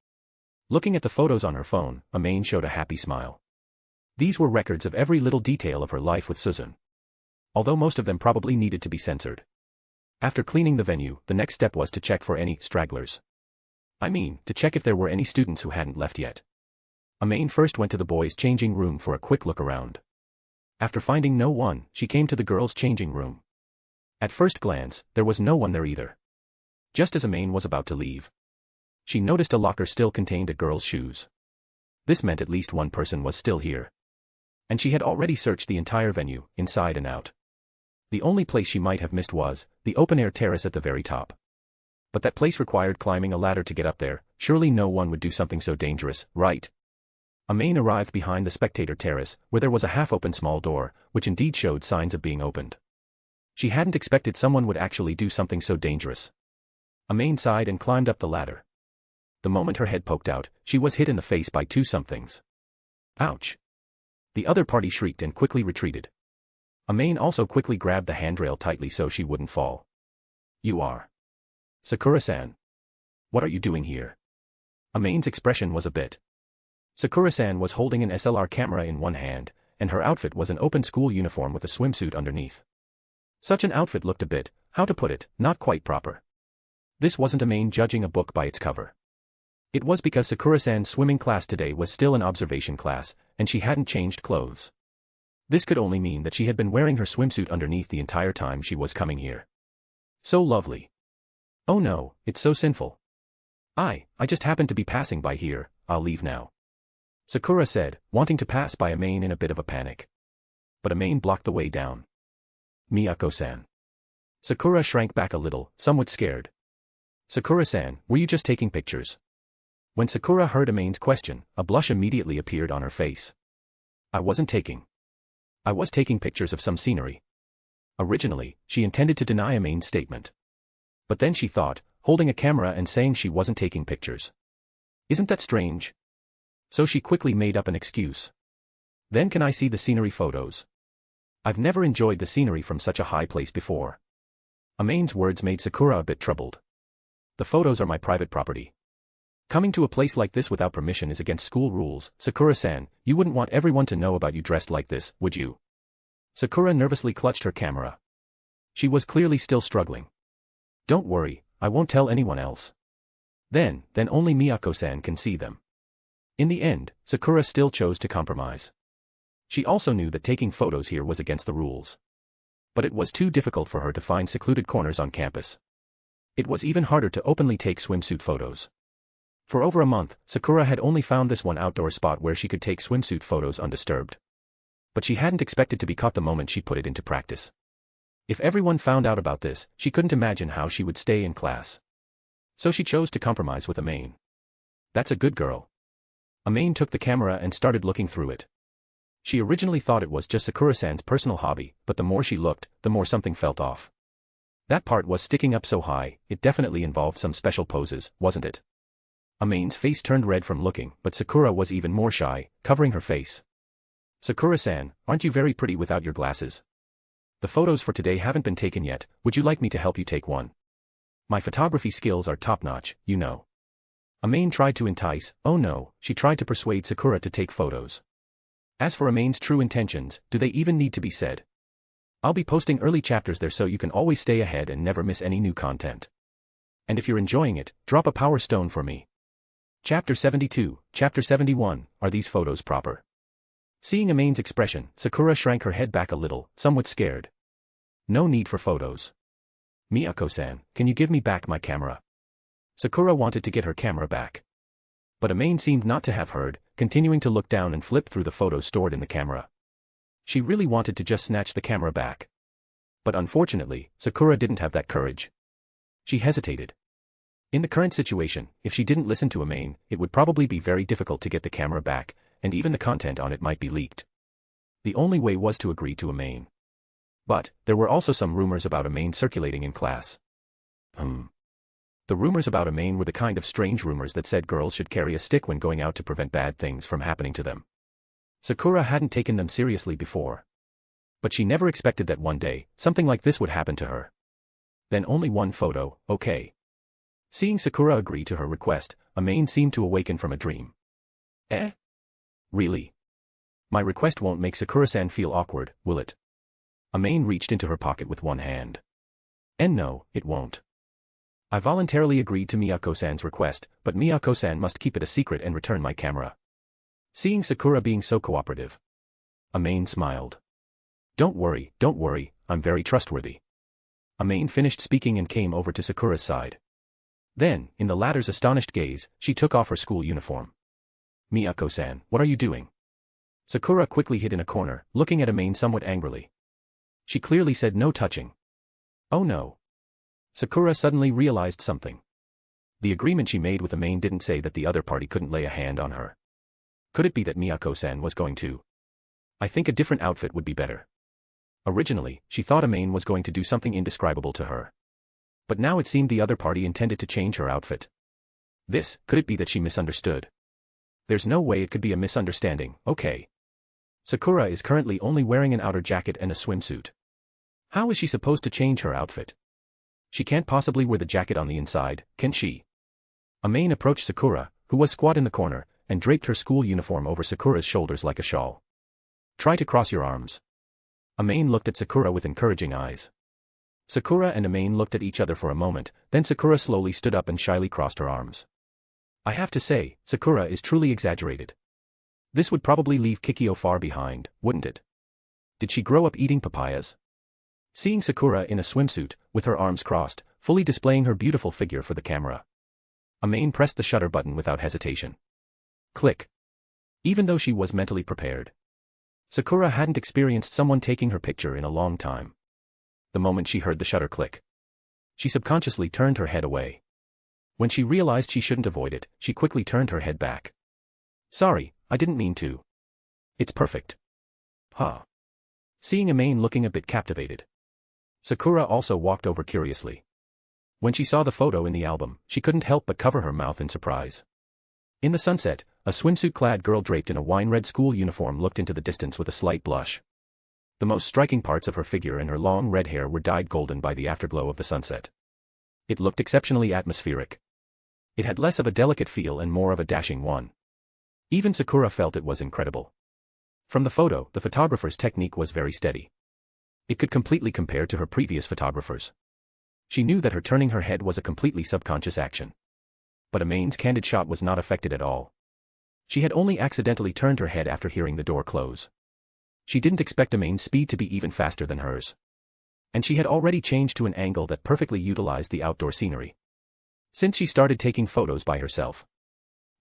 Looking at the photos on her phone, Amane showed a happy smile. These were records of every little detail of her life with Suzune. Although most of them probably needed to be censored. After cleaning the venue, the next step was to check for any stragglers. I mean, to check if there were any students who hadn't left yet. Amane first went to the boys' changing room for a quick look around. After finding no one, she came to the girls' changing room. At first glance, there was no one there either. Just as Amane was about to leave, she noticed a locker still contained a girl's shoes. This meant at least one person was still here. And she had already searched the entire venue, inside and out. The only place she might have missed was the open-air terrace at the very top. But that place required climbing a ladder to get up there. Surely no one would do something so dangerous, right? Amane arrived behind the spectator terrace, where there was a half-open small door, which indeed showed signs of being opened. She hadn't expected someone would actually do something so dangerous. Amane sighed and climbed up the ladder. The moment her head poked out, she was hit in the face by two somethings. Ouch! The other party shrieked and quickly retreated. Amane also quickly grabbed the handrail tightly so she wouldn't fall. You are Sakura-san. What are you doing here? Amane's expression was a bit. Sakura-san was holding an SLR camera in one hand, and her outfit was an open school uniform with a swimsuit underneath. Such an outfit looked a bit, how to put it, not quite proper. This wasn't Amane judging a book by its cover. It was because Sakura-san's swimming class today was still an observation class, and she hadn't changed clothes. This could only mean that she had been wearing her swimsuit underneath the entire time she was coming here. So lovely. Oh no, it's so sinful. I just happened to be passing by here, I'll leave now. Sakura said, wanting to pass by Amane in a bit of a panic. But Amane blocked the way down. Miyako-san. Sakura shrank back a little, somewhat scared. Sakura-san, were you just taking pictures? When Sakura heard Amane's question, a blush immediately appeared on her face. I was taking pictures of some scenery. Originally, she intended to deny Amane's statement. But then she thought, holding a camera and saying she wasn't taking pictures. Isn't that strange? So she quickly made up an excuse. Then can I see the scenery photos? I've never enjoyed the scenery from such a high place before. Amane's words made Sakura a bit troubled. The photos are my private property. Coming to a place like this without permission is against school rules. Sakura-san, you wouldn't want everyone to know about you dressed like this, would you? Sakura nervously clutched her camera. She was clearly still struggling. Don't worry, I won't tell anyone else. Then only Miyako-san can see them. In the end, Sakura still chose to compromise. She also knew that taking photos here was against the rules. But it was too difficult for her to find secluded corners on campus. It was even harder to openly take swimsuit photos. For over a month, Sakura had only found this one outdoor spot where she could take swimsuit photos undisturbed. But she hadn't expected to be caught the moment she put it into practice. If everyone found out about this, she couldn't imagine how she would stay in class. So she chose to compromise with Amane. That's a good girl. Amane took the camera and started looking through it. She originally thought it was just Sakura-san's personal hobby, but the more she looked, the more something felt off. That part was sticking up so high, it definitely involved some special poses, wasn't it? Amane's face turned red from looking, but Sakura was even more shy, covering her face. Sakura-san, aren't you very pretty without your glasses? The photos for today haven't been taken yet, would you like me to help you take one? My photography skills are top-notch, you know. Amane tried to entice, oh no, she tried to persuade Sakura to take photos. As for Amane's true intentions, do they even need to be said? I'll be posting early chapters there so you can always stay ahead and never miss any new content. And if you're enjoying it, drop a power stone for me. Chapter 72, Chapter 71, are these photos proper? Seeing Amane's expression, Sakura shrank her head back a little, somewhat scared. No need for photos. Miyako-san, can you give me back my camera? Sakura wanted to get her camera back. But Amane seemed not to have heard, continuing to look down and flip through the photos stored in the camera. She really wanted to just snatch the camera back. But unfortunately, Sakura didn't have that courage. She hesitated. In the current situation, if she didn't listen to Amane, it would probably be very difficult to get the camera back, and even the content on it might be leaked. The only way was to agree to Amane. But there were also some rumors about Amane circulating in class. The rumors about Amane were the kind of strange rumors that said girls should carry a stick when going out to prevent bad things from happening to them. Sakura hadn't taken them seriously before. But she never expected that one day, something like this would happen to her. Then only one photo, okay. Seeing Sakura agree to her request, Amane seemed to awaken from a dream. Eh? Really? My request won't make Sakura-san feel awkward, will it? Amane reached into her pocket with one hand. And no, it won't. I voluntarily agreed to Miyako-san's request, but Miyako-san must keep it a secret and return my camera. Seeing Sakura being so cooperative, Amane smiled. Don't worry, I'm very trustworthy. Amane finished speaking and came over to Sakura's side. Then, in the latter's astonished gaze, she took off her school uniform. Miyako-san, what are you doing? Sakura quickly hid in a corner, looking at Amane somewhat angrily. She clearly said no touching. Oh no. Sakura suddenly realized something. The agreement she made with Amane didn't say that the other party couldn't lay a hand on her. Could it be that Miyako-san was going to? I think a different outfit would be better. Originally, she thought Amane was going to do something indescribable to her. But now it seemed the other party intended to change her outfit. Could it be that she misunderstood? There's no way it could be a misunderstanding, okay. Sakura is currently only wearing an outer jacket and a swimsuit. How is she supposed to change her outfit? She can't possibly wear the jacket on the inside, can she? Amane approached Sakura, who was squat in the corner, and draped her school uniform over Sakura's shoulders like a shawl. Try to cross your arms. Amane looked at Sakura with encouraging eyes. Sakura and Amane looked at each other for a moment, then Sakura slowly stood up and shyly crossed her arms. I have to say, Sakura is truly exaggerated. This would probably leave Kikyo far behind, wouldn't it? Did she grow up eating papayas? Seeing Sakura in a swimsuit, with her arms crossed, fully displaying her beautiful figure for the camera, Amane pressed the shutter button without hesitation. Click. Even though she was mentally prepared, Sakura hadn't experienced someone taking her picture in a long time. The moment she heard the shutter click, she subconsciously turned her head away. When she realized she shouldn't avoid it, she quickly turned her head back. Sorry, I didn't mean to. It's perfect. Huh. Seeing Amane looking a bit captivated, Sakura also walked over curiously. When she saw the photo in the album, she couldn't help but cover her mouth in surprise. In the sunset, a swimsuit-clad girl draped in a wine-red school uniform looked into the distance with a slight blush. The most striking parts of her figure and her long red hair were dyed golden by the afterglow of the sunset. It looked exceptionally atmospheric. It had less of a delicate feel and more of a dashing one. Even Sakura felt it was incredible. From the photo, the photographer's technique was very steady. It could completely compare to her previous photographers. She knew that her turning her head was a completely subconscious action. But Amane's candid shot was not affected at all. She had only accidentally turned her head after hearing the door close. She didn't expect Amane's speed to be even faster than hers. And she had already changed to an angle that perfectly utilized the outdoor scenery. Since she started taking photos by herself,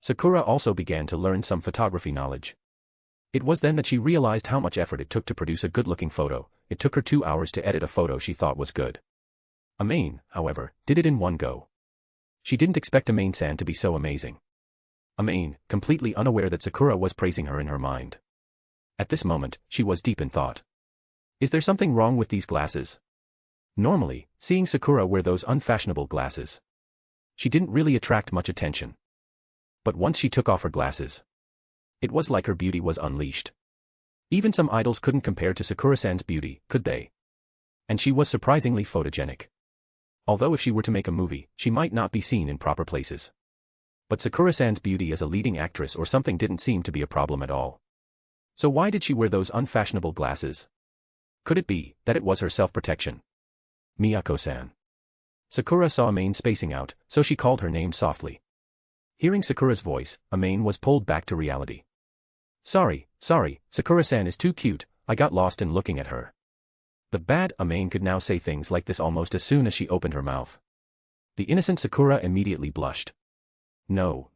Sakura also began to learn some photography knowledge. It was then that she realized how much effort it took to produce a good-looking photo. It took her 2 hours to edit a photo she thought was good. Amane, however, did it in one go. She didn't expect Amane-san to be so amazing. Amane, completely unaware that Sakura was praising her in her mind. At this moment, she was deep in thought. Is there something wrong with these glasses? Normally, seeing Sakura wear those unfashionable glasses, she didn't really attract much attention. But once she took off her glasses, it was like her beauty was unleashed. Even some idols couldn't compare to Sakura-san's beauty, could they? And she was surprisingly photogenic. Although if she were to make a movie, she might not be seen in proper places. But Sakura-san's beauty as a leading actress or something didn't seem to be a problem at all. So why did she wear those unfashionable glasses? Could it be that it was her self-protection? Miyako-san. Sakura saw Amane spacing out, so she called her name softly. Hearing Sakura's voice, Amane was pulled back to reality. Sorry, Sakura-san is too cute, I got lost in looking at her. The bad Amane could now say things like this almost as soon as she opened her mouth. The innocent Sakura immediately blushed. No.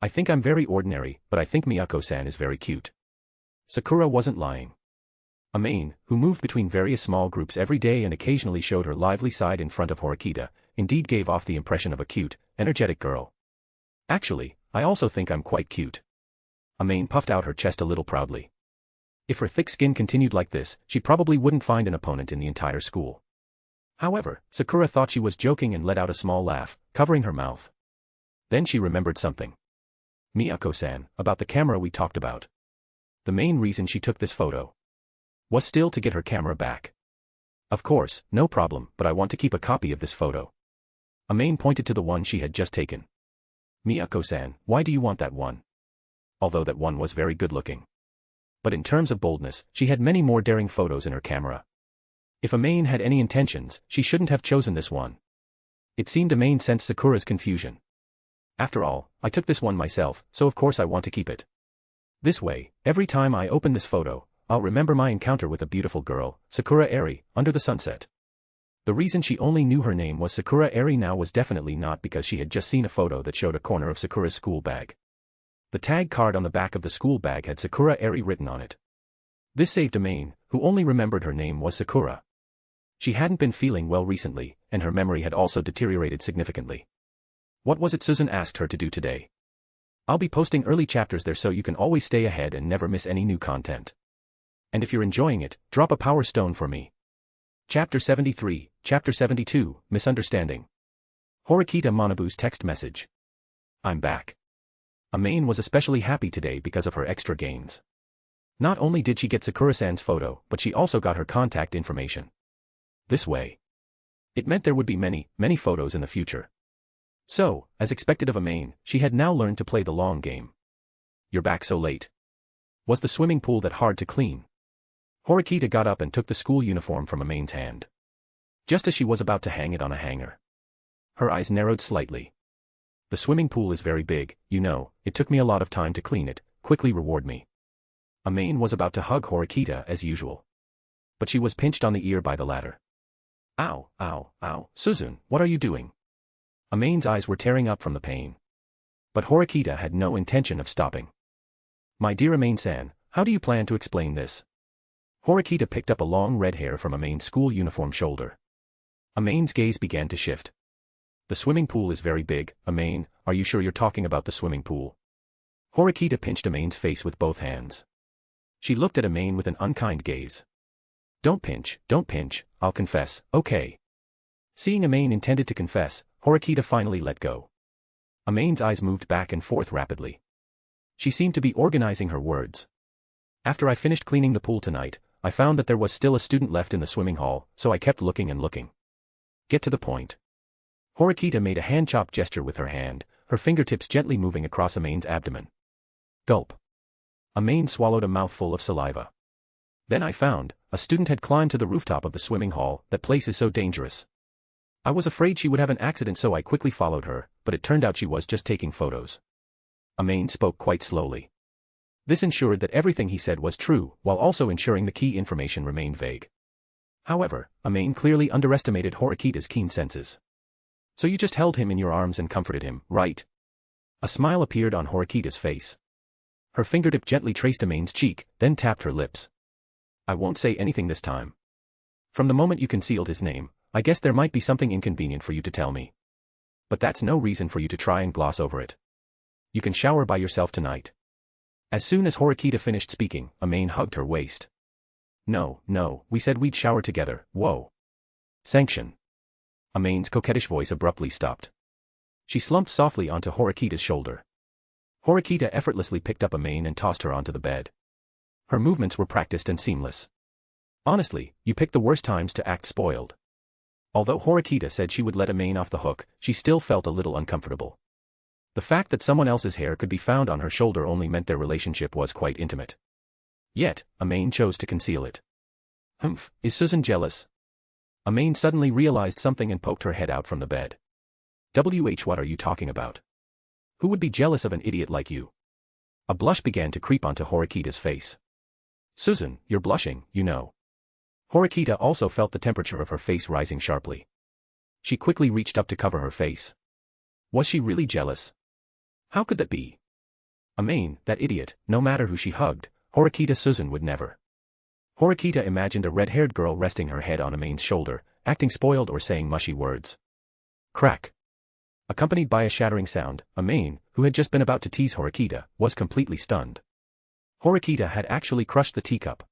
I think I'm very ordinary, but I think Miyako-san is very cute. Sakura wasn't lying. Amane, who moved between various small groups every day and occasionally showed her lively side in front of Horikita, indeed gave off the impression of a cute, energetic girl. Actually, I also think I'm quite cute. Amane puffed out her chest a little proudly. If her thick skin continued like this, she probably wouldn't find an opponent in the entire school. However, Sakura thought she was joking and let out a small laugh, covering her mouth. Then she remembered something. Miyako-san, about the camera we talked about. The main reason she took this photo was still to get her camera back. Of course, no problem, but I want to keep a copy of this photo. Amane pointed to the one she had just taken. Miyako-san, why do you want that one? Although that one was very good looking. But in terms of boldness, she had many more daring photos in her camera. If Amane had any intentions, she shouldn't have chosen this one. It seemed Amane sensed Sakura's confusion. After all, I took this one myself, so of course I want to keep it. This way, every time I open this photo, I'll remember my encounter with a beautiful girl, Sakura Eri, under the sunset. The reason she only knew her name was Sakura Eri now was definitely not because she had just seen a photo that showed a corner of Sakura's school bag. The tag card on the back of the school bag had Sakura Eri written on it. This saved Amane, who only remembered her name was Sakura. She hadn't been feeling well recently, and her memory had also deteriorated significantly. What was it Suzune asked her to do today? I'll be posting early chapters there so you can always stay ahead and never miss any new content. And if you're enjoying it, drop a power stone for me. Chapter 73, Chapter 72, Misunderstanding. Horikita Manabu's text message. I'm back. Amane was especially happy today because of her extra gains. Not only did she get Sakura-san's photo, but she also got her contact information. This way, it meant there would be many photos in the future. So, as expected of Amane, she had now learned to play the long game. You're back so late. Was the swimming pool that hard to clean? Horikita got up and took the school uniform from Amane's hand. Just as she was about to hang it on a hanger. Her eyes narrowed slightly. The swimming pool is very big, you know, it took me a lot of time to clean it, quickly reward me. Amane was about to hug Horikita as usual. But she was pinched on the ear by the latter. Ow, ow, ow, Suzune, what are you doing? Amane's eyes were tearing up from the pain. But Horikita had no intention of stopping. My dear Amane-san, how do you plan to explain this? Horikita picked up a long red hair from Amane's school uniform shoulder. Amane's gaze began to shift. The swimming pool is very big, Amane, are you sure you're talking about the swimming pool? Horikita pinched Amane's face with both hands. She looked at Amane with an unkind gaze. Don't pinch, I'll confess, okay. Seeing Amane intended to confess, Horikita finally let go. Amane's eyes moved back and forth rapidly. She seemed to be organizing her words. After I finished cleaning the pool tonight, I found that there was still a student left in the swimming hall, so I kept looking and looking. Get to the point. Horikita made a hand-chop gesture with her hand, her fingertips gently moving across Amane's abdomen. Gulp. Amane swallowed a mouthful of saliva. Then I found, a student had climbed to the rooftop of the swimming hall, that place is so dangerous. I was afraid she would have an accident so I quickly followed her, but it turned out she was just taking photos. Amane spoke quite slowly. This ensured that everything he said was true, while also ensuring the key information remained vague. However, Amane clearly underestimated Horikita's keen senses. So you just held him in your arms and comforted him, right? A smile appeared on Horikita's face. Her fingertip gently traced Amane's cheek, then tapped her lips. I won't say anything this time. From the moment you concealed his name, I guess there might be something inconvenient for you to tell me. But that's no reason for you to try and gloss over it. You can shower by yourself tonight. As soon as Horikita finished speaking, Amane hugged her waist. No, we said we'd shower together, whoa. Sanction. Amane's coquettish voice abruptly stopped. She slumped softly onto Horikita's shoulder. Horikita effortlessly picked up Amane and tossed her onto the bed. Her movements were practiced and seamless. Honestly, you picked the worst times to act spoiled. Although Horikita said she would let Amane off the hook, she still felt a little uncomfortable. The fact that someone else's hair could be found on her shoulder only meant their relationship was quite intimate. Yet, Amane chose to conceal it. Humph, is Suzune jealous? Amane suddenly realized something and poked her head out from the bed. What are you talking about? Who would be jealous of an idiot like you? A blush began to creep onto Horikita's face. Suzune, you're blushing, you know. Horikita also felt the temperature of her face rising sharply. She quickly reached up to cover her face. Was she really jealous? How could that be? Amane, that idiot, no matter who she hugged, Horikita Suzune would never. Horikita imagined a red-haired girl resting her head on Amane's shoulder, acting spoiled or saying mushy words. Crack. Accompanied by a shattering sound, Amane, who had just been about to tease Horikita, was completely stunned. Horikita had actually crushed the teacup.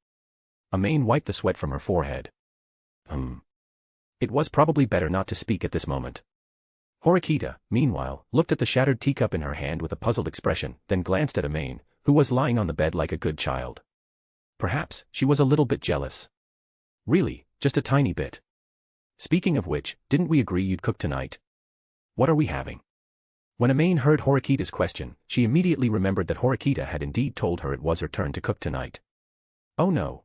Amane wiped the sweat from her forehead. It was probably better not to speak at this moment. Horikita, meanwhile, looked at the shattered teacup in her hand with a puzzled expression, then glanced at Amane, who was lying on the bed like a good child. Perhaps, she was a little bit jealous. Really, just a tiny bit. Speaking of which, didn't we agree you'd cook tonight? What are we having? When Amane heard Horikita's question, she immediately remembered that Horikita had indeed told her it was her turn to cook tonight. Oh no.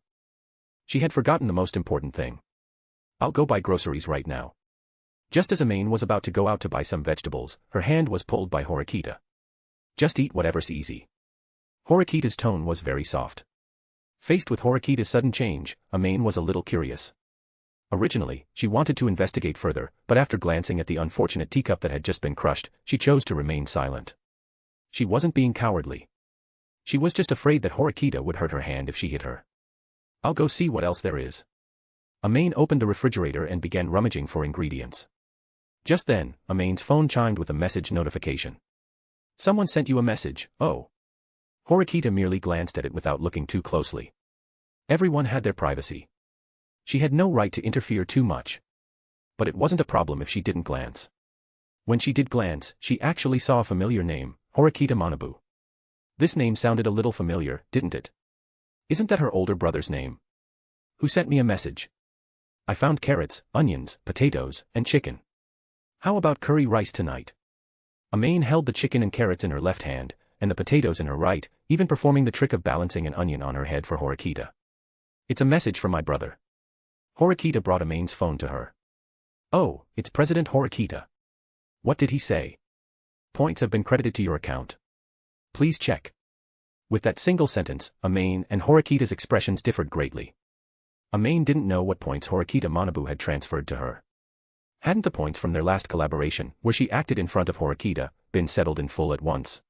She had forgotten the most important thing. I'll go buy groceries right now. Just as Amane was about to go out to buy some vegetables, her hand was pulled by Horikita. Just eat whatever's easy. Horikita's tone was very soft. Faced with Horikita's sudden change, Amane was a little curious. Originally, she wanted to investigate further, but after glancing at the unfortunate teacup that had just been crushed, she chose to remain silent. She wasn't being cowardly. She was just afraid that Horikita would hurt her hand if she hit her. I'll go see what else there is. Amane opened the refrigerator and began rummaging for ingredients. Just then, Amane's phone chimed with a message notification. Someone sent you a message, oh. Horikita merely glanced at it without looking too closely. Everyone had their privacy. She had no right to interfere too much. But it wasn't a problem if she didn't glance. When she did glance, she actually saw a familiar name, Horikita Manabu. This name sounded a little familiar, didn't it? Isn't that her older brother's name? Who sent me a message? I found carrots, onions, potatoes, and chicken. How about curry rice tonight? Amane held the chicken and carrots in her left hand, and the potatoes in her right, even performing the trick of balancing an onion on her head for Horikita. It's a message from my brother. Horikita brought Amane's phone to her. Oh, it's President Horikita. What did he say? Points have been credited to your account. Please check. With that single sentence, Amane and Horikita's expressions differed greatly. Amane didn't know what points Horikita Manabu had transferred to her. Hadn't the points from their last collaboration, where she acted in front of Horikita, been settled in full at once?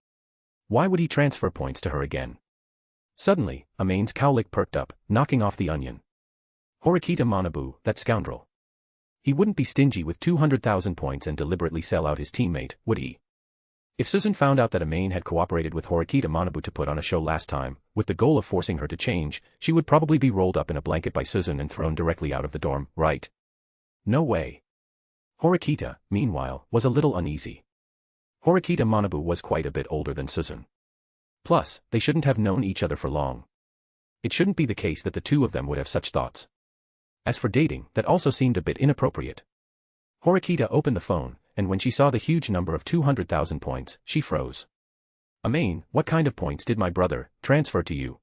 Why would he transfer points to her again? Suddenly, Amane's cowlick perked up, knocking off the onion. Horikita Manabu, that scoundrel. He wouldn't be stingy with 200,000 points and deliberately sell out his teammate, would he? If Suzune found out that Amane had cooperated with Horikita Manabu to put on a show last time, with the goal of forcing her to change, she would probably be rolled up in a blanket by Suzune and thrown directly out of the dorm, right? No way. Horikita, meanwhile, was a little uneasy. Horikita Manabu was quite a bit older than Suzune. Plus, they shouldn't have known each other for long. It shouldn't be the case that the two of them would have such thoughts. As for dating, that also seemed a bit inappropriate. Horikita opened the phone, and when she saw the huge number of 200,000 points, she froze. Amane, what kind of points did my brother transfer to you?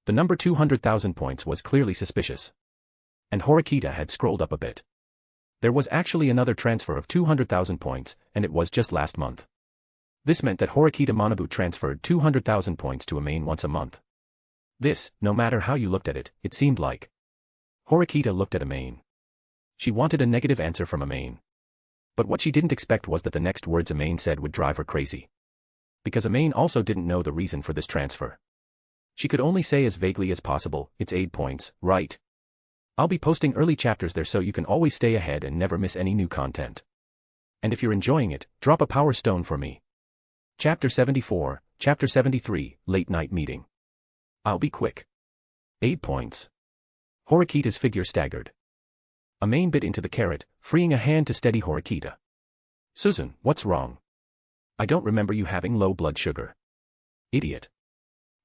The number 200,000 points was clearly suspicious. And Horikita had scrolled up a bit. There was actually another transfer of 200,000 points, and it was just last month. This meant that Horikita Manabu transferred 200,000 points to Amane once a month. This, no matter how you looked at it, it seemed like. Horikita looked at Amane. She wanted a negative answer from Amane. But what she didn't expect was that the next words Amane said would drive her crazy. Because Amane also didn't know the reason for this transfer. She could only say as vaguely as possible, it's 8 points, right? I'll be posting early chapters there so you can always stay ahead and never miss any new content. And if you're enjoying it, drop a power stone for me. Chapter 74, Chapter 73, Late Night Meeting. I'll be quick. 8 points. Horikita's figure staggered. Amane bit into the carrot, freeing a hand to steady Horikita. Suzune, what's wrong? I don't remember you having low blood sugar. Idiot.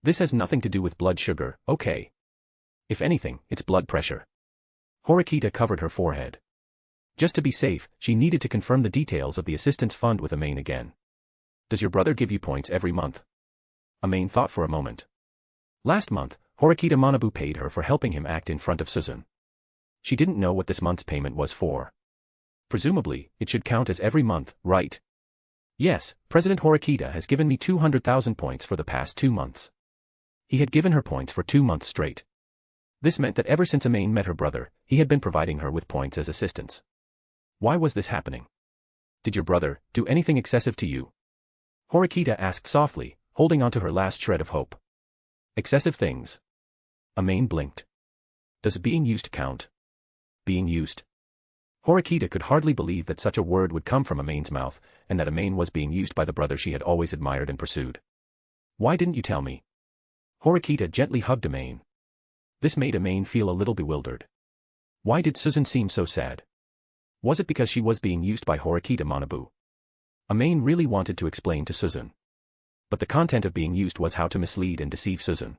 This has nothing to do with blood sugar, okay? If anything, it's blood pressure. Horikita covered her forehead. Just to be safe, she needed to confirm the details of the assistance fund with Amane again. Does your brother give you points every month? Amane thought for a moment. Last month, Horikita Manabu paid her for helping him act in front of Suzune. She didn't know what this month's payment was for. Presumably, it should count as every month, right? Yes, President Horikita has given me 200,000 points for the past 2 months. He had given her points for 2 months straight. This meant that ever since Amane met her brother, he had been providing her with points as assistance. Why was this happening? Did your brother do anything excessive to you? Horikita asked softly, holding on to her last shred of hope. Excessive things. Amane blinked. Does being used count? Being used? Horikita could hardly believe that such a word would come from Amane's mouth, and that Amane was being used by the brother she had always admired and pursued. Why didn't you tell me? Horikita gently hugged Amane. This made Amane feel a little bewildered. Why did Suzune seem so sad? Was it because she was being used by Horikita Manabu? Amane really wanted to explain to Suzune. But the content of being used was how to mislead and deceive Suzune.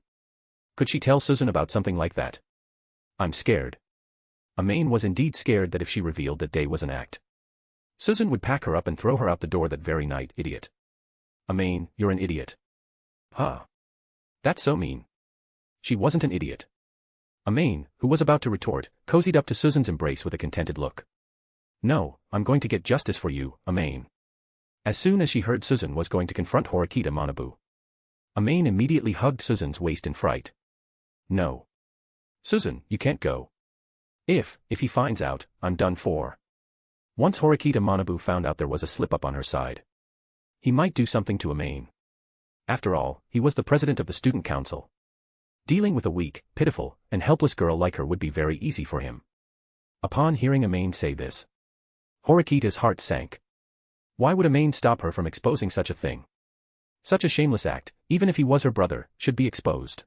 Could she tell Suzune about something like that? I'm scared. Amane was indeed scared that if she revealed that Day was an act, Suzune would pack her up and throw her out the door that very night. Idiot. Amane, you're an idiot. Huh. That's so mean. She wasn't an idiot. Amane, who was about to retort, cozied up to Suzune's embrace with a contented look. No, I'm going to get justice for you, Amane. As soon as she heard Suzune was going to confront Horikita Manabu, Amane immediately hugged Suzune's waist in fright. No. Suzune, you can't go. If he finds out, I'm done for. Once Horikita Manabu found out there was a slip-up on her side, he might do something to Amane. After all, he was the president of the student council. Dealing with a weak, pitiful, and helpless girl like her would be very easy for him. Upon hearing Amane say this, Horikita's heart sank. Why would Amane stop her from exposing such a thing? Such a shameless act, even if he was her brother, should be exposed.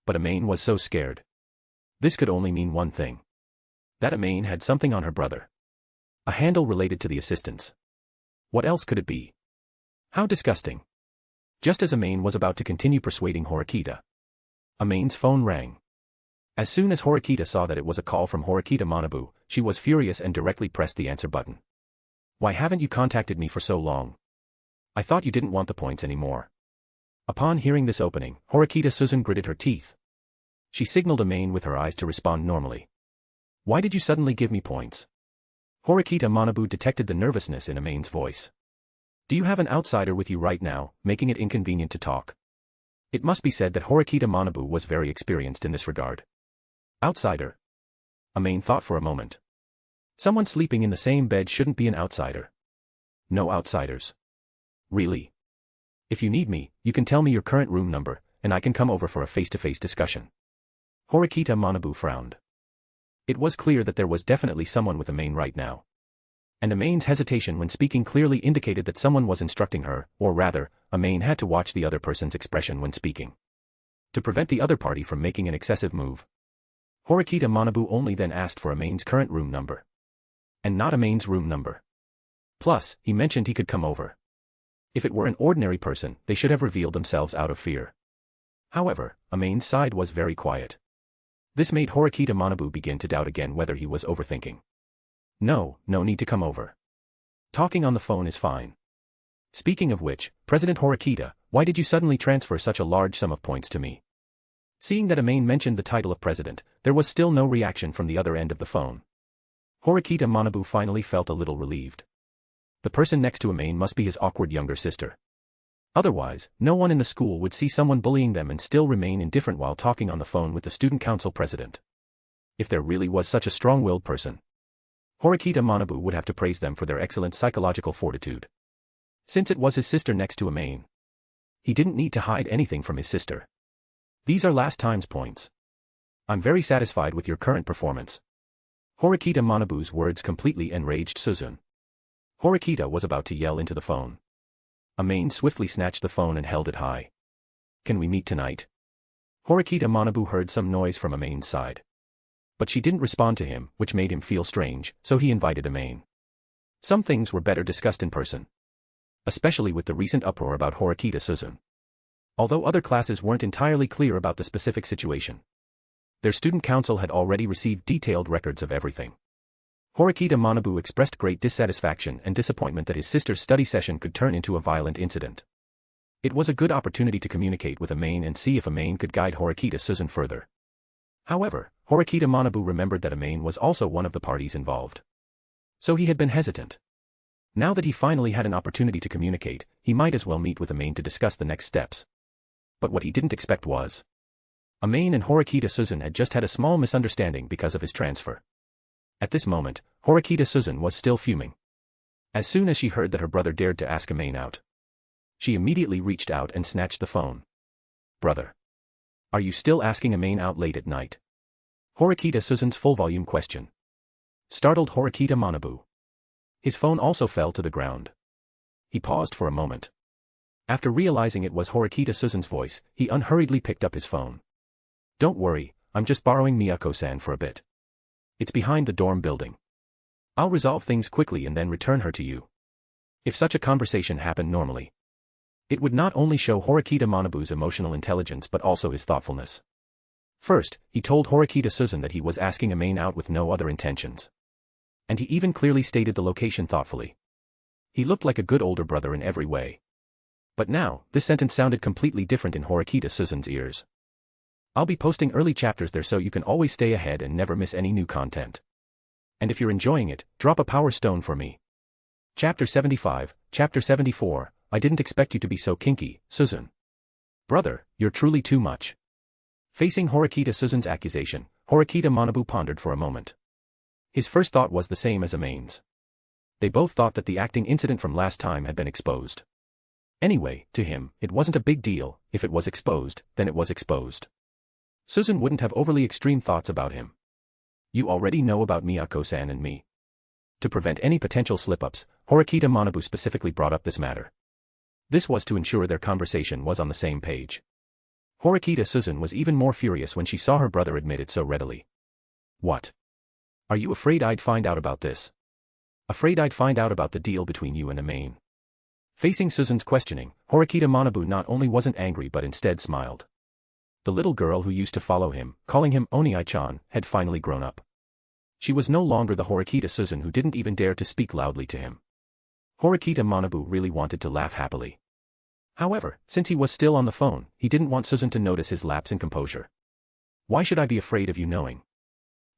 But Amane was so scared. This could only mean one thing. That Amane had something on her brother. A handle related to the assistants. What else could it be? How disgusting. Just as Amane was about to continue persuading Horikita, Amane's phone rang. As soon as Horikita saw that it was a call from Horikita Manabu, she was furious and directly pressed the answer button. Why haven't you contacted me for so long? I thought you didn't want the points anymore. Upon hearing this opening, Horikita Suzune gritted her teeth. She signaled Amane with her eyes to respond normally. Why did you suddenly give me points? Horikita Manabu detected the nervousness in Amane's voice. Do you have an outsider with you right now, making it inconvenient to talk? It must be said that Horikita Manabu was very experienced in this regard. Outsider? Amane thought for a moment. Someone sleeping in the same bed shouldn't be an outsider. No outsiders. Really? If you need me, you can tell me your current room number, and I can come over for a face-to-face discussion. Horikita Manabu frowned. It was clear that there was definitely someone with Amane right now. And Amane's hesitation when speaking clearly indicated that someone was instructing her, or rather, Amane had to watch the other person's expression when speaking, to prevent the other party from making an excessive move. Horikita Manabu only then asked for Amane's current room number. And not Amane's room number. Plus, he mentioned he could come over. If it were an ordinary person, they should have revealed themselves out of fear. However, Amane's side was very quiet. This made Horikita Manabu begin to doubt again whether he was overthinking. No need to come over. Talking on the phone is fine. Speaking of which, President Horikita, why did you suddenly transfer such a large sum of points to me? Seeing that Amane mentioned the title of president, there was still no reaction from the other end of the phone. Horikita Manabu finally felt a little relieved. The person next to Amane must be his awkward younger sister. Otherwise, no one in the school would see someone bullying them and still remain indifferent while talking on the phone with the student council president. If there really was such a strong-willed person, Horikita Manabu would have to praise them for their excellent psychological fortitude. Since it was his sister next to Amane, he didn't need to hide anything from his sister. These are last time's points. I'm very satisfied with your current performance. Horikita Manabu's words completely enraged Suzune. Horikita was about to yell into the phone. Amane swiftly snatched the phone and held it high. Can we meet tonight? Horikita Manabu heard some noise from Amane's side. But she didn't respond to him, which made him feel strange, so he invited Amane. Some things were better discussed in person. Especially with the recent uproar about Horikita Suzune. Although other classes weren't entirely clear about the specific situation, their student council had already received detailed records of everything. Horikita Manabu expressed great dissatisfaction and disappointment that his sister's study session could turn into a violent incident. It was a good opportunity to communicate with Amane and see if Amane could guide Horikita Suzune further. However, Horikita Manabu remembered that Amane was also one of the parties involved. So he had been hesitant. Now that he finally had an opportunity to communicate, he might as well meet with Amane to discuss the next steps. But what he didn't expect was, Amane and Horikita Suzune had just had a small misunderstanding because of his transfer. At this moment, Horikita Suzune was still fuming. As soon as she heard that her brother dared to ask Amane out, she immediately reached out and snatched the phone. Brother. Are you still asking Amane out late at night? Horikita Suzune's full-volume question startled Horikita Manabu. His phone also fell to the ground. He paused for a moment. After realizing it was Horikita Suzune's voice, he unhurriedly picked up his phone. Don't worry, I'm just borrowing Miyako-san for a bit. It's behind the dorm building. I'll resolve things quickly and then return her to you. If such a conversation happened normally, it would not only show Horikita Manabu's emotional intelligence but also his thoughtfulness. First, he told Horikita Suzune that he was asking Amane out with no other intentions. And he even clearly stated the location thoughtfully. He looked like a good older brother in every way. But now, this sentence sounded completely different in Horikita Suzune's ears. I'll be posting early chapters there so you can always stay ahead and never miss any new content. And if you're enjoying it, drop a power stone for me. Chapter 75, Chapter 74, I didn't expect you to be so kinky, Suzune. Brother, you're truly too much. Facing Horikita Suzune's accusation, Horikita Manabu pondered for a moment. His first thought was the same as Amane's. They both thought that the acting incident from last time had been exposed. Anyway, to him, it wasn't a big deal. If it was exposed, then it was exposed. Suzune wouldn't have overly extreme thoughts about him. You already know about Miyako-san and me. To prevent any potential slip-ups, Horikita Manabu specifically brought up this matter. This was to ensure their conversation was on the same page. Horikita Suzune was even more furious when she saw her brother admit it so readily. What? Are you afraid I'd find out about this? Afraid I'd find out about the deal between you and Amane? Facing Suzune's questioning, Horikita Manabu not only wasn't angry but instead smiled. The little girl who used to follow him, calling him Oni-chan, had finally grown up. She was no longer the Horikita Suzune who didn't even dare to speak loudly to him. Horikita Manabu really wanted to laugh happily. However, since he was still on the phone, he didn't want Suzune to notice his lapse in composure. Why should I be afraid of you knowing?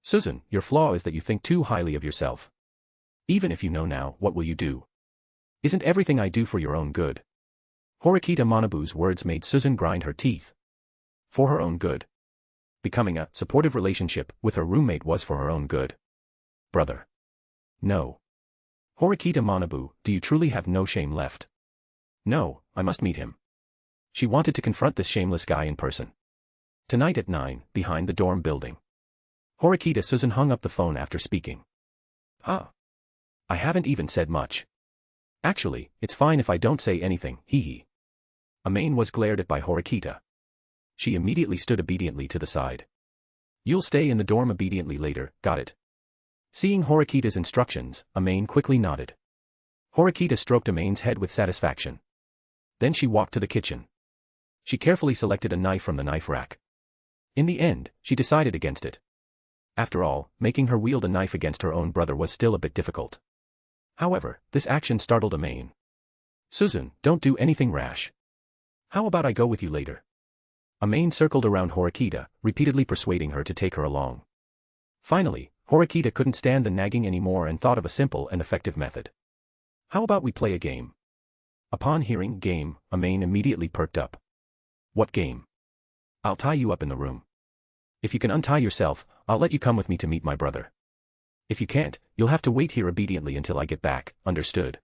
Suzune, your flaw is that you think too highly of yourself. Even if you know now, what will you do? Isn't everything I do for your own good? Horikita Manabu's words made Suzune grind her teeth. For her own good. Becoming a supportive relationship with her roommate was for her own good. Brother. No. Horikita Manabu, do you truly have no shame left? No, I must meet him. She wanted to confront this shameless guy in person. Tonight at 9, behind the dorm building. Horikita Suzune hung up the phone after speaking. I haven't even said much. Actually, it's fine if I don't say anything, hee. Amane was glared at by Horikita. She immediately stood obediently to the side. You'll stay in the dorm obediently later, got it? Seeing Horikita's instructions, Amane quickly nodded. Horikita stroked Amane's head with satisfaction. Then she walked to the kitchen. She carefully selected a knife from the knife rack. In the end, she decided against it. After all, making her wield a knife against her own brother was still a bit difficult. However, this action startled Amane. Suzune, don't do anything rash. How about I go with you later? Amane circled around Horikita, repeatedly persuading her to take her along. Finally, Horikita couldn't stand the nagging anymore and thought of a simple and effective method. How about we play a game? Upon hearing game, Amane immediately perked up. What game? I'll tie you up in the room. If you can untie yourself, I'll let you come with me to meet my brother. If you can't, you'll have to wait here obediently until I get back, understood?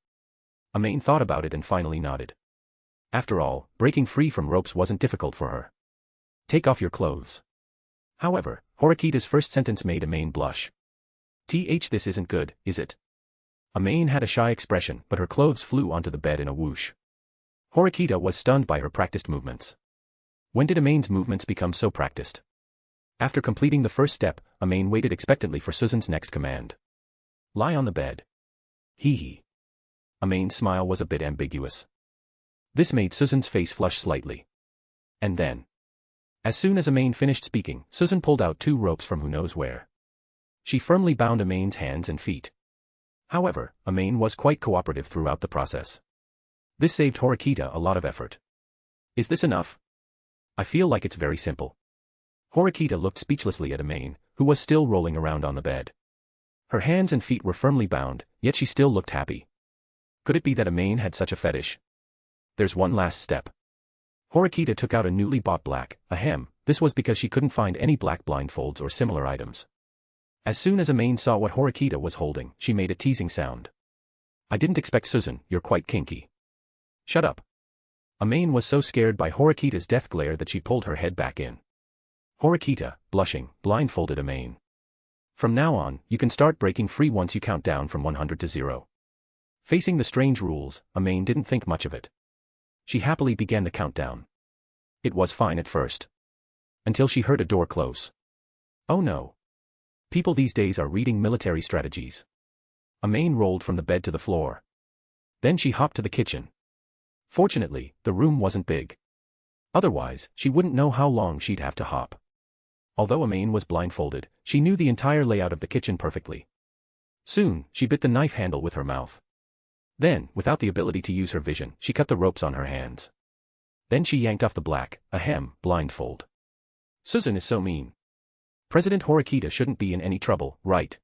Amane thought about it and finally nodded. After all, breaking free from ropes wasn't difficult for her. Take off your clothes. However, Horikita's first sentence made Amane blush. This isn't good, is it? Amane had a shy expression, but her clothes flew onto the bed in a whoosh. Horikita was stunned by her practiced movements. When did Amane's movements become so practiced? After completing the first step, Amane waited expectantly for Suzune's next command. Lie on the bed. Hee. Amane's smile was a bit ambiguous. This made Suzune's face flush slightly. And then, as soon as Amane finished speaking, Suzune pulled out 2 ropes from who knows where. She firmly bound Amane's hands and feet. However, Amane was quite cooperative throughout the process. This saved Horikita a lot of effort. Is this enough? I feel like it's very simple. Horikita looked speechlessly at Amane, who was still rolling around on the bed. Her hands and feet were firmly bound, yet she still looked happy. Could it be that Amane had such a fetish? There's one last step. Horikita took out a newly bought black, a hem. This was because she couldn't find any black blindfolds or similar items. As soon as Amane saw what Horikita was holding, she made a teasing sound. I didn't expect Suzune, you're quite kinky. Shut up. Amane was so scared by Horikita's death glare that she pulled her head back in. Horikita, blushing, blindfolded Amane. From now on, you can start breaking free once you count down from 100 to 0. Facing the strange rules, Amane didn't think much of it. She happily began the countdown. It was fine at first. Until she heard a door close. Oh no. People these days are reading military strategies. Amane rolled from the bed to the floor. Then she hopped to the kitchen. Fortunately, the room wasn't big. Otherwise, she wouldn't know how long she'd have to hop. Although Amane was blindfolded, she knew the entire layout of the kitchen perfectly. Soon, she bit the knife handle with her mouth. Then, without the ability to use her vision, she cut the ropes on her hands. Then she yanked off the blindfold. Suzune is so mean. President Horikita shouldn't be in any trouble, right?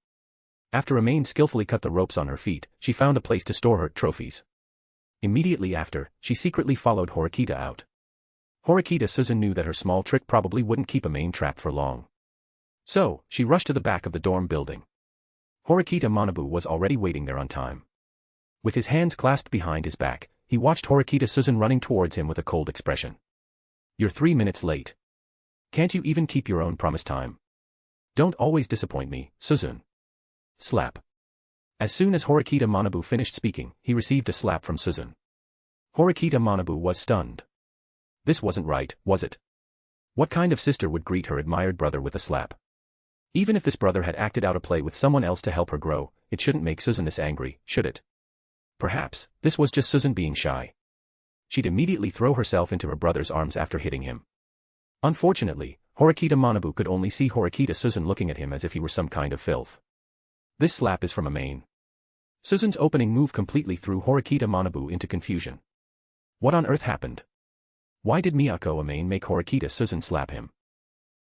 After Amane skillfully cut the ropes on her feet, she found a place to store her trophies. Immediately after, she secretly followed Horikita out. Horikita Suzune knew that her small trick probably wouldn't keep Amane trapped for long. So, she rushed to the back of the dorm building. Horikita Manabu was already waiting there on time. With his hands clasped behind his back, he watched Horikita Suzune running towards him with a cold expression. You're 3 minutes late. Can't you even keep your own promised time? Don't always disappoint me, Suzune. Slap. As soon as Horikita Manabu finished speaking, he received a slap from Suzune. Horikita Manabu was stunned. This wasn't right, was it? What kind of sister would greet her admired brother with a slap? Even if this brother had acted out a play with someone else to help her grow, it shouldn't make Suzune this angry, should it? Perhaps, this was just Suzune being shy. She'd immediately throw herself into her brother's arms after hitting him. Unfortunately, Horikita Manabu could only see Horikita Suzune looking at him as if he were some kind of filth. This slap is from Amane. Suzune's opening move completely threw Horikita Manabu into confusion. What on earth happened? Why did Miyako Amane make Horikita Suzune slap him?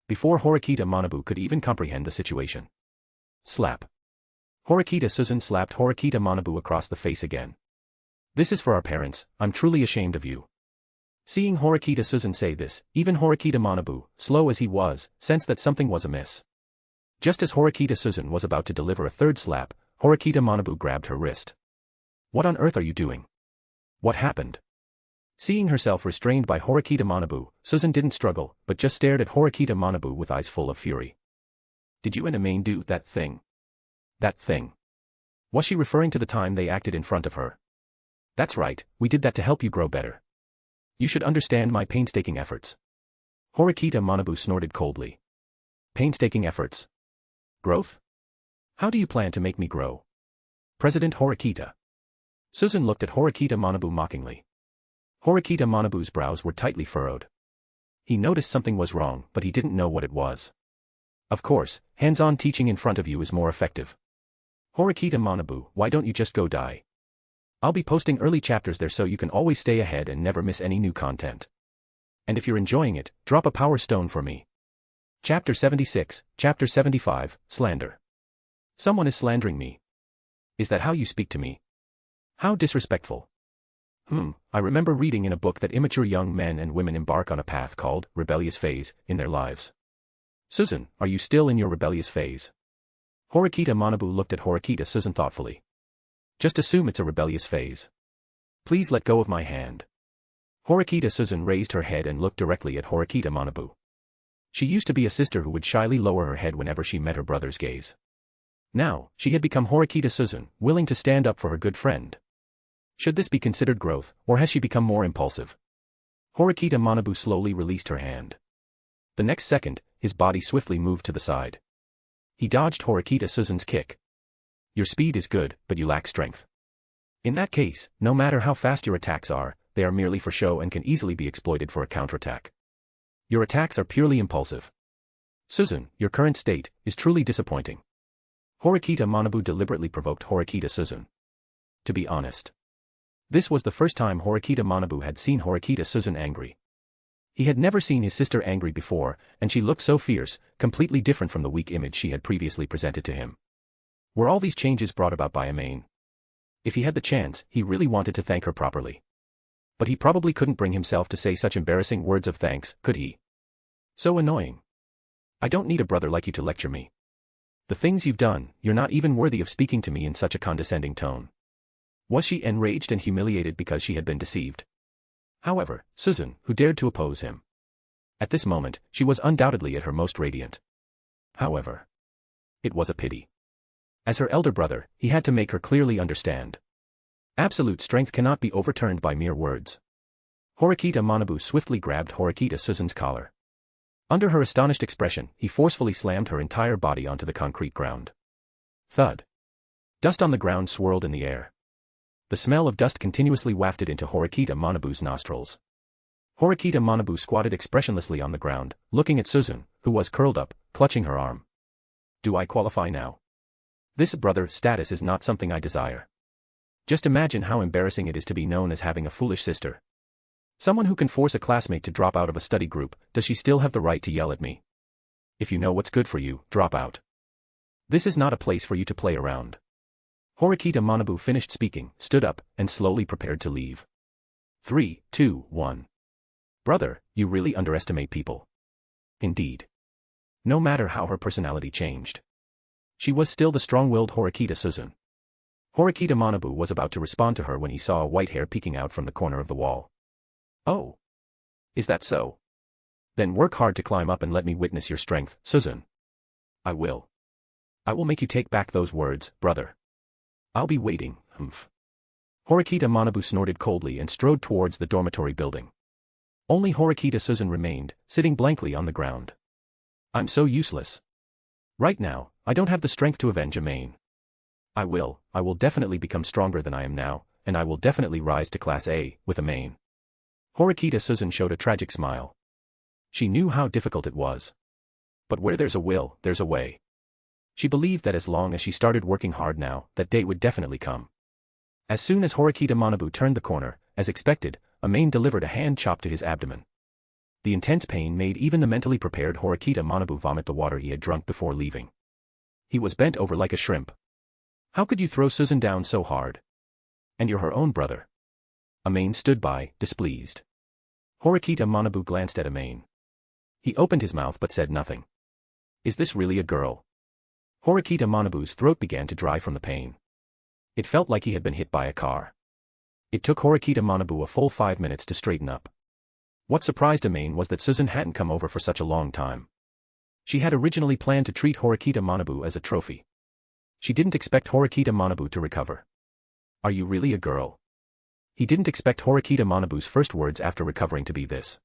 Before Horikita Manabu could even comprehend the situation. Slap. Horikita Suzune slapped Horikita Manabu across the face again. This is for our parents, I'm truly ashamed of you. Seeing Horikita Suzune say this, even Horikita Manabu, slow as he was, sensed that something was amiss. Just as Horikita Suzune was about to deliver a third slap, Horikita Manabu grabbed her wrist. What on earth are you doing? What happened? Seeing herself restrained by Horikita Manabu, Suzune didn't struggle, but just stared at Horikita Manabu with eyes full of fury. Did you and Amane do that thing? That thing. Was she referring to the time they acted in front of her? That's right, we did that to help you grow better. You should understand my painstaking efforts. Horikita Manabu snorted coldly. Painstaking efforts? Growth? How do you plan to make me grow? President Horikita. Suzune looked at Horikita Manabu mockingly. Horikita Manabu's brows were tightly furrowed. He noticed something was wrong, but he didn't know what it was. Of course, hands-on teaching in front of you is more effective. Horikita Manabu, why don't you just go die? I'll be posting early chapters there so you can always stay ahead and never miss any new content. And if you're enjoying it, drop a power stone for me. Chapter 76, Chapter 75, Slander. Someone is slandering me. Is that how you speak to me? How disrespectful. I remember reading in a book that immature young men and women embark on a path called rebellious phase in their lives. Suzune, are you still in your rebellious phase? Horikita Manabu looked at Horikita Suzune thoughtfully. Just assume it's a rebellious phase. Please let go of my hand. Horikita Suzune raised her head and looked directly at Horikita Manabu. She used to be a sister who would shyly lower her head whenever she met her brother's gaze. Now, she had become Horikita Suzune, willing to stand up for her good friend. Should this be considered growth, or has she become more impulsive? Horikita Manabu slowly released her hand. The next second, his body swiftly moved to the side. He dodged Horikita Suzune's kick. Your speed is good, but you lack strength. In that case, no matter how fast your attacks are, they are merely for show and can easily be exploited for a counterattack. Your attacks are purely impulsive. Suzune, your current state is truly disappointing. Horikita Manabu deliberately provoked Horikita Suzune. To be honest, this was the first time Horikita Manabu had seen Horikita Suzune angry. He had never seen his sister angry before, and she looked so fierce, completely different from the weak image she had previously presented to him. Were all these changes brought about by Amane? If he had the chance, he really wanted to thank her properly. But he probably couldn't bring himself to say such embarrassing words of thanks, could he? So annoying. I don't need a brother like you to lecture me. The things you've done, you're not even worthy of speaking to me in such a condescending tone. Was she enraged and humiliated because she had been deceived? However, Suzune, who dared to oppose him? At this moment, she was undoubtedly at her most radiant. However, it was a pity. As her elder brother, he had to make her clearly understand. Absolute strength cannot be overturned by mere words. Horikita Manabu swiftly grabbed Horikita Suzune's collar. Under her astonished expression, he forcefully slammed her entire body onto the concrete ground. Thud. Dust on the ground swirled in the air. The smell of dust continuously wafted into Horikita Manabu's nostrils. Horikita Manabu squatted expressionlessly on the ground, looking at Suzune, who was curled up, clutching her arm. Do I qualify now? This brother status is not something I desire. Just imagine how embarrassing it is to be known as having a foolish sister. Someone who can force a classmate to drop out of a study group, does she still have the right to yell at me? If you know what's good for you, drop out. This is not a place for you to play around. Horikita Manabu finished speaking, stood up, and slowly prepared to leave. 3, 2, 1. Brother, you really underestimate people. Indeed. No matter how her personality changed, she was still the strong-willed Horikita Suzune. Horikita Manabu was about to respond to her when he saw a white hair peeking out from the corner of the wall. Oh. Is that so? Then work hard to climb up and let me witness your strength, Suzune. I will. I will make you take back those words, brother. I'll be waiting, humph. Horikita Manabu snorted coldly and strode towards the dormitory building. Only Horikita Suzune remained, sitting blankly on the ground. I'm so useless. Right now, I don't have the strength to avenge Amane. I will definitely become stronger than I am now, and I will definitely rise to Class A, with Amane. Horikita Suzune showed a tragic smile. She knew how difficult it was. But where there's a will, there's a way. She believed that as long as she started working hard now, that day would definitely come. As soon as Horikita Manabu turned the corner, as expected, Amane delivered a hand chop to his abdomen. The intense pain made even the mentally prepared Horikita Manabu vomit the water he had drunk before leaving. He was bent over like a shrimp. How could you throw Suzune down so hard? And you're her own brother. Amane stood by, displeased. Horikita Manabu glanced at Amane. He opened his mouth but said nothing. Is this really a girl? Horikita Manabu's throat began to dry from the pain. It felt like he had been hit by a car. It took Horikita Manabu a full 5 minutes to straighten up. What surprised Amane was that Suzune hadn't come over for such a long time. She had originally planned to treat Horikita Manabu as a trophy. She didn't expect Horikita Manabu to recover. Are you really a girl? He didn't expect Horikita Manabu's first words after recovering to be this.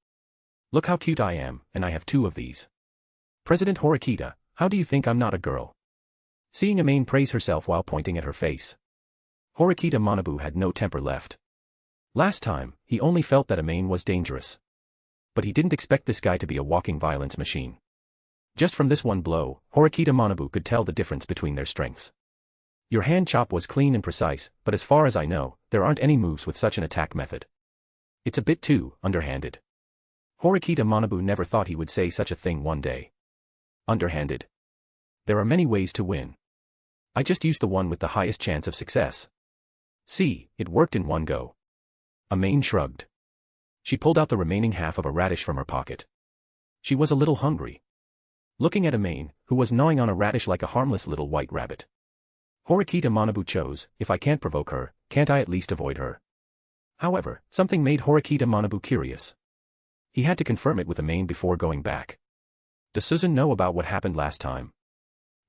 Look how cute I am, and I have 2 of these. President Horikita, how do you think I'm not a girl? Seeing Amane praise herself while pointing at her face. Horikita Manabu had no temper left. Last time, he only felt that Amane was dangerous. But he didn't expect this guy to be a walking violence machine. Just from this one blow, Horikita Manabu could tell the difference between their strengths. Your hand chop was clean and precise, but as far as I know, there aren't any moves with such an attack method. It's a bit too underhanded. Horikita Manabu never thought he would say such a thing one day. Underhanded. There are many ways to win. I just used the one with the highest chance of success. See, it worked in one go. Amane shrugged. She pulled out the remaining half of a radish from her pocket. She was a little hungry. Looking at Amane, who was gnawing on a radish like a harmless little white rabbit. Horikita Manabu chose, if I can't provoke her, can't I at least avoid her? However, something made Horikita Manabu curious. He had to confirm it with Amane before going back. Does Suzune know about what happened last time?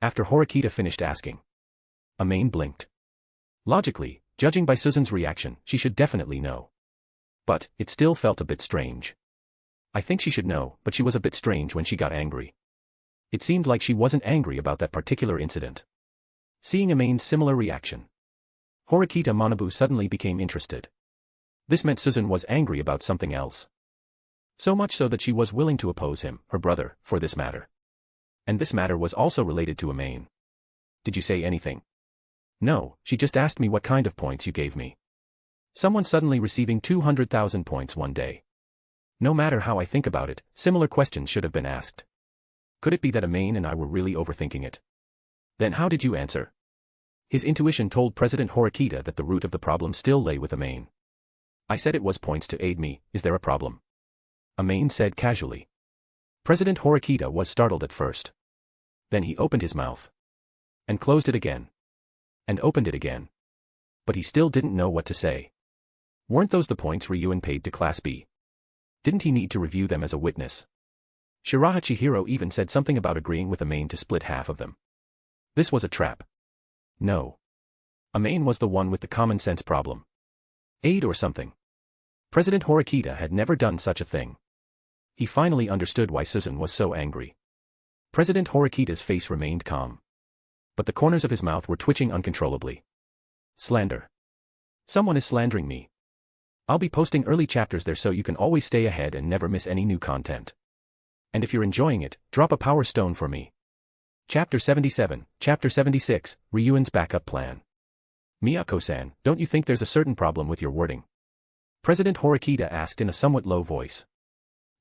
After Horikita finished asking. Amane blinked. Logically, judging by Suzune's reaction, she should definitely know. But, it still felt a bit strange. I think she should know, but she was a bit strange when she got angry. It seemed like she wasn't angry about that particular incident. Seeing Amane's similar reaction, Horikita Manabu suddenly became interested. This meant Suzune was angry about something else. So much so that she was willing to oppose him, her brother, for this matter. And this matter was also related to Amane. Did you say anything? No, she just asked me what kind of points you gave me. Someone suddenly receiving 200,000 points one day. No matter how I think about it, similar questions should have been asked. Could it be that Amane and I were really overthinking it? Then how did you answer? His intuition told President Horikita that the root of the problem still lay with Amane. I said it was points to aid me, is there a problem? Amane said casually. President Horikita was startled at first. Then he opened his mouth. And closed it again. And opened it again. But he still didn't know what to say. Weren't those the points Ryuen paid to Class B? Didn't he need to review them as a witness? Shiraha Chihiro even said something about agreeing with Amane to split half of them. This was a trap. No. Amane was the one with the common sense problem. Aid or something. President Horikita had never done such a thing. He finally understood why Suzune was so angry. President Horikita's face remained calm. But the corners of his mouth were twitching uncontrollably. Slander. Someone is slandering me. I'll be posting early chapters there so you can always stay ahead and never miss any new content. And if you're enjoying it, drop a power stone for me. Chapter 77, Chapter 76, Ryuan's Backup Plan. Miyako-san, don't you think there's a certain problem with your wording? President Horikita asked in a somewhat low voice.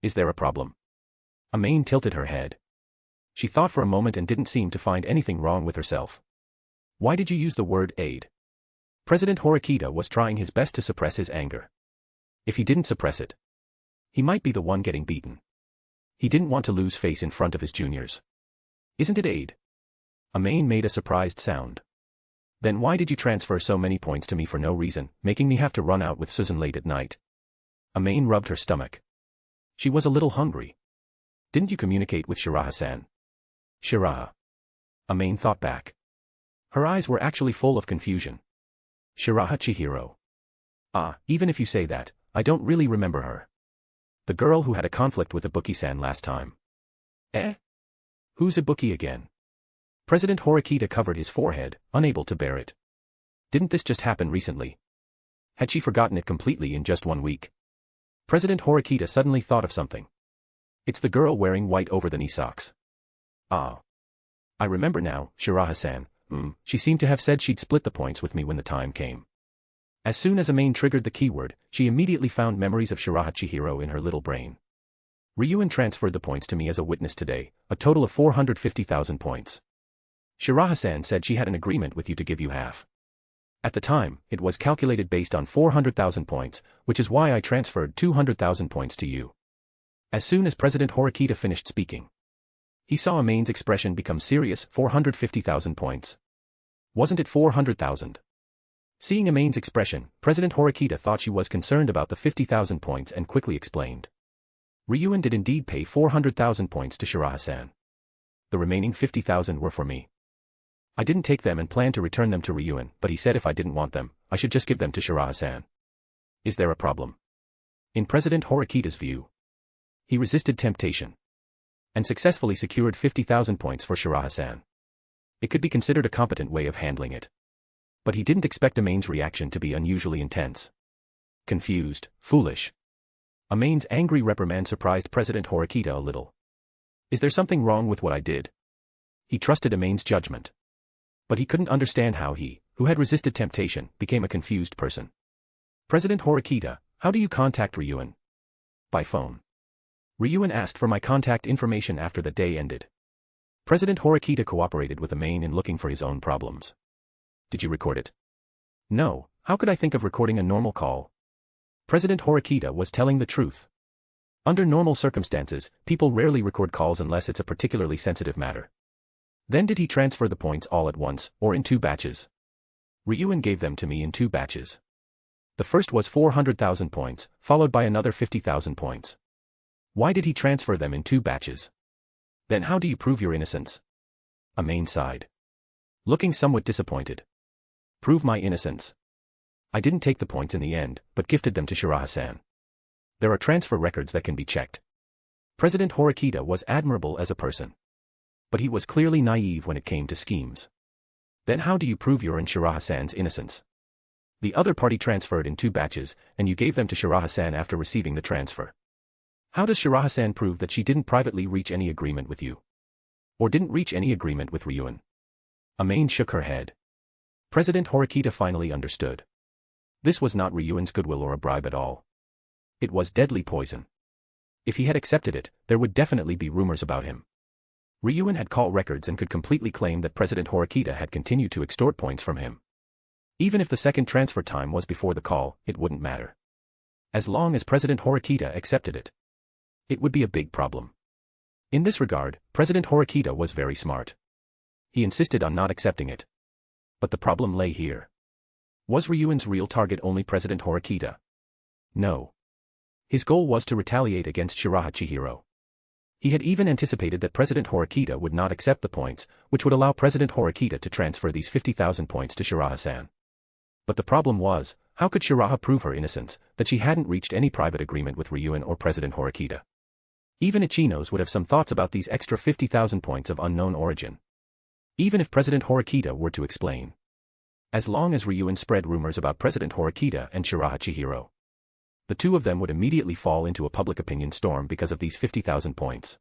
Is there a problem? Amane tilted her head. She thought for a moment and didn't seem to find anything wrong with herself. Why did you use the word aid? President Horikita was trying his best to suppress his anger. If he didn't suppress it, he might be the one getting beaten. He didn't want to lose face in front of his juniors. Isn't it aid? Amane made a surprised sound. Then why did you transfer so many points to me for no reason, making me have to run out with Suzune late at night? Amane rubbed her stomach. She was a little hungry. Didn't you communicate with Shiraha-san? Shiraha. Amane thought back. Her eyes were actually full of confusion. Shiraha Chihiro. Ah, even if you say that, I don't really remember her. The girl who had a conflict with Ibuki-san last time. Eh? Who's Ibuki again? President Horikita covered his forehead, unable to bear it. Didn't this just happen recently? Had she forgotten it completely in just 1 week? President Horikita suddenly thought of something. It's the girl wearing white over-the-knee socks. Ah. I remember now, Shiraha-san. She seemed to have said she'd split the points with me when the time came. As soon as Amane triggered the keyword, she immediately found memories of Shiraha Chihiro in her little brain. Ryuan transferred the points to me as a witness today, a total of 450,000 points. Shiraha-san said she had an agreement with you to give you half. At the time, it was calculated based on 400,000 points, which is why I transferred 200,000 points to you. As soon as President Horikita finished speaking, he saw Amane's expression become serious. 450,000 points. Wasn't it 400,000? Seeing Amane's expression, President Horikita thought she was concerned about the 50,000 points and quickly explained. Ryuan did indeed pay 400,000 points to Shiraha-san. The remaining 50,000 were for me. I didn't take them and planned to return them to Ryuan, but he said if I didn't want them, I should just give them to Shiraha-san. Is there a problem? In President Horikita's view, he resisted temptation and successfully secured 50,000 points for Shiraha-san. It could be considered a competent way of handling it. But he didn't expect Amane's reaction to be unusually intense. Confused, foolish. Amane's angry reprimand surprised President Horikita a little. Is there something wrong with what I did? He trusted Amane's judgment. But he couldn't understand how he, who had resisted temptation, became a confused person. President Horikita, how do you contact Ryuan? By phone. Ryuan asked for my contact information after the day ended. President Horikita cooperated with Amane in looking for his own problems. Did you record it? No, how could I think of recording a normal call? President Horikita was telling the truth. Under normal circumstances, people rarely record calls unless it's a particularly sensitive matter. Then did he transfer the points all at once, or in 2 batches? Ryuan gave them to me in 2 batches. The first was 400,000 points, followed by another 50,000 points. Why did he transfer them in 2 batches? Then how do you prove your innocence? Amane sighed, looking somewhat disappointed. Prove my innocence. I didn't take the points in the end, but gifted them to Shiraha-san. There are transfer records that can be checked. President Horikita was admirable as a person. But he was clearly naive when it came to schemes. Then how do you prove your and Shiraha-san's innocence? The other party transferred in 2 batches, and you gave them to Shiraha-san after receiving the transfer. How does Shiraha-san prove that she didn't privately reach any agreement with you? Or didn't reach any agreement with Ryuan? Amane shook her head. President Horikita finally understood. This was not Ryuan's goodwill or a bribe at all. It was deadly poison. If he had accepted it, there would definitely be rumors about him. Ryuan had call records and could completely claim that President Horikita had continued to extort points from him. Even if the second transfer time was before the call, it wouldn't matter. As long as President Horikita accepted it, it would be a big problem. In this regard, President Horikita was very smart. He insisted on not accepting it. But the problem lay here. Was Ryuan's real target only President Horikita? No. His goal was to retaliate against Shiraha Chihiro. He had even anticipated that President Horikita would not accept the points, which would allow President Horikita to transfer these 50,000 points to Shiraha-san. But the problem was, how could Shiraha prove her innocence, that she hadn't reached any private agreement with Ryuan or President Horikita? Even Ichinos would have some thoughts about these extra 50,000 points of unknown origin. Even if President Horikita were to explain. As long as Ryuin spread rumors about President Horikita and Shiraha Chihiro, the two of them would immediately fall into a public opinion storm because of these 50,000 points.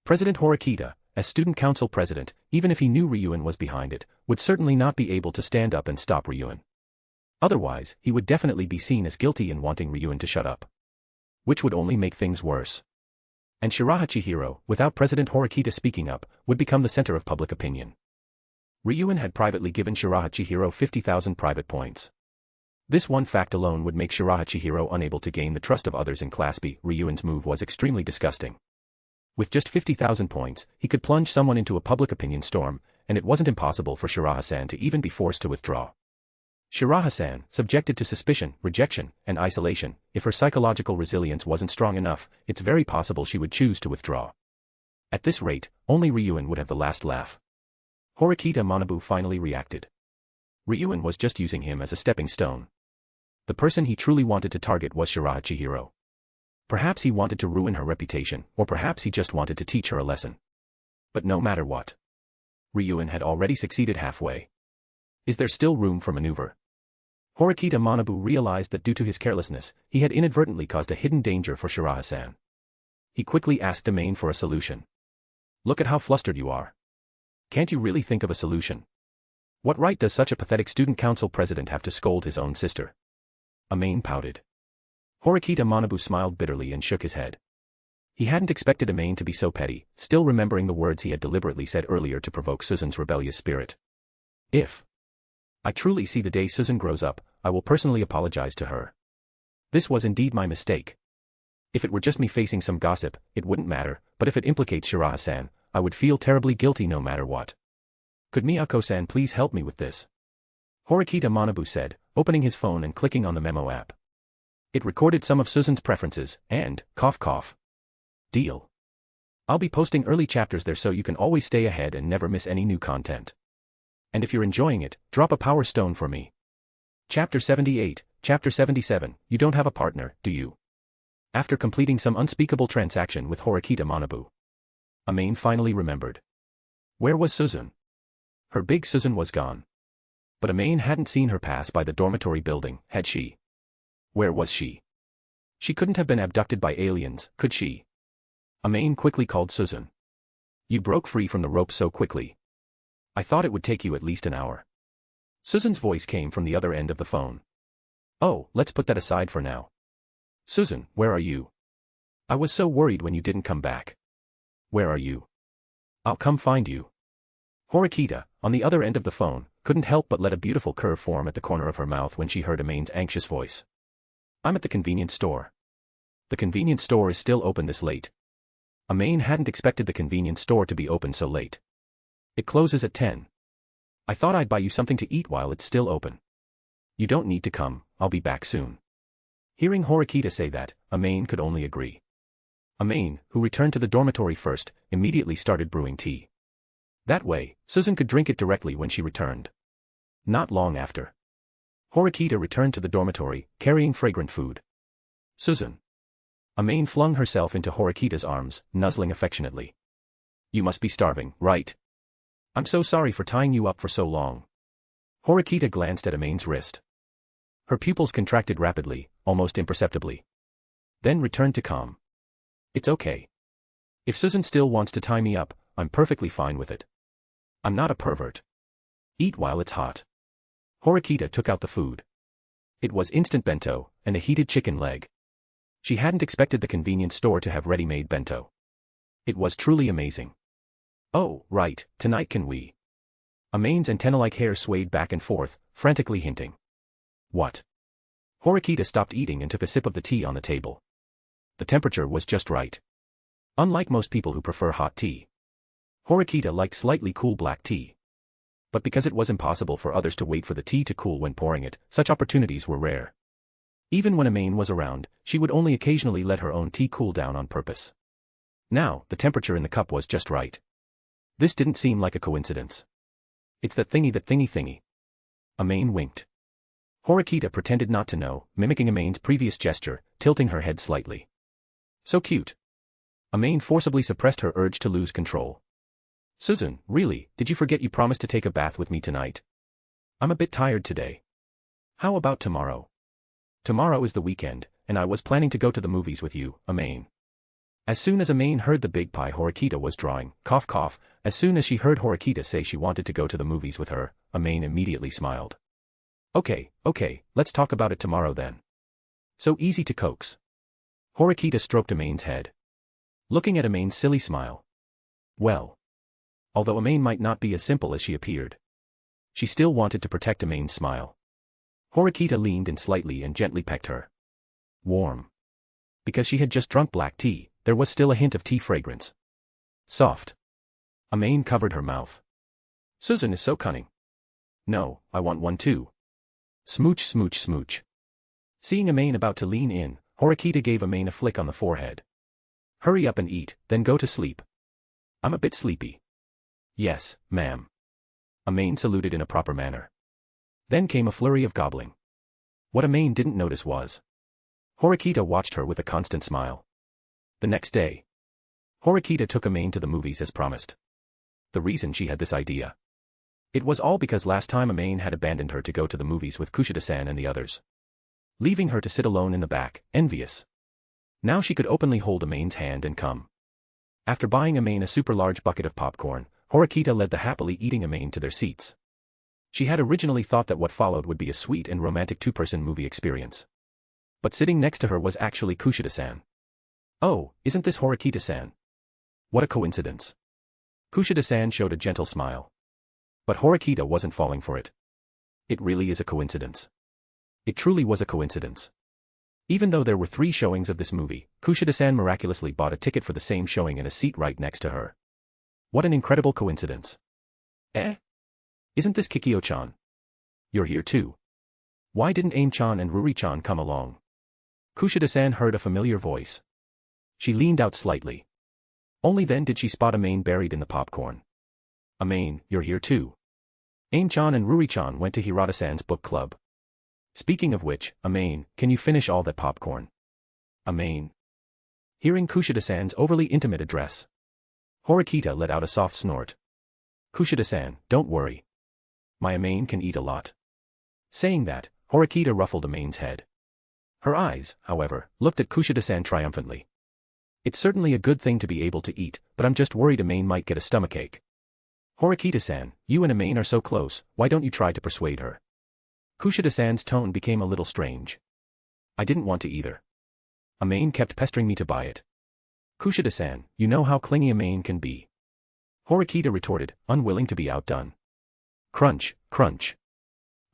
President Horikita, as student council president, even if he knew Ryuin was behind it, would certainly not be able to stand up and stop Ryuin. Otherwise, he would definitely be seen as guilty in wanting Ryuin to shut up, which would only make things worse. And Shiraha Chihiro, without President Horikita speaking up, would become the center of public opinion. Ryuin had privately given Shiraha Chihiro 50,000 private points. This one fact alone would make Shiraha Chihiro unable to gain the trust of others in Class B. Ryuin's move was extremely disgusting. With just 50,000 points, he could plunge someone into a public opinion storm, and it wasn't impossible for Shiraha-san to even be forced to withdraw. Shiraha-san, subjected to suspicion, rejection, and isolation, if her psychological resilience wasn't strong enough, it's very possible she would choose to withdraw. At this rate, only Ryuin would have the last laugh. Horikita Manabu finally reacted. Ryuin was just using him as a stepping stone. The person he truly wanted to target was Shiraha Chihiro. Perhaps he wanted to ruin her reputation, or perhaps he just wanted to teach her a lesson. But no matter what, Ryuin had already succeeded halfway. Is there still room for maneuver? Horikita Manabu realized that due to his carelessness, he had inadvertently caused a hidden danger for Shiraha-san. He quickly asked Amane for a solution. Look at how flustered you are. Can't you really think of a solution? What right does such a pathetic student council president have to scold his own sister? Amane pouted. Horikita Manabu smiled bitterly and shook his head. He hadn't expected Amane to be so petty, still remembering the words he had deliberately said earlier to provoke Suzune's rebellious spirit. If I truly see the day Suzune grows up, I will personally apologize to her. This was indeed my mistake. If it were just me facing some gossip, it wouldn't matter, but if it implicates Shiraha-san, I would feel terribly guilty no matter what. Could Miyako-san please help me with this? Horikita Manabu said, opening his phone and clicking on the memo app. It recorded some of Suzune's preferences, and, cough cough. Deal. I'll be posting early chapters there so you can always stay ahead and never miss any new content. And if you're enjoying it, drop a power stone for me. Chapter 78, Chapter 77, you don't have a partner, do you? After completing some unspeakable transaction with Horikita Manabu, Amane finally remembered. Where was Suzune? Her big Suzune was gone. But Amane hadn't seen her pass by the dormitory building, had she? Where was she? She couldn't have been abducted by aliens, could she? Amane quickly called Suzune. You broke free from the rope so quickly. I thought it would take you at least an hour. Suzune's voice came from the other end of the phone. Oh, let's put that aside for now. Suzune, where are you? I was so worried when you didn't come back. Where are you? I'll come find you. Horikita, on the other end of the phone, couldn't help but let a beautiful curve form at the corner of her mouth when she heard Amane's anxious voice. I'm at the convenience store. The convenience store is still open this late. Amane hadn't expected the convenience store to be open so late. It closes at 10. I thought I'd buy you something to eat while it's still open. You don't need to come, I'll be back soon. Hearing Horikita say that, Amane could only agree. Amane, who returned to the dormitory first, immediately started brewing tea. That way, Suzune could drink it directly when she returned. Not long after, Horikita returned to the dormitory, carrying fragrant food. Suzune. Amane flung herself into Horikita's arms, nuzzling affectionately. You must be starving, right? I'm so sorry for tying you up for so long. Horikita glanced at Amane's wrist. Her pupils contracted rapidly, almost imperceptibly. Then returned to calm. It's okay. If Suzune still wants to tie me up, I'm perfectly fine with it. I'm not a pervert. Eat while it's hot. Horikita took out the food. It was instant bento, and a heated chicken leg. She hadn't expected the convenience store to have ready-made bento. It was truly amazing. Oh, right, tonight can we? Amane's antenna-like hair swayed back and forth, frantically hinting. What? Horikita stopped eating and took a sip of the tea on the table. The temperature was just right. Unlike most people who prefer hot tea, Horikita liked slightly cool black tea. But because it was impossible for others to wait for the tea to cool when pouring it, such opportunities were rare. Even when Amane was around, she would only occasionally let her own tea cool down on purpose. Now, the temperature in the cup was just right. This didn't seem like a coincidence. It's that thingy. Amane winked. Horikita pretended not to know, mimicking Amane's previous gesture, tilting her head slightly. So cute. Amane forcibly suppressed her urge to lose control. Suzune, really, did you forget you promised to take a bath with me tonight? I'm a bit tired today. How about tomorrow? Tomorrow is the weekend, and I was planning to go to the movies with you, Amane. As soon as Amane heard the big pie Horikita was drawing, cough cough, as soon as she heard Horikita say she wanted to go to the movies with her, Amane immediately smiled. Okay, let's talk about it tomorrow then. So easy to coax. Horikita stroked Amane's head, looking at Amane's silly smile. Well. Although Amane might not be as simple as she appeared, she still wanted to protect Amane's smile. Horikita leaned in slightly and gently pecked her. Warm. Because she had just drunk black tea, there was still a hint of tea fragrance. Soft. Amane covered her mouth. Suzune is so cunning. No, I want one too. Smooch smooch smooch. Seeing Amane about to lean in, Horikita gave Amane a flick on the forehead. Hurry up and eat, then go to sleep. I'm a bit sleepy. Yes, ma'am. Amane saluted in a proper manner. Then came a flurry of gobbling. What Amane didn't notice was Horikita watched her with a constant smile. The next day, Horikita took Amane to the movies as promised. The reason she had this idea. It was all because last time Amane had abandoned her to go to the movies with Kushida-san and the others, leaving her to sit alone in the back, envious. Now she could openly hold Amane's hand and come. After buying Amane a super large bucket of popcorn, Horikita led the happily eating Amane to their seats. She had originally thought that what followed would be a sweet and romantic two-person movie experience. But sitting next to her was actually Kushida-san. Oh, isn't this Horikita-san? What a coincidence. Kushida-san showed a gentle smile. But Horikita wasn't falling for it. It really is a coincidence. It truly was a coincidence. Even though there were 3 showings of this movie, Kushida-san miraculously bought a ticket for the same showing and a seat right next to her. What an incredible coincidence. Eh? Isn't this Kikyo-chan? You're here too. Why didn't Aim-chan and Ruri-chan come along? Kushida-san heard a familiar voice. She leaned out slightly. Only then did she spot Amane buried in the popcorn. Amane, you're here too. Aim-chan and Ruri-chan went to Hirata-san's book club. Speaking of which, Amane, can you finish all that popcorn? Amane. Hearing Kushida-san's overly intimate address, Horikita let out a soft snort. Kushida-san, don't worry. My Amane can eat a lot. Saying that, Horikita ruffled Amane's head. Her eyes, however, looked at Kushida-san triumphantly. It's certainly a good thing to be able to eat, but I'm just worried Amane might get a stomachache. Horikita-san, you and Amane are so close, why don't you try to persuade her? Kushida-san's tone became a little strange. I didn't want to either. Amane kept pestering me to buy it. Kushida-san, you know how clingy Amane can be. Horikita retorted, unwilling to be outdone. Crunch, crunch.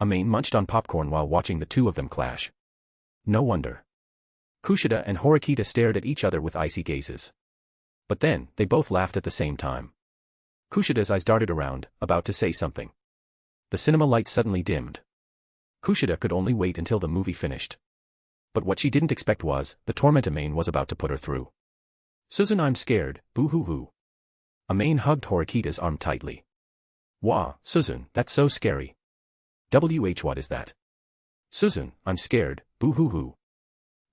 Amane munched on popcorn while watching the two of them clash. No wonder. Kushida and Horikita stared at each other with icy gazes. But then, they both laughed at the same time. Kushida's eyes darted around, about to say something. The cinema lights suddenly dimmed. Kushida could only wait until the movie finished. But what she didn't expect was, the torment Amane was about to put her through. Suzune, I'm scared, boo-hoo-hoo. Amane hugged Horikita's arm tightly. Wah, Suzune, that's so scary. What is that? Suzune, I'm scared, boo-hoo-hoo.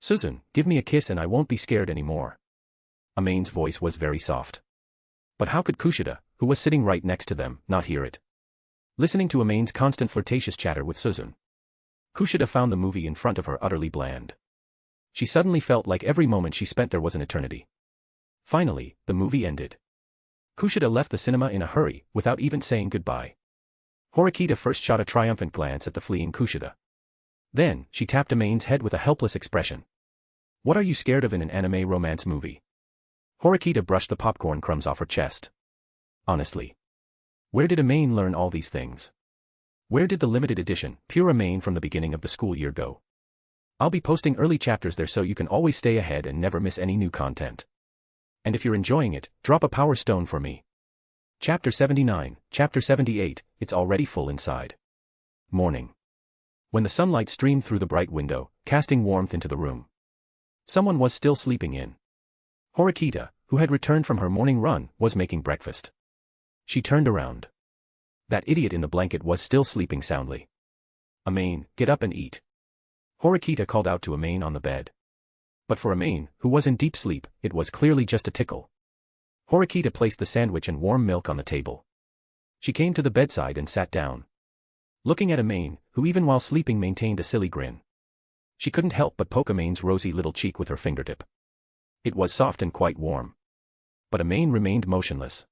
Suzune, give me a kiss and I won't be scared anymore. Amane's voice was very soft. But how could Kushida, who was sitting right next to them, not hear it? Listening to Amane's constant flirtatious chatter with Suzune, Kushida found the movie in front of her utterly bland. She suddenly felt like every moment she spent there was an eternity. Finally, the movie ended. Kushida left the cinema in a hurry, without even saying goodbye. Horikita first shot a triumphant glance at the fleeing Kushida. Then, she tapped Amane's head with a helpless expression. What are you scared of in an anime romance movie? Horikita brushed the popcorn crumbs off her chest. Honestly. Where did Amane learn all these things? Where did the limited edition, pure Amane from the beginning of the school year go? I'll be posting early chapters there so you can always stay ahead and never miss any new content. And if you're enjoying it, drop a power stone for me. Chapter 79, Chapter 78, it's already full inside. Morning. When the sunlight streamed through the bright window, casting warmth into the room, someone was still sleeping in. Horikita, who had returned from her morning run, was making breakfast. She turned around. That idiot in the blanket was still sleeping soundly. Amane, get up and eat. Horikita called out to Amane on the bed. But for Amane, who was in deep sleep, it was clearly just a tickle. Horikita placed the sandwich and warm milk on the table. She came to the bedside and sat down. Looking at Amane, who even while sleeping maintained a silly grin. She couldn't help but poke Amane's rosy little cheek with her fingertip. It was soft and quite warm. But Amane remained motionless.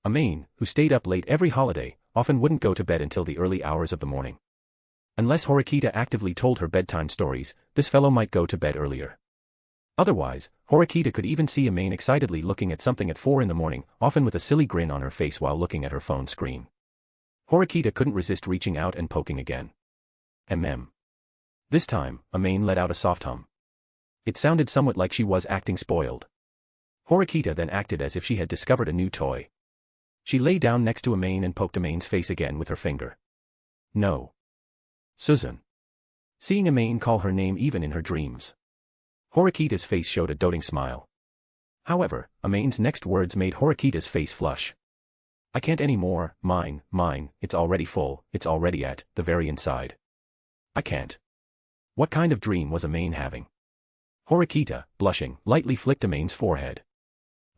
Amane, who stayed up late every holiday, often wouldn't go to bed until the early hours of the morning. Unless Horikita actively told her bedtime stories, this fellow might go to bed earlier. Otherwise, Horikita could even see Amane excitedly looking at something at 4 in the morning, often with a silly grin on her face while looking at her phone screen. Horikita couldn't resist reaching out and poking again. This time, Amane let out a soft hum. It sounded somewhat like she was acting spoiled. Horikita then acted as if she had discovered a new toy. She lay down next to Amane and poked Amane's face again with her finger. No. Suzune. Seeing Amane call her name even in her dreams. Horikita's face showed a doting smile. However, Amane's next words made Horikita's face flush. I can't anymore, mine, it's already full, it's already at the very inside. I can't. What kind of dream was Amane having? Horikita, blushing, lightly flicked Amane's forehead.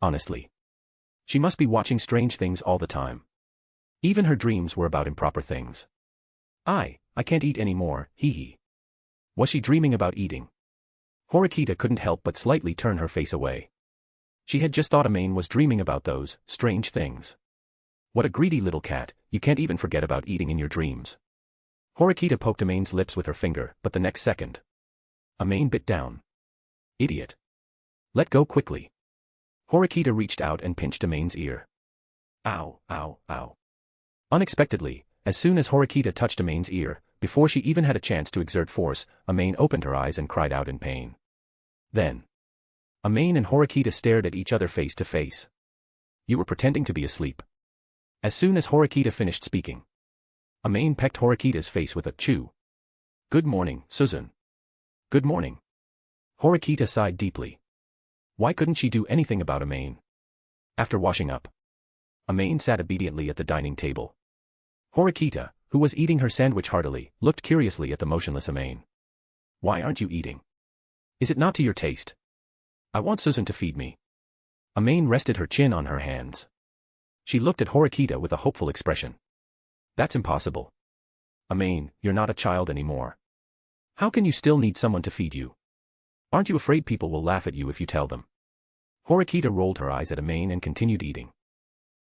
Honestly. She must be watching strange things all the time. Even her dreams were about improper things. I can't eat anymore, hee. Was she dreaming about eating? Horikita couldn't help but slightly turn her face away. She had just thought Amane was dreaming about those strange things. What a greedy little cat, you can't even forget about eating in your dreams. Horikita poked Amane's lips with her finger, but the next second. Amane bit down. Idiot. Let go quickly. Horikita reached out and pinched Amane's ear. Ow, ow, ow. Unexpectedly, as soon as Horikita touched Amane's ear, before she even had a chance to exert force, Amane opened her eyes and cried out in pain. Then. Amane and Horikita stared at each other face to face. You were pretending to be asleep. As soon as Horikita finished speaking, Amane pecked Horikita's face with a chew. Good morning, Suzune. Good morning. Horikita sighed deeply. Why couldn't she do anything about Amane? After washing up, Amane sat obediently at the dining table. Horikita, who was eating her sandwich heartily, looked curiously at the motionless Amane. Why aren't you eating? Is it not to your taste? I want Suzune to feed me. Amane rested her chin on her hands. She looked at Horikita with a hopeful expression. That's impossible. Amane, you're not a child anymore. How can you still need someone to feed you? Aren't you afraid people will laugh at you if you tell them? Horikita rolled her eyes at Amane and continued eating.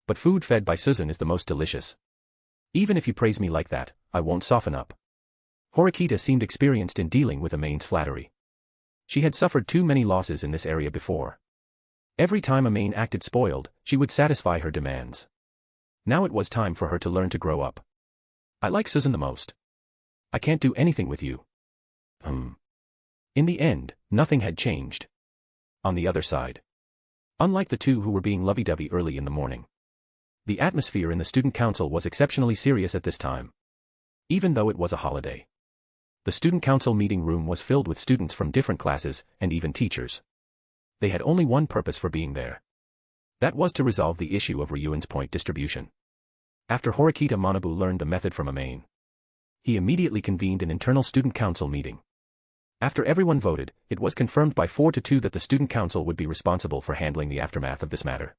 But food fed by Suzune is the most delicious. Even if you praise me like that, I won't soften up. Horikita seemed experienced in dealing with Amane's flattery. She had suffered too many losses in this area before. Every time Amane acted spoiled, she would satisfy her demands. Now it was time for her to learn to grow up. I like Suzune the most. I can't do anything with you. In the end, nothing had changed. On the other side. Unlike the two who were being lovey-dovey early in the morning. The atmosphere in the student council was exceptionally serious at this time. Even though it was a holiday. The student council meeting room was filled with students from different classes, and even teachers. They had only one purpose for being there. That was to resolve the issue of Ryuan's point distribution. After Horikita Manabu learned the method from Amane, he immediately convened an internal student council meeting. After everyone voted, it was confirmed by 4-2 that the student council would be responsible for handling the aftermath of this matter.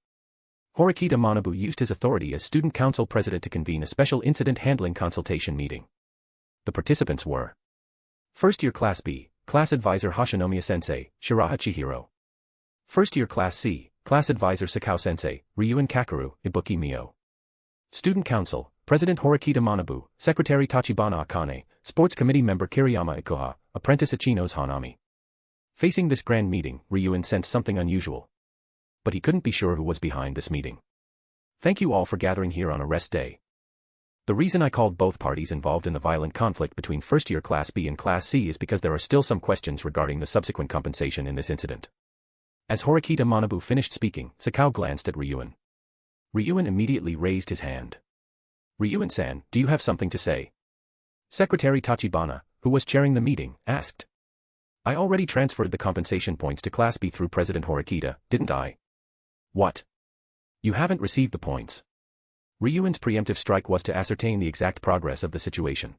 Horikita Manabu used his authority as student council president to convene a special incident handling consultation meeting. The participants were First Year Class B, Class Advisor Hashinomiya Sensei, Shiraha Chihiro. First Year Class C, Class Advisor Sakao Sensei, Ryuan Kakeru, Ibuki Mio. Student Council, President Horikita Manabu, Secretary Tachibana Akane, Sports Committee Member Kiriyama Ikoha, Apprentice Ichinos Hanami. Facing this grand meeting, Ryuan sensed something unusual. But he couldn't be sure who was behind this meeting. Thank you all for gathering here on a rest day. The reason I called both parties involved in the violent conflict between First Year Class B and Class C is because there are still some questions regarding the subsequent compensation in this incident. As Horikita Manabu finished speaking, Sakao glanced at Ryuan. Ryuan immediately raised his hand. Ryuan-san, do you have something to say? Secretary Tachibana, who was chairing the meeting, asked. I already transferred the compensation points to Class B through President Horikita, didn't I? What? You haven't received the points. Ryuan's preemptive strike was to ascertain the exact progress of the situation.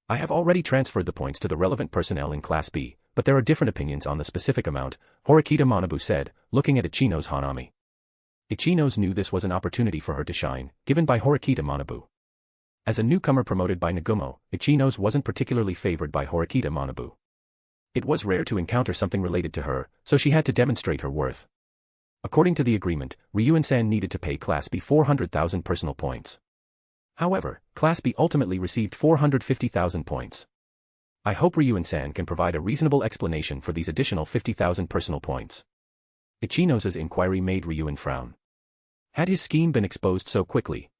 I have already transferred the points to the relevant personnel in Class B, but there are different opinions on the specific amount, Horikita Manabu said, looking at Ichinos Hanami. Ichinos knew this was an opportunity for her to shine, given by Horikita Manabu. As a newcomer promoted by Nagumo, Ichinos wasn't particularly favored by Horikita Manabu. It was rare to encounter something related to her, so she had to demonstrate her worth. According to the agreement, Ryuen-san needed to pay Class B 400,000 personal points. However, Class B ultimately received 450,000 points. I hope Ryuen-san can provide a reasonable explanation for these additional 50,000 personal points. Ichinos' inquiry made Ryuen frown. Had his scheme been exposed so quickly?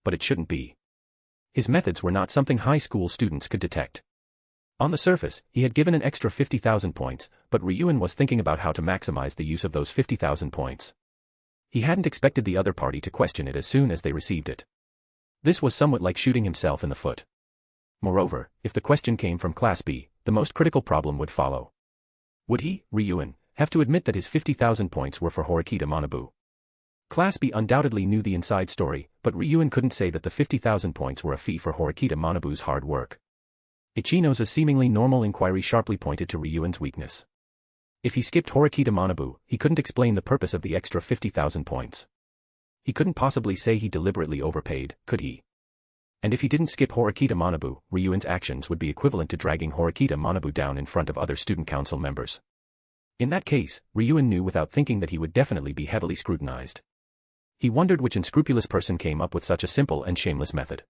But it shouldn't be. His methods were not something high school students could detect. On the surface, he had given an extra 50,000 points, but Ryuen was thinking about how to maximize the use of those 50,000 points. He hadn't expected the other party to question it as soon as they received it. This was somewhat like shooting himself in the foot. Moreover, if the question came from Class B, the most critical problem would follow. Would he, Ryuen, have to admit that his 50,000 points were for Horikita Manabu? Class B undoubtedly knew the inside story, but Ryuen couldn't say that the 50,000 points were a fee for Horikita Manabu's hard work. Ichinos' seemingly normal inquiry sharply pointed to Ryuen's weakness. If he skipped Horikita Manabu, he couldn't explain the purpose of the extra 50,000 points. He couldn't possibly say he deliberately overpaid, could he? And if he didn't skip Horikita Manabu, Ryuen's actions would be equivalent to dragging Horikita Manabu down in front of other student council members. In that case, Ryuen knew without thinking that he would definitely be heavily scrutinized. He wondered which unscrupulous person came up with such a simple and shameless method.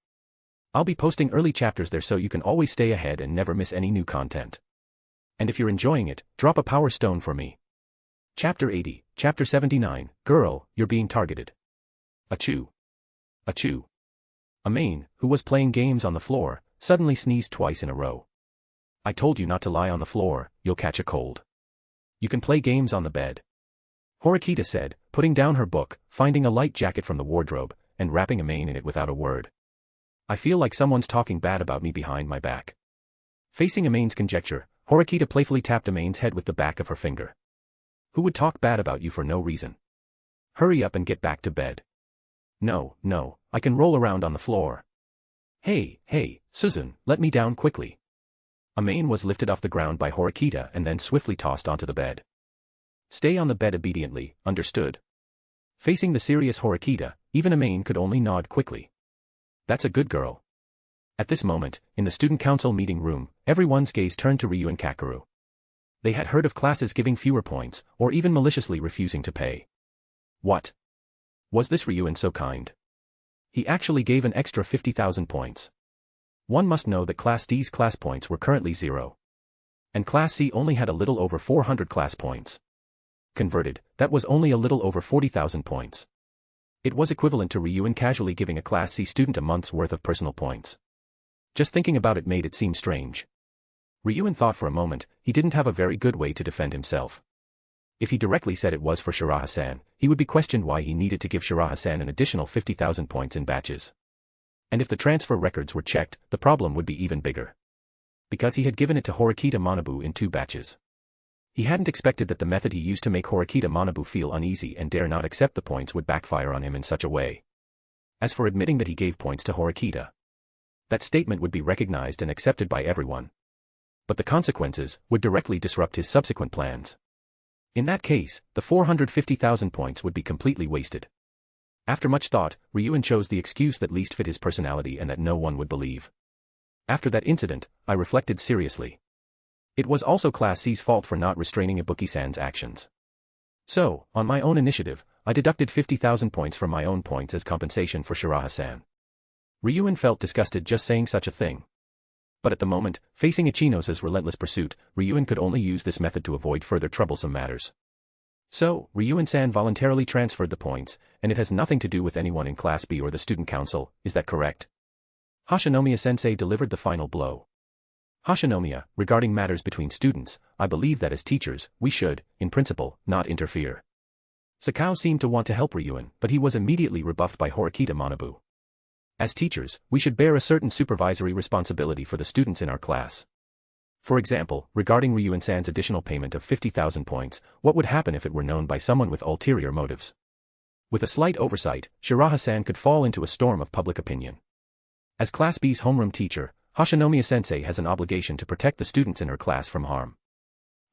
I'll be posting early chapters there so you can always stay ahead and never miss any new content. And if you're enjoying it, drop a power stone for me. Chapter 80, Chapter 79, Girl, You're Being Targeted. Achoo. Achoo. Amane, who was playing games on the floor, suddenly sneezed twice in a row. I told you not to lie on the floor, you'll catch a cold. You can play games on the bed. Horikita said, putting down her book, finding a light jacket from the wardrobe, and wrapping Amane in it without a word. I feel like someone's talking bad about me behind my back. Facing Amane's conjecture, Horikita playfully tapped Amane's head with the back of her finger. Who would talk bad about you for no reason? Hurry up and get back to bed. No, I can roll around on the floor. Hey, Suzune, let me down quickly. Amane was lifted off the ground by Horikita and then swiftly tossed onto the bed. Stay on the bed obediently, understood? Facing the serious Horikita, even Amane could only nod quickly. That's a good girl. At this moment, in the student council meeting room, everyone's gaze turned to Ryu and Kakeru. They had heard of classes giving fewer points, or even maliciously refusing to pay. What? Was this Ryuen so kind? He actually gave an extra 50,000 points. One must know that Class D's class points were currently 0. And Class C only had a little over 400 class points. Converted, that was only a little over 40,000 points. It was equivalent to Ryuen casually giving a Class C student a month's worth of personal points. Just thinking about it made it seem strange. Ryuen thought for a moment, he didn't have a very good way to defend himself. If he directly said it was for Shiraha-san, he would be questioned why he needed to give Shiraha-san an additional 50,000 points in batches. And if the transfer records were checked, the problem would be even bigger. Because he had given it to Horikita Manabu in 2 batches. He hadn't expected that the method he used to make Horikita Manabu feel uneasy and dare not accept the points would backfire on him in such a way. As for admitting that he gave points to Horikita, that statement would be recognized and accepted by everyone. But the consequences would directly disrupt his subsequent plans. In that case, the 450,000 points would be completely wasted. After much thought, Ryuen chose the excuse that least fit his personality and that no one would believe. After that incident, I reflected seriously. It was also Class C's fault for not restraining Ibuki-san's actions. So, on my own initiative, I deducted 50,000 points from my own points as compensation for Shiraha-san. Ryuen felt disgusted just saying such a thing. But at the moment, facing Ichinos' relentless pursuit, Ryuen could only use this method to avoid further troublesome matters. So, Ryuen-san voluntarily transferred the points, and it has nothing to do with anyone in Class B or the student council, is that correct? Hashinomiya-sensei delivered the final blow. Hashinomiya, regarding matters between students, I believe that as teachers, we should, in principle, not interfere. Sakao seemed to want to help Ryuen, but he was immediately rebuffed by Horikita Manabu. As teachers, we should bear a certain supervisory responsibility for the students in our class. For example, regarding Ryuen-san's additional payment of 50,000 points, what would happen if it were known by someone with ulterior motives? With a slight oversight, Shiraha-san could fall into a storm of public opinion. As Class B's homeroom teacher, Hashinomiya-sensei has an obligation to protect the students in her class from harm.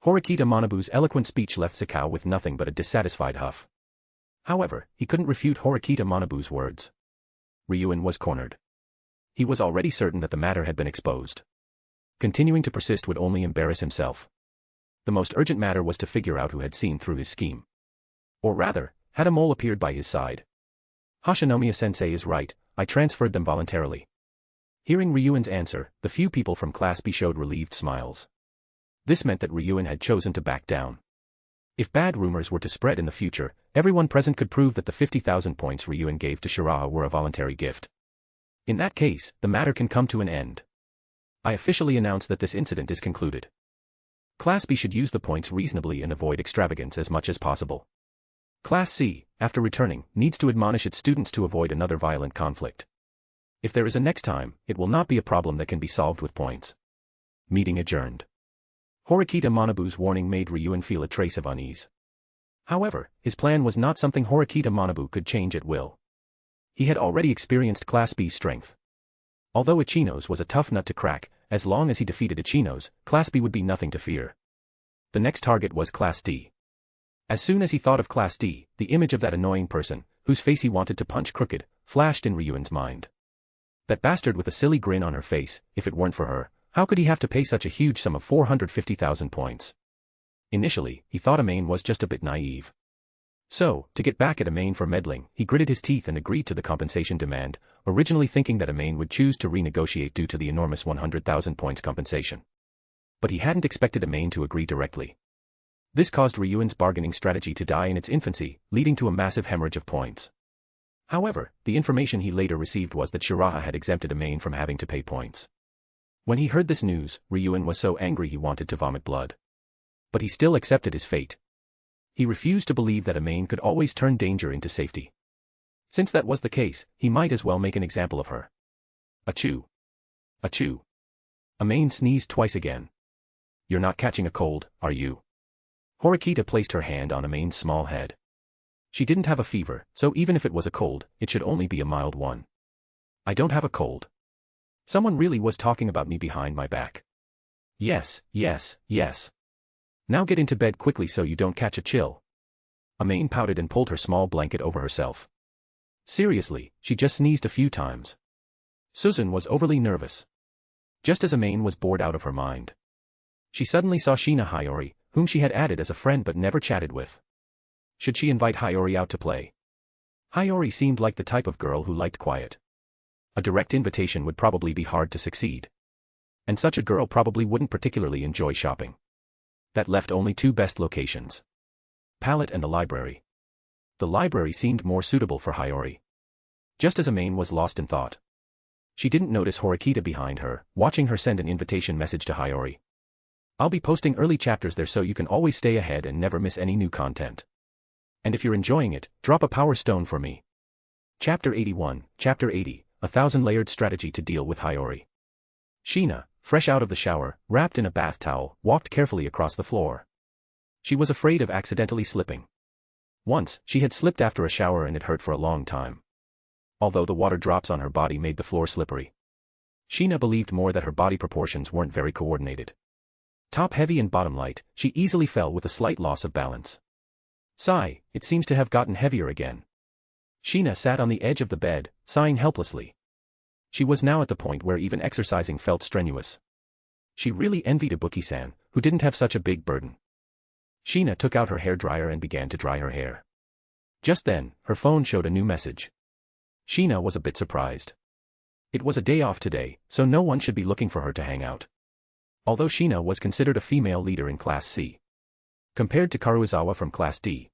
Horikita Manabu's eloquent speech left Sakao with nothing but a dissatisfied huff. However, he couldn't refute Horikita Manabu's words. Ryuen was cornered. He was already certain that the matter had been exposed. Continuing to persist would only embarrass himself. The most urgent matter was to figure out who had seen through his scheme. Or rather, had a mole appeared by his side. Hashinomiya-sensei is right, I transferred them voluntarily. Hearing Ryuen's answer, the few people from Class B showed relieved smiles. This meant that Ryuen had chosen to back down. If bad rumors were to spread in the future, everyone present could prove that the 50,000 points Ryuen gave to Shiraha were a voluntary gift. In that case, the matter can come to an end. I officially announce that this incident is concluded. Class B should use the points reasonably and avoid extravagance as much as possible. Class C, after returning, needs to admonish its students to avoid another violent conflict. If there is a next time, it will not be a problem that can be solved with points. Meeting adjourned. Horikita Manabu's warning made Ryuen feel a trace of unease. However, his plan was not something Horikita Manabu could change at will. He had already experienced Class B's strength. Although Ichino's was a tough nut to crack, as long as he defeated Ichino's, Class B would be nothing to fear. The next target was Class D. As soon as he thought of Class D, the image of that annoying person, whose face he wanted to punch crooked, flashed in Ryuen's mind. That bastard with a silly grin on her face, if it weren't for her, how could he have to pay such a huge sum of 450,000 points? Initially, he thought Amane was just a bit naive. So, to get back at Amane for meddling, he gritted his teeth and agreed to the compensation demand, originally thinking that Amane would choose to renegotiate due to the enormous 100,000 points compensation. But he hadn't expected Amane to agree directly. This caused Ryuen's bargaining strategy to die in its infancy, leading to a massive hemorrhage of points. However, the information he later received was that Shiraha had exempted Amane from having to pay points. When he heard this news, Ryuen was so angry he wanted to vomit blood. But he still accepted his fate. He refused to believe that Amane could always turn danger into safety. Since that was the case, he might as well make an example of her. Achoo. Achoo. Amane sneezed twice again. You're not catching a cold, are you? Horikita placed her hand on Amane's small head. She didn't have a fever, so even if it was a cold, it should only be a mild one. I don't have a cold. Someone really was talking about me behind my back. Yes, yes, yes. Now get into bed quickly so you don't catch a chill. Amane pouted and pulled her small blanket over herself. Seriously, she just sneezed a few times. Suzune was overly nervous. Just as Amane was bored out of her mind. She suddenly saw Shina Hiyori, whom she had added as a friend but never chatted with. Should she invite Hiyori out to play? Hiyori seemed like the type of girl who liked quiet. A direct invitation would probably be hard to succeed. And such a girl probably wouldn't particularly enjoy shopping. That left only two best locations. Palette and the library. The library seemed more suitable for Hiyori. Just as Amane was lost in thought. She didn't notice Horikita behind her, watching her send an invitation message to Hiyori. I'll be posting early chapters there so you can always stay ahead and never miss any new content. And if you're enjoying it, drop a power stone for me. Chapter 81, Chapter 80, A 1,000-layered strategy to deal with Hiyori. Shina, fresh out of the shower, wrapped in a bath towel, walked carefully across the floor. She was afraid of accidentally slipping. Once, she had slipped after a shower and it hurt for a long time. Although the water drops on her body made the floor slippery. Shina believed more that her body proportions weren't very coordinated. Top heavy and bottom light, she easily fell with a slight loss of balance. Sigh, it seems to have gotten heavier again. Shina sat on the edge of the bed, sighing helplessly. She was now at the point where even exercising felt strenuous. She really envied Ibuki-san, who didn't have such a big burden. Shina took out her hairdryer and began to dry her hair. Just then, her phone showed a new message. Shina was a bit surprised. It was a day off today, so no one should be looking for her to hang out. Although Shina was considered a female leader in Class C. Compared to Karuizawa from Class D.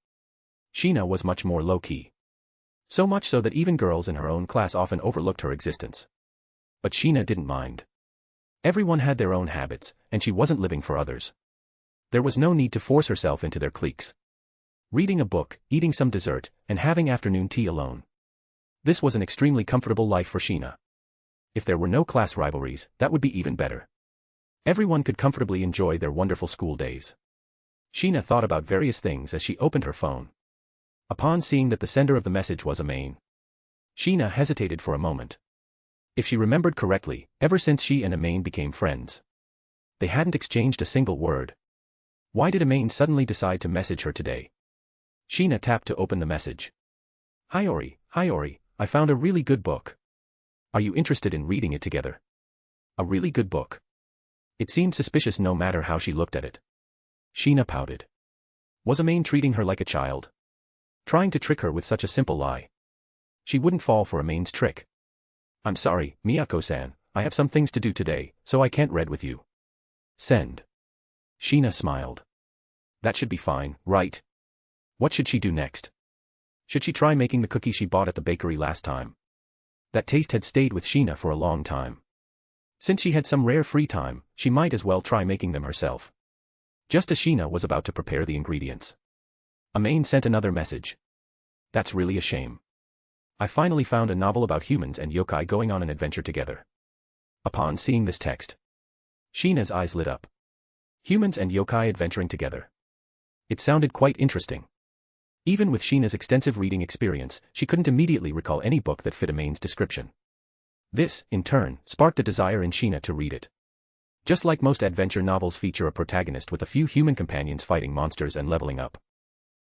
Shina was much more low-key. So much so that even girls in her own class often overlooked her existence. But Shina didn't mind. Everyone had their own habits, and she wasn't living for others. There was no need to force herself into their cliques. Reading a book, eating some dessert, and having afternoon tea alone. This was an extremely comfortable life for Shina. If there were no class rivalries, that would be even better. Everyone could comfortably enjoy their wonderful school days. Shina thought about various things as she opened her phone. Upon seeing that the sender of the message was Amane, Shina hesitated for a moment. If she remembered correctly, ever since she and Amane became friends, they hadn't exchanged a single word. Why did Amane suddenly decide to message her today? Shina tapped to open the message. Hi Ori, I found a really good book. Are you interested in reading it together? A really good book. It seemed suspicious no matter how she looked at it. Sheena pouted. Was Amane treating her like a child? Trying to trick her with such a simple lie? She wouldn't fall for Amane's trick. I'm sorry, Miyako-san, I have some things to do today, so I can't read with you. Send. Sheena smiled. That should be fine, right? What should she do next? Should she try making the cookie she bought at the bakery last time? That taste had stayed with Sheena for a long time. Since she had some rare free time, she might as well try making them herself. Just as Sheena was about to prepare the ingredients, Amane sent another message. That's really a shame. I finally found a novel about humans and yokai going on an adventure together. Upon seeing this text, Sheena's eyes lit up. Humans and yokai adventuring together. It sounded quite interesting. Even with Sheena's extensive reading experience, she couldn't immediately recall any book that fit Amane's description. This, in turn, sparked a desire in Sheena to read it. Just like most adventure novels feature a protagonist with a few human companions fighting monsters and leveling up.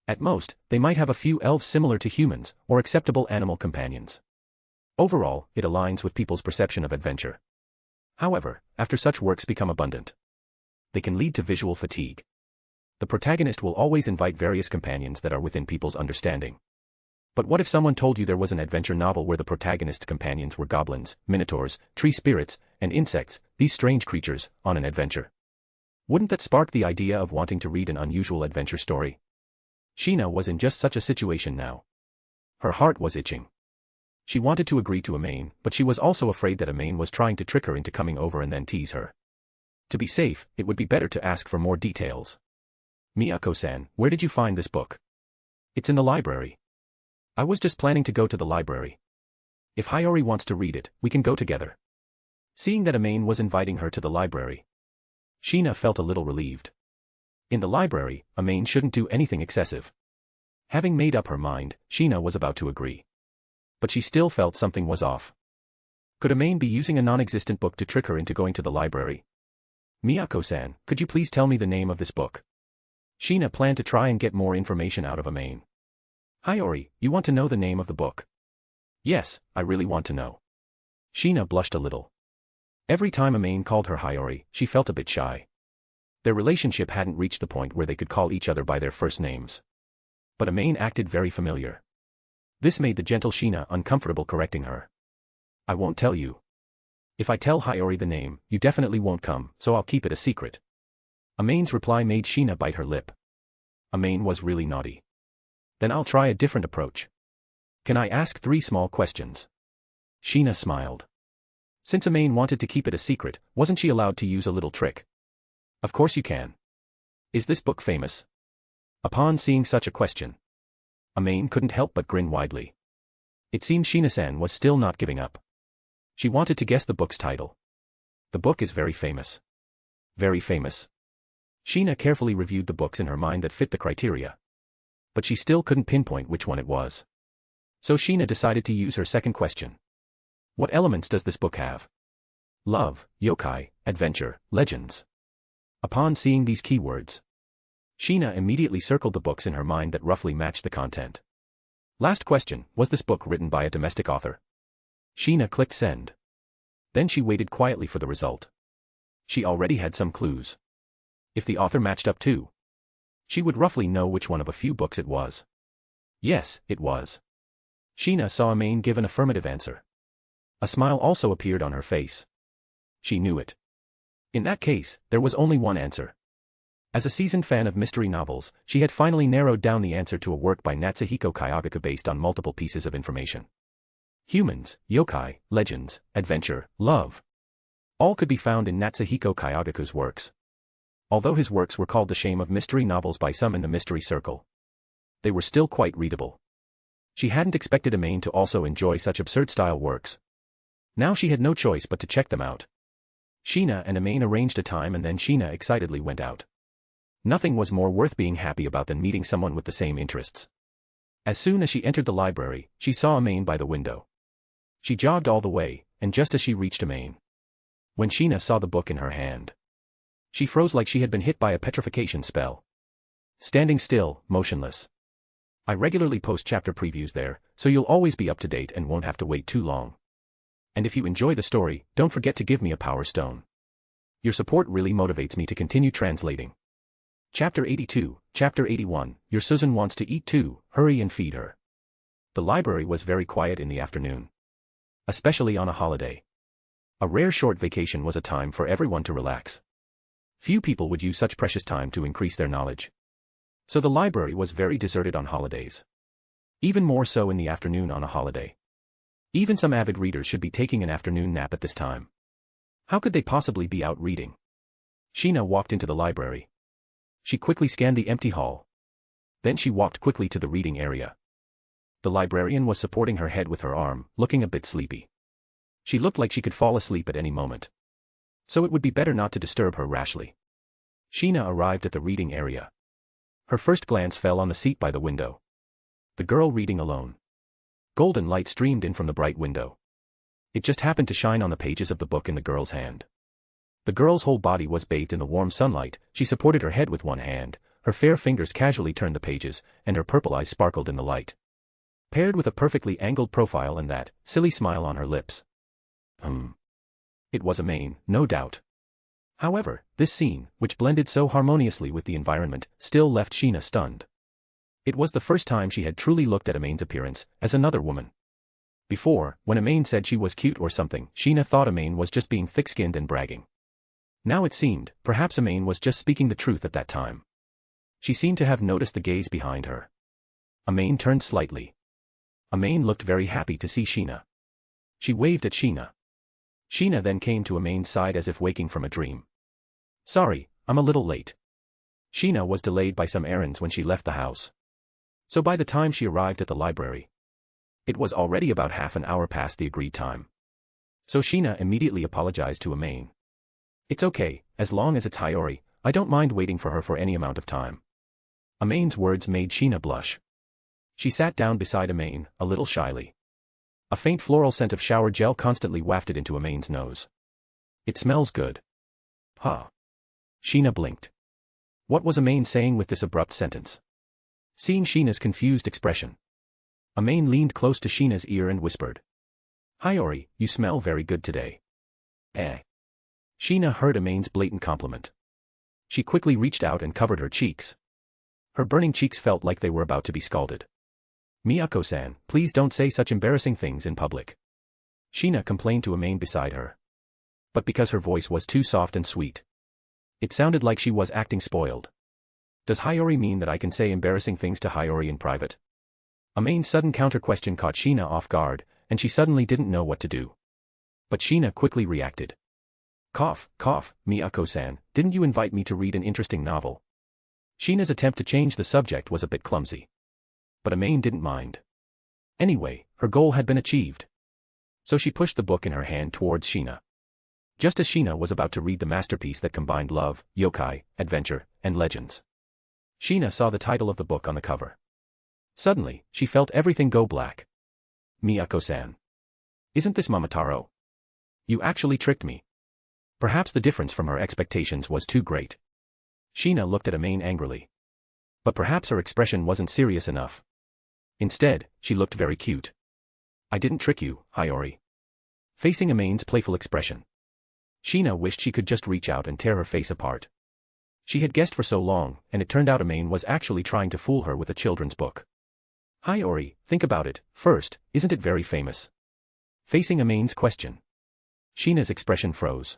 At most, they might have a few elves similar to humans, or acceptable animal companions. Overall, it aligns with people's perception of adventure. However, after such works become abundant, they can lead to visual fatigue. The protagonist will always invite various companions that are within people's understanding. But what if someone told you there was an adventure novel where the protagonist's companions were goblins, minotaurs, tree spirits, and insects, these strange creatures, on an adventure? Wouldn't that spark the idea of wanting to read an unusual adventure story? Sheena was in just such a situation now. Her heart was itching. She wanted to agree to Amane, but she was also afraid that Amane was trying to trick her into coming over and then tease her. To be safe, it would be better to ask for more details. Miyako-san, where did you find this book? It's in the library. I was just planning to go to the library. If Hiyori wants to read it, we can go together. Seeing that Amane was inviting her to the library, Sheena felt a little relieved. In the library, Amane shouldn't do anything excessive. Having made up her mind, Sheena was about to agree. But she still felt something was off. Could Amane be using a non-existent book to trick her into going to the library? Miyako-san, could you please tell me the name of this book? Sheena planned to try and get more information out of Amane. Hiyori, you want to know the name of the book? Yes, I really want to know. Sheena blushed a little. Every time Amane called her Hiyori, she felt a bit shy. Their relationship hadn't reached the point where they could call each other by their first names. But Amane acted very familiar. This made the gentle Sheena uncomfortable correcting her. I won't tell you. If I tell Hiyori the name, you definitely won't come, so I'll keep it a secret. Amane's reply made Sheena bite her lip. Amane was really naughty. Then I'll try a different approach. Can I ask 3 small questions? Sheena smiled. Since Amane wanted to keep it a secret, wasn't she allowed to use a little trick? Of course you can. Is this book famous? Upon seeing such a question, Amane couldn't help but grin widely. It seemed Sheena-san was still not giving up. She wanted to guess the book's title. The book is very famous. Very famous. Sheena carefully reviewed the books in her mind that fit the criteria. But she still couldn't pinpoint which one it was. So Sheena decided to use her second question. What elements does this book have? Love, yokai, adventure, legends. Upon seeing these keywords, Sheena immediately circled the books in her mind that roughly matched the content. Last question, was this book written by a domestic author? Sheena clicked send. Then she waited quietly for the result. She already had some clues. If the author matched up too, she would roughly know which one of a few books it was. Yes, it was. Sheena saw Amane give an affirmative answer. A smile also appeared on her face. She knew it. In that case, there was only one answer. As a seasoned fan of mystery novels, she had finally narrowed down the answer to a work by Natsuhiko Kayagaku based on multiple pieces of information. Humans, yokai, legends, adventure, love. All could be found in Natsuhiko Kayagaku's works. Although his works were called the shame of mystery novels by some in the mystery circle, they were still quite readable. She hadn't expected Amane to also enjoy such absurd-style works. Now she had no choice but to check them out. Sheena and Amane arranged a time and then Sheena excitedly went out. Nothing was more worth being happy about than meeting someone with the same interests. As soon as she entered the library, she saw Amane by the window. She jogged all the way, and just as she reached Amane, when Sheena saw the book in her hand, she froze like she had been hit by a petrification spell. Standing still, motionless. I regularly post chapter previews there, so you'll always be up to date and won't have to wait too long. And if you enjoy the story, don't forget to give me a power stone. Your support really motivates me to continue translating. Chapter 82, Chapter 81, Your Suzune wants to eat too, hurry and feed her. The library was very quiet in the afternoon. Especially on a holiday. A rare short vacation was a time for everyone to relax. Few people would use such precious time to increase their knowledge. So the library was very deserted on holidays. Even more so in the afternoon on a holiday. Even some avid readers should be taking an afternoon nap at this time. How could they possibly be out reading? Sheena walked into the library. She quickly scanned the empty hall. Then she walked quickly to the reading area. The librarian was supporting her head with her arm, looking a bit sleepy. She looked like she could fall asleep at any moment. So it would be better not to disturb her rashly. Sheena arrived at the reading area. Her first glance fell on the seat by the window. The girl reading alone. Golden light streamed in from the bright window. It just happened to shine on the pages of the book in the girl's hand. The girl's whole body was bathed in the warm sunlight. She supported her head with one hand, her fair fingers casually turned the pages, and her purple eyes sparkled in the light. Paired with a perfectly angled profile and that silly smile on her lips. It was Amane, no doubt. However, this scene, which blended so harmoniously with the environment, still left Sheena stunned. It was the first time she had truly looked at Amane's appearance as another woman. Before, when Amane said she was cute or something, Sheena thought Amane was just being thick-skinned and bragging. Now it seemed, perhaps Amane was just speaking the truth at that time. She seemed to have noticed the gaze behind her. Amane turned slightly. Amane looked very happy to see Sheena. She waved at Sheena. Sheena then came to Amane's side as if waking from a dream. Sorry, I'm a little late. Sheena was delayed by some errands when she left the house. So by the time she arrived at the library, it was already about half an hour past the agreed time. So Sheena immediately apologized to Amane. It's okay, as long as it's Hiyori, I don't mind waiting for her for any amount of time. Amane's words made Sheena blush. She sat down beside Amane, a little shyly. A faint floral scent of shower gel constantly wafted into Amane's nose. It smells good. Huh. Sheena blinked. What was Amane saying with this abrupt sentence? Seeing Sheena's confused expression, Amane leaned close to Sheena's ear and whispered. Hiyori, you smell very good today. Sheena heard Amane's blatant compliment. She quickly reached out and covered her cheeks. Her burning cheeks felt like they were about to be scalded. Miyako-san, please don't say such embarrassing things in public. Sheena complained to Amane beside her. But because her voice was too soft and sweet, it sounded like she was acting spoiled. Does Hiyori mean that I can say embarrassing things to Hiyori in private? Amane's sudden counter-question caught Sheena off guard, and she suddenly didn't know what to do. But Sheena quickly reacted. Cough, Miyako-san, didn't you invite me to read an interesting novel? Sheena's attempt to change the subject was a bit clumsy. But Amane didn't mind. Anyway, her goal had been achieved. So she pushed the book in her hand towards Sheena. Just as Sheena was about to read the masterpiece that combined love, yokai, adventure, and legends, Sheena saw the title of the book on the cover. Suddenly, she felt everything go black. Miyako-san. Isn't this Momotaro? You actually tricked me. Perhaps the difference from her expectations was too great. Sheena looked at Amane angrily. But perhaps her expression wasn't serious enough. Instead, she looked very cute. I didn't trick you, Hiyori. Facing Amane's playful expression, Sheena wished she could just reach out and tear her face apart. She had guessed for so long, and it turned out Amane was actually trying to fool her with a children's book. Hiyori, think about it, first, isn't it very famous? Facing Amane's question, Sheena's expression froze.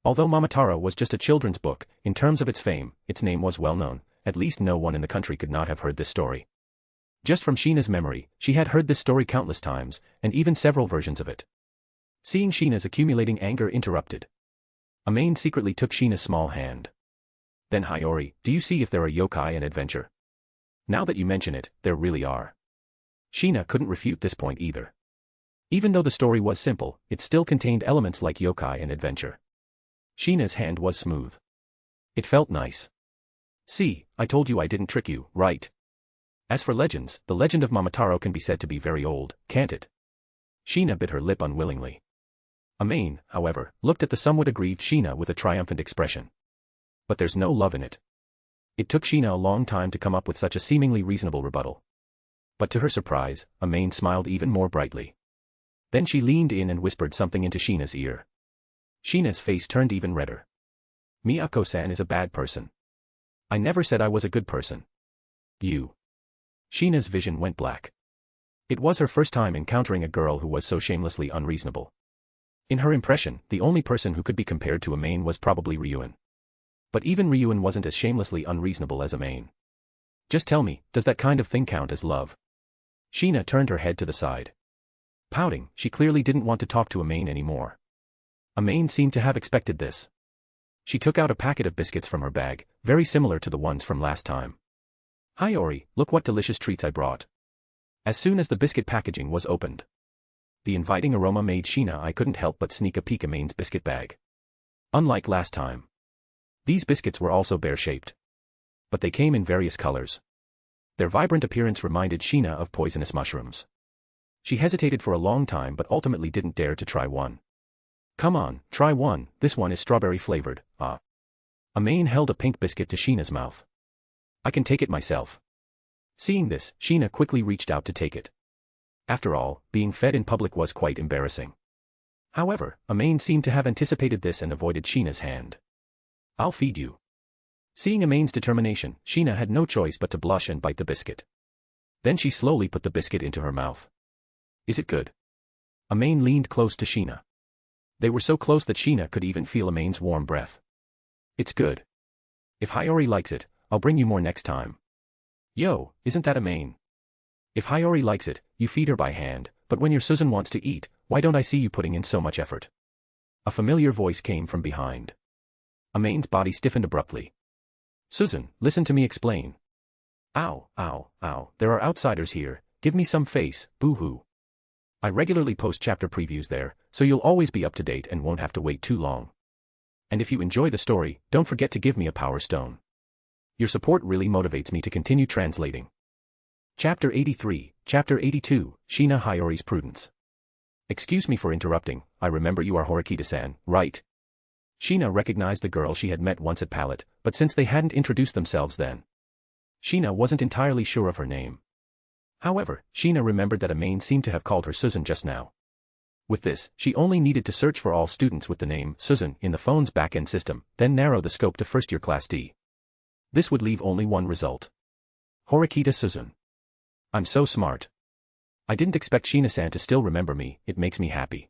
Although Momotaro was just a children's book, in terms of its fame, its name was well known, at least no one in the country could not have heard this story. Just from Sheena's memory, she had heard this story countless times, and even several versions of it. Seeing Sheena's accumulating anger interrupted, Amane secretly took Sheena's small hand. Then Hiyori, do you see if there are yokai and adventure? Now that you mention it, there really are. Sheena couldn't refute this point either. Even though the story was simple, it still contained elements like yokai and adventure. Sheena's hand was smooth. It felt nice. See, I told you I didn't trick you, right? As for legends, the legend of Momotaro can be said to be very old, can't it? Sheena bit her lip unwillingly. Amane, however, looked at the somewhat aggrieved Sheena with a triumphant expression. But there's no love in it. It took Sheena a long time to come up with such a seemingly reasonable rebuttal. But to her surprise, Amane smiled even more brightly. Then she leaned in and whispered something into Shina's ear. Shina's face turned even redder. Miyako-san is a bad person. I never said I was a good person. You. Shina's vision went black. It was her first time encountering a girl who was so shamelessly unreasonable. In her impression, the only person who could be compared to Amane was probably Ryuan. But even Ryuan wasn't as shamelessly unreasonable as Amane. Just tell me, does that kind of thing count as love? Shina turned her head to the side. Pouting, she clearly didn't want to talk to Amane anymore. Amane seemed to have expected this. She took out a packet of biscuits from her bag, very similar to the ones from last time. Hi Yuri, look what delicious treats I brought. As soon as the biscuit packaging was opened, the inviting aroma made Shina I couldn't help but sneak a peek Amane's biscuit bag. Unlike last time, these biscuits were also bear-shaped. But they came in various colors. Their vibrant appearance reminded Shina of poisonous mushrooms. She hesitated for a long time but ultimately didn't dare to try one. Come on, try one, this one is strawberry-flavored, ah. Amane held a pink biscuit to Shina's mouth. I can take it myself. Seeing this, Shina quickly reached out to take it. After all, being fed in public was quite embarrassing. However, Amane seemed to have anticipated this and avoided Shina's hand. I'll feed you. Seeing Amane's determination, Shina had no choice but to blush and bite the biscuit. Then she slowly put the biscuit into her mouth. Is it good? Amane leaned close to Shina. They were so close that Shina could even feel Amane's warm breath. It's good. If Hiyori likes it, I'll bring you more next time. Yo, isn't that Amane? If Hiyori likes it, you feed her by hand, but when your Suzune wants to eat, why don't I see you putting in so much effort? A familiar voice came from behind. Amane's body stiffened abruptly. Suzune, listen to me explain. Ow, ow, ow, there are outsiders here, give me some face, boo-hoo. I regularly post chapter previews there, so you'll always be up to date and won't have to wait too long. And if you enjoy the story, don't forget to give me a power stone. Your support really motivates me to continue translating. Chapter 83, Chapter 82, Shina Hiyori's Prudence. Excuse me for interrupting, I remember you are Horikita-san, right? Shina recognized the girl she had met once at Palette, but since they hadn't introduced themselves then, Shina wasn't entirely sure of her name. However, Shina remembered that Amane seemed to have called her Suzune just now. With this, she only needed to search for all students with the name Suzune in the phone's back-end system, then narrow the scope to first-year Class D. This would leave only one result. Horikita Suzune. I'm so smart. I didn't expect Shina-san to still remember me, it makes me happy.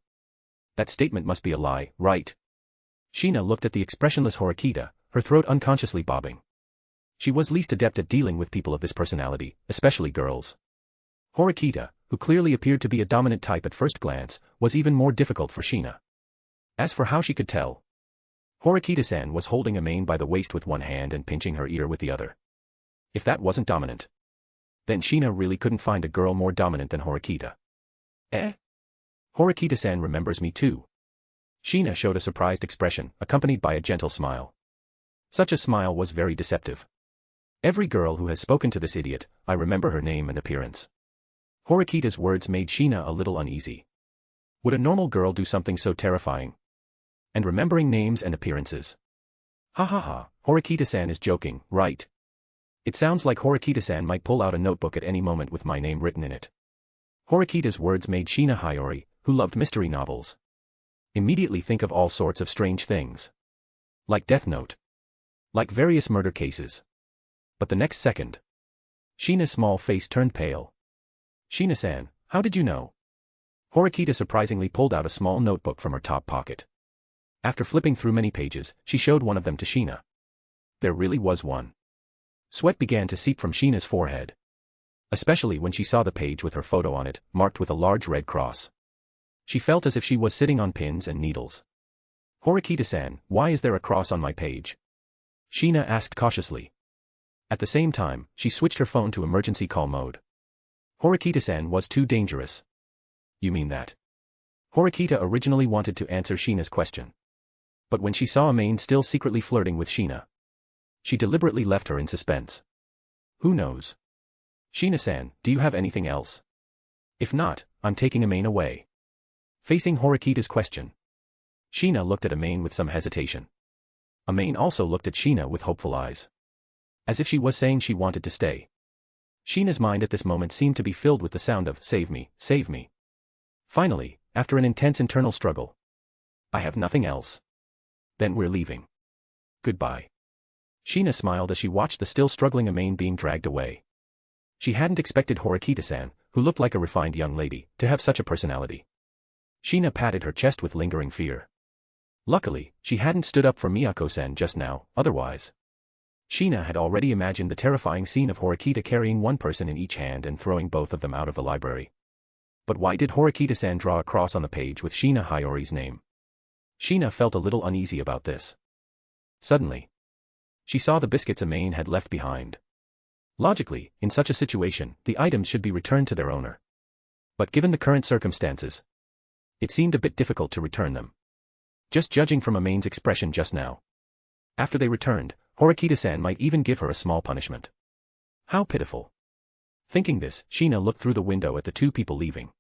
That statement must be a lie, right? Shina looked at the expressionless Horikita, her throat unconsciously bobbing. She was least adept at dealing with people of this personality, especially girls. Horikita, who clearly appeared to be a dominant type at first glance, was even more difficult for Shina. As for how she could tell, Horikita-san was holding Amane by the waist with one hand and pinching her ear with the other. If that wasn't dominant, then Shina really couldn't find a girl more dominant than Horikita. Eh? Horikita-san remembers me too. Shina showed a surprised expression, accompanied by a gentle smile. Such a smile was very deceptive. Every girl who has spoken to this idiot, I remember her name and appearance. Horikita's words made Shina a little uneasy. Would a normal girl do something so terrifying? And remembering names and appearances. Ha ha ha, Horikita-san is joking, right? It sounds like Horikita-san might pull out a notebook at any moment with my name written in it. Horikita's words made Shina Hiyori, who loved mystery novels, immediately think of all sorts of strange things. Like Death Note. Like various murder cases. But the next second, Shina's small face turned pale. Shina-san, how did you know? Horikita surprisingly pulled out a small notebook from her top pocket. After flipping through many pages, she showed one of them to Shina. There really was one. Sweat began to seep from Shina's forehead. Especially when she saw the page with her photo on it, marked with a large red cross. She felt as if she was sitting on pins and needles. Horikita-san, why is there a cross on my page? Shina asked cautiously. At the same time, she switched her phone to emergency call mode. Horikita-san was too dangerous. You mean that? Horikita originally wanted to answer Shina's question. But when she saw Amane still secretly flirting with Shina, she deliberately left her in suspense. Who knows? Shina-san, do you have anything else? If not, I'm taking Amane away. Facing Horikita's question, Shina looked at Amane with some hesitation. Amane also looked at Shina with hopeful eyes. As if she was saying she wanted to stay. Sheena's mind at this moment seemed to be filled with the sound of, "Save me, save me." Finally, after an intense internal struggle, "I have nothing else. Then we're leaving. Goodbye." Sheena smiled as she watched the still struggling Amane being dragged away. She hadn't expected Horikita-san, who looked like a refined young lady, to have such a personality. Sheena patted her chest with lingering fear. Luckily, she hadn't stood up for Miyako-san just now, otherwise. Sheena had already imagined the terrifying scene of Horikita carrying one person in each hand and throwing both of them out of the library. But why did Horikita-san draw a cross on the page with Sheena Hiyori's name? Sheena felt a little uneasy about this. Suddenly, she saw the biscuits Amane had left behind. Logically, in such a situation, the items should be returned to their owner. But given the current circumstances, it seemed a bit difficult to return them. Just judging from Amane's expression just now. After they returned, Horikita-san might even give her a small punishment. How pitiful. Thinking this, Sheena looked through the window at the two people leaving.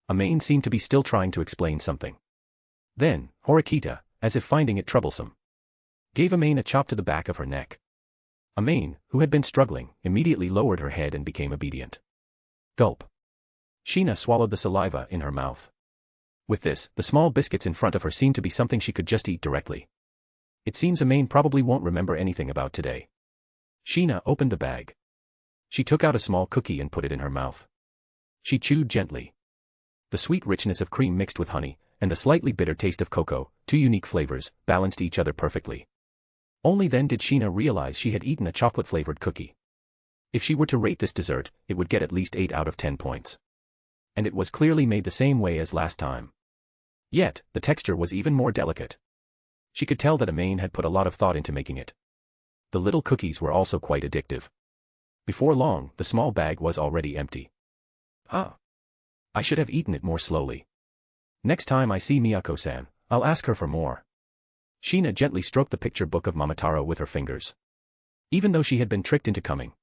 Amane seemed to be still trying to explain something. Then, Horikita, as if finding it troublesome, gave Amane a chop to the back of her neck. Amane, who had been struggling, immediately lowered her head and became obedient. Gulp. Sheena swallowed the saliva in her mouth. With this, the small biscuits in front of her seemed to be something she could just eat directly. It seems Amane probably won't remember anything about today. Sheena opened the bag. She took out a small cookie and put it in her mouth. She chewed gently. The sweet richness of cream mixed with honey, and the slightly bitter taste of cocoa, two unique flavors, balanced each other perfectly. Only then did Sheena realize she had eaten a chocolate-flavored cookie. If she were to rate this dessert, it would get at least 8 out of 10 points. And it was clearly made the same way as last time. Yet, the texture was even more delicate. She could tell that Amane had put a lot of thought into making it. The little cookies were also quite addictive. Before long, the small bag was already empty. Ah! I should have eaten it more slowly. Next time I see Miyako-san, I'll ask her for more. Sheena gently stroked the picture book of Momotaro with her fingers. Even though she had been tricked into coming.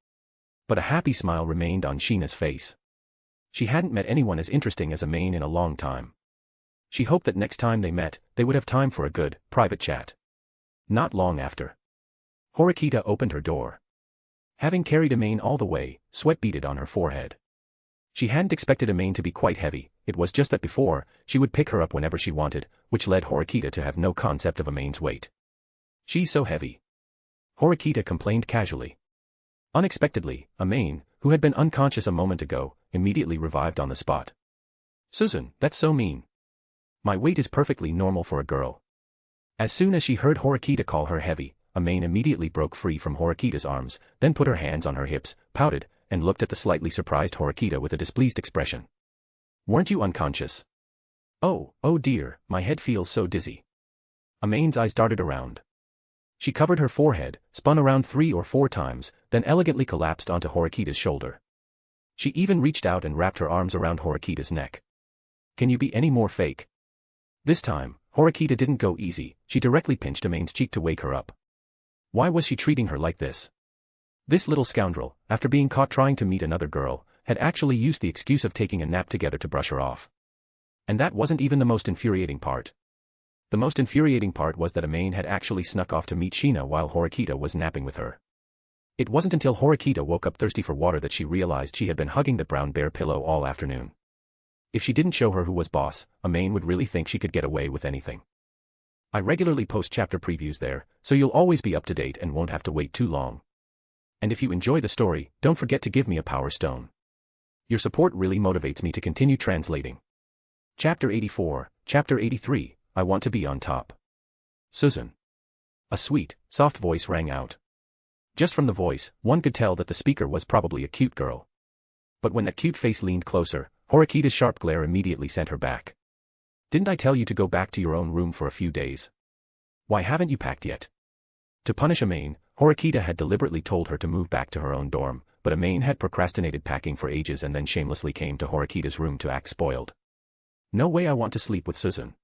But a happy smile remained on Sheena's face. She hadn't met anyone as interesting as Amane in a long time. She hoped that next time they met, they would have time for a good, private chat. Not long after, Horikita opened her door. Having carried Amane all the way, sweat beaded on her forehead. She hadn't expected Amane to be quite heavy, it was just that before, she would pick her up whenever she wanted, which led Horikita to have no concept of Amane's weight. She's so heavy. Horikita complained casually. Unexpectedly, Amane, who had been unconscious a moment ago, immediately revived on the spot. Suzune, that's so mean. My weight is perfectly normal for a girl. As soon as she heard Horikita call her heavy, Amane immediately broke free from Horikita's arms, then put her hands on her hips, pouted, and looked at the slightly surprised Horikita with a displeased expression. Weren't you unconscious? Oh dear, my head feels so dizzy. Amane's eyes darted around. She covered her forehead, spun around 3 or 4 times, then elegantly collapsed onto Horikita's shoulder. She even reached out and wrapped her arms around Horikita's neck. Can you be any more fake? This time, Horikita didn't go easy, she directly pinched Amane's cheek to wake her up. Why was she treating her like this? This little scoundrel, after being caught trying to meet another girl, had actually used the excuse of taking a nap together to brush her off. And that wasn't even the most infuriating part. The most infuriating part was that Amane had actually snuck off to meet Sheena while Horikita was napping with her. It wasn't until Horikita woke up thirsty for water that she realized she had been hugging the brown bear pillow all afternoon. If she didn't show her who was boss, Amane would really think she could get away with anything. I regularly post chapter previews there, so you'll always be up to date and won't have to wait too long. And if you enjoy the story, don't forget to give me a power stone. Your support really motivates me to continue translating. Chapter 84, Chapter 83, I Want to Be on Top. Suzune. A sweet, soft voice rang out. Just from the voice, one could tell that the speaker was probably a cute girl. But when that cute face leaned closer, Horikita's sharp glare immediately sent her back. Didn't I tell you to go back to your own room for a few days? Why haven't you packed yet? To punish Amane, Horikita had deliberately told her to move back to her own dorm, but Amane had procrastinated packing for ages and then shamelessly came to Horikita's room to act spoiled. No way I want to sleep with Suzune.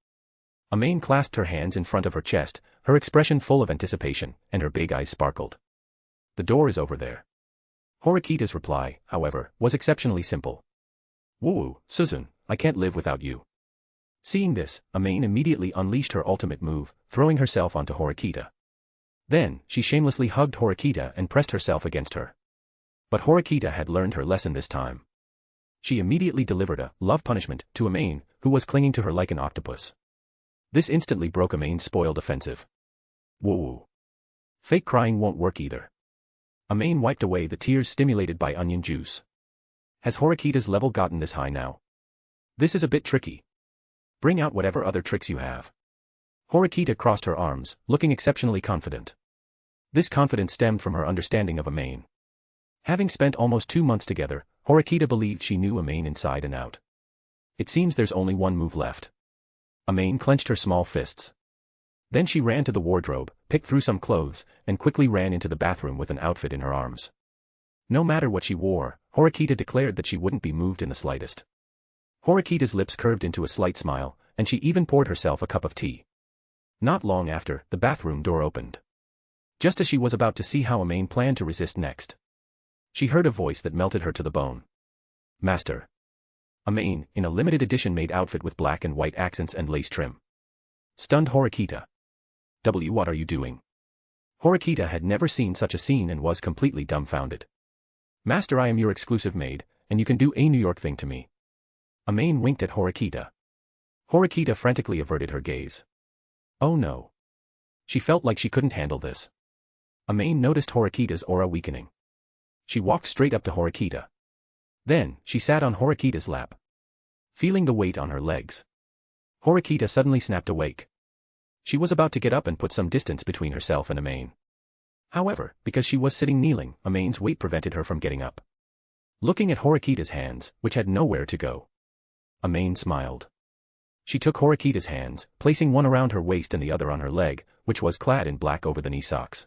Amane clasped her hands in front of her chest, her expression full of anticipation, and her big eyes sparkled. The door is over there. Horikita's reply, however, was exceptionally simple. Woo, Suzune, I can't live without you. Seeing this, Amane immediately unleashed her ultimate move, throwing herself onto Horikita. Then, she shamelessly hugged Horikita and pressed herself against her. But Horikita had learned her lesson this time. She immediately delivered a love punishment to Amane, who was clinging to her like an octopus. This instantly broke Amane's spoiled offensive. Whoa. Fake crying won't work either. Amane wiped away the tears stimulated by onion juice. Has Horikita's level gotten this high now? This is a bit tricky. Bring out whatever other tricks you have. Horikita crossed her arms, looking exceptionally confident. This confidence stemmed from her understanding of Amane. Having spent almost 2 months together, Horikita believed she knew Amane inside and out. It seems there's only one move left. Amane clenched her small fists. Then she ran to the wardrobe, picked through some clothes, and quickly ran into the bathroom with an outfit in her arms. No matter what she wore, Horikita declared that she wouldn't be moved in the slightest. Horikita's lips curved into a slight smile, and she even poured herself a cup of tea. Not long after, the bathroom door opened. Just as she was about to see how Amane planned to resist next, she heard a voice that melted her to the bone. Master. Amane, in a limited edition made outfit with black and white accents and lace trim. Stunned Horikita. What are you doing? Horikita had never seen such a scene and was completely dumbfounded. Master, I am your exclusive maid, and you can do a New York thing to me. Amane winked at Horikita. Horikita frantically averted her gaze. Oh no. She felt like she couldn't handle this. Amane noticed Horikita's aura weakening. She walked straight up to Horikita. Then, she sat on Horikita's lap, feeling the weight on her legs. Horikita suddenly snapped awake. She was about to get up and put some distance between herself and Amane. However, because she was sitting kneeling, Amane's weight prevented her from getting up. Looking at Horikita's hands, which had nowhere to go, Amane smiled. She took Horikita's hands, placing one around her waist and the other on her leg, which was clad in black over-the-knee socks.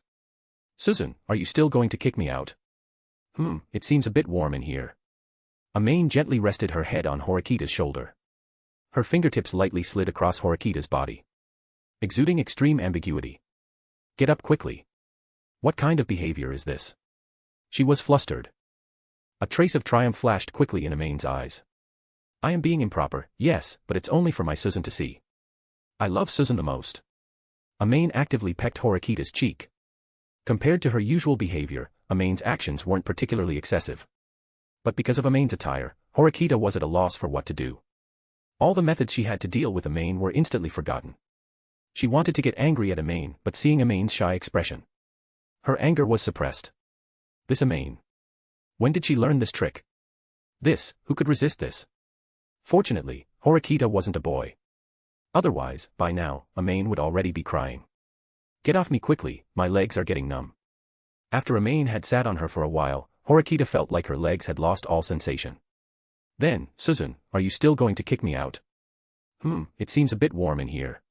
Suzune, are you still going to kick me out? It seems a bit warm in here. Amane gently rested her head on Horikita's shoulder. Her fingertips lightly slid across Horikita's body, exuding extreme ambiguity. Get up quickly. What kind of behavior is this? She was flustered. A trace of triumph flashed quickly in Amane's eyes. I am being improper, yes, but it's only for my Suzune to see. I love Suzune the most. Amane actively pecked Horikita's cheek. Compared to her usual behavior, Amane's actions weren't particularly excessive. But because of Amane's attire, Horikita was at a loss for what to do. All the methods she had to deal with Amane were instantly forgotten. She wanted to get angry at Amane, but seeing Amane's shy expression, her anger was suppressed. This Amane. When did she learn this trick? Who could resist this? Fortunately, Horikita wasn't a boy. Otherwise, by now, Amane would already be crying. Get off me quickly, my legs are getting numb. After Amane had sat on her for a while, Horikita felt like her legs had lost all sensation. Then, Suzune, are you still going to kick me out? It seems a bit warm in here.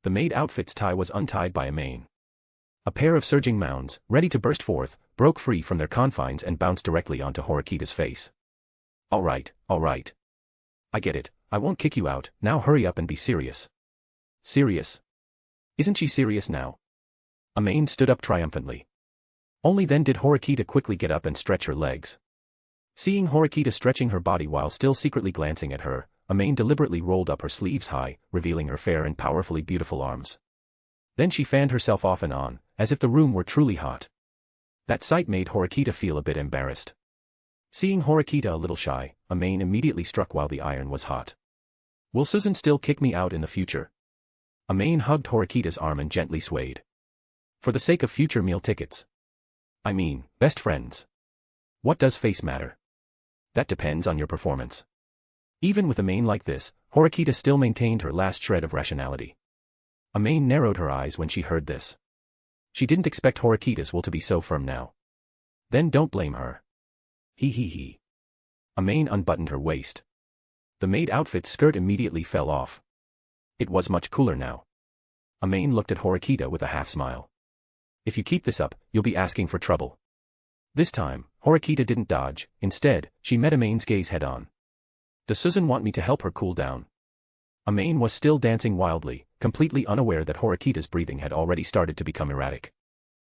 The maid outfit's tie was untied by Amane. A pair of surging mounds, ready to burst forth, broke free from their confines and bounced directly onto Horikita's face. All right. I get it, I won't kick you out, now hurry up and be serious. Serious? Isn't she serious now? Amane stood up triumphantly. Only then did Horikita quickly get up and stretch her legs. Seeing Horikita stretching her body while still secretly glancing at her, Amane deliberately rolled up her sleeves high, revealing her fair and powerfully beautiful arms. Then she fanned herself off and on, as if the room were truly hot. That sight made Horikita feel a bit embarrassed. Seeing Horikita a little shy, Amane immediately struck while the iron was hot. Will Suzune still kick me out in the future? Amane hugged Horikita's arm and gently swayed. For the sake of future meal tickets. I mean, best friends. What does face matter? That depends on your performance. Even with Amane like this, Horikita still maintained her last shred of rationality. Amane narrowed her eyes when she heard this. She didn't expect Horikita's will to be so firm now. Then don't blame her. He. Amane unbuttoned her waist. The maid outfit's skirt immediately fell off. It was much cooler now. Amane looked at Horikita with a half-smile. If you keep this up, you'll be asking for trouble. This time, Horikita didn't dodge, instead, she met Amane's gaze head-on. Does Suzune want me to help her cool down? Amane was still dancing wildly, completely unaware that Horikita's breathing had already started to become erratic.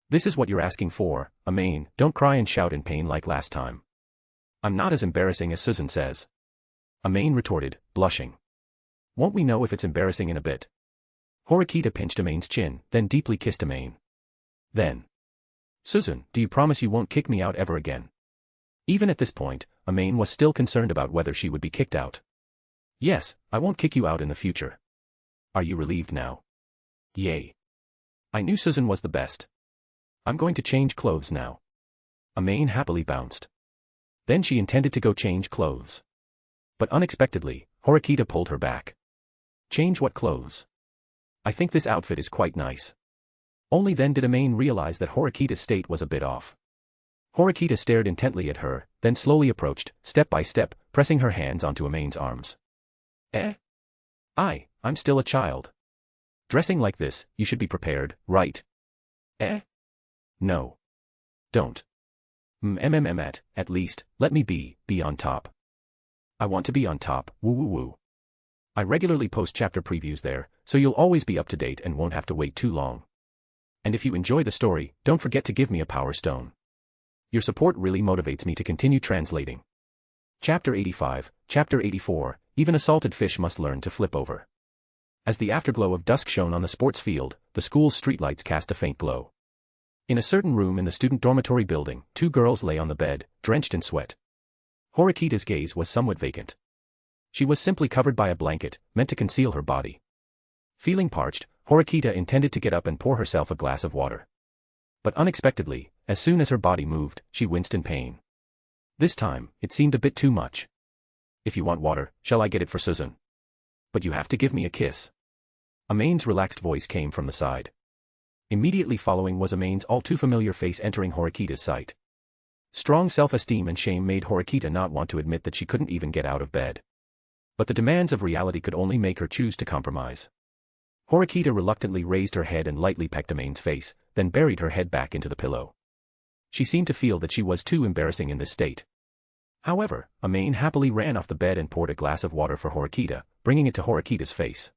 This is what you're asking for, Amane, don't cry and shout in pain like last time. I'm not as embarrassing as Suzune says. Amane retorted, blushing. Won't we know if it's embarrassing in a bit? Horikita pinched Amane's chin, then deeply kissed Amane. Then. Suzune, do you promise you won't kick me out ever again? Even at this point, Amane was still concerned about whether she would be kicked out. Yes, I won't kick you out in the future. Are you relieved now? Yay. I knew Suzune was the best. I'm going to change clothes now. Amane happily bounced. Then she intended to go change clothes. But unexpectedly, Horikita pulled her back. Change what clothes? I think this outfit is quite nice. Only then did Amane realize that Horikita's state was a bit off. Horikita stared intently at her, then slowly approached, step by step, pressing her hands onto Amane's arms. I'm still a child. Dressing like this, you should be prepared, right? No. Don't. At least, let me be on top. I want to be on top, woo woo woo. I regularly post chapter previews there, so you'll always be up to date and won't have to wait too long. And if you enjoy the story, don't forget to give me a power stone. Your support really motivates me to continue translating. Chapter 85, Chapter 84, even a salted fish must learn to flip over. As the afterglow of dusk shone on the sports field, the school's streetlights cast a faint glow. In a certain room in the student dormitory building, two girls lay on the bed, drenched in sweat. Horikita's gaze was somewhat vacant. She was simply covered by a blanket, meant to conceal her body. Feeling parched, Horikita intended to get up and pour herself a glass of water. But unexpectedly, as soon as her body moved, she winced in pain. This time, it seemed a bit too much. If you want water, shall I get it for Suzune? But you have to give me a kiss. Amane's relaxed voice came from the side. Immediately following was Amane's all-too-familiar face entering Horikita's sight. Strong self-esteem and shame made Horikita not want to admit that she couldn't even get out of bed. But the demands of reality could only make her choose to compromise. Horikita reluctantly raised her head and lightly pecked Amane's face, then buried her head back into the pillow. She seemed to feel that she was too embarrassing in this state. However, Amane happily ran off the bed and poured a glass of water for Horikita, bringing it to Horikita's face.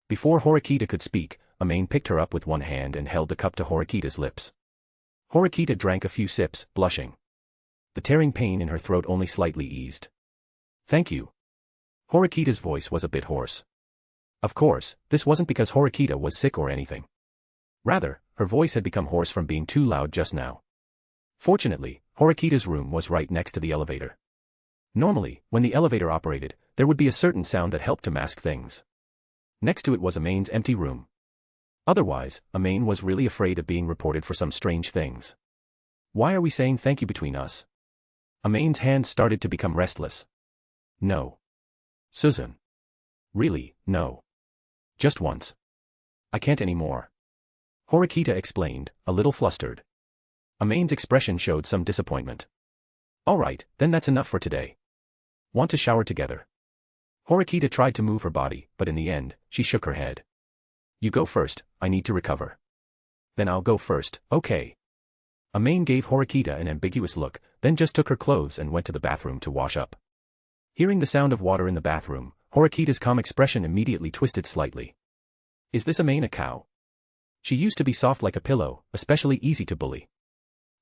Before Horikita could speak, Amane picked her up with one hand and held the cup to Horikita's lips. Horikita drank a few sips, blushing. The tearing pain in her throat only slightly eased. Thank you. Horikita's voice was a bit hoarse. Of course, this wasn't because Horikita was sick or anything. Rather, her voice had become hoarse from being too loud just now. Fortunately, Horikita's room was right next to the elevator. Normally, when the elevator operated, there would be a certain sound that helped to mask things. Next to it was Amane's empty room. Otherwise, Amane was really afraid of being reported for some strange things. Why are we saying thank you between us? Amane's hands started to become restless. No. Suzune. Really, no. Just once. I can't anymore. Horikita explained, a little flustered. Amane's expression showed some disappointment. All right, then that's enough for today. Want to shower together? Horikita tried to move her body, but in the end, she shook her head. You go first, I need to recover. Then I'll go first, okay. Amane gave Horikita an ambiguous look, then just took her clothes and went to the bathroom to wash up. Hearing the sound of water in the bathroom, Horikita's calm expression immediately twisted slightly. Is this Amane a cow? She used to be soft like a pillow, especially easy to bully.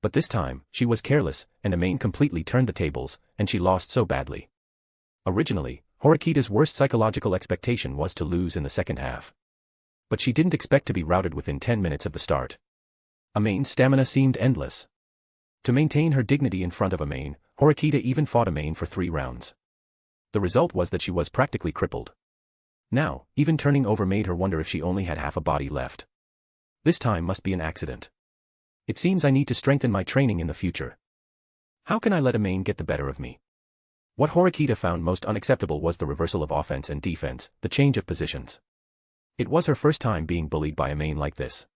But this time, she was careless, and Amane completely turned the tables, and she lost so badly. Originally, Horikita's worst psychological expectation was to lose in the second half. But she didn't expect to be routed within 10 minutes of the start. Amane's stamina seemed endless. To maintain her dignity in front of Amane, Horikita even fought Amane for 3 rounds. The result was that she was practically crippled. Now, even turning over made her wonder if she only had half a body left. This time must be an accident. It seems I need to strengthen my training in the future. How can I let Amane get the better of me? What Horikita found most unacceptable was the reversal of offense and defense, the change of positions. It was her first time being bullied by Amane like this.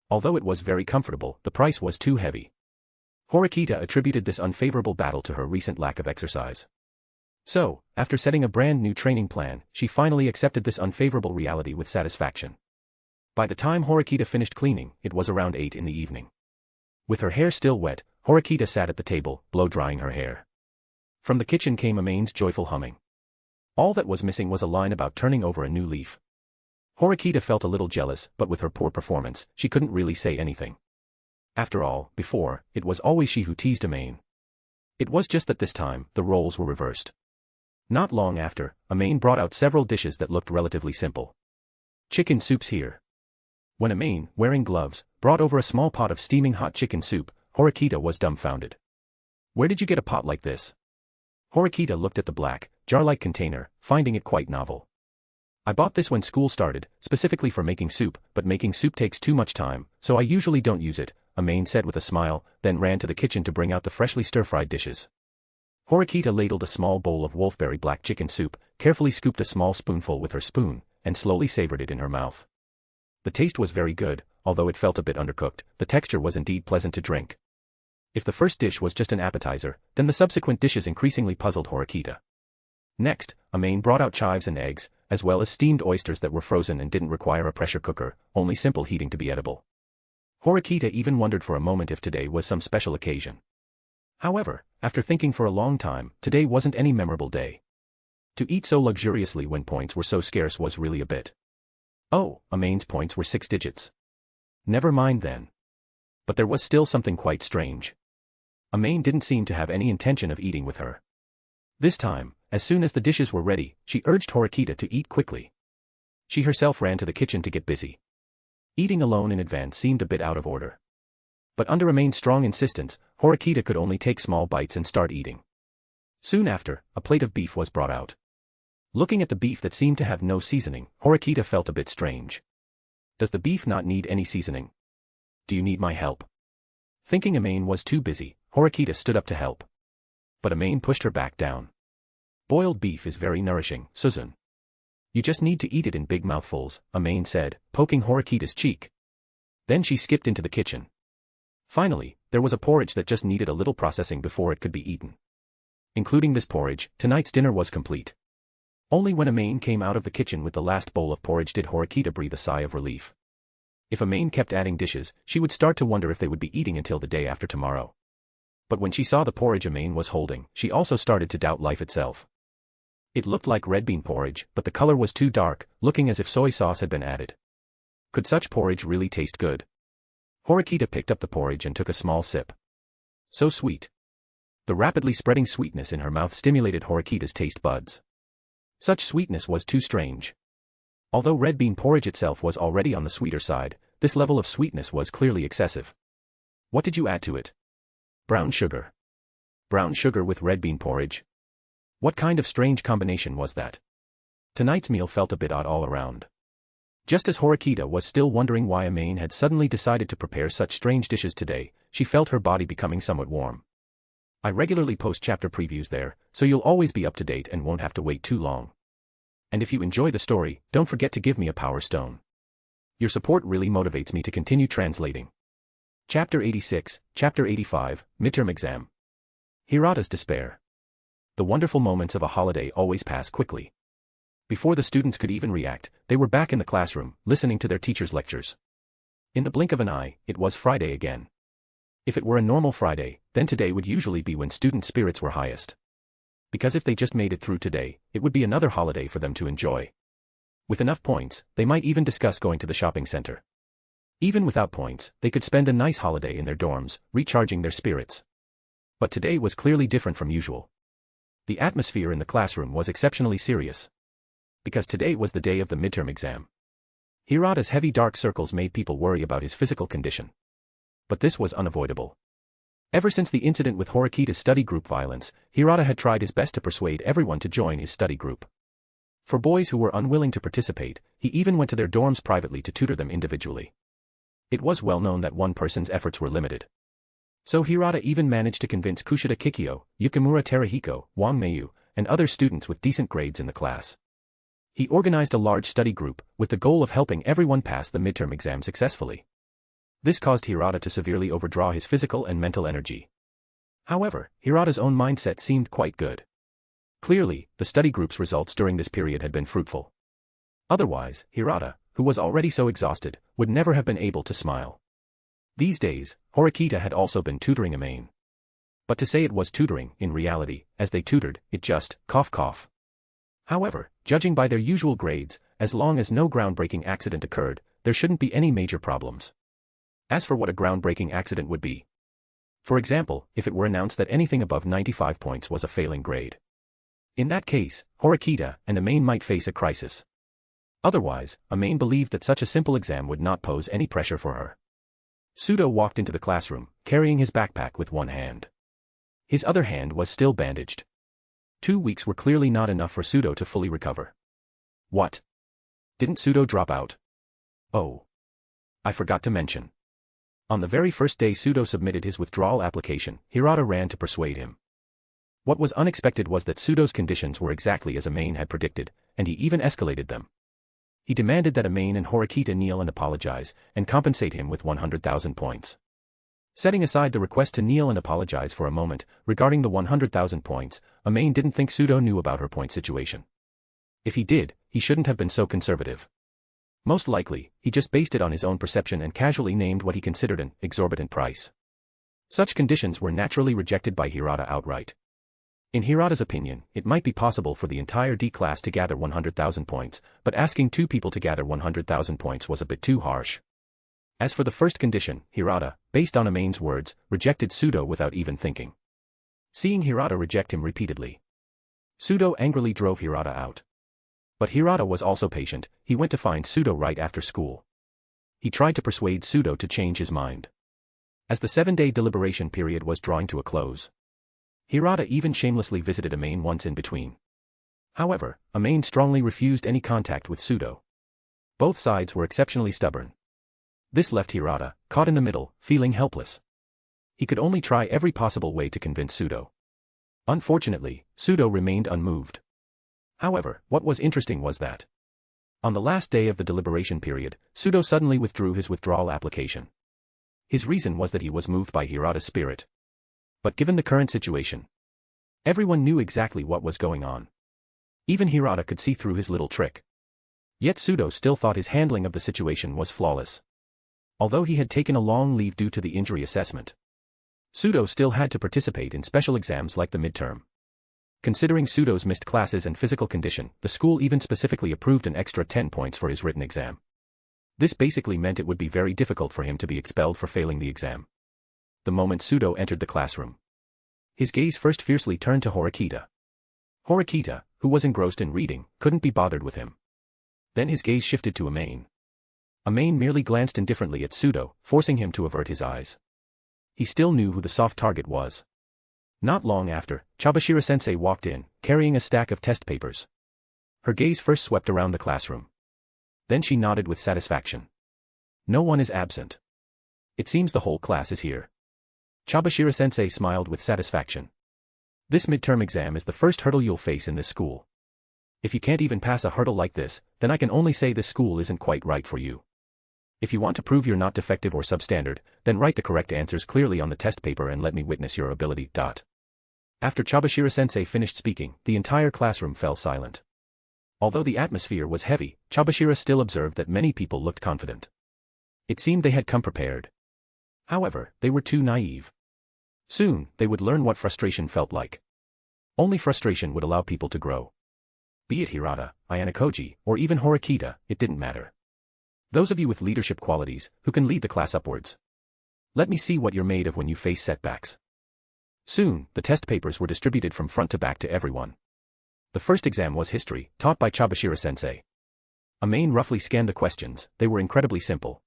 Although it was very comfortable, the price was too heavy. Horikita attributed this unfavorable battle to her recent lack of exercise. So, after setting a brand new training plan, she finally accepted this unfavorable reality with satisfaction. By the time Horikita finished cleaning, it was around 8 in the evening. With her hair still wet, Horikita sat at the table, blow-drying her hair. From the kitchen came Amane's joyful humming. All that was missing was a line about turning over a new leaf. Horikita felt a little jealous, but with her poor performance, she couldn't really say anything. After all, before, it was always she who teased Amane. It was just that this time, the roles were reversed. Not long after, Amane brought out several dishes that looked relatively simple. Chicken soup's here. When Amane, wearing gloves, brought over a small pot of steaming hot chicken soup, Horikita was dumbfounded. Where did you get a pot like this? Horikita looked at the black, jar-like container, finding it quite novel. I bought this when school started, specifically for making soup, but making soup takes too much time, so I usually don't use it, Amane said with a smile, then ran to the kitchen to bring out the freshly stir-fried dishes. Horikita ladled a small bowl of wolfberry black chicken soup, carefully scooped a small spoonful with her spoon, and slowly savored it in her mouth. The taste was very good, although it felt a bit undercooked, the texture was indeed pleasant to drink. If the first dish was just an appetizer, then the subsequent dishes increasingly puzzled Horikita. Next, Amane brought out chives and eggs, as well as steamed oysters that were frozen and didn't require a pressure cooker, only simple heating to be edible. Horikita even wondered for a moment if today was some special occasion. However, after thinking for a long time, today wasn't any memorable day. To eat so luxuriously when points were so scarce was really a bit. Oh, Amane's points were 6 digits. Never mind then. But there was still something quite strange. Amane didn't seem to have any intention of eating with her. This time, as soon as the dishes were ready, she urged Horikita to eat quickly. She herself ran to the kitchen to get busy. Eating alone in advance seemed a bit out of order. But under Amane's strong insistence, Horikita could only take small bites and start eating. Soon after, a plate of beef was brought out. Looking at the beef that seemed to have no seasoning, Horikita felt a bit strange. Does the beef not need any seasoning? Do you need my help? Thinking Amane was too busy, Horikita stood up to help. But Amane pushed her back down. Boiled beef is very nourishing, Suzune. You just need to eat it in big mouthfuls, Amane said, poking Horikita's cheek. Then she skipped into the kitchen. Finally, there was a porridge that just needed a little processing before it could be eaten. Including this porridge, tonight's dinner was complete. Only when Amane came out of the kitchen with the last bowl of porridge did Horikita breathe a sigh of relief. If Amane kept adding dishes, she would start to wonder if they would be eating until the day after tomorrow. But when she saw the porridge Amane was holding, she also started to doubt life itself. It looked like red bean porridge, but the color was too dark, looking as if soy sauce had been added. Could such porridge really taste good? Horikita picked up the porridge and took a small sip. So sweet. The rapidly spreading sweetness in her mouth stimulated Horikita's taste buds. Such sweetness was too strange. Although red bean porridge itself was already on the sweeter side, this level of sweetness was clearly excessive. What did you add to it? Brown sugar. Brown sugar with red bean porridge? What kind of strange combination was that? Tonight's meal felt a bit odd all around. Just as Horikita was still wondering why Amane had suddenly decided to prepare such strange dishes today, she felt her body becoming somewhat warm. I regularly post chapter previews there, so you'll always be up to date and won't have to wait too long. And if you enjoy the story, don't forget to give me a power stone. Your support really motivates me to continue translating. Chapter 86, Chapter 85, Midterm Exam. Hirata's despair. The wonderful moments of a holiday always pass quickly. Before the students could even react, they were back in the classroom, listening to their teacher's lectures. In the blink of an eye, it was Friday again. If it were a normal Friday, then today would usually be when student spirits were highest. Because if they just made it through today, it would be another holiday for them to enjoy. With enough points, they might even discuss going to the shopping center. Even without points, they could spend a nice holiday in their dorms, recharging their spirits. But today was clearly different from usual. The atmosphere in the classroom was exceptionally serious. Because today was the day of the midterm exam. Hirata's heavy dark circles made people worry about his physical condition. But this was unavoidable. Ever since the incident with Horikita's study group violence, Hirata had tried his best to persuade everyone to join his study group. For boys who were unwilling to participate, he even went to their dorms privately to tutor them individually. It was well known that one person's efforts were limited. So Hirata even managed to convince Kushida Kikyo, Yukimura Terahiko, Wang Meiyu, and other students with decent grades in the class. He organized a large study group, with the goal of helping everyone pass the midterm exam successfully. This caused Hirata to severely overdraw his physical and mental energy. However, Hirata's own mindset seemed quite good. Clearly, the study group's results during this period had been fruitful. Otherwise, Hirata, who was already so exhausted, would never have been able to smile. These days, Horikita had also been tutoring Amane. But to say it was tutoring, in reality, as they tutored, it just, cough. However, judging by their usual grades, as long as no groundbreaking accident occurred, there shouldn't be any major problems. As for what a groundbreaking accident would be. For example, if it were announced that anything above 95 points was a failing grade. In that case, Horikita and Amane might face a crisis. Otherwise, Amane believed that such a simple exam would not pose any pressure for her. Sudo walked into the classroom, carrying his backpack with one hand. His other hand was still bandaged. 2 weeks were clearly not enough for Sudo to fully recover. What? Didn't Sudo drop out? Oh. I forgot to mention. On the very first day Sudo submitted his withdrawal application, Hirata ran to persuade him. What was unexpected was that Sudo's conditions were exactly as Amane had predicted, and he even escalated them. He demanded that Amane and Horikita kneel and apologize, and compensate him with 100,000 points. Setting aside the request to kneel and apologize for a moment, regarding the 100,000 points, Amane didn't think Sudo knew about her point situation. If he did, he shouldn't have been so conservative. Most likely, he just based it on his own perception and casually named what he considered an exorbitant price. Such conditions were naturally rejected by Hirata outright. In Hirata's opinion, it might be possible for the entire D class to gather 100,000 points, but asking 2 people to gather 100,000 points was a bit too harsh. As for the first condition, Hirata, based on Amane's words, rejected Sudo without even thinking. Seeing Hirata reject him repeatedly, Sudo angrily drove Hirata out. But Hirata was also patient. He went to find Sudo right after school. He tried to persuade Sudo to change his mind. As the 7-day deliberation period was drawing to a close, Hirata even shamelessly visited Amane once in between. However, Amane strongly refused any contact with Sudo. Both sides were exceptionally stubborn. This left Hirata, caught in the middle, feeling helpless. He could only try every possible way to convince Sudo. Unfortunately, Sudo remained unmoved. However, what was interesting was that on the last day of the deliberation period, Sudo suddenly withdrew his withdrawal application. His reason was that he was moved by Hirata's spirit. But given the current situation, everyone knew exactly what was going on. Even Hirata could see through his little trick. Yet Sudo still thought his handling of the situation was flawless. Although he had taken a long leave due to the injury assessment, Sudo still had to participate in special exams like the midterm. Considering Sudo's missed classes and physical condition, the school even specifically approved an extra 10 points for his written exam. This basically meant it would be very difficult for him to be expelled for failing the exam. The moment Sudo entered the classroom, his gaze first fiercely turned to Horikita. Horikita, who was engrossed in reading, couldn't be bothered with him. Then his gaze shifted to Amane. Amane merely glanced indifferently at Sudo, forcing him to avert his eyes. He still knew who the soft target was. Not long after, Chabashira-sensei walked in, carrying a stack of test papers. Her gaze first swept around the classroom. Then she nodded with satisfaction. No one is absent. It seems the whole class is here. Chabashira-sensei smiled with satisfaction. This midterm exam is the first hurdle you'll face in this school. If you can't even pass a hurdle like this, then I can only say this school isn't quite right for you. If you want to prove you're not defective or substandard, then write the correct answers clearly on the test paper and let me witness your ability. After Chabashira-sensei finished speaking, the entire classroom fell silent. Although the atmosphere was heavy, Chabashira still observed that many people looked confident. It seemed they had come prepared. However, they were too naive. Soon, they would learn what frustration felt like. Only frustration would allow people to grow. Be it Hirata, Ayanokoji, or even Horikita, it didn't matter. Those of you with leadership qualities, who can lead the class upwards. Let me see what you're made of when you face setbacks. Soon, the test papers were distributed from front to back to everyone. The first exam was history, taught by Chabashira-sensei. Amane roughly scanned the questions. They were incredibly simple.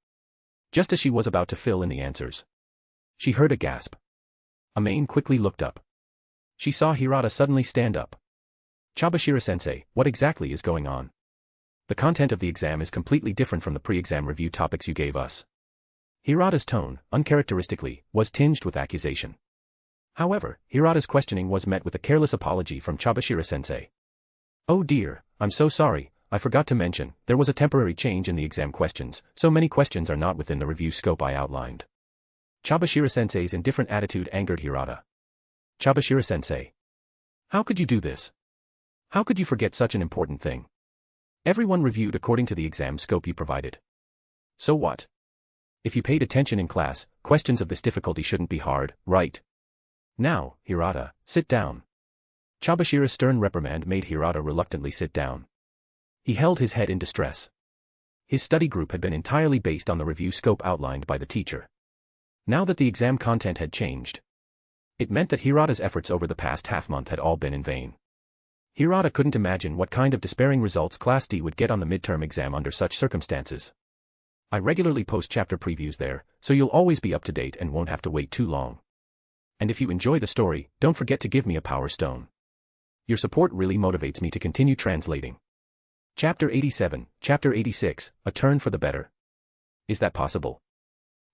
Just as she was about to fill in the answers, she heard a gasp. Amane quickly looked up. She saw Hirata suddenly stand up. Chabashira-sensei, what exactly is going on? The content of the exam is completely different from the pre-exam review topics you gave us. Hirata's tone, uncharacteristically, was tinged with accusation. However, Hirata's questioning was met with a careless apology from Chabashira-sensei. Oh dear, I'm so sorry, I forgot to mention, there was a temporary change in the exam questions, so many questions are not within the review scope I outlined. Chabashira-sensei's indifferent attitude angered Hirata. Chabashira-sensei. How could you do this? How could you forget such an important thing? Everyone reviewed according to the exam scope you provided. So what? If you paid attention in class, questions of this difficulty shouldn't be hard, right? Now, Hirata, sit down. Chabashira's stern reprimand made Hirata reluctantly sit down. He held his head in distress. His study group had been entirely based on the review scope outlined by the teacher. Now that the exam content had changed, it meant that Hirata's efforts over the past half-month had all been in vain. Hirata couldn't imagine what kind of despairing results Class D would get on the midterm exam under such circumstances. I regularly post chapter previews there, so you'll always be up to date and won't have to wait too long. And if you enjoy the story, don't forget to give me a power stone. Your support really motivates me to continue translating. Chapter 87, Chapter 86, A Turn for the Better. Is that possible?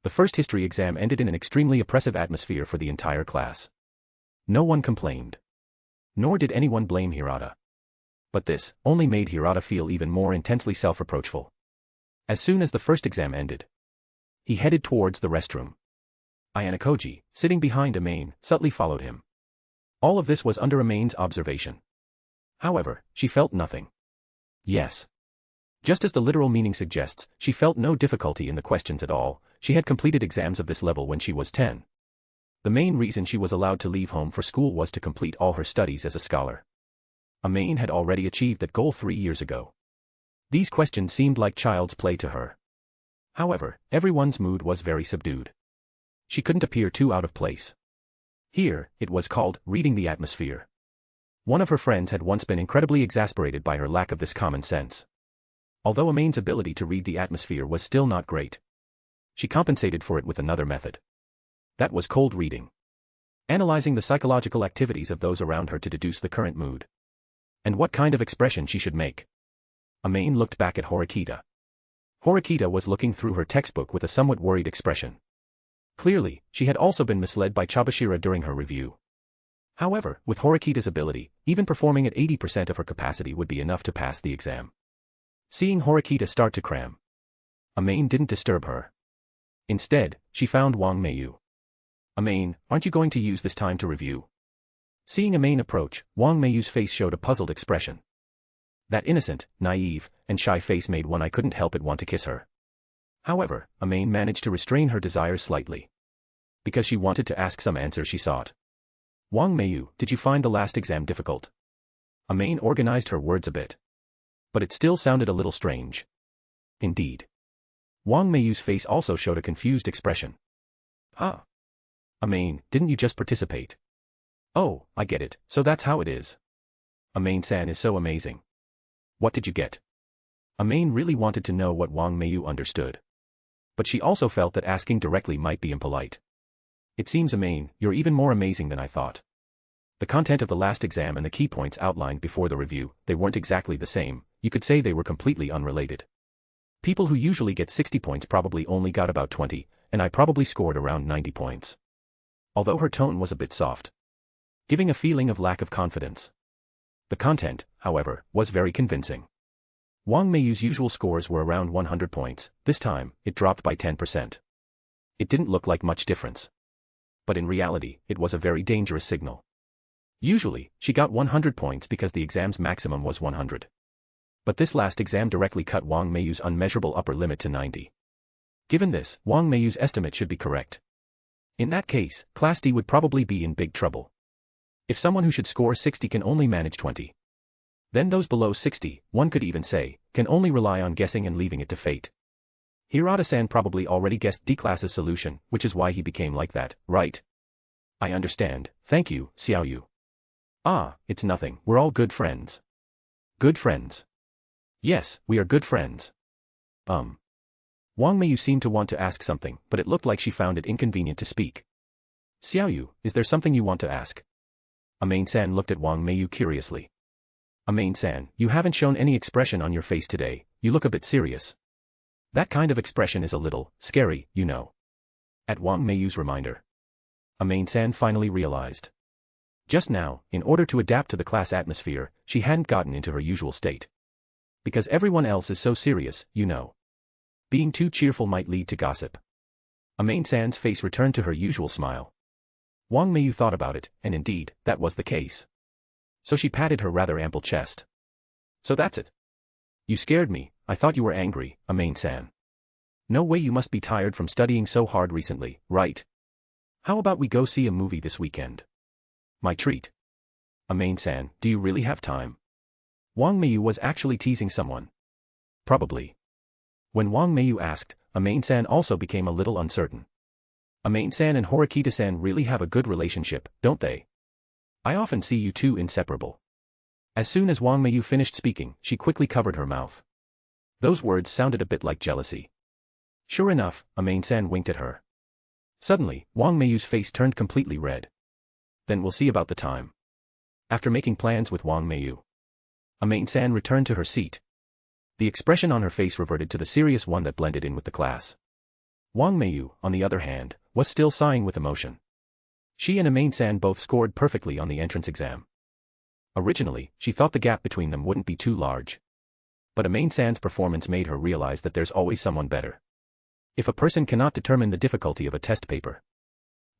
The first history exam ended in an extremely oppressive atmosphere for the entire class. No one complained. Nor did anyone blame Hirata. But this only made Hirata feel even more intensely self-reproachful. As soon as the first exam ended, he headed towards the restroom. Ayanokoji, sitting behind Amane, subtly followed him. All of this was under Amane's observation. However, she felt nothing. Yes. Just as the literal meaning suggests, she felt no difficulty in the questions at all. She had completed exams of this level when she was 10. The main reason she was allowed to leave home for school was to complete all her studies as a scholar. Amane had already achieved that goal 3 years ago. These questions seemed like child's play to her. However, everyone's mood was very subdued. She couldn't appear too out of place. Here, it was called reading the atmosphere. One of her friends had once been incredibly exasperated by her lack of this common sense. Although Amane's ability to read the atmosphere was still not great, she compensated for it with another method. That was cold reading. Analyzing the psychological activities of those around her to deduce the current mood. And what kind of expression she should make. Amane looked back at Horikita. Horikita was looking through her textbook with a somewhat worried expression. Clearly, she had also been misled by Chabashira during her review. However, with Horikita's ability, even performing at 80% of her capacity would be enough to pass the exam. Seeing Horikita start to cram, Amane didn't disturb her. Instead, she found Wang Meiyu. Amane, aren't you going to use this time to review? Seeing Amane approach, Wang Meiyu's face showed a puzzled expression. That innocent, naive, and shy face made one I couldn't help but want to kiss her. However, Amane managed to restrain her desires slightly. Because she wanted to ask some answer she sought. Wang Meiyu, did you find the last exam difficult? Amane organized her words a bit. But it still sounded a little strange. Indeed. Wang Meiyu's face also showed a confused expression. Huh? Amane, didn't you just participate? Oh, I get it, so that's how it is. Amane-san is so amazing. What did you get? Amane really wanted to know what Wang Meiyu understood. But she also felt that asking directly might be impolite. It seems, Amane, you're even more amazing than I thought. The content of the last exam and the key points outlined before the review, they weren't exactly the same. You could say they were completely unrelated. People who usually get 60 points probably only got about 20, and I probably scored around 90 points. Although her tone was a bit soft, giving a feeling of lack of confidence. The content, however, was very convincing. Wang Meiyu's usual scores were around 100 points. This time, it dropped by 10%. It didn't look like much difference. But in reality, it was a very dangerous signal. Usually, she got 100 points because the exam's maximum was 100. But this last exam directly cut Wang Meiyu's unmeasurable upper limit to 90. Given this, Wang Meiyu's estimate should be correct. In that case, Class D would probably be in big trouble. If someone who should score 60 can only manage 20, then those below 60, one could even say, can only rely on guessing and leaving it to fate. Hirata-san probably already guessed D-class's solution, which is why he became like that, right? I understand, thank you, Xiaoyu. Ah, it's nothing, we're all good friends. Good friends. Yes, we are good friends. Wang Meiyu seemed to want to ask something, but it looked like she found it inconvenient to speak. Xiaoyu, is there something you want to ask? Amane-san looked at Wang Meiyu curiously. Amane-san, you haven't shown any expression on your face today, you look a bit serious. That kind of expression is a little scary, you know. At Wang Meiyu's reminder, Amane-san finally realized. Just now, in order to adapt to the class atmosphere, she hadn't gotten into her usual state. Because everyone else is so serious, you know. Being too cheerful might lead to gossip. Amane-san's face returned to her usual smile. Wang Meiyu thought about it, and indeed, that was the case. So she patted her rather ample chest. So that's it. You scared me, I thought you were angry, Amane-san. No way, you must be tired from studying so hard recently, right? How about we go see a movie this weekend? My treat. Amane-san, do you really have time? Wang Meiyu was actually teasing someone. Probably. When Wang Meiyu asked, Amane-san also became a little uncertain. Amane-san and Horikita-san really have a good relationship, don't they? I often see you two inseparable. As soon as Wang Meiyu finished speaking, she quickly covered her mouth. Those words sounded a bit like jealousy. Sure enough, Amane-san winked at her. Suddenly, Wang Meiyu's face turned completely red. Then we'll see about the time. After making plans with Wang Meiyu, Amane-san returned to her seat. The expression on her face reverted to the serious one that blended in with the class. Wang Meiyu, on the other hand, was still sighing with emotion. She and Amane-san both scored perfectly on the entrance exam. Originally, she thought the gap between them wouldn't be too large. But Amane-san's performance made her realize that there's always someone better. If a person cannot determine the difficulty of a test paper,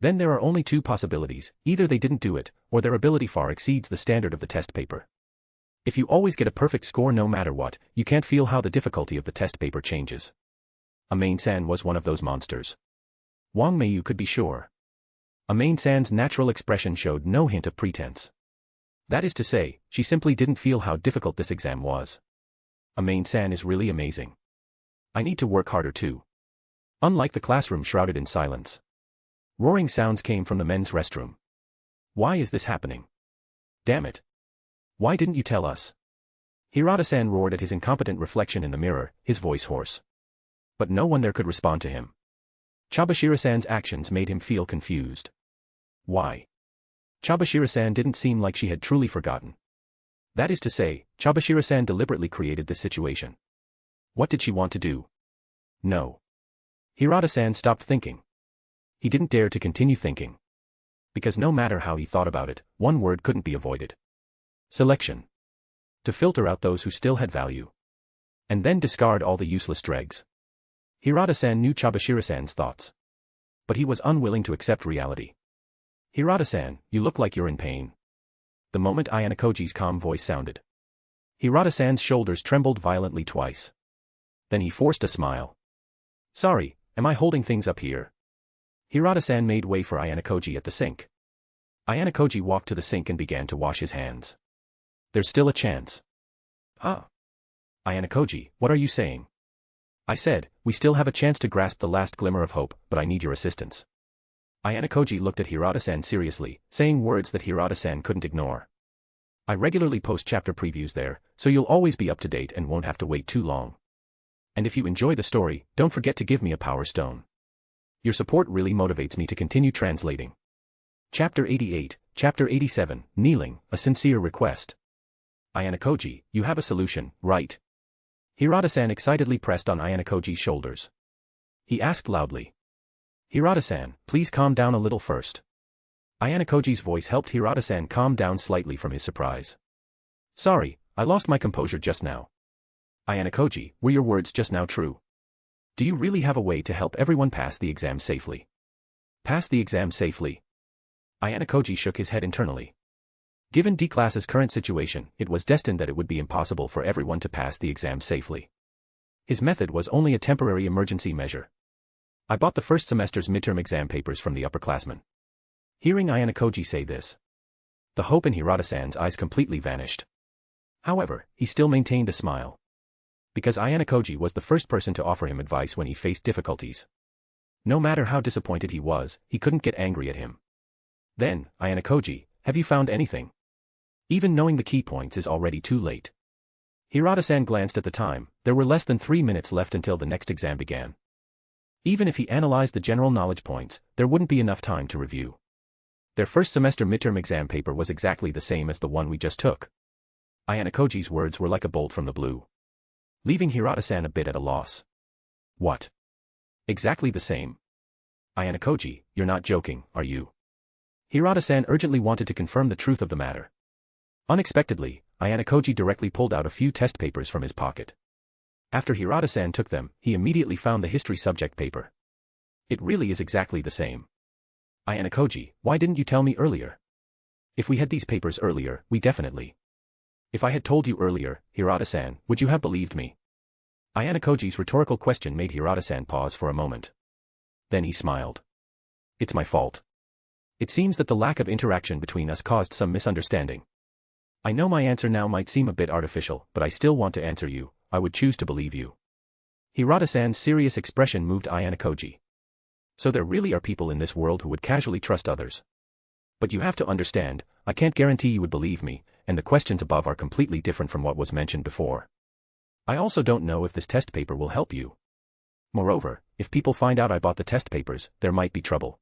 then there are only two possibilities: either they didn't do it, or their ability far exceeds the standard of the test paper. If you always get a perfect score no matter what, you can't feel how the difficulty of the test paper changes. Amane-san was one of those monsters. Wang Meiyu could be sure. Amane-san's natural expression showed no hint of pretense. That is to say, she simply didn't feel how difficult this exam was. Amane-san is really amazing. I need to work harder too. Unlike the classroom shrouded in silence, roaring sounds came from the men's restroom. Why is this happening? Damn it. Why didn't you tell us? Hirata-san roared at his incompetent reflection in the mirror, his voice hoarse. But no one there could respond to him. Chabashira-san's actions made him feel confused. Why? Chabashira-san didn't seem like she had truly forgotten. That is to say, Chabashira-san deliberately created this situation. What did she want to do? No. Hirata-san stopped thinking. He didn't dare to continue thinking. Because no matter how he thought about it, one word couldn't be avoided. Selection. To filter out those who still had value. And then discard all the useless dregs. Hirata-san knew Chabashira-san's thoughts. But he was unwilling to accept reality. Hirata-san, you look like you're in pain. The moment Ayanokoji's calm voice sounded, Hirata-san's shoulders trembled violently twice. Then he forced a smile. Sorry, am I holding things up here? Hirata-san made way for Ayanokoji at the sink. Ayanokoji walked to the sink and began to wash his hands. There's still a chance. Ah. Ayanokoji, what are you saying? I said, we still have a chance to grasp the last glimmer of hope, but I need your assistance. Ayanokoji looked at Hirata-san seriously, saying words that Hirata-san couldn't ignore. I regularly post chapter previews there, so you'll always be up to date and won't have to wait too long. And if you enjoy the story, don't forget to give me a power stone. Your support really motivates me to continue translating. Chapter 88, Chapter 87, Kneeling, a Sincere Request. Ayanokoji, you have a solution, right? Hirata-san excitedly pressed on Ayanokoji's shoulders. He asked loudly. Hirata-san, please calm down a little first. Ayanokoji's voice helped Hirata-san calm down slightly from his surprise. Sorry, I lost my composure just now. Ayanokoji, were your words just now true? Do you really have a way to help everyone pass the exam safely? Pass the exam safely? Ayanokoji shook his head internally. Given D-class's current situation, it was destined that it would be impossible for everyone to pass the exam safely. His method was only a temporary emergency measure. I bought the first semester's midterm exam papers from the upperclassmen. Hearing Ayanokoji say this, the hope in Hirata-san's eyes completely vanished. However, he still maintained a smile. Because Ayanokoji was the first person to offer him advice when he faced difficulties. No matter how disappointed he was, he couldn't get angry at him. Then, Ayanokoji, have you found anything? Even knowing the key points is already too late. Hirata-san glanced at the time. There were less than 3 minutes left until the next exam began. Even if he analyzed the general knowledge points, there wouldn't be enough time to review. Their first semester midterm exam paper was exactly the same as the one we just took. Ayanokoji's words were like a bolt from the blue, leaving Hirata-san a bit at a loss. What? Exactly the same? Ayanokoji, you're not joking, are you? Hirata-san urgently wanted to confirm the truth of the matter. Unexpectedly, Ayanokoji directly pulled out a few test papers from his pocket. After Hirata-san took them, he immediately found the history subject paper. It really is exactly the same. Ayanokoji, why didn't you tell me earlier? If we had these papers earlier, we definitely. If I had told you earlier, Hirata-san, would you have believed me? Ayanokoji's rhetorical question made Hirata-san pause for a moment. Then he smiled. It's my fault. It seems that the lack of interaction between us caused some misunderstanding. I know my answer now might seem a bit artificial, but I still want to answer you. I would choose to believe you. Hirata-san's serious expression moved Ayanokoji. So there really are people in this world who would casually trust others. But you have to understand, I can't guarantee you would believe me, and the questions above are completely different from what was mentioned before. I also don't know if this test paper will help you. Moreover, if people find out I bought the test papers, there might be trouble.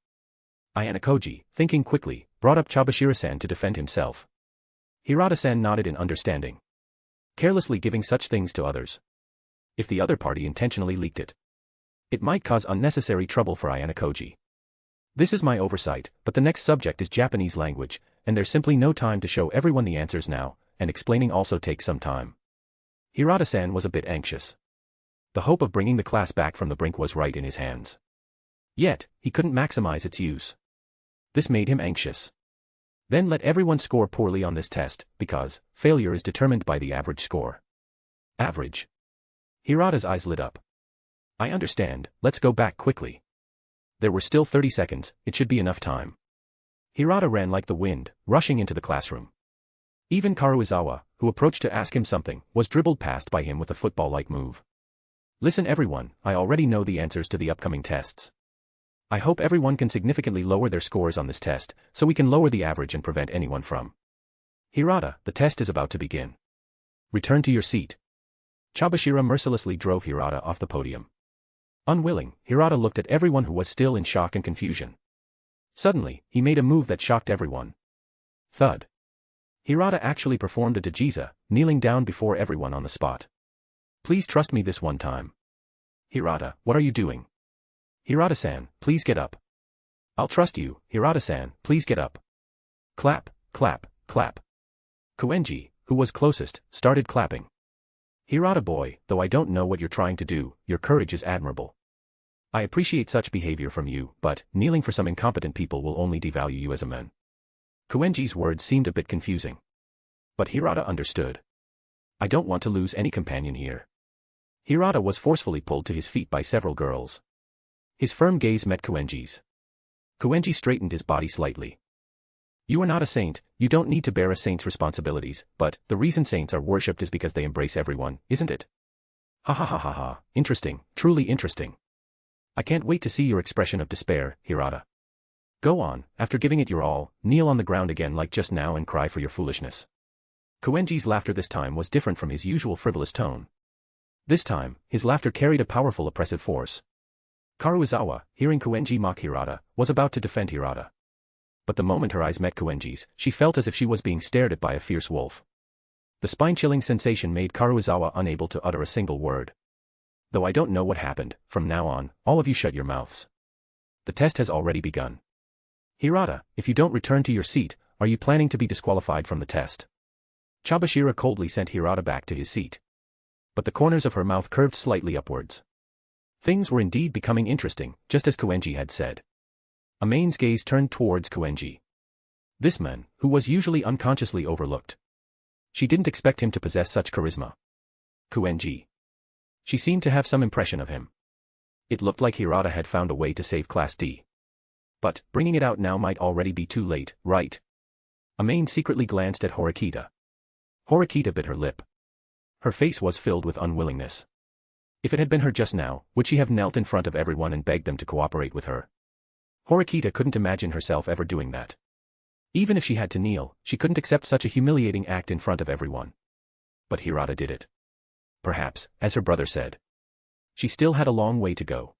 Ayano-koji, thinking quickly, brought up Chabashira-san to defend himself. Hirata-san nodded in understanding. Carelessly giving such things to others. If the other party intentionally leaked it, it might cause unnecessary trouble for Ayano-koji. This is my oversight, but the next subject is Japanese language, and there's simply no time to show everyone the answers now, and explaining also takes some time. Hirata-san was a bit anxious. The hope of bringing the class back from the brink was right in his hands. Yet, he couldn't maximize its use. This made him anxious. Then let everyone score poorly on this test, because failure is determined by the average score. Average. Hirata's eyes lit up. I understand, let's go back quickly. There were still 30 seconds, it should be enough time. Hirata ran like the wind, rushing into the classroom. Even Karuizawa, who approached to ask him something, was dribbled past by him with a football-like move. Listen everyone, I already know the answers to the upcoming tests. I hope everyone can significantly lower their scores on this test, so we can lower the average and prevent anyone from. Hirata, the test is about to begin. Return to your seat. Chabashira mercilessly drove Hirata off the podium. Unwilling, Hirata looked at everyone who was still in shock and confusion. Suddenly, he made a move that shocked everyone. Thud. Hirata actually performed a Dajiza, kneeling down before everyone on the spot. Please trust me this one time. Hirata, what are you doing? Hirata-san, please get up. I'll trust you, Hirata-san, please get up. Clap, clap, clap. Koenji, who was closest, started clapping. Hirata boy, though I don't know what you're trying to do, your courage is admirable. I appreciate such behavior from you, but kneeling for some incompetent people will only devalue you as a man. Koenji's words seemed a bit confusing. But Hirata understood. I don't want to lose any companion here. Hirata was forcefully pulled to his feet by several girls. His firm gaze met Koenji's. Koenji straightened his body slightly. You are not a saint, you don't need to bear a saint's responsibilities, but the reason saints are worshipped is because they embrace everyone, isn't it? Ha ha ha ha ha, interesting, truly interesting. I can't wait to see your expression of despair, Hirata. Go on, after giving it your all, kneel on the ground again like just now and cry for your foolishness. Koenji's laughter this time was different from his usual frivolous tone. This time, his laughter carried a powerful oppressive force. Karuizawa, hearing Koenji mock Hirata, was about to defend Hirata. But the moment her eyes met Koenji's, she felt as if she was being stared at by a fierce wolf. The spine-chilling sensation made Karuizawa unable to utter a single word. Though I don't know what happened, from now on, all of you shut your mouths. The test has already begun. Hirata, if you don't return to your seat, are you planning to be disqualified from the test? Chabashira coldly sent Hirata back to his seat. But the corners of her mouth curved slightly upwards. Things were indeed becoming interesting, just as Koenji had said. Amane's gaze turned towards Koenji. This man, who was usually unconsciously overlooked. She didn't expect him to possess such charisma. Koenji. She seemed to have some impression of him. It looked like Hirata had found a way to save Class D. But, bringing it out now might already be too late, right? Amane secretly glanced at Horikita. Horikita bit her lip. Her face was filled with unwillingness. If it had been her just now, would she have knelt in front of everyone and begged them to cooperate with her? Horikita couldn't imagine herself ever doing that. Even if she had to kneel, she couldn't accept such a humiliating act in front of everyone. But Hirata did it. Perhaps, as her brother said. She still had a long way to go.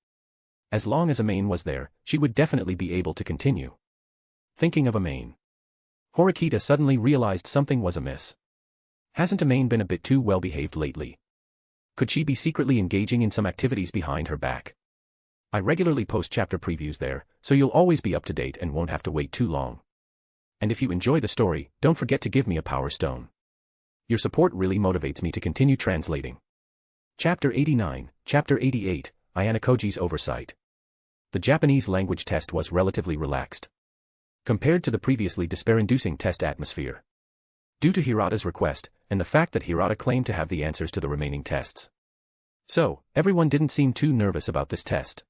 As long as Amane was there, she would definitely be able to continue. Thinking of Amane. Horikita suddenly realized something was amiss. Hasn't Amane been a bit too well-behaved lately? Could she be secretly engaging in some activities behind her back? I regularly post chapter previews there, so you'll always be up to date and won't have to wait too long. And if you enjoy the story, don't forget to give me a power stone. Your support really motivates me to continue translating. Chapter 89, Chapter 88, Ayano-koji's Oversight. The Japanese language test was relatively relaxed. Compared to the previously despair-inducing test atmosphere. Due to Hirata's request, and the fact that Hirata claimed to have the answers to the remaining tests. So, everyone didn't seem too nervous about this test.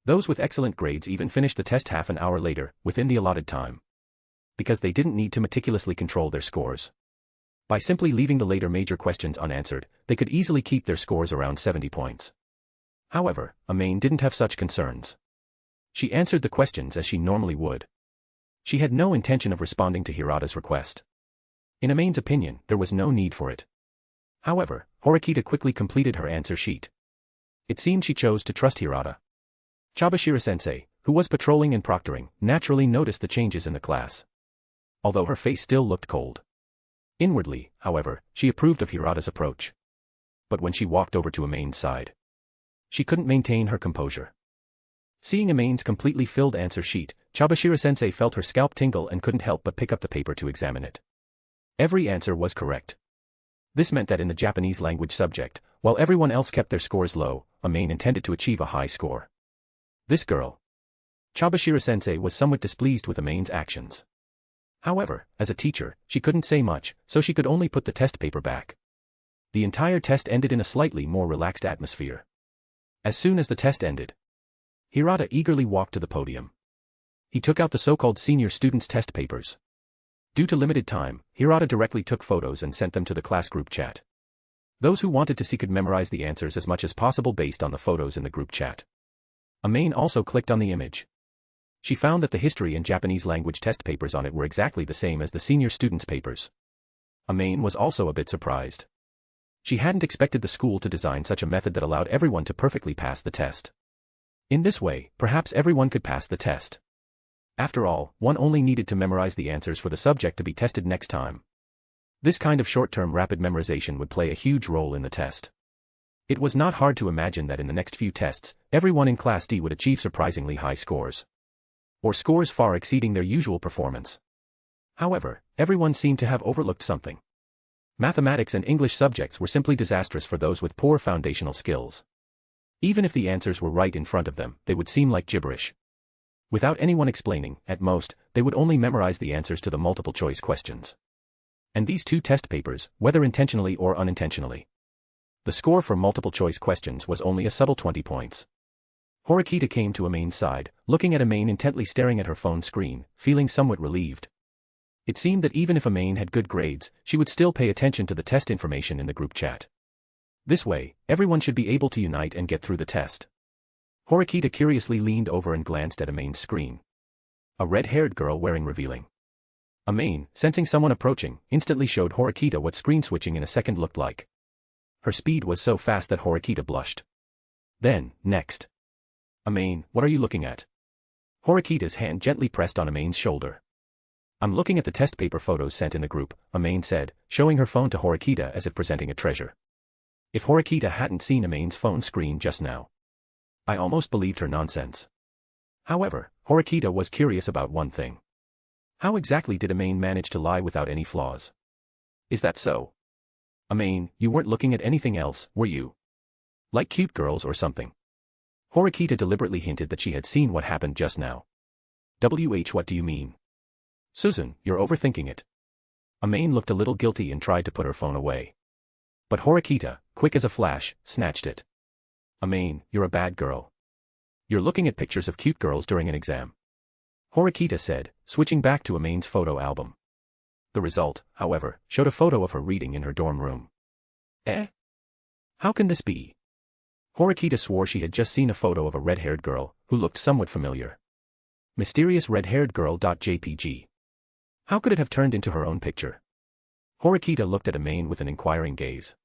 Those with excellent grades even finished the test half an hour later, within the allotted time. Because they didn't need to meticulously control their scores. By simply leaving the later major questions unanswered, they could easily keep their scores around 70 points. However, Amane didn't have such concerns. She answered the questions as she normally would. She had no intention of responding to Hirata's request. In Amane's opinion, there was no need for it. However, Horikita quickly completed her answer sheet. It seemed she chose to trust Hirata. Chabashira-sensei, who was patrolling and proctoring, naturally noticed the changes in the class. Although her face still looked cold. Inwardly, however, she approved of Hirata's approach. But when she walked over to Amane's side, she couldn't maintain her composure. Seeing Amane's completely filled answer sheet, Chabashira-sensei felt her scalp tingle and couldn't help but pick up the paper to examine it. Every answer was correct. This meant that in the Japanese language subject, while everyone else kept their scores low, Amane intended to achieve a high score. This girl. Chabashira-sensei was somewhat displeased with Amane's actions. However, as a teacher, she couldn't say much, so she could only put the test paper back. The entire test ended in a slightly more relaxed atmosphere. As soon as the test ended, Hirata eagerly walked to the podium. He took out the so-called senior students' test papers. Due to limited time, Hirata directly took photos and sent them to the class group chat. Those who wanted to see could memorize the answers as much as possible based on the photos in the group chat. Amane also clicked on the image. She found that the history and Japanese language test papers on it were exactly the same as the senior students' papers. Amane was also a bit surprised. She hadn't expected the school to design such a method that allowed everyone to perfectly pass the test. In this way, perhaps everyone could pass the test. After all, one only needed to memorize the answers for the subject to be tested next time. This kind of short-term rapid memorization would play a huge role in the test. It was not hard to imagine that in the next few tests, everyone in Class D would achieve surprisingly high scores. Or scores far exceeding their usual performance. However, everyone seemed to have overlooked something. Mathematics and English subjects were simply disastrous for those with poor foundational skills. Even if the answers were right in front of them, they would seem like gibberish. Without anyone explaining, at most, they would only memorize the answers to the multiple-choice questions. And these two test papers, whether intentionally or unintentionally. The score for multiple-choice questions was only a subtle 20 points. Horikita came to Amane's side, looking at Amane intently staring at her phone screen, feeling somewhat relieved. It seemed that even if Amane had good grades, she would still pay attention to the test information in the group chat. This way, everyone should be able to unite and get through the test. Horikita curiously leaned over and glanced at Amane's screen. A red-haired girl wearing revealing. Amane, sensing someone approaching, instantly showed Horikita what screen switching in a second looked like. Her speed was so fast that Horikita blushed. Then, next. Amane, what are you looking at? Horikita's hand gently pressed on Amane's shoulder. I'm looking at the test paper photos sent in the group, Amane said, showing her phone to Horikita as if presenting a treasure. If Horikita hadn't seen Amane's phone screen just now, I almost believed her nonsense. However, Horikita was curious about one thing. How exactly did Amane manage to lie without any flaws? Is that so? Amane, you weren't looking at anything else, were you? Like cute girls or something? Horikita deliberately hinted that she had seen what happened just now. What do you mean? Suzune, you're overthinking it. Amane looked a little guilty and tried to put her phone away. But Horikita, quick as a flash, snatched it. Amane, you're a bad girl. You're looking at pictures of cute girls during an exam. Horikita said, switching back to Amane's photo album. The result, however, showed a photo of her reading in her dorm room. Eh? How can this be? Horikita swore she had just seen a photo of a red-haired girl, who looked somewhat familiar. Mysterious red-haired girl.jpg. How could it have turned into her own picture? Horikita looked at Amane with an inquiring gaze.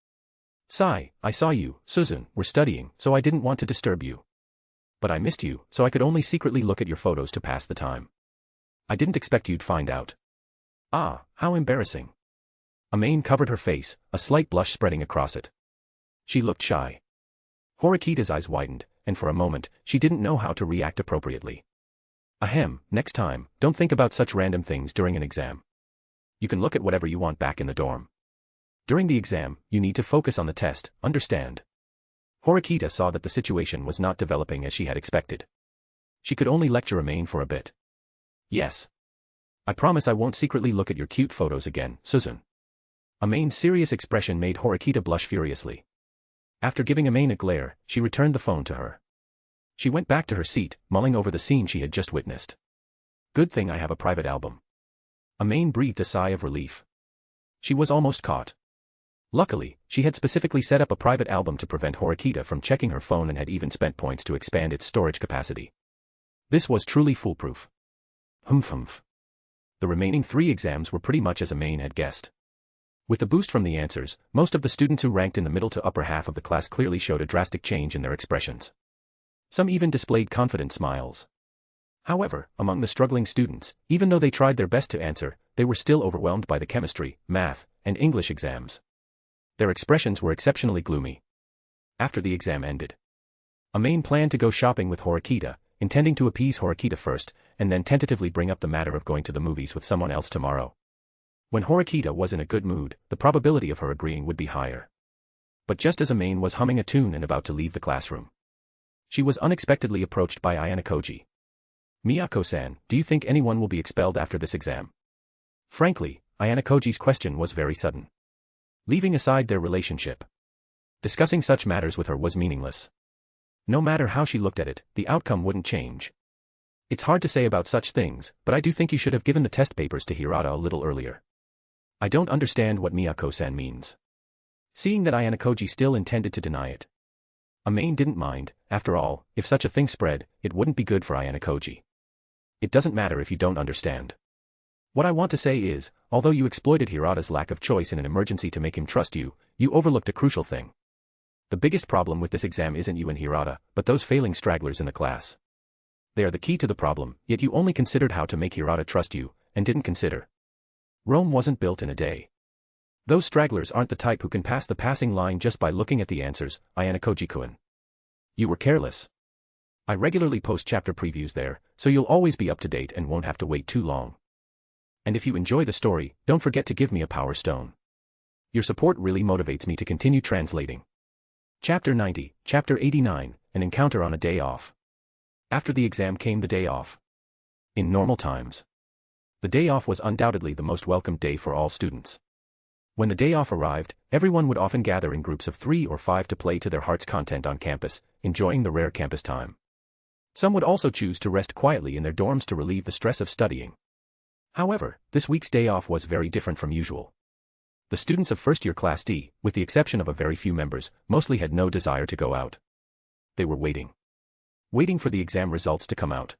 Sigh, I saw you, Suzune, were studying, so I didn't want to disturb you. But I missed you, so I could only secretly look at your photos to pass the time. I didn't expect you'd find out. Ah, how embarrassing. Amane covered her face, a slight blush spreading across it. She looked shy. Horikita's eyes widened, and for a moment, she didn't know how to react appropriately. Ahem, next time, don't think about such random things during an exam. You can look at whatever you want back in the dorm. During the exam, you need to focus on the test, understand? Horikita saw that the situation was not developing as she had expected. She could only lecture Amane for a bit. Yes. I promise I won't secretly look at your cute photos again, Suzune. Amane's serious expression made Horikita blush furiously. After giving Amane a glare, she returned the phone to her. She went back to her seat, mulling over the scene she had just witnessed. Good thing I have a private album. Amane breathed a sigh of relief. She was almost caught. Luckily, she had specifically set up a private album to prevent Horikita from checking her phone and had even spent points to expand its storage capacity. This was truly foolproof. Humph. The remaining 3 exams were pretty much as Amane had guessed. With the boost from the answers, most of the students who ranked in the middle to upper half of the class clearly showed a drastic change in their expressions. Some even displayed confident smiles. However, among the struggling students, even though they tried their best to answer, they were still overwhelmed by the chemistry, math, and English exams. Their expressions were exceptionally gloomy. After the exam ended, Amane planned to go shopping with Horikita, intending to appease Horikita first, and then tentatively bring up the matter of going to the movies with someone else tomorrow. When Horikita was in a good mood, the probability of her agreeing would be higher. But just as Amane was humming a tune and about to leave the classroom, she was unexpectedly approached by Ayano-koji. "Miyako-san, do you think anyone will be expelled after this exam?" Frankly, Ayano-koji's question was very sudden. Leaving aside their relationship, discussing such matters with her was meaningless. No matter how she looked at it, the outcome wouldn't change. "It's hard to say about such things, but I do think you should have given the test papers to Hirata a little earlier." "I don't understand what Miyako-san means." Seeing that Ayano-koji still intended to deny it, Amane didn't mind. After all, if such a thing spread, it wouldn't be good for Ayano-koji. "It doesn't matter if you don't understand. What I want to say is, although you exploited Hirata's lack of choice in an emergency to make him trust you, you overlooked a crucial thing. The biggest problem with this exam isn't you and Hirata, but those failing stragglers in the class. They are the key to the problem, yet you only considered how to make Hirata trust you, and didn't consider. Rome wasn't built in a day. Those stragglers aren't the type who can pass the passing line just by looking at the answers, Ayano-koji-kun. You were careless. I regularly post chapter previews there, so you'll always be up to date and won't have to wait too long. And if you enjoy the story, don't forget to give me a power stone. Your support really motivates me to continue translating." Chapter 90, Chapter 89, An Encounter on a Day Off. After the exam came the day off. In normal times, the day off was undoubtedly the most welcomed day for all students. When the day off arrived, everyone would often gather in groups of 3 or 5 to play to their heart's content on campus, enjoying the rare campus time. Some would also choose to rest quietly in their dorms to relieve the stress of studying. However, this week's day off was very different from usual. The students of first-year Class D, with the exception of a very few members, mostly had no desire to go out. They were waiting. Waiting for the exam results to come out.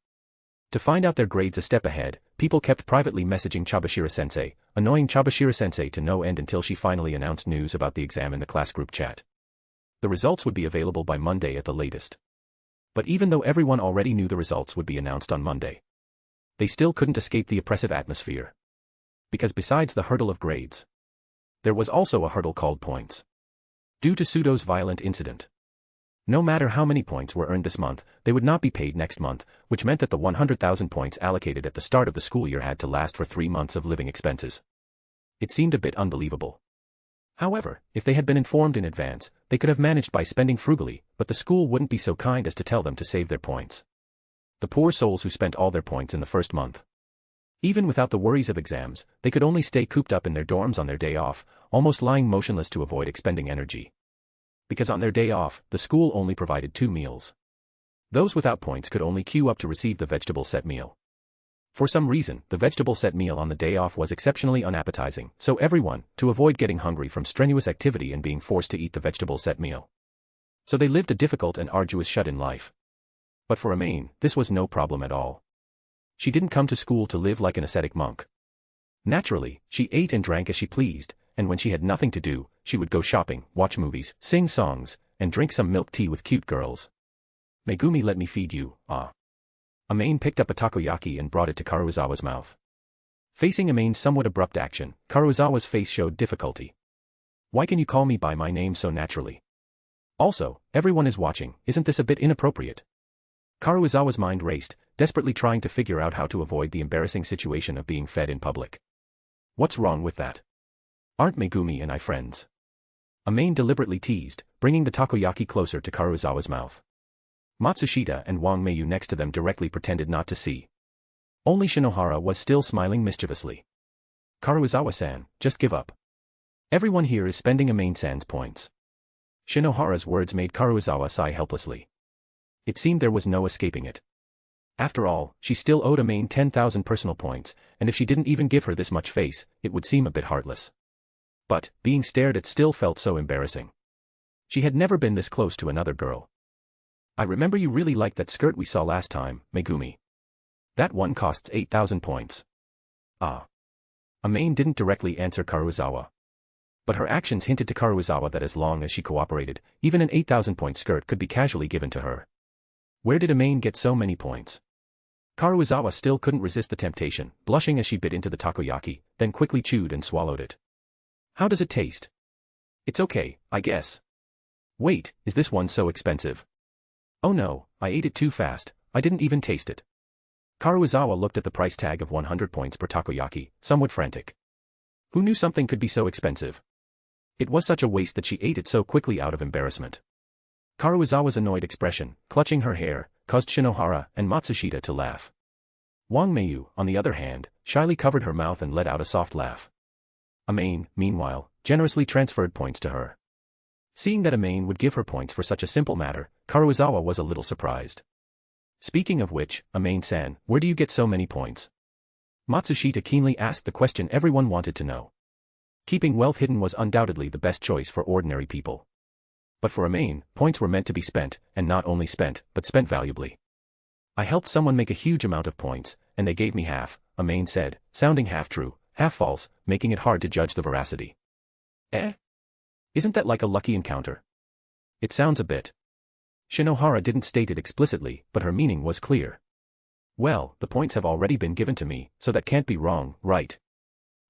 To find out their grades a step ahead, people kept privately messaging Chabashira-sensei, annoying Chabashira-sensei to no end until she finally announced news about the exam in the class group chat. The results would be available by Monday at the latest. But even though everyone already knew the results would be announced on Monday, they still couldn't escape the oppressive atmosphere. Because besides the hurdle of grades, there was also a hurdle called points. Due to Sudo's violent incident, no matter how many points were earned this month, they would not be paid next month, which meant that the 100,000 points allocated at the start of the school year had to last for 3 months of living expenses. It seemed a bit unbelievable. However, if they had been informed in advance, they could have managed by spending frugally, but the school wouldn't be so kind as to tell them to save their points. The poor souls who spent all their points in the first month. Even without the worries of exams, they could only stay cooped up in their dorms on their day off, almost lying motionless to avoid expending energy. Because on their day off, the school only provided 2 meals. Those without points could only queue up to receive the vegetable set meal. For some reason, the vegetable set meal on the day off was exceptionally unappetizing, so everyone, to avoid getting hungry from strenuous activity and being forced to eat the vegetable set meal. So they lived a difficult and arduous shut-in life. But for Amane, this was no problem at all. She didn't come to school to live like an ascetic monk. Naturally, she ate and drank as she pleased, and when she had nothing to do, she would go shopping, watch movies, sing songs, and drink some milk tea with cute girls. "Megumi, let me feed you, ah." Amane picked up a takoyaki and brought it to Karuizawa's mouth. Facing Amane's somewhat abrupt action, Karuizawa's face showed difficulty. "Why can you call me by my name so naturally? Also, everyone is watching, isn't this a bit inappropriate?" Karuizawa's mind raced, desperately trying to figure out how to avoid the embarrassing situation of being fed in public. "What's wrong with that? Aren't Megumi and I friends?" Amane deliberately teased, bringing the takoyaki closer to Karuizawa's mouth. Matsushita and Wang Meiyu next to them directly pretended not to see. Only Shinohara was still smiling mischievously. "Karuizawa-san, just give up. Everyone here is spending Amane-san's points." Shinohara's words made Karuizawa sigh helplessly. It seemed there was no escaping it. After all, she still owed Amane 10,000 personal points, and if she didn't even give her this much face, it would seem a bit heartless. But, being stared at still felt so embarrassing. She had never been this close to another girl. "I remember you really liked that skirt we saw last time, Megumi. That one costs 8,000 points. Ah." Amane didn't directly answer Karuizawa. But her actions hinted to Karuizawa that as long as she cooperated, even an 8,000-point skirt could be casually given to her. Where did Amane get so many points? Karuizawa still couldn't resist the temptation, blushing as she bit into the takoyaki, then quickly chewed and swallowed it. How does it taste? It's okay, I guess. Wait, is this one so expensive? Oh no, I ate it too fast, I didn't even taste it. Karuizawa looked at the price tag of 100 points per takoyaki, somewhat frantic. Who knew something could be so expensive? It was such a waste that she ate it so quickly out of embarrassment. Karuizawa's annoyed expression, clutching her hair, caused Shinohara and Matsushita to laugh. Wang Meiyu, on the other hand, shyly covered her mouth and let out a soft laugh. Amane, meanwhile, generously transferred points to her. Seeing that Amane would give her points for such a simple matter, Karuizawa was a little surprised. Speaking of which, Amane-san, where do you get so many points? Matsushita keenly asked the question everyone wanted to know. Keeping wealth hidden was undoubtedly the best choice for ordinary people. But for Amane, points were meant to be spent, and not only spent, but spent valuably. I helped someone make a huge amount of points, and they gave me half, Amane said, sounding half true, half false, making it hard to judge the veracity. Eh? Isn't that like a lucky encounter? It sounds a bit. Shinohara didn't state it explicitly, but her meaning was clear. Well, the points have already been given to me, so that can't be wrong, right?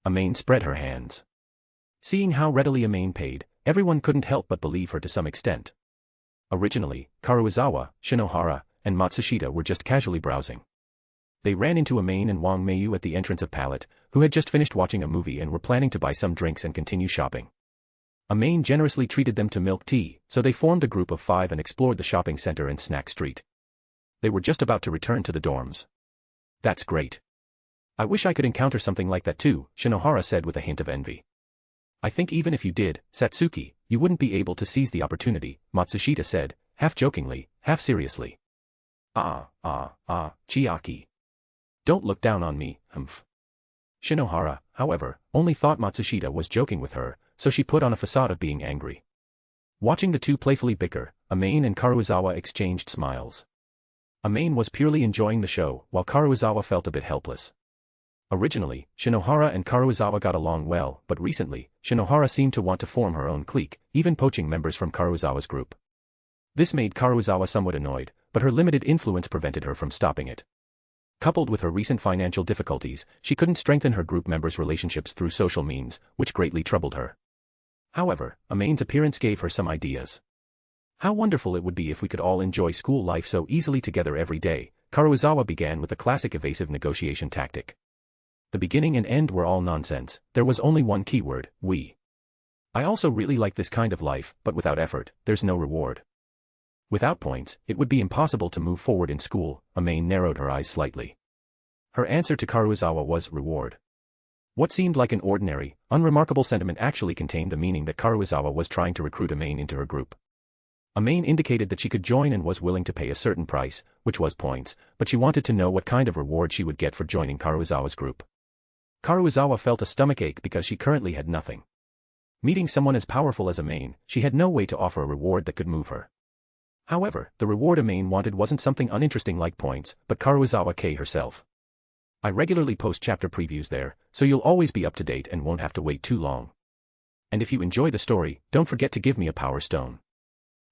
Amane spread her hands. Seeing how readily Amane paid, everyone couldn't help but believe her to some extent. Originally, Karuizawa, Shinohara, and Matsushita were just casually browsing. They ran into Amane and Wang Meiyu at the entrance of Palette, who had just finished watching a movie and were planning to buy some drinks and continue shopping. Amane generously treated them to milk tea, so they formed a group of 5 and explored the shopping center and snack street. They were just about to return to the dorms. That's great. I wish I could encounter something like that too, Shinohara said with a hint of envy. I think even if you did, Satsuki, you wouldn't be able to seize the opportunity, Matsushita said, half jokingly, half seriously. Chiaki. Don't look down on me, humph. Shinohara, however, only thought Matsushita was joking with her, so she put on a facade of being angry. Watching the two playfully bicker, Amane and Karuizawa exchanged smiles. Amane was purely enjoying the show, while Karuizawa felt a bit helpless. Originally, Shinohara and Karuizawa got along well, but recently, Shinohara seemed to want to form her own clique, even poaching members from Karuizawa's group. This made Karuizawa somewhat annoyed, but her limited influence prevented her from stopping it. Coupled with her recent financial difficulties, she couldn't strengthen her group members' relationships through social means, which greatly troubled her. However, Amane's appearance gave her some ideas. How wonderful it would be if we could all enjoy school life so easily together every day, Karuizawa began with a classic evasive negotiation tactic. The beginning and end were all nonsense, there was only one keyword, we. I also really like this kind of life, but without effort, there's no reward. Without points, it would be impossible to move forward in school, Amane narrowed her eyes slightly. Her answer to Karuizawa was reward. What seemed like an ordinary, unremarkable sentiment actually contained the meaning that Karuizawa was trying to recruit Amane into her group. Amane indicated that she could join and was willing to pay a certain price, which was points, but she wanted to know what kind of reward she would get for joining Karuizawa's group. Karuizawa felt a stomachache because she currently had nothing. Meeting someone as powerful as Amane, she had no way to offer a reward that could move her. However, the reward Amane wanted wasn't something uninteresting like points, but Karuizawa herself. I regularly post chapter previews there, so you'll always be up to date and won't have to wait too long. And if you enjoy the story, don't forget to give me a power stone.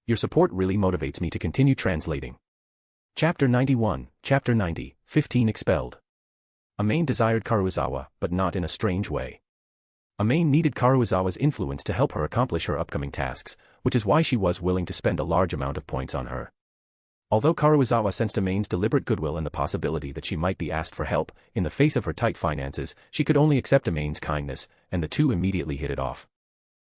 Your support really motivates me to continue translating. Chapter 91, Chapter 90, 15 Expelled. Amane desired Karuizawa, but not in a strange way. Amane needed Karuizawa's influence to help her accomplish her upcoming tasks, which is why she was willing to spend a large amount of points on her. Although Karuizawa sensed Amane's deliberate goodwill and the possibility that she might be asked for help, in the face of her tight finances, she could only accept Amane's kindness, and the two immediately hit it off.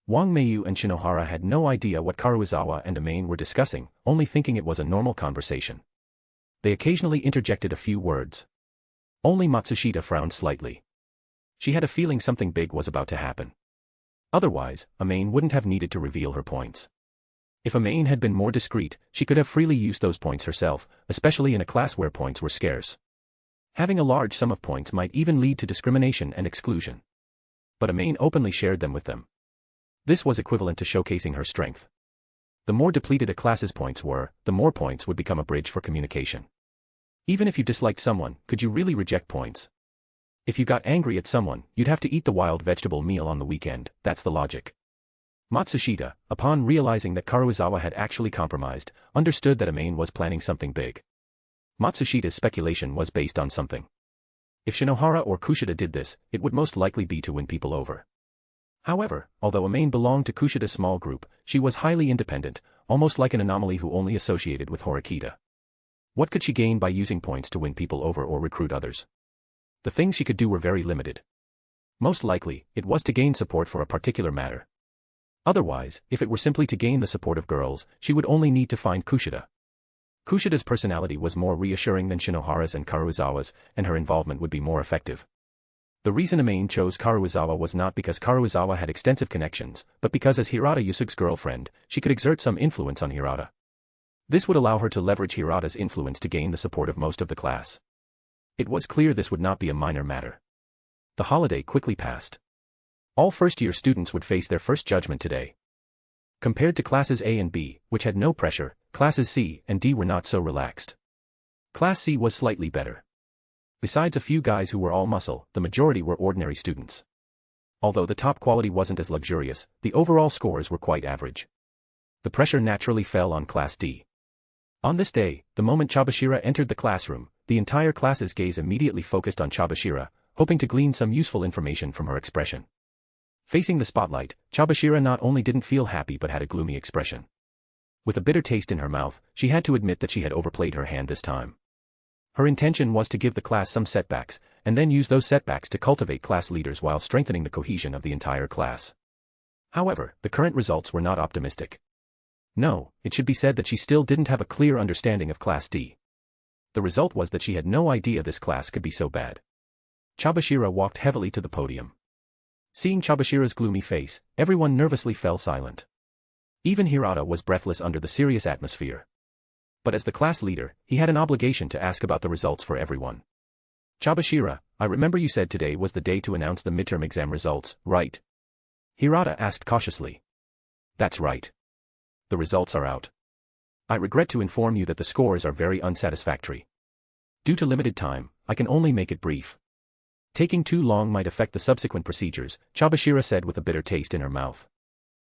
Wang Meiyu and Shinohara had no idea what Karuizawa and Amane were discussing, only thinking it was a normal conversation. They occasionally interjected a few words. Only Matsushita frowned slightly. She had a feeling something big was about to happen. Otherwise, Amane wouldn't have needed to reveal her points. If Amane had been more discreet, she could have freely used those points herself, especially in a class where points were scarce. Having a large sum of points might even lead to discrimination and exclusion. But Amane openly shared them with them. This was equivalent to showcasing her strength. The more depleted a class's points were, the more points would become a bridge for communication. Even if you disliked someone, could you really reject points? If you got angry at someone, you'd have to eat the wild vegetable meal on the weekend, that's the logic. Matsushita, upon realizing that Karuizawa had actually compromised, understood that Amane was planning something big. Matsushita's speculation was based on something. If Shinohara or Kushida did this, it would most likely be to win people over. However, although Amane belonged to Kushida's small group, she was highly independent, almost like an anomaly who only associated with Horikita. What could she gain by using points to win people over or recruit others? The things she could do were very limited. Most likely, it was to gain support for a particular matter. Otherwise, if it were simply to gain the support of girls, she would only need to find Kushida. Kushida's personality was more reassuring than Shinohara's and Karuizawa's, and her involvement would be more effective. The reason Amane chose Karuizawa was not because Karuizawa had extensive connections, but because as Hirata Yusuke's girlfriend, she could exert some influence on Hirata. This would allow her to leverage Hirata's influence to gain the support of most of the class. It was clear this would not be a minor matter. The holiday quickly passed. All first-year students would face their first judgment today. Compared to classes A and B, which had no pressure, classes C and D were not so relaxed. Class C was slightly better. Besides a few guys who were all muscle, the majority were ordinary students. Although the top quality wasn't as luxurious, the overall scores were quite average. The pressure naturally fell on Class D. On this day, the moment Chabashira entered the classroom, the entire class's gaze immediately focused on Chabashira, hoping to glean some useful information from her expression. Facing the spotlight, Chabashira not only didn't feel happy but had a gloomy expression. With a bitter taste in her mouth, she had to admit that she had overplayed her hand this time. Her intention was to give the class some setbacks, and then use those setbacks to cultivate class leaders while strengthening the cohesion of the entire class. However, the current results were not optimistic. No, it should be said that she still didn't have a clear understanding of Class D. The result was that she had no idea this class could be so bad. Chabashira walked heavily to the podium. Seeing Chabashira's gloomy face, everyone nervously fell silent. Even Hirata was breathless under the serious atmosphere. But as the class leader, he had an obligation to ask about the results for everyone. Chabashira, I remember you said today was the day to announce the midterm exam results, right? Hirata asked cautiously. That's right. The results are out. I regret to inform you that the scores are very unsatisfactory. Due to limited time, I can only make it brief. Taking too long might affect the subsequent procedures, Chabashira said with a bitter taste in her mouth.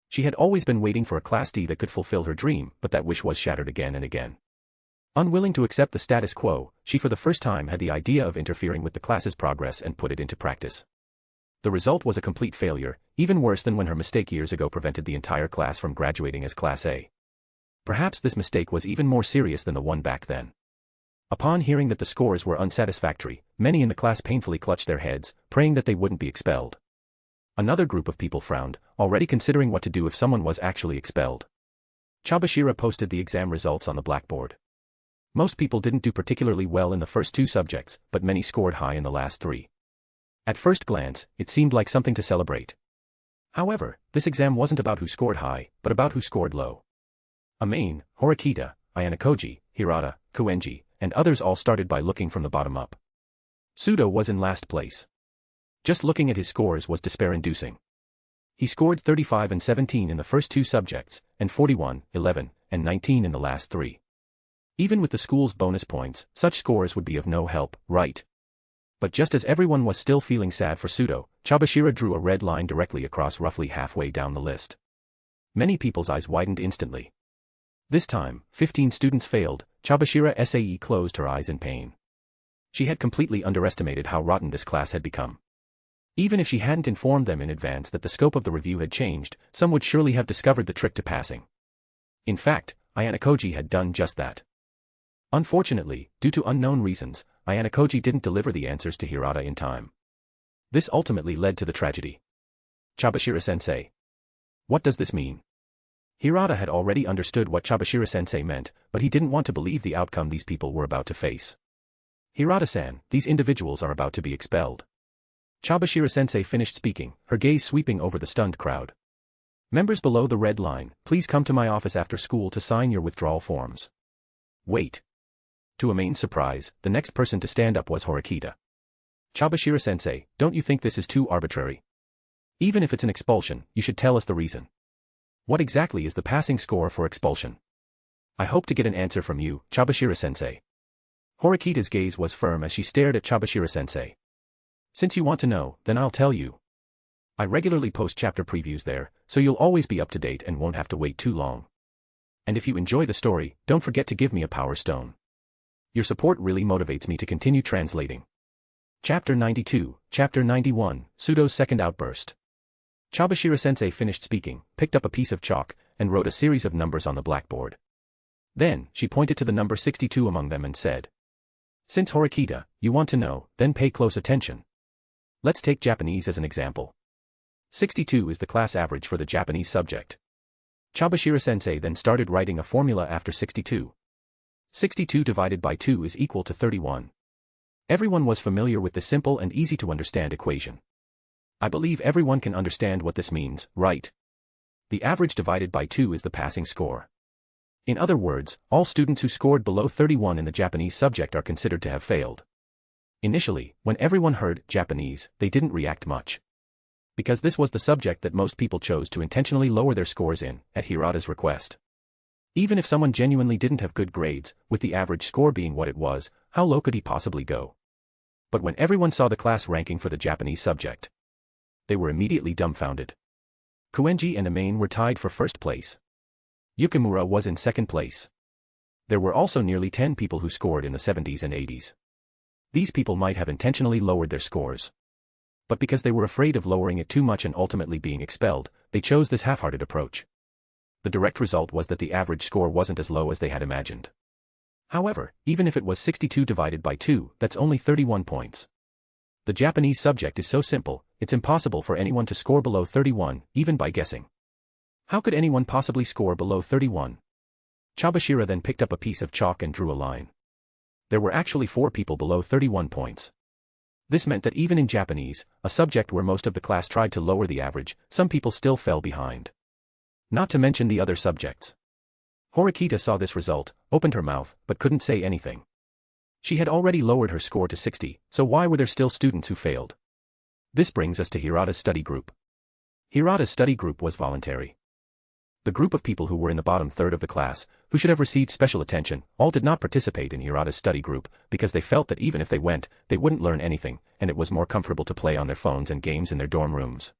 She had always been waiting for a Class D that could fulfill her dream, but that wish was shattered again and again. Unwilling to accept the status quo, she for the first time had the idea of interfering with the class's progress and put it into practice. The result was a complete failure, even worse than when her mistake years ago prevented the entire class from graduating as Class A. Perhaps this mistake was even more serious than the one back then. Upon hearing that the scores were unsatisfactory, many in the class painfully clutched their heads, praying that they wouldn't be expelled. Another group of people frowned, already considering what to do if someone was actually expelled. Chabashira posted the exam results on the blackboard. Most people didn't do particularly well in the first two subjects, but many scored high in the last three. At first glance, it seemed like something to celebrate. However, this exam wasn't about who scored high, but about who scored low. Amane, Horikita, Ayanokoji, Hirata, Kuenji, and others all started by looking from the bottom up. Sudo was in last place. Just looking at his scores was despair-inducing. He scored 35 and 17 in the first two subjects, and 41, 11, and 19 in the last three. Even with the school's bonus points, such scores would be of no help, right? But just as everyone was still feeling sad for Sudo, Chabashira drew a red line directly across roughly halfway down the list. Many people's eyes widened instantly. This time, 15 students failed. Chabashira SAE closed her eyes in pain. She had completely underestimated how rotten this class had become. Even if she hadn't informed them in advance that the scope of the review had changed, some would surely have discovered the trick to passing. In fact, Ayanokoji had done just that. Unfortunately, due to unknown reasons, Ayanokoji didn't deliver the answers to Hirata in time. This ultimately led to the tragedy. Chabashira-sensei. What does this mean? Hirata had already understood what Chabashira-sensei meant, but he didn't want to believe the outcome these people were about to face. Hirata-san, these individuals are about to be expelled. Chabashira-sensei finished speaking, her gaze sweeping over the stunned crowd. Members below the red line, please come to my office after school to sign your withdrawal forms. Wait. To Amane's surprise, the next person to stand up was Horikita. Chabashira-sensei, don't you think this is too arbitrary? Even if it's an expulsion, you should tell us the reason. What exactly is the passing score for expulsion? I hope to get an answer from you, Chabashira-sensei. Horikita's gaze was firm as she stared at Chabashira-sensei. Since you want to know, then I'll tell you. I regularly post chapter previews there, so you'll always be up to date and won't have to wait too long. And if you enjoy the story, don't forget to give me a power stone. Your support really motivates me to continue translating. Chapter 92, Chapter 91, Sudo's Second Outburst. Chabashira-sensei finished speaking, picked up a piece of chalk, and wrote a series of numbers on the blackboard. Then, she pointed to the number 62 among them and said, "Since Horikita, you want to know, then pay close attention. Let's take Japanese as an example. 62 is the class average for the Japanese subject." Chabashira-sensei then started writing a formula after 62. 62 divided by 2 is equal to 31. Everyone was familiar with the simple and easy-to-understand equation. I believe everyone can understand what this means, right? The average divided by 2 is the passing score. In other words, all students who scored below 31 in the Japanese subject are considered to have failed. Initially, when everyone heard Japanese, they didn't react much. Because this was the subject that most people chose to intentionally lower their scores in, at Hirata's request. Even if someone genuinely didn't have good grades, with the average score being what it was, how low could he possibly go? But when everyone saw the class ranking for the Japanese subject, they were immediately dumbfounded. Kuenji and Amane were tied for first place. Yukimura was in second place. There were also nearly 10 people who scored in the 70s and 80s. These people might have intentionally lowered their scores. But because they were afraid of lowering it too much and ultimately being expelled, they chose this half-hearted approach. The direct result was that the average score wasn't as low as they had imagined. However, even if it was 62 divided by 2, that's only 31 points. The Japanese subject is so simple, it's impossible for anyone to score below 31, even by guessing. How could anyone possibly score below 31? Chabashira then picked up a piece of chalk and drew a line. There were actually 4 people below 31 points. This meant that even in Japanese, a subject where most of the class tried to lower the average, some people still fell behind. Not to mention the other subjects. Horikita saw this result, opened her mouth, but couldn't say anything. She had already lowered her score to 60, so why were there still students who failed? This brings us to Hirata's study group. Hirata's study group was voluntary. The group of people who were in the bottom third of the class, who should have received special attention, all did not participate in Hirata's study group, because they felt that even if they went, they wouldn't learn anything, and it was more comfortable to play on their phones and games in their dorm rooms.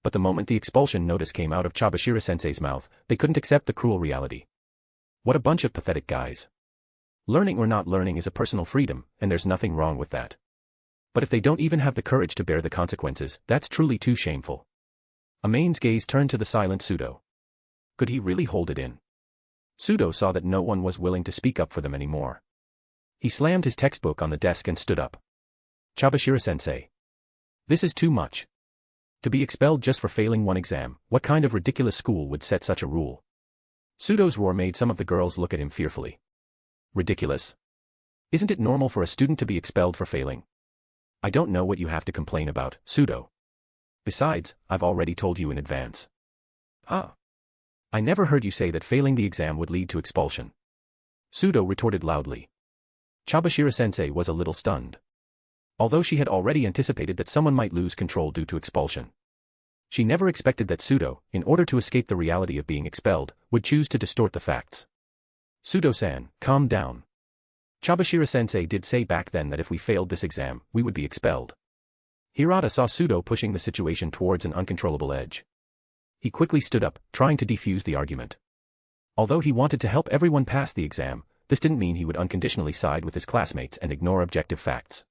But the moment the expulsion notice came out of Chabashira-sensei's mouth, they couldn't accept the cruel reality. What a bunch of pathetic guys. Learning or not learning is a personal freedom, and there's nothing wrong with that. But if they don't even have the courage to bear the consequences, that's truly too shameful. Amane's gaze turned to the silent Sudo. Could he really hold it in? Sudo saw that no one was willing to speak up for them anymore. He slammed his textbook on the desk and stood up. Chabashira-sensei. This is too much. To be expelled just for failing one exam, what kind of ridiculous school would set such a rule? Sudo's roar made some of the girls look at him fearfully. Ridiculous? Isn't it normal for a student to be expelled for failing? I don't know what you have to complain about, Sudo. Besides, I've already told you in advance. Ah. I never heard you say that failing the exam would lead to expulsion. Sudo retorted loudly. Chabashira-sensei was a little stunned. Although she had already anticipated that someone might lose control due to expulsion. She never expected that Sudo, in order to escape the reality of being expelled, would choose to distort the facts. Sudo-san, calm down. Chabashira-sensei did say back then that if we failed this exam, we would be expelled. Hirata saw Sudo pushing the situation towards an uncontrollable edge. He quickly stood up, trying to defuse the argument. Although he wanted to help everyone pass the exam, this didn't mean he would unconditionally side with his classmates and ignore objective facts.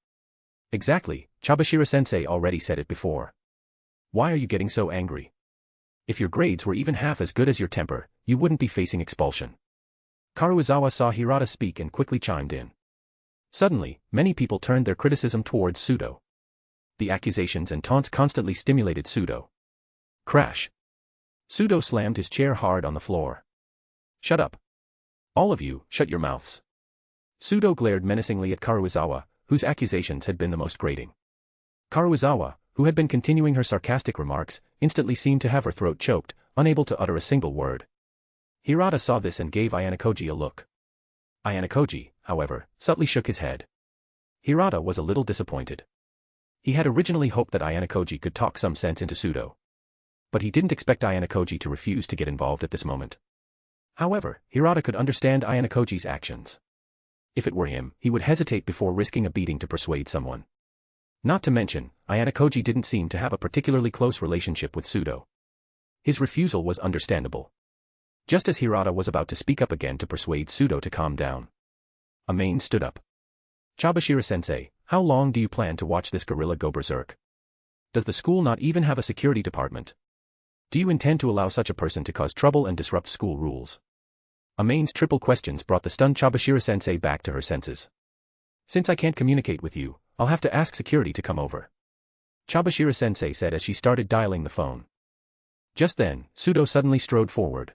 Exactly, Chabashira-sensei already said it before. Why are you getting so angry? If your grades were even half as good as your temper, you wouldn't be facing expulsion. Karuizawa saw Hirata speak and quickly chimed in. Suddenly, many people turned their criticism towards Sudo. The accusations and taunts constantly stimulated Sudo. Crash. Sudo slammed his chair hard on the floor. Shut up. All of you, shut your mouths. Sudo glared menacingly at Karuizawa, whose accusations had been the most grating. Karuizawa, who had been continuing her sarcastic remarks, instantly seemed to have her throat choked, unable to utter a single word. Hirata saw this and gave Ayanokoji a look. Ayanokoji, however, subtly shook his head. Hirata was a little disappointed. He had originally hoped that Ayanokoji could talk some sense into Sudo. But he didn't expect Ayanokoji to refuse to get involved at this moment. However, Hirata could understand Ayanokoji's actions. If it were him, he would hesitate before risking a beating to persuade someone. Not to mention, Ayanokoji didn't seem to have a particularly close relationship with Sudo. His refusal was understandable. Just as Hirata was about to speak up again to persuade Sudo to calm down. Amane stood up. Chabashira-sensei, how long do you plan to watch this gorilla go berserk? Does the school not even have a security department? Do you intend to allow such a person to cause trouble and disrupt school rules? Amane's triple questions brought the stunned Chabashira-sensei back to her senses. Since I can't communicate with you, I'll have to ask security to come over. Chabashira-sensei said as she started dialing the phone. Just then, Sudo suddenly strode forward.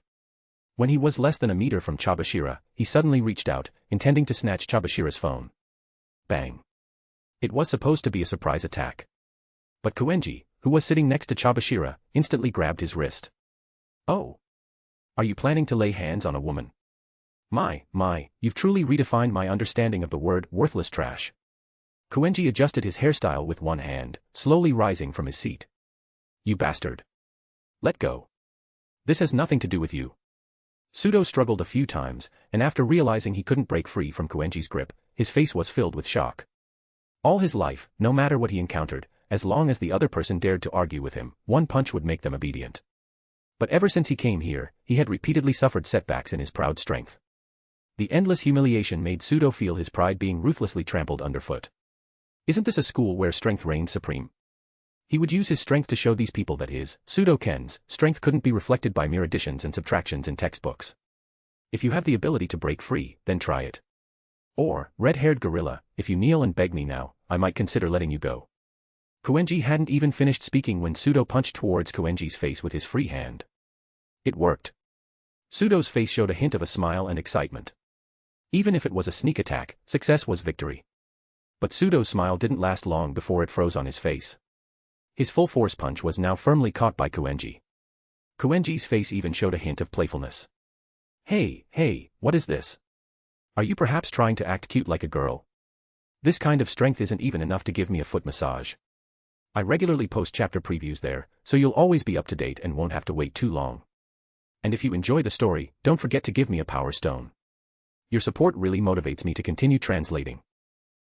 When he was less than a meter from Chabashira, he suddenly reached out, intending to snatch Chabashira's phone. Bang. It was supposed to be a surprise attack. But Koenji, who was sitting next to Chabashira, instantly grabbed his wrist. Oh. Are you planning to lay hands on a woman? My, you've truly redefined my understanding of the word worthless trash. Koenji adjusted his hairstyle with one hand, slowly rising from his seat. You bastard. Let go. This has nothing to do with you. Sudo struggled a few times, and after realizing he couldn't break free from Koenji's grip, his face was filled with shock. All his life, no matter what he encountered, as long as the other person dared to argue with him, one punch would make them obedient. But ever since he came here, he had repeatedly suffered setbacks in his proud strength. The endless humiliation made Sudo feel his pride being ruthlessly trampled underfoot. Isn't this a school where strength reigns supreme? He would use his strength to show these people that his, Sudo-ken's, strength couldn't be reflected by mere additions and subtractions in textbooks. If you have the ability to break free, then try it. Or, red-haired gorilla, if you kneel and beg me now, I might consider letting you go. Koenji hadn't even finished speaking when Sudo punched towards Koenji's face with his free hand. It worked. Sudo's face showed a hint of a smile and excitement. Even if it was a sneak attack, success was victory. But Sudo's smile didn't last long before it froze on his face. His full-force punch was now firmly caught by Koenji. Koenji's face even showed a hint of playfulness. Hey, what is this? Are you perhaps trying to act cute like a girl? This kind of strength isn't even enough to give me a foot massage. I regularly post chapter previews there, so you'll always be up to date and won't have to wait too long. And if you enjoy the story, don't forget to give me a power stone. Your support really motivates me to continue translating.